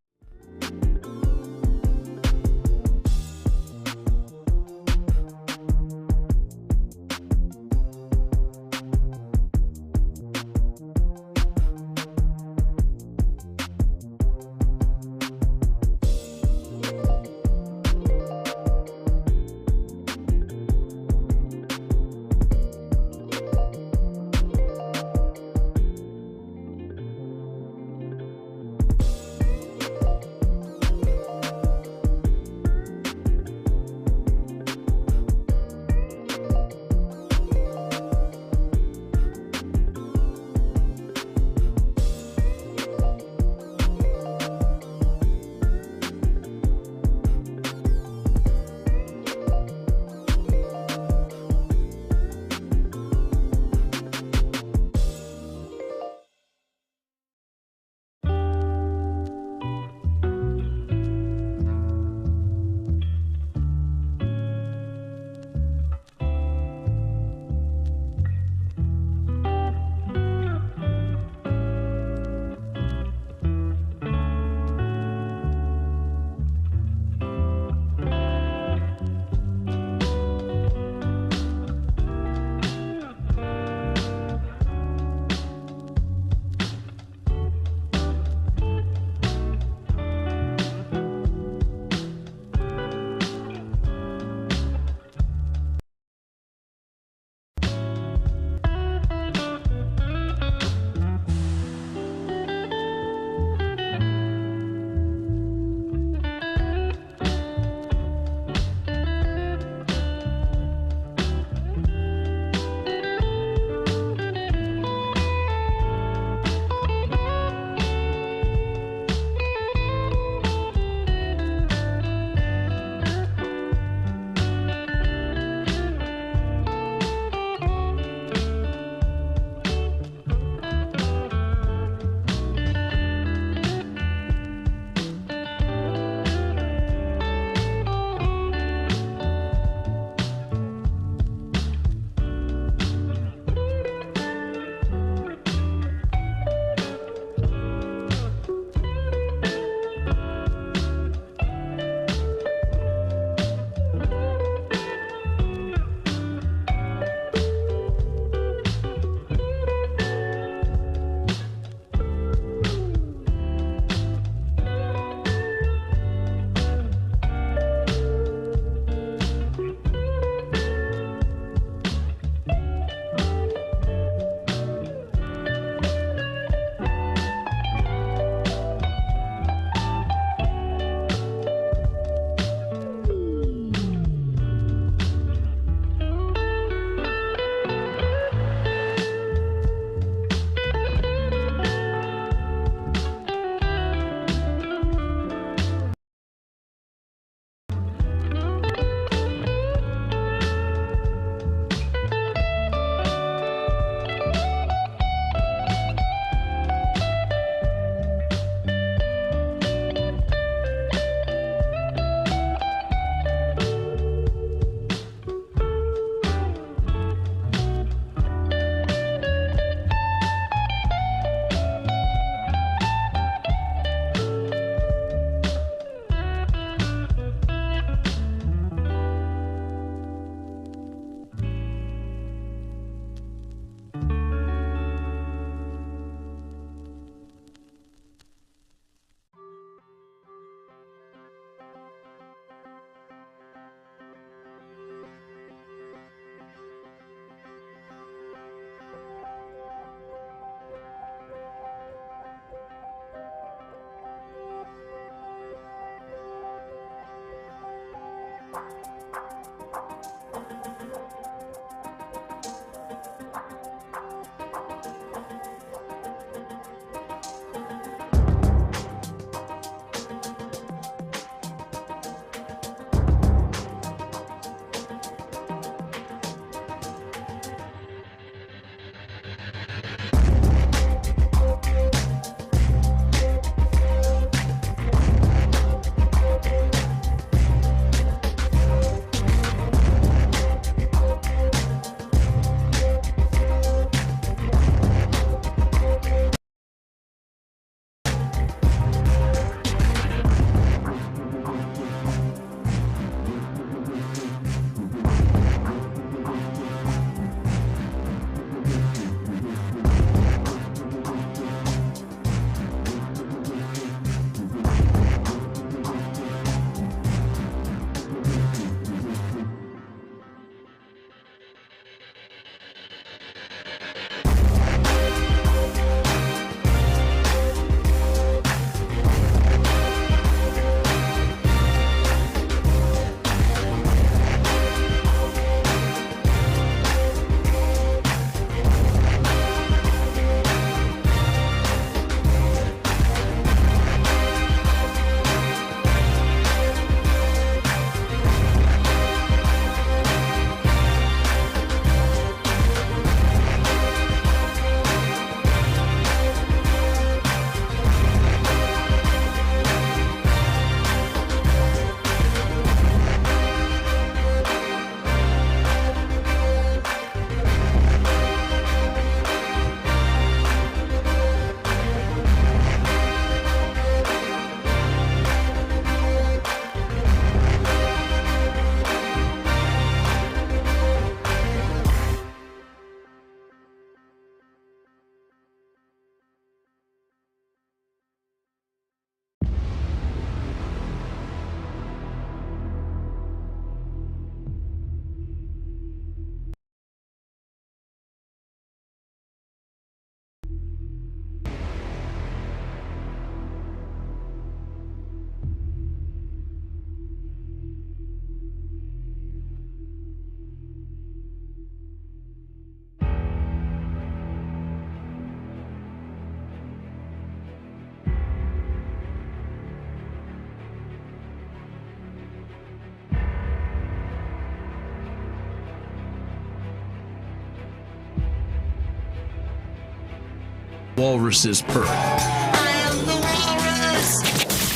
A: Walrus's purr.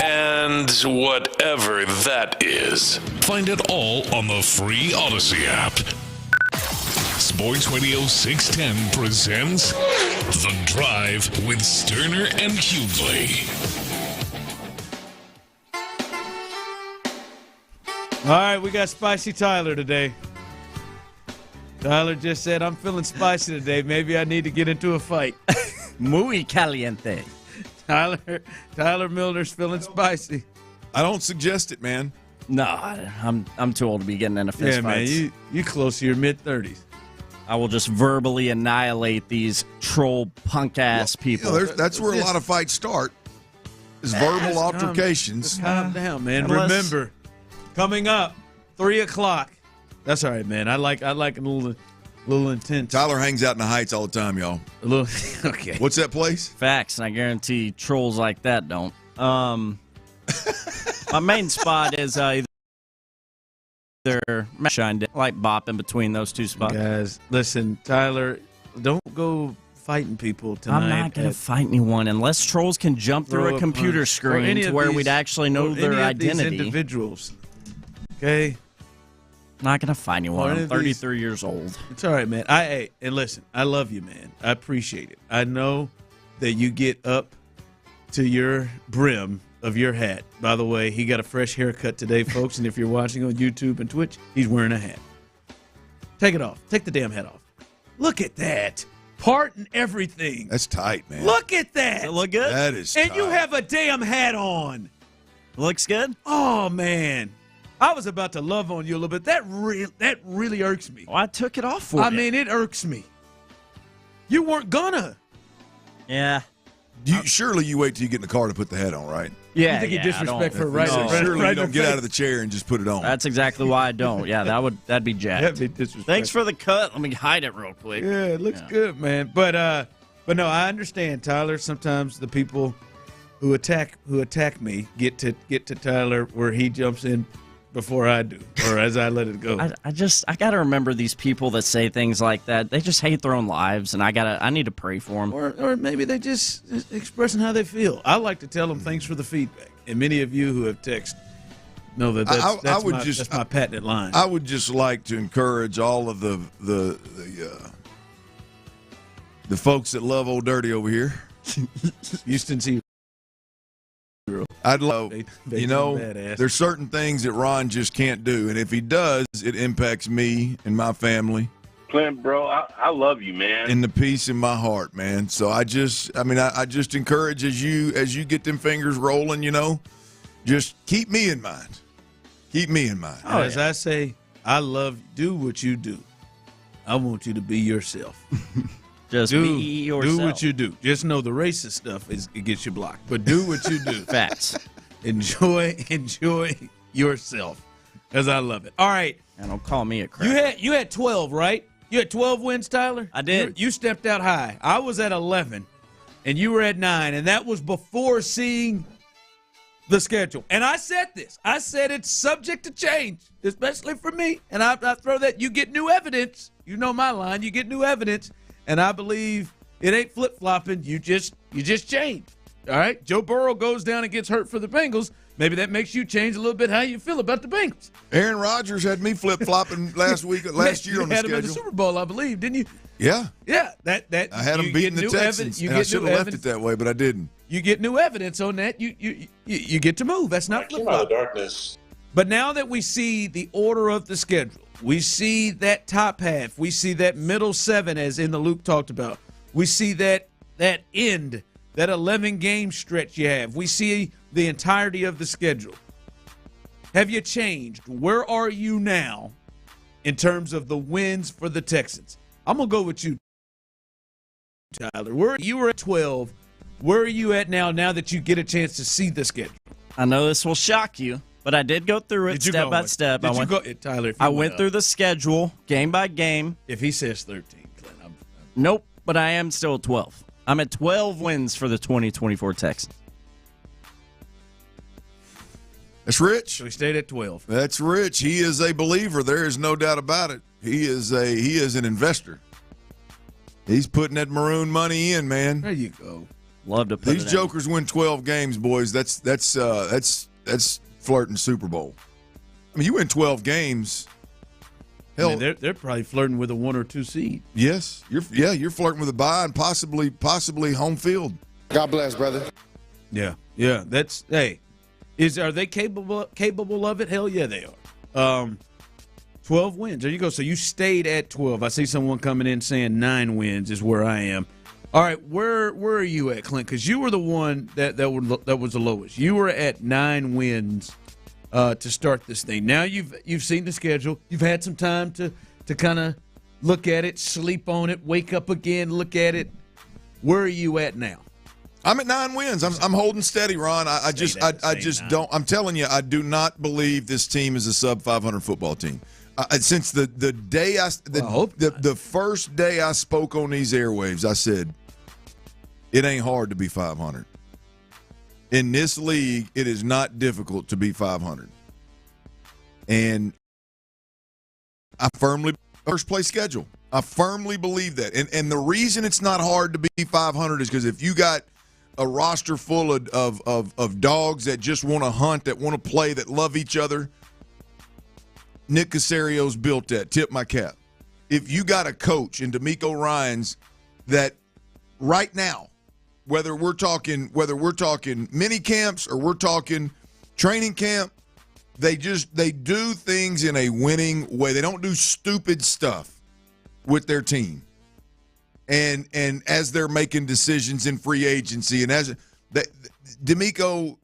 A: And whatever that is. Find it all on the free Odyssey app. Sports Radio 610 presents The Drive with Stoerner and Hughley.
B: All right, we got Spicy Tyler today. Tyler just said, I'm feeling spicy today. Maybe I need to get into a fight.
H: Muy caliente.
B: Tyler Milner's feeling spicy.
L: I don't suggest it, man.
H: No, I'm too old to be getting into fist fights.
B: Man, you close to your mid-30s.
H: I will just verbally annihilate these troll punk-ass people.
L: That's where a lot of fights start, is verbal altercations.
B: Just calm down, man. Remember, coming up, 3 o'clock. That's all right, man. I like a little intense.
L: Tyler hangs out in the Heights all the time, y'all.
B: A little, okay.
L: What's that place?
H: Facts, and I guarantee trolls like that don't. My main spot is either shine, like bopping between those two spots.
B: Guys, listen, Tyler, don't go fighting people tonight.
H: I'm not going to fight anyone unless trolls can jump through a computer screen to where we'd actually know their identity.
B: These individuals, okay?
H: Not going to fight anyone. I'm 33 years old.
B: It's all right, man. And listen, I love you, man. I appreciate it. I know that you get up to your brim of your hat. By the way, he got a fresh haircut today, folks, and if you're watching on YouTube and Twitch, he's wearing a hat. Take it off. Take the damn hat off. Look at that. Part and everything.
L: That's tight, man.
B: Look at that.
H: Does it look good?
L: That is
B: and
L: tight.
B: You have a damn hat on.
H: Looks good?
B: Oh, man. I was about to love on you a little bit. That really irks me.
H: Well, I took it off for you.
B: I mean, it irks me. You weren't gonna.
H: Yeah.
L: Surely you wait till you get in the car to put the hat on, right?
H: Yeah,
G: You think you disrespect for right?
L: No,
G: right
L: surely
G: right
L: you don't get out of the chair and just put it on.
H: That's exactly why I don't. Yeah, that'd be jacked.
B: That'd be disrespectful.
H: Thanks for the cut. Let me hide it real quick.
B: Yeah, it looks good, man. But no, I understand, Tyler. Sometimes the people who attack me get to Tyler where he jumps in before I do, or as I let it go.
H: I gotta remember these people that say things like that. They just hate their own lives, and I need to pray for them.
B: Or maybe they just expressing how they feel. I like to tell them thanks for the feedback, and many of you who have texted know that's my patented line.
L: I would just like to encourage all of the folks that love Old Dirty over here.
B: Houston's hero.
L: I'd love, there's certain things that Ron just can't do, and if he does, it impacts me and my family.
M: Clint, bro, I love you, man.
L: And the peace in my heart, man. So I just encourage as you get them fingers rolling, just keep me in mind. Keep me in mind.
B: As I say, I love do what you do. I want you to be yourself.
H: Just be yourself.
B: Do what you do. Just know the racist stuff it gets you blocked. But do what you do.
H: Facts.
B: Enjoy yourself. Because I love it. All right.
H: And don't call me a crap.
B: You had 12, right? You had 12 wins, Tyler?
H: I did.
B: You stepped out high. I was at 11, and you were at 9, and that was before seeing the schedule. And I said this. I said it's subject to change, especially for me. And I throw that you get new evidence. You know my line. You get new evidence. And I believe it ain't flip-flopping. You just change. All right? Joe Burrow goes down and gets hurt for the Bengals. Maybe that makes you change a little bit how you feel about the Bengals.
L: Aaron Rodgers had me flip-flopping last year on the schedule.
B: You had him in the Super Bowl, I believe, didn't you?
L: Yeah.
B: Yeah. That
L: I had him beating the Texans, and I should have left it that way, but I didn't.
B: You get new evidence on that. You get to move. That's not flip-flop.
M: Darkness.
B: But now that we see the order of the schedule, we see that top half, we see that middle 7, as in the Luke talked about. We see that end, that 11-game stretch you have. We see the entirety of the schedule. Have you changed? Where are you now in terms of the wins for the Texans? I'm going to go with you, Tyler. You were at 12. Where are you at now that you get a chance to see the schedule?
H: I know this will shock you, but I did go through it step by step.
B: Tyler?
H: I went through the schedule game by game.
B: If he says 13, Clint,
H: nope, but I am still at 12. I'm at 12 wins for the 2024 Texans.
L: That's rich.
B: So he stayed at 12.
L: That's rich. He is a believer. There is no doubt about it. He is an investor. He's putting that maroon money in, man.
B: There you go.
H: Love to put
L: these jokers win 12 games, boys. That's flirting Super Bowl. I mean, you win 12 games. Hell,
B: they're probably flirting with a 1 or 2 seed.
L: Yes, you're flirting with a bye and possibly home field.
W: God bless, brother.
B: Yeah. That's are they capable of it? Hell yeah, they are. 12 wins. There you go. So you stayed at 12. I see someone coming in saying 9 wins is where I am. All right, where are you at, Clint? Because you were the one that was the lowest. You were at 9 wins to start this thing. Now you've seen the schedule. You've had some time to kind of look at it, sleep on it, wake up again, look at it. Where are you at now?
L: I'm at 9 wins. I'm holding steady, Ron. I just don't. I'm telling you, I do not believe this team is a sub 500 football team. Since the day the first day I spoke on these airwaves, I said it ain't hard to be 500. In this league, it is not difficult to be 500. And I firmly first place schedule. I firmly believe that. And the reason it's not hard to be 500 is because if you got a roster full of dogs that just want to hunt, that want to play, that love each other, Nick Casario's built that. Tip my cap. If you got a coach in DeMeco Ryans that right now, whether we're talking mini camps or we're talking training camp, they do things in a winning way. They don't do stupid stuff with their team. And as they're making decisions in free agency, and as DeMeco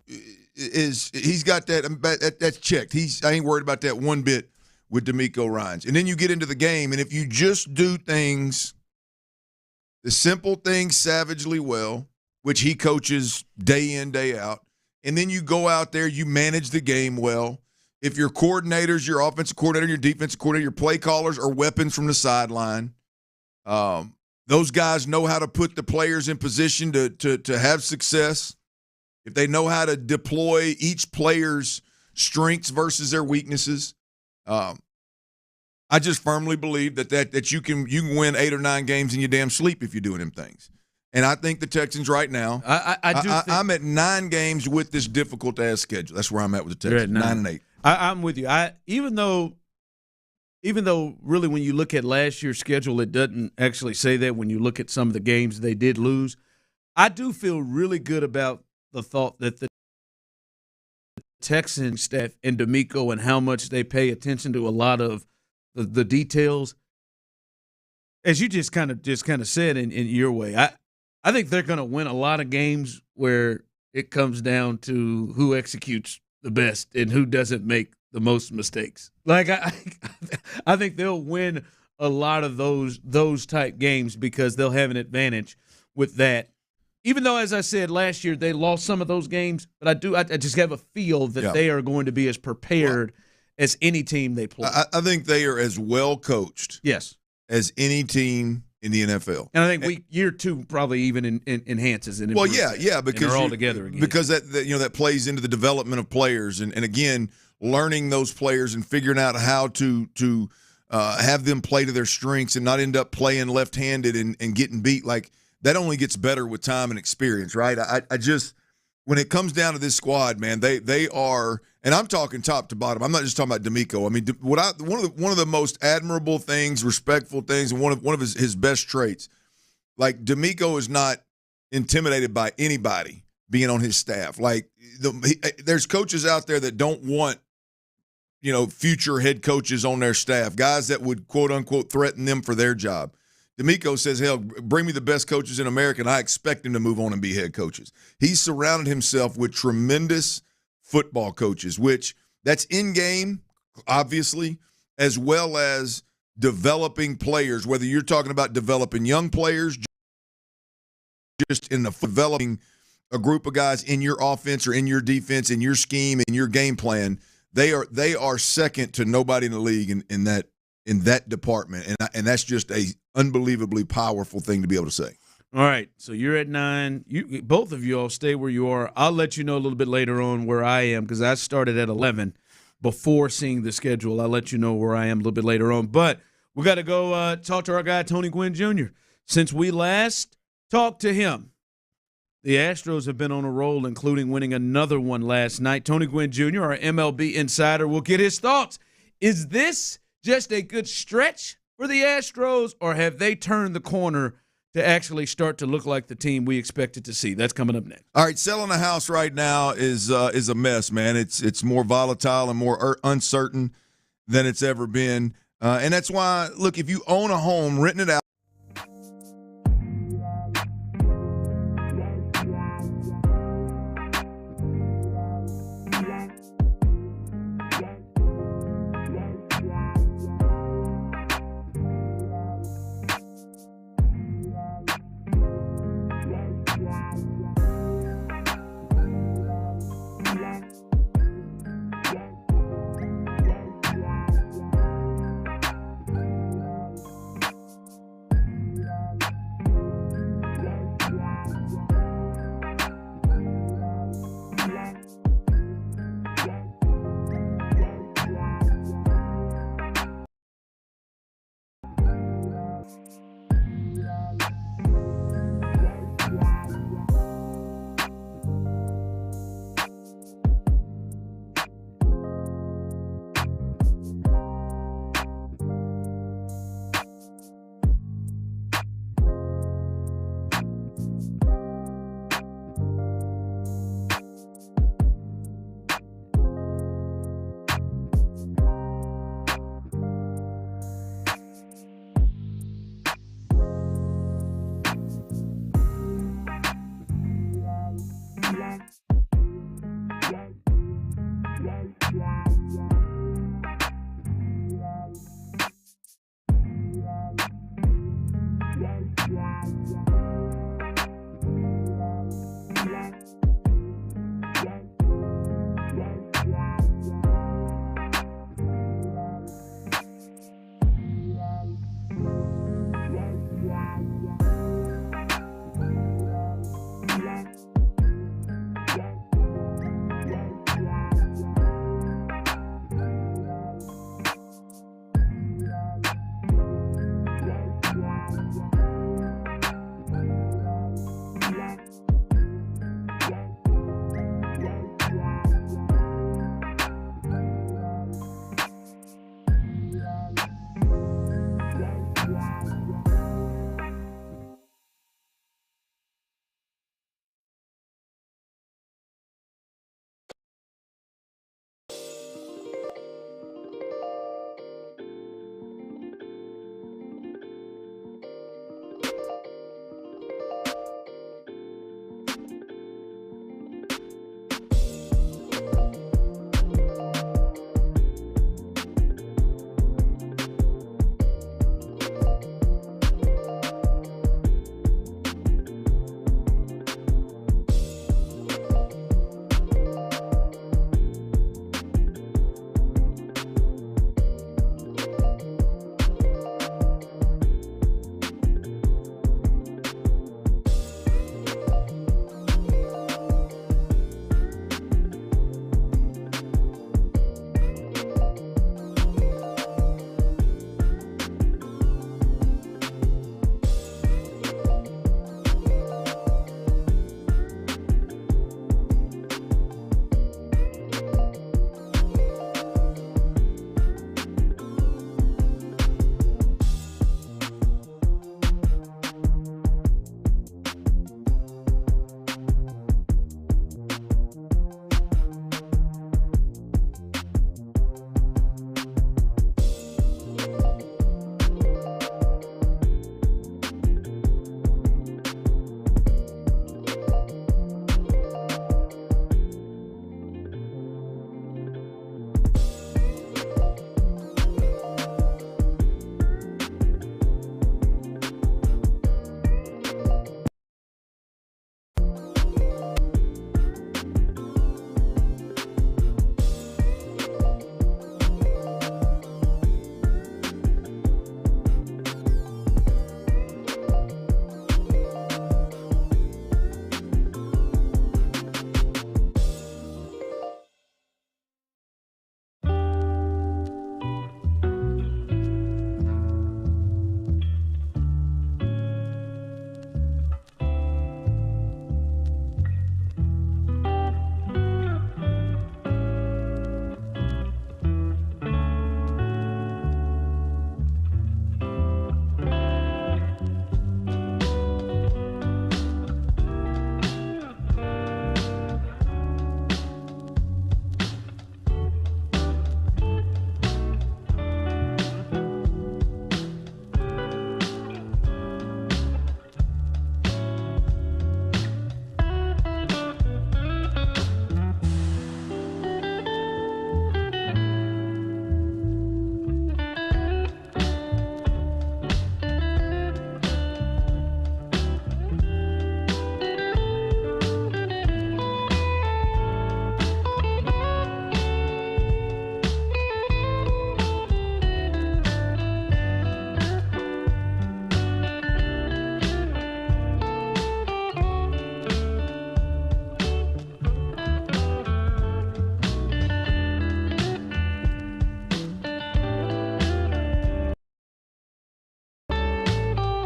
L: he's got that's checked. I ain't worried about that one bit with DeMeco Ryans. And then you get into the game, and if you just do things, the simple things savagely well, which he coaches day in, day out. And then you go out there, you manage the game well. If your coordinators, your offensive coordinator, your defensive coordinator, your play callers are weapons from the sideline, those guys know how to put the players in position to have success. If they know how to deploy each player's strengths versus their weaknesses, I just firmly believe that you can win 8 or 9 games in your damn sleep if you're doing them things. And I think the Texans right now, I'm at 9 games with this difficult-ass schedule. That's where I'm at with the Texans, 9 and 8.
B: I'm with you. Even though really when you look at last year's schedule, it doesn't actually say that when you look at some of the games they did lose, I do feel really good about the thought that the Texans staff and DeMeco and how much they pay attention to a lot of the details. As you just kind of said in your way, I think they're going to win a lot of games where it comes down to who executes the best and who doesn't make the most mistakes. Like I think they'll win a lot of those type games because they'll have an advantage with that. Even though, as I said, last year they lost some of those games, but I just have a feel that they are going to be as prepared as any team they play.
L: I think they are as well coached as any team in the NFL.
B: And I think year 2 probably even enhances it.
L: Well, yeah, because
B: they're all together again.
L: Because that plays into the development of players, and again, learning those players and figuring out how to have them play to their strengths and not end up playing left-handed and getting beat. Like, that only gets better with time and experience, right? I just, when it comes down to this squad, man, they are, and I'm talking top to bottom. I'm not just talking about DeMeco. I mean, one of the most admirable things, respectful things, and one of his best traits, like DeMeco is not intimidated by anybody being on his staff. Like, there's coaches out there that don't want, future head coaches on their staff, guys that would quote unquote threaten them for their job. DeMeco says, hell, bring me the best coaches in America, and I expect him to move on and be head coaches. He's surrounded himself with tremendous football coaches, which that's in-game, obviously, as well as developing players, whether you're talking about developing young players, just in the developing a group of guys in your offense or in your defense, in your scheme, in your game plan. They are second to nobody in the league in that department, and that's just a unbelievably powerful thing to be able to say.
B: All right, so you're at 9. Both of you all stay where you are. I'll let you know a little bit later on where I am because I started at 11 before seeing the schedule. I'll let you know where I am a little bit later on. But we got to go talk to our guy, Tony Gwynn Jr. Since we last talked to him, the Astros have been on a roll, including winning another one last night. Tony Gwynn Jr., our MLB insider, will get his thoughts. Is this just a good stretch for the Astros, or have they turned the corner to actually start to look like the team we expected to see? That's coming up next.
L: All right, selling a house right now is a mess, man. It's more volatile and more uncertain than it's ever been. And that's why, look, if you own a home, renting it out,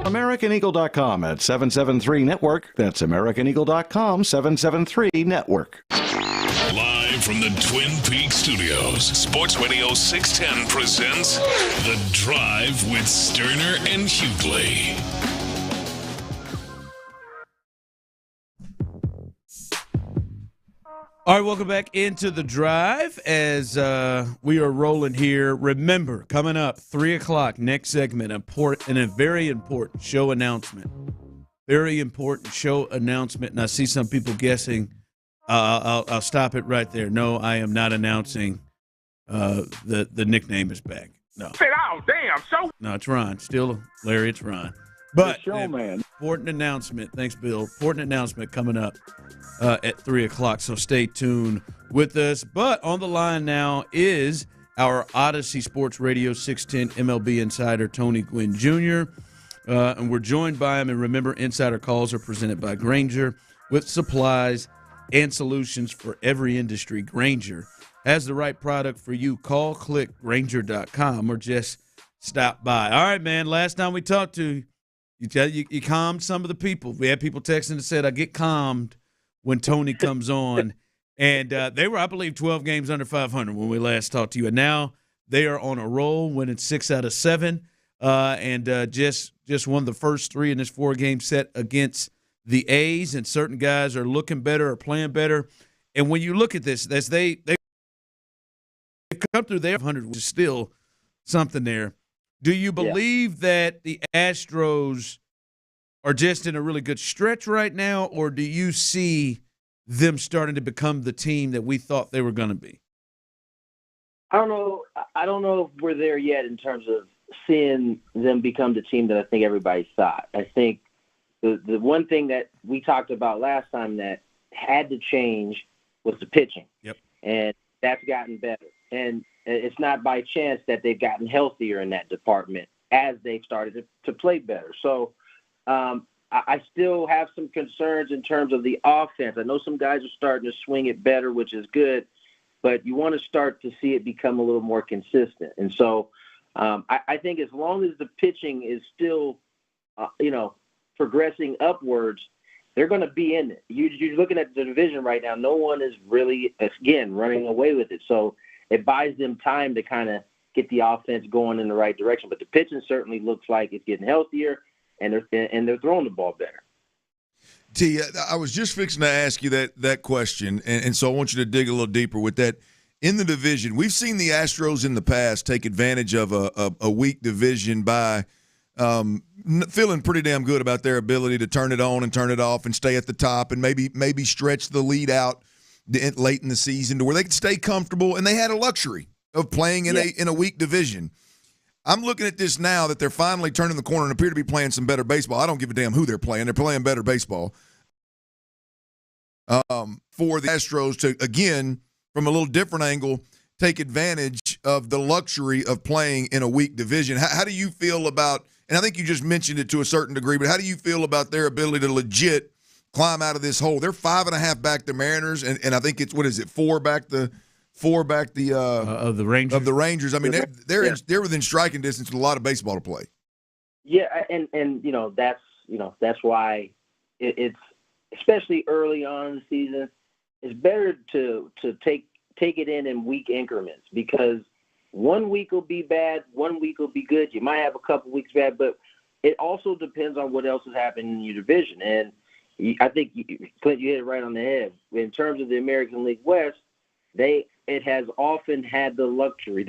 K: AmericanEagle.com at 773 Network. That's AmericanEagle.com 773 Network.
A: Live from the Twin Peaks studios, Sports Radio 610 presents The Drive with Stoerner and Hughley.
B: All right, welcome back into The Drive as we are rolling here. Remember, coming up, 3 o'clock, next segment, and a very important show announcement. Very important show announcement, and I see some people guessing. I'll stop it right there. No, I am not announcing the nickname is back. No.
F: Oh, damn, so.
B: No, it's Ron. Still, Larry, it's Ron. But
F: showman.
B: Important announcement. Thanks, Bill. Important announcement coming up at 3 o'clock, so stay tuned with us. But on the line now is our Odyssey Sports Radio 610 MLB insider, Tony Gwynn Jr., and we're joined by him. And remember, insider calls are presented by Grainger with supplies and solutions for every industry. Grainger has the right product for you. Call, click, Grainger.com, or just stop by. All right, man, last time we talked to you, you calmed some of the people. We had people texting that said, I get calmed when Tony comes on. And they were, I believe, 12 games under 500 when we last talked to you. And now they are on a roll, winning 6 out of 7, and just won the first 3 in this 4-game set against the A's. And certain guys are looking better or playing better. And when you look at this, as they come through their 100, which is still something there. Do you believe that the Astros are just in a really good stretch right now, or do you see them starting to become the team that we thought they were going to be?
N: I don't know if we're there yet in terms of seeing them become the team that I think everybody thought. I think the one thing that we talked about last time that had to change was the pitching.
B: Yep. And
N: that's gotten better. And it's not by chance that they've gotten healthier in that department as they've started to play better. So I still have some concerns in terms of the offense. I know some guys are starting to swing it better, which is good, but you want to start to see it become a little more consistent. And so I think as long as the pitching is still, progressing upwards, they're going to be in it. You're looking at the division right now. No one is really, again, running away with it. So it buys them time to kind of get the offense going in the right direction. But the pitching certainly looks like it's getting healthier, and they're throwing the ball better.
L: T, I was just fixing to ask you that question, and so I want you to dig a little deeper with that. In the division, we've seen the Astros in the past take advantage of a weak division by feeling pretty damn good about their ability to turn it on and turn it off and stay at the top and maybe stretch the lead out late in the season to where they could stay comfortable, and they had a luxury of playing in a weak division. I'm looking at this now that they're finally turning the corner and appear to be playing some better baseball. I don't give a damn who they're playing. They're playing better baseball. For the Astros to, again, from a little different angle, take advantage of the luxury of playing in a weak division. How do you feel about, and I think you just mentioned it to a certain degree, but how do you feel about their ability to legit climb out of this hole? They're 5.5 back the Mariners, and I think it's, 4 back the of the Rangers. I mean, they're within striking distance with a lot of baseball to play.
N: Yeah, and that's why it's especially early on in the season, it's better to take it in week increments, because 1 week will be bad, 1 week will be good. You might have a couple weeks bad, but it also depends on what else is happening in your division. And I think, Clint, you hit it right on the head. In terms of the American League West, they have often had the luxury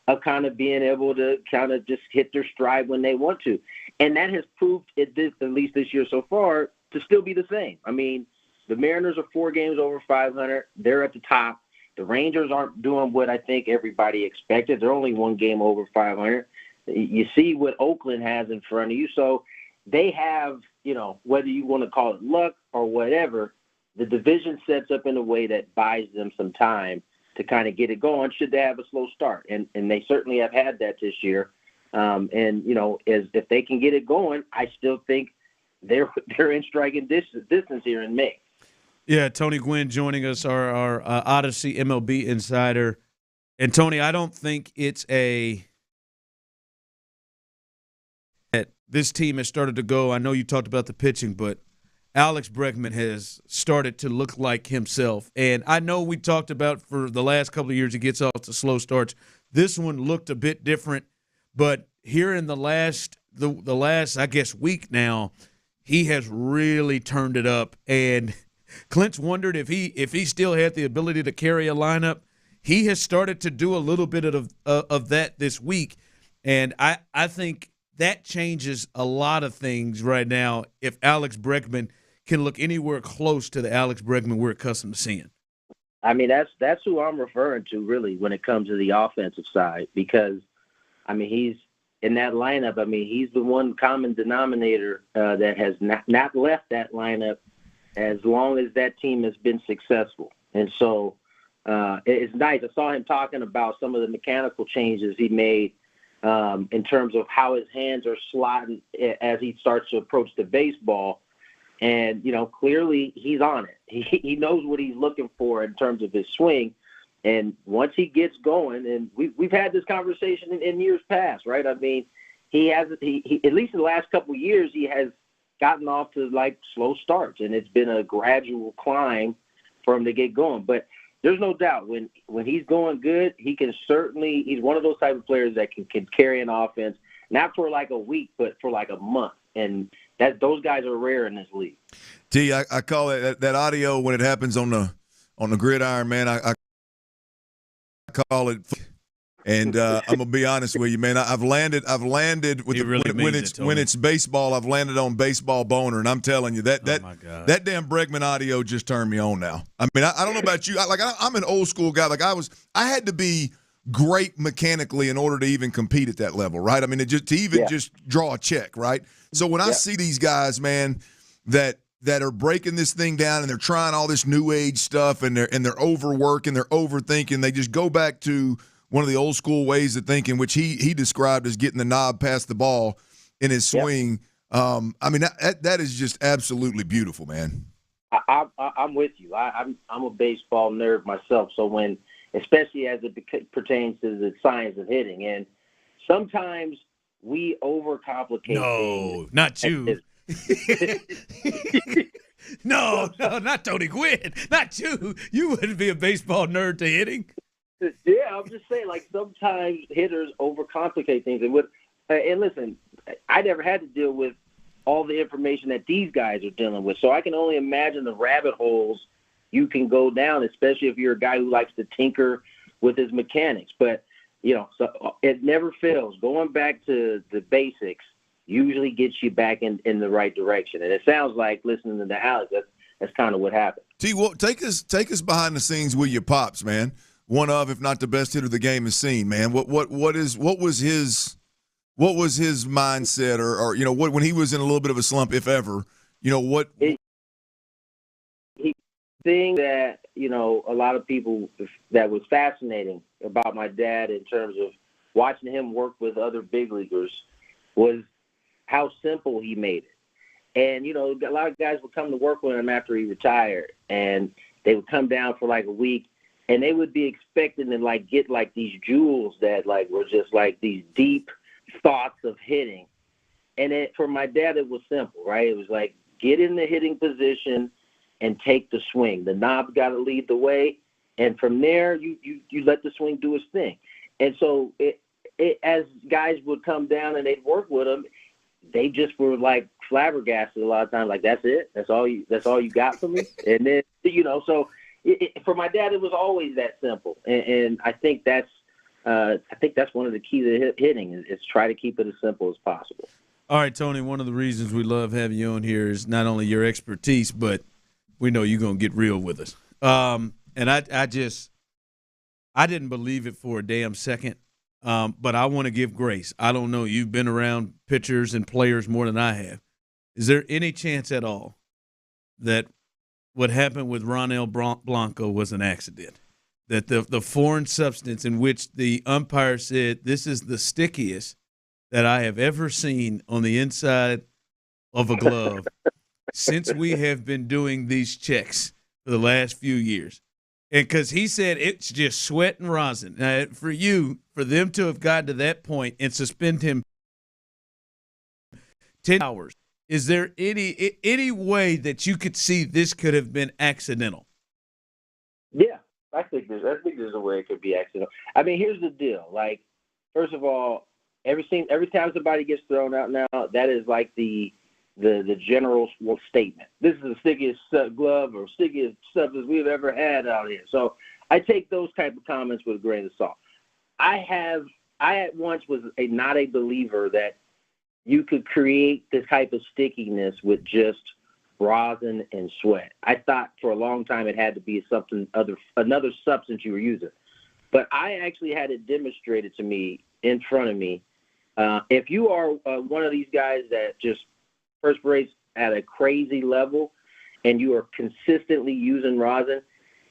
N: of kind of being able to kind of just hit their stride when they want to. And that has proved, at least this year so far, to still be the same. I mean, the Mariners are 4 games over 500. They're at the top. The Rangers aren't doing what I think everybody expected. They're only 1 game over 500. You see what Oakland has in front of you. So they have, whether you want to call it luck or whatever, the division sets up in a way that buys them some time to kind of get it going should they have a slow start. And they certainly have had that this year. If they can get it going, I still think they're in striking distance here in May.
B: Yeah, Tony Gwynn joining us, our Odyssey MLB insider. And, Tony, I don't think it's a this team has started to go. I know you talked about the pitching, but Alex Bregman has started to look like himself. And I know we talked about for the last couple of years he gets off to slow starts. This one looked a bit different, but here in the last I guess week now, he has really turned it up. And Clint's wondered if he still had the ability to carry a lineup. He has started to do a little bit of that this week, and I think that changes a lot of things right now if Alex Bregman can look anywhere close to the Alex Bregman we're accustomed to seeing.
N: I mean, that's who I'm referring to really when it comes to the offensive side, because I mean he's in that lineup. I mean he's the one common denominator that has not left that lineup as long as that team has been successful, and so it's nice. I saw him talking about some of the mechanical changes he made in terms of how his hands are slotting as he starts to approach the baseball. And, you know, clearly he's on it. He knows what he's looking for in terms of his swing. And once he gets going, and we've had this conversation in years past, right? I mean, he at least in the last couple of years, he has gotten off to, like, slow starts. And it's been a gradual climb for him to get going. But there's no doubt when he's going good, he's one of those type of players that can carry an offense, not for like a week, but for like a month. And those guys are rare in this league.
L: T, I call it that audio when it happens on the gridiron, man. I call it, and I'm gonna be honest with you, man. I've landed with when it's baseball. I've landed on baseball boner, and I'm telling you that damn Bregman audio just turned me on now. I mean, I don't know about you. I'm an old school guy. Like I had to be great mechanically in order to even compete at that level, right? I mean, just draw a check, right? So when I see these guys, man, that are breaking this thing down and they're trying all this new age stuff and they're overworking, they're overthinking, they just go back to one of the old school ways of thinking, which he described as getting the knob past the ball in his swing. I mean, that is just absolutely beautiful, man.
N: I'm with you. I'm a baseball nerd myself. So especially as it pertains to the science of hitting, and sometimes we overcomplicate things.
B: No, not you. No, not Tony Gwynn. Not you. You wouldn't be a baseball nerd to hitting.
N: Yeah, I'm just saying, like, sometimes hitters overcomplicate things. And listen, I never had to deal with all the information that these guys are dealing with. So I can only imagine the rabbit holes you can go down, especially if you're a guy who likes to tinker with his mechanics. But, you know, so it never fails. Going back to the basics usually gets you back in the right direction. And it sounds like, listening to Alex, that's kind of what happened.
L: T, well, take us behind the scenes with your pops, man. One of, if not the best hitter the game has seen, man. What was his mindset, or you know, when he was in a little bit of a slump, if ever, you know, what
N: thing that, you know, a lot of people that was fascinating about my dad in terms of watching him work with other big leaguers was how simple he made it. And, you know, a lot of guys would come to work with him after he retired, and they would come down for like a week, and they would be expecting to like get like these jewels that like were just like these deep thoughts of hitting. And for my dad, it was simple, right? It was like, get in the hitting position and take the swing. The knob's got to lead the way, and from there, you let the swing do its thing. And so as guys would come down and they'd work with him, they just were like flabbergasted a lot of times. Like, that's it? That's all you got for me? And then, you know, so for my dad, it was always that simple. And I think that's one of the keys to hitting is try to keep it as simple as possible.
B: All right, Tony, one of the reasons we love having you on here is not only your expertise, but we know you're going to get real with us. And I didn't believe it for a damn second, but I want to give grace. I don't know. You've been around pitchers and players more than I have. Is there any chance at all that what happened with Ronel Blanco was an accident? That the foreign substance in which the umpire said, this is the stickiest that I have ever seen on the inside of a glove since we have been doing these checks for the last few years. And because he said it's just sweat and rosin. Now, for them to have gotten to that point and suspend him, 10 hours. Is there any way that you could see this could have been accidental?
N: Yeah, I think there's a way it could be accidental. I mean, here's the deal. Like, first of all, every time somebody gets thrown out now, that is like the general statement. This is the stickiest glove or stickiest substance we've ever had out here. So I take those type of comments with a grain of salt. I at once was not a believer that you could create this type of stickiness with just rosin and sweat. I thought for a long time it had to be another substance you were using. But I actually had it demonstrated to me in front of me. If you are one of these guys that just perspirates at a crazy level and you are consistently using rosin,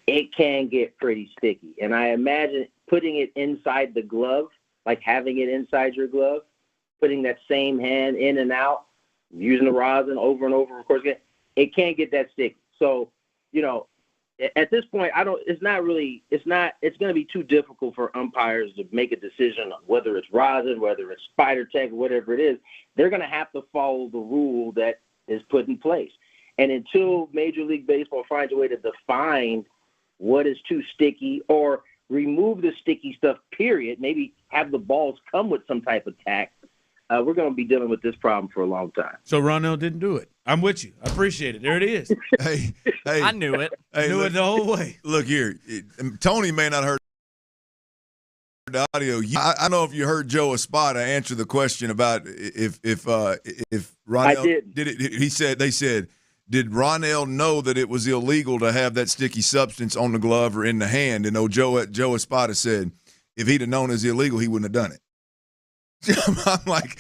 N: it can get pretty sticky. And I imagine putting it inside the glove, like having it inside your glove, putting that same hand in and out, using the rosin over and over, of course, it can't get that sticky. So, at this point, it's going to be too difficult for umpires to make a decision on whether it's rosin, whether it's spider tech, whatever it is. They're going to have to follow the rule that is put in place. And until Major League Baseball finds a way to define what is too sticky or remove the sticky stuff, period, maybe have the balls come with some type of tack, we're going to be dealing with this problem for a long time.
B: So Ronell didn't do it. I'm with you. I appreciate it. There it is.
L: Hey,
H: I knew it.
L: Hey,
B: knew it the whole way.
L: Look here. Tony may not have heard the audio. I know if you heard Joe Espada answer the question about if Ronell did it. They said, did Ronell know that it was illegal to have that sticky substance on the glove or in the hand? And Joe Espada said, if he'd have known it was illegal, he wouldn't have done it. I'm like,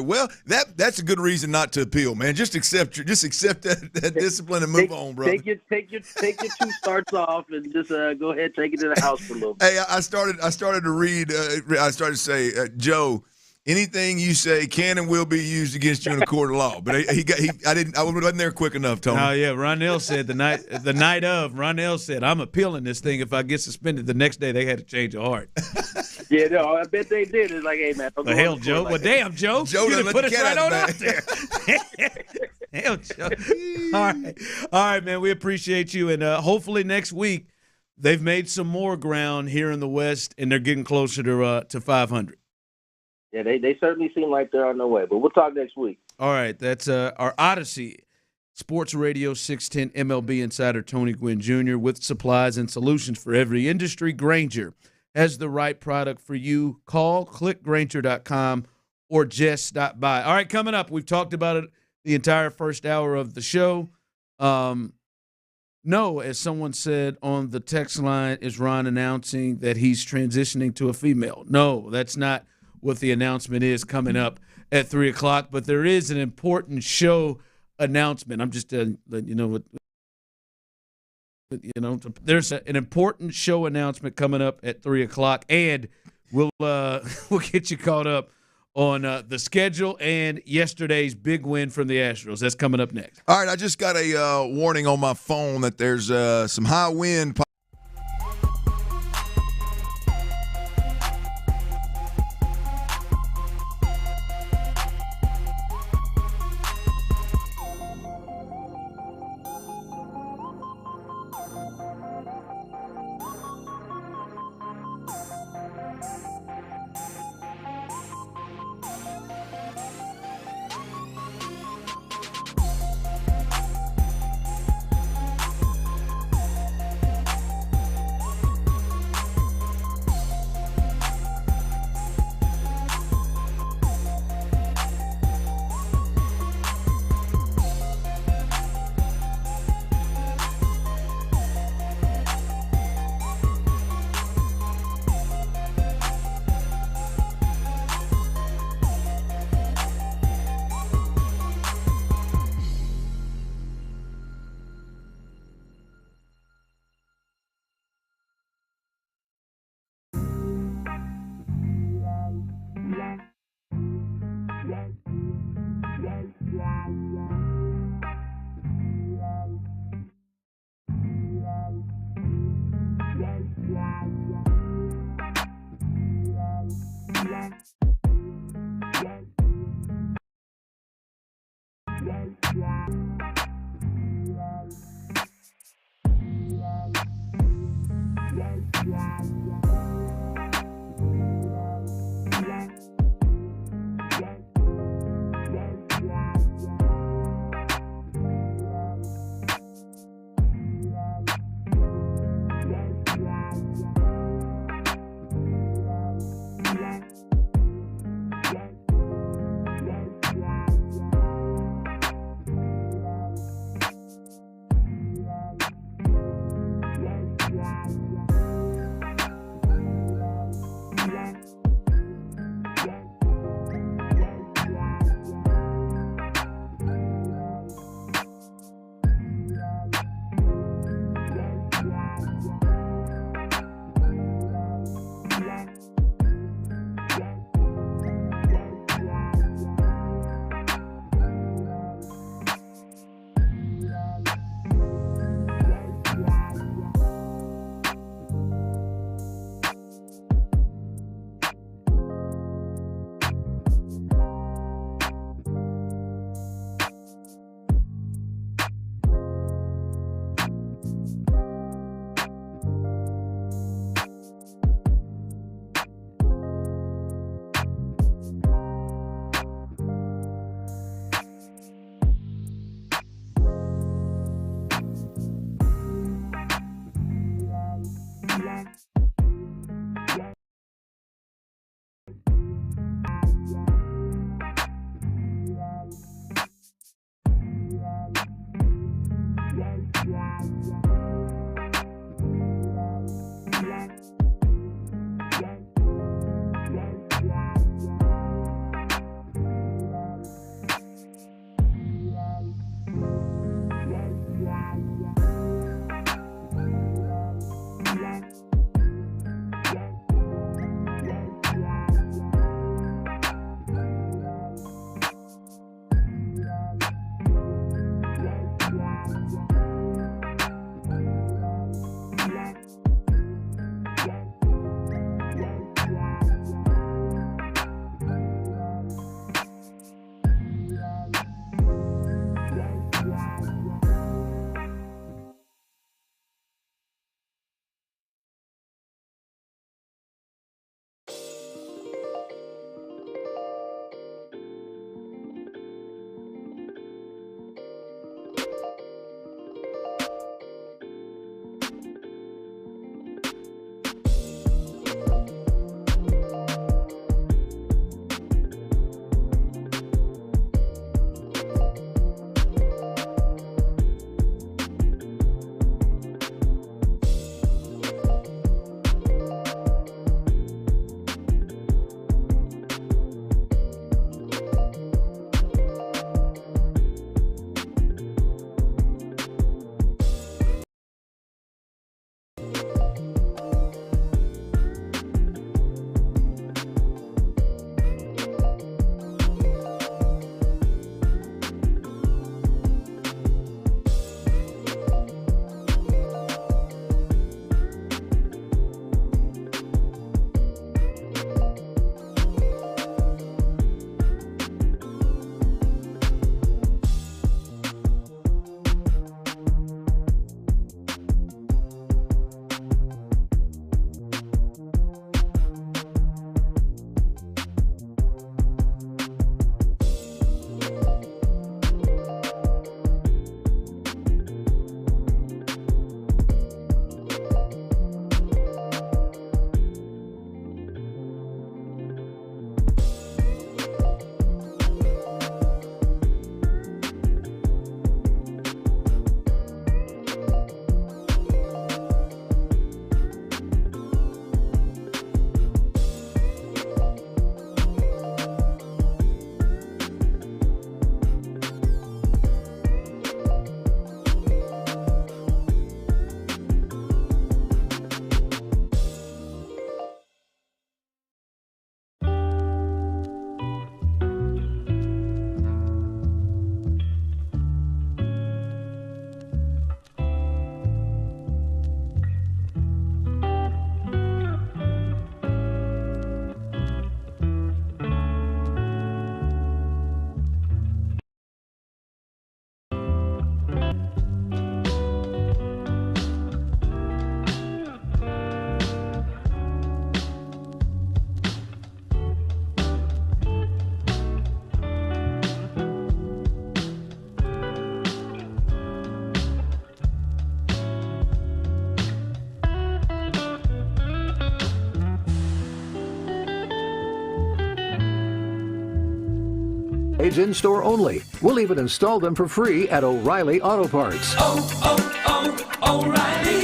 L: well, that's a good reason not to appeal, man. Just accept that discipline and move on, brother.
N: Take your 2 starts off and just go ahead, take it to the house for a little bit.
L: Hey, I started to read. I started to say, Joe, anything you say can and will be used against you in a court of law. But I wasn't there quick enough, Tony.
B: Oh yeah, Ronell said the night of, Ronell said, I'm appealing this thing. If I get suspended the next day, they had to change of heart.
N: Yeah, no, I bet they did. It's like, hey, man.
B: The hell, Joe. Well, damn, Joe. You put us right on out there. Hell, Joe. All right, man. We appreciate you. And hopefully next week they've made some more ground here in the West, and they're getting closer to 500.
N: Yeah, they certainly seem like they're on their way. But we'll talk next week.
B: All right. That's our Odyssey Sports Radio 610 MLB insider Tony Gwynn Jr. with supplies and solutions for every industry. Grainger has the right product for you. Call, click Grainger.com, or just stop by. All right, coming up, we've talked about it the entire first hour of the show. No, as someone said on the text line, is Ron announcing that he's transitioning to a female? No, that's not what the announcement is coming up at 3 o'clock, but there is an important show announcement. I'm just letting you know what. There's an important show announcement coming up at 3 o'clock, and we'll get you caught up on the schedule and yesterday's big win from the Astros. That's coming up next.
L: All right, I just got a warning on my phone that there's some high wind
D: Aids in-store only. We'll even install them for free at O'Reilly Auto Parts.
A: O'Reilly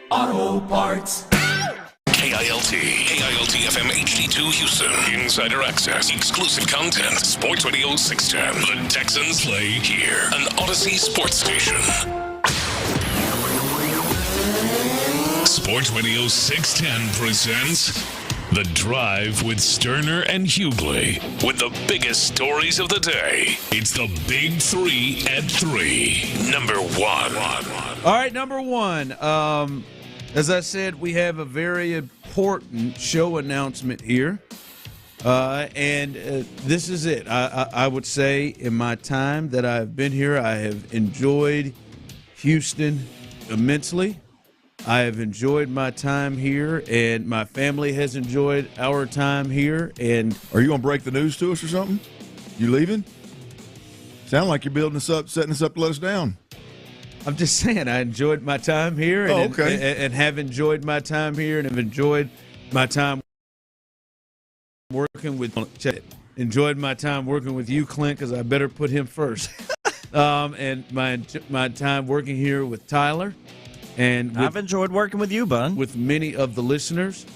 A: Auto Parts. KILT FM HD2 Houston. Insider access, exclusive content. Sports Radio 610. The Texans play here. An Odyssey sports station. Sports Radio 610 presents The Drive with Stoerner and Hughley. With the biggest stories of the day. It's the Big 3 at 3. Number 1.
B: All right, number 1. As I said, we have a very important show announcement here. And this is it. I would say in my time that I've been here, I have enjoyed Houston immensely. I have enjoyed my time here, and my family has enjoyed our time here. And
L: are you going to break the news to us or something? You leaving? Sound like you're building us up, setting us up to let us down.
B: I'm just saying I enjoyed my time here and have enjoyed my time here and have enjoyed my time working with you, Clint, because I better put him first. And my time working here with Tyler. And
H: I've enjoyed working with you, Bun.
B: With many of the listeners.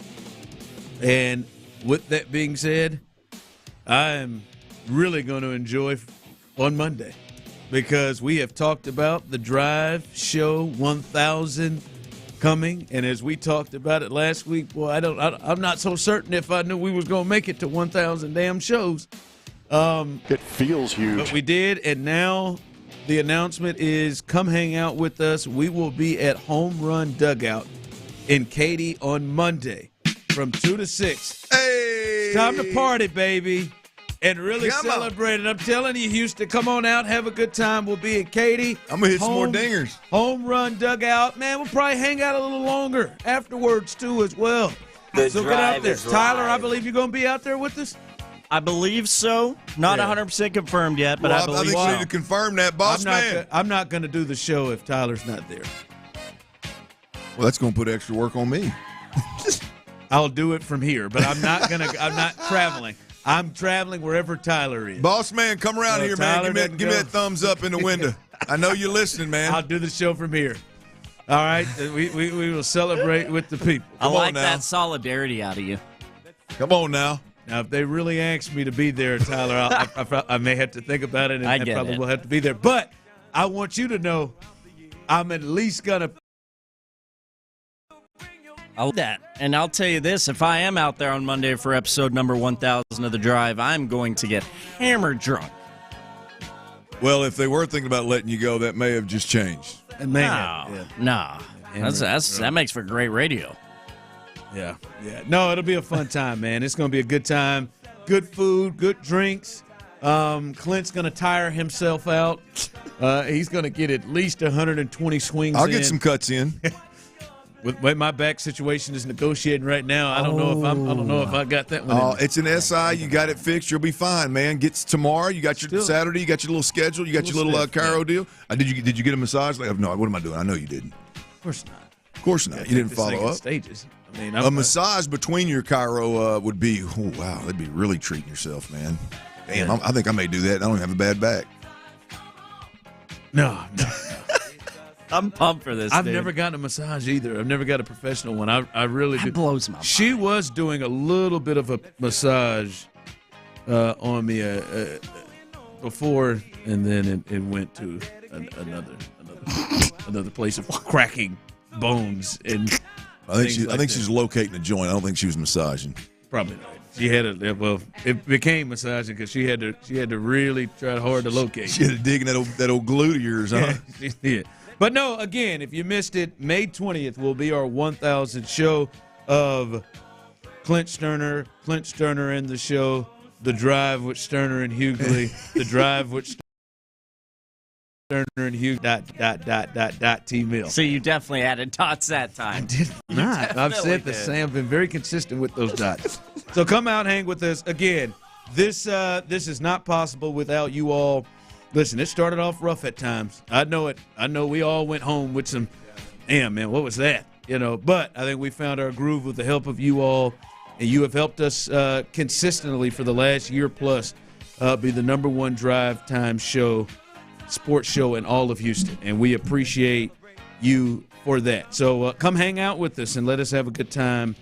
B: And with that being said, I am really going to enjoy on Monday because we have talked about the Drive Show 1000 coming. And as we talked about it last week, boy, I'm not so certain if I knew we was going to make it to 1,000 damn shows.
I: It feels huge.
B: But we did, and now the announcement is come hang out with us. We will be at Home Run Dugout in Katy on Monday from 2 to 6.
L: Hey!
B: It's time to party, baby, and really celebrate it. I'm telling you, Houston, come on out, have a good time. We'll be in Katy.
L: I'm going to hit some more dingers.
B: Home Run Dugout. Man, we'll probably hang out a little longer afterwards, too, as well. So get out there. Tyler, I believe you're going to be out there with us.
H: I believe so. Not 100% confirmed yet, but I believe so.
L: I think we need to confirm that, boss man.
B: I'm not going to do the show if Tyler's not there.
L: Well, that's going to put extra work on me.
B: I'll do it from here, but I'm not traveling. I'm traveling wherever Tyler is.
L: Boss man, come around here, man. Give me that thumbs up in the window. I know you're listening, man.
B: I'll do the show from here. All right? We will celebrate with the people.
H: I like that solidarity out of you.
L: Come on now.
B: Now, if they really ask me to be there, Tyler, I may have to think about it, and I probably will have to be there. But I want you to know I'm at least going to.
H: I'll do that. And I'll tell you this, if I am out there on Monday for episode number 1000 of The Drive, I'm going to get hammered drunk.
L: Well, if they were thinking about letting you go, that may have just changed.
B: It may have.
H: No. That makes for great radio.
B: Yeah. No, it'll be a fun time, man. It's going to be a good time. Good food, good drinks. Clint's going to tire himself out. He's going to get at least 120 swings in.
L: I'll get some cuts in.
B: With the way my back situation is negotiating right now, I don't know if I got that one.
L: It's an SI. You got it fixed. You'll be fine, man. Get tomorrow. You got your Saturday. You got your little schedule. You got your little Cairo deal. Did you get a massage? No. What am I doing? I know you didn't.
B: Of course not.
L: Of course not. You didn't follow up.
B: Stages. I mean,
L: a massage between your Cairo would be, that'd be really treating yourself, man. Damn, I think I may do that. I don't have a bad back.
B: No.
H: I'm pumped for this.
B: I've never gotten a massage either. I've never got a professional one. I really do.
H: That blows my mind.
B: She was doing a little bit of a massage on me before, and then it went to another place of cracking bones and.
L: I think she's locating a joint. I don't think she was massaging.
B: Probably not. She had it became massaging because she had to really try hard to locate.
L: She had to dig in that old glute of yours, huh?
B: Yeah. But no, again, if you missed it, May 20th will be our 1000th show of Clint Stoerner and the show, The Drive with Stoerner and Hughley, The Drive with Stoerner and Hughley, T-Mill.
H: So you definitely added dots that time.
B: I did not. I've said the same. I've been very consistent with those dots. So come out, hang with us. Again, this is not possible without you all. Listen, it started off rough at times. I know it. I know we all went home with some, damn, man, what was that? But I think we found our groove with the help of you all, and you have helped us consistently for the last year plus be the number one drive time sports show in all of Houston, and we appreciate you for that. So come hang out with us and let us have a good time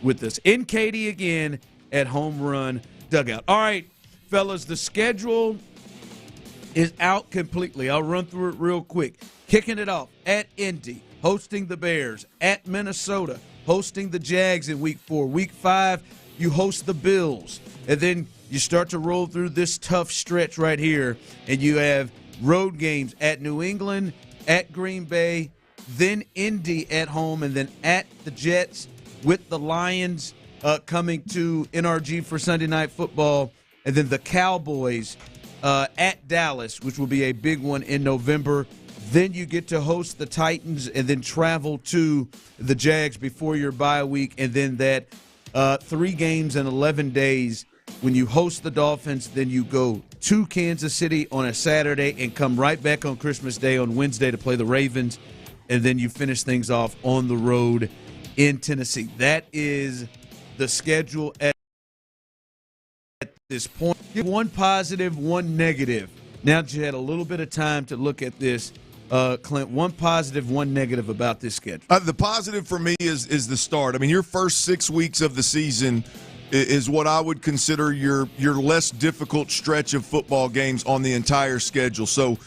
B: with us. In Katy again at Home Run Dugout. All right, fellas, the schedule is out completely. I'll run through it real quick. Kicking it off at Indy, hosting the Bears, at Minnesota, hosting the Jags in Week 4. Week 5, you host the Bills. And then you start to roll through this tough stretch right here, and you have road games at New England, at Green Bay, then Indy at home, and then at the Jets with the Lions coming to NRG for Sunday Night Football, and then the Cowboys at Dallas, which will be a big one in November. Then you get to host the Titans and then travel to the Jags before your bye week, and then that 3 games in 11 days. When you host the Dolphins, then you go to Kansas City on a Saturday and come right back on Christmas Day on Wednesday to play the Ravens, and then you finish things off on the road in Tennessee. That is the schedule at this point. One positive, one negative. Now that you had a little bit of time to look at this, Clint, one positive, one negative about this schedule.
L: The positive for me is the start. I mean, your first 6 weeks of the season is what I would consider your less difficult stretch of football games on the entire schedule. So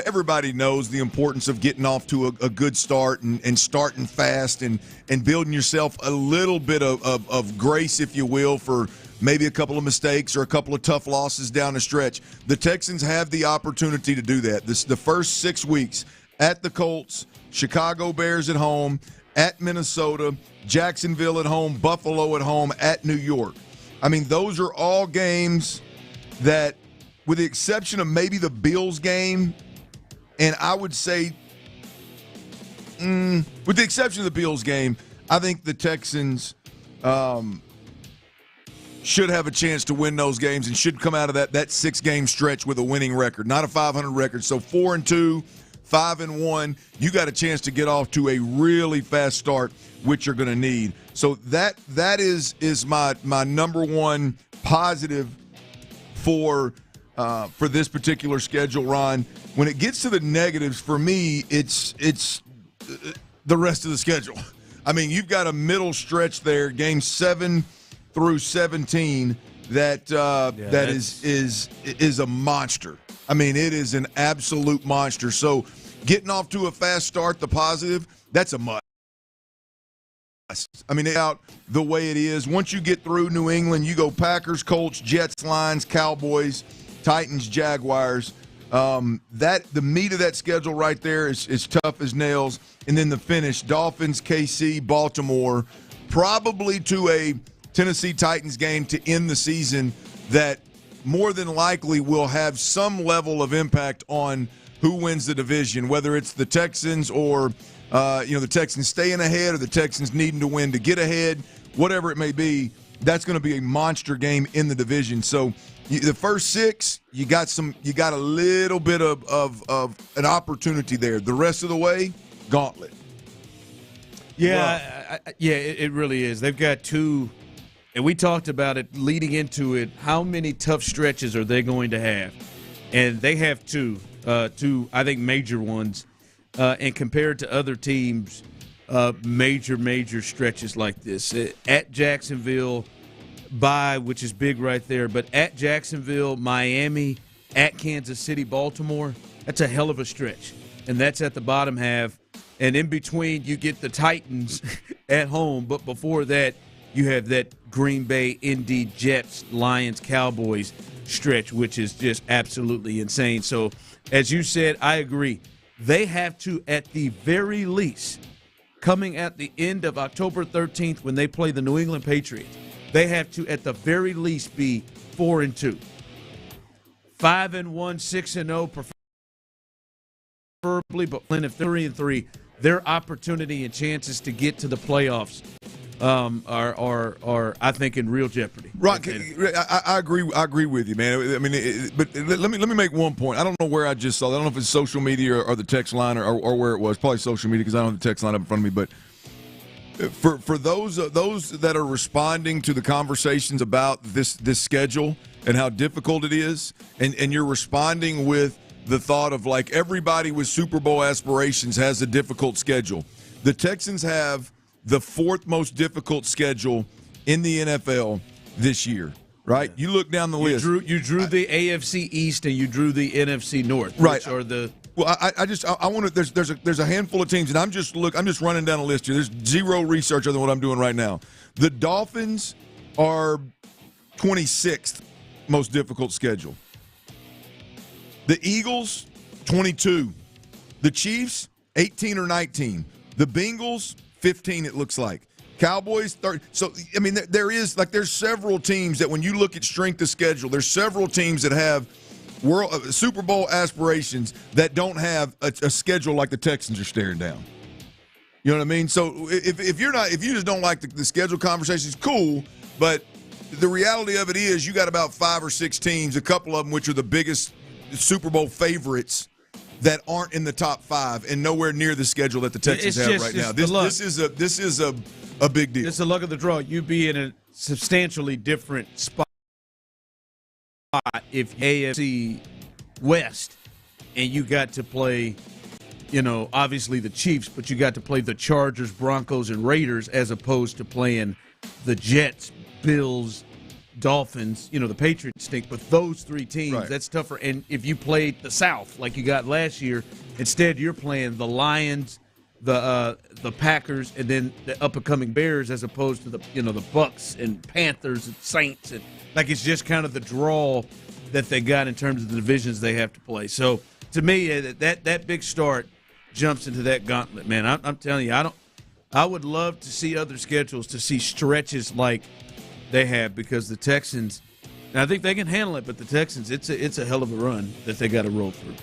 L: everybody knows the importance of getting off to a good start and starting fast and building yourself a little bit of grace, if you will, for maybe a couple of mistakes or a couple of tough losses down the stretch. The Texans have the opportunity to do that. The first 6 weeks at the Colts, Chicago Bears at home, at Minnesota, Jacksonville at home, Buffalo at home, at New York. I mean, those are all games that, with the exception of maybe the Bills game, and I would say, with the exception of the Bills game, I think the Texans should have a chance to win those games and should come out of that 6-game stretch with a winning record, not a 500 record. So 4-2, 5-1, you got a chance to get off to a really fast start, which you're going to need. So that is my number one positive for this particular schedule, Ron. When it gets to the negatives, for me, it's the rest of the schedule. I mean, you've got a middle stretch there, games 7 through 17, that is a monster. I mean, it is an absolute monster. So getting off to a fast start, the positive, that's a must. I mean, out the way it is. Once you get through New England, you go Packers, Colts, Jets, Lions, Cowboys, Titans, Jaguars. The meat of that schedule right there is tough as nails. And then the finish, Dolphins, KC, Baltimore, probably to a Tennessee Titans game to end the season that more than likely will have some level of impact on who wins the division, whether it's the Texans or the Texans staying ahead or the Texans needing to win to get ahead, whatever it may be. That's going to be a monster game in the division. So the first 6, you got a little bit of an opportunity there. The rest of the way, gauntlet.
B: Yeah, it really is. They've got 2. And we talked about it leading into it. How many tough stretches are they going to have? And they have 2, I think, major ones. And compared to other teams, major stretches like this. At Jacksonville, which is big right there. But at Jacksonville, Miami, at Kansas City, Baltimore, that's a hell of a stretch. And that's at the bottom half. And in between, you get the Titans at home. But before that, you have that Green Bay, Indy, Jets, Lions, Cowboys stretch, which is just absolutely insane. So, as you said, I agree. They have to, at the very least, coming at the end of October 13th when they play the New England Patriots, they have to, at the very least, be 4-2. 5-1, 6-0, preferably, but if they're 3-3, their opportunity and chances to get to the playoffs are I think in real jeopardy.
L: Right, I agree with you, man. I mean, but let me make one point. I don't know where I just saw that. I don't know if it's social media or the text line or where it was. Probably social media because I don't have the text line up in front of me. But For those that are responding to the conversations about this schedule and how difficult it is, and you're responding with the thought of like everybody with Super Bowl aspirations has a difficult schedule. The Texans have the fourth most difficult schedule in the NFL this year, right? You look down the list.
B: You drew the AFC East and you drew the NFC North,
L: right?
B: Which are the
L: Well, I want to. There's a handful of teams, and I'm just running down a list here. There's zero research other than what I'm doing right now. The Dolphins are 26th most difficult schedule. The Eagles 22. The Chiefs 18 or 19. The Bengals 15. It looks like. Cowboys 30. So I mean, there's several teams that when you look at strength of schedule, there's several teams that have Super Bowl aspirations that don't have a schedule like the Texans are staring down. You know what I mean? So if you just don't like the schedule conversations, cool. But the reality of it is, you got about 5 or 6 teams, a couple of them which are the biggest Super Bowl favorites, that aren't in the top 5 and nowhere near the schedule that the Texans have right now. This is a big deal.
B: It's the luck of the draw. You'd be in a substantially different spot if AFC West and you got to play, obviously the Chiefs, but you got to play the Chargers, Broncos, and Raiders as opposed to playing the Jets, Bills, Dolphins, the Patriots stink. But those 3 teams, right, that's tougher. And if you played the South like you got last year, instead you're playing the Lions, the Packers, and then the up-and-coming Bears as opposed to the Bucks and Panthers and Saints. And like it's just kind of the draw that they got in terms of the divisions they have to play. So to me, that big start jumps into that gauntlet, man. I'm telling you, I would love to see other schedules, to see stretches like they have, because the Texans, and I think they can handle it, but the Texans, it's a hell of a run that they got to roll through.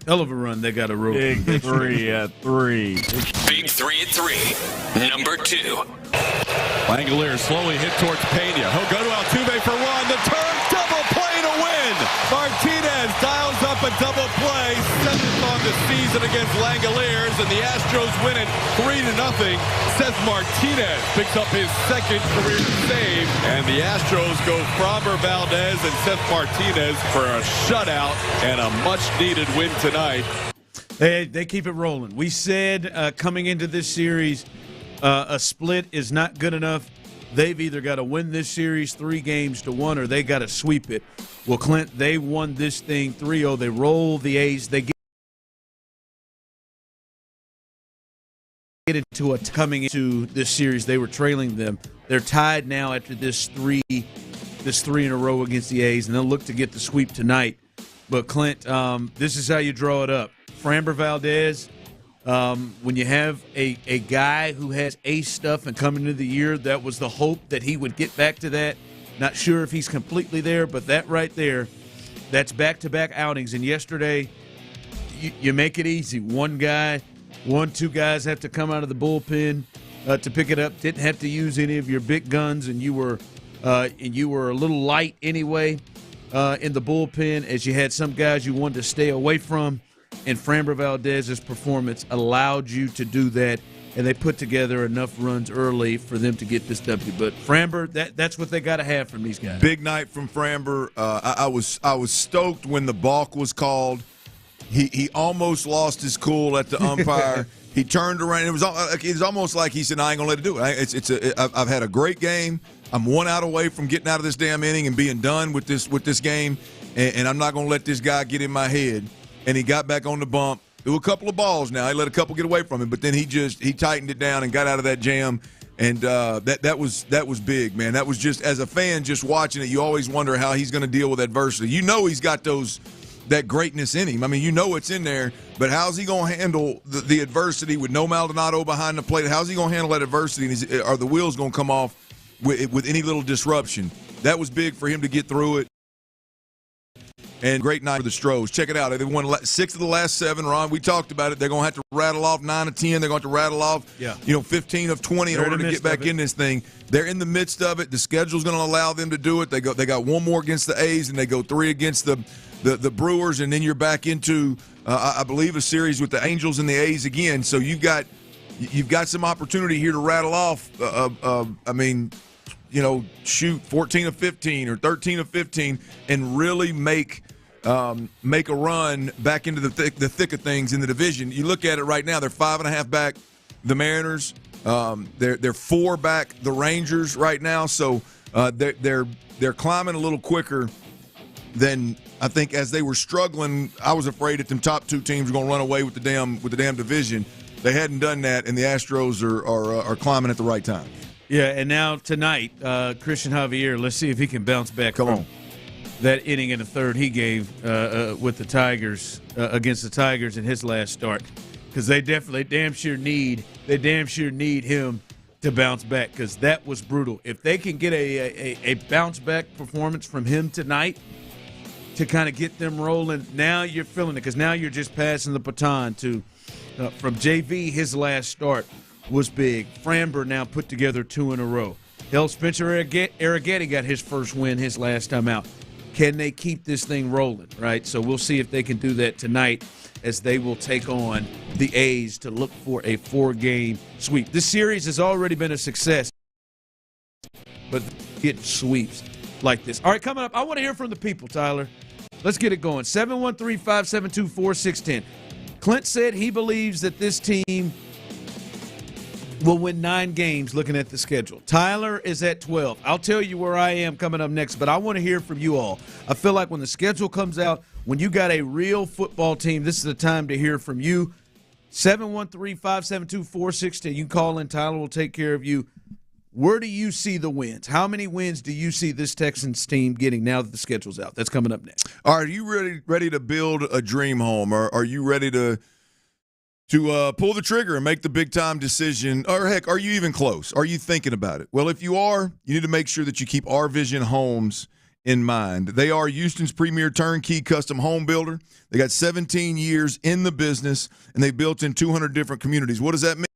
B: Hell of a run they got to roll.
T: Big 3 at 3.
C: Big 3 at 3. Number 2.
O: Langolier slowly hit towards Pena. He'll go to Altuve for one. The turn, double play to win. Martinez dials up a double play, 7th on the season against Langoliers, and the Astros win it 3-0. Seth Martinez picks up his 2nd career save, and the Astros go Framber Valdez and Seth Martinez for a shutout and a much-needed win tonight.
B: They keep it rolling. We said coming into this series, a split is not good enough. They've either got to win this series 3-1 or they got to sweep it. Well, Clint, they won this thing 3-0. They roll the A's. They get into coming into this series. They were trailing them. They're tied now after this three in a row against the A's, and they'll look to get the sweep tonight. But Clint, this is how you draw it up. Framber Valdez. When you have a guy who has ace stuff and coming into the year, that was the hope that he would get back to that. Not sure if he's completely there, but that right there, that's back-to-back outings. And yesterday, you make it easy. 2 guys have to come out of the bullpen to pick it up. Didn't have to use any of your big guns, and you were a little light anyway in the bullpen, as you had some guys you wanted to stay away from. And Framber Valdez's performance allowed you to do that, and they put together enough runs early for them to get this W. But Framber, that's what they got to have from these guys.
L: Big night from Framber. I was stoked when the balk was called. He almost lost his cool at the umpire. He turned around. It was almost like he said, "I ain't gonna let it do it." I've had a great game. I'm 1 out away from getting out of this damn inning and being done with this game, and I'm not gonna let this guy get in my head. And he got back on the bump. There were a couple of balls now. He let a couple get away from him, but then he tightened it down and got out of that jam. And that was big, man. That was just, as a fan, just watching it, you always wonder how he's going to deal with adversity. You know he's got that greatness in him. I mean, you know it's in there, but how's he going to handle the adversity with no Maldonado behind the plate? How's he going to handle that adversity? And are the wheels going to come off with any little disruption? That was big for him to get through it. And great night for the Astros. Check it out. They won 6 of the last 7, Ron. We talked about it. They're going to have to rattle off 9 of 10. They're going to have to rattle off 15 of 20 in order to get back in this thing. They're in the midst of it. The schedule's going to allow them to do it. They got 1 more against the A's, and they go 3 against the the Brewers, and then you're back into, I believe, a series with the Angels and the A's again. So you've got some opportunity here to rattle off. Shoot 14 of 15 or 13 of 15, and really make a run back into the thick of things in the division. You look at it right now; they're 5.5 back the Mariners. They're 4 back the Rangers right now. So they're climbing a little quicker than I think. As they were struggling, I was afraid that them top 2 teams were going to run away with the damn division. They hadn't done that, and the Astros are climbing at the right time.
B: Yeah, and now tonight, Christian Javier, let's see if he can bounce back. Come on. That inning in the third he gave with the Tigers against the Tigers in his last start, because they damn sure need him to bounce back, because that was brutal. If they can get a bounce back performance from him tonight to kind of get them rolling, now you're feeling it, because now you're just passing the baton to from JV. His last start was big. Framber now put together 2 in a row. Hell, Spencer Arrighetti got his first win his last time out. Can they keep this thing rolling, right? So we'll see if they can do that tonight, as they will take on the A's to look for a 4-game sweep. This series has already been a success, but get sweeps like this. All right, coming up, I want to hear from the people, Tyler. Let's get it going. 713-572-4610. Clint said he believes that this team will win 9 games looking at the schedule. Tyler is at 12. I'll tell you where I am coming up next, but I want to hear from you all. I feel like when the schedule comes out, when you got a real football team, this is the time to hear from you. 713-572-4610. You can call in. Tyler will take care of you. Where do you see the wins? How many wins do you see this Texans team getting now that the schedule's out? That's coming up next.
L: All right, are you ready to build a dream home? Or are you ready to pull the trigger and make the big-time decision? Or, heck, are you even close? Are you thinking about it? Well, if you are, you need to make sure that you keep Our Vision Homes in mind. They are Houston's premier turnkey custom home builder. They got 17 years in the business, and they built in 200 different communities. What does that mean?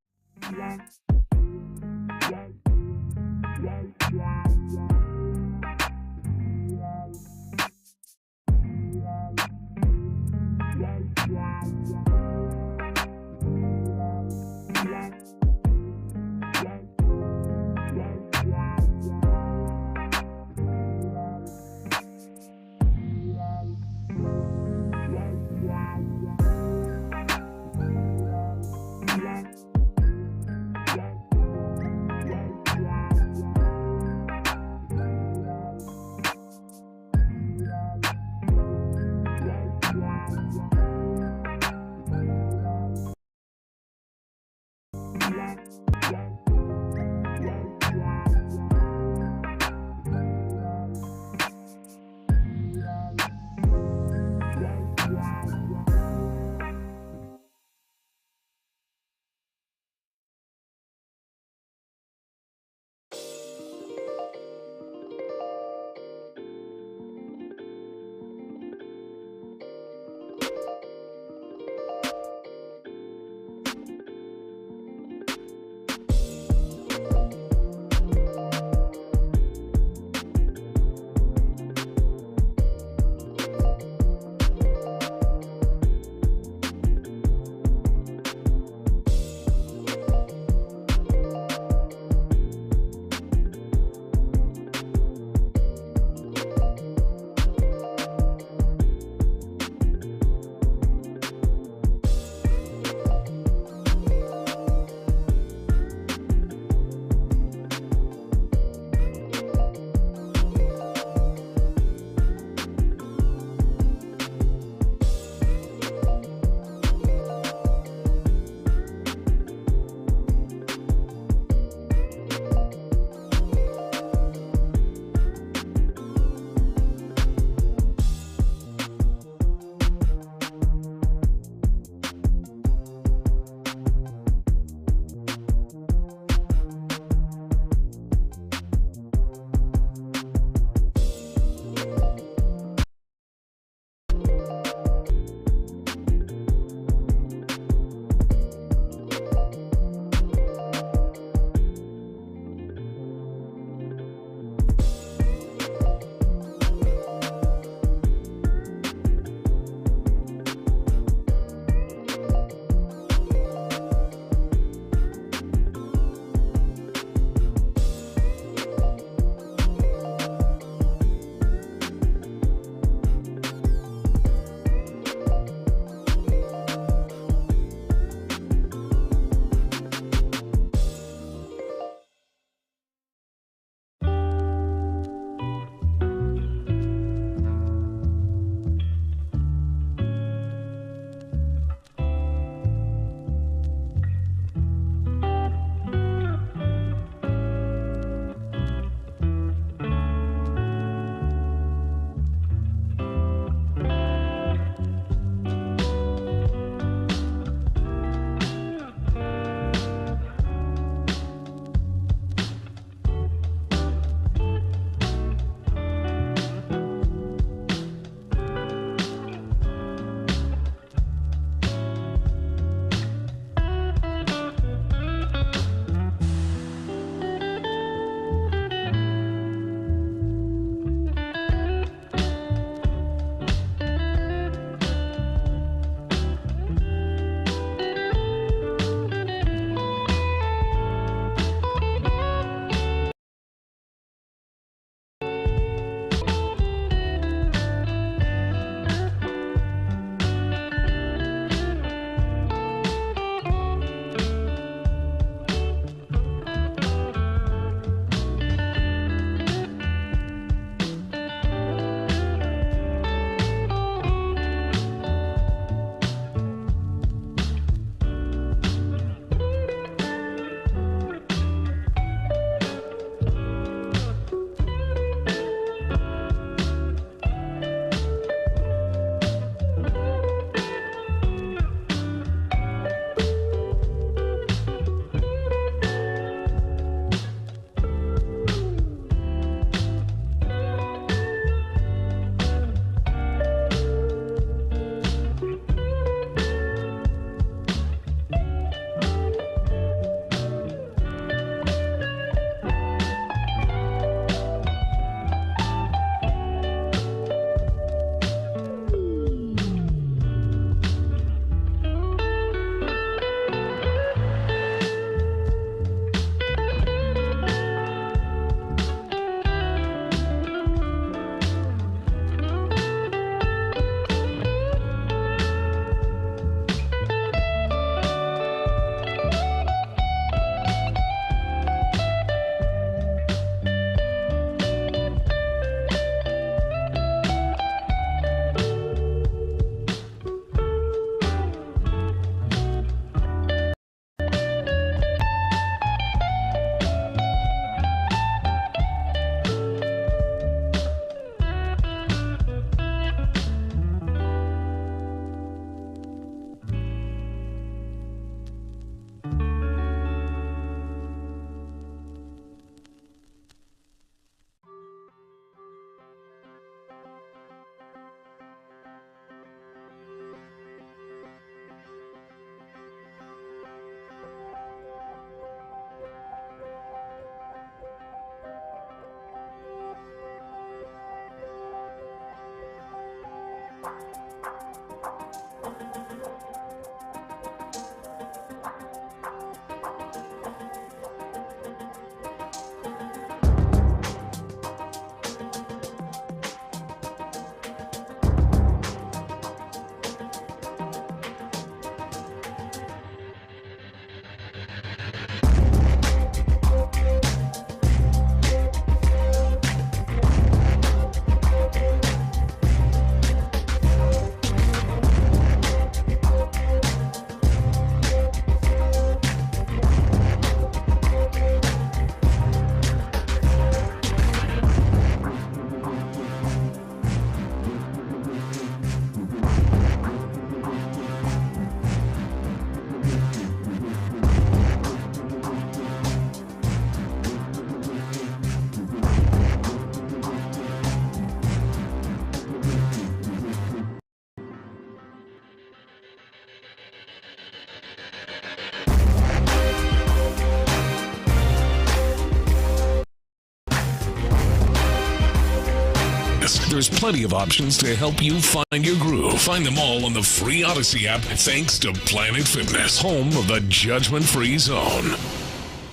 A: There's plenty of options to help you find your groove. Find them all on the free Odyssey app thanks to Planet Fitness, home of the judgment-free zone.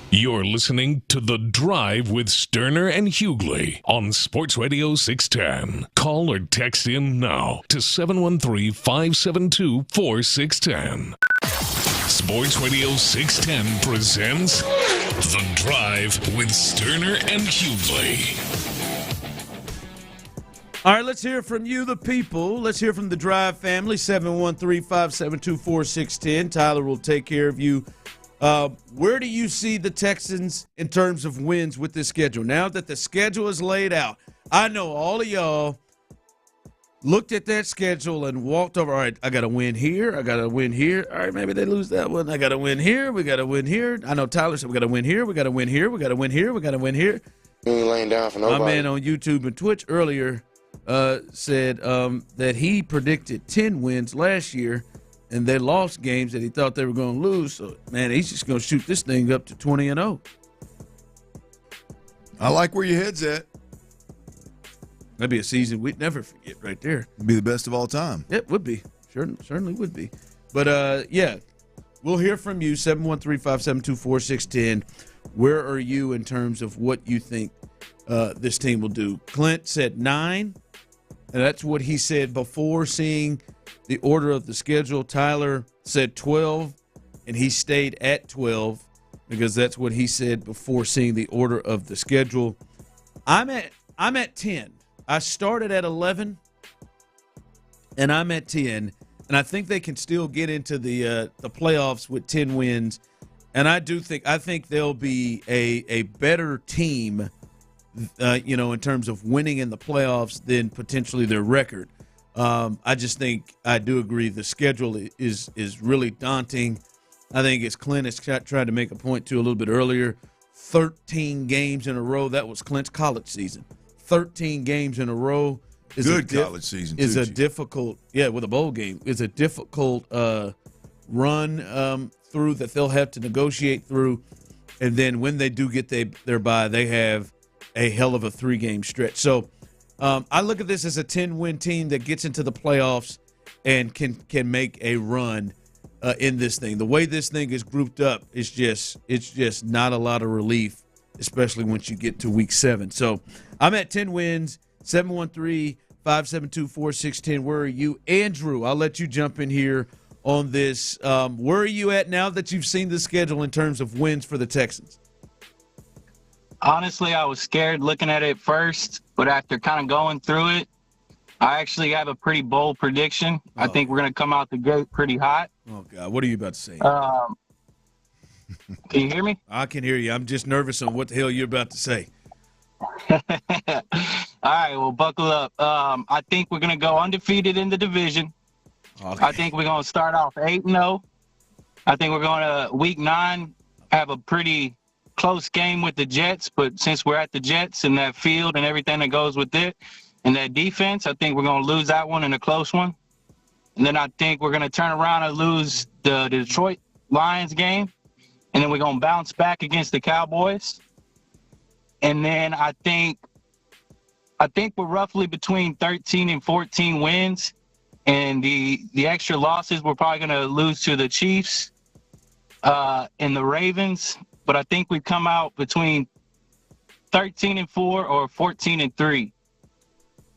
A: You're listening to The Drive with Stoerner and Hughley on Sports Radio 610. Call or text in now to 713-572-4610. Sports Radio 610 presents The Drive with Stoerner and Hughley.
B: All right, let's hear from you, the people. Let's hear from the Drive family, 713-572-4610. Tyler will take care of you. Where do you see the Texans in terms of wins with this schedule? Now that the schedule is laid out, I know all of y'all looked at that schedule and walked over. All right, I got to win here. I got to win here. All right, maybe they lose that one. I got to win here. We got to win here. I know Tyler said we got to win here. We got to win here. We got to win here. We got to win here.
P: You ain't laying down for nobody.
B: My man on YouTube and Twitch earlier said that he predicted 10 wins last year, and they lost games that he thought they were going to lose. So, man, he's just going to shoot this thing up to 20-0.
L: I like where your head's at.
B: That'd be a season we'd never forget right there.
L: It'd be the best of all time.
B: It would be. Certainly would be. But, yeah, we'll hear from you, 713-572-4610. Where are you in terms of what you think this team will do? Clint said 9, and that's what he said before seeing the order of the schedule. Tyler said 12, and he stayed at 12 because that's what he said before seeing the order of the schedule. I'm at 10. I started at 11, and I'm at 10, and I think they can still get into the playoffs with 10 wins. And I think they'll be a better team, in terms of winning in the playoffs than potentially their record. I just think I do agree the schedule is really daunting. I think as Clint has tried to make a point to a little bit earlier, 13 games in a row. That was Clint's college season. 13 games in a row is
L: college season
B: is
L: too,
B: a difficult with a bowl game is a difficult run through that they'll have to negotiate through, and then when they do get their bye, they have a hell of a 3-game stretch. So I look at this as a 10-win team that gets into the playoffs and can make a run in this thing. The way this thing is grouped up it's just not a lot of relief, especially once you get to week 7. So I'm at 10 wins. 713-572-4610. Where are you? Andrew, I'll let you jump in here on this. Where are you at now that you've seen the schedule in terms of wins for the Texans?
Q: Honestly, I was scared looking at it first, but after kind of going through it, I actually have a pretty bold prediction. I think we're going to come out the gate pretty hot.
B: Oh, God. What are you about to say?
Q: Can you hear me?
B: I can hear you. I'm just nervous on what the hell you're about to say.
Q: All right, well, buckle up. I think we're going to go undefeated in the division. Okay. I think we're going to start off 8-0. I think we're going to, week 9, have a pretty close game with the Jets. But since we're at the Jets and that field and everything that goes with it and that defense, I think we're going to lose that one in a close one. And then I think we're going to turn around and lose the Detroit Lions game. And then we're going to bounce back against the Cowboys. And then I think we're roughly between 13 and 14 wins. And the extra losses, we're probably going to lose to the Chiefs and the Ravens. But I think we come out between 13 and 4 or 14 and 3.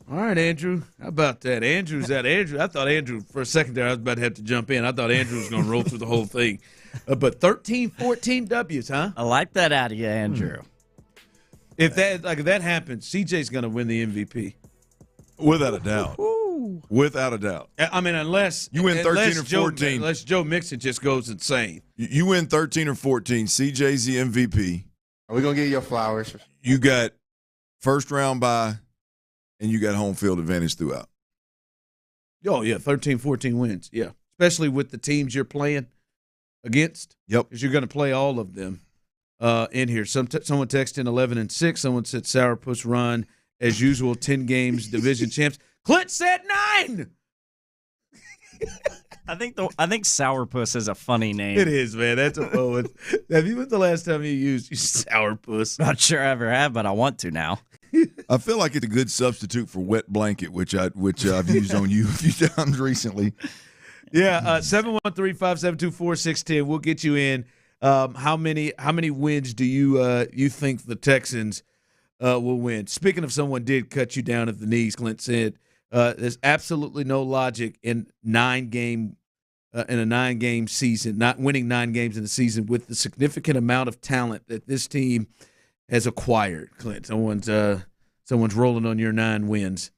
B: All right, Andrew. How about that? Andrew's at Andrew. I thought Andrew, for a second there, I was about to have to jump in. I thought Andrew was going to roll through the whole thing. But 13, 14 W's, huh?
H: I like that out of you, Andrew.
B: If that happens, CJ's going to win the MVP.
L: Without a doubt. Without a doubt.
B: I mean, unless
L: you win 13 or 14.
B: Unless Joe Mixon just goes insane.
L: You win 13 or 14. CJ's the MVP.
P: Are we going to get your flowers?
L: You got first round bye, and you got home field advantage throughout.
B: Oh, yeah, 13, 14 wins. Yeah, especially with the teams you're playing against.
L: Yep.
B: Because you're going to play all of them in here. Someone texted in 11-6. Someone said Sourpuss run, as usual, 10 games, division champs. Clint said 9.
H: I think Sourpuss is a funny name.
B: It is, man. That's a poet. When's the last time you used Sourpuss?
H: Not sure I ever have, but I want to now.
L: I feel like it's a good substitute for wet blanket, which I've used on you a few times recently.
B: Yeah, 713-572-4610. We'll get you in. How many wins do you think the Texans will win? Speaking of someone did cut you down at the knees, Clint said there's absolutely no logic in a 9-game season, not winning 9 games in the season with the significant amount of talent that this team has acquired. Clint, someone's rolling on your 9 wins.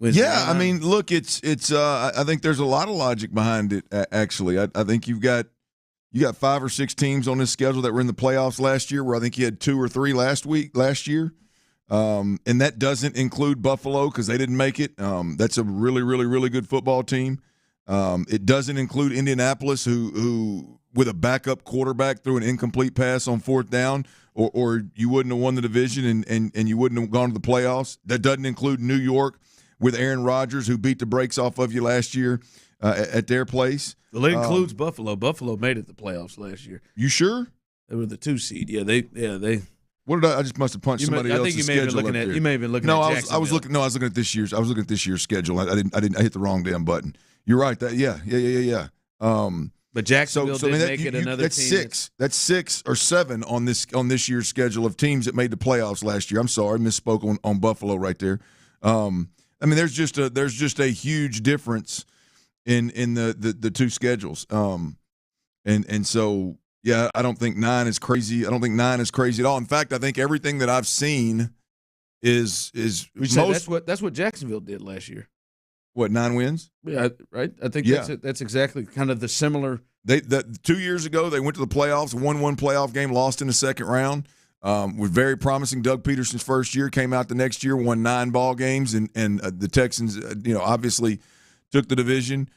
L: Yeah, I mean, look, it's. I think there's a lot of logic behind it. Actually, I think you got 5 or 6 teams on this schedule that were in the playoffs last year, where I think you had 2 or 3 last year, and that doesn't include Buffalo because they didn't make it. That's a really, really, really good football team. It doesn't include Indianapolis, who with a backup quarterback threw an incomplete pass on 4th down, or you wouldn't have won the division and you wouldn't have gone to the playoffs. That doesn't include New York with Aaron Rodgers, who beat the brakes off of you last year at their place.
B: Well, it includes Buffalo. Buffalo made it the playoffs last year.
L: You sure?
B: They were the 2 seed. Yeah, they.
L: What did I just must have punched somebody else's schedule.
B: You may have been looking at Jacksonville.
L: I was looking at this year's. I was looking at this year's schedule. I hit the wrong damn button. You're right. Yeah.
B: But Jacksonville did make it another
L: that's
B: team.
L: That's 6 or 7 on this year's schedule of teams that made the playoffs last year. I'm sorry, misspoke on Buffalo right there. I mean, there's just a huge difference in the 2 schedules. And so yeah, I don't think 9 is crazy. I don't think 9 is crazy at all. In fact, I think everything that I've seen is
B: that's what Jacksonville did last year.
L: What, 9 wins?
B: Yeah, right. I think that's exactly kind of the similar.
L: 2 years ago they went to the playoffs, won 1 playoff game, lost in the second round. Was very promising. Doug Peterson's first year, came out the next year, won 9 ball games, and the Texans, obviously took the division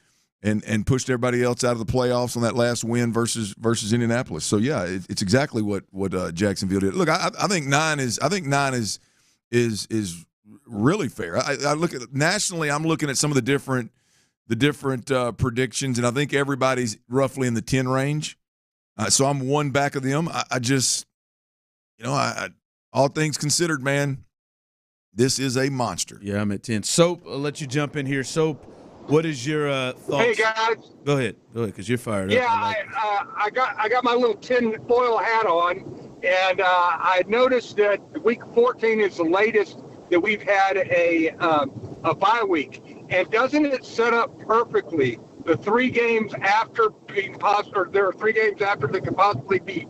L: and pushed everybody else out of the playoffs on that last win versus Indianapolis. So yeah, it's exactly what Jacksonville did. Look, I think 9 is really fair. I look at nationally. I'm looking at some of the different predictions, and I think everybody's roughly in the 10 range. So I'm 1 back of them. I just. All things considered, man, this is a monster.
B: Yeah, I'm at 10. Soap, I'll let you jump in here. Soap, what is your thoughts?
E: Hey, guys.
B: Go ahead, because you're fired up.
E: Yeah, I got my little tin foil hat on, and I noticed that week 14 is the latest that we've had a bye week. And doesn't it set up perfectly the 3 games after being possible, or there are 3 games after that could possibly be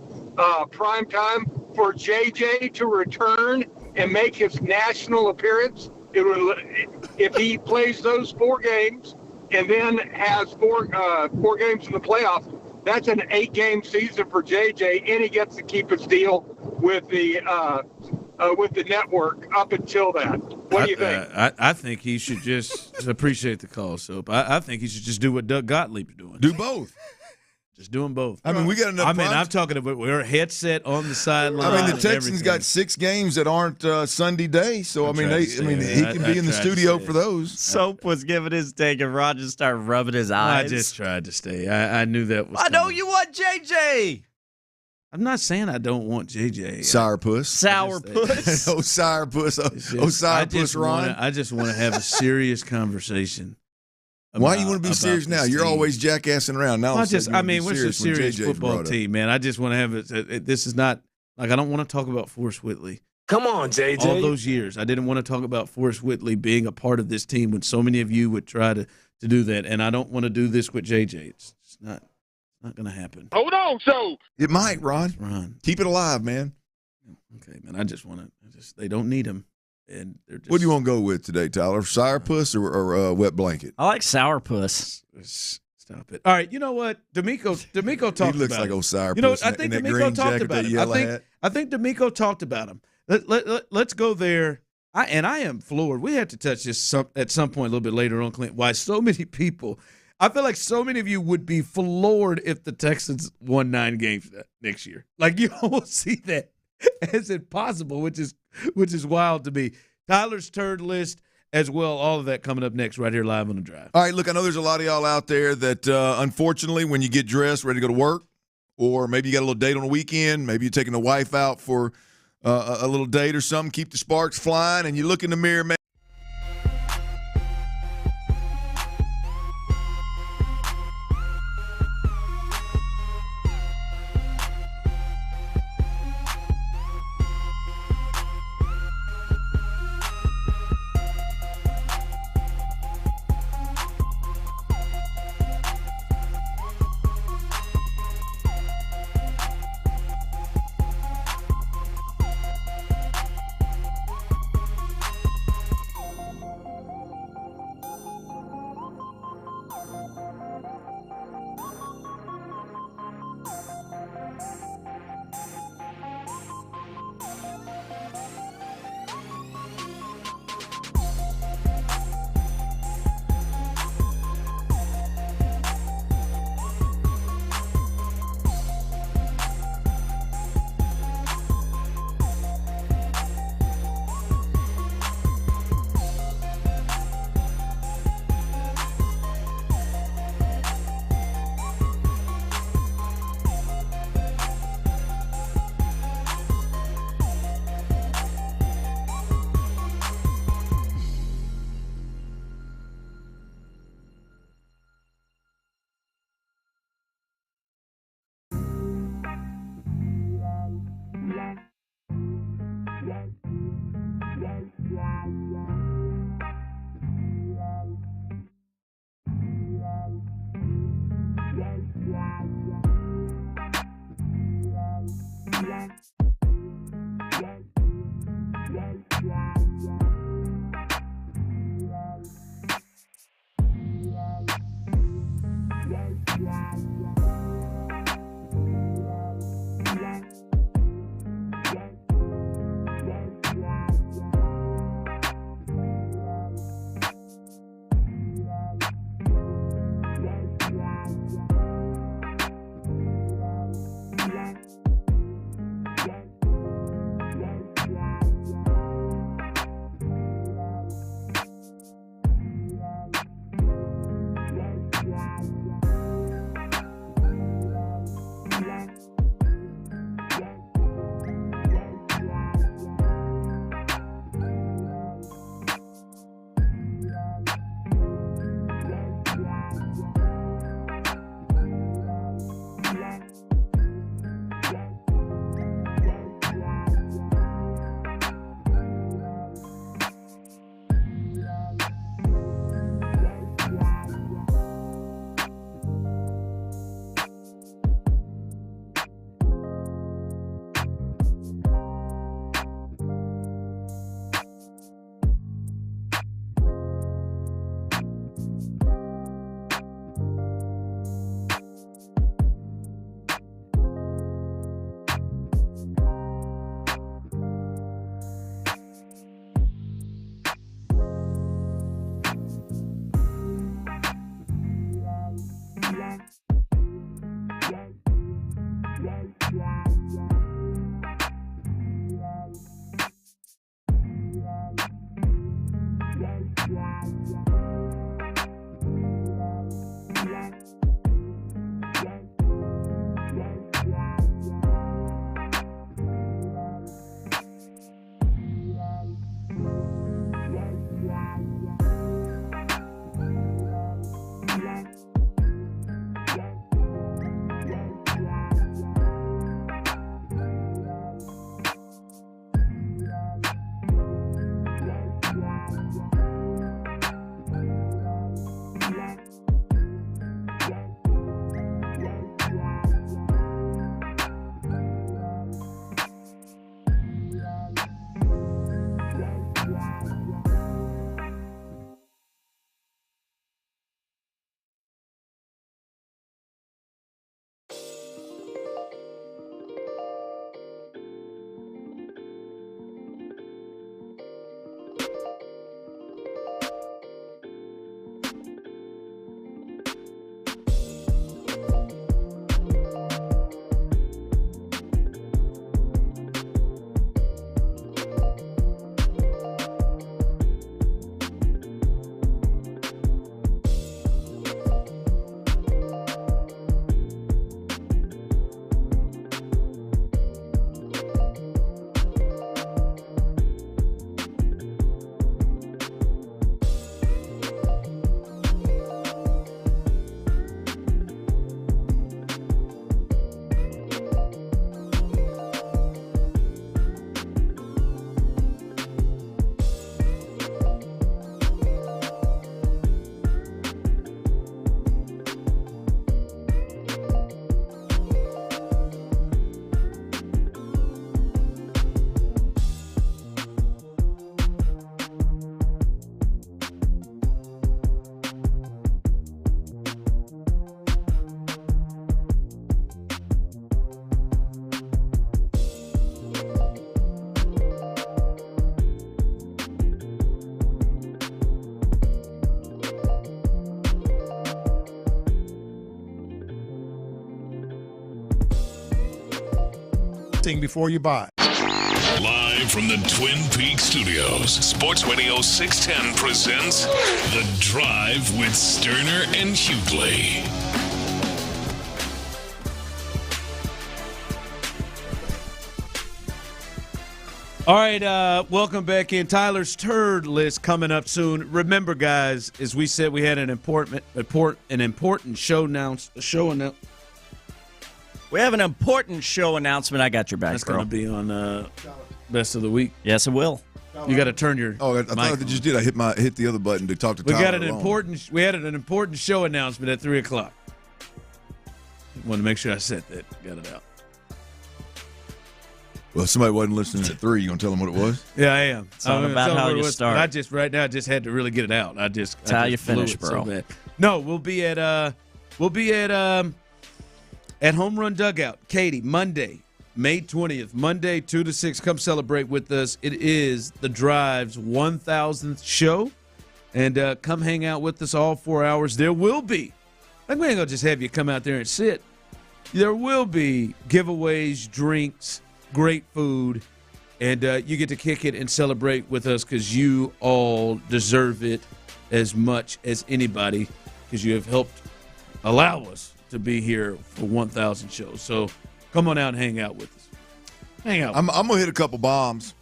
E: prime time for JJ to return and make his national appearance? If he plays those 4 games and then has 4 games in the playoffs, that's an 8-game season for JJ, and he gets to keep his deal with the network up until that. What do you think?
B: I think he should just appreciate the call, Soap. I think he should just do what Doug Gottlieb's doing.
L: Do both.
B: Just doing both.
L: I mean, we got enough.
B: I'm talking about we're headset on the sideline.
L: I mean, the Texans got 6 games that aren't Sunday day, so he can be in the studio for those.
H: Soap was giving his take, and Roger started rubbing his eyes.
B: I just tried to stay. I knew that was.
H: I know you want JJ.
B: I'm not saying I don't want JJ.
L: Sourpuss.
H: Sourpuss.
L: Oh, sourpuss. Sourpuss, Ron.
B: I just want to have a serious conversation.
L: Why do you want to be serious now? You're always jackassing around. Now
B: we're a serious football team, man. I just want to have it. This is not like I don't want to talk about Forrest Whitley.
F: Come on, JJ.
B: All those years, I didn't want to talk about Forrest Whitley being a part of this team when so many of you would try to do that, and I don't want to do this with JJ. It's not going to happen.
F: Hold on, so
L: it might, Ron. Keep it alive, man.
B: Okay, man. I just want to. They don't need him. And
L: what do you want to go with today, Tyler? Sourpuss or wet blanket?
H: I like sourpuss.
B: Stop it. All right, you know what? DeMeco talked about him.
L: He looks like old sourpuss.
B: You know what? I think DeMeco talked about him. I think DeMeco talked about him. Let's go there. I am floored. We had to touch this at some point a little bit later on, Clint. Why so many people? I feel like so many of you would be floored if the Texans won 9 games next year. Like you almost see that as impossible, which is wild to me. Tyler's turd list as well, all of that coming up next right here live on The Drive.
L: All right, look, I know there's a lot of y'all out there that unfortunately when you get dressed, ready to go to work, or maybe you got a little date on the weekend, maybe you're taking the wife out for a little date or something, keep the sparks flying, and you look in the mirror, man.
S: before you buy.
A: Live from the Twin Peaks studios, Sports Radio 610 presents The Drive with Stoerner and Hughley.
B: All right, welcome back in. Tyler's turd list coming up soon. Remember, guys, as we said, we had an important show announcement.
H: We have an important show announcement. I got your back,
B: That's
H: bro.
B: going to be on Best of the Week.
H: Yes, it will.
B: You got to turn your.
L: Oh, I thought I just did. I hit the other button to talk to Tyler.
B: We had an important show announcement at 3:00. Want to make sure I said that. Got it out.
L: Well, if somebody wasn't listening at 3, you gonna tell them what it was?
B: Yeah, I am.
H: It's all about how you start.
B: I just had to really get it out. That's
H: how you finish, bro.
B: So no, we'll be at Home Run Dugout, Katie, Monday, May 20th, Monday 2 to 6. Come celebrate with us. It is the Drive's 1,000th show, and come hang out with us all 4 hours. There will be. We ain't gonna just have you come out there and sit. There will be giveaways, drinks, great food, and you get to kick it and celebrate with us because you all deserve it as much as anybody because you have helped allow us to be here for 1,000 shows. So come on out and hang out with us. Hang out.
L: I'm going to hit a couple bombs.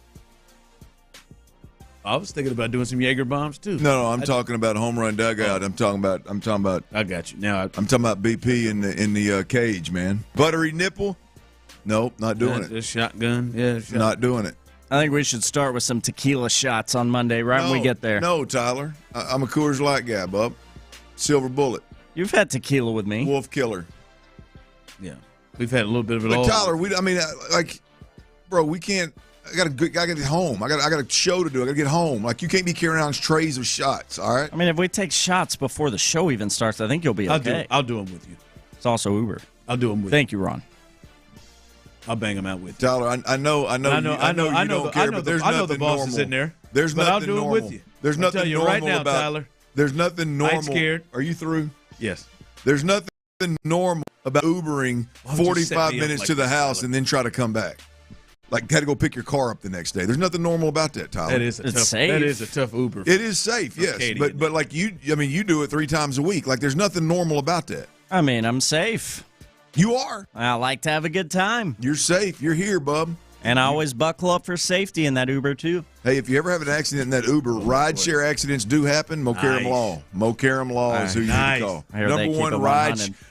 B: I was thinking about doing some Jaeger bombs too.
L: No, I'm talking about Home Run Dugout. I'm talking about.
B: I got you. Now
L: I'm talking about BP in the cage, man. Buttery nipple. Nope, not doing it.
B: The shotgun. Yeah,
L: not doing it.
H: I think we should start with some tequila shots on Monday, right when we get there.
L: No, Tyler. I'm a Coors Light guy, bub. Silver Bullet.
H: You've had tequila with me.
L: Wolf Killer.
B: Yeah. We've had a little bit of it all.
L: Tyler, bro, we can't. I gotta get home. I got a show to do. I gotta get home. Like, you can't be carrying around trays of shots, all right?
H: I mean, if we take shots before the show even starts, I think you'll be okay.
B: I'll do them with you.
H: It's also Uber.
B: I'll do them with you.
H: Thank you, Ron.
B: I'll bang them out with you.
L: Tyler, I know you don't care, but there's nothing normal.
B: I know the boss is in there.
L: There's nothing
B: I'll do
L: normal.
B: it with you.
L: There's nothing normal
B: right now,
L: about
B: Tyler.
L: There's nothing normal.
B: I ain't scared.
L: Are you through?
B: Yes.
L: There's nothing normal about Ubering 45 minutes to the house and then try to come back. Like, had to go pick your car up the next day. There's nothing normal about that, Tyler.
B: That is a tough Uber.
L: It is safe, yes.
B: Katie,
L: but like you do it 3 times a week. Like, there's nothing normal about that.
H: I mean, I'm safe.
L: You are.
H: I like to have a good time.
L: You're safe. You're here, bub.
H: And I always buckle up for safety in that Uber, too.
L: Hey, if you ever have an accident in that Uber, rideshare accidents do happen. Mokaram Law. Mokaram Law is who you need to call.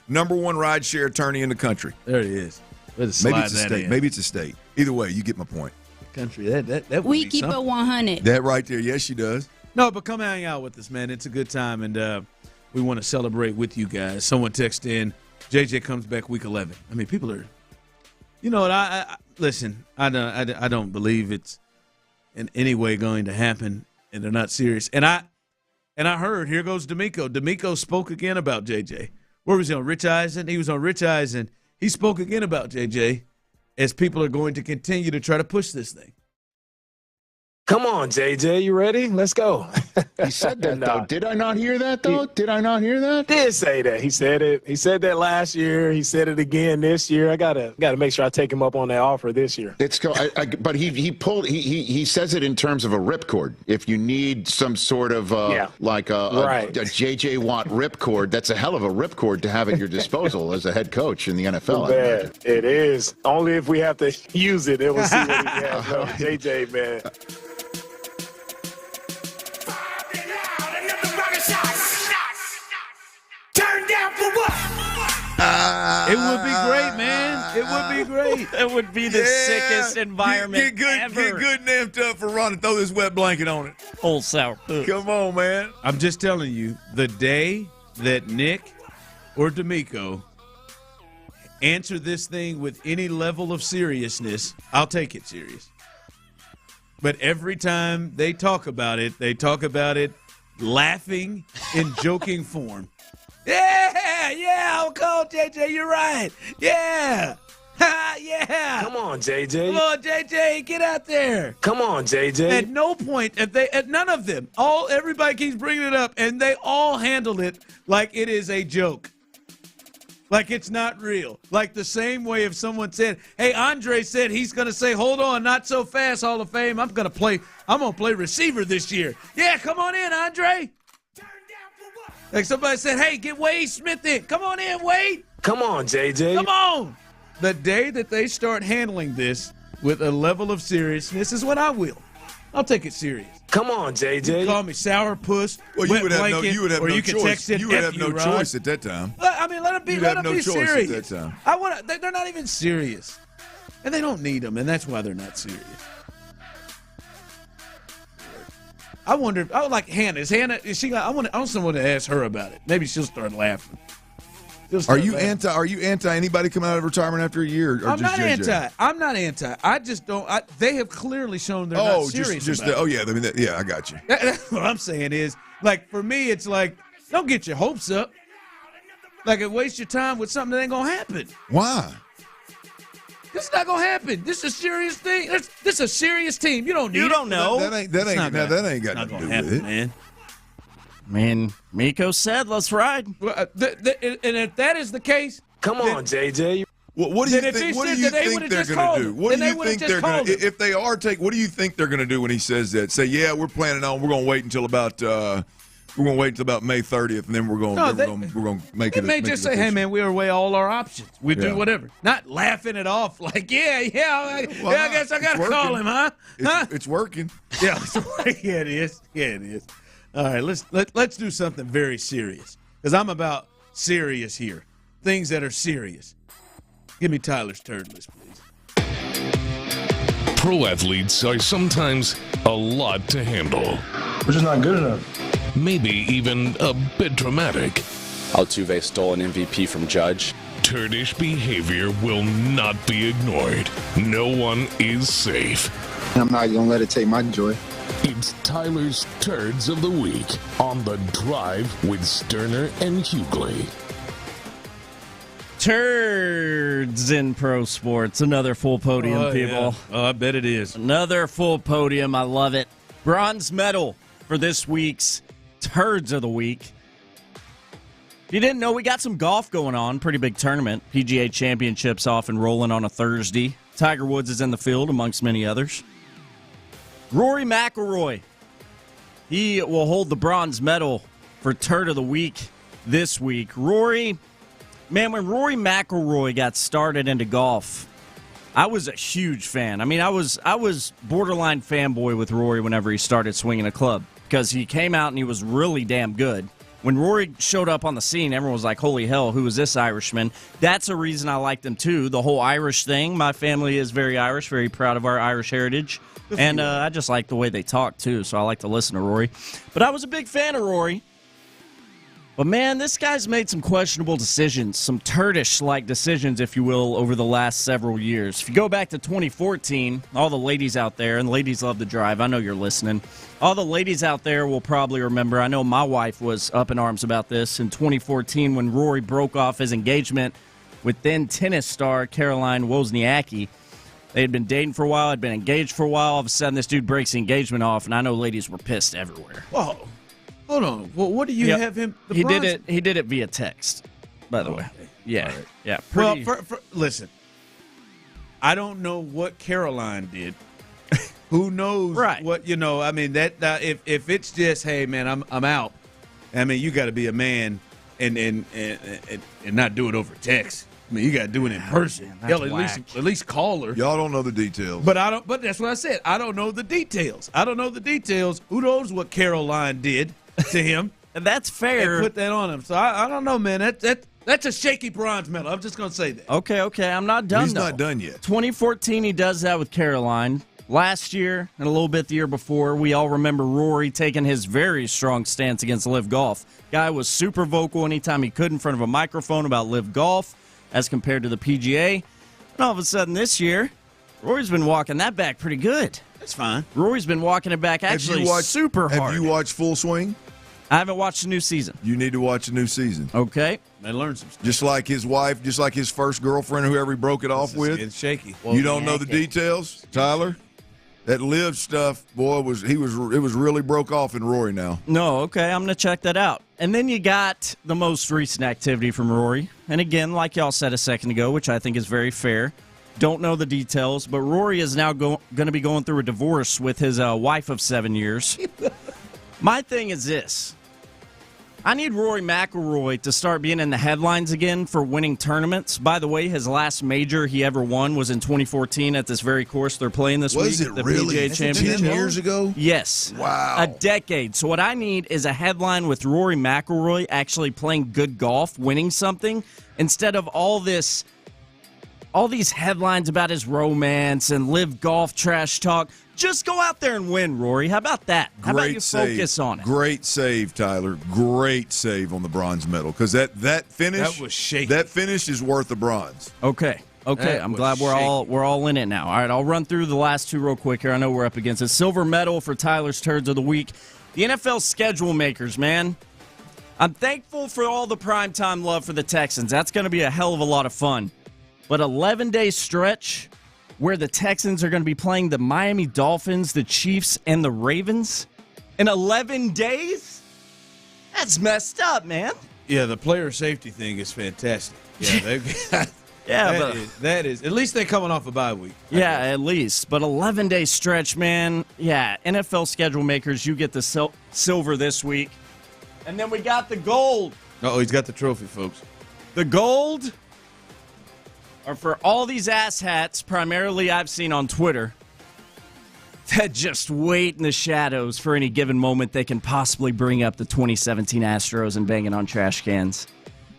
L: Number one rideshare attorney in the country.
B: There he is.
L: Maybe it's a state. Maybe it's a state. Either way, you get my point.
B: Country. That would
J: we
B: be
J: keep
B: something.
J: it 100.
L: That right there. Yes, she does.
B: No, but come hang out with us, man. It's a good time, and we want to celebrate with you guys. Someone texted in, JJ comes back week 11. I mean, people are, you know what? I listen. I don't believe it's in any way going to happen, and they're not serious. And I heard, here goes DeMeco. DeMeco spoke again about JJ. Where was he on? Rich Eisen? He was on Rich Eisen. He spoke again about JJ as people are going to continue to try to push this thing.
R: Come on, JJ, you ready? Let's go.
I: He said that, though. Did I not hear that, though? Did I not hear that?
R: Did say that. He said it. He said that last year. He said it again this year. I gotta make sure I take him up on that offer this year.
I: It's but he says it in terms of a ripcord. If you need some sort of a JJ Watt ripcord, that's a hell of a ripcord to have at your disposal as a head coach in the NFL.
R: Man, it is. Only if we have to use it, then we'll see what he has. No, JJ, man.
F: Turn down for what?
B: It would be great, man. It would be great.
H: It would be the sickest environment
L: Get good and amped up for Ron and throw this wet blanket on it.
H: Old sour.
L: Come on, man.
B: I'm just telling you, the day that Nick or DeMeco answer this thing with any level of seriousness, I'll take it serious. But every time they talk about it laughing in joking form. Yeah, I'll call JJ. You're right. Yeah. Yeah.
R: Come on, JJ.
B: Come on, JJ. Get out there.
R: Come on, JJ.
B: At no point, at none of them, everybody keeps bringing it up, and they all handle it like it is a joke. Like it's not real. Like the same way if someone said, hey, Andre said he's going to say, hold on, not so fast, Hall of Fame. I'm going to play receiver this year. Yeah, come on in, Andre. Like somebody said, hey, get Wade Smith in. Come on in, Wade.
R: Come on, JJ.
B: Come on. The day that they start handling this with a level of seriousness is when I will. I'll take it serious.
R: Come on, JJ.
B: You call me sourpuss,
L: well,
B: you would have no
L: choice. You would have no choice at that time.
B: I mean, let them be. Let them be serious.
L: At that time.
B: They're not even serious, and they don't need them, and that's why they're not serious. I wonder. I would like Hannah. Is she? I want someone to ask her about it. Maybe she'll start laughing.
L: Are you anti anybody coming out of retirement after a year? Or
B: I'm
L: just
B: not
L: JJ?
B: anti. I'm not anti. I just don't. They have clearly shown they're not serious.
L: Yeah. I mean, yeah, I got you.
B: That's what I'm saying is, like, for me, it's like, don't get your hopes up. Like, it waste your time with something that ain't gonna happen.
L: Why?
B: This is not gonna happen. This is a serious thing. This is a serious team. You don't need.
H: You don't know.
L: That ain't got to do with it,
B: man.
H: Man, Miko said, "Let's ride."
B: Well, and if that is the case,
R: come on, JJ.
L: What do you think? What do you think they're going to do? What do you think they're going to? If they are what do you think they're going to do when he says that? Say, yeah, we're planning on. We're going to wait until about. We're going to wait until about May 30th, and then we're going to make it.
B: They may just say, "Hey, man, we away all our options. We do whatever." Not laughing it off like, I guess I got to call him, huh?
L: It's working.
B: Yeah, it is. Yeah, it is. All right, let's do something very serious because I'm about serious here. Things that are serious. Give me Tyler's turd list, please.
A: Pro athletes are sometimes a lot to handle.
J: We're just not good enough.
A: Maybe even a bit dramatic.
U: Altuve stole an MVP from Judge.
A: Turdish behavior will not be ignored. No one is safe.
J: I'm not going to let it take my joy.
A: It's Tyler's Turds of the Week on The Drive with Stoerner and Hughley.
H: Turds in pro sports. Another full podium, people.
B: Yeah. Oh, I bet it is.
H: Another full podium. I love it. Bronze medal for this week's Turds of the Week. If you didn't know, we got some golf going on. Pretty big tournament. PGA Championships off and rolling on a Thursday. Tiger Woods is in the field, amongst many others. Rory McIlroy, he will hold the bronze medal for Turd of the Week this week. Rory, man, when Rory McIlroy got started into golf, I was a huge fan. I mean, I was borderline fanboy with Rory whenever he started swinging a club because he came out and he was really damn good. When Rory showed up on the scene, everyone was like, holy hell, who is this Irishman? That's a reason I liked him, too. The whole Irish thing. My family is very Irish, very proud of our Irish heritage. And I just like the way they talk, too, so I like to listen to Rory. But I was a big fan of Rory. But, man, this guy's made some questionable decisions, some turdish-like decisions, if you will, over the last several years. If you go back to 2014, all the ladies out there, and ladies love to drive, I know you're listening, all the ladies out there will probably remember, I know my wife was up in arms about this, in 2014 when Rory broke off his engagement with then tennis star Caroline Wozniacki. They had been dating for a while, had been engaged for a while. All of a sudden, this dude breaks the engagement off, and I know ladies were pissed everywhere.
B: Whoa. Hold on. Well, what do you have him?
H: He did it via text, by the way. Yeah. Right. Yeah. Pretty...
B: Well, listen, I don't know what Caroline did. Who knows what, I mean, that if it's just, hey, man, I'm out. I mean, you got to be a man and not do it over text. I mean, you got to do it in person. Hell, at least call her.
L: Y'all don't know the details.
B: But But that's what I said. I don't know the details. Who knows what Caroline did to him?
H: And that's fair.
B: And put that on him. So I don't know, man. That's a shaky bronze medal. I'm just going to say that.
H: Okay. I'm not done.
L: He's not done yet.
H: 2014, he does that with Caroline. Last year and a little bit the year before, we all remember Rory taking his very strong stance against Live Golf. Guy was super vocal anytime he could in front of a microphone about Live Golf as compared to the PGA. And all of a sudden this year, Rory's been walking that back pretty good.
B: That's fine.
H: Rory's been walking it back actually super hard.
L: Have you watched Full Swing?
H: I haven't watched the new season.
L: You need to watch the new season.
H: Okay.
B: They learn some stuff.
L: Just like his wife, just like his first girlfriend, whoever he broke it off with.
B: It's shaky.
L: Well, you don't know the details, Tyler? That live stuff, boy, it was really broke off in Rory now.
H: No, okay, I'm going to check that out. And then you got the most recent activity from Rory. And again, like y'all said a second ago, which I think is very fair, don't know the details, but Rory is now going to be going through a divorce with his wife of 7 years. My thing is this. I need Rory McIlroy to start being in the headlines again for winning tournaments. By the way, his last major he ever won was in 2014 at this very course they're playing this week.
L: Was it
H: the
L: really?
H: PGA Championship.
L: 10 years ago?
H: Yes.
L: Wow.
H: A decade. So what I need is a headline with Rory McIlroy actually playing good golf, winning something, instead of all these headlines about his romance and live golf trash talk. Just go out there and win, Rory. How about that? How about you focus on it?
L: Great save, Tyler. Great save on the bronze medal because that finish
B: That was shaky.
L: That finish is worth the bronze.
H: Okay. I'm glad we're all in it now. All right, I'll run through the last two real quick here. I know we're up against it. Silver medal for Tyler's Turds of the Week. The NFL schedule makers, man. I'm thankful for all the primetime love for the Texans. That's going to be a hell of a lot of fun. But 11-day stretch where the Texans are going to be playing the Miami Dolphins, the Chiefs, and the Ravens in 11 days? That's messed up, man.
B: Yeah, the player safety thing is fantastic. Yeah, they've got,
H: Yeah,
B: that is. At least they're coming off a bye week.
H: Yeah, at least. But 11-day stretch, man. Yeah, NFL schedule makers, you get the silver this week. And then we got the gold.
B: Oh, he's got the trophy, folks.
H: The gold are for all these asshats, primarily I've seen on Twitter, that just wait in the shadows for any given moment they can possibly bring up the 2017 Astros and banging on trash cans.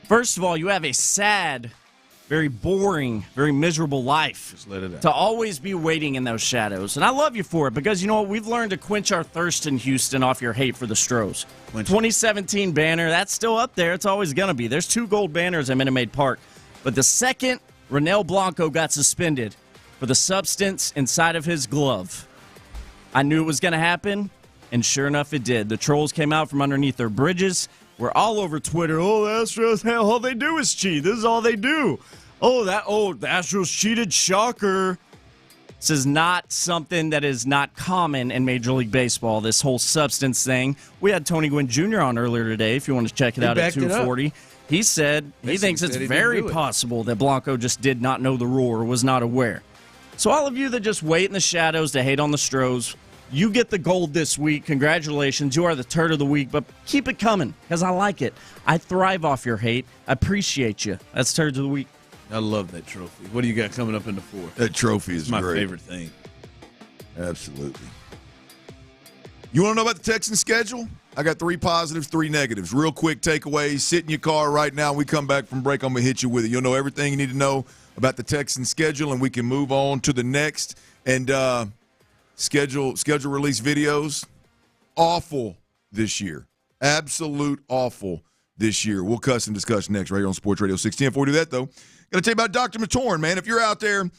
H: First of all, you have a sad, very boring, very miserable life.
B: Just let it out.
H: To always be waiting in those shadows. And I love you for it because, you know what, we've learned to quench our thirst in Houston off your hate for the Stros. 2017 banner, that's still up there. It's always going to be. There's 2 gold banners at Minute Maid Park. But the second Ronel Blanco got suspended for the substance inside of his glove, I knew it was going to happen, and sure enough, it did. The trolls came out from underneath their bridges. We're all over Twitter. Oh, the Astros, all they do is cheat. This is all they do. The Astros cheated. Shocker. This is not something that is not common in Major League Baseball, this whole substance thing. We had Tony Gwynn Jr. on earlier today, if you want to check it out at 2:40. He said he thinks it's very possible that Blanco just did not know the rule or was not aware. So all of you that just wait in the shadows to hate on the Stros, you get the gold this week. Congratulations. You are the Turd of the Week, but keep it coming because I like it. I thrive off your hate. I appreciate you. That's Turds of the Week.
B: I love that trophy. What do you got coming up in the 4th?
L: That trophy is
B: my
L: great.
B: favorite thing.
L: Absolutely. You want to know about the Texans schedule? I got 3 positives, 3 negatives. Real quick takeaways. Sit in your car right now. We come back from break, I'm going to hit you with it. You'll know everything you need to know about the Texans schedule, and we can move on to the next. And schedule release videos, awful this year. Absolute awful this year. We'll cuss and discuss next right here on Sports Radio 610. Before we do that, though, got to tell you about Dr. Matorn, man. If you're out there and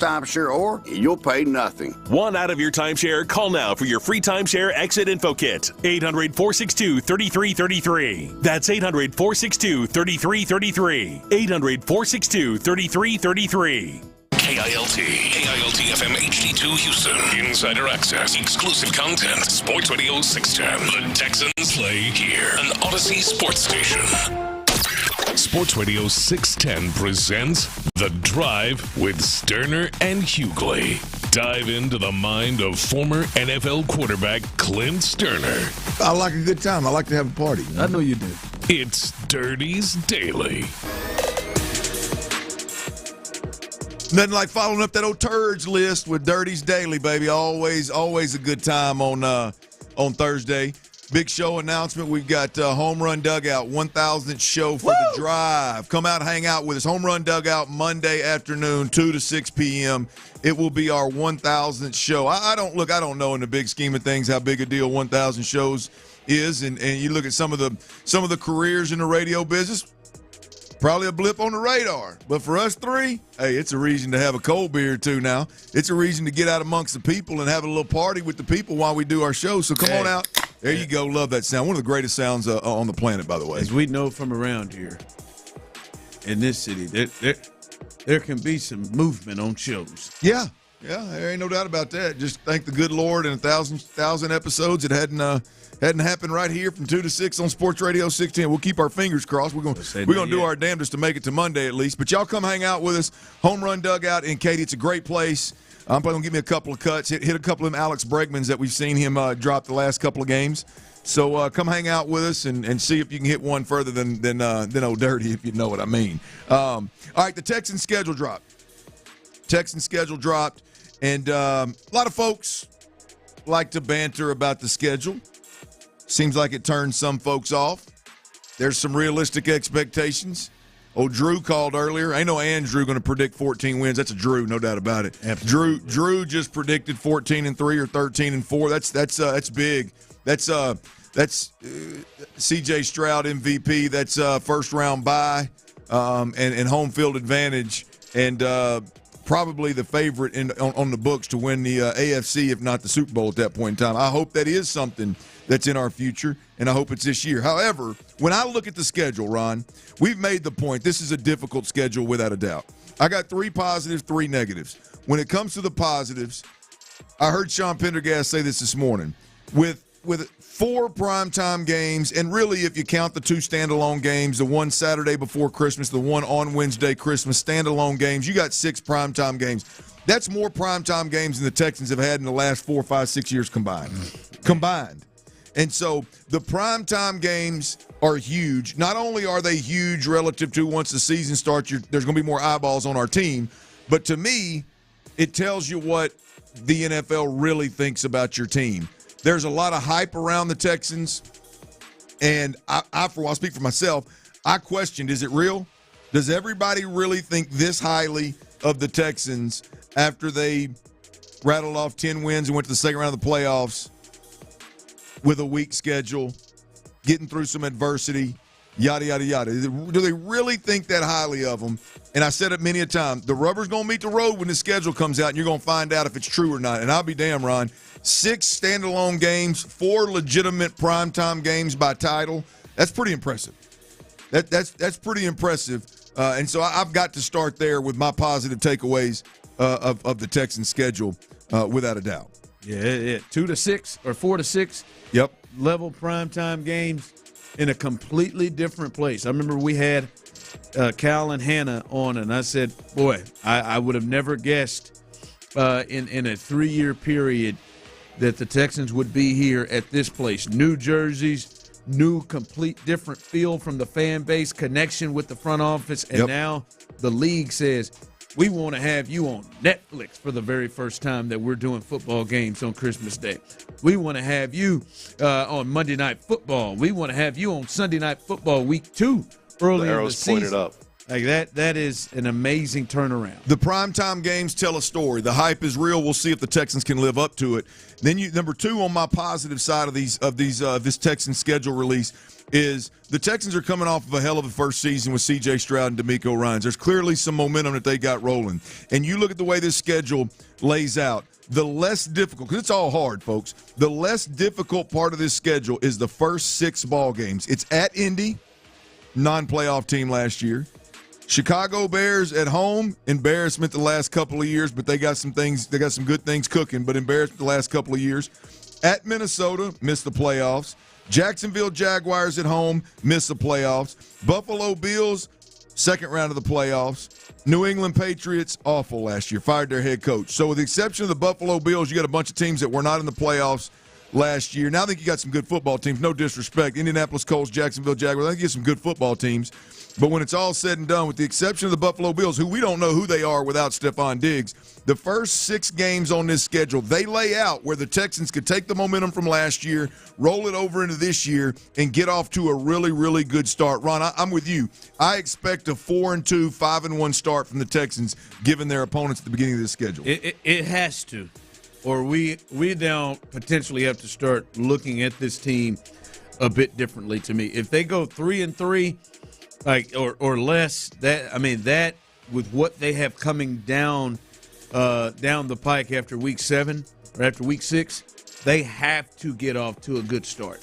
G: timeshare, or you'll pay nothing.
M: Want out of your timeshare? Call now for your free timeshare exit info kit. 800-462-3333. That's 800-462-3333. 800-462-3333.
A: KILT FM HD2 Houston. Insider access, exclusive content. Sports Radio 610. The Texans play here. An Odyssey sports station. Sports Radio 610 presents The Drive with Stoerner and Hughley. Dive into the mind of former NFL quarterback Clint Stoerner.
L: I like a good time. I like to have a party.
B: I know you do.
A: It's Dirty's Daily.
L: Nothing like following up that old turds list with Dirty's Daily, baby. Always a good time on Thursday. Big show announcement. We've got Home Run Dugout, 1,000th show for the Drive. Come out, hang out with us. Home Run Dugout, Monday afternoon, 2 to 6 p.m. It will be our 1,000th show. I don't know in the big scheme of things how big a deal 1,000 shows is, and you look at some of the careers in the radio business. Probably a blip on the radar. But for us three, hey, it's a reason to have a cold beer or two now. It's a reason to get out amongst the people and have a little party with the people while we do our show. So come on out. There you go. Love that sound. One of the greatest sounds on the planet, by the way.
B: As we know from around here, in this city, there can be some movement on shows.
L: Yeah, there ain't no doubt about that. Just thank the good Lord in 1,000 episodes. It hadn't happened right here from 2 to 6 on Sports Radio 610. We'll keep our fingers crossed. We're gonna do our damnedest to make it to Monday at least. But y'all come hang out with us. Home Run Dugout in Katy. It's a great place. I'm probably gonna give me a couple of cuts. Hit a couple of them Alex Bregmans that we've seen him drop the last couple of games. So come hang out with us and see if you can hit one further than old Dirty, if you know what I mean. All right, the Texans schedule dropped. And a lot of folks like to banter about the schedule. Seems like it turns some folks off. There's some realistic expectations. Old Drew called earlier. Ain't no Andrew going to predict 14 wins. That's a Drew, no doubt about it. Absolutely. Drew just predicted 14-3 or 13-4. That's big. That's C.J. Stroud MVP. That's first round bye and home field advantage and probably the favorite on the books to win the AFC, if not the Super Bowl at that point in time. I hope that is something that's in our future, and I hope it's this year. However, when I look at the schedule, Ron, we've made the point this is a difficult schedule without a doubt. I got 3 positives, 3 negatives. When it comes to the positives, I heard Sean Pendergast say this morning. With 4 primetime games, and really if you count the 2 standalone games, the one Saturday before Christmas, the one on Wednesday Christmas, standalone games, you got 6 primetime games. That's more primetime games than the Texans have had in the last 4, 5, 6 years combined. And so the primetime games are huge. Not only are they huge relative to once the season starts, there's going to be more eyeballs on our team, but to me, it tells you what the NFL really thinks about your team. There's a lot of hype around the Texans, and I'll speak for myself. I questioned, is it real? Does everybody really think this highly of the Texans after they rattled off 10 wins and went to the second round of the playoffs with a weak schedule, getting through some adversity, yada, yada, yada? Do they really think that highly of them? And I said it many a time, the rubber's going to meet the road when the schedule comes out, and you're going to find out if it's true or not. And I'll be damned, Ron. 6 standalone games, 4 legitimate primetime games by title. That's pretty impressive. That's pretty impressive. And so I've got to start there with my positive takeaways of the Texans schedule, without a doubt.
B: Yeah, 2 to 6 or 4 to 6.
L: Yep.
B: Level primetime games in a completely different place. I remember we had Cal and Hannah on, and I said, boy, I would have never guessed in a 3-year period that the Texans would be here at this place. New jerseys, new, complete, different feel from the fan base, connection with the front office, and now the league says, we want to have you on Netflix for the very first time that we're doing football games on Christmas Day. We want to have you on Monday Night Football. We want to have you on Sunday Night Football Week 2 early in the season.
V: Pointed up.
B: Like that is an amazing turnaround.
L: The primetime games tell a story. The hype is real. We'll see if the Texans can live up to it. Then number two on my positive side of this Texans schedule release is the Texans are coming off of a hell of a first season with C.J. Stroud and DeMeco Ryans. There's clearly some momentum that they got rolling. And you look at the way this schedule lays out, the less difficult, because it's all hard, folks, the less difficult part of this schedule is the first 6 ball games. It's at Indy, non-playoff team last year. Chicago Bears at home, embarrassment the last couple of years, but they got some good things cooking, but embarrassment the last couple of years. At Minnesota, missed the playoffs. Jacksonville Jaguars at home, missed the playoffs. Buffalo Bills, second round of the playoffs. New England Patriots, awful last year, fired their head coach. So with the exception of the Buffalo Bills, you got a bunch of teams that were not in the playoffs last year. Now I think you got some good football teams, no disrespect. Indianapolis Colts, Jacksonville Jaguars, I think you get some good football teams. But when it's all said and done, with the exception of the Buffalo Bills, who we don't know who they are without Stefon Diggs, the first 6 games on this schedule, they lay out where the Texans could take the momentum from last year, roll it over into this year, and get off to a really, really good start. Ron, I'm with you. I expect a 4-2, 5-1 start from the Texans, given their opponents at the beginning of this schedule.
B: It has to. Or we now potentially have to start looking at this team a bit differently to me. If they go 3-3, or less, that with what they have coming down the pike after week 7 or after week 6, they have to get off to a good start.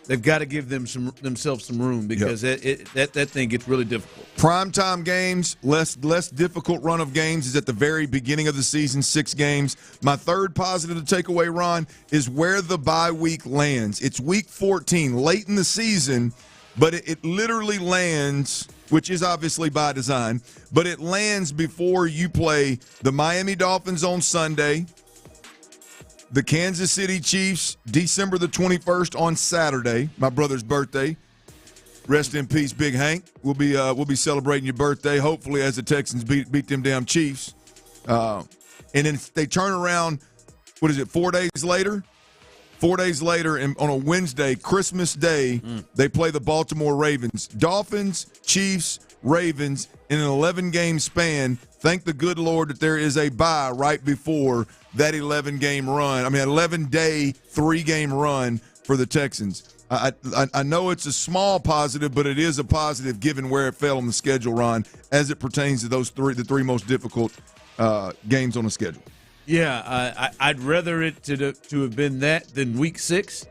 B: They've got to give themselves some room because that thing gets really difficult.
L: Primetime games, less difficult run of games is at the very beginning of the season, 6 games. My third positive to take away, Ron, is where the bye week lands. It's week 14, late in the season, but it literally lands, which is obviously by design, but it lands before you play the Miami Dolphins on Sunday, the Kansas City Chiefs, December the 21st on Saturday, my brother's birthday. Rest in peace, Big Hank. We'll be celebrating your birthday, hopefully, as the Texans beat them damn Chiefs. And then they turn around, 4 days later? 4 days later, and on a Wednesday, Christmas Day, they play the Baltimore Ravens. Dolphins, Chiefs, Ravens in an 11-game span. Thank the good Lord that there is a bye right before that 11-game run. 11-day, 3-game run for the Texans. I know it's a small positive, but it is a positive given where it fell on the schedule, Ron, as it pertains to the three most difficult games on the schedule.
B: Yeah, I'd rather it to have been that than week 6.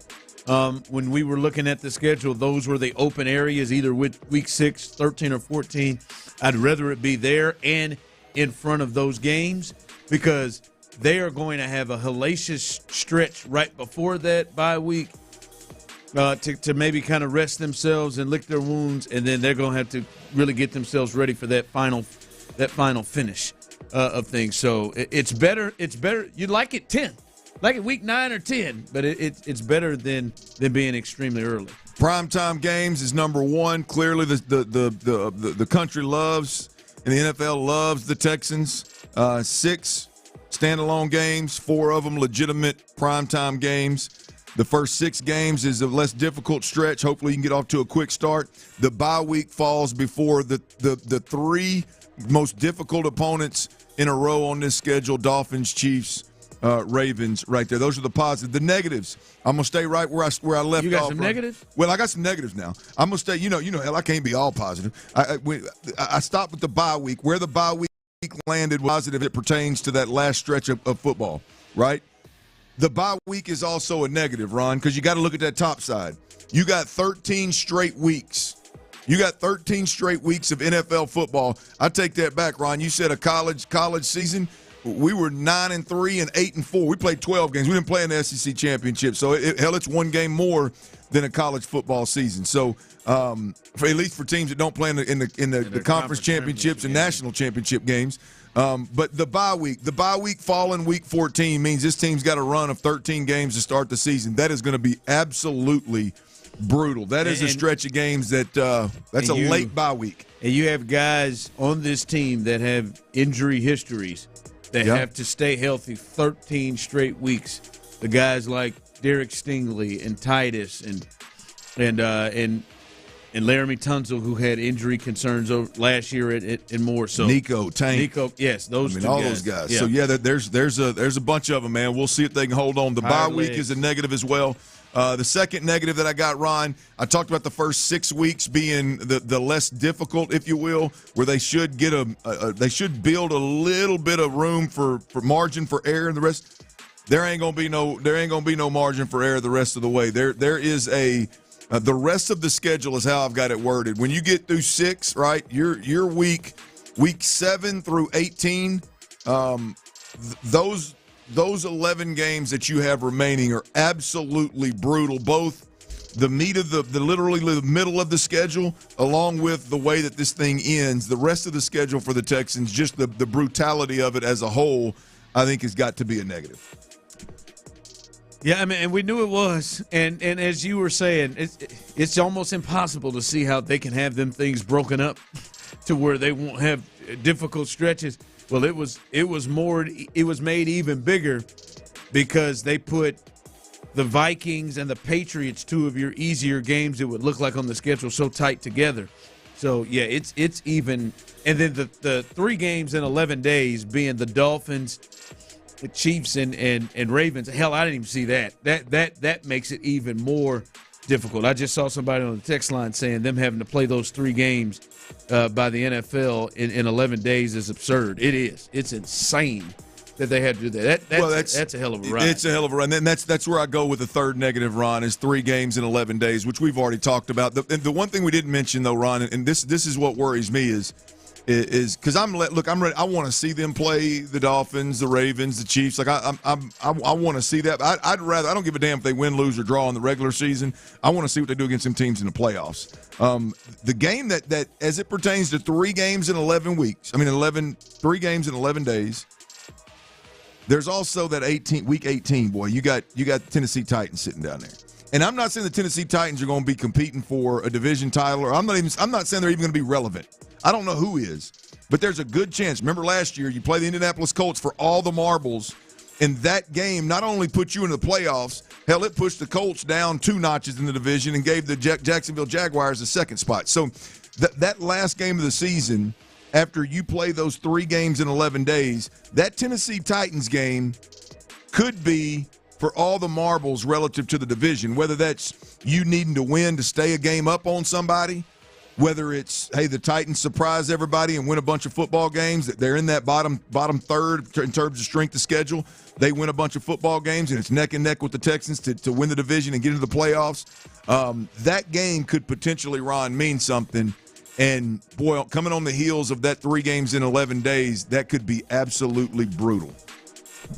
B: When we were looking at the schedule, those were the open areas, either with week 6, 13, or 14. I'd rather it be there and in front of those games because they are going to have a hellacious stretch right before that bye week to maybe kind of rest themselves and lick their wounds, and then they're going to have to really get themselves ready for that final finish of things. So it's better. You'd like it 10, like it week 9 or 10, but it's better than being extremely early.
L: Primetime games is number 1. Clearly, the country loves and the NFL loves the Texans. 6 standalone games, 4 of them legitimate primetime games. The first 6 games is a less difficult stretch. Hopefully, you can get off to a quick start. The bye week falls before the 3 most difficult opponents in a row on this schedule: Dolphins, Chiefs, Ravens. Right there. Those are the positives. The negatives. I'm gonna stay right where I left off.
B: You got some negatives?
L: Well, I got some negatives now. I'm gonna stay. You know, hell, I can't be all positive. I stopped with the bye week. Where the bye week landed was positive. It pertains to that last stretch of football. Right. The bye week is also a negative, Ron, because you got to look at that top side. You got 13 straight weeks. You got 13 straight weeks of NFL football. I take that back, Ron. You said a college season. We were 9-3 and 8-4. We played 12 games. We didn't play in the SEC championship. So it's 1 game more than a college football season. So at least for teams that don't play in the conference championships and national championship games. But the bye week falling week 14 means this team's got a run of 13 games to start the season. That is going to be absolutely brutal. That is a stretch of games that's a late bye week.
B: And you have guys on this team that have injury histories that have to stay healthy 13 straight weeks. The guys like Derek Stingley and Titus and Laramie Tunsil, who had injury concerns last year and more. So
L: Nico,
B: yes, those.
L: All those guys.
B: Yeah.
L: So there's a bunch of them, man. We'll see if they can hold on. The bye week is a negative as well. The second negative that I got, Ron, I talked about the first 6 weeks being the less difficult, if you will, where they should get they should build a little bit of room for margin for error and the rest. There ain't gonna be no margin for error the rest of the way. There is the rest of the schedule is how I've got it worded. When you get through 6, right, your week 7 through 18, those 11 games that you have remaining are absolutely brutal. Both the meat of the literally the middle of the schedule, along with the way that this thing ends. The rest of the schedule for the Texans, just the brutality of it as a whole, I think has got to be a negative.
B: Yeah, I mean, and we knew it was, and as you were saying, it's almost impossible to see how they can have them things broken up to where they won't have difficult stretches. Well, it was made even bigger because they put the Vikings and the Patriots, 2 of your easier games, it would look like on the schedule, so tight together. So yeah, it's even, and then the 3 games in 11 days being the Dolphins, the Chiefs and Ravens. Hell, I didn't even see that. That makes it even more difficult. I just saw somebody on the text line saying them having to play those 3 games by the NFL in 11 days is absurd. It is. It's insane that they had to do that. That's a hell of a ride.
L: It's a hell of a ride. And that's where I go with the third negative, Ron, is 3 games in 11 days, which we've already talked about. The one thing we didn't mention, though, Ron, and this is what worries me is because I'm ready. I want to see them play the Dolphins, the Ravens, the Chiefs. Like I want to see that. I don't give a damn if they win, lose, or draw in the regular season. I want to see what they do against them teams in the playoffs. The game that as it pertains to 3 games in 11 weeks. 3 games in 11 days. There's also that week 18, boy. You got Tennessee Titans sitting down there. And I'm not saying the Tennessee Titans are going to be competing for a division title, or I'm not saying they're even going to be relevant. I don't know who is, but there's a good chance. Remember last year, you play the Indianapolis Colts for all the marbles, and that game not only put you into the playoffs, hell, it pushed the Colts down 2 notches in the division and gave the Jacksonville Jaguars the second spot. So that last game of the season, after you play those 3 games in 11 days, that Tennessee Titans game could be for all the marbles relative to the division, whether that's you needing to win to stay a game up on somebody, whether it's, hey, the Titans surprise everybody and win a bunch of football games, that they're in that bottom third in terms of strength of schedule. They win a bunch of football games, and it's neck and neck with the Texans to win the division and get into the playoffs. That game could potentially, Ron, mean something. And, boy, coming on the heels of that 3 games in 11 days, that could be absolutely brutal.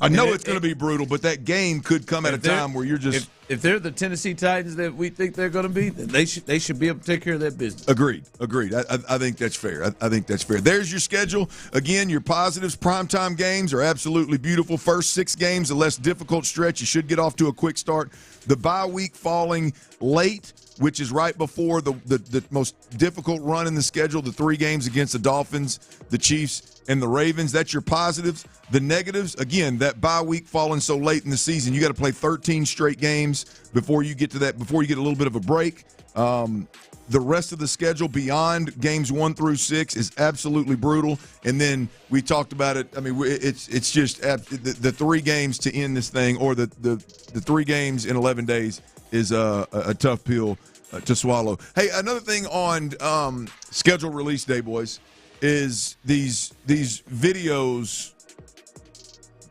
L: I know it's going to be brutal, but that game could come at a time where you're just –
B: If they're the Tennessee Titans that we think they're going to be, then they should be able to take care of that business.
L: Agreed. I think that's fair. I think that's fair. There's your schedule. Again, your positives, primetime games are absolutely beautiful. First 6 games, a less difficult stretch. You should get off to a quick start. The bye week falling late, which is right before the most difficult run in the schedule, the 3 games against the Dolphins, the Chiefs, and the Ravens. That's your positives. The negatives, again, that bye week falling so late in the season, you got to play 13 straight games before you get to that, before you get a little bit of a break. The rest of the schedule beyond games 1 through 6 is absolutely brutal. And then we talked about it. I mean, it's just the 3 games to end this thing, or the 3 games in 11 days is a tough pill to swallow. Hey, another thing on schedule release day, boys, is these videos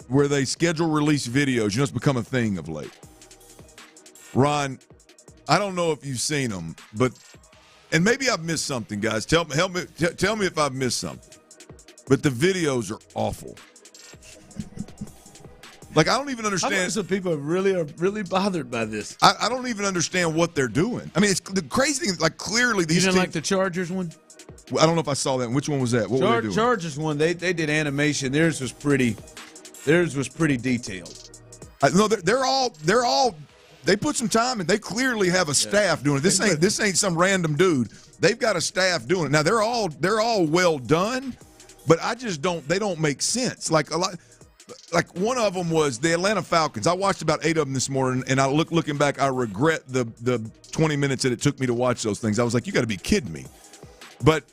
L: where they schedule release videos. You know, it's become a thing of late. Ron, I don't know if you've seen them, and maybe I've missed something, guys. Tell me if I've missed something. But the videos are awful. Like, I don't even understand.
B: I know some people are really bothered by this.
L: I don't even understand what they're doing. I mean, it's the crazy thing. Like, clearly these.
B: You didn't like the Chargers one?
L: I don't know if I saw that. Which one was that? What were they doing?
B: Chargers one. They did animation. Theirs was pretty detailed.
L: No, they're all. They put some time, and they clearly have a staff doing it. This ain't some random dude. They've got a staff doing it. Now they're all well done, but I just don't. They don't make sense. Like a lot. like one of them was the Atlanta Falcons. I watched about 8 of them this morning, and looking back, I regret the 20 minutes that it took me to watch those things. I was like, you got to be kidding me. But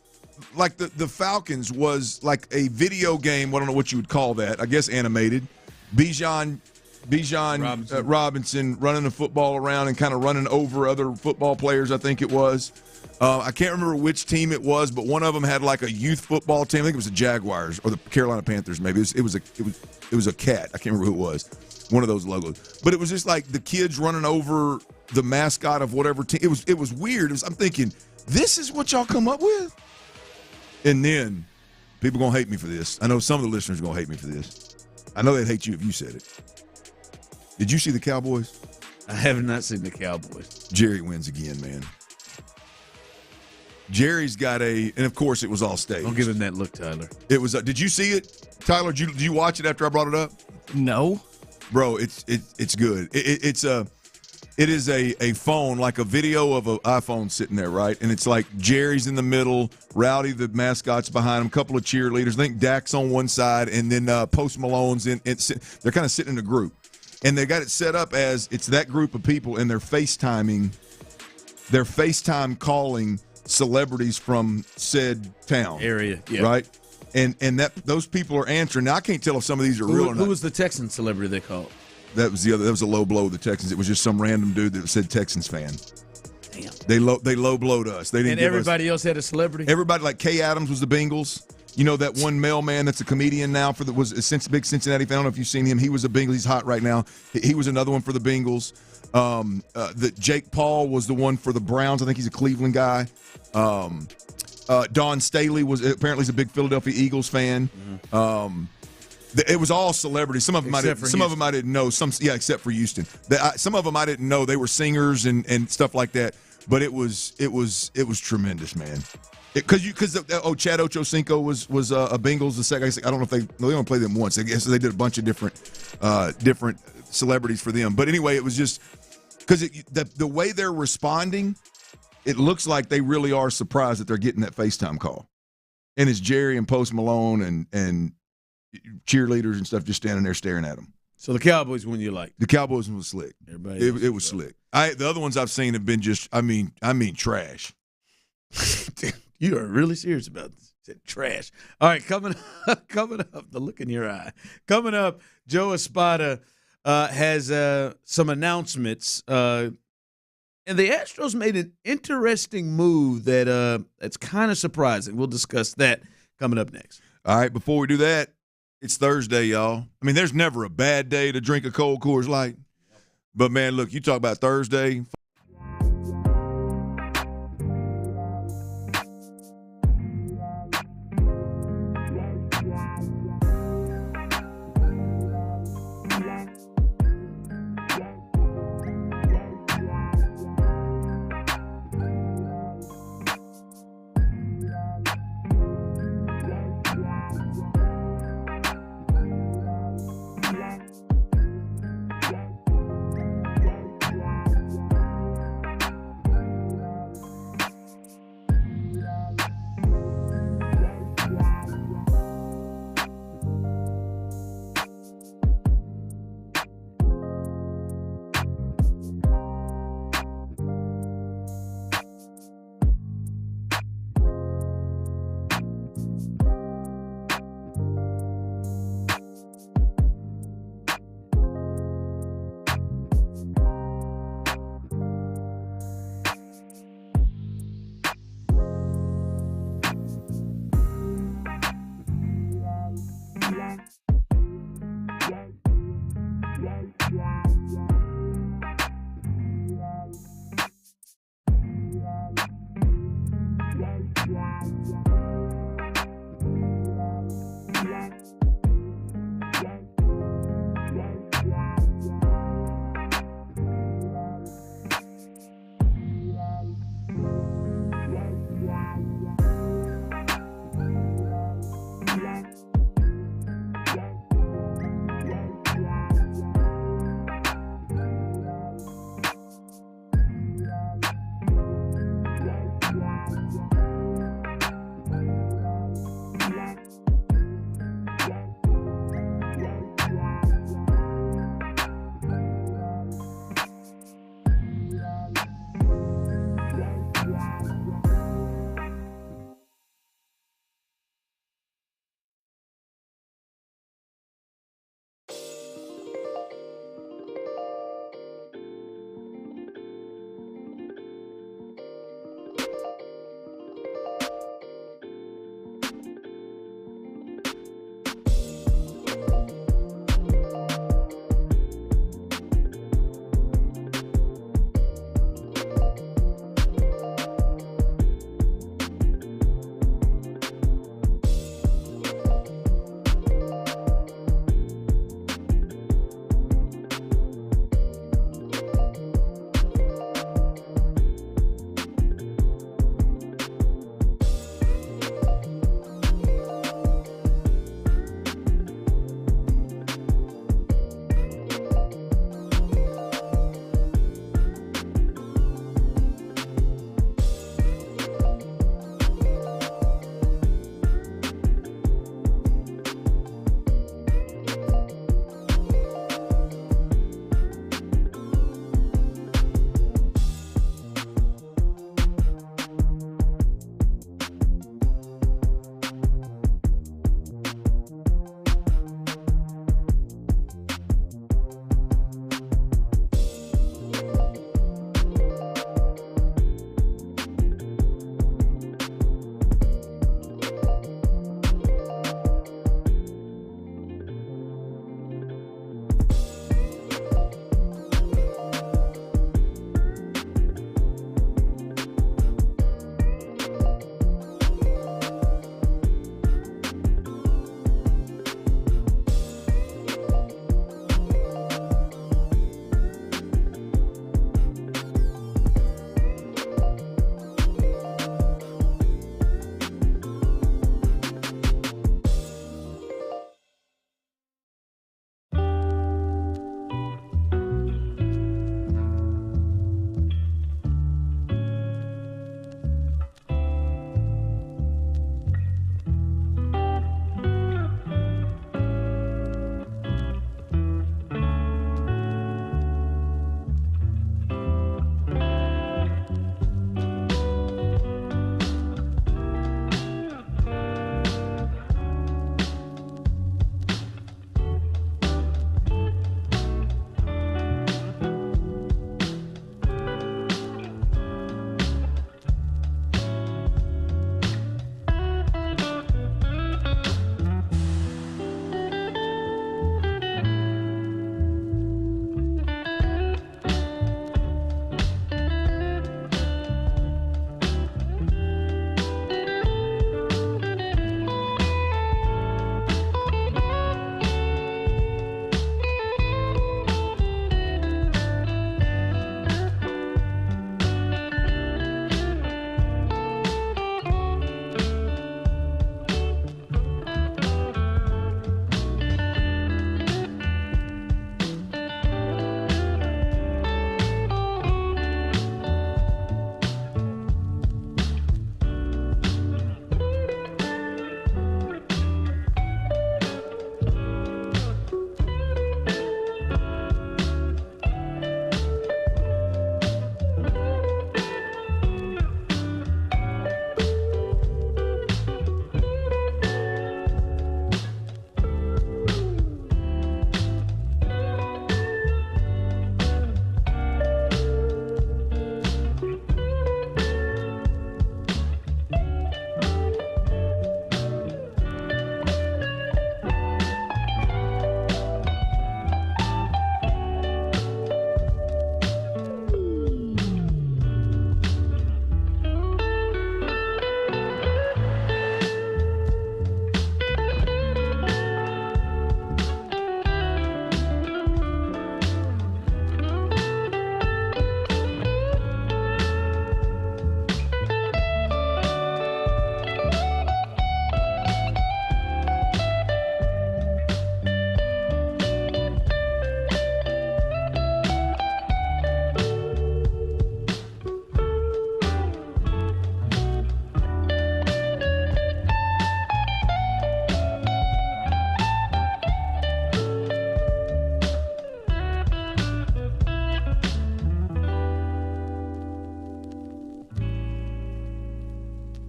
L: like the Falcons was like a video game. I don't know what you would call that. I guess animated. Bijan Robinson running the football around and kind of running over other football players, I think it was. I can't remember which team it was, but one of them had like a youth football team. I think it was the Jaguars or the Carolina Panthers. Maybe it was a cat. I can't remember who it was. One of those logos. But it was just like the kids running over the mascot of whatever team. It was weird. I'm thinking, this is what y'all come up with? And then people going to hate me for this. I know some of the listeners are going to hate me for this. I know they'd hate you if you said it. Did you see the Cowboys?
B: I have not seen the Cowboys.
L: Jerry wins again, man. Jerry's got and of course it was all staged.
B: Don't give him that look, Tyler.
L: It was. Did you see it, Tyler? Did you watch it after I brought it up?
H: No,
L: bro. It's good. It is a phone, like a video of an iPhone sitting there, right? And it's like Jerry's in the middle, Rowdy the mascot's behind him, a couple of cheerleaders. I think Dak's on one side, and then Post Malone's in. They're kind of sitting in a group, and they got it set up as it's that group of people, and they're FaceTime calling celebrities from said town
B: area, yeah.
L: Right? And that those people are answering. Now I can't tell if some of these are real or not.
B: Who was the Texan celebrity they called?
L: That was That was a low blow of the Texans. It was just some random dude that said Texans fan.
B: Damn.
L: They low blowed us. They didn't.
B: And everybody else had a celebrity.
L: Everybody, like Kay Adams was the Bengals. You know that one mailman that's a comedian now was a big Cincinnati fan. I don't know if you've seen him. He was a Bengal. He's hot right now. He was another one for the Bengals. Jake Paul was the one for the Browns. I think he's a Cleveland guy. Don Staley was apparently he's a big Philadelphia Eagles fan. It was all celebrities. Some of them I didn't know. Except for Houston. Some of them I didn't know. They were singers and stuff like that. But it was tremendous, man. Because Chad Ochocinco was a Bengals. The second, I don't know if they only played them once. I guess they did a bunch of different celebrities for them. But anyway, it was just because the way they're responding, it looks like they really are surprised that they're getting that FaceTime call. And it's Jerry and Post Malone and cheerleaders and stuff just standing there staring at them.
B: So the Cowboys win you like?
L: The Cowboys was slick. It was slick. The other ones I've seen have been just, I mean trash.
B: You are really serious about this. Trash. All right, coming up, the look in your eye. Coming up, Joe Espada has some announcements. And the Astros made an interesting move that's kind of surprising. We'll discuss that coming up next.
L: All right, before we do that, it's Thursday, y'all. I mean, there's never a bad day to drink a cold Coors Light. But, man, look, you talk about Thursday.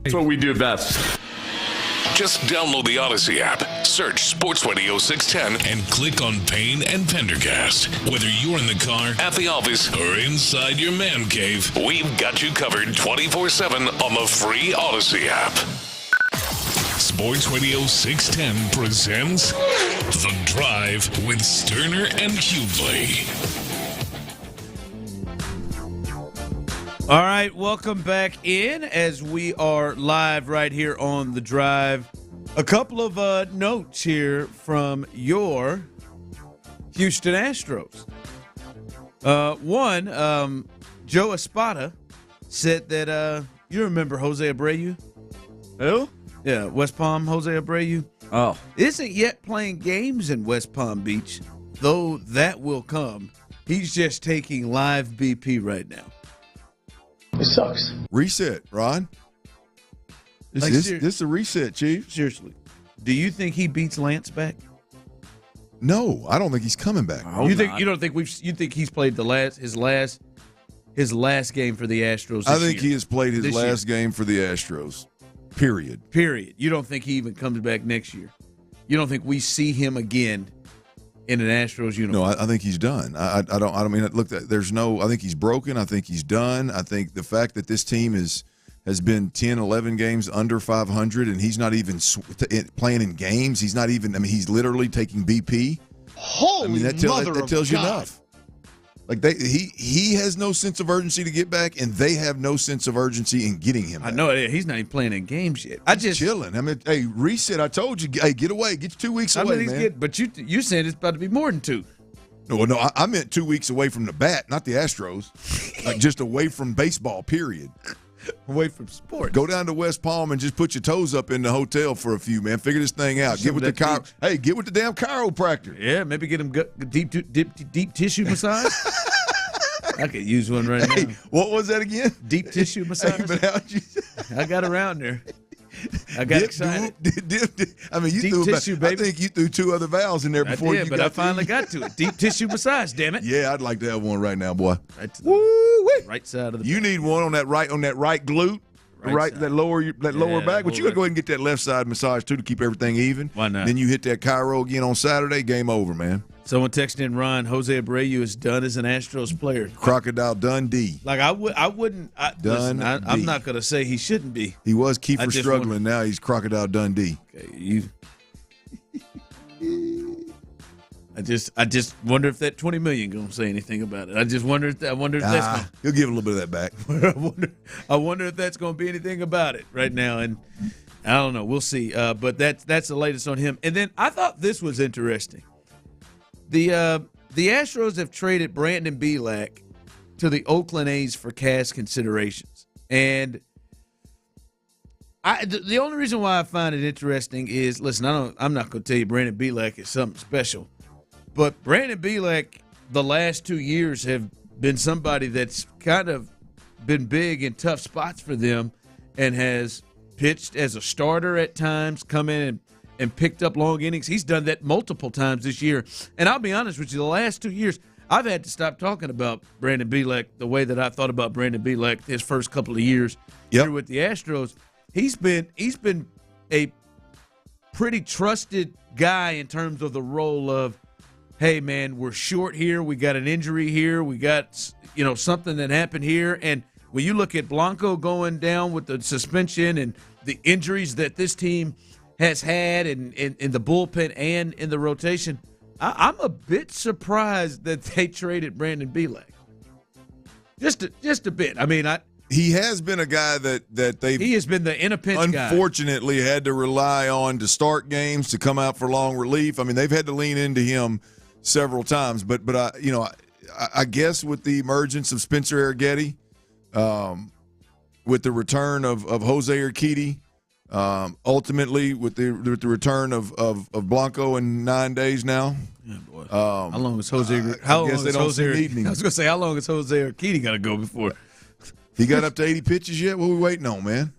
M: That's what we do best.
A: Just download the Odyssey app, search Sports Radio 610, and click on Payne and Pendergast. Whether you're in the car, at the office, or inside your man cave, we've got you covered 24/7 on the free Odyssey app. Sports Radio 610 presents The Drive with Stoerner and Hughley.
B: All right, welcome back in as we are live right here on The Drive. A couple of notes here from your Houston Astros. One, Joe Espada said that you remember Jose Abreu?
H: Who?
B: Yeah, West Palm Jose Abreu.
H: Oh.
B: Isn't yet playing games in West Palm Beach, though that will come. He's just taking live BP right now.
J: It sucks.
L: Reset, Ron. This is a reset, Chief.
B: Seriously. Do you think he beats Lance back?
L: No, I don't think he's coming back.
B: You think he's played his last game for the Astros?
L: I think he has played his last game for the Astros. Period.
B: You don't think he even comes back next year? You don't think we see him again in an Astros uniform?
L: No, I think he's done. I don't mean, look, there's no, I think he's broken. I think he's done. I think the fact that this team has been 10, 11 games under 500 and he's not even playing in games. He's not even, he's literally taking BP.
J: Holy
L: that tells you enough. Like he has no sense of urgency to get back, and they have no sense of urgency in getting him back.
B: I know he's not even playing in games yet.
L: He's chilling. Hey, reset. I told you. Hey, get away. Get 2 weeks away, man.
B: But you said it's about to be more than 2.
L: No, I meant 2 weeks away from the bat, not the Astros. Like just away from baseball. Period.
B: Away from sports.
L: Go down to West Palm and just put your toes up in the hotel for a few, man. Figure this thing out. Get with the damn chiropractor.
B: Yeah, maybe get him deep tissue massage. I could use one right now.
L: What was that again?
B: Deep tissue massage.
L: But how'd you?
B: I got around there. I got excited.
L: Deep tissue, baby. I think you threw 2 other vowels in there before you got
B: but I finally got to it. Deep tissue massage, damn it.
L: Yeah, I'd like to have one right now, boy.
B: Right to the right side of the
L: You need one on that right glute. That lower back, but you got to go ahead and get that left side massage too to keep everything even.
B: Why not?
L: Then you hit that chiro again on Saturday. Game over, man.
B: Someone texted in, Ron, Jose Abreu is done as an Astros player.
L: Crocodile Dundee.
B: Like I'm not going to say he shouldn't be.
L: He was Kiefer struggling. Now he's Crocodile Dundee.
B: Okay, I just wonder if that $20 million going to say anything about it. I just wonder if that's going.
L: He'll give a little bit of that back.
B: I wonder if that's going to be anything about it right now, and I don't know. We'll see. But that's the latest on him. And then I thought this was interesting. The Astros have traded Brandon Bielak to the Oakland A's for cash considerations, and the only reason why I find it interesting is, listen, I'm not going to tell you Brandon Bielak is something special. But Brandon Bielak, the last 2 years have been somebody that's kind of been big in tough spots for them and has pitched as a starter at times, come in and picked up long innings. He's done that multiple times this year. And I'll be honest with you, the last 2 years, I've had to stop talking about Brandon Bielak the way that I thought about Brandon Bielak his first couple of years here with the Astros. He's been a pretty trusted guy in terms of the role of, hey, man, we're short here. We got an injury here. We got, something that happened here. And when you look at Blanco going down with the suspension and the injuries that this team has had in the bullpen and in the rotation, I'm a bit surprised that they traded Brandon Bielak. Just a bit.
L: He has been a guy that
B: he has been the in a pinch guy.
L: Unfortunately, had to rely on to start games, to come out for long relief. They've had to lean into him several times, but I guess with the emergence of Spencer Arrighetti, with the return of Jose Urquidy, ultimately with the return of Blanco in 9 days now.
B: Yeah, boy. How long is Jose? I was going to say, how long is Jose Urquidy got to go before
L: he got up to 80 pitches yet? What are we waiting on, man?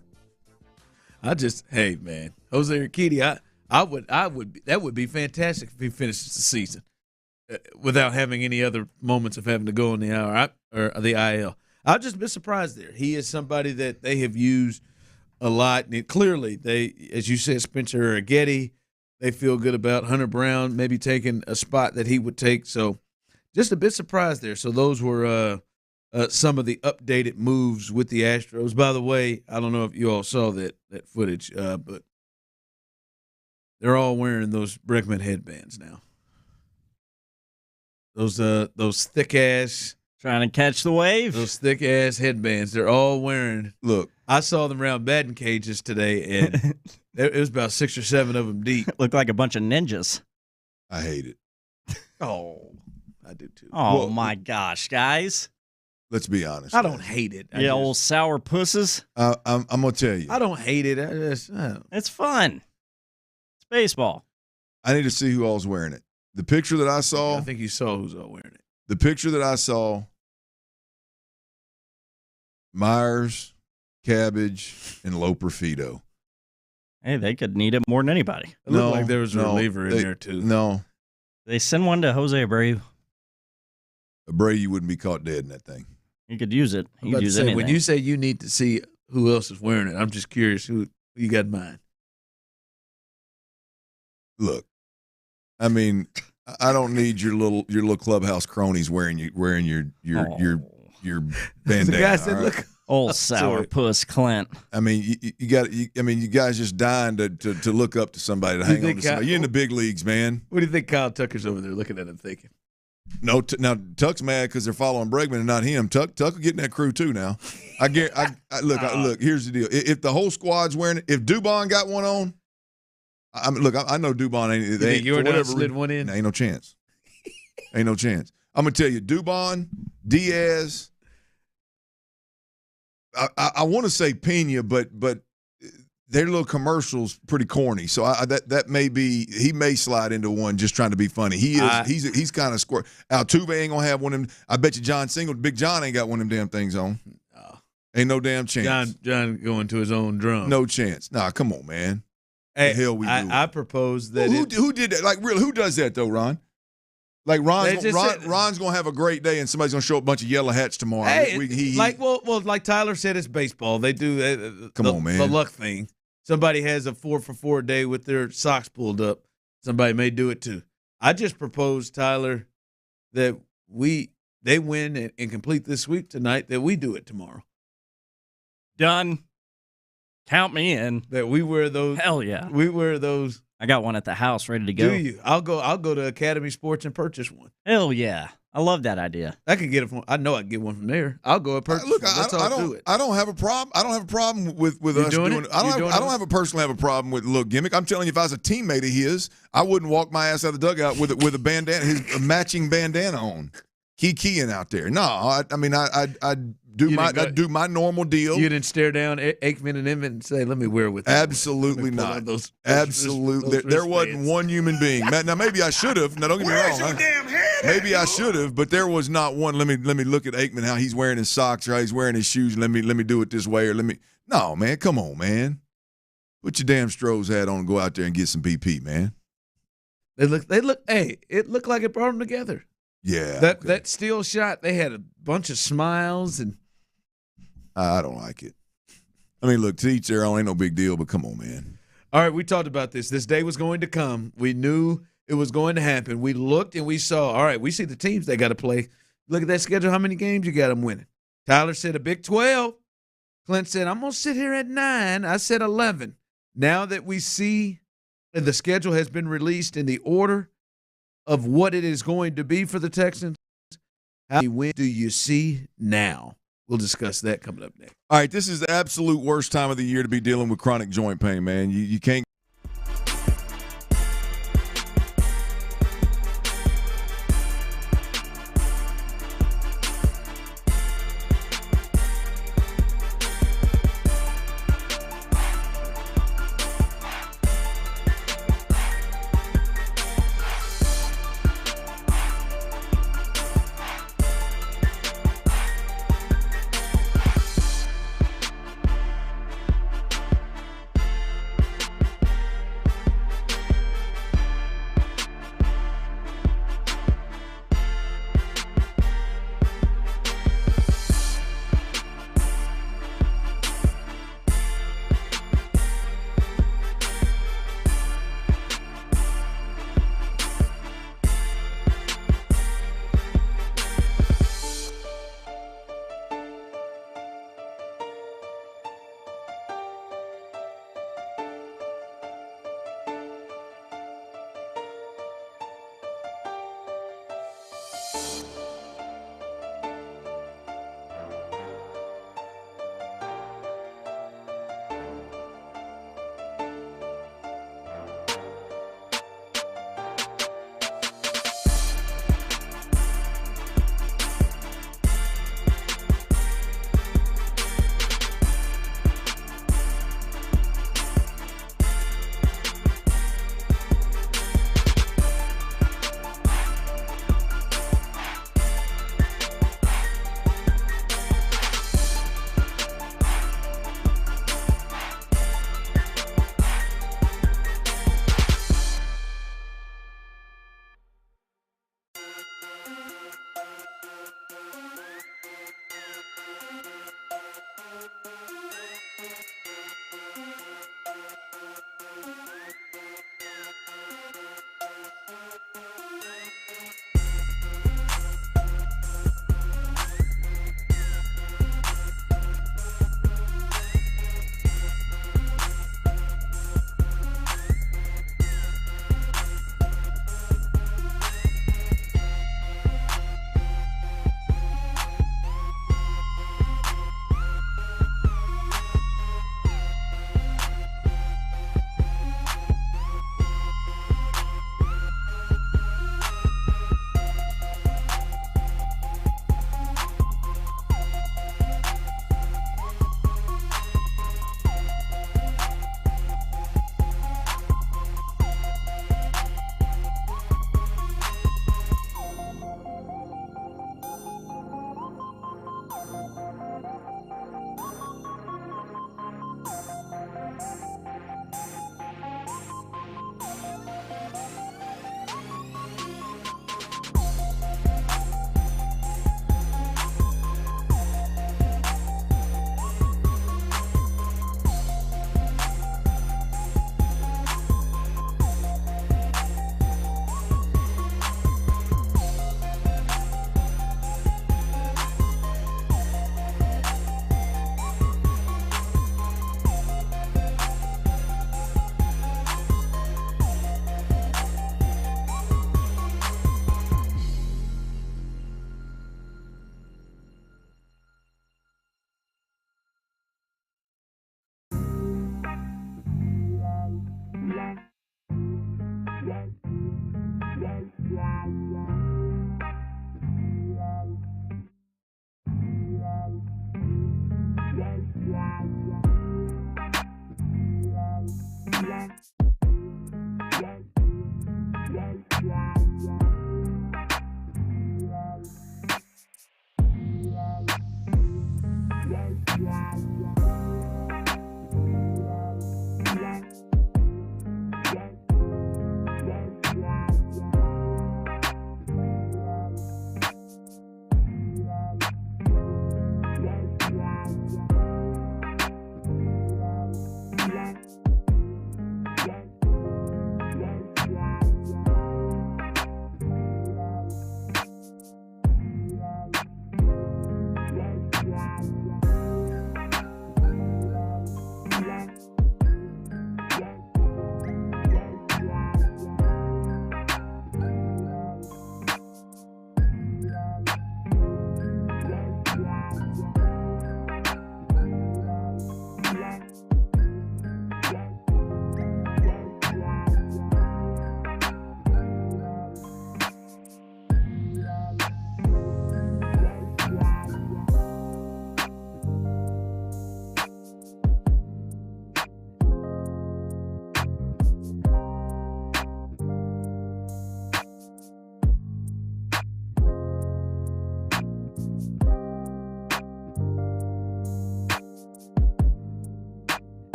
B: Hey, man, Jose Urquidy, that would be fantastic if he finishes the season without having any other moments of having to go on the IL. I'll just be surprised there. He is somebody that they have used a lot. And clearly, they, as you said, Spencer Getty, they feel good about Hunter Brown maybe taking a spot that he would take. So just a bit surprised there. So those were some of the updated moves with the Astros. By the way, I don't know if you all saw that footage, but they're all wearing those Bregman headbands now. Those thick ass.
H: Trying to catch the wave.
B: Those thick ass headbands. They're all wearing.
L: Look,
B: I saw them around batting cages today, and it was about 6 or 7 of them deep.
H: Looked like a bunch of ninjas.
L: I hate it.
B: Oh, I do too.
H: Oh, well, my gosh, guys.
L: Let's be honest.
B: I don't hate it.
H: Old sour pusses.
L: I'm going to tell you.
B: I don't hate it.
H: It's fun. It's baseball.
L: I need to see who all's wearing it. The picture that I saw.
B: I think you saw who's all wearing it.
L: The picture that I saw, Myers, Cabbage, and Loper Fido.
H: Hey, they could need it more than anybody.
B: It looked like there was a reliever in there, too.
L: No.
H: They send one to Jose Abreu.
L: Abreu wouldn't be caught dead in that thing.
H: He could use it. He could use anything.
B: When you say you need to see who else is wearing it, I'm just curious who you got in mind.
L: Look, I mean, I don't need your little clubhouse cronies wearing your bandana.
B: The guy said,
L: right?
B: "Look,
H: old sour puss Clint."
L: I mean, you guys just dying to look up to somebody, to hang on to somebody. You're in the big leagues, man.
B: What do you think Kyle Tucker's over there looking at him thinking?
L: No, now Tuck's mad because they're following Bregman and not him. Tuck will get in that crew too now. Look. Here's the deal: if the whole squad's wearing it, if Dubon got one on. I mean, look, I know Dubon ain't.
B: You think Jordan slid one in?
L: Ain't no chance. Ain't no chance. I'm gonna tell you, Dubon, Diaz. I want to say Pena, but their little commercials pretty corny. So that may be, he may slide into one just trying to be funny. He's kind of squirt. Altuve ain't gonna have one of them. I bet you Big John ain't got one of them damn things on. Ain't no damn chance.
B: John going to his own drum.
L: No chance. Nah, come on, man.
B: Hey,
L: the hell we do.
B: I propose that.
L: Who did that? Like, really, who does that though, Ron? Like Ron's gonna have a great day, and somebody's gonna show up a bunch of yellow hats tomorrow.
B: Hey, like Tyler said, it's baseball. They do.
L: Come on, man.
B: The luck thing. Somebody has a 4-for-4 day with their socks pulled up. Somebody may do it too. I just propose, Tyler, that they win and complete this sweep tonight. That we do it tomorrow.
H: Done. Count me in.
B: That we wear those.
H: Hell yeah.
B: We wear those.
H: I got one at the house ready to go.
B: Do you? I'll go to Academy Sports and purchase one.
H: Hell yeah. I love that idea.
B: I can get it from. I know I can get one from there. I'll go and purchase one.
L: I don't have a problem. I don't have a problem with us doing it. I don't personally have a problem with a little gimmick. I'm telling you, if I was a teammate of his, I wouldn't walk my ass out of the dugout with a bandana, a matching bandana on, keying out there. No, I'd do my normal deal.
B: You didn't stare down Aikman and Emmett and say, "Let me wear with."
L: Absolutely not. Absolutely, there wasn't one human being. Now maybe I should have. Now don't get me wrong. Maybe I should have, but there was not one. Let me look at Aikman, how he's wearing his socks or how he's wearing his shoes. Let me do it this way, or No, man, come on, man. Put your damn Stroh's hat on and go out there and get some BP, man.
B: They look. Hey, it looked like it brought them together.
L: Yeah.
B: That steal shot, they had a bunch of smiles and.
L: I don't like it. I mean, look, to each their own, ain't no big deal, but come on, man.
B: All right, we talked about this. This day was going to come. We knew it was going to happen. We looked and we saw, all right, we see the teams they got to play. Look at that schedule. How many games you got them winning? Tyler said a Big 12. Clint said, I'm going to sit here at 9. I said 11. Now that we see the schedule has been released in the order of what it is going to be for the Texans, how many wins do you see now? We'll discuss that coming up next.
L: All right, this is the absolute worst time of the year to be dealing with chronic joint pain, man. You can't.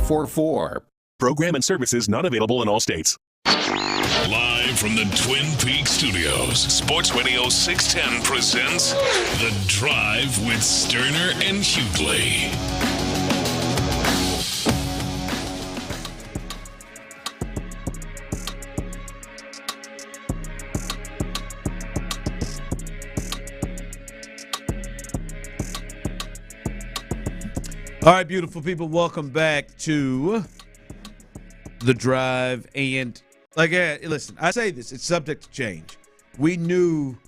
C: 844.
M: Program and services not available in all states.
A: Live from the Twin Peaks studios, Sports Radio 610 presents The Drive with Stoerner and Hughley.
B: All right, beautiful people, welcome back to The Drive. And listen, I say this, it's subject to change. We knew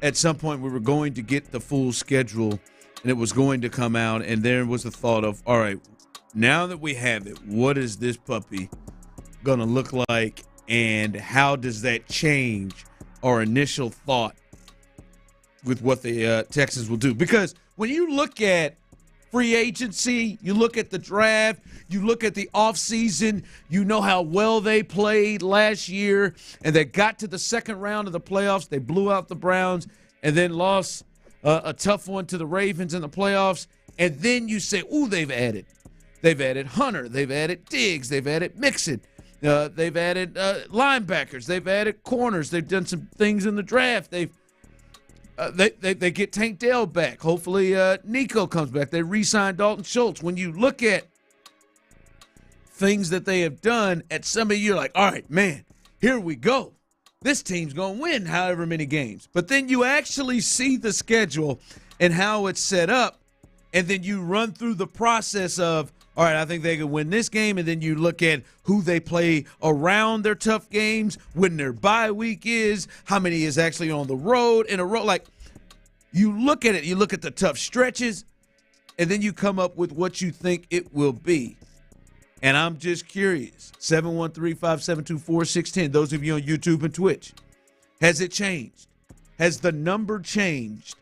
B: at some point we were going to get the full schedule and it was going to come out, and there was the thought of, all right, now that we have it, what is this puppy going to look like, and how does that change our initial thought with what the Texans will do? Because when you look at free agency, you look at the draft, you look at the offseason, you know how well they played last year, and they got to the second round of the playoffs. They blew out the Browns and then lost a tough one to the Ravens in the playoffs. And then you say, ooh, they've added Hunter, they've added Diggs, they've added Mixon, they've added linebackers, they've added corners, they've done some things in the draft, They get Tank Dell back. Hopefully Nico comes back. They re-signed Dalton Schultz. When you look at things that they have done, at some of you, you're like, all right, man, here we go. This team's going to win however many games. But then you actually see the schedule and how it's set up, and then you run through the process of, all right, I think they can win this game, and then you look at who they play around their tough games, when their bye week is, how many is actually on the road in a row. Like, you look at it, you look at the tough stretches, and then you come up with what you think it will be. And I'm just curious, 713-572-4610, those of you on YouTube and Twitch, has it changed? Has the number changed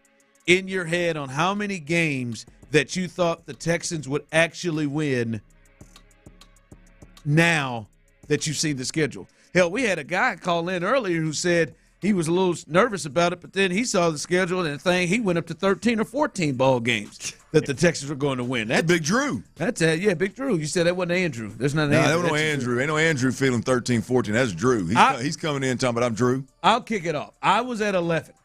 B: in your head on how many games that you thought the Texans would actually win now that you've seen the schedule? Hell, we had a guy call in earlier who said he was a little nervous about it, but then he saw the schedule and he went up to 13 or 14 ball games that the Texans were going to win. That's
L: Big Drew.
B: That's Big Drew. You said that wasn't Andrew. There's not an
L: Andrew.
B: Andrew.
L: No, Andrew. Ain't no Andrew feeling 13, 14. That's Drew. He's coming in talking about I'm Drew.
B: I'll kick it off. I was at 11.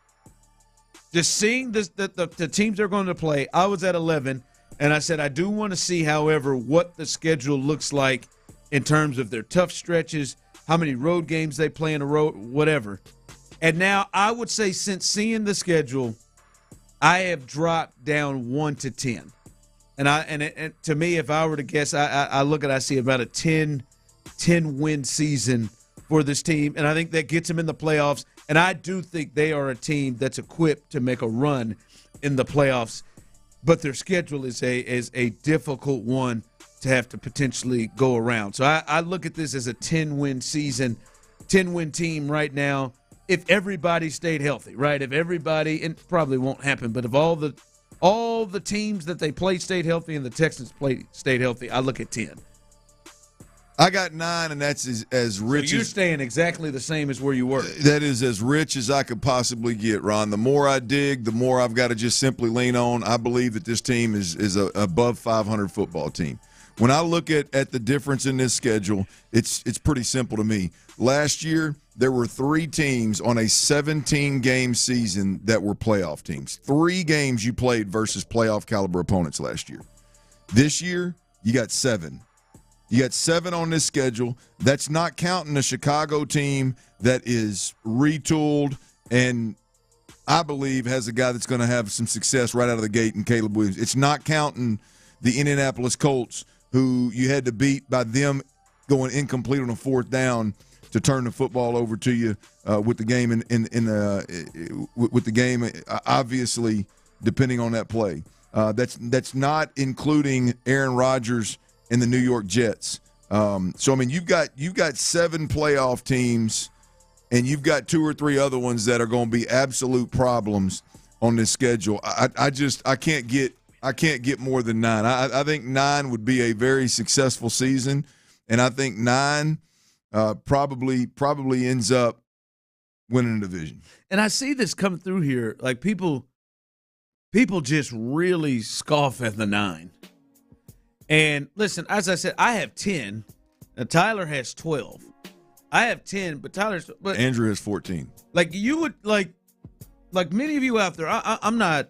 B: Just seeing the teams they're going to play, I was at 11, and I said I do want to see, however, what the schedule looks like in terms of their tough stretches, how many road games they play in a row, whatever. And now I would say since seeing the schedule, I have dropped down 1 to 10. And to me, if I were to guess, I see about a 10-win season for this team, and I think that gets them in the playoffs. And I do think they are a team that's equipped to make a run in the playoffs, but their schedule is a difficult one to have to potentially go around. So I look at this as a 10-win season, 10-win team right now. If everybody stayed healthy, right? If everybody, and it probably won't happen, but if all the teams that they played stayed healthy and the Texans stayed healthy, I look at 10.
L: I got 9, and that's as rich.
B: So you're staying exactly the same as where you were.
L: That is as rich as I could possibly get, Ron. The more I dig, the more I've got to just simply lean on. I believe that this team is a above 500 football team. When I look at the difference in this schedule, it's pretty simple to me. Last year, there were 3 teams on a 17-game season that were playoff teams. 3 games you played versus playoff caliber opponents last year. This year, you got 7. You got 7 on this schedule. That's not counting the Chicago team that is retooled and I believe has a guy that's going to have some success right out of the gate in Caleb Williams. It's not counting the Indianapolis Colts, who you had to beat by them going incomplete on a 4th down to turn the football over to you with the game with the game obviously depending on that play. That's not including Aaron Rodgers and the New York Jets. So I mean, you've got 7 playoff teams, and you've got 2 or 3 other ones that are going to be absolute problems on this schedule. I can't get more than 9. I think 9 would be a very successful season, and I think 9 probably ends up winning the division.
B: And I see this come through here, like people just really scoff at the 9. And listen, as I said, I have 10. Now, Tyler has 12. I have 10, but
L: Andrew has 14.
B: Like you would like many of you out there. I'm not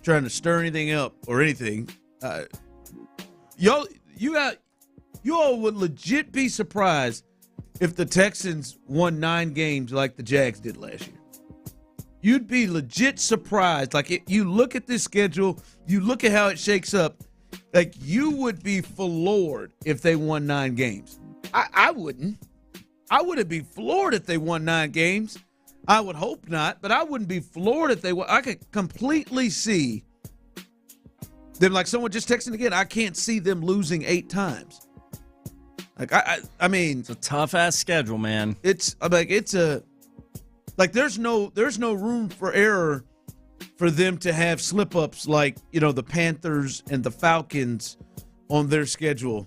B: trying to stir anything up or anything. You all would legit be surprised if the Texans won 9 games like the Jags did last year. You'd be legit surprised. Like you look at this schedule, you look at how it shakes up. Like you would be floored if they won 9 games. I wouldn't. I wouldn't be floored if they won 9 games. I would hope not, but I wouldn't be floored if they won. I could completely see them, like someone just texting again, I can't see them losing 8 times. Like, I mean.
H: It's a tough-ass schedule, man.
B: There's no room for error for them to have slip-ups like, the Panthers and the Falcons on their schedule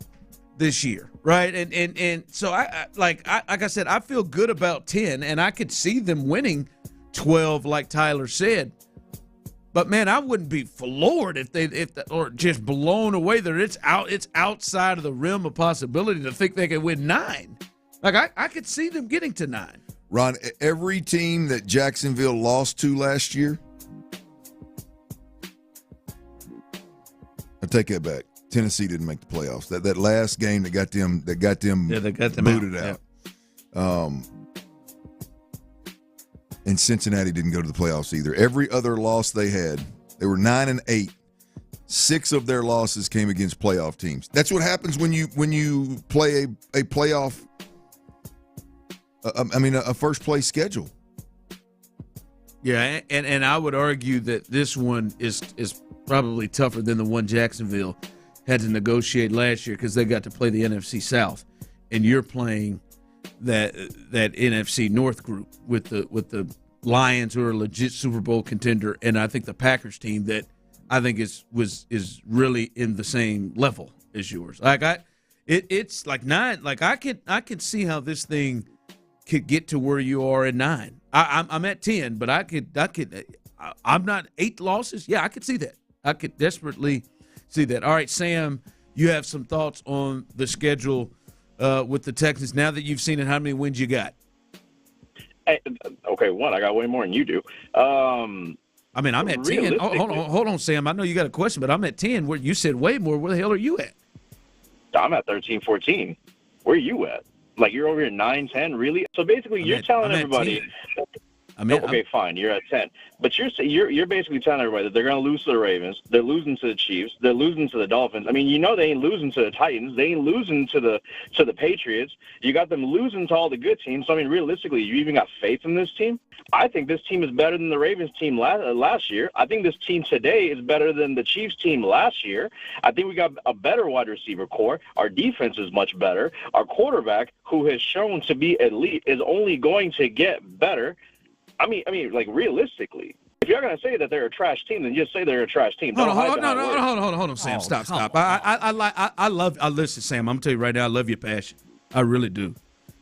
B: this year, right? And so like I said, I feel good about 10, and I could see them winning 12, like Tyler said. But man, I wouldn't be floored or just blown away that it's outside of the realm of possibility to think they could win 9. Like I could see them getting to 9.
L: Ron, every team that Jacksonville lost to last year, I take that back. Tennessee didn't make the playoffs. That last game that got them booted out. And Cincinnati didn't go to the playoffs either. Every other loss they had, they were 9-8. 6 of their losses came against playoff teams. That's what happens when you play a playoff. A first place schedule.
B: Yeah, and I would argue that this one is probably tougher than the one Jacksonville had to negotiate last year because they got to play the NFC South, and you're playing that NFC North group with the Lions, who are a legit Super Bowl contender, and I think the Packers team that I think is really in the same level as yours. Like it's like 9. Like I could see how this thing could get to where you are at 9. I'm at 10, but I'm not 8 losses. Yeah, I could see that. I could desperately see that. All right, Sam, you have some thoughts on the schedule with the Texans now that you've seen it. How many wins you got?
K: Okay, one. I got way more than you do.
B: I'm at 10. Hold on, Sam. I know you got a question, but I'm at 10. Where you said way more. Where the hell are you at?
K: I'm at 13, 14. Where are you at? Like, you're over here 9, 10, really? So basically, you're telling everybody. Okay, fine. You're at 10, but you're basically telling everybody that they're going to lose to the Ravens, they're losing to the Chiefs, they're losing to the Dolphins. I mean, they ain't losing to the Titans, they ain't losing to the Patriots. You got them losing to all the good teams. So I mean, realistically, you even got faith in this team? I think this team is better than the Ravens team last year. I think this team today is better than the Chiefs team last year. I think we got a better wide receiver core. Our defense is much better. Our quarterback, who has shown to be elite, is only going to get better. I mean, like, realistically, if you're going to say that they're a trash team, then just say they're a trash team.
B: Hold on, Sam. Stop. I listen, Sam. I'm going to tell you right now, I love your passion. I really do.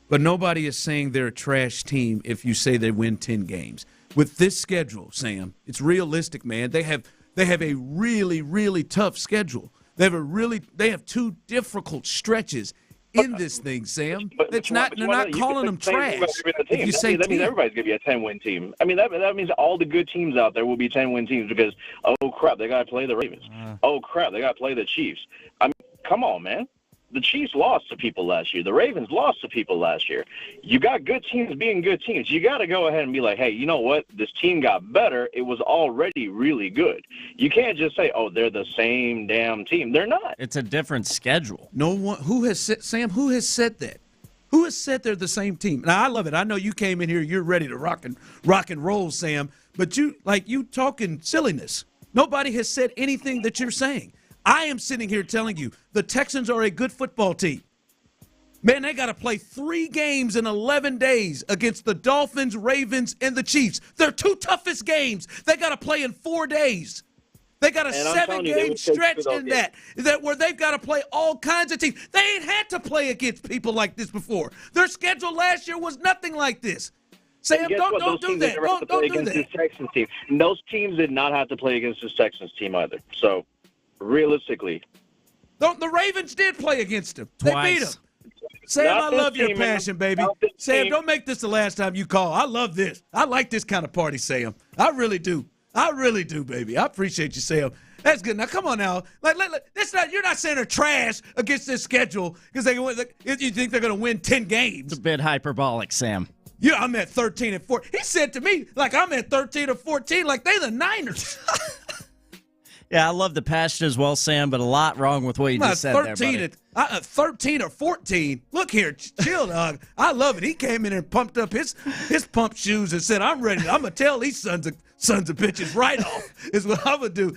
B: But nobody is saying they're a trash team if you say they win 10 games. With this schedule, Sam, it's realistic, man. They have a really, really tough schedule. They have 2 difficult stretches in this thing, Sam. They're not calling them trash. If you say
K: that means everybody's going to be a 10-win team. I mean, that means all the good teams out there will be 10-win teams because, oh, crap, they got to play the Ravens. Oh, crap, they got to play the Chiefs. I mean, come on, man. The Chiefs lost to people last year. The Ravens lost to people last year. You got good teams being good teams. You got to go ahead and be like, hey, you know what? This team got better. It was already really good. You can't just say, oh, they're the same damn team. They're not.
H: It's a different schedule.
B: No one who has said that? Who has said they're the same team? Now, I love it. I know you came in here, you're ready to rock and roll, Sam, but you talking silliness. Nobody has said anything that you're saying. I am sitting here telling you the Texans are a good football team. Man, they got to play 3 games in 11 days against the Dolphins, Ravens, and the Chiefs. Their 2 toughest games. They got to play in 4 days. They got a 7-game stretch in that where they've got to play all kinds of teams. They ain't had to play against people like this before. Their schedule last year was nothing like this. Sam, don't do that. Don't do that.
K: This Texans team. And those teams did not have to play against this Texans team either. So, realistically,
B: The Ravens did play against him. They beat him. Sam, I love your passion, baby. Sam, don't make this the last time you call. I love this. I like this kind of party, Sam. I really do. I really do, baby. I appreciate you, Sam. That's good. Now, come on now. You're not saying they're trash against this schedule because you think they're going to win 10 games.
H: It's a bit hyperbolic, Sam.
B: Yeah, I'm at 13 and 14. He said to me, I'm at 13 or 14, like they the Niners.
H: Yeah, I love the passion as well, Sam, but a lot wrong with what you just said
B: 13
H: there,
B: 13 or 14. Look here, chill, dog. I love it. He came in and pumped up his pump shoes and said, I'm ready. I'm going to tell these sons of bitches right off is what I'm going to do.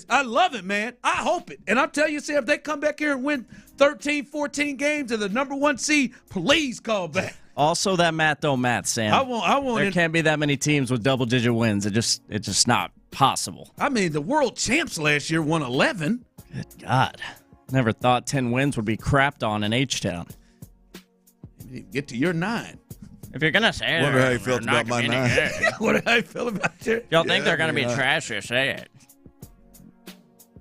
B: I love it, man. I hope it. And I'll tell you, Sam, if they come back here and win 13, 14 games and the number 1 seed, please call back.
H: Also, that math don't math, Sam.
B: I won't.
H: There can't be that many teams with double-digit wins. It's just not possible.
B: I mean, the world champs last year won 11.
H: Good God. Never thought 10 wins would be crapped on in H-Town.
B: Get to your 9.
H: If you're going to say it.
L: Wonder how you felt about my 9.
B: What do I feel about it?
H: Y'all think they're going to be trash, you say it.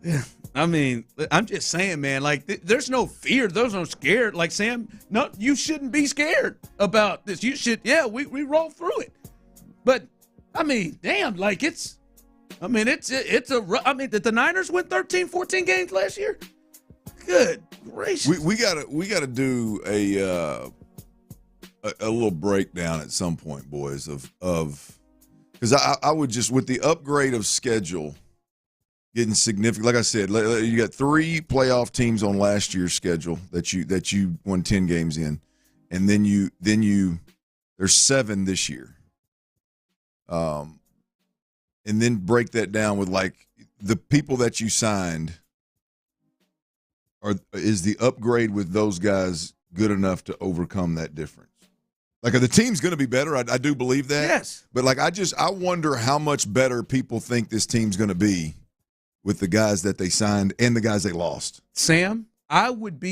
B: Yeah. I mean, I'm just saying, man, there's no fear. There's no scared. Like, Sam, no, you shouldn't be scared about this. You should, we roll through it. But, I mean, damn, did the Niners win 13, 14 games last year? Good gracious.
L: We gotta do a little breakdown at some point, boys, of because I would just, with the upgrade of schedule getting significant, like I said, you got 3 playoff teams on last year's schedule that you won 10 games in, and then there's 7 this year. And then break that down with the people that you signed. Is the upgrade with those guys good enough to overcome that difference? The team's going to be better. I do believe that.
B: Yes.
L: But I wonder how much better people think this team's going to be with the guys that they signed and the guys they lost.
B: Sam, I would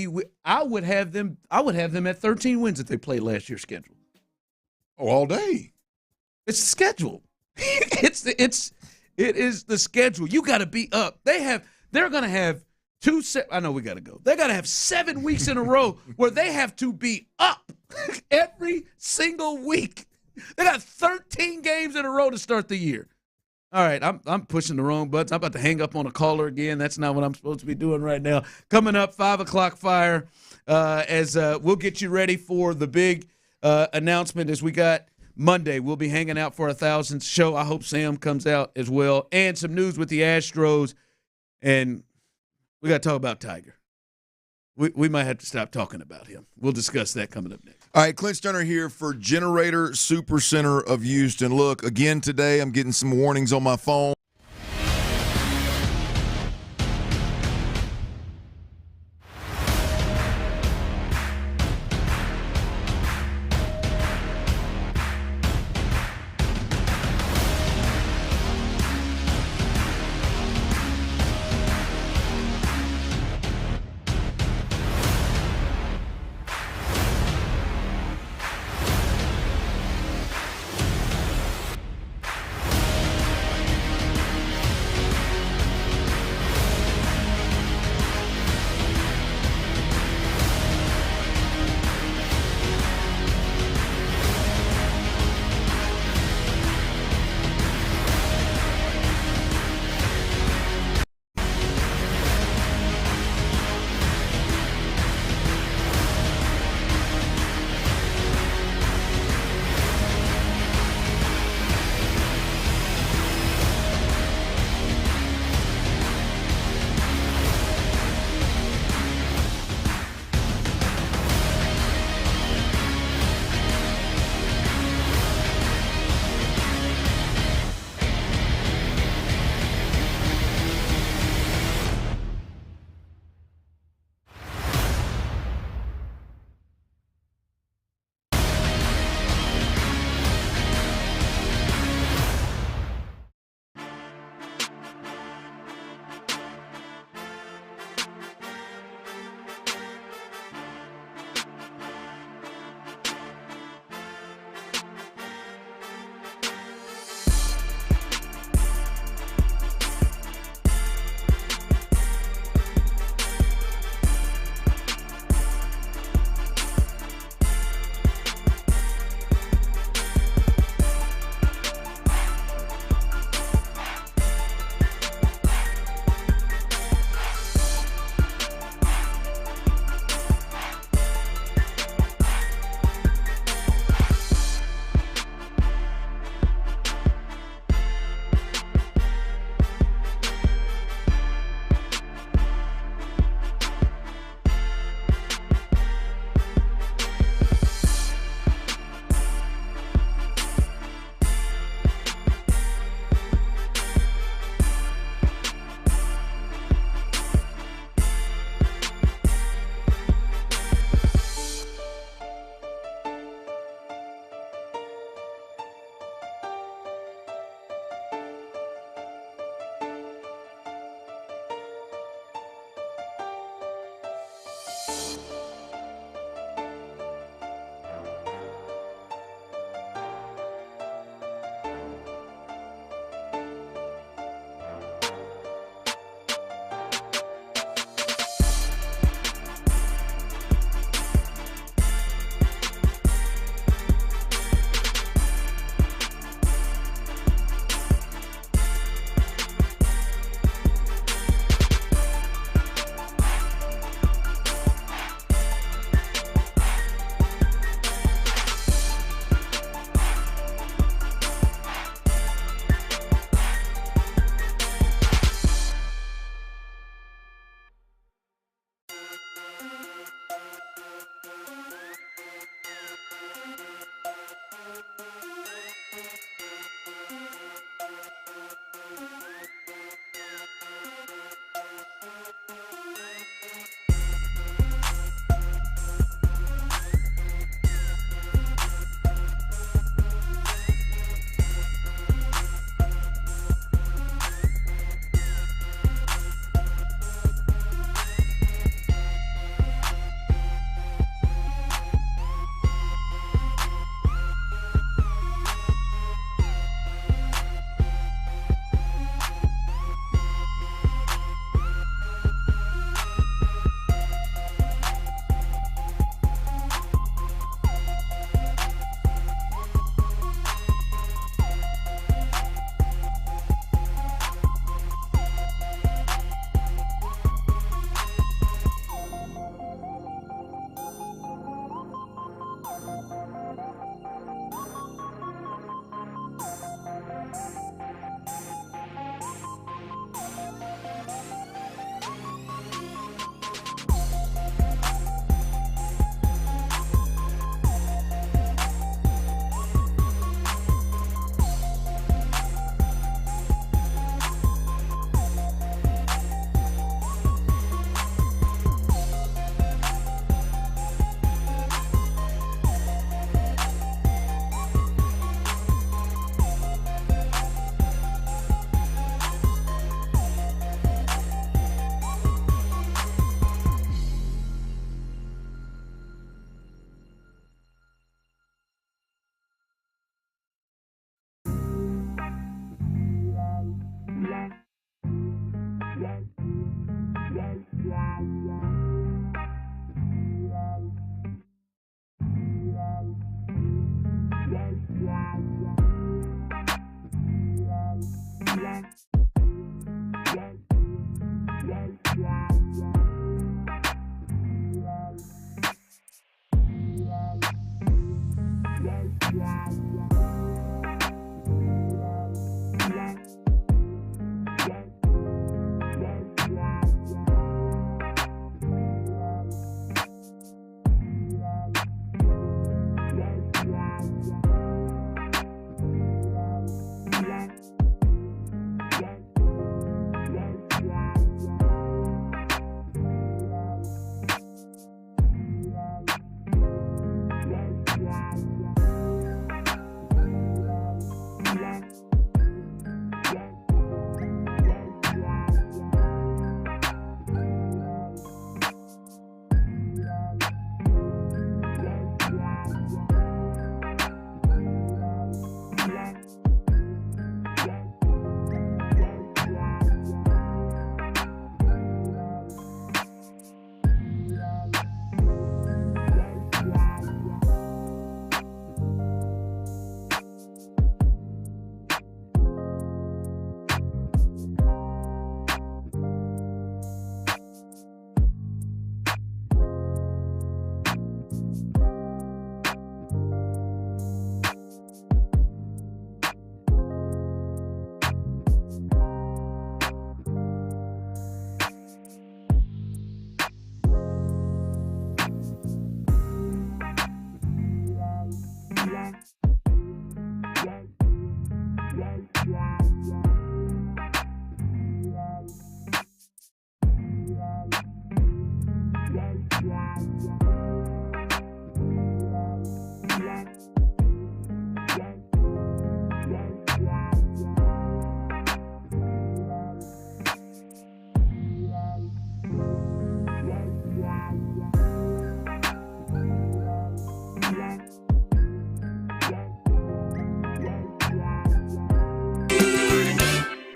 B: have them at 13 wins if they played last year's schedule.
L: Oh, all day.
B: It's the schedule. It is the schedule. You got to be up. They're going to have I know we got to go. They got to have 7 weeks in a row where they have to be up every single week. They got 13 games in a row to start the year. All right, I'm pushing the wrong buttons. I'm about to hang up on a caller again. That's not what I'm supposed to be doing right now. Coming up, 5 o'clock fire, as we'll get you ready for the big announcement as we got Monday. We'll be hanging out for our 1,000th show. I hope Sam comes out as well. And some news with the Astros. And we got to talk about Tiger. We might have to stop talking about him. We'll discuss that coming up next.
L: All right, Clint Stoerner here for Generator Super Center of Houston. Look, again today, I'm getting some warnings on my phone.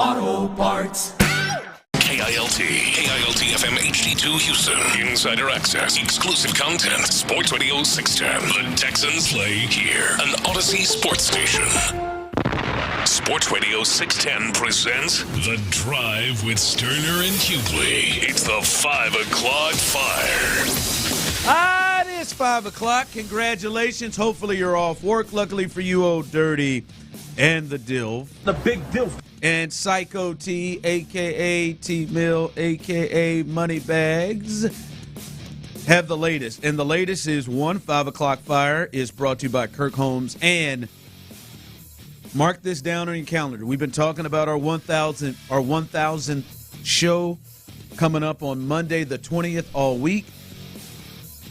A: Auto Parts. KILT FM HD2 Houston. Insider access, exclusive content. Sports Radio 610. The Texans play here. An Odyssey sports station. Sports Radio 610 presents The Drive with Stoerner and Hughley. It's the 5 o'clock fire.
B: It is 5 o'clock. Congratulations. Hopefully you're off work. Luckily for you, Old Dirty and the Dilf.
F: The big Dilf.
B: And Psycho T, a.k.a. T-Mill, a.k.a. Moneybags, have the latest. And the latest is 5 o'clock fire is brought to you by Kirk Holmes. And mark this down on your calendar. We've been talking about our 1,000th show coming up on Monday the 20th all week.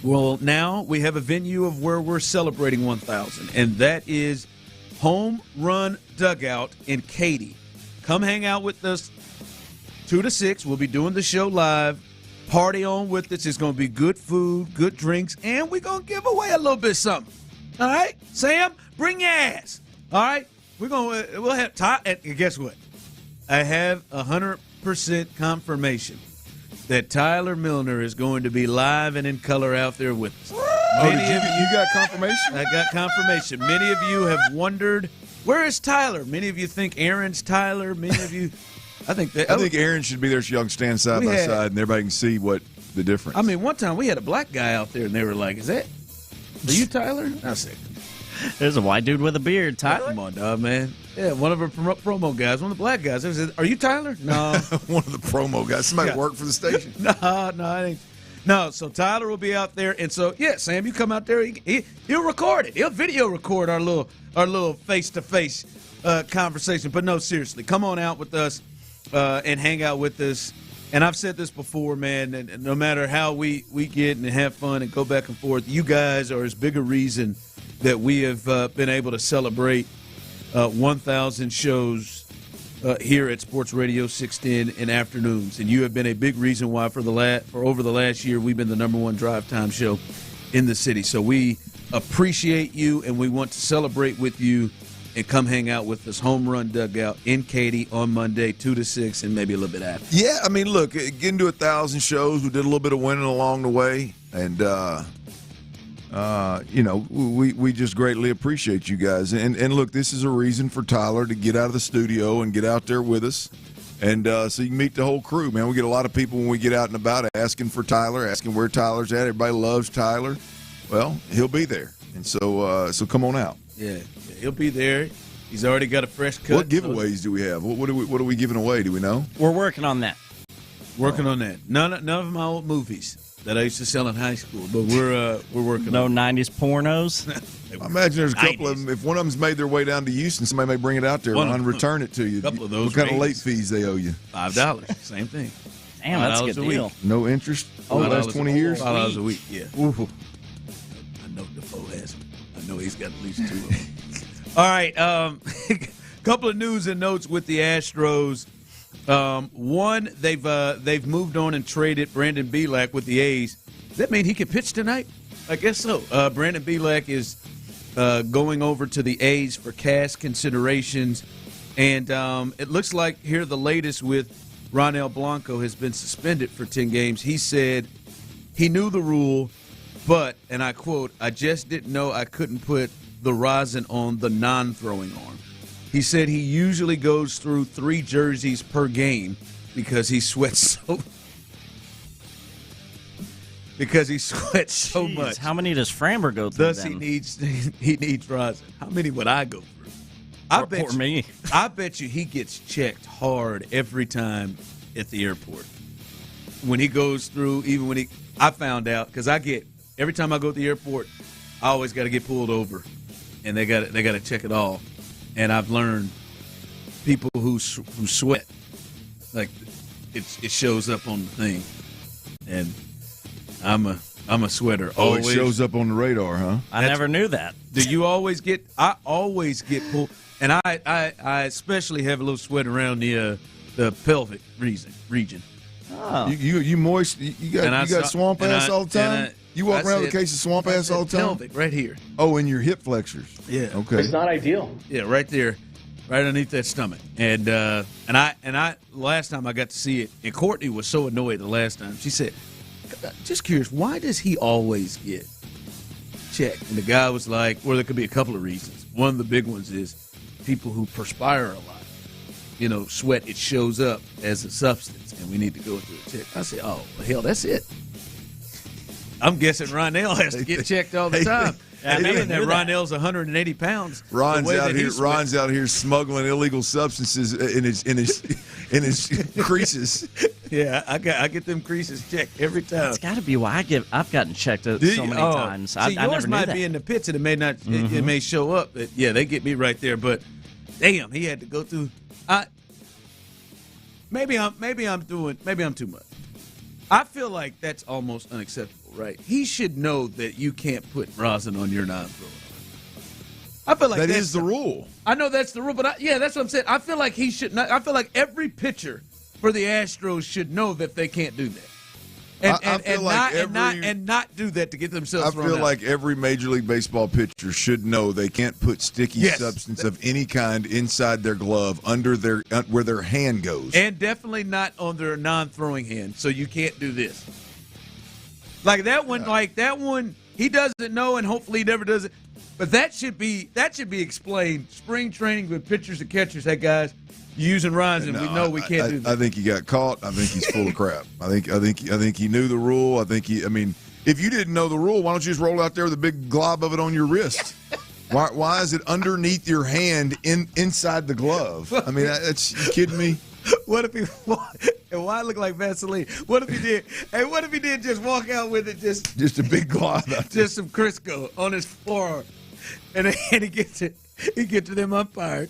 B: Well, now we have a venue of where we're celebrating 1,000, and that is Home Run Dugout in Katy. Come hang out with us 2 to 6. We'll be doing the show live. Party on with us. It's going to be good food, good drinks, and we're going to give away a little bit of something. All right? Sam, bring your ass. All right? We'll have Ty, and guess what? I have 100% confirmation that Tyler Milner is going to be live and in color out there with us.
L: You got confirmation?
B: I got confirmation. Many of you have wondered, where is Tyler? Many of you think Aaron's Tyler. Many of you, I think
L: Aaron should be there so y'all can stand side by side and everybody can see what the difference.
B: I mean, one time we had a black guy out there and they were like, are you Tyler? I said,
H: there's a white dude with a beard, Tyler.
B: Come on, dog, man. Yeah, one of our promo guys, one of the black guys. I said, are you Tyler? No.
L: One of the promo guys. Somebody worked for the station.
B: No, I ain't. No, so Tyler will be out there, and so Sam, you come out there. He'll record it. He'll video record our little face-to-face conversation. But no, seriously, come on out with us and hang out with us. And I've said this before, man. And no matter how we get and have fun and go back and forth, you guys are as big a reason that we have been able to celebrate 1,000 shows here at Sports Radio 610 in afternoons, and you have been a big reason why for over the last year we've been the number one drive time show in the city. So we appreciate you, and we want to celebrate with you and come hang out with us. Home Run Dugout in Katy on Monday, 2 to 6, and maybe a little bit after.
L: Yeah, I mean, look, getting to 1,000 shows, we did a little bit of winning along the way, and we just greatly appreciate you guys. And look, this is a reason for Tyler to get out of the studio and get out there with us. And so you can meet the whole crew, man. We get a lot of people when we get out and about asking for Tyler, asking where Tyler's at. Everybody loves Tyler. Well, he'll be there. And so come on out.
B: Yeah, he'll be there. He's already got a fresh cut.
L: What giveaways do we have? What are we giving away? Do we know?
H: We're working on that.
B: Working on that. None of my old movies that I used to sell in high school, but we're working on it.
H: No 90s pornos?
L: I imagine there's a couple of them. If one of them's made their way down to Houston, somebody may bring it out there and return it to you.
B: A couple of those.
L: What kind of late fees they owe you?
B: $5. Same thing.
H: Damn, that's a good deal.
L: No interest? Oh, the last 20 years?
B: $5 a week, yeah.
L: Ooh.
B: I know Defoe has them. I know he's got at least 2 of them. All right, couple of news and notes with the Astros. One, they've moved on and traded Brandon Bielak with the A's. Does that mean he can pitch tonight? I guess so. Brandon Bielak is going over to the A's for cash considerations. And it looks like here the latest with Ronel Blanco has been suspended for 10 games. He said he knew the rule, but, and I quote, "I just didn't know I couldn't put the rosin on the non-throwing arm." He said he usually goes through 3 jerseys per game because he sweats so much.
H: How many does Framber go through?
B: Thus, he needs rosin. How many would I go through? I bet you he gets checked hard every time at the airport. When he goes through, I found out because every time I go to the airport, I always got to get pulled over, and they got to check it all. And I've learned people who sweat, like it shows up on the thing, and I'm a sweater.
L: Oh, always. It shows up on the radar, huh?
H: I never knew that.
B: Do you always get? I always get pulled, and I especially have a little sweat around the pelvic region.
H: Oh.
L: You moist? You got swamp ass all the time? You walk around with a case of swamp ass all the time?
B: Pelvic, right here.
L: Oh, in your hip flexors.
B: Yeah.
L: Okay.
J: It's not ideal.
B: Yeah, right there, right underneath that stomach. And I last time I got to see it, and Courtney was so annoyed the last time. She said, "Just curious, why does he always get checked?" And the guy was like, "Well, there could be a couple of reasons. One of the big ones is people who perspire a lot. Sweat, it shows up as a substance, and we need to go through a check." I said, "Oh, well, hell, that's it." I'm guessing Ronel has to get checked all the time. Ronel's 180 pounds.
L: Ron's out here smuggling illegal substances in his creases.
B: Yeah, I get them creases checked every time.
H: That's got to be why I've gotten checked so many times.
B: I yours might be in the pits, and it may not. Mm-hmm. It may show up. But yeah, they get me right there. But damn, he had to go through. Maybe I'm too much. I feel like that's almost unacceptable, right? He should know that you can't put rosin on your non-thrower. I feel like
L: that is the rule.
B: I know that's the rule, but that's what I'm saying. I feel like he should not. I feel like every pitcher for the Astros should know that they can't do that. And not do that to get themselves thrown out.
L: I feel like every Major League Baseball pitcher should know they can't put sticky substance of any kind inside their glove under where their hand goes.
B: And definitely not on their non-throwing hand. So you can't do this. Like that one, he doesn't know, and hopefully he never does it. But that should be explained. Spring training with pitchers and catchers, hey guys, using rosin, we know we can't do that.
L: I think he got caught. I think he's full of crap. I think he knew the rule. If you didn't know the rule, why don't you just roll out there with a big glob of it on your wrist? Why is it underneath your hand inside the glove? I mean, you kidding me?
B: What if why look like Vaseline? What if he did? Hey, what if he did just walk out with it,
L: just a big glob out there,
B: just some Crisco on his forearm, and he gets it. He get to them umpires,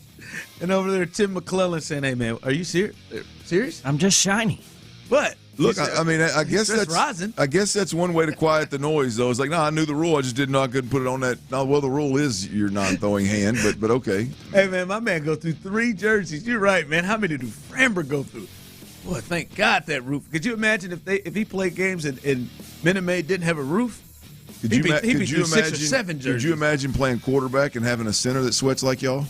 B: and over there, Tim McClellan saying, "Hey man, are you serious?
H: I'm just shiny."
B: But
L: look, I guess that's
B: rosin.
L: I guess that's one way to quiet the noise, though. It's like, no, I knew the rule. I just didn't know I couldn't put it on that. No, well, the rule is your non-throwing hand, but okay.
B: Hey man, my man go through 3 jerseys. You're right, man. How many do Framber go through? Boy, thank God that roof. Could you imagine if he played games and Minute Maid didn't have a roof?
L: Could you imagine
B: 6 or 7 jerseys.
L: Could you imagine playing quarterback and having a center that sweats like y'all?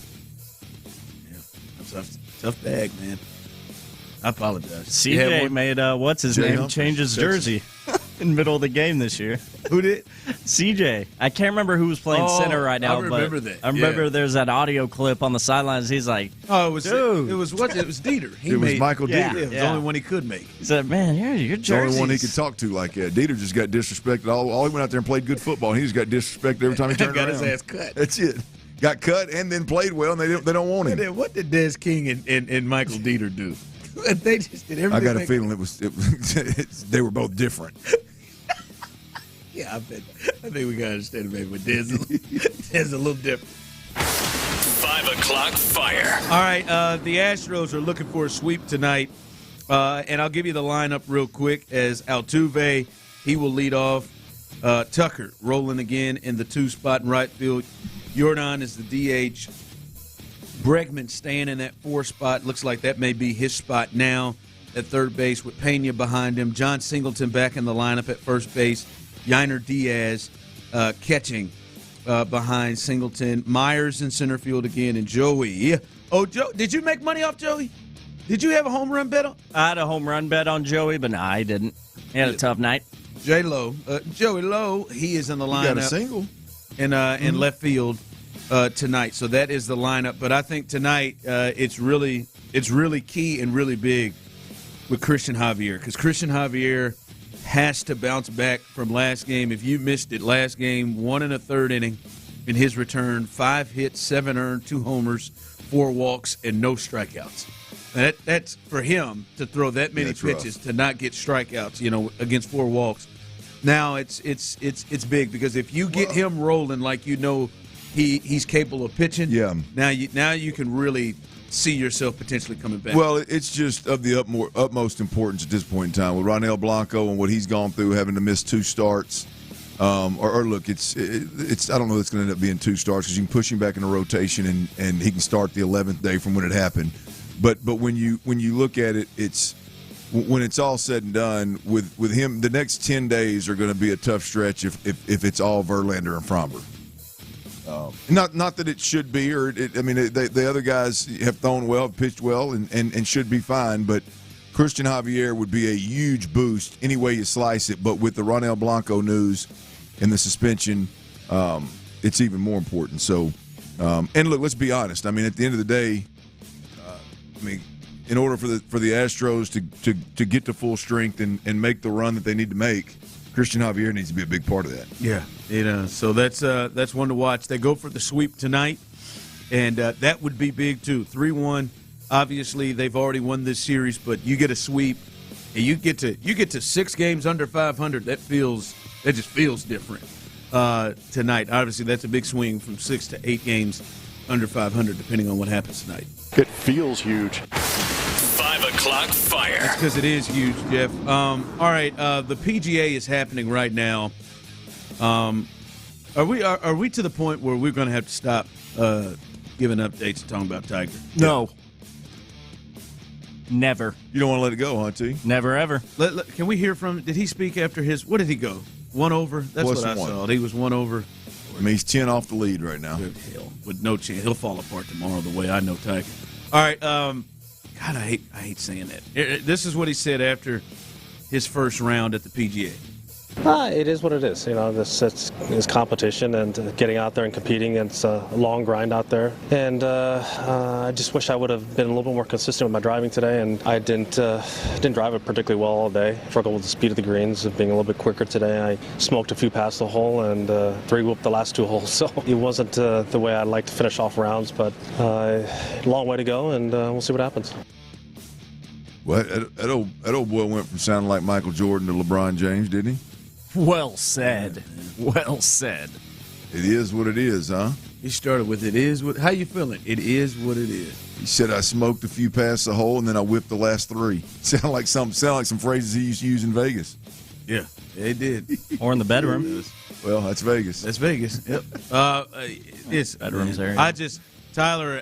B: Yeah, tough bag, man. I apologize.
H: CJ made what's his name change his jersey. in the middle of the game this year.
B: Who did?
H: CJ. I can't remember who was playing center right now.
B: I remember that.
H: I remember there's that audio clip on the sidelines. He's like,
B: "Oh, it was Dieter.
L: It was Michael Dieter.
B: It was the only one he could make."
H: He said, "Man, your
L: jerseys." The only one he could talk to like that. Dieter just got disrespected. All he went out there and played good football, and he just got disrespected every time he turned
B: got
L: around.
B: his ass cut.
L: That's it. Got cut and then played well, and they don't want him.
B: What did Des King and Michael Dieter do? They just did everything.
L: I got a feeling they were both different.
B: Yeah, I think we got to understand it, maybe, but Des a little different.
C: 5 o'clock fire.
B: All right, the Astros are looking for a sweep tonight, and I'll give you the lineup real quick. As Altuve, he will lead off. Tucker rolling again in the 2 spot in right field. Jordan is the DH. Bregman staying in that 4 spot. Looks like that may be his spot now at third base with Pena behind him. John Singleton back in the lineup at first base. Yainer Diaz catching behind Singleton. Myers in center field again, and Joey. Oh, Joe, did you make money off Joey? Did you have a home run bet on?
H: I had a home run bet on Joey, but no, I didn't. He had a tough night.
B: Joey Lowe, he is in the lineup.
L: He got a single
B: in left field tonight. So that is the lineup. But I think tonight it's really key and really big with Christian Javier, because Christian Javier has to bounce back from last game. If you missed it, last game, 1 1/3 inning in his return, 5 hits, 7 earned, 2 homers, 4 walks, and no strikeouts. That's for him to throw that many pitches to not get strikeouts, against 4 walks. Now it's big, because if you get him rolling like he's capable of pitching, now you can really see yourself potentially coming back.
L: Well, it's just of the utmost importance at this point in time with Ronel Blanco and what he's gone through, having to miss 2 starts. Look, it's I don't know if it's going to end up being 2 starts, because you can push him back in a rotation and he can start the 11th day from when it happened. But when you look at it, it's when it's all said and done with him, the next 10 days are going to be a tough stretch if it's all Verlander and Framber. Not that it should be, the other guys have thrown well, pitched well, and should be fine. But Christian Javier would be a huge boost any way you slice it. But with the Ronel Blanco news and the suspension, it's even more important. So, and look, let's be honest. At the end of the day, in order for the Astros to get to full strength and make the run that they need to make, Christian Javier needs to be a big part of that.
B: Yeah, so that's one to watch. They go for the sweep tonight, and that would be big too. 3-1. Obviously, they've already won this series, but you get a sweep, and you get to 6 games under 500. That just feels different tonight. Obviously, that's a big swing from 6 to 8 games under 500, depending on what happens tonight.
N: It feels huge.
C: 5 o'clock fire.
B: That's because it is huge, Jeff. All right, the PGA is happening right now. Are we to the point where we're going to have to stop giving updates and talking about Tiger?
H: No. Never.
L: You don't want to let it go, huh, T?
H: Never, ever.
B: Can we hear from – did he speak after his – what did he go? 1 over? That's what I saw. He was 1 over.
L: He's 10 off the lead right now.
B: Good hell. With no chance. He'll fall apart tomorrow the way I know Tiger. All right. God, I hate saying that. This is what he said after his first round at the PGA.
V: It is what it is. It's competition and getting out there and competing. It's a long grind out there. And I just wish I would have been a little bit more consistent with my driving today. And I didn't drive it particularly well all day. Struggled with the speed of the greens, being a little bit quicker today. I smoked a few past the hole and 3-whooped the last 2 holes. So it wasn't the way I'd like to finish off rounds. But long way to go, and we'll see what happens.
L: Well, that old boy went from sounding like Michael Jordan to LeBron James, didn't he?
H: Well said. Well said.
L: It is what it is, huh?
B: He started with how you feeling? It is what it is.
L: He said, I smoked a few past the hole and then I whipped the last 3. Sound like some phrases he used to use in Vegas.
B: Yeah, it did.
H: Or in the bedroom.
L: Well, that's Vegas.
B: That's Vegas. Yep. It's
H: bedrooms area.
B: Tyler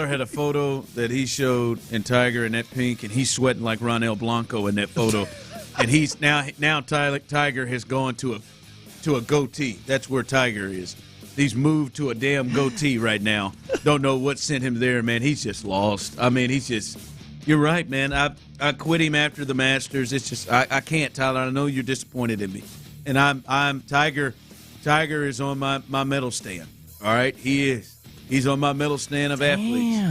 B: had a photo that he showed in Tiger in that pink, and he's sweating like Ronel Blanco in that photo. And he's now Tiger has gone to a goatee. That's where Tiger is. He's moved to a damn goatee right now. Don't know what sent him there, man. He's just lost. He's just You're right, man. I quit him after the Masters. It's just I can't, Tyler. I know you're disappointed in me, and I'm Tiger. Tiger is on my medal stand. All right, he is. He's on my medal stand of athletes.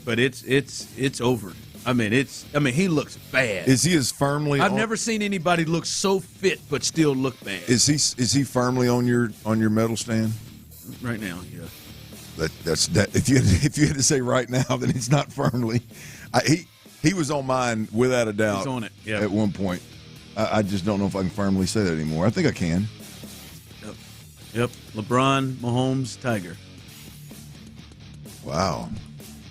B: But it's over. I mean, he looks bad.
L: Is he as firmly?
B: I've never seen anybody look so fit but still look bad.
L: Is he firmly on your medal stand
B: right now? Yeah.
L: That's if you had to say right now, then it's not firmly. He was on mine without a doubt.
B: He's on it. Yeah.
L: At one point, I just don't know if I can firmly say that anymore. I think I can.
B: Yep. LeBron, Mahomes, Tiger.
L: Wow,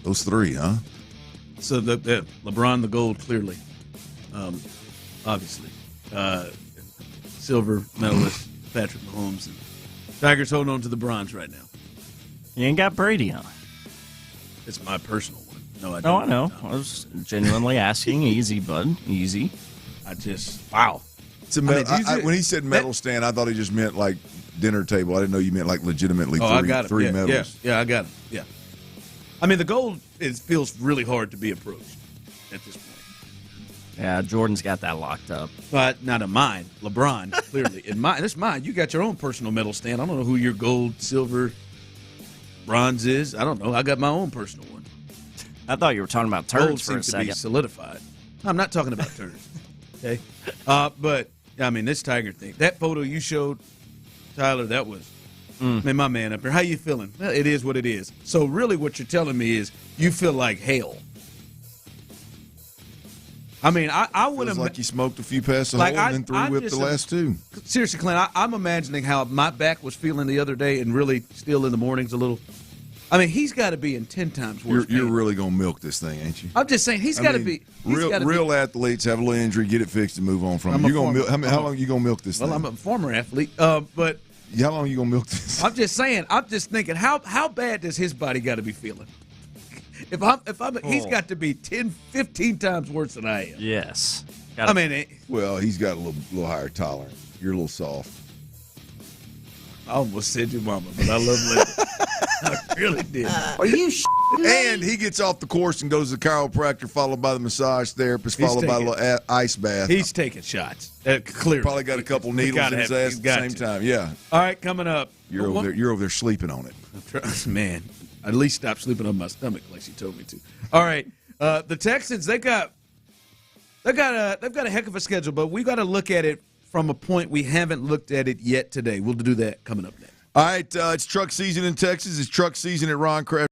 L: those three, huh?
B: So the LeBron, the gold, clearly, obviously, silver medalist Patrick Mahomes, and Tiger's holding on to the bronze right now.
H: You ain't got Brady on.
B: It's my personal one. No, I don't.
H: Oh, I know. I was genuinely asking. Easy, bud. Easy.
B: Wow.
L: When he said medal stand, I thought he just meant like dinner table. I didn't know you meant like legitimately three medals.
B: Yeah, I got it. Yeah. I mean, the gold feels really hard to be approached at this point.
H: Yeah, Jordan's got that locked up.
B: But not in mine. LeBron, clearly. This is mine. You got your own personal medal stand. I don't know who your gold, silver, bronze is. I don't know. I got my own personal one.
H: I thought you were talking about turns
B: gold
H: for a
B: seems to
H: second.
B: be solidified. I'm not talking about turns. Okay? But, I mean, this Tiger thing. That photo you showed, Tyler, that was, man, my man up there. How you feeling? Well, it is what it is. So really what you're telling me is you feel like hell. I mean, I would have.
L: Like you smoked a few past the hole and then three-whipped the last two.
B: Seriously, Clint, I'm imagining how my back was feeling the other day and really still in the mornings a little. I mean, he's got to be in 10 times worse.
L: You're really going to milk this thing, ain't you?
B: I'm just saying, he's got to be.
L: Real athletes have a little injury, get it fixed, and move on from it. How long are you going to milk this thing?
B: Well, I'm a former athlete, but.
L: How long are you going to milk this?
B: I'm just saying. I'm just thinking, how bad does his body got to be feeling? He's got to be 10, 15 times worse than I am.
H: Yes.
L: Well, he's got a little higher tolerance. You're a little soft.
B: I almost said your mama, but I love Linda. I really did.
L: Are you And he gets off the course and goes to the chiropractor, followed by the massage therapist, followed by a little ice bath.
B: He's taking shots. Clearly.
L: Probably got a couple needles in his ass at the same time. Yeah.
B: All right, coming up.
L: You're over there sleeping on it.
B: Man, at least stop sleeping on my stomach like she told me to. All right. The Texans, they've got a heck of a schedule, but we got to look at it from a point we haven't looked at it yet today. We'll do that coming up next.
L: All right, it's truck season in Texas. It's truck season at Ron Kraft.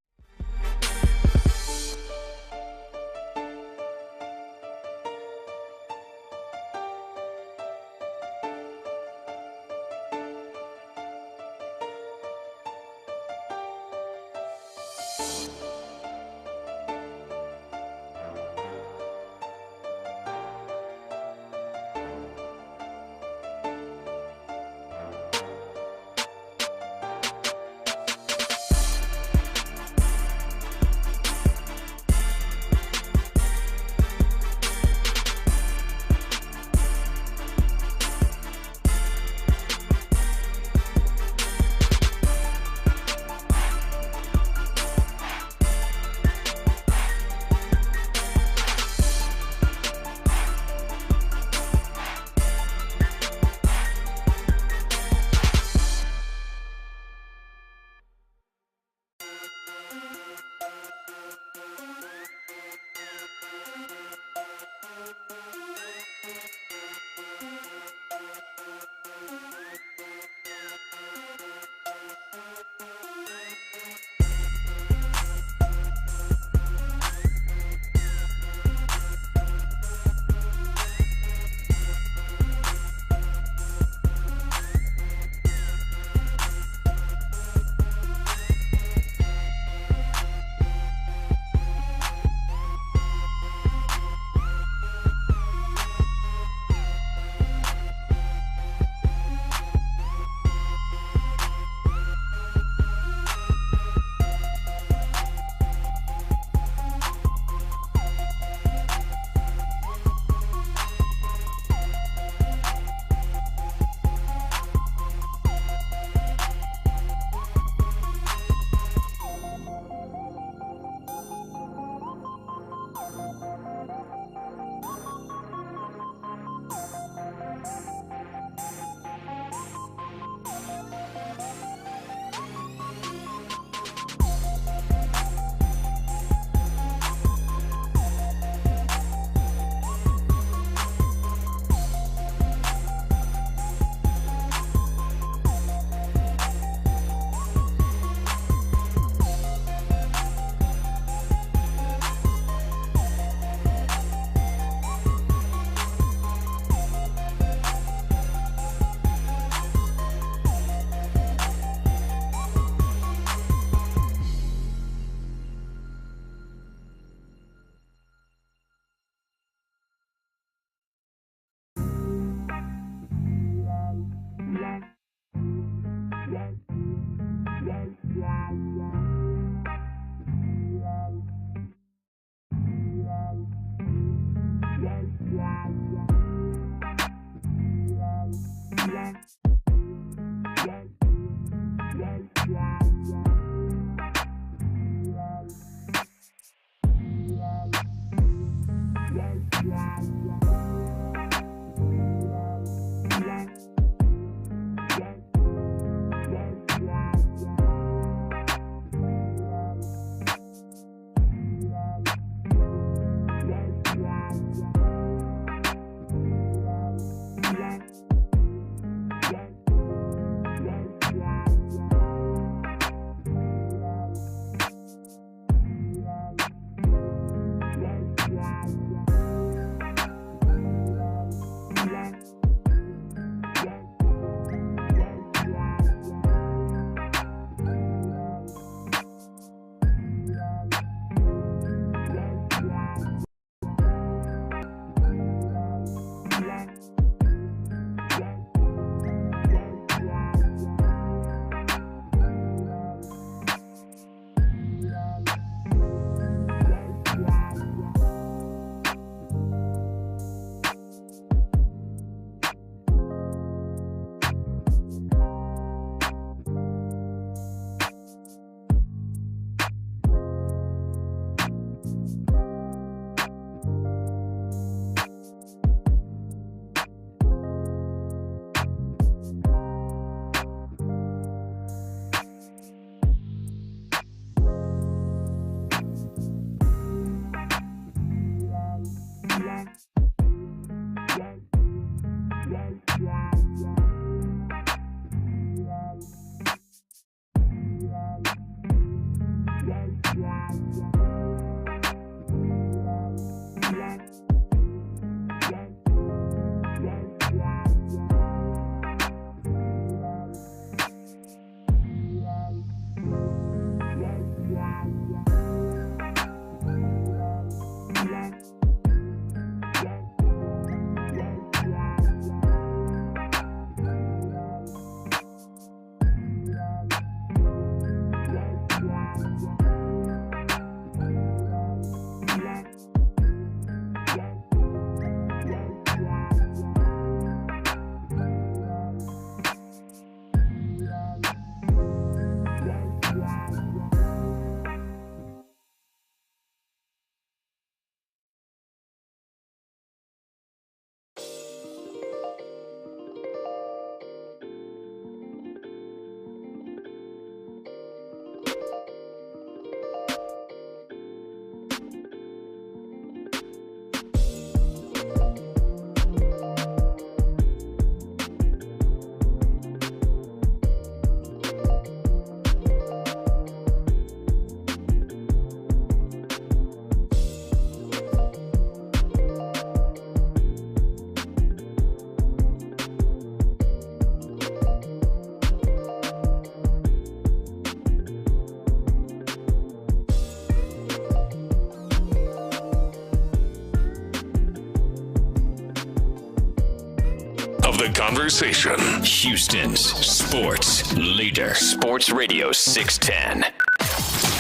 A: of the conversation.
C: Houston's sports leader. Sports Radio 610.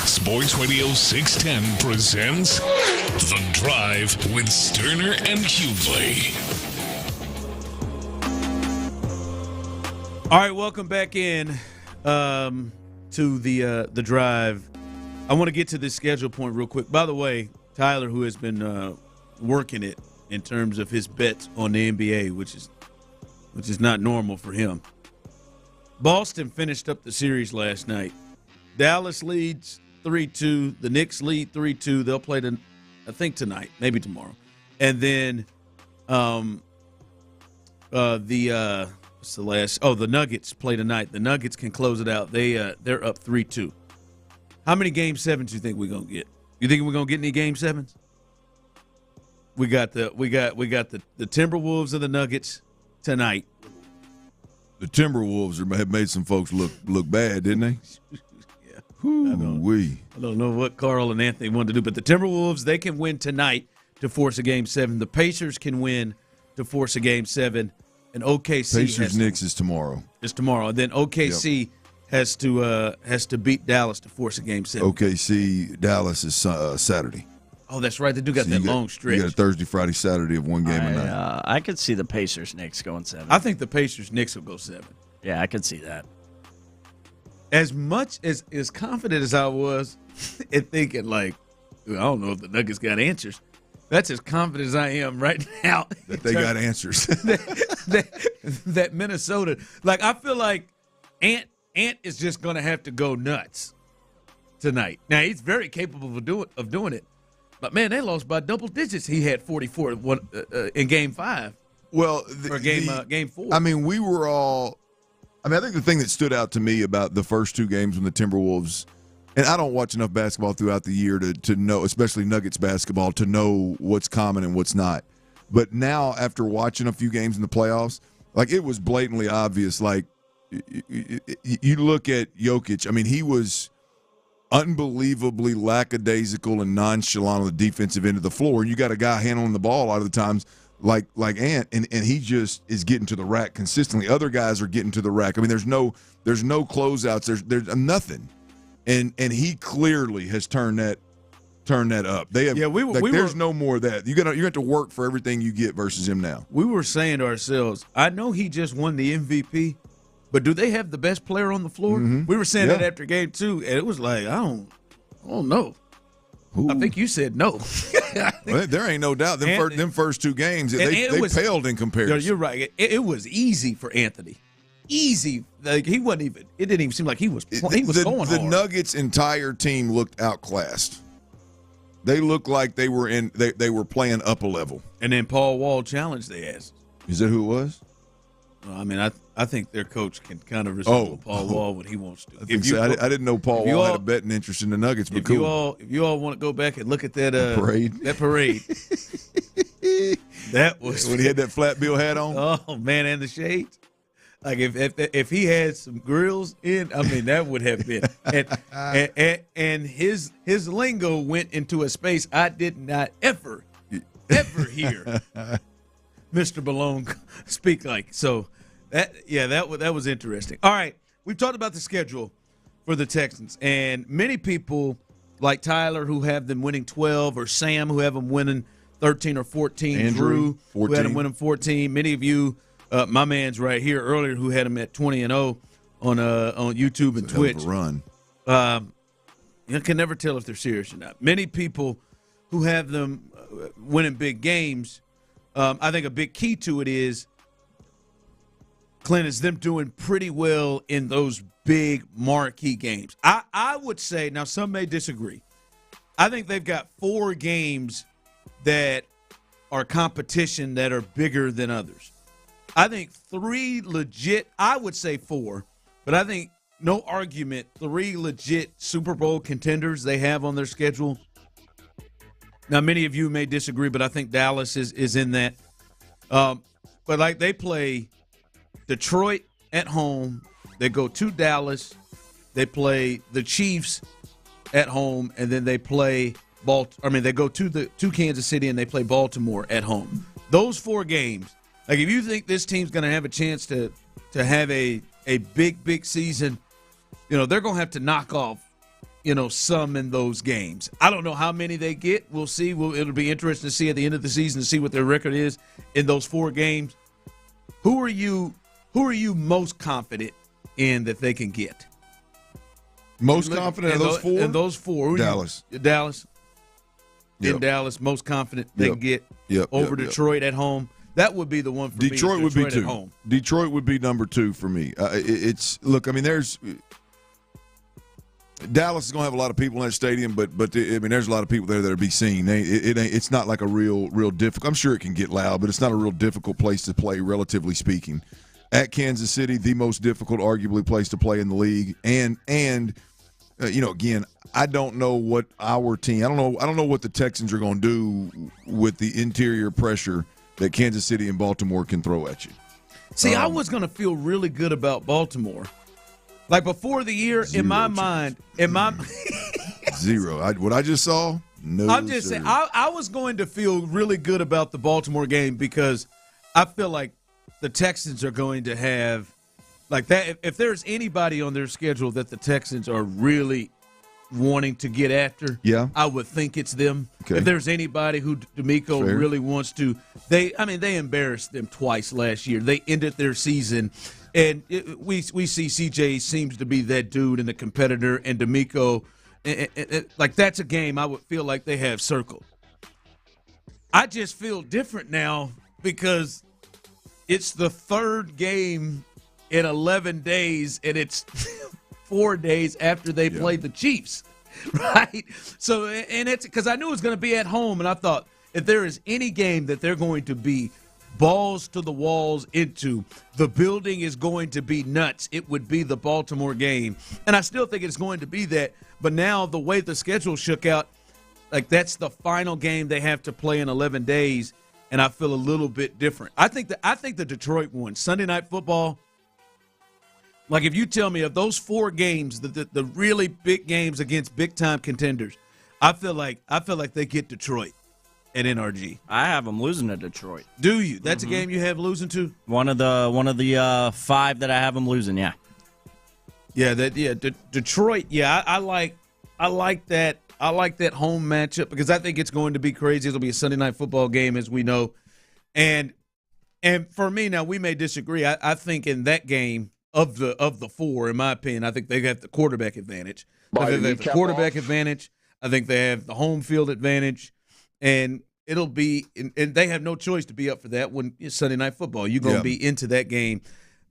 A: Sports Radio 610 presents The Drive with Stoerner and Hughley.
B: All right, welcome back in to the Drive. I want to get to this schedule point real quick. By the way, Tyler, who has been working it in terms of his bets on the NBA, which is not normal for him. Boston finished up the series last night. Dallas leads 3-2. The Knicks lead 3-2. They'll play, I think, tonight, maybe tomorrow. And then what's the last? Oh, the Nuggets play tonight. The Nuggets can close it out. They're up 3-2. How many Game 7s do you think we're gonna get? You think we're gonna get any Game 7s? We got the Timberwolves and the Nuggets tonight.
L: The Timberwolves have made some folks look bad, didn't they?
B: Yeah.
L: I
B: don't know what Carl and Anthony wanted to do, but the Timberwolves, they can win tonight to force a Game 7. The Pacers can win to force a Game 7, and OKC
L: Pacers-Knicks is tomorrow.
B: It's tomorrow, and then OKC has to beat Dallas to force a Game 7.
L: OKC Dallas is Saturday.
B: Oh, that's right. They do got long stretch.
L: You got a Thursday, Friday, Saturday of one game a night.
H: I could see the Pacers-Knicks going 7.
B: I think the Pacers-Knicks will go 7.
H: Yeah, I could see that.
B: As much as confident as I was in thinking, like, I don't know if the Nuggets got answers. That's as confident as I am right now.
L: That they got answers.
B: that Minnesota, like I feel like Ant is just going to have to go nuts tonight. Now he's very capable of doing it, but man, they lost by double digits. He had 44 in Game 5.
L: Well,
B: Game 4.
L: I mean, we were all. I mean, I think the thing that stood out to me about the first two games when the Timberwolves. And I don't watch enough basketball throughout the year to know, especially Nuggets basketball, to know what's common and what's not. But now, after watching a few games in the playoffs, like it was blatantly obvious. Like you look at Jokic, I mean, he was unbelievably lackadaisical and nonchalant on the defensive end of the floor. And you got a guy handling the ball a lot of the times like Ant, and he just is getting to the rack consistently. Other guys are getting to the rack. I mean, there's no closeouts. There's nothing. And he clearly has turned that up. They have, there's no more of that. You have to work for everything you get versus him now.
B: We were saying to ourselves, I know he just won the MVP, but do they have the best player on the floor?
L: Mm-hmm.
B: We were saying that after Game 2, and it was like, I don't know. Ooh. I think you said no.
L: Well, there ain't no doubt. Them first two games, they paled in comparison.
B: You're right. It was easy for Anthony. Easy, like he wasn't even. It didn't even seem like he was. He was going hard.
L: The Nuggets' entire team looked outclassed. They looked like they were in. They were playing up a level.
B: And then Paul Wall challenged their ass.
L: Is that who it was?
B: I mean, I think their coach can kind of resemble Paul Wall when he wants to.
L: I didn't know Paul Wall had a betting interest in the Nuggets. But cool.
B: If you all want to go back and look at that
L: parade,
B: that was
L: when he had that flat bill hat on.
B: Oh man, and the shades. Like if he had some grills in, I mean that would have been. And his lingo went into a space I did not ever hear Mr. Malone speak like. So that was interesting. All right, we've talked about the schedule for the Texans, and many people like Tyler who have them winning 12, or Sam who have them winning 13 or 14,
L: Andrew,
B: Drew 14. Who had them winning 14. Many of you. My man's right here earlier who had him at 20-0 on YouTube and Twitch.
L: Run.
B: You can never tell if they're serious or not. Many people who have them winning big games, I think a big key to it is, Clint, is them doing pretty well in those big marquee games. I would say, now some may disagree, I think they've got 4 games that are competition that are bigger than others. I think 3 legit, I would say 4, but I think no argument, 3 legit Super Bowl contenders they have on their schedule. Now, many of you may disagree, but I think Dallas is in that. But like they play Detroit at home, they go to Dallas, they play the Chiefs at home, and then they play they go to Kansas City and they play Baltimore at home. Those 4 games. Like, if you think this team's going to have a chance to have a big season, they're going to have to knock off, some in those games. I don't know how many they get. We'll see. It'll be interesting to see at the end of the season to see what their record is in those 4 games. Who are you most confident in that they can get?
L: Most confident in those 4?
B: In those 4.
L: Dallas.
B: Dallas.
L: Yep.
B: In Dallas, most confident they can get over Detroit at home. That would be the one for
L: Detroit
B: me.
L: Would be 2.
B: At home.
L: Detroit would be number 2 for me. Dallas is going to have a lot of people in that stadium, but there's a lot of people there that'll be seen. It's not like a real difficult. I'm sure it can get loud, but it's not a real difficult place to play, relatively speaking. At Kansas City, the most difficult, arguably, place to play in the league, and again, I don't know what our team. I don't know what the Texans are going to do with the interior pressure that Kansas City and Baltimore can throw at you.
B: See, I was going to feel really good about Baltimore. Like before the year, in my mind,
L: zero. What I just saw, no.
B: I'm just saying, I was going to feel really good about the Baltimore game because I feel like the Texans are going to have, like that. If there's anybody on their schedule that the Texans are really wanting to get after, I would think it's them. Okay. If there's anybody who DeMeco really wants to, they embarrassed them twice last year. They ended their season, and we see CJ seems to be that dude and the competitor, and DeMeco, like that's a game I would feel like they have circled. I just feel different now because it's the third game in 11 days, and it's 4 days after they played the Chiefs, right? So, and it's because I knew it was going to be at home, and I thought if there is any game that they're going to be balls to the walls into, the building is going to be nuts, it would be the Baltimore game. And I still think it's going to be that, but now the way the schedule shook out, like that's the final game they have to play in 11 days, and I feel a little bit different. I think the Detroit one, Sunday Night Football, like if you tell me of those 4 games, the really big games against big-time contenders, I feel like they get Detroit at NRG.
H: I have them losing to Detroit.
B: Do you? That's a game you have losing to?
H: One of the 5 that I have them losing, yeah.
B: Detroit, yeah, I like that. I like that home matchup because I think it's going to be crazy. It'll be a Sunday Night Football game, as we know. And for me, now we may disagree. I think in that game of the 4, in my opinion, I think they have the quarterback advantage. I think they have the quarterback advantage. I think they have the home field advantage. And it'll be – and they have no choice to be up for that when it's Sunday Night Football. You're going to be into that game.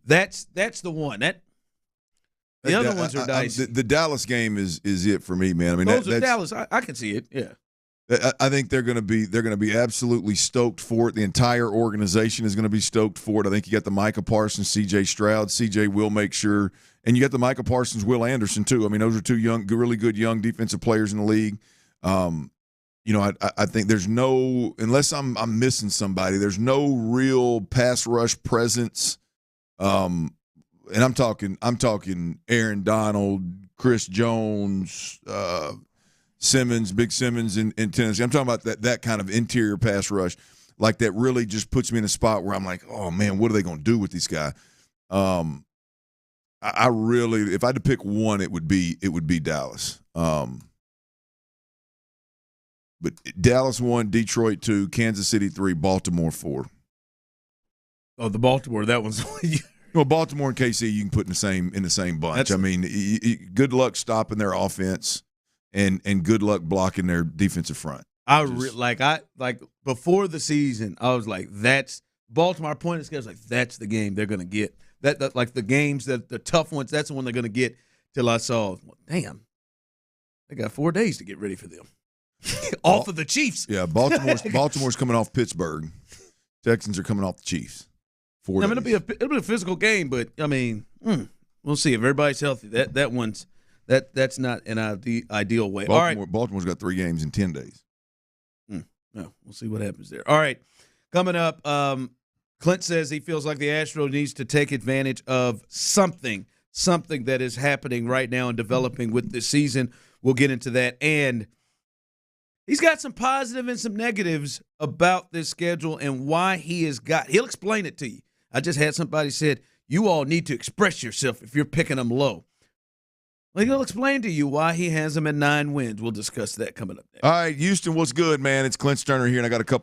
B: That's the one. The other ones are dicey.
L: The Dallas game is it for me, man. I mean,
B: those are Dallas. I can see it. Yeah.
L: I think they're going to be absolutely stoked for it. The entire organization is going to be stoked for it. I think you got the Micah Parsons, C.J. Stroud. C.J. will make sure, and you got the Micah Parsons, Will Anderson too. I mean, those are 2 really good young defensive players in the league. I think there's no, unless I'm missing somebody, there's no real pass rush presence. And I'm talking Aaron Donald, Chris Jones, Simmons, Big Simmons in Tennessee. I'm talking about that kind of interior pass rush, like that really just puts me in a spot where I'm like, oh man, what are they going to do with this guy? I really, if I had to pick one, it would be Dallas. But Dallas 1, Detroit 2, Kansas City 3, Baltimore 4.
B: Oh, the Baltimore, that one's.
L: Well, Baltimore and KC you can put in the same bunch. I mean, good luck stopping their offense, and good luck blocking their defensive front.
B: Before the season, I was like, that's Baltimore. I pointed to like that's the game they're going to get. That like the games that the tough ones, that's the one they're going to get. Till I saw, well, damn, they got 4 days to get ready for them. Off of the Chiefs.
L: Yeah, Baltimore's coming off Pittsburgh. Texans are coming off the Chiefs.
B: It'll be a physical game, but I mean, we'll see if everybody's healthy. That's not an ideal way. All right,
L: Baltimore's got 3 games in 10 days.
B: No, we'll see what happens there. All right, coming up, Clint says he feels like the Astros needs to take advantage of something that is happening right now and developing with this season. We'll get into that, and he's got some positive and some negatives about this schedule and why he'll explain it to you. I just had somebody said, you all need to express yourself if you're picking them low. Well, he'll explain to you why he has them at 9 wins. We'll discuss that coming up next.
L: All right, Houston, what's good, man? It's Clint Stoerner here, and I got a couple.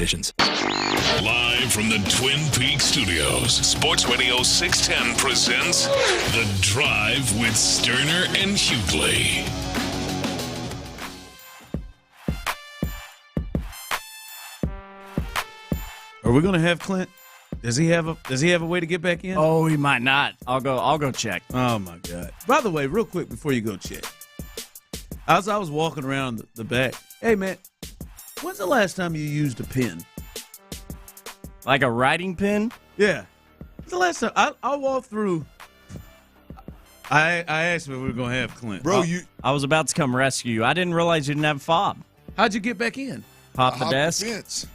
D: conditions.
A: Live from the Twin Peaks studios, Sports Radio 610 presents The Drive with Stoerner and Hughley.
B: Are we going to have Clint? Does he have a way to get back in?
H: Oh, he might not. I'll go check.
B: Oh my God. By the way, real quick before you go check. As I was walking around the back, hey man, when's the last time you used a pen?
H: Like a writing pen?
B: Yeah. When's the last time I walked through? I asked him if we were gonna have Clint.
L: Bro,
H: I was about to come rescue you. I didn't realize you didn't have a fob.
B: How'd you get back in?
H: Pop the desk.
L: The fence.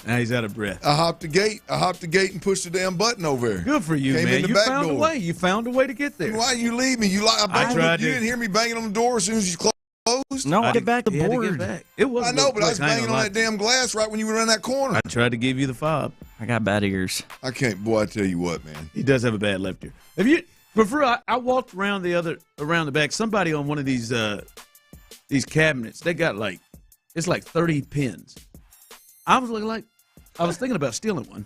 B: Now he's out of breath.
L: I hopped the gate and pushed the damn button over there.
B: Good for you,
L: Came
B: man.
L: in the
B: You
L: back
B: found
L: door.
B: a way. You found a way to get there.
L: Why you leave me? You didn't hear me banging on the door as soon as you closed?
H: No, get back the board.
B: It was.
L: I know, but I was banging on that damn glass right when you were in that corner.
B: I tried to give you the fob.
H: I got bad ears.
L: I can't. Boy, I tell you what, man.
B: He does have a bad left ear. Have you? Before I walked around the back. Somebody on one of these cabinets. They got it's like 30 pins. I was thinking about stealing one.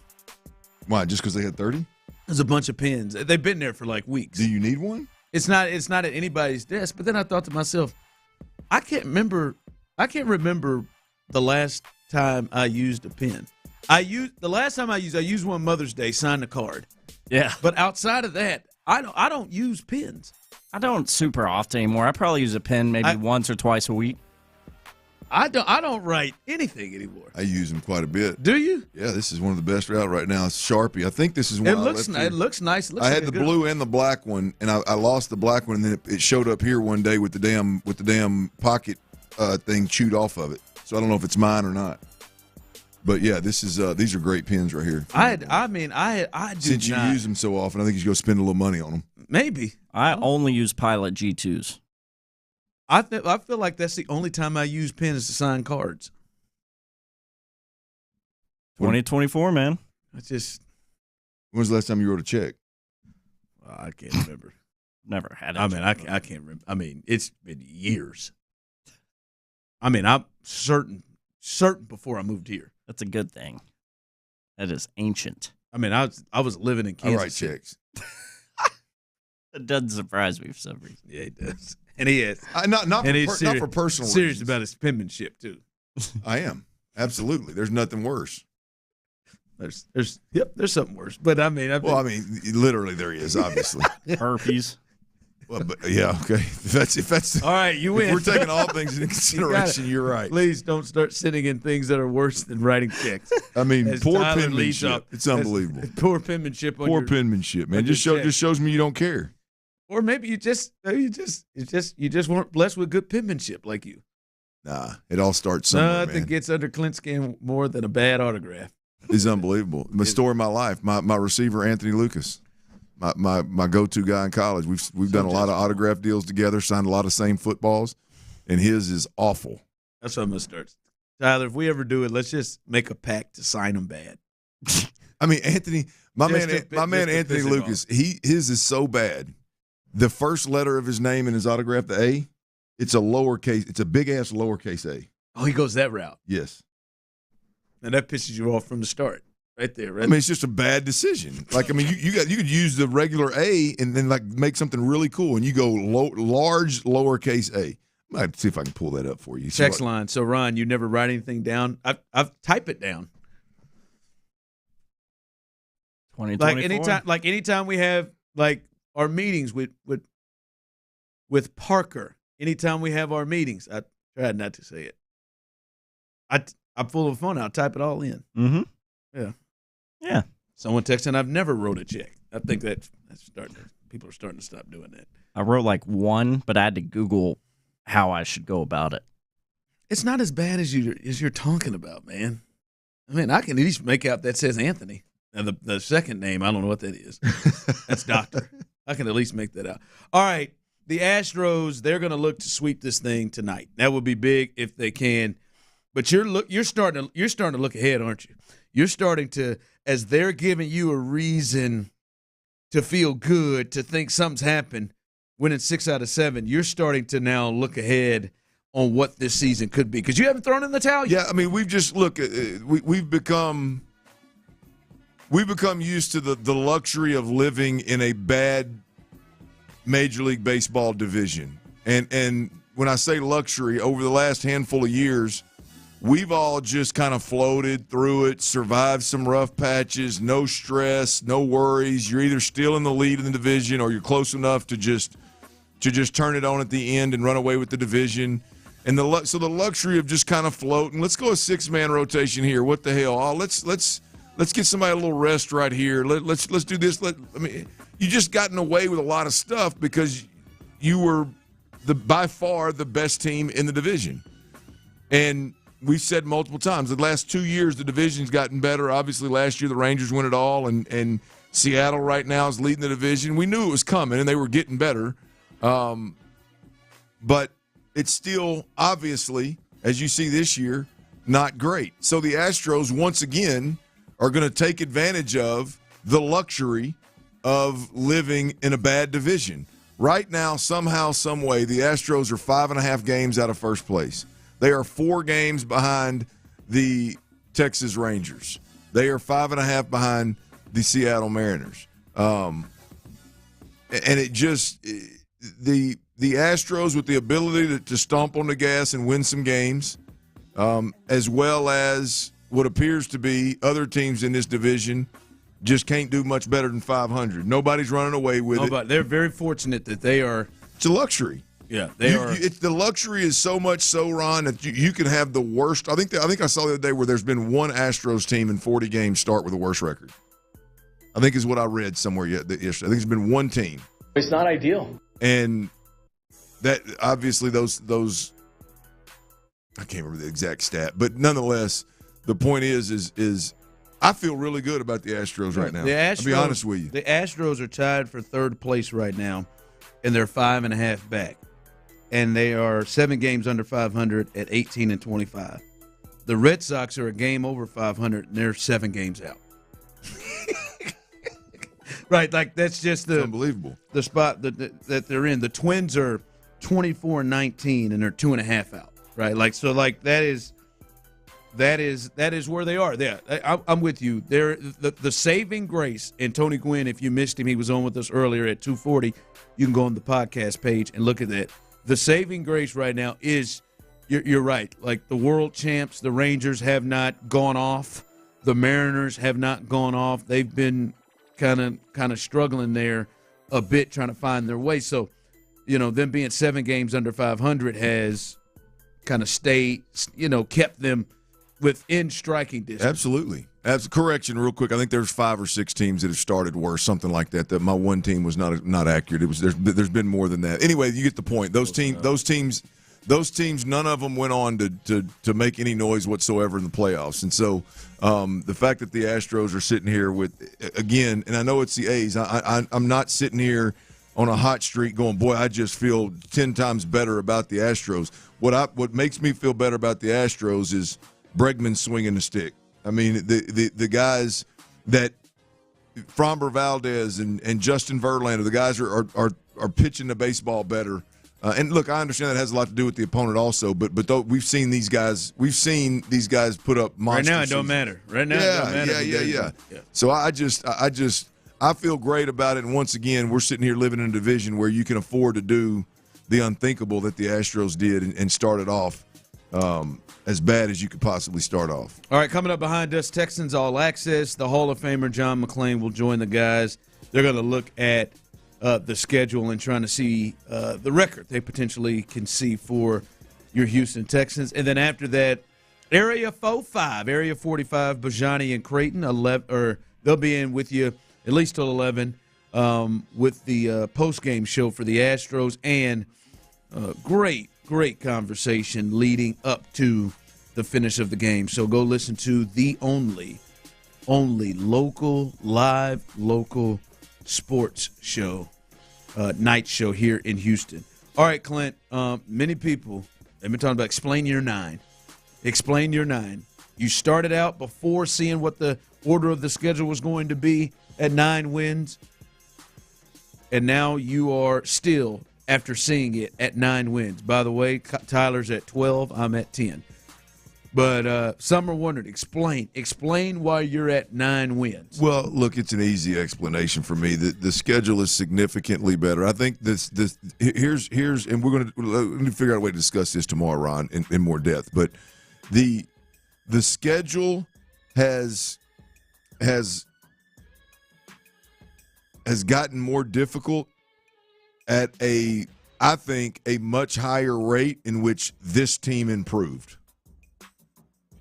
L: Why? Just because they had 30?
B: There's a bunch of pins. They've been there for weeks.
L: Do you need one?
B: It's not at anybody's desk. But then I thought to myself, I can't remember the last time I used a pen. I used one Mother's Day, signed a card.
H: Yeah.
B: But outside of that, I don't use pens.
H: I don't super often anymore. I probably use a pen maybe once or twice a week.
B: I don't write anything anymore.
L: I use them quite a bit.
B: Do you?
L: Yeah, this is one of the best out right now. It's Sharpie. I think this is one.
B: It looks nice.
L: I had the blue and the black one, and I lost the black one, and then it showed up here one day with the damn pocket thing chewed off of it. So I don't know if it's mine or not. But yeah, these are great pens right here.
B: I do.
L: Since you use them so often, I think you should go spend a little money on them.
B: Maybe.
H: I only use Pilot G2s.
B: I feel like that's the only time I use pens to sign cards.
H: 2024, man.
B: I just.
L: When was the last time you wrote a check?
B: I can't remember.
H: Never had it.
B: I mean, I can't remember. I mean, it's been years. I mean, I'm certain before I moved here.
H: That's a good thing. That is ancient.
B: I mean, I was living in Kansas.
L: I write checks.
H: It doesn't surprise me for some reason.
B: Yeah, he does. And he is.
L: Not for personal
B: serious
L: reasons.
B: about his penmanship, too.
L: I am. Absolutely. There's nothing worse.
B: There's something worse. But I mean,
L: literally there is, obviously.
H: Herpes.
L: Well, but yeah, okay. If that's
B: all right, you win.
L: If we're taking all things into consideration, you're right.
B: Please don't start sitting in things that are worse than writing checks.
L: I mean, poor penmanship. It's unbelievable.
B: Poor penmanship.
L: Poor penmanship, man. Just shows me you don't care.
B: Or maybe you just weren't blessed with good penmanship like you.
L: Nah, it all starts somewhere.
B: Nothing gets under Clint's skin more than a bad autograph.
L: It's unbelievable. The story of my life. My receiver Anthony Lucas, my go-to guy in college. We've done a lot of autograph deals together, signed a lot of same footballs, and his is awful.
B: That's what I'm gonna start. Tyler, if we ever do it, let's just make a pact to sign them bad.
L: I mean, Anthony, my man Anthony Lucas, his is so bad. The first letter of his name in his autograph, the A, it's a lowercase. It's a big ass lowercase A.
B: Oh, he goes that route.
L: Yes.
B: And that pisses you off from the start, right there. Right.
L: I mean, it's just a bad decision. Like, I mean, you could use the regular A and then make something really cool, and you go large lowercase A. I might see if I can pull that up for you.
B: Text line. So Ron, you never write anything down. I've type it down.
H: 2024.
B: Like anytime we have our meetings with Parker. Anytime we have our meetings, I tried not to say it. I'm full of fun. I'll type it all in.
H: Mm-hmm.
B: Yeah.
H: Yeah.
B: Someone texting, I've never wrote a check. I think that's people are starting to stop doing that.
H: I wrote one, but I had to Google how I should go about it.
B: It's not as bad as you're talking about, man. I mean, I can at least make out that says Anthony. Now the second name, I don't know what that is. That's Doctor. I can at least make that out. All right. The Astros, they're going to look to sweep this thing tonight. That would be big if they can. But you're starting to look ahead, aren't you? You're starting to, as they're giving you a reason to feel good, to think something's happened, winning 6 out of 7. You're starting to now look ahead on what this season could be? Because you haven't thrown in the towel yet.
L: Yeah, I mean, we've just we've become used to the luxury of living in a bad Major League Baseball division. And when I say luxury, over the last handful of years, we've all just kind of floated through it, survived some rough patches, no stress, no worries. You're either still in the lead in the division or you're close enough to just turn it on at the end and run away with the division. And so the luxury of just kind of floating. Let's go a 6-man rotation here. What the hell? Oh, let's get somebody a little rest right here. Let's do this. You just gotten away with a lot of stuff because you were by far the best team in the division. And we've said multiple times, the last 2 years the division's gotten better. Obviously last year the Rangers won it all, and Seattle right now is leading the division. We knew it was coming, and they were getting better. But it's still, obviously, as you see this year, not great. So the Astros, once again, are going to take advantage of the luxury of living in a bad division. Right now, somehow, some way, the Astros are 5.5 games out of first place. They are 4 games behind the Texas Rangers. They are 5.5 behind the Seattle Mariners. And it just the Astros with the ability to stomp on the gas and win some games, as well as what appears to be other teams in this division just can't do much better than 500. Nobody's running away with it.
B: They're very fortunate that they are.
L: It's a luxury.
B: Yeah, they are.
L: The luxury is so much so, Ron, that you can have the worst. I think I saw the other day where there's been one Astros team in 40 games start with a worse record. I think is what I read somewhere yesterday. I think it's been one team.
J: It's not ideal.
L: And that obviously those I can't remember the exact stat, but nonetheless, the point is I feel really good about the Astros right now. I'll be honest with you.
B: The Astros are tied for third place right now, and they're 5.5 back. And they are 7 games under 500 at 18-25. The Red Sox are a game over 500, and they're 7 games out. Right, like that's just
L: unbelievable.
B: The spot that they're in. The Twins are 24-19, and they're 2.5 out. Right, that is where they are. Yeah, I'm with you. There, the saving grace, and Tony Gwynn, if you missed him, he was on with us earlier at 2:40. You can go on the podcast page and look at that. The saving grace right now is, you're right. Like the world champs, the Rangers have not gone off. The Mariners have not gone off. They've been kind of struggling there a bit, trying to find their way. So, them being 7 games under 500 has kind of kept them within striking distance.
L: Absolutely. As correction, real quick, I think there's 5 or 6 teams that have started worse, something like that. That my one team was not accurate. It was there's been more than that. Anyway, you get the point. Those teams, none of them went on to make any noise whatsoever in the playoffs. And so the fact that the Astros are sitting here with, again, and I know it's the A's. I'm not sitting here on a hot streak going, boy, I just feel 10 times better about the Astros. What makes me feel better about the Astros is Bregman swinging the stick. I mean, the guys that Framber Valdez and Justin Verlander, the guys are pitching the baseball better. And look, I understand that has a lot to do with the opponent also, but we've seen these guys put up monsters.
B: Right now it don't matter. Right now it don't matter.
L: Yeah. So I feel great about it. And once again, we're sitting here living in a division where you can afford to do the unthinkable that the Astros did and started off as bad as you could possibly start off.
B: All right, coming up behind us, Texans All Access. The Hall of Famer John McClain will join the guys. They're going to look at the schedule and trying to see the record they potentially can see for your Houston Texans. And then after that, Area 45, Area 45, Bijani and Creighton, they'll be in with you at least till 11 with the post-game show for the Astros, and great conversation leading up to the finish of the game. So go listen to the only live local sports show, night show here in Houston. All right, Clint, many people have been talking about explain your 9. Explain your 9. You started out before seeing what the order of the schedule was going to be at 9 wins, and now you are still after seeing it at 9 wins. By the way, Tyler's at 12. I'm at 10. But some are wondering, explain why you're at 9 wins.
L: Well, look, it's an easy explanation for me. The schedule is significantly better. I think here's and we're going to figure out a way to discuss this tomorrow, Ron, in more depth. But the schedule has gotten more difficult at I think a much higher rate in which this team improved.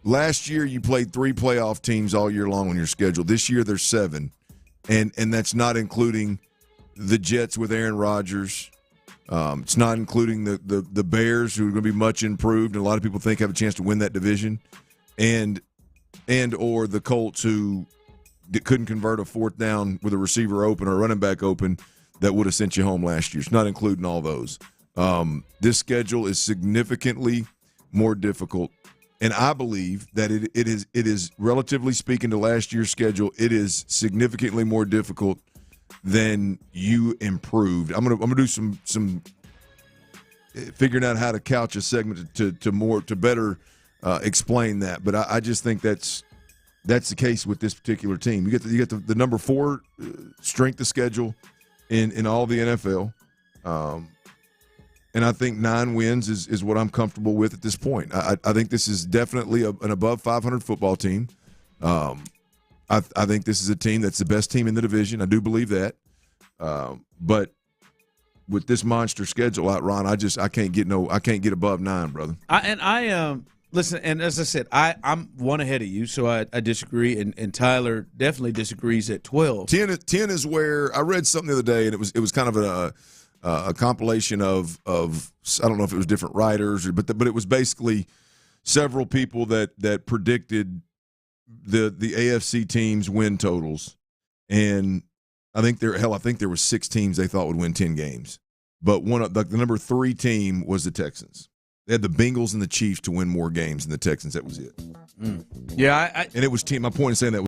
L: Last year, you played 3 playoff teams all year long on your schedule. This year, there's 7, and that's not including the Jets with Aaron Rodgers. It's not including the Bears, who are going to be much improved, and a lot of people think have a chance to win that division, and or the Colts, who couldn't convert a 4th down with a receiver open or a running back open that would have sent you home last year. It's not including all those. This schedule is significantly more difficult. And I believe that it is relatively speaking to last year's schedule, it is significantly more difficult than you improved. I'm gonna do some figuring out how to couch a segment to better explain that. But I just think that's the case with this particular team. You get the number 4 strength of schedule in all the NFL. And I think 9 wins is what I'm comfortable with at this point. I think this is definitely an above 500 football team. I think this is a team that's the best team in the division. I do believe that. But with this monster schedule out, Ron, I can't get above 9, brother.
B: Listen, and as I said, I'm 1 ahead of you, so I disagree, and Tyler definitely disagrees at 12.
L: 10 is where I read something the other day, and it was kind of a compilation of I don't know if it was different writers, but it was basically several people that predicted the AFC teams' win totals, and I think there were 6 teams they thought would win 10 games, but the number 3 team was the Texans. They had the Bengals and the Chiefs to win more games than the Texans. That was it.
B: Yeah,
L: and it was team. My point in saying that